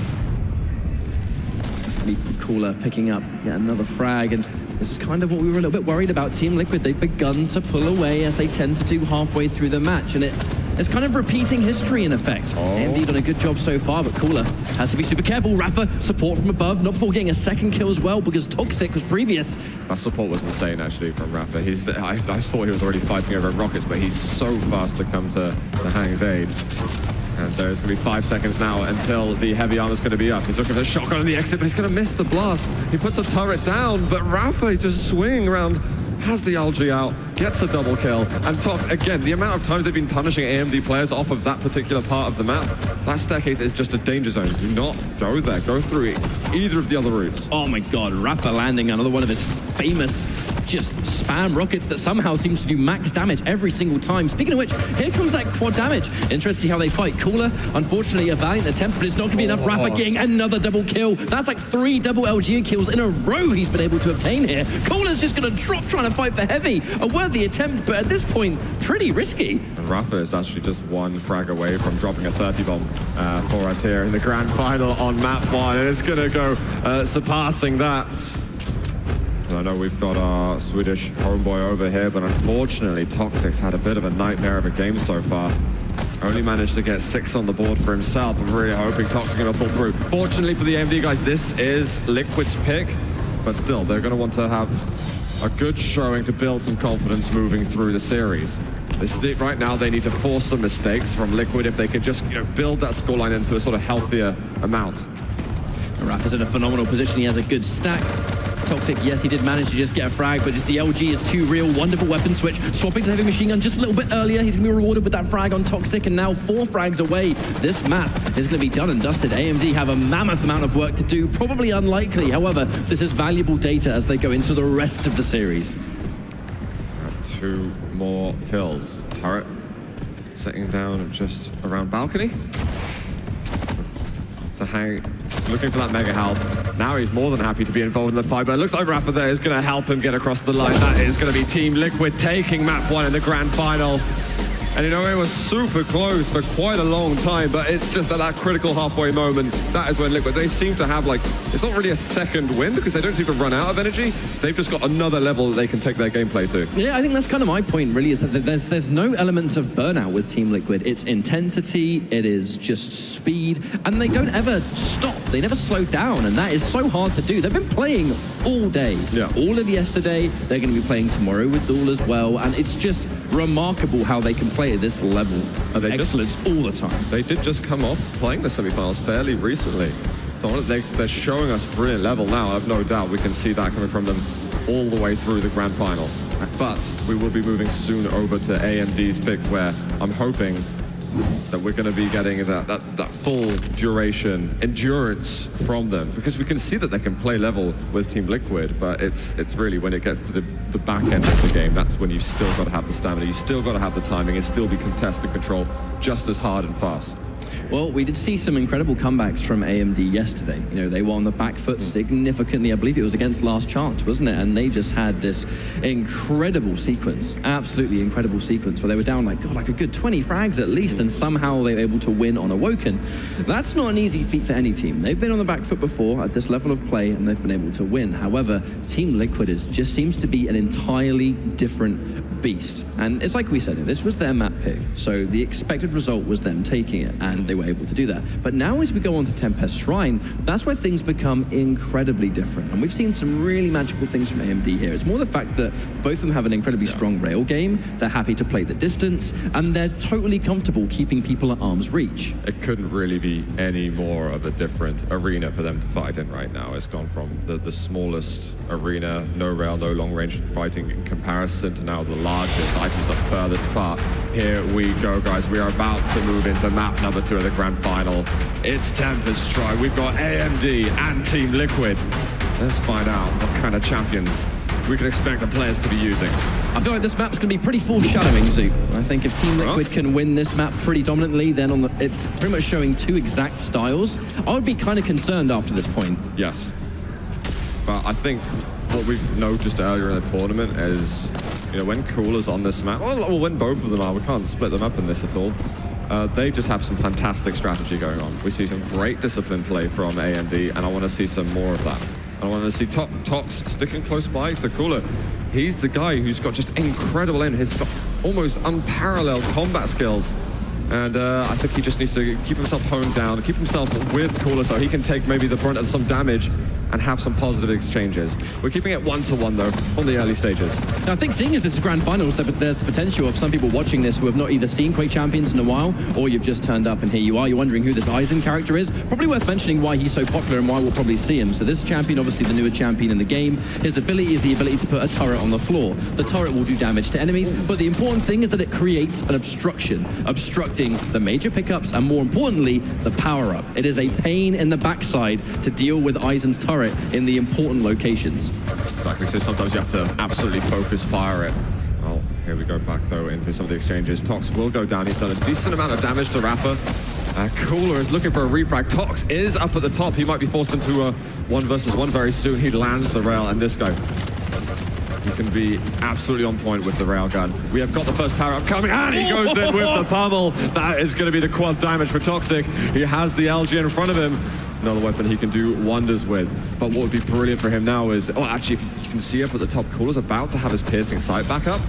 That's going to be Cooler picking up yet another frag, and this is kind of what we were a little bit worried about. Team Liquid, they've begun to pull away as they tend to do halfway through the match, and it's kind of repeating history in effect. AMD done a good job so far, but Cooler has to be super careful. Rafa, support from above, not before getting a second kill as well, because Toxic was previous. That support was insane, actually, from Rafa. I thought he was already fighting over rockets, but he's so fast to come to Hang's aid. And so it's going to be 5 seconds now until the heavy armor's going to be up. He's looking for the shotgun on the exit, but he's going to miss the blast. He puts a turret down, but Rafa is just swinging around, has the LG out, gets a double kill, and Tox, again, the amount of times they've been punishing AMD players off of that particular part of the map, that staircase is just a danger zone. Do not go there. Go through either of the other routes. Oh my god, Rafa landing another one of his famous just spam rockets that somehow seems to do max damage every single time. Speaking of which, here comes that quad damage. Interesting to see how they fight. Cooler, unfortunately, a valiant attempt, but it's not going to be enough. Rafa getting another double kill. That's like 3 double LG kills in a row he's been able to obtain here. Cooler's just going to drop trying to fight for heavy. A worthy attempt, but at this point, pretty risky. And Rafa is actually just 1 frag away from dropping a 30 bomb for us here in the grand final on map 1, and it's going to go surpassing that. And I know we've got our Swedish homeboy over here, but unfortunately, Toxic's had a bit of a nightmare of a game so far. Only managed to get 6 on the board for himself. I'm really hoping Toxic's going to pull through. Fortunately for the AMD guys, this is Liquid's pick, but still, they're going to want to have a good showing to build some confidence moving through the series. Right now, they need to force some mistakes from Liquid if they can just build that scoreline into a sort of healthier amount. Rafa's in a phenomenal position. He has a good stack. Toxic, yes, he did manage to just get a frag, but just the LG is too real. Wonderful weapon switch. Swapping to the heavy machine gun just a little bit earlier. He's going to be rewarded with that frag on Toxic, and now 4 frags away. This map is going to be done and dusted. AMD have a mammoth amount of work to do. Probably unlikely. However, this is valuable data as they go into the rest of the series. 2 more kills. Turret sitting down just around balcony. To hang, looking for that mega health. Now he's more than happy to be involved in the fight, but it looks like Rafa there is going to help him get across the line. That is going to be Team Liquid taking map 1 in the grand final. And it was super close for quite a long time, but it's just at that critical halfway moment, that is when Liquid, they seem to have it's not really a second win because they don't seem to run out of energy. They've just got another level that they can take their gameplay to. Yeah, I think that's kind of my point really, is that there's no elements of burnout with Team Liquid. It's intensity, it is just speed, and they don't ever stop. They never slow down, and that is so hard to do. They've been playing all day. Yeah. All of yesterday, they're going to be playing tomorrow with Duel as well, and it's just remarkable how they can play at this level of excellence all the time. They did just come off playing the semifinals fairly recently. So they're showing us brilliant level now. I have no doubt we can see that coming from them all the way through the grand final. But we will be moving soon over to AMD's pick, where I'm hoping that we're going to be getting that full duration endurance from them, because we can see that they can play level with Team Liquid, but it's really when it gets to the back end of the game, that's when you've still got to have the stamina, you still got to have the timing, and still be contested control just as hard and fast. Well, we did see some incredible comebacks from AMD yesterday. They were on the back foot significantly. I believe it was against Last Chance, wasn't it? And they just had this incredible sequence, absolutely incredible sequence, where they were down like a good 20 frags at least, and somehow they were able to win on Awoken. That's not an easy feat for any team. They've been on the back foot before at this level of play, and they've been able to win. However, Team Liquid just seems to be an entirely different beast. And it's like we said, this was their map pick, so the expected result was them taking it. And fine that they were able to do that. But now as we go on to Tempest Shrine, that's where things become incredibly different. And we've seen some really magical things from AMD here. It's more the fact that both of them have an incredibly strong rail game, they're happy to play the distance, and they're totally comfortable keeping people at arm's reach. It couldn't really be any more of a different arena for them to fight in right now. It's gone from the smallest arena, no rail, no long range fighting in comparison, to now the largest, items the furthest apart. Here we go, guys. We are about to move into map number 2 of the grand final. It's Tempest Shrine. We've got AMD and Team Liquid. Let's find out what kind of champions we can expect the players to be using. I feel like this map's going to be pretty foreshadowing, Zoo. I think if Team Liquid can win this map pretty dominantly, then it's pretty much showing 2 exact styles. I would be kind of concerned after this point. Yes. But I think what we've noticed earlier in the tournament is, when Cooler's on this map, well, when both of them are, we can't split them up in this at all. They just have some fantastic strategy going on. We see some great discipline play from AMD, and I want to see some more of that. I want to see Tox sticking close by to Cooler. He's the guy who's got just incredible aim. He's got almost unparalleled combat skills. And I think he just needs to keep himself honed down, keep himself with Cooler so he can take maybe the brunt of some damage and have some positive exchanges. We're keeping it 1-to-1 though, on the early stages. Now I think seeing as this is Grand Finals, there's the potential of some people watching this who have not either seen Quake Champions in a while, or you've just turned up and here you are, you're wondering who this Aizen character is. Probably worth mentioning why he's so popular and why we'll probably see him. So this champion, obviously the newer champion in the game, his ability is the ability to put a turret on the floor. The turret will do damage to enemies, but the important thing is that it creates an obstruction, obstructing the major pickups and more importantly, the power-up. It is a pain in the backside to deal with Aizen's turret in the important locations. Exactly, so sometimes you have to absolutely focus fire it. Well, here we go back though into some of the exchanges. Tox will go down, he's done a decent amount of damage to Rafa. Cooler is looking for a refrag. Tox is up at the top, he might be forced into a 1-versus-1 very soon. He lands the rail, and this guy, he can be absolutely on point with the railgun. We have got the first power up coming, and he goes in with the pummel. That is going to be the quad damage for Toxic. He has the LG in front of him. Another weapon he can do wonders with. But what would be brilliant for him now is, actually, if you can see up at the top, Cooler's about to have his piercing sight back up.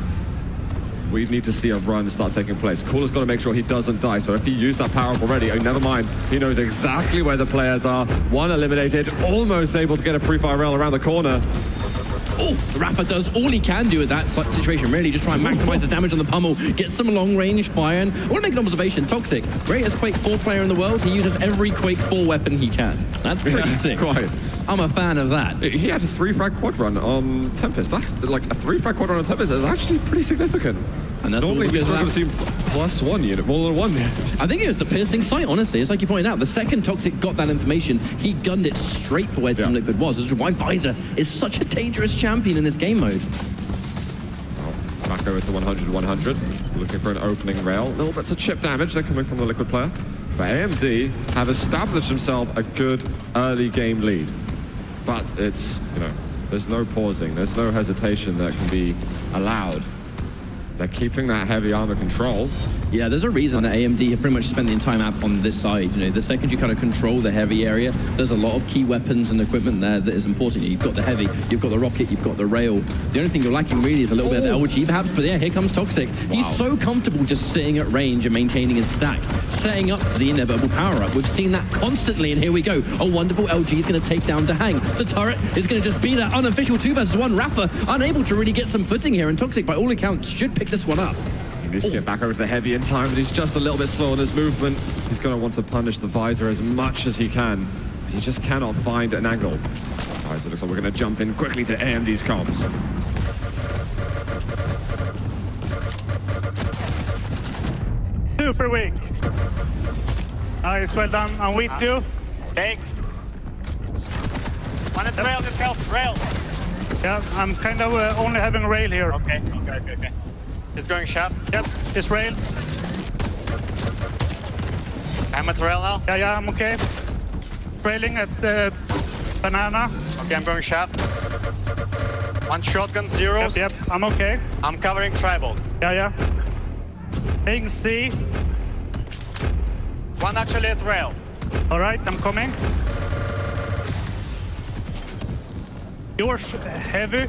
We need to see a run start taking place. Cooler's got to make sure he doesn't die. So if he used that power up already, never mind. He knows exactly where the players are. One eliminated, almost able to get a pre-fire rail around the corner. Oh, Rafa does all he can do at that situation, really, just try and maximize his damage on the pummel, get some long-range fire. And I want to make an observation. Toxic, greatest Quake 4 player in the world, he uses every Quake 4 weapon he can. That's pretty sick. Quite. I'm a fan of that. He had a 3-frag quad run on Tempest. That's like a 3-frag quad run on Tempest is actually pretty significant. And that's normally we're going to see +1 unit, more than 1 unit. I think it was the piercing sight, honestly. It's like you pointed out, the second Toxic got that information, he gunned it straight for where Team Liquid was. This is why Visor is such a dangerous champion in this game mode. Back over to 100-100, looking for an opening rail. Little bits of chip damage, they're coming from the Liquid player. But AMD have established themselves a good early game lead. But it's, there's no pausing, there's no hesitation that can be allowed. They're keeping that heavy armor control. Yeah, there's a reason that AMD have pretty much spent the entire map on this side. The second you kind of control the heavy area, there's a lot of key weapons and equipment there that is important. You've got the heavy, you've got the rocket, you've got the rail. The only thing you're lacking really is a little bit of the LG perhaps, but yeah, here comes Toxic. Wow. He's so comfortable just sitting at range and maintaining his stack, setting up for the inevitable power-up. We've seen that constantly, and here we go. A wonderful LG is going to take down Dahang. The turret is going to just be that unofficial 2-versus-1. Rafa unable to really get some footing here, and Toxic, by all accounts, should pick this one up. He needs to get back over to the heavy in time, but he's just a little bit slow on his movement. He's going to want to punish the Visor as much as he can. He just cannot find an angle. All right, so it looks like we're going to jump in quickly to AMD's comms. Super weak. Nice, well done. I'm with you. Take. One at the rail, let's go. Rail. Yeah, I'm kind of only having rail here. Okay. He's going shaft. Yep, it's rail. I'm at rail now. Yeah, I'm okay. Railing at banana. Okay, I'm going shaft. One shotgun, zeros. Yep, I'm okay. I'm covering tribal. Yeah. Taking C. One actually at rail. All right, I'm coming. You're heavy.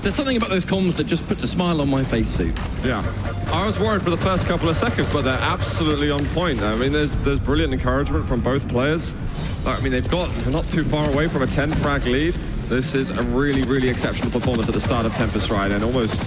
There's something about those comms that just puts a smile on my face, Sue. Yeah. I was worried for the first couple of seconds, but they're absolutely on point. I mean, there's brilliant encouragement from both players. I mean, they're not too far away from a 10 frag lead. This is a really, really exceptional performance at the start of Tempest Ride, and almost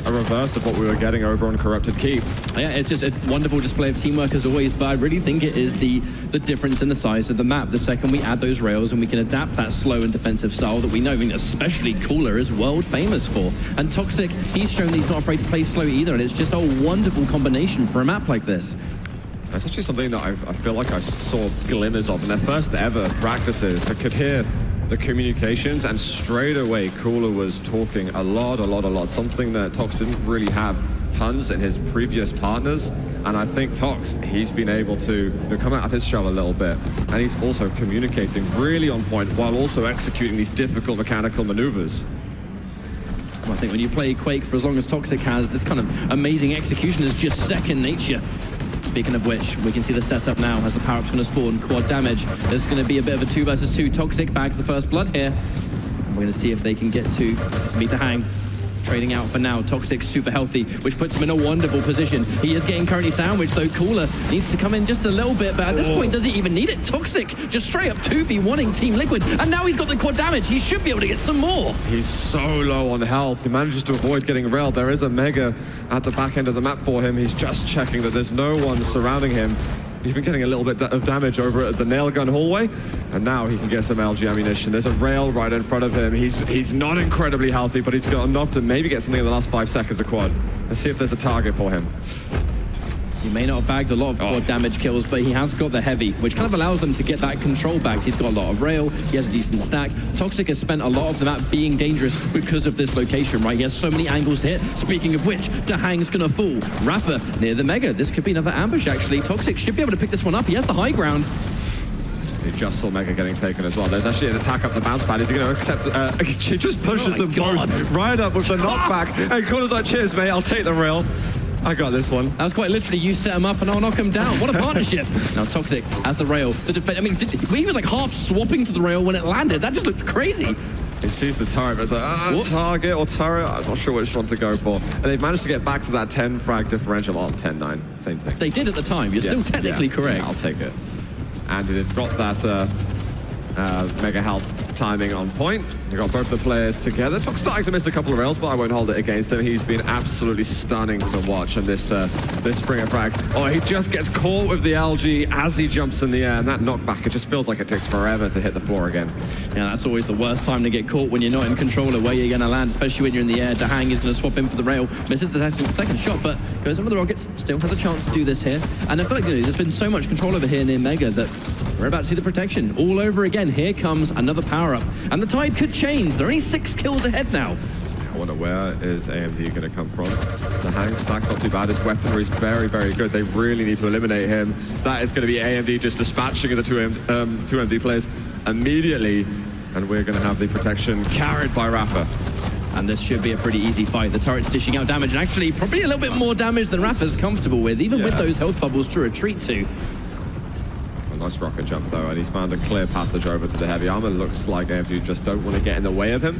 a reverse of what we were getting over on Corrupted Keep. Yeah, it's just a wonderful display of teamwork as always, but I really think it is the difference in the size of the map. The second we add those rails and we can adapt that slow and defensive style that we know, I mean, especially Cooler is world famous for. And Toxic, he's shown that he's not afraid to play slow either, and it's just a wonderful combination for a map like this. That's actually something that I feel like I saw glimmers of in their first ever practices. I could hear the communications, and straight away Cooler was talking a lot, something that Tox didn't really have tons in his previous partners. And I think Tox, he's been able to come out of his shell a little bit, and he's also communicating really on point while also executing these difficult mechanical maneuvers. Well, I think when you play Quake for as long as Toxic has, this kind of amazing execution is just second nature. Speaking of which, we can see the setup now as the power-up's going to spawn. Quad damage. There's going to be a bit of a 2 versus 2. Toxic bags the first blood here. We're going to see if they can get to Smita Hang. Trading out for now. Toxic super healthy, which puts him in a wonderful position. He is getting currently sandwiched, though Cooler needs to come in just a little bit, but at this point, does he even need it? Toxic just straight up 2v1ing Team Liquid, and now he's got the quad damage. He should be able to get some more. He's so low on health. He manages to avoid getting railed. There is a Mega at the back end of the map for him. He's just checking that there's no one surrounding him. Even getting a little bit of damage over at the nail gun hallway, and now he can get some LG ammunition. There's a rail right in front of him. He's not incredibly healthy, but he's got enough to maybe get something in the last 5 seconds of quad. Let's see if there's a target for him. He may not have bagged a lot of quad damage kills, but he has got the heavy, which kind of allows them to get that control back. He's got a lot of rail, he has a decent stack. Toxic has spent a lot of the map being dangerous because of this location, right? He has so many angles to hit. Speaking of which, Dahang's gonna fall. Rapper near the Mega. This could be another ambush, actually. Toxic should be able to pick this one up. He has the high ground. He just saw Mega getting taken as well. There's actually an attack up the bounce pad. Is he going to accept? He just pushes them both right up with the knockback. And Connor's like, cheers, mate, I'll take the rail. I got this one. That was quite literally, you set him up and I'll knock him down. What a partnership. Now Toxic has the rail to defend. I mean, he was like half swapping to the rail when it landed. That just looked crazy. He sees the turret, but it's like, target or turret. I'm not sure which one to go for. And they've managed to get back to that 10 frag differential. Oh, 10-9, same thing. They did at the time. You're still technically correct. Yeah, I'll take it. And it's got that Mega health timing on point. We've got both the players together. Tox starting to miss a couple of rails, but I won't hold it against him. He's been absolutely stunning to watch in this spring of frags. Oh, he just gets caught with the LG as he jumps in the air, and that knockback, it just feels like it takes forever to hit the floor again. Yeah, that's always the worst time to get caught when you're not in control of where you're going to land, especially when you're in the air. Dahang is going to swap in for the rail, misses the second shot, but goes over the rockets, still has a chance to do this here. And I feel like there's been so much control over here near Mega that we're about to see the protection all over again. Here comes another power-up, and the tide could change. They're only 6 kills ahead now. I wonder where is AMD going to come from. The Hang stack not too bad. His weaponry is very, very good. They really need to eliminate him. That is going to be AMD just dispatching the two MD players immediately, and we're going to have the protection carried by Rafa. And this should be a pretty easy fight. The turret's dishing out damage, and actually probably a little bit more damage than Rafa's comfortable with, even with those health bubbles to retreat to. Nice rocket jump though, and he's found a clear passage over to the heavy armor. Looks like AMD just don't want to get in the way of him.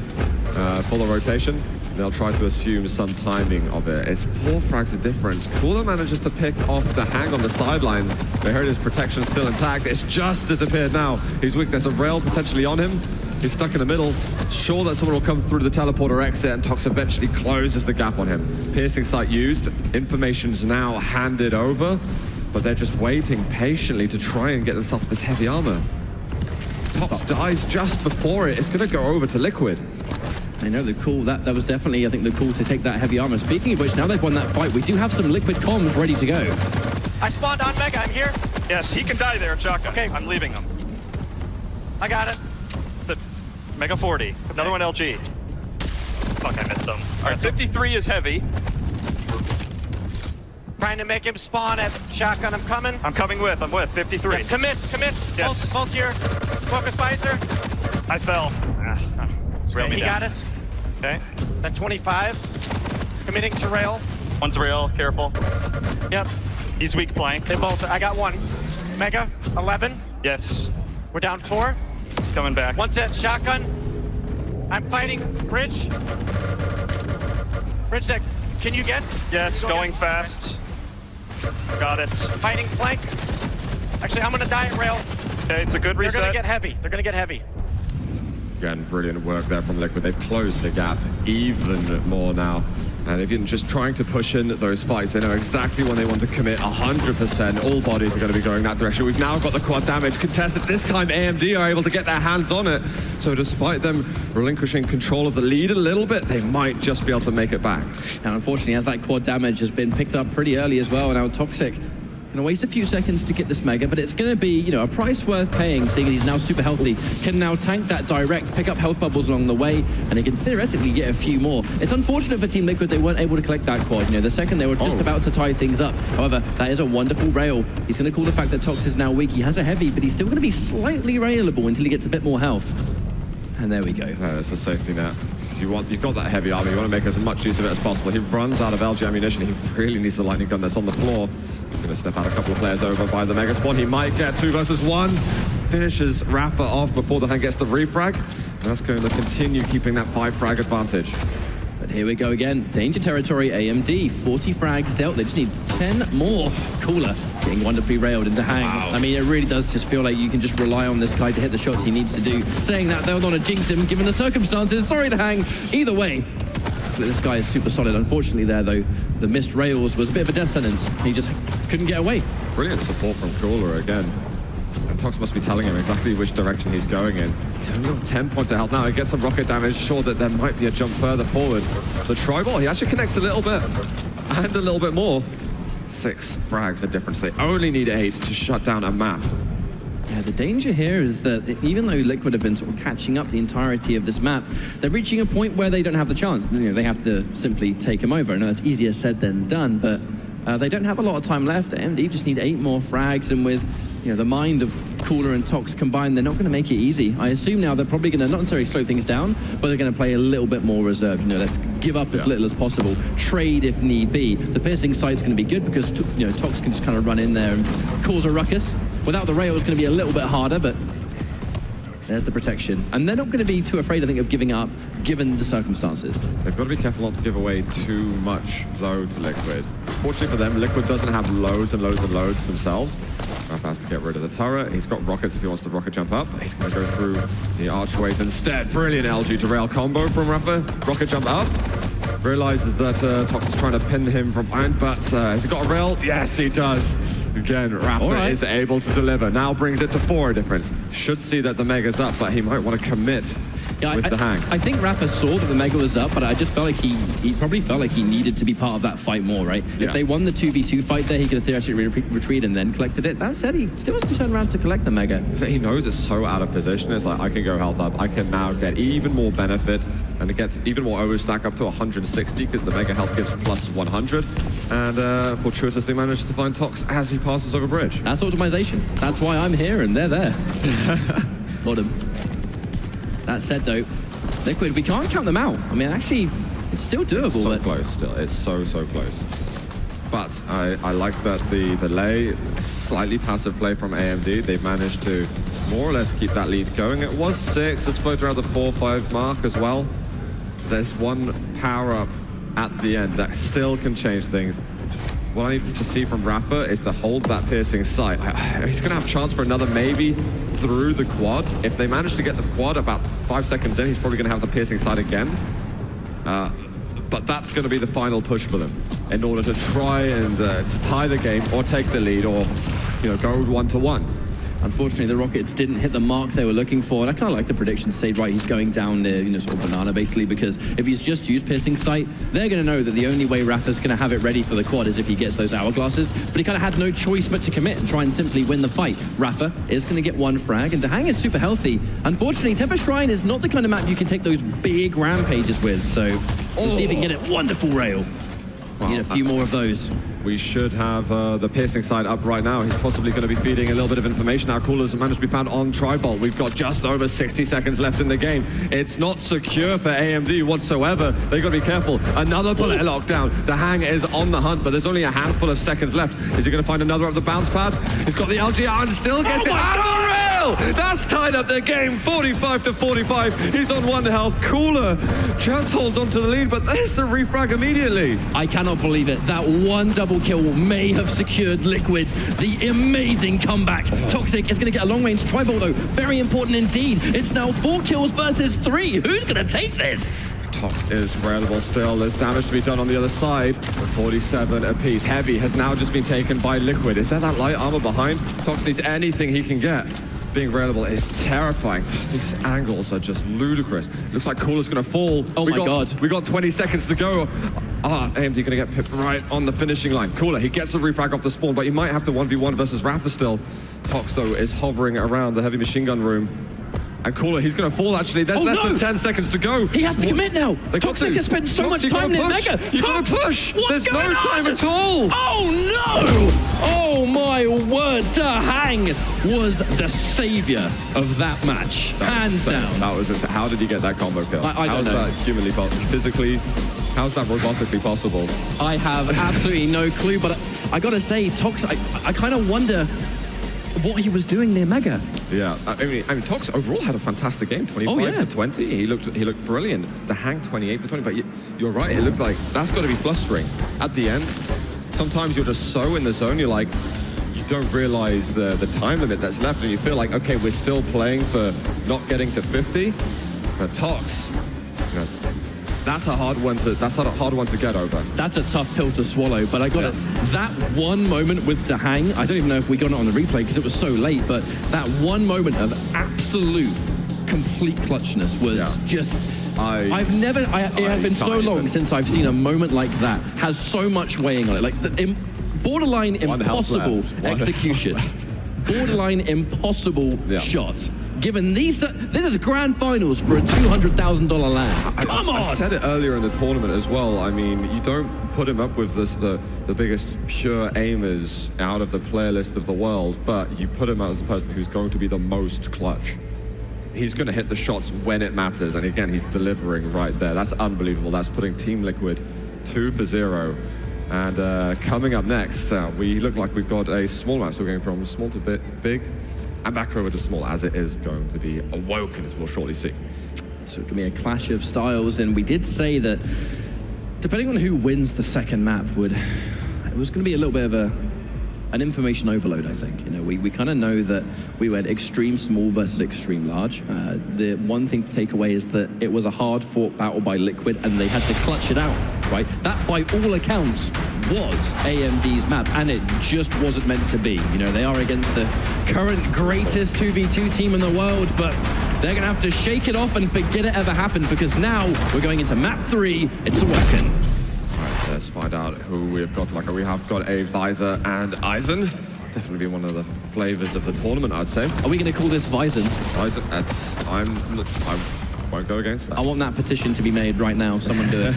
Full rotation. They'll try to assume some timing of it. It's 4 frags of difference. Cooler manages to pick off the Hang on the sidelines. They heard his protection still intact. It's just disappeared now. He's weak. There's a rail potentially on him. He's stuck in the middle. Sure that someone will come through the teleporter exit, and Tox eventually closes the gap on him. Piercing sight used. Information's now handed over, but they're just waiting patiently to try and get themselves this heavy armor. Tox dies just before it. It's going to go over to Liquid. I know, the call, that was definitely, I think, the call to take that heavy armor. Speaking of which, now they've won that fight, we do have some Liquid comms ready to go. I spawned on Mega, I'm here. Yes, he can die there, Chuck. Okay. I'm leaving him. I got it. The Mega 40. Okay. Another one LG. Fuck, I missed him. All right, 53 is heavy. Trying to make him spawn at shotgun. I'm coming. I'm with 53. Yeah, commit. Yes. Bolt here. Focus visor. I fell. Okay, he got it. Okay. At 25. Committing to rail. One's rail, careful. Yep. He's weak plank. They both. I got one. Mega, 11. Yes. We're down 4. Coming back. One's at shotgun. I'm fighting bridge. Bridge deck, can you get? Yes, going fast. Got it. Fighting flank. Actually, I'm gonna die at rail. Okay, it's a good reset. They're gonna get heavy. They're gonna get heavy. Again, brilliant work there from Liquid. They've closed the gap even more now. And if you're just trying to push in those fights, they know exactly when they want to commit 100%. All bodies are going to be going that direction. We've now got the quad damage contested. This time AMD are able to get their hands on it. So despite them relinquishing control of the lead a little bit, they might just be able to make it back. And unfortunately, as that quad damage has been picked up pretty early as well, now Toxic gonna waste a few seconds to get this Mega, but it's gonna be, you know, a price worth paying, seeing he's now super healthy, can now tank that direct, pick up health bubbles along the way, and he can theoretically get a few more. It's unfortunate for Team Liquid they weren't able to collect that quad. You know, the second they were just about to tie things up. However, that is a wonderful rail. He's gonna call the fact that Tox is now weak. He has a heavy, but he's still gonna be slightly railable until he gets a bit more health. And there we go. Yeah, it's a safety net. You've got that heavy armor, you want to make as much use of it as possible. He runs out of LG ammunition, he really needs the lightning gun that's on the floor. He's going to step out a couple of players over by the Mega Spawn. He might get 2 versus 1. Finishes Rafa off before the hand gets the refrag. And that's going to continue keeping that 5 frag advantage. But here we go again. Danger territory, AMD. 40 frags dealt. They just need 10 more. Cooler getting wonderfully railed into Hang. Wow. I mean, it really does just feel like you can just rely on this guy to hit the shots he needs to do. Saying that, they'll not jinx him given the circumstances. Sorry to Hang. Either way, this guy is super solid. Unfortunately there, though, the missed rails was a bit of a death sentence. He just couldn't get away. Brilliant support from Cooler again. And Tox must be telling him exactly which direction he's going in. He's only got 10 points of health now. He gets some rocket damage, sure that there might be a jump further forward. The tri-ball, he actually connects a little bit, and a little bit more. 6 frags of difference. They only need 8 to shut down a map. Yeah, the danger here is that even though Liquid have been sort of catching up the entirety of this map, they're reaching a point where they don't have the chance. You know, they have to simply take him over. I know that's easier said than done, but they don't have a lot of time left. AMD just need 8 more frags, and with the mind of Cooler and Tox combined, they're not going to make it easy. I assume now they're probably going to not necessarily slow things down, but they're going to play a little bit more reserved. Let's give up as little as possible, trade if need be. The piercing sight's going to be good because Tox can just kind of run in there and cause a ruckus. Without the rail, it's going to be a little bit harder, but there's the protection. And they're not going to be too afraid, I think, of giving up, given the circumstances. They've got to be careful not to give away too much, though, to Liquid. Fortunately for them, Liquid doesn't have loads and loads and loads themselves. Rafa has to get rid of the turret. He's got rockets if he wants to rocket jump up. He's going to go through the archways instead. Brilliant LG to rail combo from Rafa. Rocket jump up. Realizes that Tox is trying to pin him from behind, but has he got a rail? Yes, he does. Again, Rafa is able to deliver. Now brings it to 4 difference. Should see that the Mega's up, but he might want to commit with the Hang. I think Rafa saw that the Mega was up, but I just felt like he probably felt like he needed to be part of that fight more, right? Yeah. If they won the 2v2 fight there, he could have theoretically retreated and then collected it. That said, he still hasn't turned around to collect the Mega. So he knows it's so out of position. It's like, I can go health up. I can now get even more benefit, and it gets even more overstack up to 160 because the Mega health gives plus 100. And fortuitously managed to find Tox as he passes over bridge. That's optimization. That's why I'm here and they're there. Bottom. That said, though, Liquid, we can't count them out. I mean, actually, it's still doable. It's so close still. It's so close. But I like that the delay, slightly passive play from AMD. They've managed to more or less keep that lead going. It was 6. It's floated around the 4-5 mark as well. There's one power-up at the end that still can change things. What I need to see from Rafa is to hold that piercing sight. He's going to have a chance for another maybe through the quad. If they manage to get the quad about 5 seconds in, he's probably going to have the piercing sight again. But that's going to be the final push for them in order to try and to tie the game or take the lead or go 1-1. Unfortunately, the Rockets didn't hit the mark they were looking for, and I kind of like the prediction to say, right, he's going down near, sort of banana, basically, because if he's just used piercing sight, they're going to know that the only way Rafa's going to have it ready for the quad is if he gets those hourglasses, but he kind of had no choice but to commit and try and simply win the fight. Rafa is going to get 1 frag, and Dahang is super healthy. Unfortunately, Tempest Shrine is not the kind of map you can take those big rampages with, so we'll see if he can get a wonderful rail. Wow, need a few more of those. We should have the piercing side up right now. He's possibly going to be feeding a little bit of information. Our Coolers managed to be found on Tri-Bolt. We've got just over 60 seconds left in the game. It's not secure for AMD whatsoever. They've got to be careful. Another bullet lockdown. The Hang is on the hunt, but there's only a handful of seconds left. Is he going to find another of the bounce pad? He's got the LGR and still gets it out of the rail! kill. That's tied up their game, 45 to 45. He's on 1 health. Cooler just holds on to the lead, but there's the refrag immediately. I cannot believe it. That one double kill may have secured Liquid the amazing comeback. Toxic is going to get a long-range tri-ball, though. Very important indeed. It's now 4 kills versus 3. Who's going to take this? Tox is reliable still. There's damage to be done on the other side. 47 apiece. Heavy has now just been taken by Liquid. Is there that light armor behind? Tox needs anything he can get. Being reliable is terrifying. These angles are just ludicrous. Looks like Cooler's gonna fall. Oh my God. We got 20 seconds to go. AMD gonna get pipped right on the finishing line. Cooler, he gets the refrag off the spawn, but he might have to 1v1 versus Rafa still. Tox, though, is hovering around the heavy machine gun room. And Cooler, he's going to fall, actually. There's less than 10 seconds to go. He has to commit now. Toxic has spent so much time in Mega. You've got to push. There's no time at all. Oh, no. Oh, my word. DreamHack was the savior of that match. Hands down. That was it. How did he get that combo kill? I don't know. How's that humanly possible? Physically, how's that robotically possible? I have absolutely no clue, but I got to say, Tox, I kind of wonder what he was doing near Mega. Yeah, I mean, Tox overall had a fantastic game. 25 for 20. He looked brilliant. DreamHack 28 for 20. But you're right. It looked like that's got to be flustering at the end. Sometimes you're just so in the zone. You're like, you don't realize the time limit that's left, and you feel like, okay, we're still playing for not getting to 50. But Tox, that's a hard one to get over. That's a tough pill to swallow, but I got that one moment with DreamHack, I don't even know if we got it on the replay because it was so late, but that one moment of absolute complete clutchness was just... it has been so long since I've seen a moment like that, has so much weighing on it, like borderline impossible execution, borderline impossible shot. Given this is grand finals for a $200,000 land. Come on! I said it earlier in the tournament as well. I mean, you don't put him up with the biggest pure aimers out of the player list of the world, but you put him out as the person who's going to be the most clutch. He's going to hit the shots when it matters, and again, he's delivering right there. That's unbelievable. That's putting Team Liquid 2 for 0. And coming up next, we look like we've got a small map, so we're going from small to big. And back over to small, as it is going to be awoken, as we'll shortly see. So it can be a clash of styles, and we did say that depending on who wins the second map, it was going to be a little bit of an information overload, I think. We kind of know that we went extreme small versus extreme large. The one thing to take away is that it was a hard-fought battle by Liquid, and they had to clutch it out, right? That, by all accounts, was AMD's map, and it just wasn't meant to be. They are against the current greatest 2v2 team in the world, but they're going to have to shake it off and forget it ever happened, because now we're going into map 3. It's awoken. All right, let's find out who we've got. We have got a Visor and Eisen. Definitely be one of the flavors of the tournament, I'd say. Are we going to call this Visor? Visor, I won't go against that. I want that petition to be made right now. Someone do it.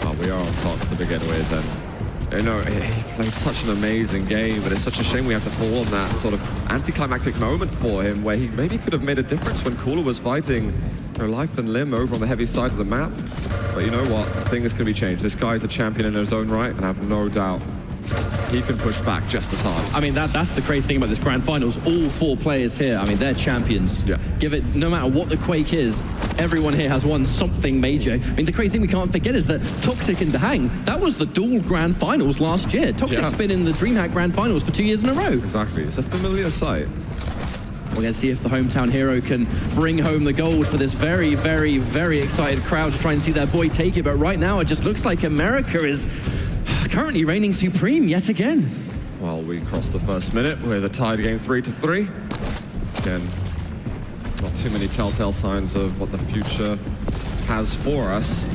Oh, we are on top to begin with, then. He played such an amazing game, but it's such a shame we have to fall on that sort of anticlimactic moment for him where he maybe could have made a difference when Cooler was fighting life and limb over on the heavy side of the map. But you know what? Things can be changed. This guy's a champion in his own right, and I have no doubt he can push back just as hard. I mean, that's the crazy thing about this grand finals. All 4 players here, I mean, they're champions. Yeah. Give it, no matter what the Quake is, everyone here has won something major. I mean, the crazy thing we can't forget is that Toxic and DreamHack, that was the dual grand finals last year. Toxic's been in the DreamHack grand finals for 2 years in a row. Exactly. It's a familiar sight. We're going to see if the hometown hero can bring home the gold for this very, very, very excited crowd to try and see their boy take it. But right now, it just looks like America is currently reigning supreme yet again. Well, we crossed the first minute with a tied game 3-3. Again, not too many telltale signs of what the future has for us.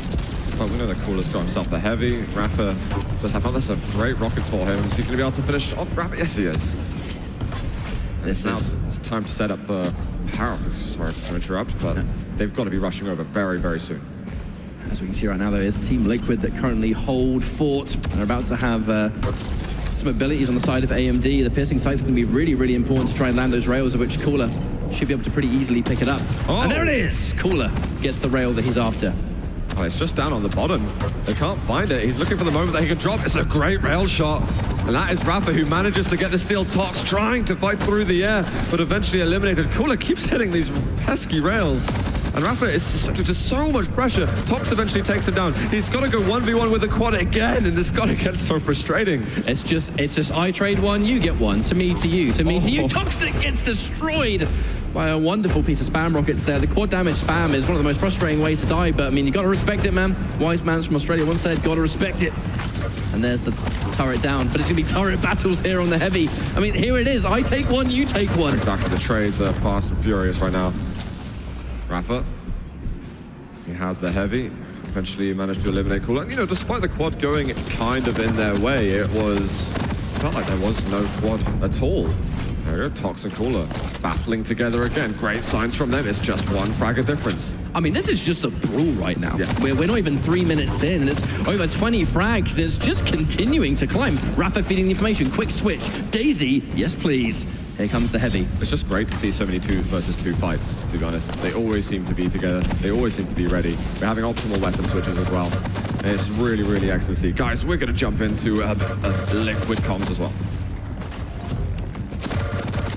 But we know that Cooler's got himself the heavy. Rafa does have other some great rockets for him. Is he going to be able to finish off Rafa? Yes, he is. It's time to set up for power. Sorry to interrupt, but they've got to be rushing over very, very soon. As we can see right now, there is Team Liquid that currently hold fort and are about to have some abilities on the side of AMD. The piercing sight's going to be really, really important to try and land those rails, of which Cooler should be able to pretty easily pick it up. Oh. And there it is! Cooler gets the rail that he's after. Oh, it's just down on the bottom. They can't find it. He's looking for the moment that he can drop. It's a great rail shot. And that is Rafa who manages to get the steel. Tox trying to fight through the air, but eventually eliminated. Cooler keeps hitting these pesky rails. And Rafa is just so much pressure. Tox eventually takes him down. He's got to go 1v1 with the quad again, and this got to get so frustrating. It's just I trade one, you get one. To me, to you, to me, to you. Toxic gets destroyed by a wonderful piece of spam rockets there. The quad damage spam is one of the most frustrating ways to die, but I mean, you got to respect it, man. Wise man from Australia once said, got to respect it. And there's the turret down, but it's going to be turret battles here on the heavy. I mean, here it is. I take one, you take one. Exactly. The trades are fast and furious right now. Rafa, he had the heavy, eventually managed to eliminate Cooler. And, you know, despite the quad going kind of in their way, felt like there was no quad at all. There we go, Tox and Cooler battling together again. Great signs from them. It's just one frag of difference. I mean, this is just a brawl right now. Yeah. We're not even 3 minutes in, and it's over 20 frags, and it's just continuing to climb. Rafa feeding the information, quick switch. Daisy, yes please. Here comes the heavy. It's just great to see so many 2 versus 2 fights, to be honest. They always seem to be together. They always seem to be ready. We're having optimal weapon switches as well. And it's really, really excellent to see. Guys, we're going to jump into liquid comms as well.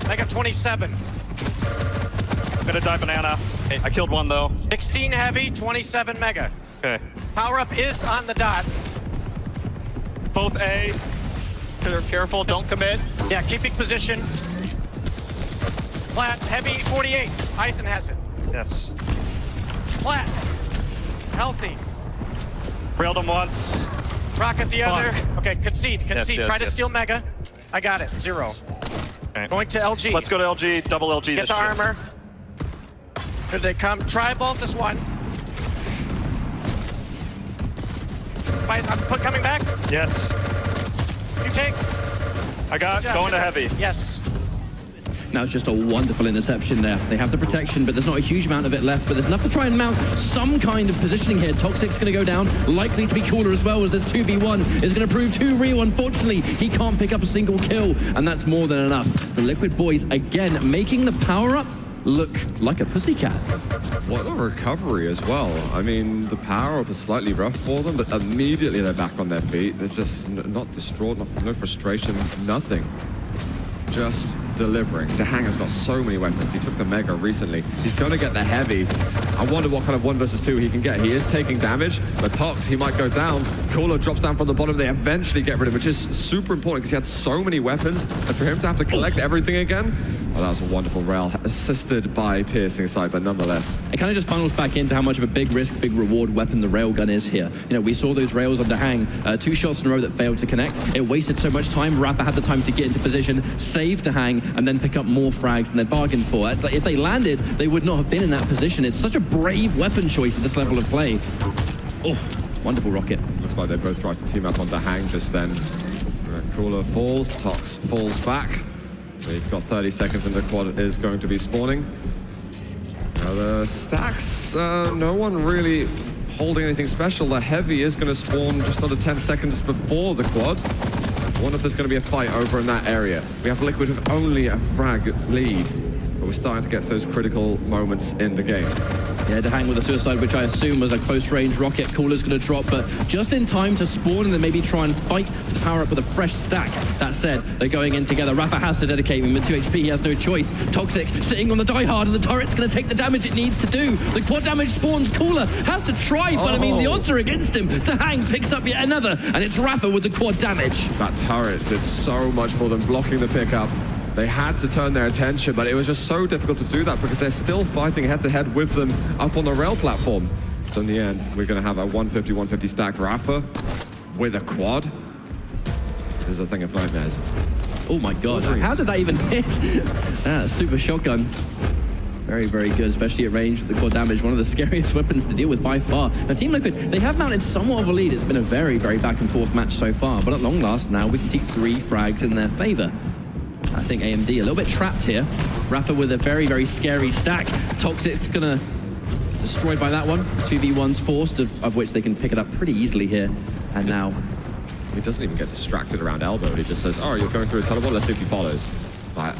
Mega 27. I'm gonna die banana. I killed one though. 16 heavy, 27 mega. Okay. Power up is on the dot. Both A. Careful, don't commit. Yeah, keeping position. Flat, heavy, 48. Eisen has it. Yes. Flat. Healthy. Railed him once. Rocket the other. Okay, concede. Try to steal mega. I got it, 0. Okay. Going to LG. Let's go to LG, double LG. Get the armor. Here they come. Tri-bolt is 1. Coming back? Yes. You take. I got going to heavy. Yes. Now it's just a wonderful interception there. They have the protection, but there's not a huge amount of it left, but there's enough to try and mount some kind of positioning here. Toxic's gonna go down, likely to be Cooler as well, as this 2v1 is gonna prove too real. Unfortunately, he can't pick up a single kill, and that's more than enough. The Liquid Boys, again, making the power-up look like a pussycat. What a recovery as well. I mean, the power-up is slightly rough for them, but immediately they're back on their feet. They're just not distraught, no frustration, nothing. Just delivering. DreamHack has got so many weapons. He took the Mega recently. He's going to get the Heavy. I wonder what kind of 1 versus 2 he can get. He is taking damage, but Tox, he might go down. Cooler drops down from the bottom. They eventually get rid of him, which is super important because he had so many weapons. And for him to have to collect everything again, well, that was a wonderful rail, assisted by Piercing Sight, but nonetheless. It kind of just funnels back into how much of a big risk, big reward weapon the railgun is here. You know, we saw those rails under hang, 2 shots in a row that failed to connect. It wasted so much time. Rafa had the time to get into position, save to hang, and then pick up more frags than they bargained for. It's like if they landed, they would not have been in that position. It's such a brave weapon choice at this level of play. Oh, wonderful rocket. Looks like they both tried to team up on the hang just then. Cooler falls, Tox falls back. We've got 30 seconds and the quad is going to be spawning. Now the stacks, no one really holding anything special. The Heavy is going to spawn just under 10 seconds before the quad. I wonder if there's going to be a fight over in that area. We have Liquid with only a frag lead, but we're starting to get to those critical moments in the game. Yeah, to hang with a suicide, which I assume was a close-range rocket. Cooler's going to drop, but just in time to spawn and then maybe try and fight to power up with a fresh stack. That said, they're going in together. Rafa has to dedicate him with 2 HP. He has no choice. Toxic sitting on the diehard, and the turret's going to take the damage it needs to do. The quad damage spawns. Cooler has to try, but I mean, the odds are against him. To hang picks up yet another, and it's Rafa with the quad damage. That turret did so much for them, blocking the pickup. They had to turn their attention, but it was just so difficult to do that because they're still fighting head-to-head with them up on the rail platform. So in the end, we're going to have a 150-150 stack. Rafa with a quad. This is a thing of nightmares. Oh my god, how did that even hit? Super shotgun. Very, very good, especially at range with the quad damage. One of the scariest weapons to deal with by far. Now, Team Liquid, they have mounted somewhat of a lead. It's been a very, very back-and-forth match so far, but at long last, now we can take 3 frags in their favor. I think AMD a little bit trapped here. Rafa with a very, very scary stack. Toxic's gonna destroyed by that one. 2v1's forced, of which they can pick it up pretty easily here. And now he doesn't even get distracted around elbow. He just says, "Oh, you're going through a teleport. Let's see if he follows." I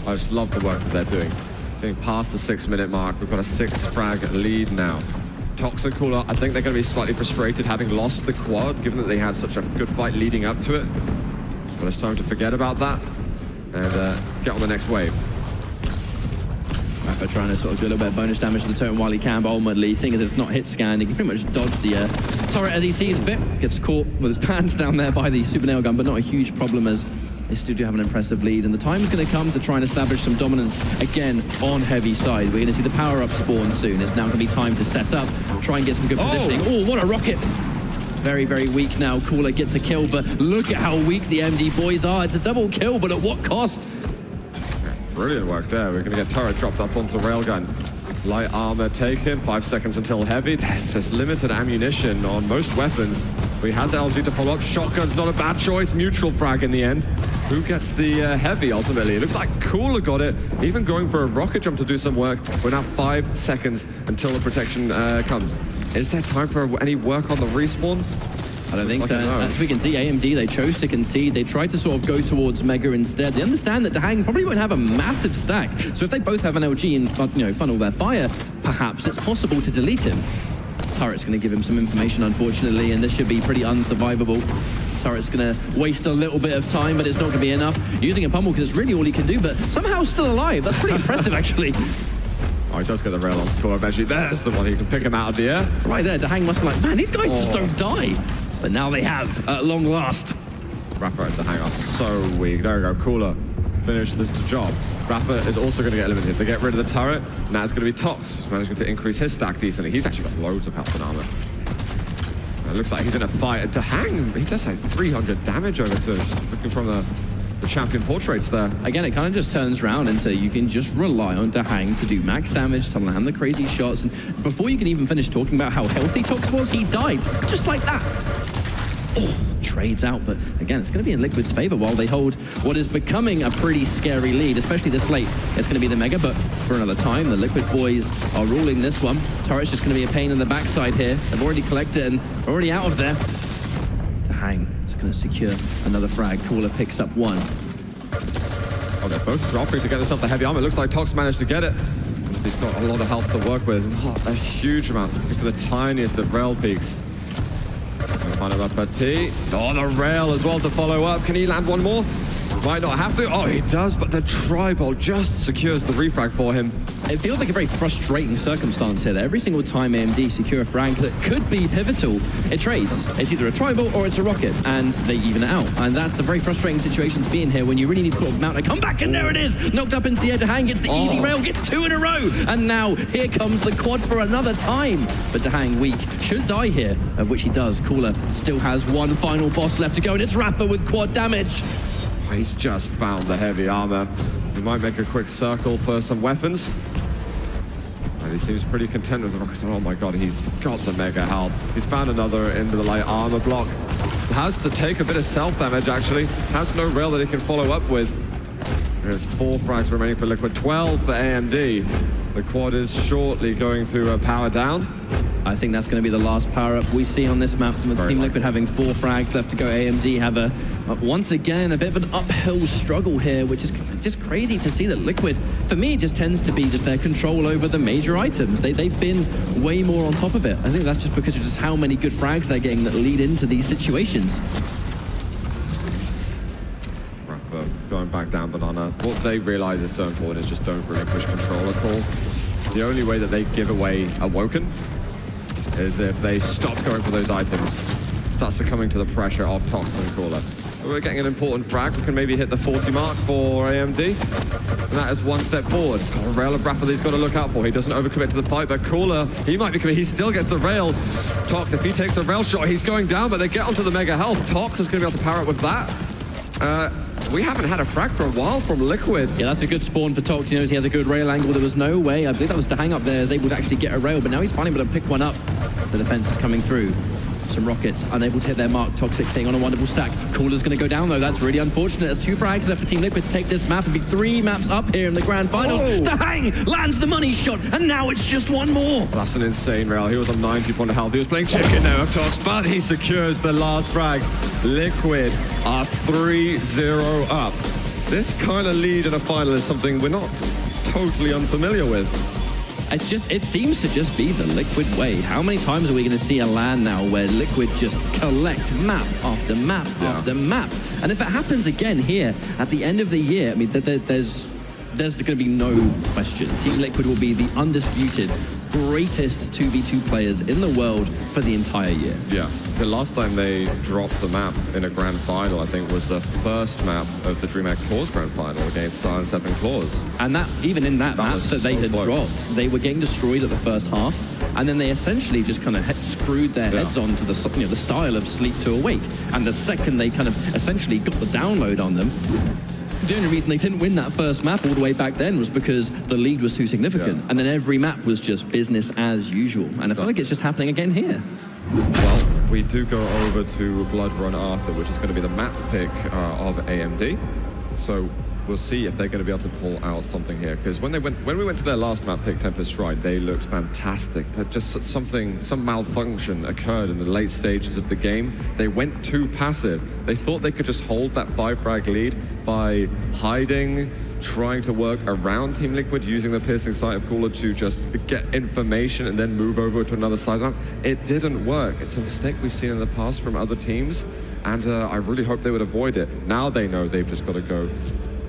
just love the work that they're doing. Getting past the 6-minute mark, we've got a 6 frag lead now. Tox and Cooler, I think they're going to be slightly frustrated having lost the quad, given that they had such a good fight leading up to it. But it's time to forget about that and get on the next wave. Rafa trying to sort of do a little bit of bonus damage to the totem while he can, but ultimately, seeing as it's not hit scan, he can pretty much dodge the turret as he sees fit. Gets caught with his pants down there by the super nail gun, but not a huge problem as they still do have an impressive lead. And the time is going to come to try and establish some dominance again on heavy side. We're going to see the power-up spawn soon. It's now going to be time to set up, try and get some good positioning. Oh, what a rocket! Very, very weak now. Cooler gets a kill, but look at how weak the MD boys are. It's a double kill, but at what cost? Brilliant work there. We're going to get turret dropped up onto the railgun. Light armor taken, 5 seconds until heavy. There's just limited ammunition on most weapons. He has LG to follow up. Shotgun's not a bad choice. Mutual frag in the end. Who gets the heavy ultimately? It looks like Cooler got it. Even going for a rocket jump to do some work. We're now 5 seconds until the protection comes. Is there time for any work on the respawn? I don't think so. As we can see, AMD, they chose to concede. They tried to sort of go towards Mega instead. They understand that DreamHack probably won't have a massive stack. So if they both have an LG and funnel their fire, perhaps it's possible to delete him. Turret's going to give him some information, unfortunately, and this should be pretty unsurvivable. Turret's going to waste a little bit of time, but it's not going to be enough. Using a pummel because it's really all he can do, but somehow still alive. That's pretty impressive, actually. Oh, he does get the rail on score eventually. There's the one. He can pick him out of the air. Right there, DreamHack must be like, man, these guys just don't die. But now they have, at long last. Rafa and DreamHack are so weak. There we go, Cooler. Finish this job. Rafa is also going to get eliminated. They get rid of the turret. Now it's going to be Tox, who's managing to increase his stack decently. He's actually got loads of health and armor. It looks like he's in a fight. And DreamHack, he does have 300 damage over to just looking from the champion portraits there. Again, it kind of just turns around into you can just rely on DreamHack to do max damage, to land the crazy shots. And before you can even finish talking about how healthy Tox was, he died. Just like that. Oh, trades out, but again, it's going to be in Liquid's favor while they hold what is becoming a pretty scary lead, especially this late. It's going to be the Mega, but for another time, the Liquid boys are ruling this one. Turret's just going to be a pain in the backside here. They've already collected and already out of there. DreamHack is going to secure another frag. Cooler picks up one. Oh, they're both dropping to get themselves the heavy armor. It looks like Tox managed to get it. He's got a lot of health to work with. Not a huge amount. Looking for the tiniest of rail peaks. Find him up at T. On the rail as well to follow up. Can he land one more? Might not have to. Oh, he does, but the tribal just secures the refrag for him. It feels like a very frustrating circumstance here. That every single time AMD secure a frag that could be pivotal, it trades. It's either a tribal or it's a rocket, and they even it out. And that's a very frustrating situation to be in here when you really need to sort of mount a comeback, and there it is! Knocked up into the air. DreamHack gets the easy rail, gets 2 in a row, and now here comes the quad for another time. But DreamHack weak, should die here, of which he does. Cooler still has one final boss left to go, and it's Rafa with quad damage. He's just found the heavy armor. He might make a quick circle for some weapons. And he seems pretty content with the rockets. Oh my god, he's got the mega health. He's found another into the light armor block. Has to take a bit of self-damage, actually. Has no rail that he can follow up with. There's 4 frags remaining for Liquid, 12 for AMD. The quad is shortly going to power down. I think that's going to be the last power-up we see on this map, with Team Liquid having 4 frags left to go. AMD have once again, a bit of an uphill struggle here, which is just crazy to see that Liquid, for me, just tends to be just their control over the major items. They've been way more on top of it. I think that's just because of just how many good frags they're getting that lead into these situations. Going back down Banana. What they realize is so important is just don't relinquish control at all. The only way that they give away Awoken is if they stop going for those items. Starts succumbing to the pressure of Tox and Cooler. We're getting an important frag. We can maybe hit the 40 mark for AMD. And that is one step forward. It's got a rail of Rafa that he's got to look out for. He doesn't overcommit to the fight, but Cooler, he might be committed. He still gets the rail. Tox, if he takes a rail shot, he's going down, but they get onto the mega health. Tox is going to be able to power up with that. We haven't had a frag for a while from Liquid. Yeah, that's a good spawn for Tox. He knows he has a good rail angle. There was no way, I believe that was DreamHack up there, is able to actually get a rail, but now he's finally able to pick one up. The defense is coming through. Some rockets unable to hit their mark. Toxic sitting on a wonderful stack. Cooler's going to go down, though. That's really unfortunate. There's 2 frags left for Team Liquid to take this map and be 3 maps up here in the grand finals. DreamHack lands the money shot, and now it's just 1 more. That's an insane rail. He was on 90 point of health. He was playing chicken there with Tox, but he secures the last frag. Liquid are 3-0 up. This kind of lead in a final is something we're not totally unfamiliar with. It seems to just be the Liquid way. How many times are we going to see a LAN now where Liquid just collect map after map after map? And if it happens again here at the end of the year, I mean, there's going to be no question. Team Liquid will be the undisputed greatest 2v2 players in the world for the entire year. Yeah, the last time they dropped a map in a grand final, I think, was the first map of the DreamHack Claws grand final against Silent 7 Claws. And that, even in that map that they had dropped, they were getting destroyed at the first half, and then they essentially just kind of screwed their heads on to the style of Sleep to Awake. And the second they kind of essentially got the download on them, the only reason they didn't win that first map all the way back then was because the lead was too significant. And then every map was just business as usual. And I feel like it's just happening again here. Well, we do go over to Blood Run after, which is going to be the map pick of AMD. So we'll see if they're going to be able to pull out something here. Because when we went to their last map pick, Tempest Strike, they looked fantastic. But just some malfunction occurred in the late stages of the game. They went too passive. They thought they could just hold that 5-frag lead by hiding, trying to work around Team Liquid, using the piercing sight of Cooler to just get information and then move over to another side map. It didn't work. It's a mistake we've seen in the past from other teams, and I really hope they would avoid it. Now they know they've just got to go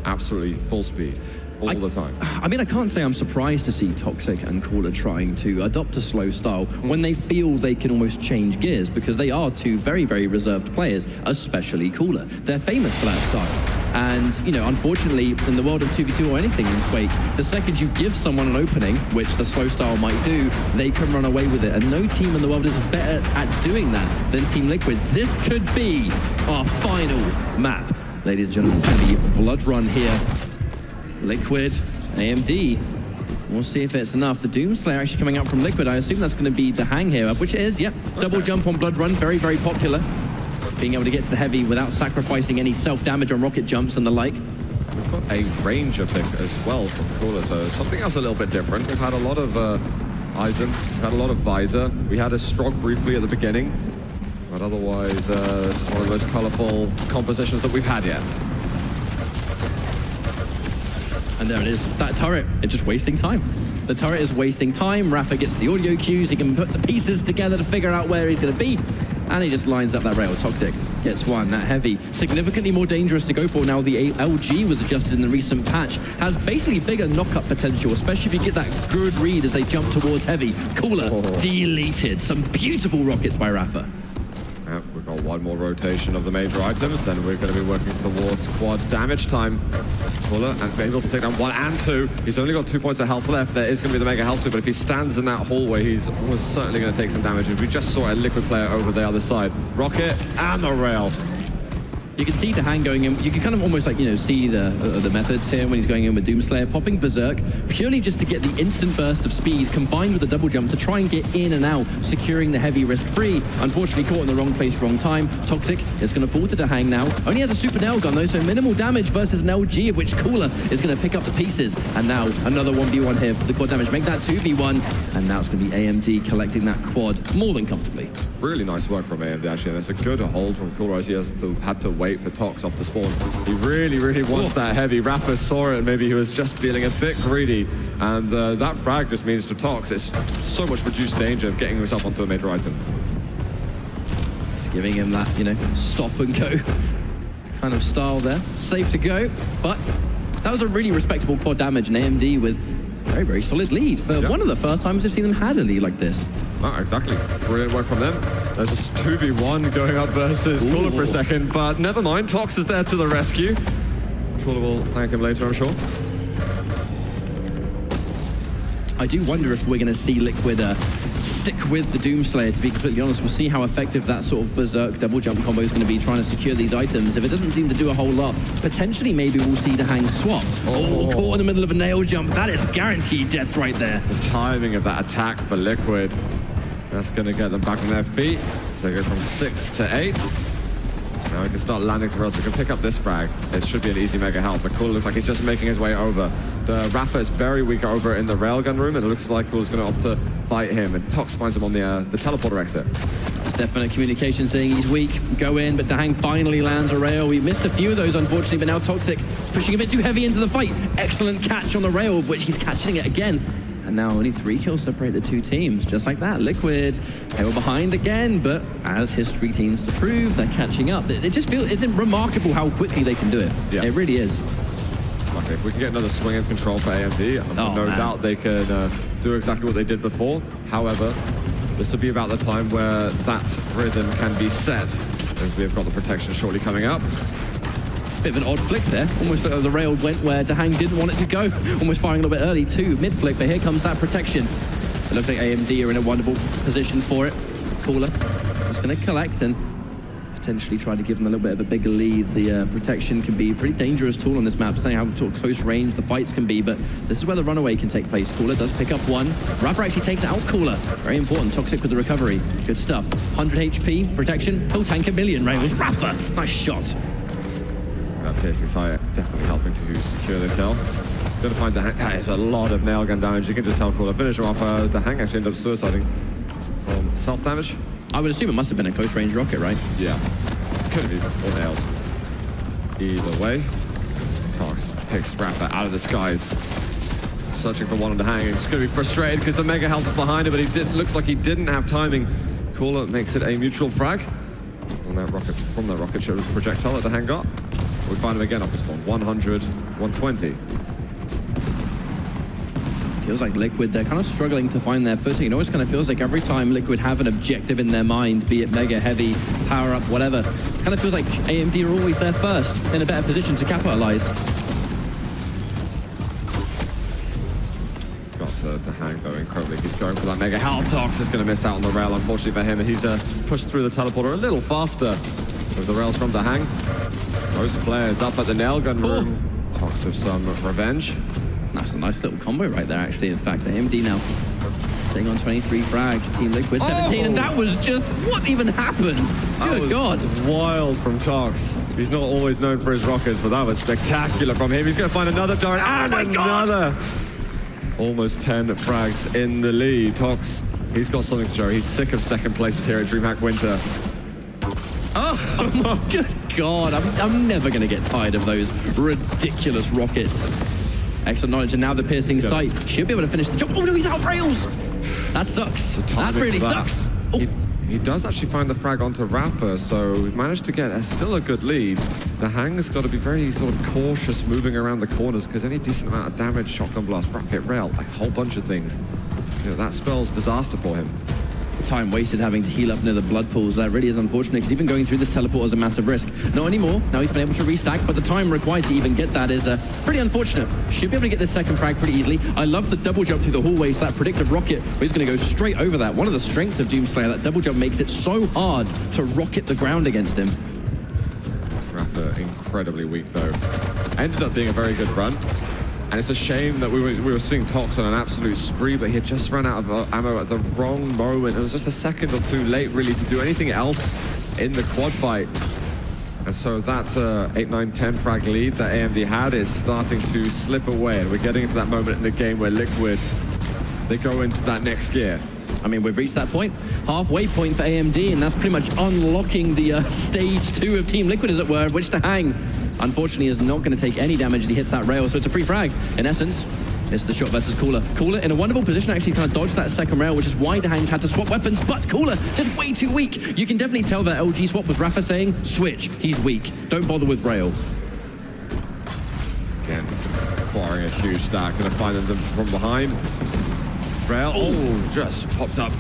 absolutely full speed all the time. I mean, I can't say I'm surprised to see Toxic and Cooler trying to adopt a slow style when they feel they can almost change gears, because they are two very, very reserved players, especially Cooler. They're famous for that style. And, you know, unfortunately, in the world of 2v2 or anything in Quake, the second you give someone an opening, which the slow style might do, they can run away with it. And no team in the world is better at doing that than Team Liquid. This could be our final map. Ladies and gentlemen, it's going to be Blood Run here. Liquid, AMD. We'll see if it's enough. The Doomslayer actually coming out from Liquid. I assume that's going to be the hang here, which it is. Yep, double jump on Blood Run. Very, very popular. Being able to get to the heavy without sacrificing any self-damage on rocket jumps and the like. We've got a Ranger pick as well from Cooler, so something else a little bit different. We've had a lot of Eisen, we've had a lot of Visor. We had a Strog briefly at the beginning, but otherwise it's one of the most colorful compositions that we've had yet. And there it is, that turret, it's just wasting time. The turret is wasting time. Rafa gets the audio cues, he can put the pieces together to figure out where he's going to be, and he just lines up that rail. Toxic gets one, that heavy. Significantly more dangerous to go for now. The LG was adjusted in the recent patch. Has basically bigger knock-up potential, especially if you get that good read as they jump towards heavy. Cooler, deleted. Some beautiful rockets by Rafa. Yep, we've got one more rotation of the major items, then we're going to be working towards quad damage time. Cooler and able to take down 1 and 2. He's only got 2 points of health left. There is going to be the mega health sweep, but if he stands in that hallway, he's almost certainly going to take some damage. And we just saw a Liquid player over the other side. Rocket and the rail. You can see the hang going in. You can kind of almost like, you know, see the methods here when he's going in with Doomslayer, popping Berserk, purely just to get the instant burst of speed combined with the double jump to try and get in and out, securing the heavy risk-free. Unfortunately, caught in the wrong place, wrong time. Toxic is going to fall to the hang now. Only has a super nail gun though, so minimal damage versus an LG, of which Cooler is going to pick up the pieces. And now another 1v1 here for the quad damage. Make that 2v1, and now it's going to be AMD collecting that quad more than comfortably. Really nice work from AMD actually, and it's a good hold from Cooler as he had to wait for Tox off the spawn. He really, really wants that heavy. Rafa saw it and maybe he was just feeling a bit greedy, and that frag just means to Tox it's so much reduced danger of getting himself onto a major item. Just giving him that, you know, stop and go kind of style there. Safe to go, but that was a really respectable quad damage, and AMD with very, very solid lead for one of the first times we've seen them had a lead like this. Oh, exactly. Brilliant work from them. There's this 2v1 going up versus Cooler for a second, but never mind. Tox is there to the rescue. Cooler will thank him later, I'm sure. I do wonder if we're going to see Liquid stick with the Doomslayer, to be completely honest. We'll see how effective that sort of Berserk double jump combo is going to be trying to secure these items. If it doesn't seem to do a whole lot, potentially maybe we'll see the hang swap. Oh, caught in the middle of a nail jump. That is guaranteed death right there. The timing of that attack for Liquid, that's going to get them back on their feet. So they go from 6 to 8. Now we can start landing somewhere else. We can pick up this frag. It should be an easy mega help, but Cooler looks like he's just making his way over. The Rafa is very weak over in the railgun room, and it looks like Cooler's going to opt to fight him, and Tox finds him on the teleporter exit. There's definite communication saying he's weak. Go in, but Dahang finally lands a rail. We missed a few of those, unfortunately, but now Toxic pushing a bit too heavy into the fight. Excellent catch on the rail, which he's catching it again. And now only 3 kills separate the two teams. Just like that, Liquid, they were behind again, but as history seems to prove, they're catching up. It just feels, it's remarkable how quickly they can do it. Yeah. It really is. Okay, if we can get another swing of control for AMD, no doubt they can do exactly what they did before. However, this will be about the time where that rhythm can be set, as we have got the protection shortly coming up. Bit of an odd flick there. Almost like the rail went where DreamHack didn't want it to go. Almost firing a little bit early too, mid-flick, but here comes that protection. It looks like AMD are in a wonderful position for it. Cooler just going to collect and potentially try to give them a little bit of a bigger lead. The protection can be a pretty dangerous tool on this map, saying how sort of close range the fights can be, but this is where the runaway can take place. Cooler does pick up one. Rapper actually takes out Cooler. Very important. Toxic with the recovery. Good stuff. 100 HP, protection. He'll tank a million rails. Rapper, nice shot. That piercing sight definitely helping to secure the kill. Gonna find DreamHack. That is a lot of nail gun damage. You can just tell Cooler finisher off. DreamHack actually ended up suiciding from self-damage. I would assume it must have been a close range rocket, right? Yeah. Could have been or nails. Either way, Cox picks Rapper out of the skies. Searching for one on DreamHack. He's going to be frustrated because the mega health is behind him, but looks like he didn't have timing. Cooler makes it a mutual frag on that rocket, from that rocket ship projectile that DreamHack got. We find him again up this one. 100, 120. Feels like Liquid, they're kind of struggling to find their footing. It always kind of feels like every time Liquid have an objective in their mind, be it mega, heavy, power up, whatever, it kind of feels like AMD are always there first, in a better position to capitalize. Got DreamHack though incredibly. He's going for that mega health. Tox is going to miss out on the rail, unfortunately for him, and he's pushed through the teleporter a little faster with the rails from DreamHack. Most players up at the nail gun room. Tox with some revenge. That's a nice little combo right there, actually. In fact, AMD now sitting on 23 frags, Team Liquid 17, and that was just, what even happened? Good God. Wild from Tox. He's not always known for his rockets, but that was spectacular from him. He's going to find another turret and another. Almost 10 frags in the lead. Tox, he's got something to show. He's sick of second places here at DreamHack Winter. Oh my good God, I'm never going to get tired of those ridiculous rockets. Excellent knowledge, and now the piercing sight should be able to finish the job. Oh no, he's out rails! That sucks. That really sucks. He does actually find the frag onto Rafa, so we've managed to get still a good lead. DreamHack's got to be very sort of cautious moving around the corners, because any decent amount of damage, shotgun blast, rocket rail, a whole bunch of things, you know, that spells disaster for him. Time wasted having to heal up near the blood pools. That really is unfortunate, because even going through this teleport is a massive risk. Not anymore. Now he's been able to restack, but the time required to even get that is pretty unfortunate. Should be able to get this second frag pretty easily. I love the double jump through the hallways, that predictive rocket, but he's going to go straight over that. One of the strengths of Doomslayer, that double jump makes it so hard to rocket the ground against him. Rafa incredibly weak though. Ended up being a very good run. And it's a shame that we were seeing Tox on an absolute spree, but he had just run out of ammo at the wrong moment. It was just a second or two late, really, to do anything else in the quad fight. And so that 8, 9, 10 frag lead that AMD had is starting to slip away. And we're getting into that moment in the game where Liquid, they go into that next gear. I mean, we've reached that point, halfway point for AMD, and that's pretty much unlocking the stage 2 of Team Liquid, as it were, which DreamHack, unfortunately, is not going to take any damage as he hits that rail, so it's a free frag. In essence, it's the shot versus Cooler. Cooler in a wonderful position, actually kind of dodged that second rail, which is why DreamHack's had to swap weapons, but Cooler just way too weak. You can definitely tell that LG swap was Rafa saying, switch, he's weak, don't bother with rail. Again, acquiring a huge stack, going to find them from behind. Rail, just popped up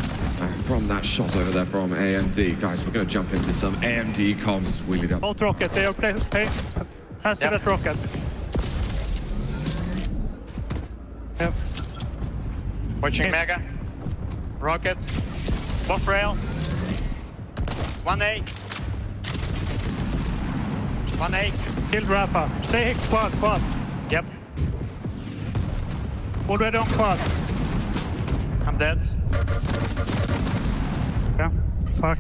from that shot over there from AMD. Guys, we're going to jump into some AMD comms. Wheelie down. Both rocket, they are passive at rocket. Yep. Watching Mega. Rocket. Buff rail. 1A. 1A. Killed Rafa. Stay quad. Yep. Already on quad. I'm dead. Yeah, fuck.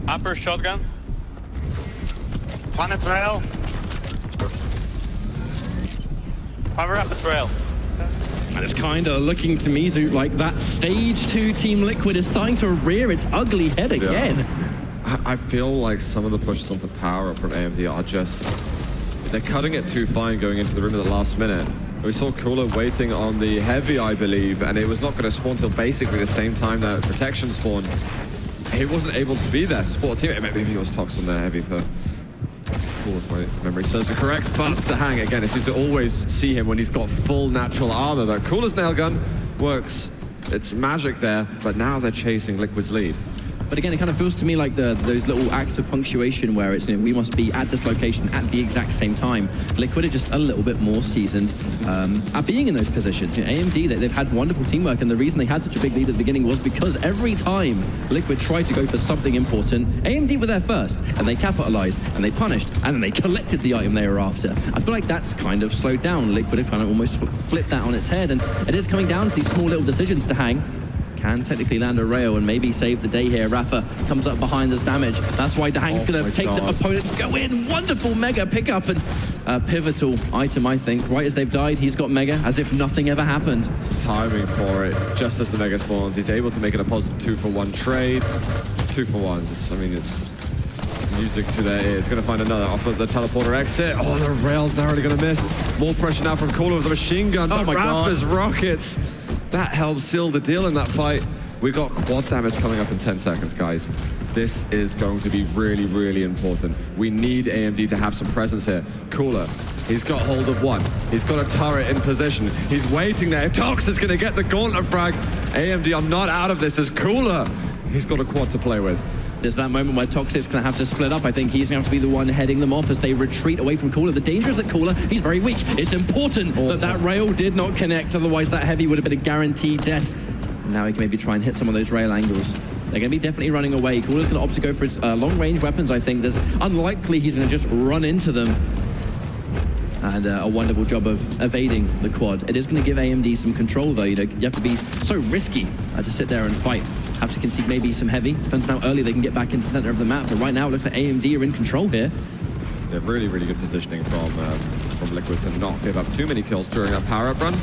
Upper shotgun. One at rail. Power up at rail. And it's kind of looking to me, Zoot, like that stage 2 Team Liquid is starting to rear its ugly head again. I feel like some of the pushes onto power from AMD are just They're cutting it too fine going into the room at the last minute. We saw Cooler waiting on the heavy, I believe, and it was not going to spawn till basically the same time that protection spawned. He wasn't able to be there to support a teammate. Maybe he was Tox on there heavy for Cool, if my memory serves me correct. But the hang again, it seems to always see him when he's got full natural armor. But Cooler's nail gun works. It's magic there, but now they're chasing Liquid's lead. But again, it kind of feels to me like those little acts of punctuation where it's, we must be at this location at the exact same time. Liquid are just a little bit more seasoned at being in those positions. AMD, they've had wonderful teamwork, and the reason they had such a big lead at the beginning was because every time Liquid tried to go for something important, AMD were there first, and they capitalized, and they punished, and then they collected the item they were after. I feel like that's kind of slowed down. Liquid have kind of almost flipped that on its head, and it is coming down to these small little decisions to hang. Can technically land a rail and maybe save the day here. Rafa comes up behind this damage. That's why Dahang's going to take the opponent to go in. Wonderful Mega pickup and a pivotal item, I think. Right as they've died, he's got Mega as if nothing ever happened. It's the timing for it. Just as the Mega spawns, he's able to make it a positive 2-for-1 trade. 2-for-1. I mean, it's music to their ears. Going to find another off of the teleporter exit. Oh, the rail's narrowly going to miss. More pressure now from Cooler with the machine gun. Oh but my Rafa's God. rockets. That helps seal the deal in that fight. We got quad damage coming up in 10 seconds, guys. This is going to be really, really important. We need AMD to have some presence here. Cooler, he's got hold of one. He's got a turret in position. He's waiting there. Tox is going to get the gauntlet frag. AMD, I'm not out of this. As Cooler, he's got a quad to play with. There's that moment where Toxic's going to have to split up. I think he's going to have to be the one heading them off as they retreat away from Cooler. The danger is that Cooler, he's very weak. It's important that rail did not connect. Otherwise, that heavy would have been a guaranteed death. And now he can maybe try and hit some of those rail angles. They're going to be definitely running away. Cooler's going to opt to go for his long-range weapons, I think. There's unlikely he's going to just run into them. And a wonderful job of evading the quad. It is going to give AMD some control, though. You have to be so risky to sit there and fight. Have to concede maybe some heavy. Depends on how early they can get back into the center of the map. But right now, it looks like AMD are in control here. They're really, really good positioning from Liquid to not give up too many kills during that power-up run.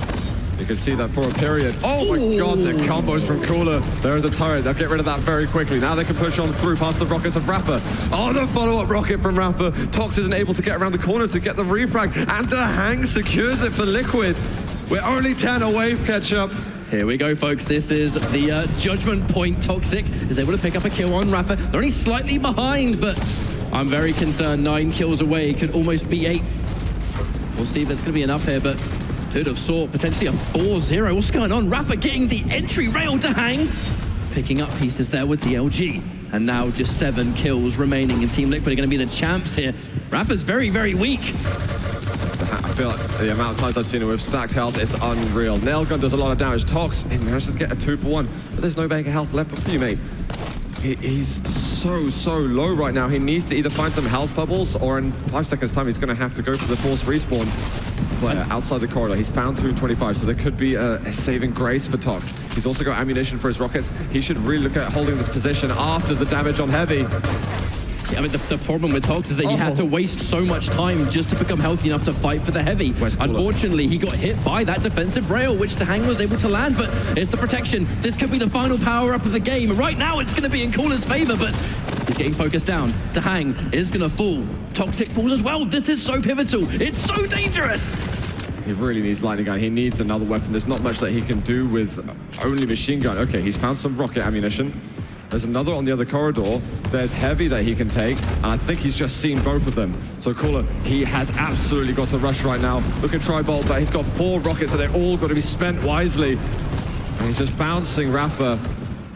You can see that for a period. Oh my God, the combos from Cooler. There is a turret. They'll get rid of that very quickly. Now they can push on through past the rockets of Rafa. Oh, the follow-up rocket from Rafa. Tox isn't able to get around the corner to get the refrag. And the hang secures it for Liquid. We're only 10 away, Ketchup. Here we go, folks. This is the judgment point. Toxic is able to pick up a kill on Rafa. They're only slightly behind, but I'm very concerned. 9 kills away. Could almost be 8. We'll see if there's going to be enough here, but who'd have thought potentially a 4-0. What's going on? Rafa getting the entry rail to hang. Picking up pieces there with the LG. And now just 7 kills remaining, and Team Liquid are going to be the champs here. Rafa's very, very weak. I feel like the amount of times I've seen him with stacked health is unreal. Nail gun does a lot of damage. Tox, he manages to get a 2-for-1, but there's no mega health left for you, mate. He's so low right now. He needs to either find some health bubbles, or in 5 seconds time, he's going to have to go for the forced respawn. But outside the corridor, he's found 225, so there could be a saving grace for Tox. He's also got ammunition for his rockets. He should really look at holding this position after the damage on heavy. Yeah, I mean, the problem with Tox is that he had to waste so much time just to become healthy enough to fight for the heavy. Unfortunately, he got hit by that defensive rail, which Dahang was able to land, but it's the protection. This could be the final power-up of the game. Right now, it's going to be in Cooler's favor, but he's getting focused down. Dahang is going to fall. Toxic falls as well. This is so pivotal. It's so dangerous. He really needs lightning gun. He needs another weapon. There's not much that he can do with only machine gun. Okay, he's found some rocket ammunition. There's another on the other corridor. There's heavy that he can take, and I think he's just seen both of them. So Cooler, he has absolutely got to rush right now. Look at Tribolt, but he's got 4 rockets, so they're all got to be spent wisely. And he's just bouncing Rafa.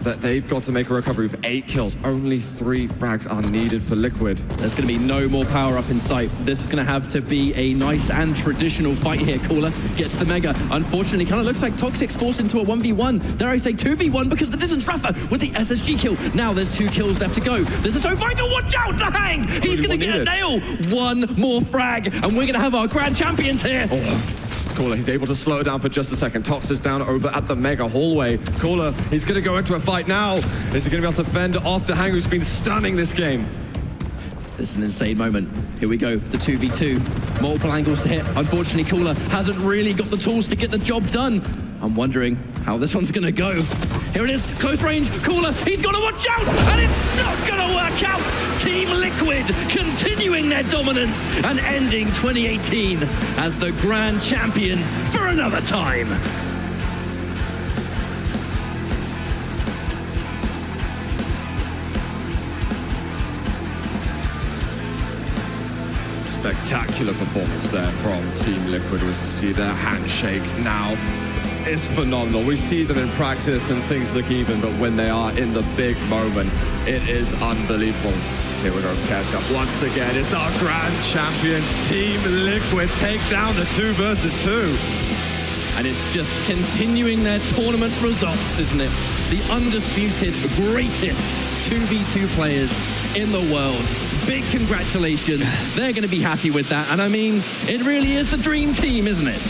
That they've got to make a recovery with 8 kills. Only 3 frags are needed for Liquid. There's going to be no more power up in sight. This is going to have to be a nice and traditional fight here. Cooler gets the Mega. Unfortunately, kind of looks like Toxic's forced into a 1v1. Dare I say 2v1 because of the distance. Rafa with the SSG kill. Now there's 2 kills left to go. This is so vital. Watch out, Dahang! He's going to get a nail. 1 more frag, and we're going to have our grand champions here. Cooler, he's able to slow it down for just a second. Tox is down over at the Mega hallway. Cooler, he's going to go into a fight now. Is he going to be able to fend off Dahang, who's been stunning this game? This is an insane moment. Here we go, the 2v2. Multiple angles to hit. Unfortunately, Cooler hasn't really got the tools to get the job done. I'm wondering how this one's going to go. Here it is, close range, Cooler, he's got to watch out, and it's not going to work out. Team Liquid continuing their dominance and ending 2018 as the grand champions for another time. Spectacular performance there from Team Liquid. We see their handshakes now. It's phenomenal. We see them in practice and things look even, but when they are in the big moment, it is unbelievable. Here we go, catch up once again. It's our grand champions, Team Liquid, take down the 2 versus 2. And it's just continuing their tournament results, isn't it? The undisputed greatest 2v2 players in the world. Big congratulations. They're going to be happy with that. And I mean, it really is the dream team, isn't it?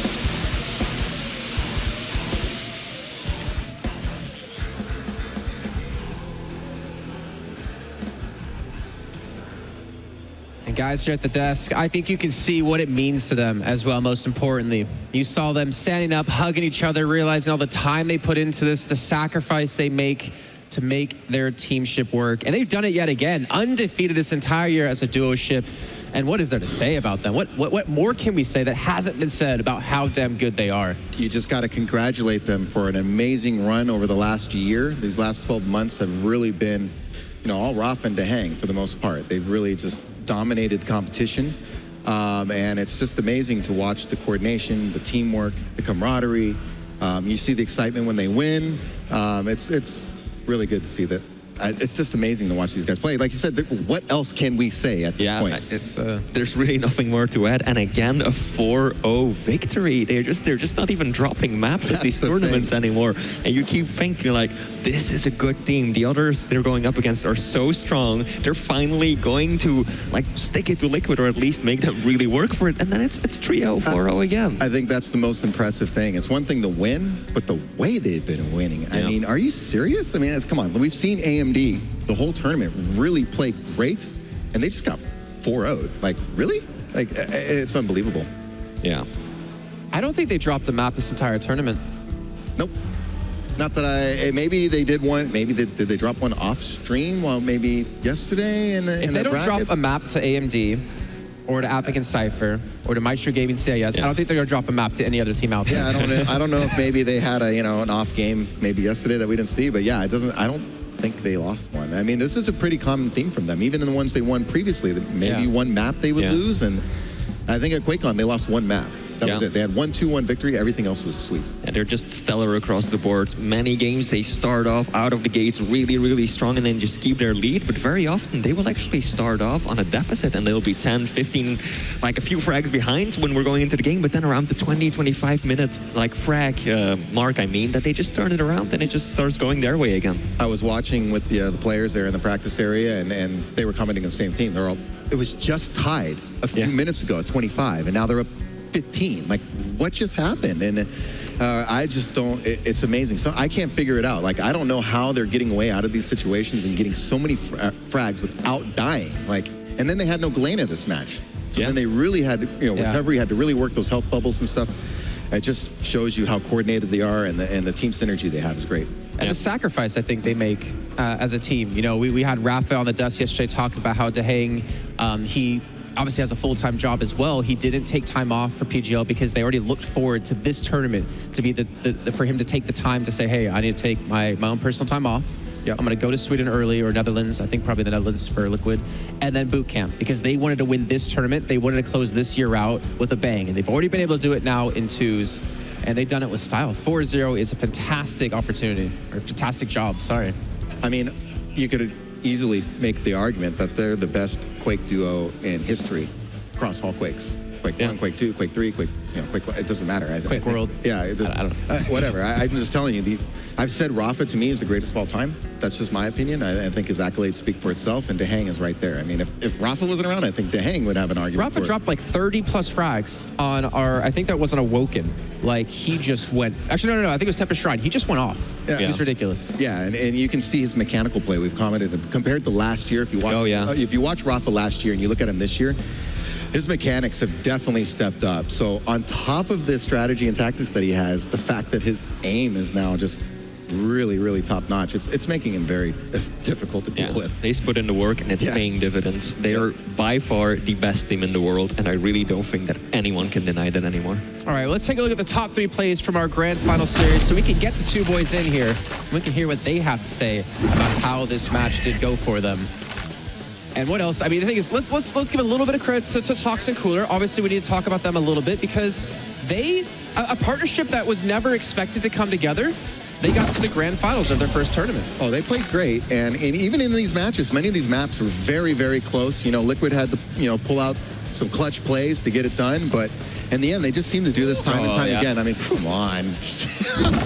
And guys here at the desk, I think you can see what it means to them as well, most importantly. You saw them standing up, hugging each other, realizing all the time they put into this, the sacrifice they make to make their teamship work. And they've done it yet again, undefeated this entire year as a duo ship. And what is there to say about them? What more can we say that hasn't been said about how damn good they are? You just got to congratulate them for an amazing run over the last year. These last 12 months have really been, all Rafa and DreamHack for the most part. They've really just dominated the competition. And it's just amazing to watch the coordination, the teamwork, the camaraderie. You see the excitement when they win. It's really good to see that. It's just amazing to watch these guys play. Like you said, what else can we say at this point? It's there's really nothing more to add. And again, a 4-0 victory. They're just not even dropping maps at these tournaments anymore. And you keep thinking like, this is a good team. The others they're going up against are so strong. They're finally going to like stick it to Liquid, or at least make them really work for it. And then it's 3-0, 4-0 again. I think that's the most impressive thing. It's one thing to win, but the way they've been winning. Yeah. I mean, are you serious? I mean, come on. We've seen AMD the whole tournament really play great, and they just got 4-0'd. Like, really? Like, it's unbelievable. Yeah. I don't think they dropped a map this entire tournament. Nope. Not that maybe they did one, maybe did they drop one off stream? Well, maybe yesterday in the If they don't drop a map to AMD, or to Epic and Cypher, or to Maestro Gaming CIS, I don't think they're gonna drop a map to any other team out there. Yeah, I don't know if maybe they had an off game maybe yesterday that we didn't see, but yeah, I don't think they lost one. I mean, this is a pretty common theme from them, even in the ones they won previously. Maybe one map they would lose, and I think at QuakeCon they lost one map. That was it. They had 1-2-1 victory. Everything else was a sweep. And they're just stellar across the board. Many games they start off out of the gates really, really strong and then just keep their lead. But very often they will actually start off on a deficit and they'll be 10, 15, like a few frags behind when we're going into the game. But then around the 20, 25 minutes, like frag mark, that they just turn it around and it just starts going their way again. I was watching with the players there in the practice area, and they were commenting on the same team. It was just tied a few minutes ago at 25, and now they're up 15. Like, what just happened? And I just don't, it's amazing. So I can't figure it out. Like, I don't know how they're getting away out of these situations and getting so many frags without dying. Like, and then they had no Galena this match. So then they really had to, recovery had to really work those health bubbles and stuff. It just shows you how coordinated they are, and the team synergy they have is great. And the sacrifice I think they make as a team. We had Rafa on the desk yesterday talking about how DreamHack, he obviously has a full-time job as well. He didn't take time off for PGL because they already looked forward to this tournament to be for him to take the time to say, hey, I need to take my own personal time off. I'm going to go to Sweden early, or Netherlands. I think probably the Netherlands for Liquid, and then boot camp, because they wanted to win this tournament. They wanted to close this year out with a bang, and they've already been able to do it now in twos, and they've done it with style. 4-0 is a fantastic opportunity, or fantastic job, sorry. I mean, you could easily make the argument that they're the best Quake duo in history across all Quakes. Quake 1, Quake 2, Quake 3, Quake, it doesn't matter. Quake World. Yeah, I don't know. Whatever. I'm just telling you, I've said Rafa to me is the greatest of all time. That's just my opinion. I think his accolades speak for itself, and DreamHack is right there. I mean, if Rafa wasn't around, I think DreamHack would have an argument. Rafa dropped like 30 plus frags on I think that wasn't Awoken. Like, he just went, actually, no, I think it was Tempest Shrine. He just went off. Yeah. It was ridiculous. Yeah, and you can see his mechanical play. We've commented, compared to last year, if you watch, if you watch Rafa last year and you look at him this year, his mechanics have definitely stepped up. So on top of the strategy and tactics that he has, the fact that his aim is now just really, really top notch. It's making him very difficult to deal with. They put in the work and it's paying dividends. They are by far the best team in the world, and I really don't think that anyone can deny that anymore. All right, let's take a look at the top 3 plays from our grand final series so we can get the 2 boys in here and we can hear what they have to say about how this match did go for them. And what else? I mean, the thing is, let's give a little bit of credit to Tox and Cooler. Obviously, we need to talk about them a little bit because they, a partnership that was never expected to come together, they got to the grand finals of their first tournament. Oh, they played great, and even in these matches, many of these maps were very, very close. You know, Liquid had to, pull out some clutch plays to get it done, but in the end, they just seem to do this time and time again. I mean, come on.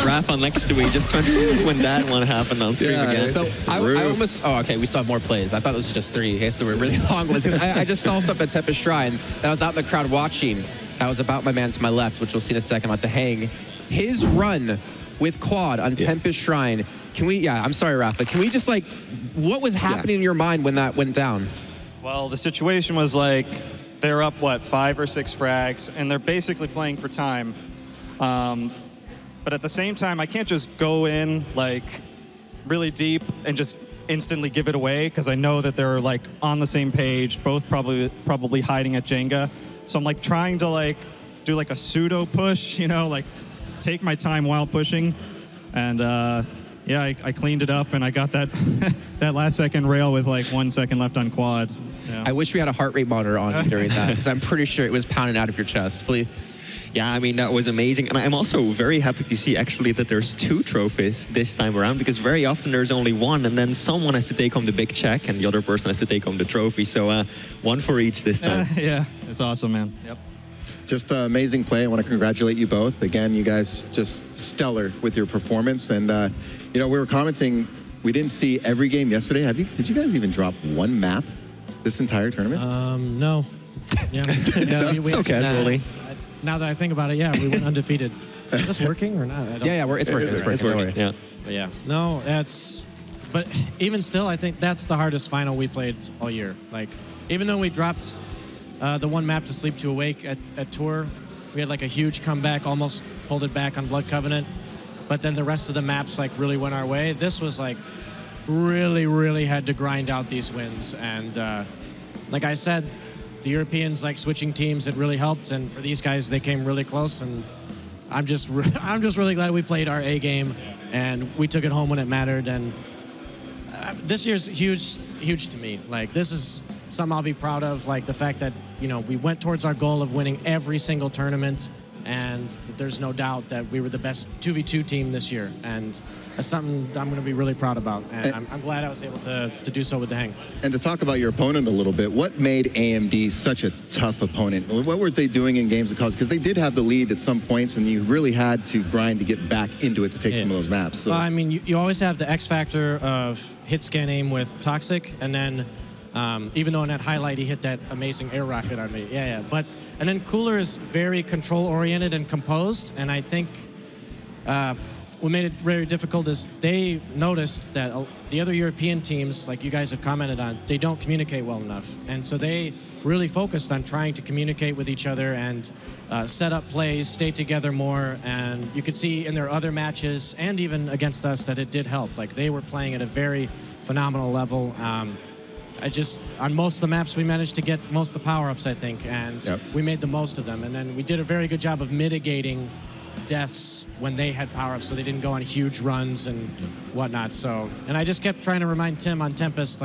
Rafa next to me just went when that one happened on stream again. So I almost, okay, we still have more plays. I thought it was just 3. Okay, so they were really long ones. I just saw something at Tempest Shrine that I was out in the crowd watching. That was about my man to my left, which we'll see in a second, about to hang. His run with Quad on Tempest Shrine. Can we, I'm sorry, Rafa. Can we just what was happening in your mind when that went down? Well, the situation was they're up, 5 or 6 frags, and they're basically playing for time. But at the same time, I can't just go in really deep and just instantly give it away because I know that they're on the same page, both probably hiding at Jenga. So I'm trying to do a pseudo push, take my time while pushing. And I cleaned it up and I got that that last second rail with 1 second left on quad. Yeah. I wish we had a heart rate monitor on during that because I'm pretty sure it was pounding out of your chest. Please. Yeah, I mean, that was amazing. And I'm also very happy to see actually that there's 2 trophies this time around because very often there's only one and then someone has to take home the big check and the other person has to take home the trophy. So 1 for each this time. Yeah, it's awesome, man. Yep. Just amazing play. I want to congratulate you both. Again, you guys just stellar with your performance. And, we were commenting, we didn't see every game yesterday. Did you guys even drop 1 map this entire tournament? No. Yeah. No, so casually. Now that I think about it, we went undefeated. Is this working or not? It's working. It's working. Yeah. But no, but even still, I think that's the hardest final we played all year. Even though we dropped the 1 map to Sleep to Awake at Tour, we had a huge comeback, almost pulled it back on Blood Covenant. But then the rest of the maps really went our way. This was really, really had to grind out these wins. And like I said, the Europeans switching teams, it really helped. And for these guys, they came really close. And I'm just really glad we played our A game and we took it home when it mattered. And this year's huge to me. This is something I'll be proud of. The fact that, we went towards our goal of winning every single tournament. And there's no doubt that we were the best 2v2 team this year. And that's something I'm going to be really proud about. And I'm glad I was able to do so with the hang. And to talk about your opponent a little bit, what made AMD such a tough opponent? What were they doing in games of cause? Because they did have the lead at some points, and you really had to grind to get back into it to take some of those maps. So. Well, I mean, you always have the X factor of hit scan aim with Toxic, and then even though in that highlight he hit that amazing air rocket on me. And then Cooler is very control-oriented and composed, and I think what made it very difficult is they noticed that the other European teams, like you guys have commented on, they don't communicate well enough. And so they really focused on trying to communicate with each other and set up plays, stay together more, and you could see in their other matches and even against us that it did help. They were playing at a very phenomenal level. On most of the maps, we managed to get most of the power-ups, I think, and we made the most of them. And then we did a very good job of mitigating deaths when they had power-ups, so they didn't go on huge runs and whatnot. And I just kept trying to remind Tim on Tempest,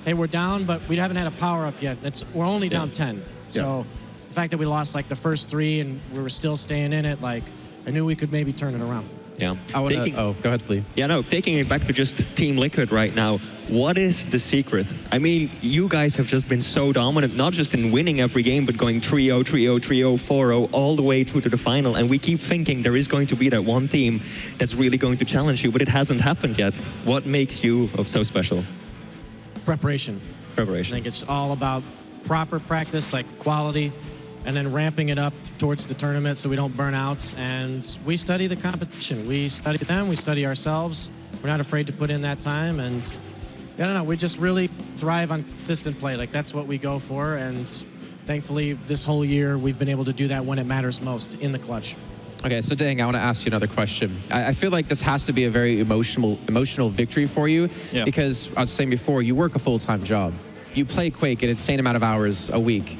hey, we're down, but we haven't had a power-up yet. We're only down 10. So the fact that we lost the first 3 and we were still staying in it, I knew we could maybe turn it around. Yeah. Go ahead, Flea. Yeah, no, taking it back to just Team Liquid right now, what is the secret? I mean, you guys have just been so dominant, not just in winning every game, but going 3-0, 3-0, 3-0, 4-0, all the way through to the final. And we keep thinking there is going to be that one team that's really going to challenge you, but it hasn't happened yet. What makes you so special? Preparation. I think it's all about proper practice, quality, and then ramping it up towards the tournament so we don't burn out. And we study the competition. We study them, we study ourselves. We're not afraid to put in that time. And I don't know, we just really thrive on consistent play. That's what we go for. And thankfully, this whole year, we've been able to do that when it matters most, in the clutch. Okay, so Dang, I want to ask you another question. I feel like this has to be a very emotional victory for you because, I was saying before, you work a full-time job. You play Quake an insane amount of hours a week.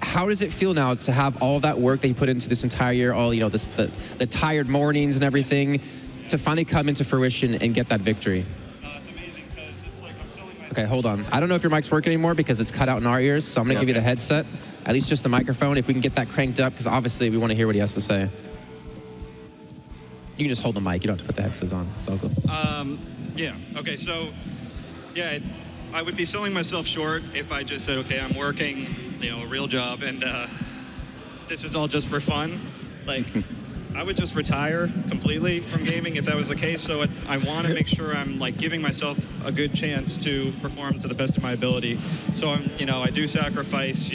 How does it feel now to have all that work that you put into this entire year, all the tired mornings and everything, to finally come into fruition and get that victory? It's amazing because it's like I'm selling myself. Okay, hold on. I don't know if your mic's working anymore because it's cut out in our ears, so I'm going to give you the headset, at least just the microphone, if we can get that cranked up, because obviously we want to hear what he has to say. You can just hold the mic. You don't have to put the headsets on. It's all cool. Yeah. Okay. So, yeah, I would be selling myself short if I just said, okay, I'm working, a real job, and this is all just for fun. Like, I would just retire completely from gaming if that was the case. So I want to make sure I'm like giving myself a good chance to perform to the best of my ability. So I do sacrifice,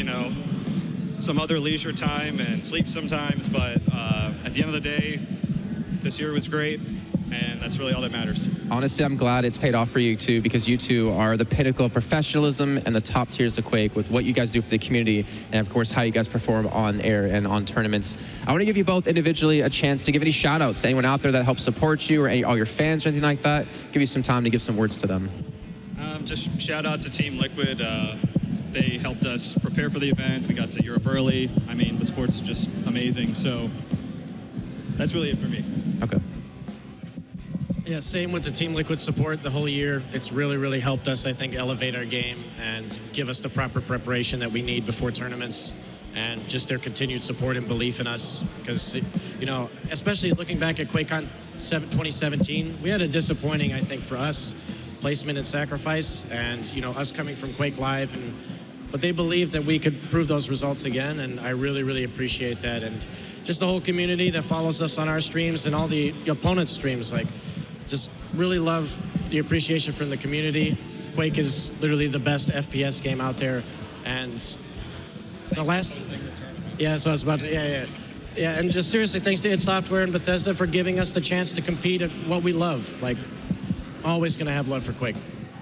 some other leisure time and sleep sometimes, but at the end of the day, this year was great, and that's really all that matters. Honestly, I'm glad it's paid off for you two, because you two are the pinnacle of professionalism and the top tiers of Quake with what you guys do for the community, and of course how you guys perform on air and on tournaments. I want to give you both individually a chance to give any shout outs to anyone out there that helps support you, or all your fans or anything like that. Give you some time to give some words to them. Just shout out to Team Liquid. They helped us prepare for the event. We got to Europe early. I mean, the sport's just amazing, so that's really it for me. Okay. Yeah, same with the Team Liquid support the whole year. It's really, really helped us, I think, elevate our game and give us the proper preparation that we need before tournaments, and just their continued support and belief in us. Because, especially looking back at QuakeCon 2017, we had a disappointing, I think, for us, placement and sacrifice, and, us coming from Quake Live, but they believed that we could prove those results again, and I really, really appreciate that. And just the whole community that follows us on our streams and all the opponents' streams, just really love the appreciation from the community. Quake is literally the best FPS game out there, and the last, so I was about to, and just seriously, thanks to id Software and Bethesda for giving us the chance to compete at what we love. Always gonna have love for Quake.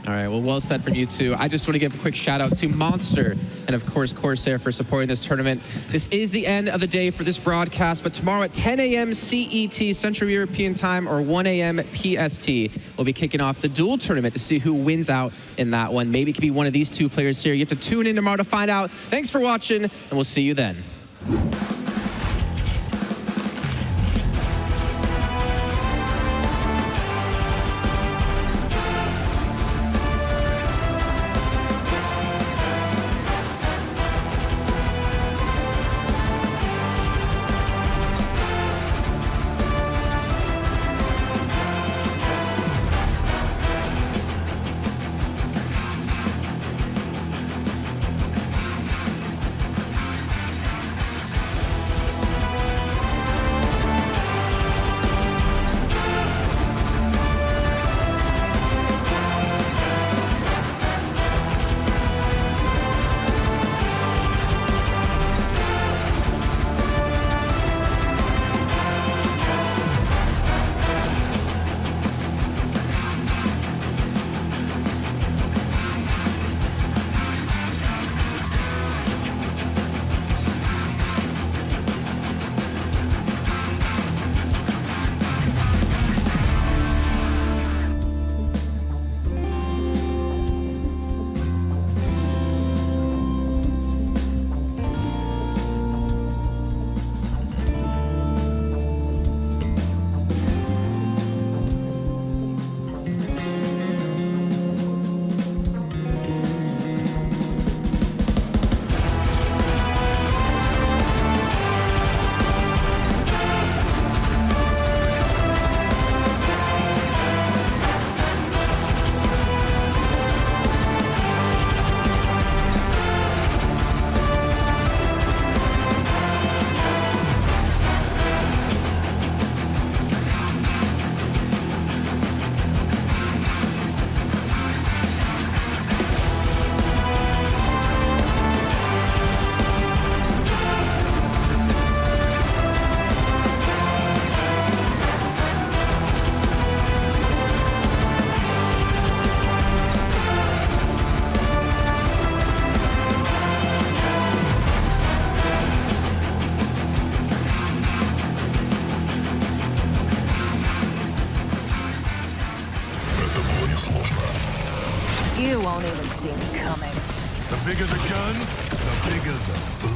All right, well said from you two. I just want to give a quick shout out to Monster and of course Corsair for supporting this tournament. This is the end of the day for this broadcast, but tomorrow at 10 a.m. CET, Central European Time, or 1 a.m. PST, we'll be kicking off the duel tournament to see who wins out in that one. Maybe it could be one of these two players here. You have to tune in tomorrow to find out. Thanks for watching, and we'll see you then. bigger the guns, the bigger the